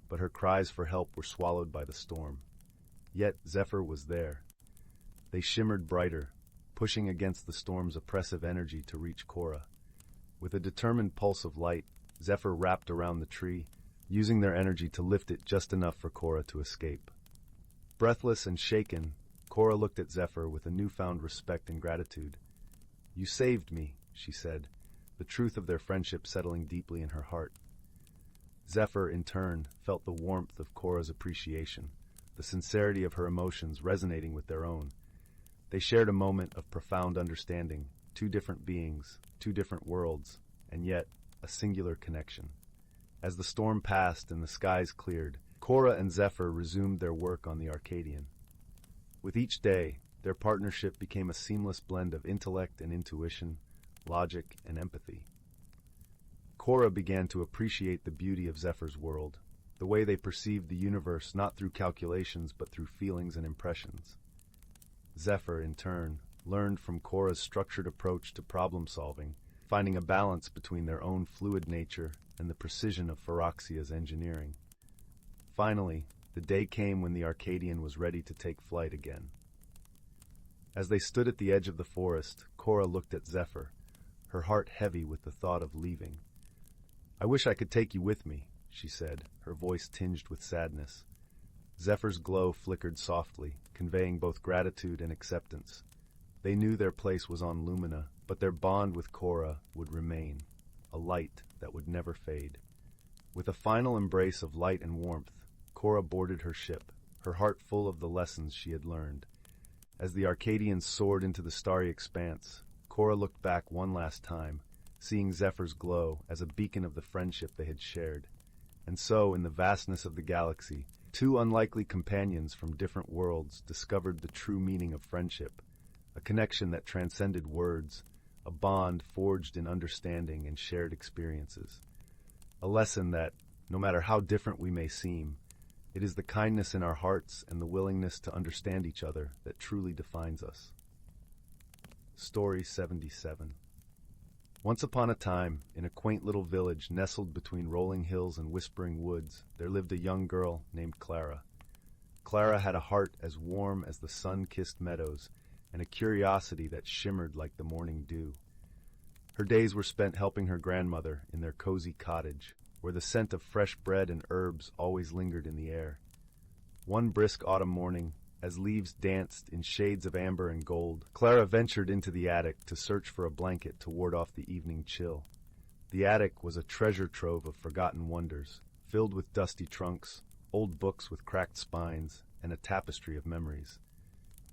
but her cries for help were swallowed by the storm. Yet Zephyr was there. They shimmered brighter, pushing against the storm's oppressive energy to reach Cora. With a determined pulse of light, Zephyr wrapped around the tree, using their energy to lift it just enough for Cora to escape. Breathless and shaken, Cora looked at Zephyr with a newfound respect and gratitude. "You saved me," she said, the truth of their friendship settling deeply in her heart. Zephyr, in turn, felt the warmth of Cora's appreciation, the sincerity of her emotions resonating with their own. They shared a moment of profound understanding, two different beings, two different worlds, and yet a singular connection. As the storm passed and the skies cleared, Cora and Zephyr resumed their work on the Arcadian. With each day, their partnership became a seamless blend of intellect and intuition, logic and empathy. Cora began to appreciate the beauty of Zephyr's world, the way they perceived the universe not through calculations but through feelings and impressions. Zephyr, in turn, learned from Cora's structured approach to problem-solving, finding a balance between their own fluid nature and the precision of Phyrexia engineering. Finally, the day came when the Arcadian was ready to take flight again. As they stood at the edge of the forest, Cora looked at Zephyr, her heart heavy with the thought of leaving. "I wish I could take you with me," she said, her voice tinged with sadness. Zephyr's glow flickered softly, conveying both gratitude and acceptance. They knew their place was on Lumina, but their bond with Cora would remain, a light that would never fade. With a final embrace of light and warmth, Cora boarded her ship, her heart full of the lessons she had learned. As the Arcadians soared into the starry expanse, Cora looked back one last time, seeing Zephyr's glow as a beacon of the friendship they had shared. And so, in the vastness of the galaxy, two unlikely companions from different worlds discovered the true meaning of friendship, a connection that transcended words, a bond forged in understanding and shared experiences. A lesson that, no matter how different we may seem, it is the kindness in our hearts and the willingness to understand each other that truly defines us. Story 77. Once upon a time, in a quaint little village nestled between rolling hills and whispering woods, there lived a young girl named Clara. Clara had a heart as warm as the sun-kissed meadows, and a curiosity that shimmered like the morning dew. Her days were spent helping her grandmother in their cozy cottage, where the scent of fresh bread and herbs always lingered in the air. One brisk autumn morning, as leaves danced in shades of amber and gold, Clara ventured into the attic to search for a blanket to ward off the evening chill. The attic was a treasure trove of forgotten wonders, filled with dusty trunks, old books with cracked spines, and a tapestry of memories.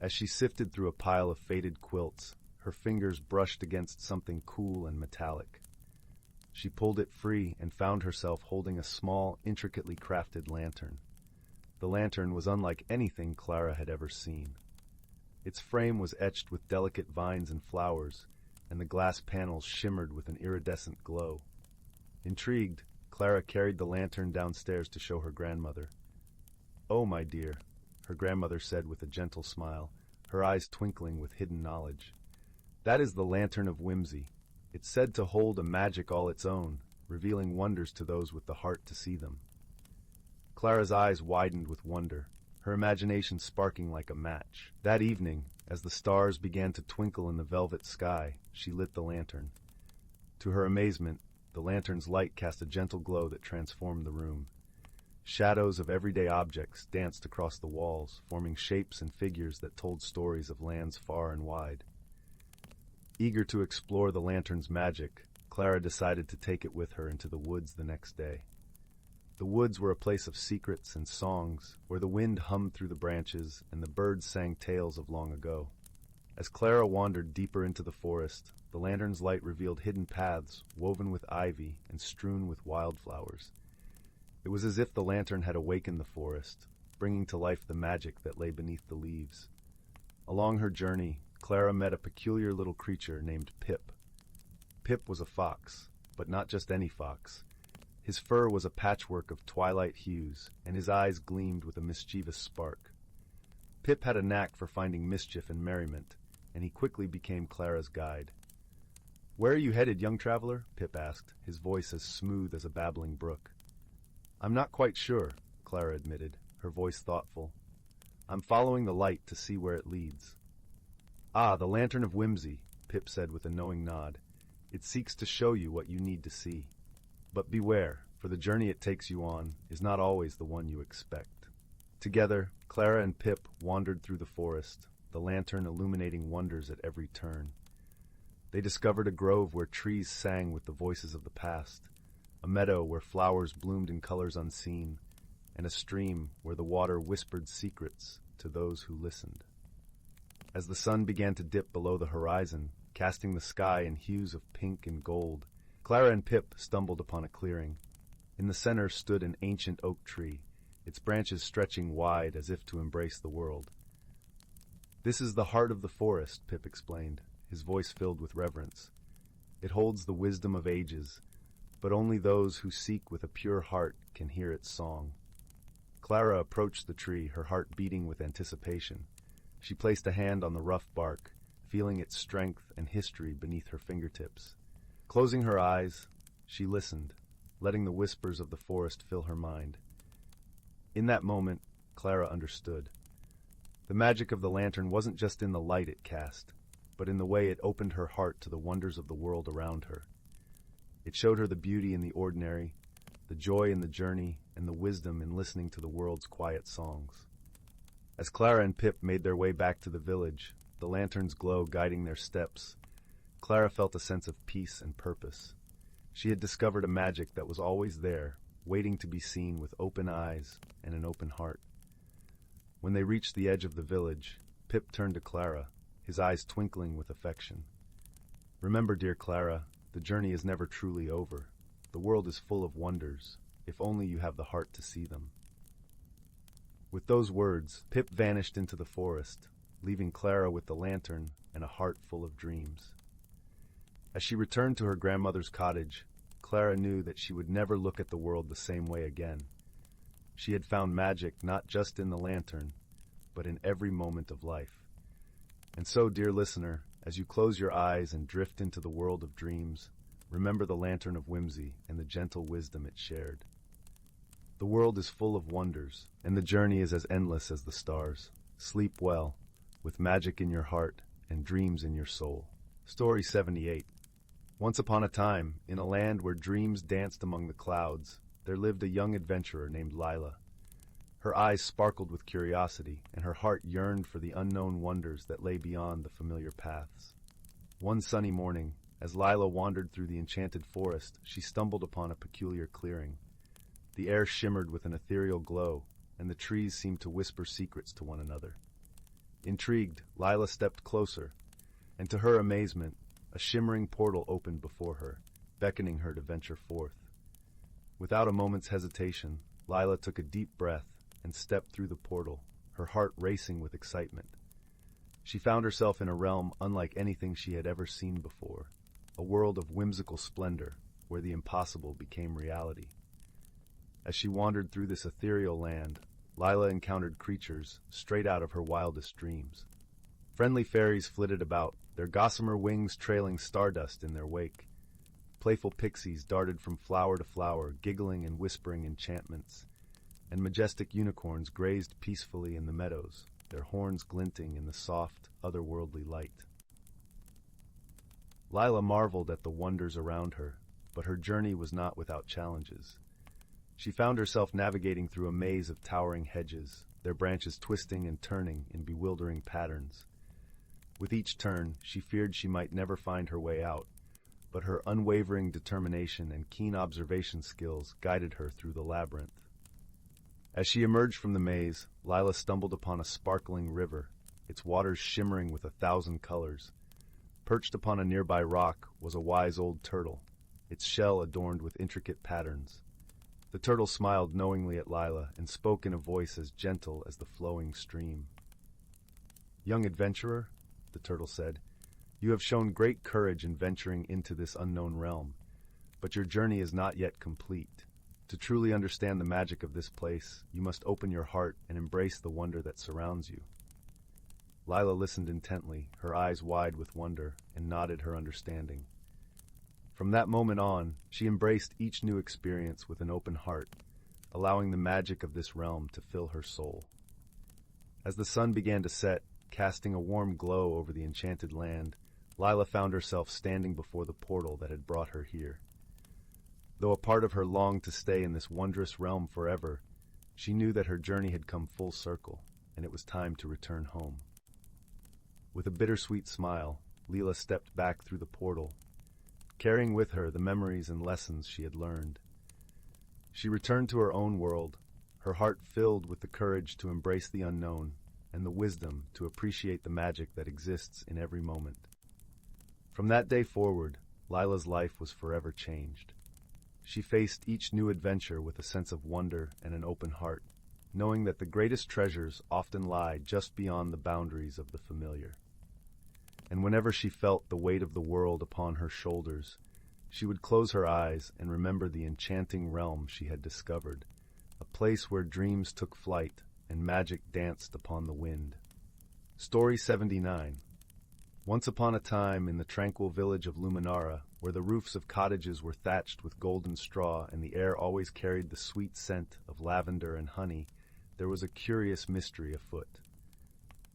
As she sifted through a pile of faded quilts, her fingers brushed against something cool and metallic. She pulled it free and found herself holding a small, intricately crafted lantern. The lantern was unlike anything Clara had ever seen. Its frame was etched with delicate vines and flowers, and the glass panels shimmered with an iridescent glow. Intrigued, Clara carried the lantern downstairs to show her grandmother. "Oh, my dear," her grandmother said with a gentle smile, her eyes twinkling with hidden knowledge. "That is the Lantern of Whimsy. It's said to hold a magic all its own, revealing wonders to those with the heart to see them." Clara's eyes widened with wonder, her imagination sparking like a match. That evening, as the stars began to twinkle in the velvet sky, she lit the lantern. To her amazement, the lantern's light cast a gentle glow that transformed the room. Shadows of everyday objects danced across the walls, forming shapes and figures that told stories of lands far and wide. Eager to explore the lantern's magic, Clara decided to take it with her into the woods the next day. The woods were a place of secrets and songs, where the wind hummed through the branches and the birds sang tales of long ago. As Clara wandered deeper into the forest, the lantern's light revealed hidden paths woven with ivy and strewn with wildflowers. It was as if the lantern had awakened the forest, bringing to life the magic that lay beneath the leaves. Along her journey, Clara met a peculiar little creature named Pip. Pip was a fox, but not just any fox. His fur was a patchwork of twilight hues, and his eyes gleamed with a mischievous spark. Pip had a knack for finding mischief and merriment, and he quickly became Clara's guide. "Where are you headed, young traveler?" Pip asked, his voice as smooth as a babbling brook. "I'm not quite sure," Clara admitted, her voice thoughtful. "I'm following the light to see where it leads." "Ah, the Lantern of Whimsy," Pip said with a knowing nod. "It seeks to show you what you need to see. But beware, for the journey it takes you on is not always the one you expect." Together, Clara and Pip wandered through the forest, the lantern illuminating wonders at every turn. They discovered a grove where trees sang with the voices of the past, a meadow where flowers bloomed in colors unseen, and a stream where the water whispered secrets to those who listened. As the sun began to dip below the horizon, casting the sky in hues of pink and gold, Clara and Pip stumbled upon a clearing. In the center stood an ancient oak tree, its branches stretching wide as if to embrace the world. "This is the heart of the forest," Pip explained, his voice filled with reverence. "It holds the wisdom of ages, but only those who seek with a pure heart can hear its song." Clara approached the tree, her heart beating with anticipation. She placed a hand on the rough bark, feeling its strength and history beneath her fingertips. Closing her eyes, she listened, letting the whispers of the forest fill her mind. In that moment, Clara understood. The magic of the lantern wasn't just in the light it cast, but in the way it opened her heart to the wonders of the world around her. It showed her the beauty in the ordinary, the joy in the journey, and the wisdom in listening to the world's quiet songs. As Clara and Pip made their way back to the village, the lantern's glow guiding their steps, Clara felt a sense of peace and purpose. She had discovered a magic that was always there, waiting to be seen with open eyes and an open heart. When they reached the edge of the village, Pip turned to Clara, his eyes twinkling with affection. "Remember, dear Clara, the journey is never truly over. The world is full of wonders, if only you have the heart to see them." With those words, Pip vanished into the forest, leaving Clara with the lantern and a heart full of dreams. As she returned to her grandmother's cottage, Clara knew that she would never look at the world the same way again. She had found magic not just in the lantern, but in every moment of life. And so, dear listener, as you close your eyes and drift into the world of dreams, remember the lantern of whimsy and the gentle wisdom it shared. The world is full of wonders, and the journey is as endless as the stars. Sleep well, with magic in your heart and dreams in your soul. Story 78. Once upon a time, in a land where dreams danced among the clouds, there lived a young adventurer named Lila. Her eyes sparkled with curiosity, and her heart yearned for the unknown wonders that lay beyond the familiar paths. One sunny morning, as Lila wandered through the enchanted forest, she stumbled upon a peculiar clearing. The air shimmered with an ethereal glow, and the trees seemed to whisper secrets to one another. Intrigued, Lila stepped closer, and to her amazement, a shimmering portal opened before her, beckoning her to venture forth. Without a moment's hesitation, Lila took a deep breath and stepped through the portal, her heart racing with excitement. She found herself in a realm unlike anything she had ever seen before, a world of whimsical splendor where the impossible became reality. As she wandered through this ethereal land, Lila encountered creatures straight out of her wildest dreams. Friendly fairies flitted about, their gossamer wings trailing stardust in their wake. Playful pixies darted from flower to flower, giggling and whispering enchantments, and majestic unicorns grazed peacefully in the meadows, their horns glinting in the soft, otherworldly light. Lila marveled at the wonders around her, but her journey was not without challenges. She found herself navigating through a maze of towering hedges, their branches twisting and turning in bewildering patterns. With each turn, she feared she might never find her way out, but her unwavering determination and keen observation skills guided her through the labyrinth. As she emerged from the maze, Lila stumbled upon a sparkling river, its waters shimmering with 1,000 colors. Perched upon a nearby rock was a wise old turtle, its shell adorned with intricate patterns. The turtle smiled knowingly at Lila and spoke in a voice as gentle as the flowing stream. "Young adventurer," the turtle said, "you have shown great courage in venturing into this unknown realm, but your journey is not yet complete. To truly understand the magic of this place, you must open your heart and embrace the wonder that surrounds you." Lila listened intently, her eyes wide with wonder, and nodded her understanding. From that moment on, she embraced each new experience with an open heart, allowing the magic of this realm to fill her soul. As the sun began to set, casting a warm glow over the enchanted land, Lila found herself standing before the portal that had brought her here. Though a part of her longed to stay in this wondrous realm forever, she knew that her journey had come full circle, and it was time to return home. With a bittersweet smile, Leela stepped back through the portal, carrying with her the memories and lessons she had learned. She returned to her own world, her heart filled with the courage to embrace the unknown and the wisdom to appreciate the magic that exists in every moment. From that day forward, Lila's life was forever changed. She faced each new adventure with a sense of wonder and an open heart, knowing that the greatest treasures often lie just beyond the boundaries of the familiar. And whenever she felt the weight of the world upon her shoulders, she would close her eyes and remember the enchanting realm she had discovered, a place where dreams took flight and magic danced upon the wind. Story 79. Once upon a time, in the tranquil village of Luminara, where the roofs of cottages were thatched with golden straw and the air always carried the sweet scent of lavender and honey, there was a curious mystery afoot.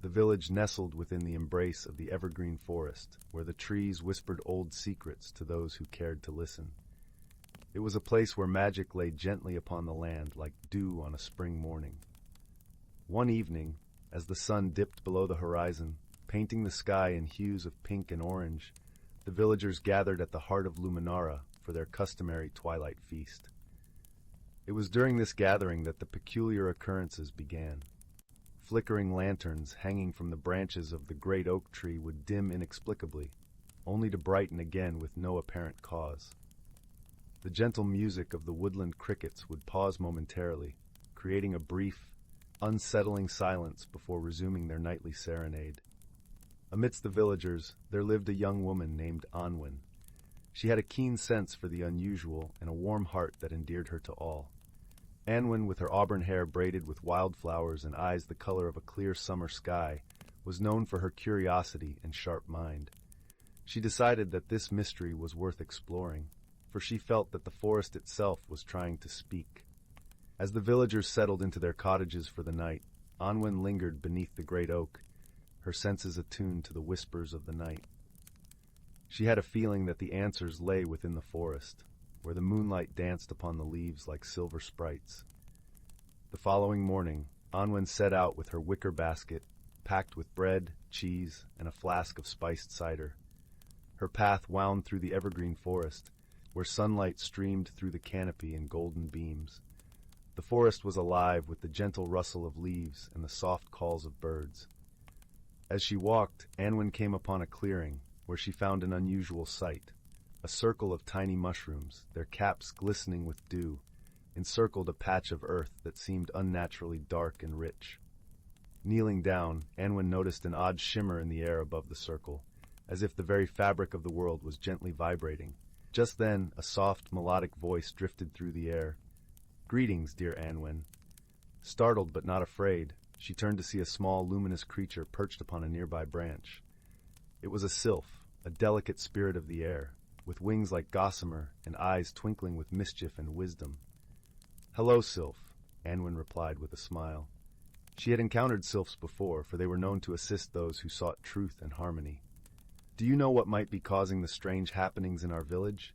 The village nestled within the embrace of the evergreen forest, where the trees whispered old secrets to those who cared to listen. It was a place where magic lay gently upon the land like dew on a spring morning. One evening, as the sun dipped below the horizon, painting the sky in hues of pink and orange, the villagers gathered at the heart of Luminara for their customary twilight feast. It was during this gathering that the peculiar occurrences began. Flickering lanterns hanging from the branches of the great oak tree would dim inexplicably, only to brighten again with no apparent cause. The gentle music of the woodland crickets would pause momentarily, creating a brief, unsettling silence before resuming their nightly serenade. Amidst the villagers, there lived a young woman named Anwen. She had a keen sense for the unusual and a warm heart that endeared her to all. Anwen, with her auburn hair braided with wildflowers and eyes the color of a clear summer sky, was known for her curiosity and sharp mind. She decided that this mystery was worth exploring, for she felt that the forest itself was trying to speak. As the villagers settled into their cottages for the night, Anwen lingered beneath the great oak, her senses attuned to the whispers of the night. She had a feeling that the answers lay within the forest, where the moonlight danced upon the leaves like silver sprites. The following morning, Anwen set out with her wicker basket, packed with bread, cheese, and a flask of spiced cider. Her path wound through the evergreen forest, where sunlight streamed through the canopy in golden beams. The forest was alive with the gentle rustle of leaves and the soft calls of birds. As she walked, Anwen came upon a clearing, where she found an unusual sight. A circle of tiny mushrooms, their caps glistening with dew, encircled a patch of earth that seemed unnaturally dark and rich. Kneeling down, Anwen noticed an odd shimmer in the air above the circle, as if the very fabric of the world was gently vibrating. Just then, a soft, melodic voice drifted through the air. "Greetings, dear Anwen." Startled but not afraid, she turned to see a small, luminous creature perched upon a nearby branch. It was a sylph, a delicate spirit of the air, with wings like gossamer and eyes twinkling with mischief and wisdom. "Hello, sylph," Anwen replied with a smile. She had encountered sylphs before, for they were known to assist those who sought truth and harmony. "Do you know what might be causing the strange happenings in our village?"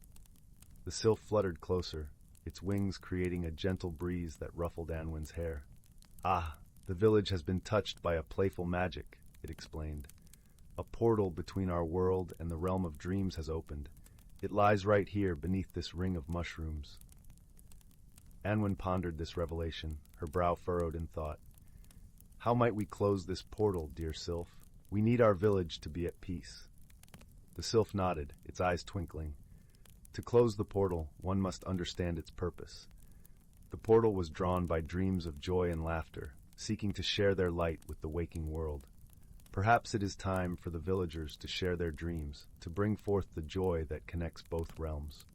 The sylph fluttered closer, its wings creating a gentle breeze that ruffled Anwen's hair. "Ah, the village has been touched by a playful magic," it explained. "A portal between our world and the realm of dreams has opened. It lies right here beneath this ring of mushrooms." Anwen pondered this revelation, her brow furrowed in thought. "How might we close this portal, dear sylph? We need our village to be at peace." The sylph nodded, its eyes twinkling. To close the portal, one must understand its purpose. The portal was drawn by dreams of joy and laughter, seeking to share their light with the waking world. Perhaps it is time for the villagers to share their dreams, to bring forth the joy that connects both realms.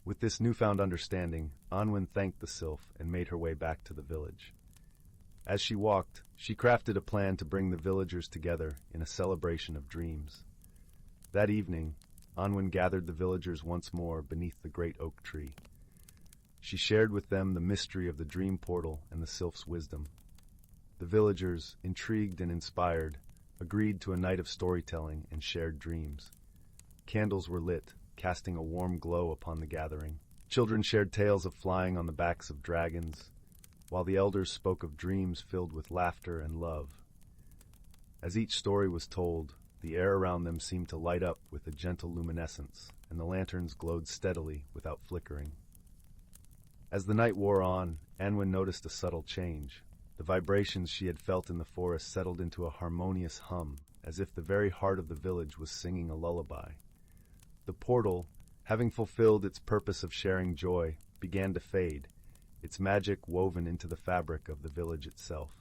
With this newfound understanding, Anwen thanked the sylph and made her way back to the village. As she walked, she crafted a plan to bring the villagers together in a celebration of dreams. That evening, Anwen gathered the villagers once more beneath the great oak tree. She shared with them the mystery of the dream portal and the sylph's wisdom. The villagers, intrigued and inspired, agreed to a night of storytelling and shared dreams. Candles were lit, casting a warm glow upon the gathering. Children shared tales of flying on the backs of dragons, while the elders spoke of dreams filled with laughter and love. As each story was told, The air around them seemed to light up with a gentle luminescence, and the lanterns glowed steadily without flickering. As the night wore on, Anwen noticed a subtle change. The vibrations she had felt in the forest settled into a harmonious hum, as if the very heart of the village was singing a lullaby. The portal, having fulfilled its purpose of sharing joy, began to fade, its magic woven into the fabric of the village itself.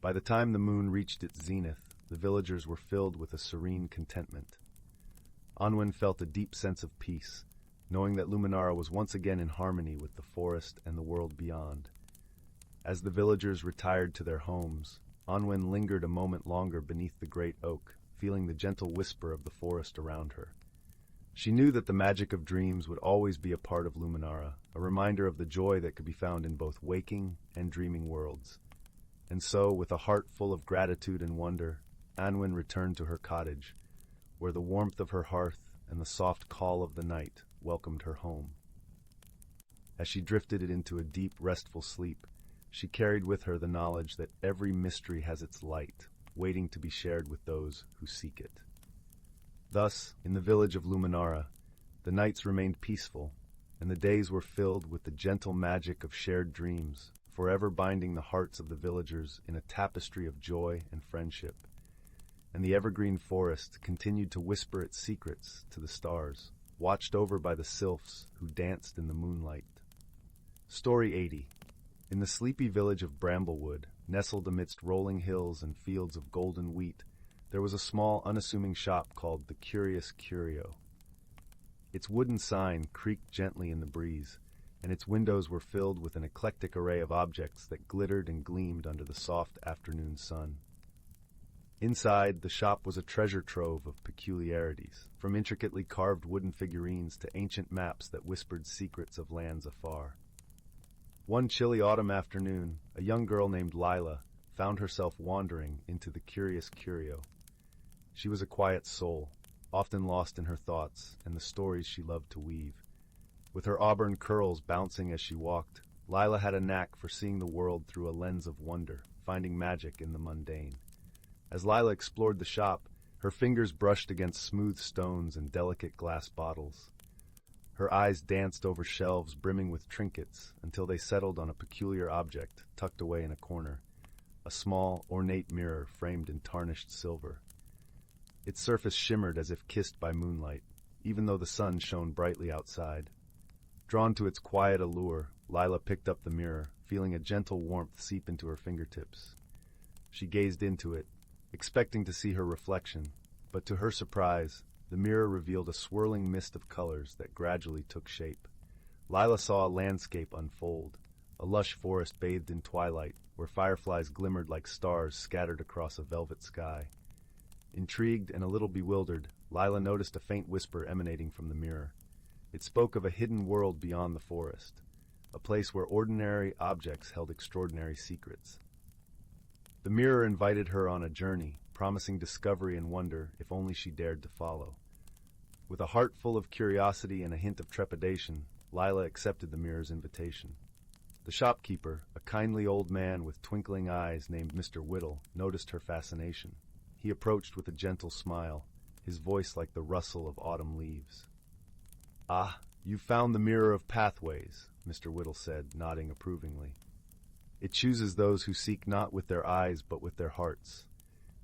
By the time the moon reached its zenith, the villagers were filled with a serene contentment. Anwen felt a deep sense of peace, knowing that Luminara was once again in harmony with the forest and the world beyond. As the villagers retired to their homes, Anwen lingered a moment longer beneath the great oak, feeling the gentle whisper of the forest around her. She knew that the magic of dreams would always be a part of Luminara, a reminder of the joy that could be found in both waking and dreaming worlds. And so, with a heart full of gratitude and wonder, Anwen returned to her cottage, where the warmth of her hearth and the soft call of the night welcomed her home. As she drifted into a deep, restful sleep, she carried with her the knowledge that every mystery has its light, waiting to be shared with those who seek it. Thus, in the village of Luminara, the nights remained peaceful, and the days were filled with the gentle magic of shared dreams, forever binding the hearts of the villagers in a tapestry of joy and friendship. And the evergreen forest continued to whisper its secrets to the stars, watched over by the sylphs who danced in the moonlight. Story 80. In the sleepy village of Bramblewood, nestled amidst rolling hills and fields of golden wheat, there was a small, unassuming shop called the Curious Curio. Its wooden sign creaked gently in the breeze, and its windows were filled with an eclectic array of objects that glittered and gleamed under the soft afternoon sun. Inside, the shop was a treasure trove of peculiarities, from intricately carved wooden figurines to ancient maps that whispered secrets of lands afar. One chilly autumn afternoon, a young girl named Lila found herself wandering into the Curious Curio. She was a quiet soul, often lost in her thoughts and the stories she loved to weave. With her auburn curls bouncing as she walked, Lila had a knack for seeing the world through a lens of wonder, finding magic in the mundane. As Lila explored the shop, her fingers brushed against smooth stones and delicate glass bottles. Her eyes danced over shelves brimming with trinkets until they settled on a peculiar object tucked away in a corner, a small, ornate mirror framed in tarnished silver. Its surface shimmered as if kissed by moonlight, even though the sun shone brightly outside. Drawn to its quiet allure, Lila picked up the mirror, feeling a gentle warmth seep into her fingertips. She gazed into it, expecting to see her reflection, but to her surprise, the mirror revealed a swirling mist of colors that gradually took shape. Lila saw a landscape unfold, a lush forest bathed in twilight, where fireflies glimmered like stars scattered across a velvet sky. Intrigued and a little bewildered, Lila noticed a faint whisper emanating from the mirror. It spoke of a hidden world beyond the forest, a place where ordinary objects held extraordinary secrets. The mirror invited her on a journey, promising discovery and wonder if only she dared to follow. With a heart full of curiosity and a hint of trepidation, Lila accepted the mirror's invitation. The shopkeeper, a kindly old man with twinkling eyes named Mr. Whittle, noticed her fascination. He approached with a gentle smile, his voice like the rustle of autumn leaves. "Ah, you've found the Mirror of Pathways," Mr. Whittle said, nodding approvingly. "It chooses those who seek not with their eyes but with their hearts.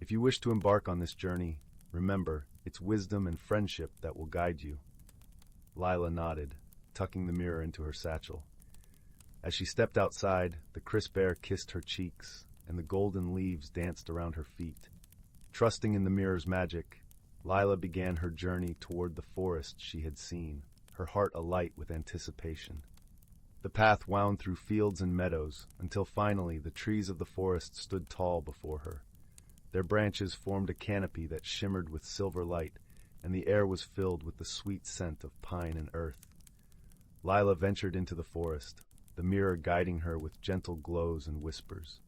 If you wish to embark on this journey, remember, it's wisdom and friendship that will guide you." Lila nodded, tucking the mirror into her satchel. As she stepped outside, the crisp air kissed her cheeks, and the golden leaves danced around her feet. Trusting in the mirror's magic, Lila began her journey toward the forest she had seen, her heart alight with anticipation. The path wound through fields and meadows, until finally the trees of the forest stood tall before her. Their branches formed a canopy that shimmered with silver light, and the air was filled with the sweet scent of pine and earth. Lila ventured into the forest, the mirror guiding her with gentle glows and whispers.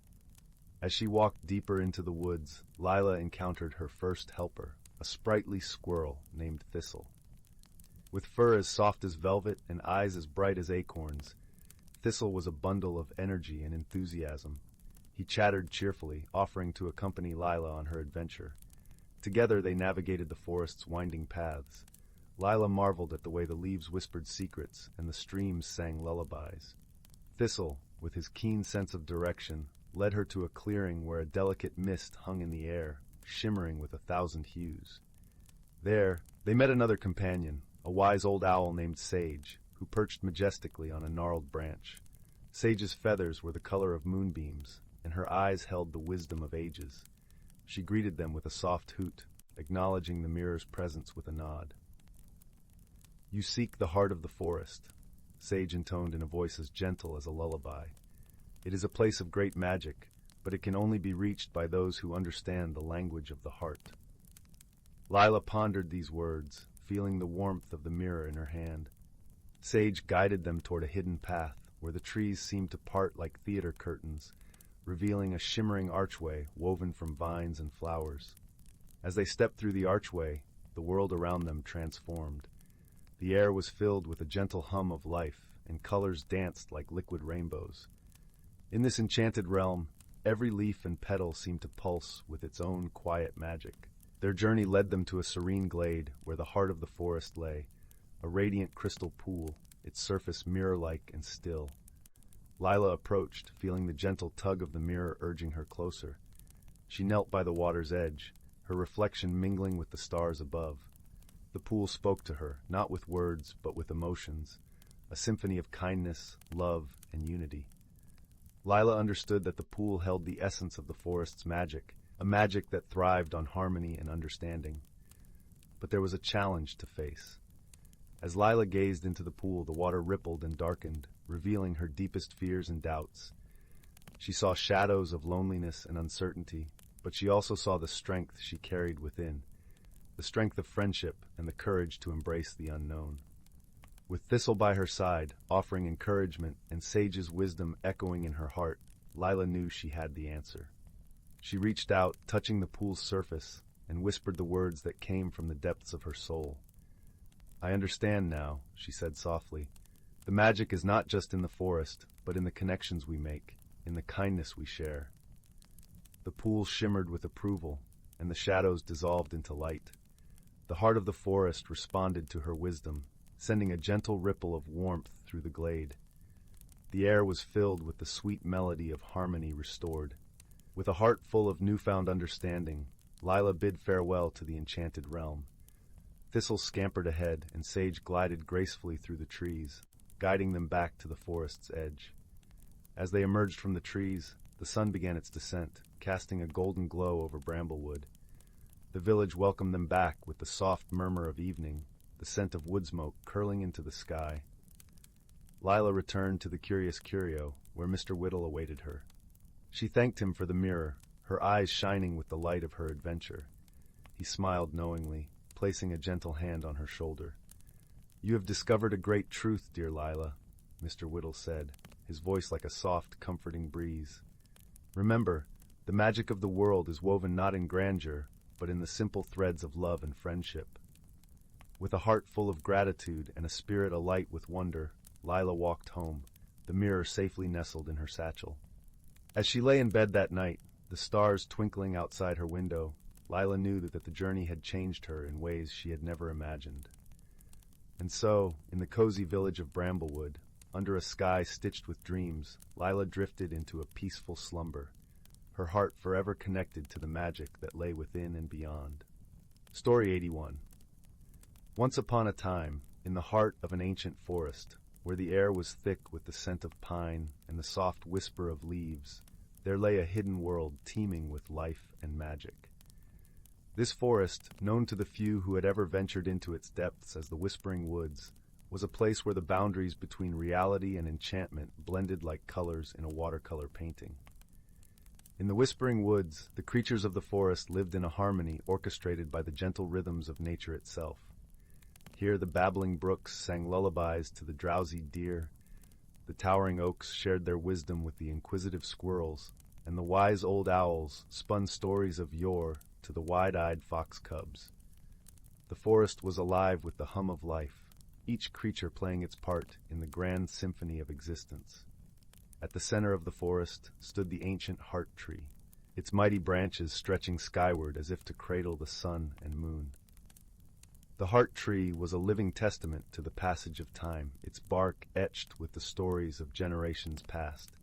As she walked deeper into the woods, Lila encountered her first helper, a sprightly squirrel named Thistle. With fur as soft as velvet and eyes as bright as acorns, Thistle was a bundle of energy and enthusiasm. He chattered cheerfully, offering to accompany Lila on her adventure. Together they navigated the forest's winding paths. Lila marveled at the way the leaves whispered secrets and the streams sang lullabies. Thistle, with his keen sense of direction, led her to a clearing where a delicate mist hung in the air, shimmering with 1,000 hues. There, they met another companion, a wise old owl named Sage, who perched majestically on a gnarled branch. Sage's feathers were the color of moonbeams, and her eyes held the wisdom of ages. She greeted them with a soft hoot, acknowledging the mirror's presence with a nod. "You seek the heart of the forest," Sage intoned in a voice as gentle as a lullaby. "It is a place of great magic, but it can only be reached by those who understand the language of the heart." Lila pondered these words, feeling the warmth of the mirror in her hand. Sage guided them toward a hidden path, where the trees seemed to part like theater curtains, revealing a shimmering archway woven from vines and flowers. As they stepped through the archway, the world around them transformed. The air was filled with a gentle hum of life, and colors danced like liquid rainbows. In this enchanted realm, every leaf and petal seemed to pulse with its own quiet magic. Their journey led them to a serene glade where the heart of the forest lay, a radiant crystal pool, its surface mirror-like and still. Lila approached, feeling the gentle tug of the mirror urging her closer. She knelt by the water's edge, her reflection mingling with the stars above. The pool spoke to her, not with words, but with emotions, a symphony of kindness, love, and unity. Lila understood that the pool held the essence of the forest's magic, a magic that thrived on harmony and understanding. But there was a challenge to face. As Lila gazed into the pool, the water rippled and darkened, revealing her deepest fears and doubts. She saw shadows of loneliness and uncertainty, but she also saw the strength she carried within, the strength of friendship and the courage to embrace the unknown. With Thistle by her side, offering encouragement and Sage's wisdom echoing in her heart, Lila knew she had the answer. She reached out, touching the pool's surface, and whispered the words that came from the depths of her soul. "I understand now," she said softly. "The magic is not just in the forest, but in the connections we make, in the kindness we share." The pool shimmered with approval, and the shadows dissolved into light. The heart of the forest responded to her wisdom, sending a gentle ripple of warmth through the glade. The air was filled with the sweet melody of harmony restored. With a heart full of newfound understanding, Lila bid farewell to the enchanted realm. Thistle scampered ahead, and Sage glided gracefully through the trees, guiding them back to the forest's edge. As they emerged from the trees, the sun began its descent, casting a golden glow over Bramblewood. The village welcomed them back with the soft murmur of evening, the scent of wood smoke curling into the sky. Lila returned to the Curious Curio, where Mr. Whittle awaited her. She thanked him for the mirror, her eyes shining with the light of her adventure. He smiled knowingly, placing a gentle hand on her shoulder. "You have discovered a great truth, dear Lila," Mr. Whittle said, his voice like a soft, comforting breeze. "Remember, the magic of the world is woven not in grandeur, but in the simple threads of love and friendship." With a heart full of gratitude and a spirit alight with wonder, Lila walked home, the mirror safely nestled in her satchel. As she lay in bed that night, the stars twinkling outside her window, Lila knew that the journey had changed her in ways she had never imagined. And so, in the cozy village of Bramblewood, under a sky stitched with dreams, Lila drifted into a peaceful slumber, her heart forever connected to the magic that lay within and beyond. Story 81. Once upon a time, in the heart of an ancient forest, where the air was thick with the scent of pine and the soft whisper of leaves, there lay a hidden world teeming with life and magic. This forest, known to the few who had ever ventured into its depths as the Whispering Woods, was a place where the boundaries between reality and enchantment blended like colors in a watercolor painting. In the Whispering Woods, the creatures of the forest lived in a harmony orchestrated by the gentle rhythms of nature itself. Here the babbling brooks sang lullabies to the drowsy deer, the towering oaks shared their wisdom with the inquisitive squirrels, and the wise old owls spun stories of yore to the wide-eyed fox cubs. The forest was alive with the hum of life, each creature playing its part in the grand symphony of existence. At the center of the forest stood the ancient heart tree, its mighty branches stretching skyward as if to cradle the sun and moon. The heart tree was a living testament to the passage of time, its bark etched with the stories of generations past.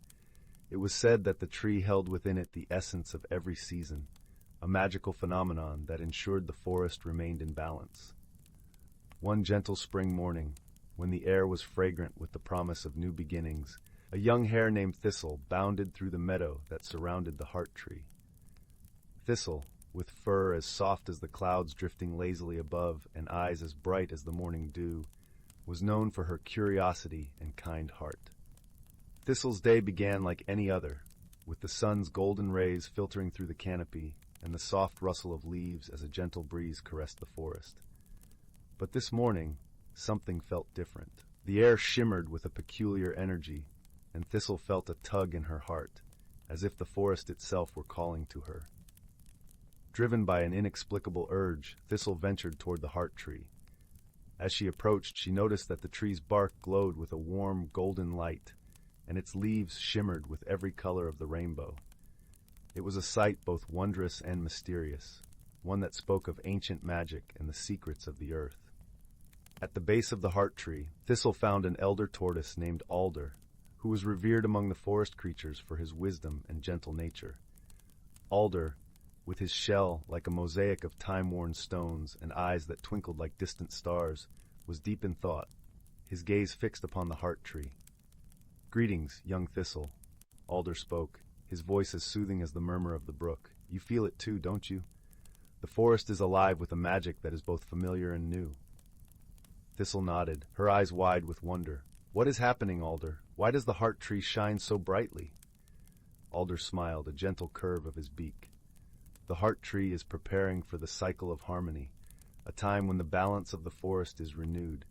It was said that the tree held within it the essence of every season, a magical phenomenon that ensured the forest remained in balance. One gentle spring morning, when the air was fragrant with the promise of new beginnings, a young hare named Thistle bounded through the meadow that surrounded the heart tree. Thistle, with fur as soft as the clouds drifting lazily above and eyes as bright as the morning dew, was known for her curiosity and kind heart. Thistle's day began like any other, with the sun's golden rays filtering through the canopy and the soft rustle of leaves as a gentle breeze caressed the forest. But this morning, something felt different. The air shimmered with a peculiar energy, and Thistle felt a tug in her heart, as if the forest itself were calling to her. Driven by an inexplicable urge, Thistle ventured toward the heart tree. As she approached, she noticed that the tree's bark glowed with a warm, golden light, and its leaves shimmered with every color of the rainbow. It was a sight both wondrous and mysterious, one that spoke of ancient magic and the secrets of the earth. At the base of the heart tree, Thistle found an elder tortoise named Alder, who was revered among the forest creatures for his wisdom and gentle nature. Alder, with his shell like a mosaic of time-worn stones and eyes that twinkled like distant stars, was deep in thought, his gaze fixed upon the heart tree. "Greetings, young Thistle," Alder spoke, his voice as soothing as the murmur of the brook. "You feel it too, don't you? The forest is alive with a magic that is both familiar and new." Thistle nodded, her eyes wide with wonder. "What is happening, Alder? Why does the heart tree shine so brightly?" Alder smiled, a gentle curve of his beak. "The heart tree is preparing for the cycle of harmony, a time when the balance of the forest is renewed.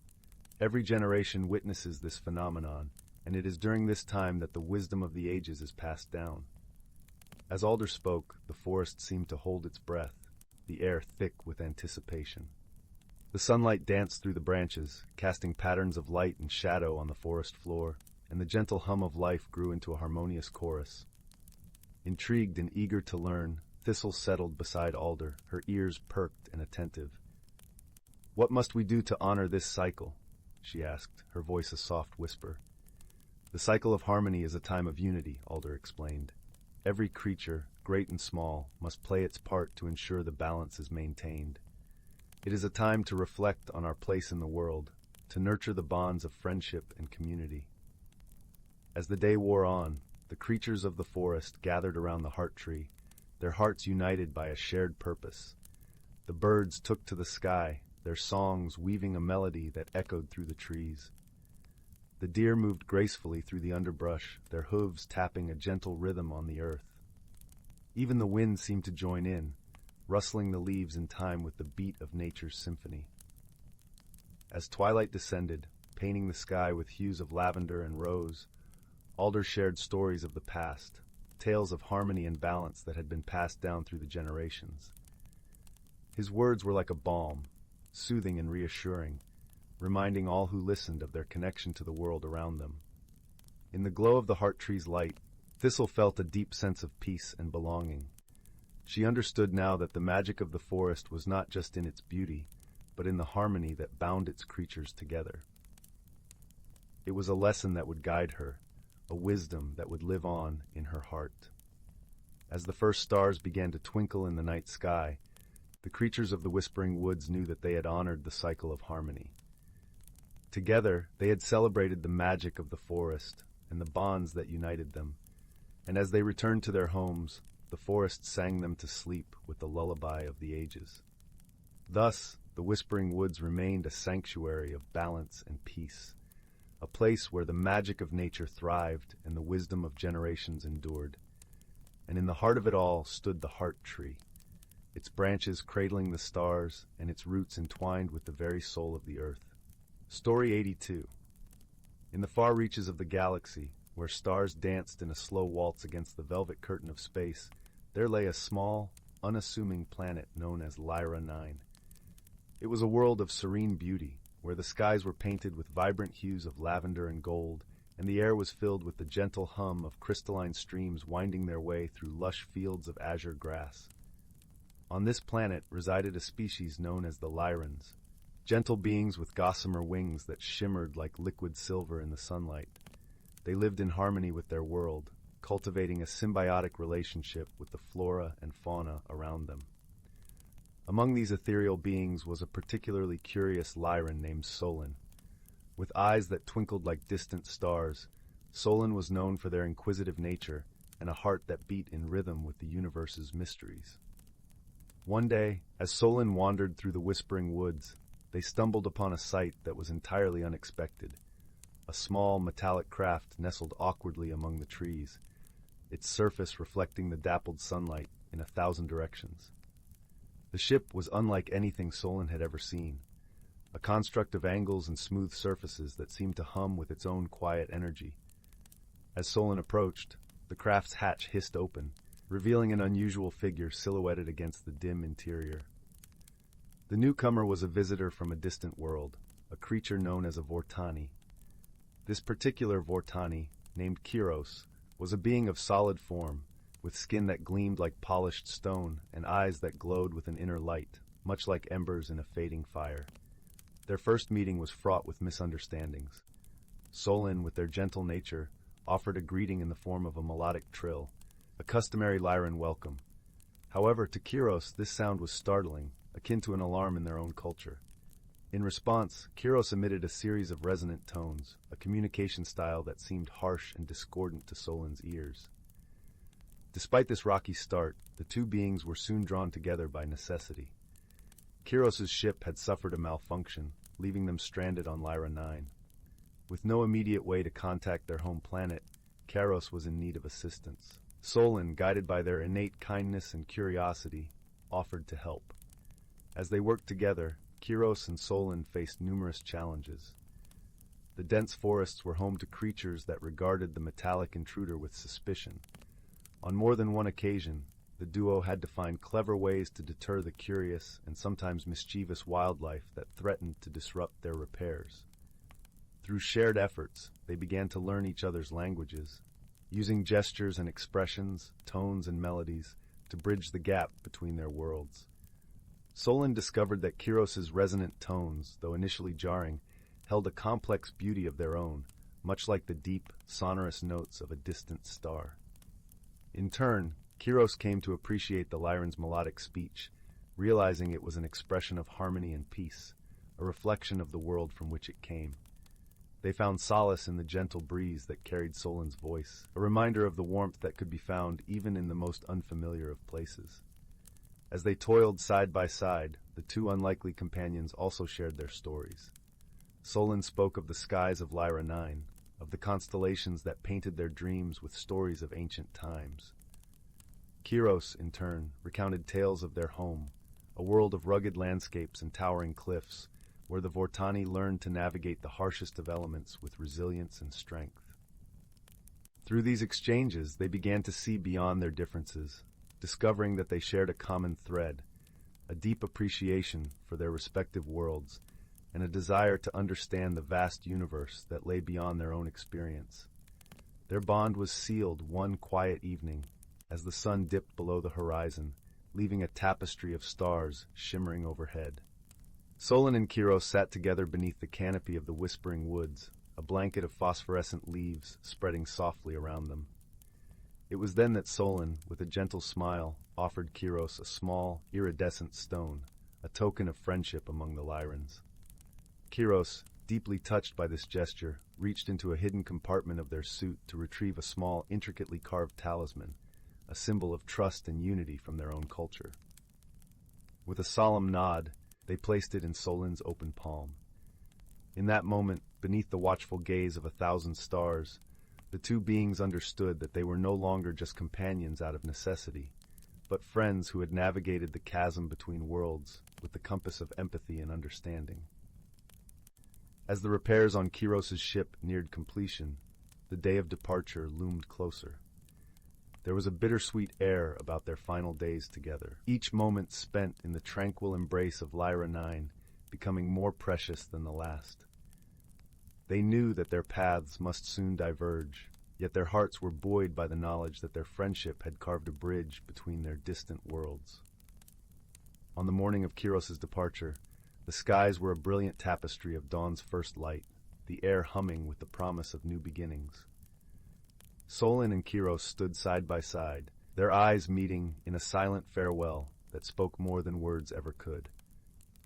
Every generation witnesses this phenomenon, and it is during this time that the wisdom of the ages is passed down." As Alder spoke, the forest seemed to hold its breath, the air thick with anticipation. The sunlight danced through the branches, casting patterns of light and shadow on the forest floor, and the gentle hum of life grew into a harmonious chorus. Intrigued and eager to learn, Thistle settled beside Alder, her ears perked and attentive. "What must we do to honor this cycle?" she asked, her voice a soft whisper. "The cycle of harmony is a time of unity," Alder explained. "Every creature, great and small, must play its part to ensure the balance is maintained. It is a time to reflect on our place in the world, to nurture the bonds of friendship and community." As the day wore on, the creatures of the forest gathered around the heart tree, their hearts united by a shared purpose. The birds took to the sky, their songs weaving a melody that echoed through the trees. The deer moved gracefully through the underbrush, their hooves tapping a gentle rhythm on the earth. Even the wind seemed to join in, rustling the leaves in time with the beat of nature's symphony. As twilight descended, painting the sky with hues of lavender and rose, Alder shared stories of the past, tales of harmony and balance that had been passed down through the generations. His words were like a balm, soothing and reassuring, reminding all who listened of their connection to the world around them. In the glow of the heart tree's light, Thistle felt a deep sense of peace and belonging. She understood now that the magic of the forest was not just in its beauty, but in the harmony that bound its creatures together. It was a lesson that would guide her, a wisdom that would live on in her heart. As the first stars began to twinkle in the night sky, the creatures of the Whispering Woods knew that they had honored the cycle of harmony. Together, they had celebrated the magic of the forest and the bonds that united them, and as they returned to their homes, the forest sang them to sleep with the lullaby of the ages. Thus, the Whispering Woods remained a sanctuary of balance and peace, a place where the magic of nature thrived and the wisdom of generations endured. And in the heart of it all stood the heart tree, its branches cradling the stars and its roots entwined with the very soul of the earth. Story 82. In the far reaches of the galaxy, where stars danced in a slow waltz against the velvet curtain of space, there lay a small, unassuming planet known as Lyra 9. It was a world of serene beauty, where the skies were painted with vibrant hues of lavender and gold, and the air was filled with the gentle hum of crystalline streams winding their way through lush fields of azure grass. On this planet resided a species known as the Lyrans, gentle beings with gossamer wings that shimmered like liquid silver in the sunlight. They lived in harmony with their world, cultivating a symbiotic relationship with the flora and fauna around them. Among these ethereal beings was a particularly curious Lyran named Solon. With eyes that twinkled like distant stars, Solon was known for their inquisitive nature and a heart that beat in rhythm with the universe's mysteries. One day, as Solon wandered through the whispering woods, they stumbled upon a sight that was entirely unexpected. A small, metallic craft nestled awkwardly among the trees, its surface reflecting the dappled sunlight in 1,000 directions. The ship was unlike anything Solon had ever seen, a construct of angles and smooth surfaces that seemed to hum with its own quiet energy. As Solon approached, the craft's hatch hissed open, revealing an unusual figure silhouetted against the dim interior. The newcomer was a visitor from a distant world, a creature known as a Vortani. This particular Vortani, named Kiros, was a being of solid form, with skin that gleamed like polished stone and eyes that glowed with an inner light, much like embers in a fading fire. Their first meeting was fraught with misunderstandings. Solon, with their gentle nature, offered a greeting in the form of a melodic trill, a customary Lyran welcome. However, to Kiros, this sound was startling, akin to an alarm in their own culture. In response, Kiros emitted a series of resonant tones, a communication style that seemed harsh and discordant to Solon's ears. Despite this rocky start, the two beings were soon drawn together by necessity. Kiros's ship had suffered a malfunction, leaving them stranded on Lyra 9. With no immediate way to contact their home planet, Kiros was in need of assistance. Solon, guided by their innate kindness and curiosity, offered to help. As they worked together, Kiros and Solon faced numerous challenges. The dense forests were home to creatures that regarded the metallic intruder with suspicion. On more than one occasion, the duo had to find clever ways to deter the curious and sometimes mischievous wildlife that threatened to disrupt their repairs. Through shared efforts, they began to learn each other's languages, using gestures and expressions, tones and melodies, to bridge the gap between their worlds. Solon discovered that Kiros's resonant tones, though initially jarring, held a complex beauty of their own, much like the deep, sonorous notes of a distant star. In turn, Kiros came to appreciate the Lyran's melodic speech, realizing it was an expression of harmony and peace, a reflection of the world from which it came. They found solace in the gentle breeze that carried Solon's voice, a reminder of the warmth that could be found even in the most unfamiliar of places. As they toiled side by side, the two unlikely companions also shared their stories. Solon spoke of the skies of Lyra 9, of the constellations that painted their dreams with stories of ancient times. Kiros, in turn, recounted tales of their home, a world of rugged landscapes and towering cliffs, where the Vortani learned to navigate the harshest of elements with resilience and strength. Through these exchanges, they began to see beyond their differences, discovering that they shared a common thread, a deep appreciation for their respective worlds, and a desire to understand the vast universe that lay beyond their own experience. Their bond was sealed one quiet evening, as the sun dipped below the horizon, leaving a tapestry of stars shimmering overhead. Solon and Kiros sat together beneath the canopy of the whispering woods, a blanket of phosphorescent leaves spreading softly around them. It was then that Solon, with a gentle smile, offered Kiros a small, iridescent stone, a token of friendship among the Lyrans. Kiros, deeply touched by this gesture, reached into a hidden compartment of their suit to retrieve a small, intricately carved talisman, a symbol of trust and unity from their own culture. With a solemn nod, they placed it in Solon's open palm. In that moment, beneath the watchful gaze of 1,000 stars, the two beings understood that they were no longer just companions out of necessity, but friends who had navigated the chasm between worlds with the compass of empathy and understanding. As the repairs on Kiros's ship neared completion, the day of departure loomed closer. There was a bittersweet air about their final days together, each moment spent in the tranquil embrace of Lyra 9 becoming more precious than the last. They knew that their paths must soon diverge, yet their hearts were buoyed by the knowledge that their friendship had carved a bridge between their distant worlds. On the morning of Kiros's departure, the skies were a brilliant tapestry of dawn's first light, the air humming with the promise of new beginnings. Solon and Kiros stood side by side, their eyes meeting in a silent farewell that spoke more than words ever could.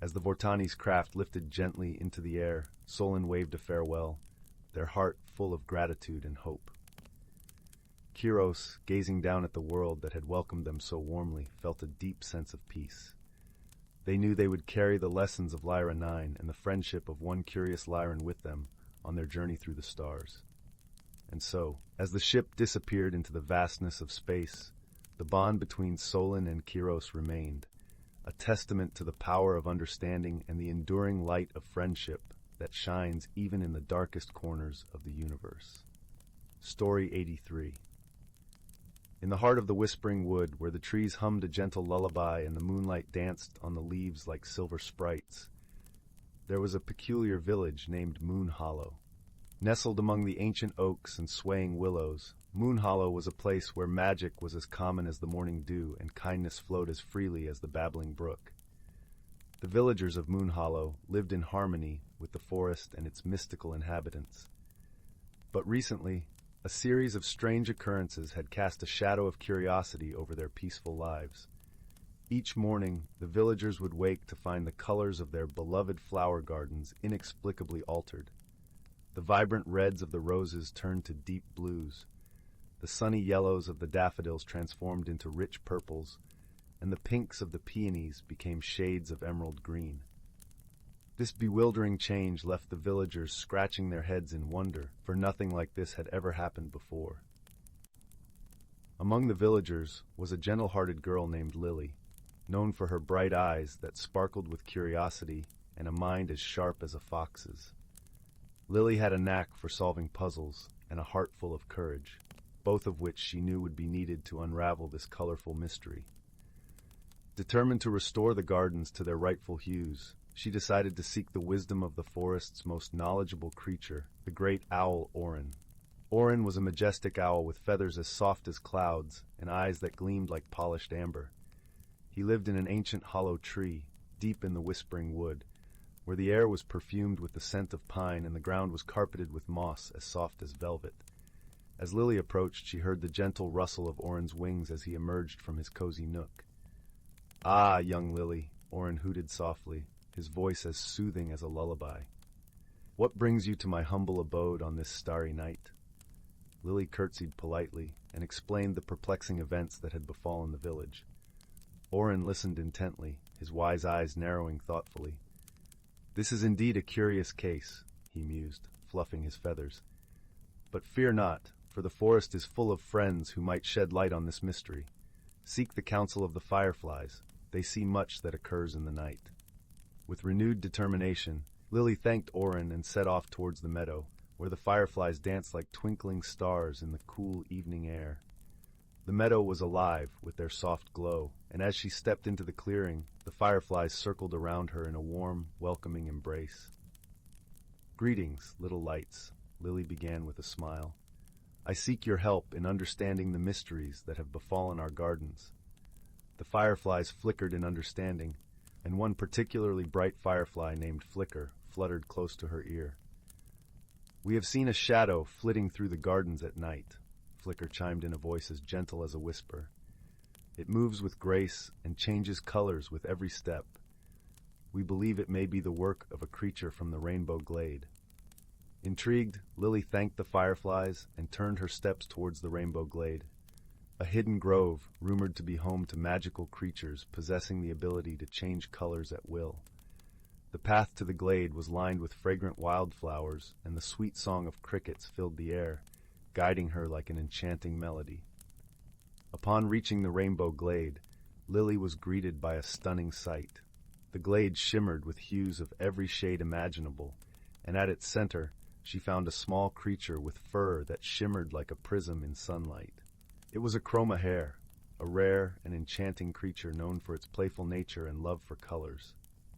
As the Vortani's craft lifted gently into the air, Solon waved a farewell, their heart full of gratitude and hope. Kiros, gazing down at the world that had welcomed them so warmly, felt a deep sense of peace. They knew they would carry the lessons of Lyra 9 and the friendship of one curious Lyran with them on their journey through the stars. And so, as the ship disappeared into the vastness of space, the bond between Solon and Kiros remained, a testament to the power of understanding and the enduring light of friendship that shines even in the darkest corners of the universe. Story 83. In the heart of the whispering wood, where the trees hummed a gentle lullaby and the moonlight danced on the leaves like silver sprites, there was a peculiar village named Moon Hollow. Nestled among the ancient oaks and swaying willows, Moon Hollow was a place where magic was as common as the morning dew and kindness flowed as freely as the babbling brook. The villagers of Moon Hollow lived in harmony with the forest and its mystical inhabitants. But recently, a series of strange occurrences had cast a shadow of curiosity over their peaceful lives. Each morning, the villagers would wake to find the colors of their beloved flower gardens inexplicably altered. The vibrant reds of the roses turned to deep blues, the sunny yellows of the daffodils transformed into rich purples, and the pinks of the peonies became shades of emerald green. This bewildering change left the villagers scratching their heads in wonder, for nothing like this had ever happened before. Among the villagers was a gentle-hearted girl named Lily, known for her bright eyes that sparkled with curiosity and a mind as sharp as a fox's. Lily had a knack for solving puzzles and a heart full of courage, both of which she knew would be needed to unravel this colorful mystery. Determined to restore the gardens to their rightful hues, she decided to seek the wisdom of the forest's most knowledgeable creature, the great owl Orin. Orin was a majestic owl with feathers as soft as clouds and eyes that gleamed like polished amber. He lived in an ancient hollow tree, deep in the whispering wood, where the air was perfumed with the scent of pine and the ground was carpeted with moss as soft as velvet. As Lily approached, she heard the gentle rustle of Orin's wings as he emerged from his cozy nook. "Ah, young Lily," Orin hooted softly, his voice as soothing as a lullaby. "What brings you to my humble abode on this starry night?" Lily curtsied politely and explained the perplexing events that had befallen the village. Orin listened intently, his wise eyes narrowing thoughtfully. "This is indeed a curious case," he mused, fluffing his feathers. "But fear not, for the forest is full of friends who might shed light on this mystery. Seek the counsel of the fireflies. They see much that occurs in the night." With renewed determination, Lily thanked Orin and set off towards the meadow, where the fireflies danced like twinkling stars in the cool evening air. The meadow was alive with their soft glow, and as she stepped into the clearing, the fireflies circled around her in a warm, welcoming embrace. "Greetings, little lights," Lily began with a smile. "I seek your help in understanding the mysteries that have befallen our gardens." The fireflies flickered in understanding, and one particularly bright firefly named Flicker fluttered close to her ear. "We have seen a shadow flitting through the gardens at night," Flicker chimed in a voice as gentle as a whisper. "It moves with grace and changes colors with every step. We believe it may be the work of a creature from the Rainbow Glade." Intrigued, Lily thanked the fireflies and turned her steps towards the Rainbow Glade, a hidden grove rumored to be home to magical creatures possessing the ability to change colors at will. The path to the glade was lined with fragrant wildflowers, and the sweet song of crickets filled the air, guiding her like an enchanting melody. Upon reaching the Rainbow Glade, Lily was greeted by a stunning sight. The glade shimmered with hues of every shade imaginable, and at its center, she found a small creature with fur that shimmered like a prism in sunlight. It was a chroma hare, a rare and enchanting creature known for its playful nature and love for colors.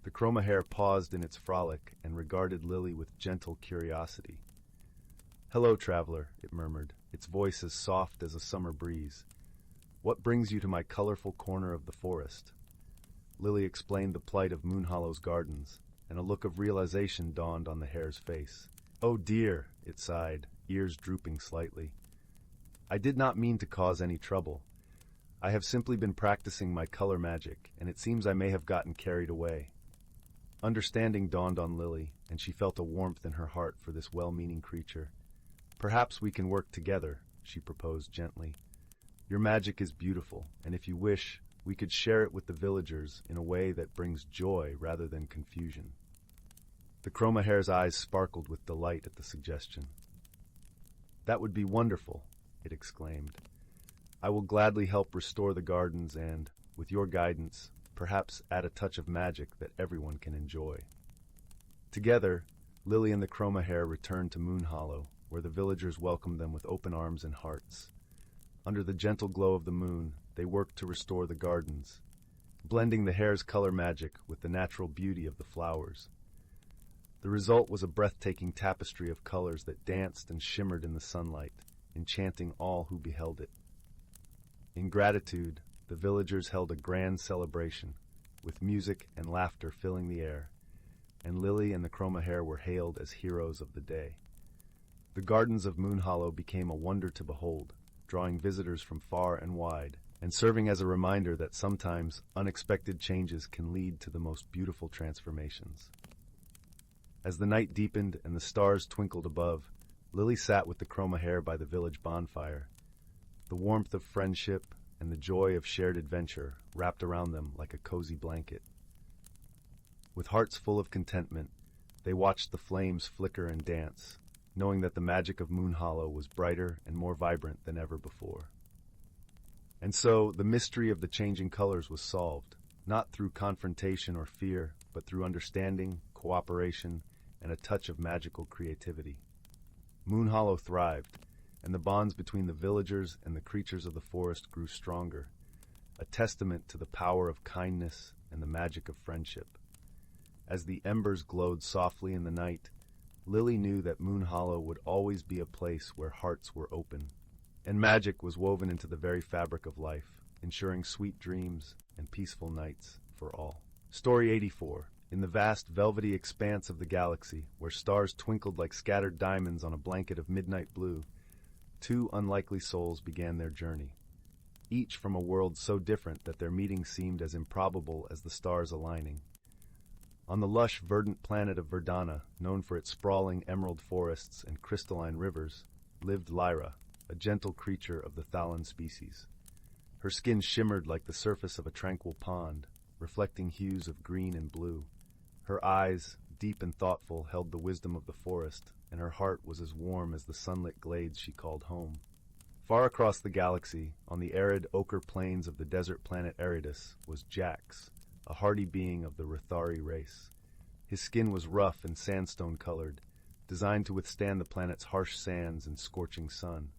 The chroma hare paused in its frolic and regarded Lily with gentle curiosity. "Hello, traveler," it murmured, its voice as soft as a summer breeze. "What brings you to my colorful corner of the forest?" Lily explained the plight of Moonhollow's gardens, and a look of realization dawned on the hare's face. "Oh dear," it sighed, ears drooping slightly. "I did not mean to cause any trouble. I have simply been practicing my color magic, and it seems I may have gotten carried away." Understanding dawned on Lily, and she felt a warmth in her heart for this well-meaning creature. "Perhaps we can work together," she proposed gently. "Your magic is beautiful, and if you wish, we could share it with the villagers in a way that brings joy rather than confusion." The chroma hare's eyes sparkled with delight at the suggestion. "That would be wonderful," it exclaimed. "I will gladly help restore the gardens and, with your guidance, perhaps add a touch of magic that everyone can enjoy." Together, Lily and the chroma hare returned to Moonhollow, where the villagers welcomed them with open arms and hearts. Under the gentle glow of the moon, they worked to restore the gardens, blending the hare's color magic with the natural beauty of the flowers. The result was a breathtaking tapestry of colors that danced and shimmered in the sunlight, enchanting all who beheld it. In gratitude, the villagers held a grand celebration, with music and laughter filling the air, and Lily and the chroma hare were hailed as heroes of the day. The gardens of Moonhollow became a wonder to behold, drawing visitors from far and wide, and serving as a reminder that sometimes unexpected changes can lead to the most beautiful transformations. As the night deepened and the stars twinkled above, Lily sat with the chroma hare by the village bonfire. The warmth of friendship and the joy of shared adventure wrapped around them like a cozy blanket. With hearts full of contentment, they watched the flames flicker and dance, knowing that the magic of Moonhollow was brighter and more vibrant than ever before. And so, the mystery of the changing colors was solved, not through confrontation or fear, but through understanding, cooperation, and a touch of magical creativity. Moonhollow thrived, and the bonds between the villagers and the creatures of the forest grew stronger, a testament to the power of kindness and the magic of friendship. As the embers glowed softly in the night, Lily knew that Moonhollow would always be a place where hearts were open, and magic was woven into the very fabric of life, ensuring sweet dreams and peaceful nights for all. Story 84. In the vast velvety expanse of the galaxy, where stars twinkled like scattered diamonds on a blanket of midnight blue, two unlikely souls began their journey, each from a world so different that their meeting seemed as improbable as the stars aligning. On the lush, verdant planet of Verdana, known for its sprawling emerald forests and crystalline rivers, lived Lyra, a gentle creature of the Thalan species. Her skin shimmered like the surface of a tranquil pond, reflecting hues of green and blue. Her eyes, deep and thoughtful, held the wisdom of the forest, and her heart was as warm as the sunlit glades she called home. Far across the galaxy, on the arid ochre plains of the desert planet Eridus, was Jax, a hardy being of the Rithari race. His skin was rough and sandstone-colored, designed to withstand the planet's harsh sands and scorching sun.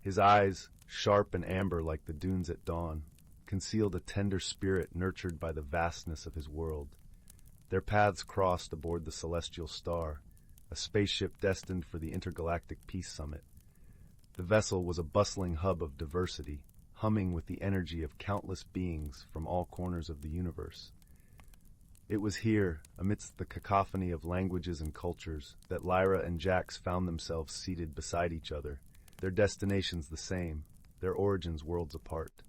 His eyes, sharp and amber like the dunes at dawn, concealed a tender spirit nurtured by the vastness of his world. Their paths crossed aboard the Celestial Star, a spaceship destined for the Intergalactic Peace Summit. The vessel was a bustling hub of diversity, humming with the energy of countless beings from all corners of the universe. It was here, amidst the cacophony of languages and cultures, that Lyra and Jax found themselves seated beside each other, their destinations the same, their origins worlds apart.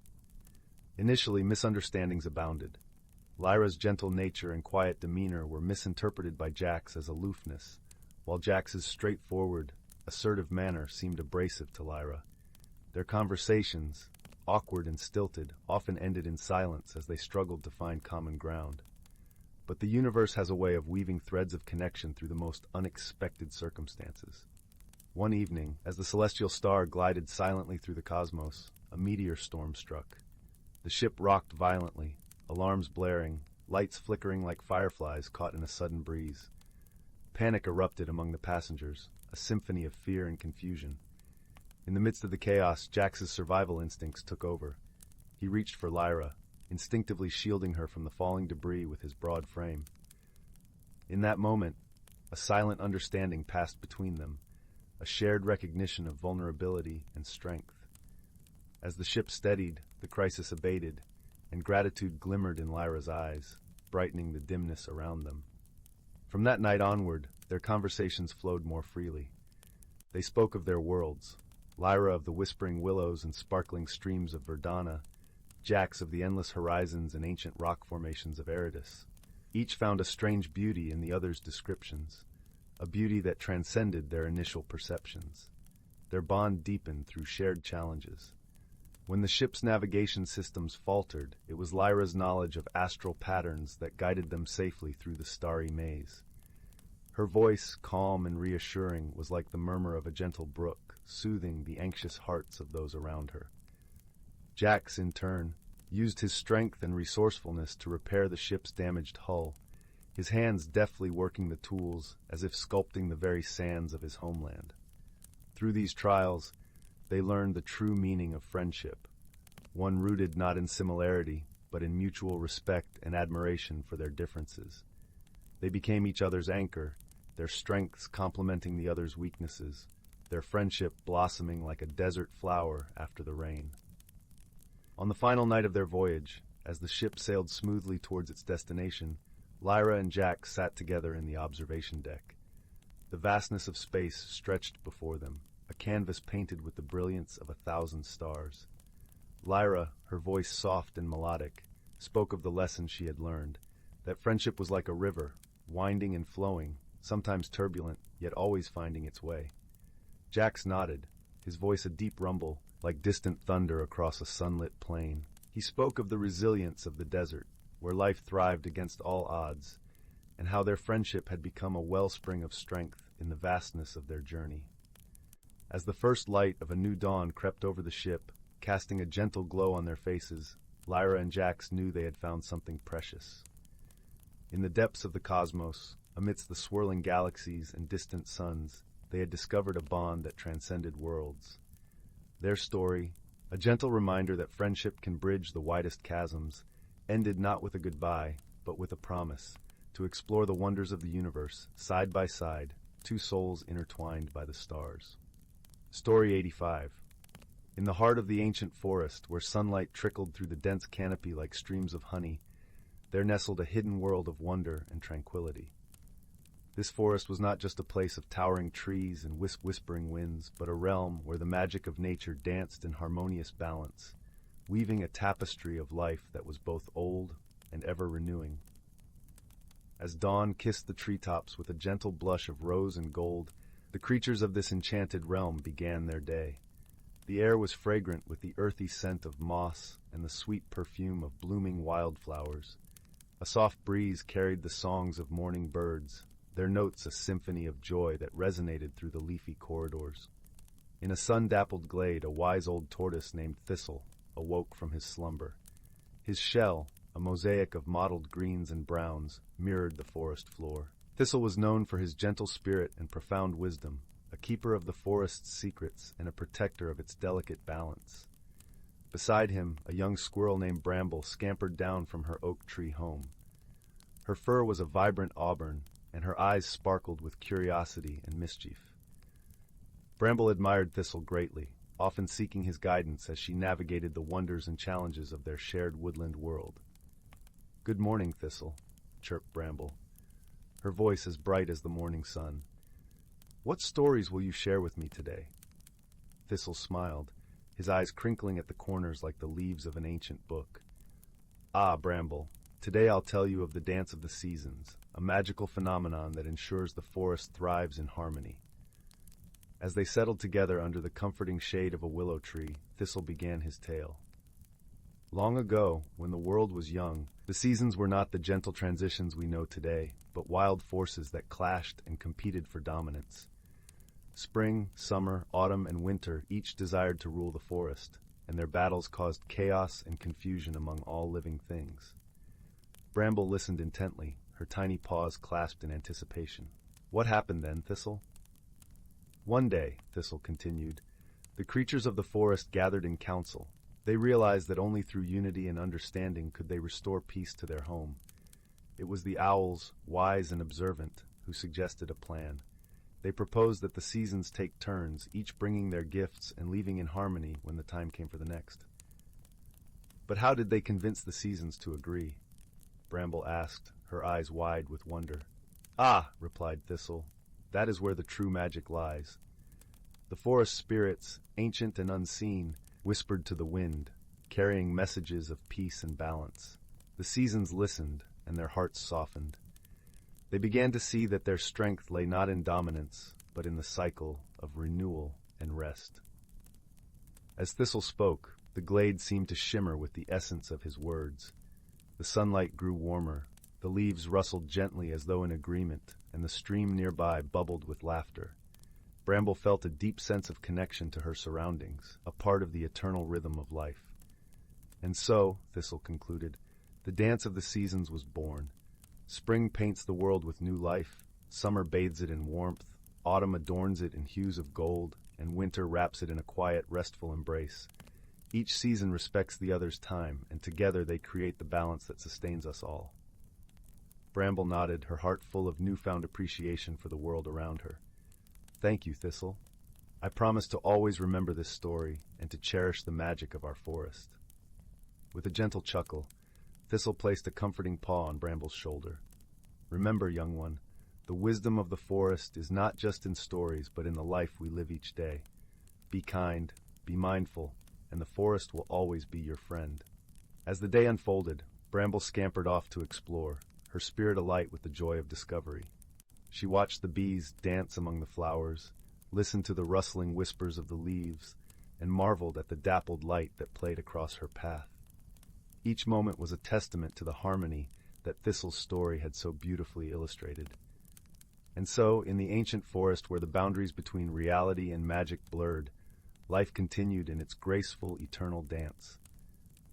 Initially, misunderstandings abounded. Lyra's gentle nature and quiet demeanor were misinterpreted by Jax as aloofness, while Jax's straightforward, assertive manner seemed abrasive to Lyra. Their conversations, awkward and stilted, often ended in silence as they struggled to find common ground. But the universe has a way of weaving threads of connection through the most unexpected circumstances. One evening, as the celestial star glided silently through the cosmos, a meteor storm struck. The ship rocked violently, alarms blaring, lights flickering like fireflies caught in a sudden breeze. Panic erupted among the passengers, a symphony of fear and confusion. In the midst of the chaos, Jax's survival instincts took over. He reached for Lyra, instinctively shielding her from the falling debris with his broad frame. In that moment, a silent understanding passed between them, a shared recognition of vulnerability and strength. As the ship steadied, the crisis abated, and gratitude glimmered in Lyra's eyes, brightening the dimness around them. From that night onward, their conversations flowed more freely. They spoke of their worlds, Lyra of the whispering willows and sparkling streams of Verdana, Jax of the endless horizons and ancient rock formations of Eridus. Each found a strange beauty in the other's descriptions, a beauty that transcended their initial perceptions. Their bond deepened through shared challenges. When the ship's navigation systems faltered, it was Lyra's knowledge of astral patterns that guided them safely through the starry maze. Her voice, calm and reassuring, was like the murmur of a gentle brook, soothing the anxious hearts of those around her. Jax, in turn, used his strength and resourcefulness to repair the ship's damaged hull, his hands deftly working the tools as if sculpting the very sands of his homeland. Through these trials, they learned the true meaning of friendship, one rooted not in similarity, but in mutual respect and admiration for their differences. They became each other's anchor, their strengths complementing the other's weaknesses, their friendship blossoming like a desert flower after the rain. On the final night of their voyage, as the ship sailed smoothly towards its destination, Lyra and Jack sat together in the observation deck. The vastness of space stretched before them, a canvas painted with the brilliance of 1,000 stars. Lyra, her voice soft and melodic, spoke of the lesson she had learned, that friendship was like a river, winding and flowing, sometimes turbulent, yet always finding its way. Jax nodded, his voice a deep rumble, like distant thunder across a sunlit plain. He spoke of the resilience of the desert, where life thrived against all odds, and how their friendship had become a wellspring of strength in the vastness of their journey. As the first light of a new dawn crept over the ship, casting a gentle glow on their faces, Lyra and Jax knew they had found something precious. In the depths of the cosmos, amidst the swirling galaxies and distant suns, they had discovered a bond that transcended worlds. Their story, a gentle reminder that friendship can bridge the widest chasms, ended not with a goodbye, but with a promise to explore the wonders of the universe, side by side, two souls intertwined by the stars. Story 85. In the heart of the ancient forest, where sunlight trickled through the dense canopy like streams of honey, there nestled a hidden world of wonder and tranquility. This forest was not just a place of towering trees and whispering winds, but a realm where the magic of nature danced in harmonious balance, weaving a tapestry of life that was both old and ever-renewing. As dawn kissed the treetops with a gentle blush of rose and gold, the creatures of this enchanted realm began their day. The air was fragrant with the earthy scent of moss and the sweet perfume of blooming wildflowers. A soft breeze carried the songs of morning birds, their notes a symphony of joy that resonated through the leafy corridors. In a sun-dappled glade, a wise old tortoise named Thistle awoke from his slumber. His shell, a mosaic of mottled greens and browns, mirrored the forest floor. Thistle was known for his gentle spirit and profound wisdom, a keeper of the forest's secrets and a protector of its delicate balance. Beside him, a young squirrel named Bramble scampered down from her oak tree home. Her fur was a vibrant auburn, and her eyes sparkled with curiosity and mischief. Bramble admired Thistle greatly, often seeking his guidance as she navigated the wonders and challenges of their shared woodland world. "Good morning, Thistle," chirped Bramble, her voice as bright as the morning sun. "What stories will you share with me today?" Thistle smiled, his eyes crinkling at the corners like the leaves of an ancient book. "Ah, Bramble, today I'll tell you of the dance of the seasons, a magical phenomenon that ensures the forest thrives in harmony." As they settled together under the comforting shade of a willow tree, Thistle began his tale. Long ago, when the world was young, the seasons were not the gentle transitions we know today, but wild forces that clashed and competed for dominance. Spring, summer, autumn, and winter each desired to rule the forest, and their battles caused chaos and confusion among all living things. Bramble listened intently, her tiny paws clasped in anticipation. "What happened then, Thistle?" "One day," Thistle continued, "the creatures of the forest gathered in council. They realized that only through unity and understanding could they restore peace to their home. It was the owls, wise and observant, who suggested a plan. They proposed that the seasons take turns, each bringing their gifts and leaving in harmony when the time came for the next. But how did they convince the seasons to agree? Bramble asked, her eyes wide with wonder. Ah, replied Thistle, that is where the true magic lies. The forest spirits, ancient and unseen, whispered to the wind, carrying messages of peace and balance. The seasons listened, and their hearts softened. They began to see that their strength lay not in dominance, but in the cycle of renewal and rest. As Thistle spoke, the glade seemed to shimmer with the essence of his words. The sunlight grew warmer, the leaves rustled gently as though in agreement, and the stream nearby bubbled with laughter. Bramble felt a deep sense of connection to her surroundings, a part of the eternal rhythm of life. And so, Thistle concluded, the dance of the seasons was born. Spring paints the world with new life, summer bathes it in warmth, autumn adorns it in hues of gold, and winter wraps it in a quiet, restful embrace. Each season respects the other's time, and together they create the balance that sustains us all. Bramble nodded, her heart full of newfound appreciation for the world around her. Thank you, Thistle. I promise to always remember this story and to cherish the magic of our forest. With a gentle chuckle, Thistle placed a comforting paw on Bramble's shoulder. Remember, young one, the wisdom of the forest is not just in stories, but in the life we live each day. Be kind, be mindful, and the forest will always be your friend. As the day unfolded, Bramble scampered off to explore, her spirit alight with the joy of discovery. She watched the bees dance among the flowers, listened to the rustling whispers of the leaves, and marveled at the dappled light that played across her path. Each moment was a testament to the harmony that Thistle's story had so beautifully illustrated. And so, in the ancient forest where the boundaries between reality and magic blurred, life continued in its graceful, eternal dance.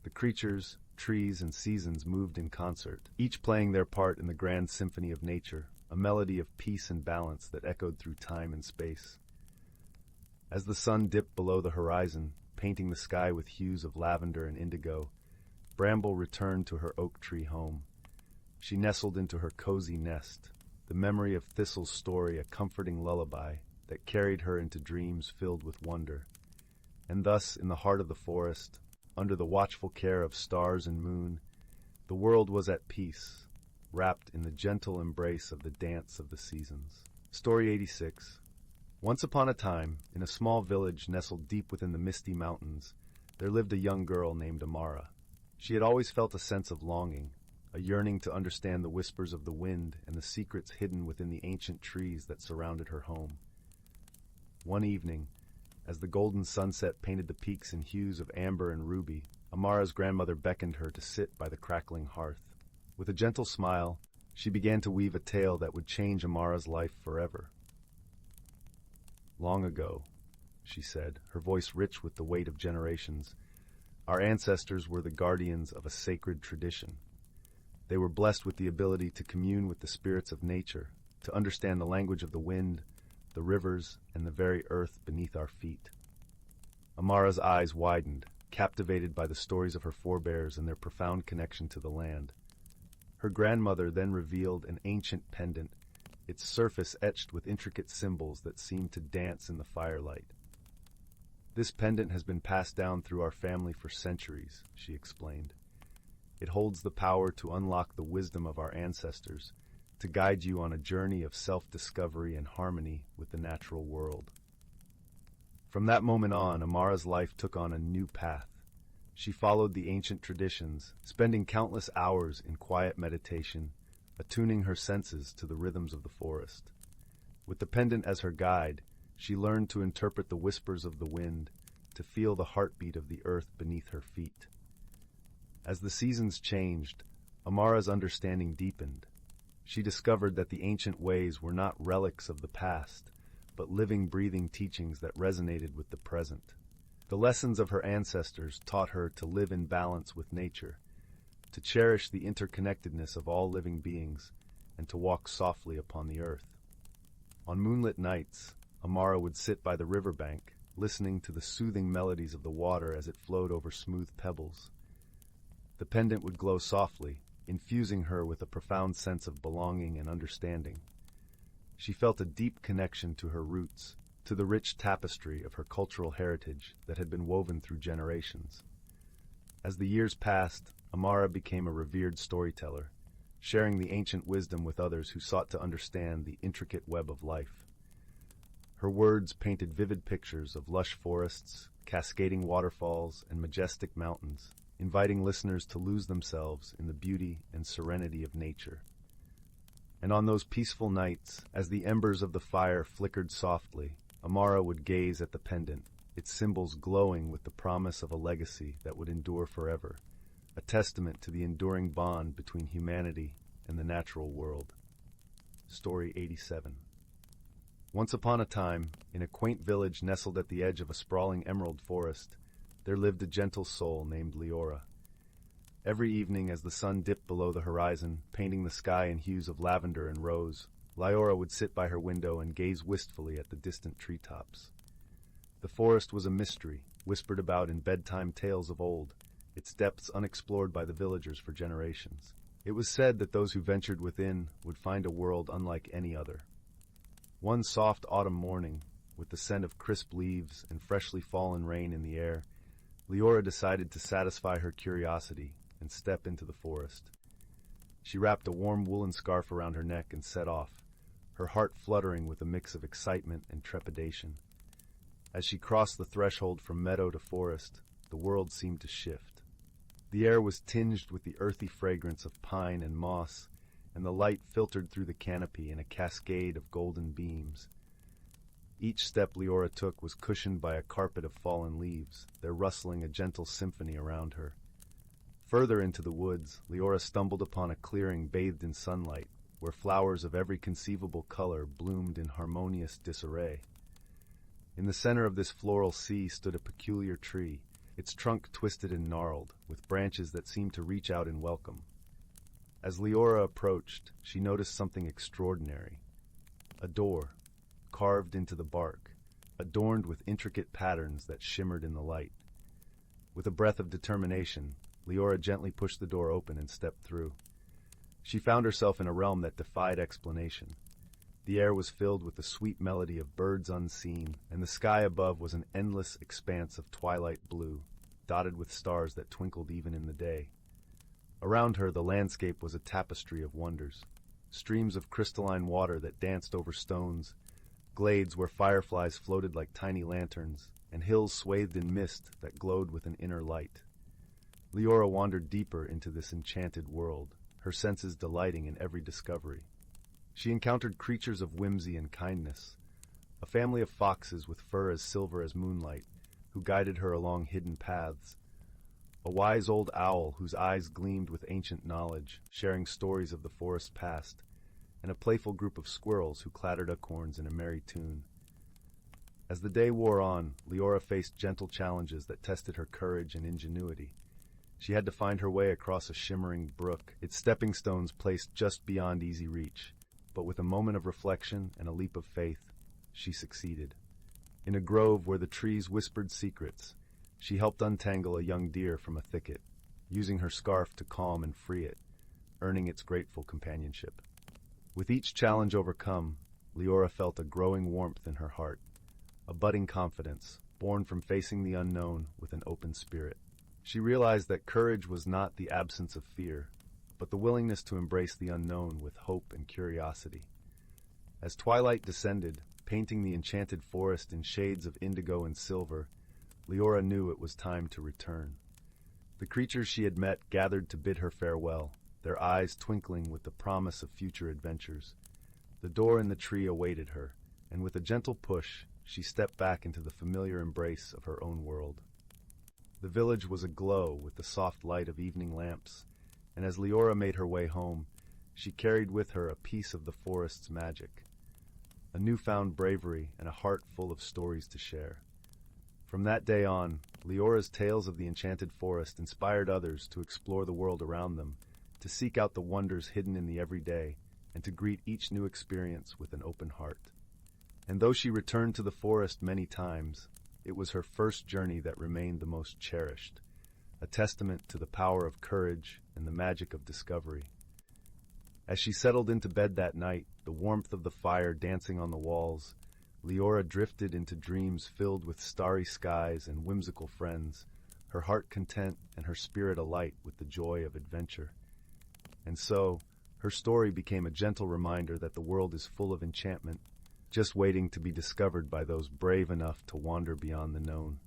The creatures, trees, and seasons moved in concert, each playing their part in the grand symphony of nature, a melody of peace and balance that echoed through time and space. As the sun dipped below the horizon, painting the sky with hues of lavender and indigo, Bramble returned to her oak tree home. She nestled into her cozy nest, the memory of Thistle's story a comforting lullaby that carried her into dreams filled with wonder. And thus, in the heart of the forest, under the watchful care of stars and moon, the world was at peace, wrapped in the gentle embrace of the dance of the seasons. Story 86. Once upon a time, in a small village nestled deep within the misty mountains, there lived a young girl named Amara. She had always felt a sense of longing, a yearning to understand the whispers of the wind and the secrets hidden within the ancient trees that surrounded her home. One evening, as the golden sunset painted the peaks in hues of amber and ruby, Amara's grandmother beckoned her to sit by the crackling hearth. With a gentle smile, she began to weave a tale that would change Amara's life forever. Long ago, she said, her voice rich with the weight of generations, our ancestors were the guardians of a sacred tradition. They were blessed with the ability to commune with the spirits of nature, to understand the language of the wind, the rivers, and the very earth beneath our feet. Amara's eyes widened, captivated by the stories of her forebears and their profound connection to the land. Her grandmother then revealed an ancient pendant, its surface etched with intricate symbols that seemed to dance in the firelight. This pendant has been passed down through our family for centuries, she explained. It holds the power to unlock the wisdom of our ancestors, to guide you on a journey of self-discovery and harmony with the natural world. From that moment on, Amara's life took on a new path. She followed the ancient traditions, spending countless hours in quiet meditation, attuning her senses to the rhythms of the forest. With the pendant as her guide, she learned to interpret the whispers of the wind, to feel the heartbeat of the earth beneath her feet. As the seasons changed, Amara's understanding deepened. She discovered that the ancient ways were not relics of the past, but living, breathing teachings that resonated with the present. The lessons of her ancestors taught her to live in balance with nature, to cherish the interconnectedness of all living beings, and to walk softly upon the earth. On moonlit nights, Amara would sit by the riverbank, listening to the soothing melodies of the water as it flowed over smooth pebbles. The pendant would glow softly, infusing her with a profound sense of belonging and understanding. She felt a deep connection to her roots, to the rich tapestry of her cultural heritage that had been woven through generations. As the years passed, Amara became a revered storyteller, sharing the ancient wisdom with others who sought to understand the intricate web of life. Her words painted vivid pictures of lush forests, cascading waterfalls, and majestic mountains, inviting listeners to lose themselves in the beauty and serenity of nature. And on those peaceful nights, as the embers of the fire flickered softly, Amara would gaze at the pendant, its symbols glowing with the promise of a legacy that would endure forever, a testament to the enduring bond between humanity and the natural world. Story 87. Once upon a time, in a quaint village nestled at the edge of a sprawling emerald forest, there lived a gentle soul named Leora. Every evening as the sun dipped below the horizon, painting the sky in hues of lavender and rose, Leora would sit by her window and gaze wistfully at the distant treetops. The forest was a mystery, whispered about in bedtime tales of old, its depths unexplored by the villagers for generations. It was said that those who ventured within would find a world unlike any other. One soft autumn morning, with the scent of crisp leaves and freshly fallen rain in the air, Leora decided to satisfy her curiosity and step into the forest. She wrapped a warm woolen scarf around her neck and set off, her heart fluttering with a mix of excitement and trepidation. As she crossed the threshold from meadow to forest, the world seemed to shift. The air was tinged with the earthy fragrance of pine and moss, and the light filtered through the canopy in a cascade of golden beams. Each step Leora took was cushioned by a carpet of fallen leaves, their rustling a gentle symphony around her. Further into the woods, Leora stumbled upon a clearing bathed in sunlight, where flowers of every conceivable color bloomed in harmonious disarray. In the center of this floral sea stood a peculiar tree, its trunk twisted and gnarled, with branches that seemed to reach out in welcome. As Leora approached, she noticed something extraordinary. A door, carved into the bark, adorned with intricate patterns that shimmered in the light. With a breath of determination, Leora gently pushed the door open and stepped through. She found herself in a realm that defied explanation. The air was filled with the sweet melody of birds unseen, and the sky above was an endless expanse of twilight blue, dotted with stars that twinkled even in the day. Around her, the landscape was a tapestry of wonders. Streams of crystalline water that danced over stones, glades where fireflies floated like tiny lanterns, and hills swathed in mist that glowed with an inner light. Leora wandered deeper into this enchanted world, her senses delighting in every discovery. She encountered creatures of whimsy and kindness, a family of foxes with fur as silver as moonlight, who guided her along hidden paths, a wise old owl whose eyes gleamed with ancient knowledge, sharing stories of the forest's past, and a playful group of squirrels who clattered acorns in a merry tune. As the day wore on, Leora faced gentle challenges that tested her courage and ingenuity. She had to find her way across a shimmering brook, its stepping stones placed just beyond easy reach, but with a moment of reflection and a leap of faith, she succeeded. In a grove where the trees whispered secrets, she helped untangle a young deer from a thicket, using her scarf to calm and free it, earning its grateful companionship. With each challenge overcome, Leora felt a growing warmth in her heart, a budding confidence, born from facing the unknown with an open spirit. She realized that courage was not the absence of fear, but the willingness to embrace the unknown with hope and curiosity. As twilight descended, painting the enchanted forest in shades of indigo and silver, Leora knew it was time to return. The creatures she had met gathered to bid her farewell, their eyes twinkling with the promise of future adventures. The door in the tree awaited her, and with a gentle push, she stepped back into the familiar embrace of her own world. The village was aglow with the soft light of evening lamps, and as Leora made her way home, she carried with her a piece of the forest's magic, a newfound bravery and a heart full of stories to share. From that day on, Leora's tales of the enchanted forest inspired others to explore the world around them, to seek out the wonders hidden in the everyday, and to greet each new experience with an open heart. And though she returned to the forest many times, it was her first journey that remained the most cherished, a testament to the power of courage and the magic of discovery. As she settled into bed that night, the warmth of the fire dancing on the walls, Leora drifted into dreams filled with starry skies and whimsical friends, her heart content and her spirit alight with the joy of adventure. And so, her story became a gentle reminder that the world is full of enchantment, just waiting to be discovered by those brave enough to wander beyond the known.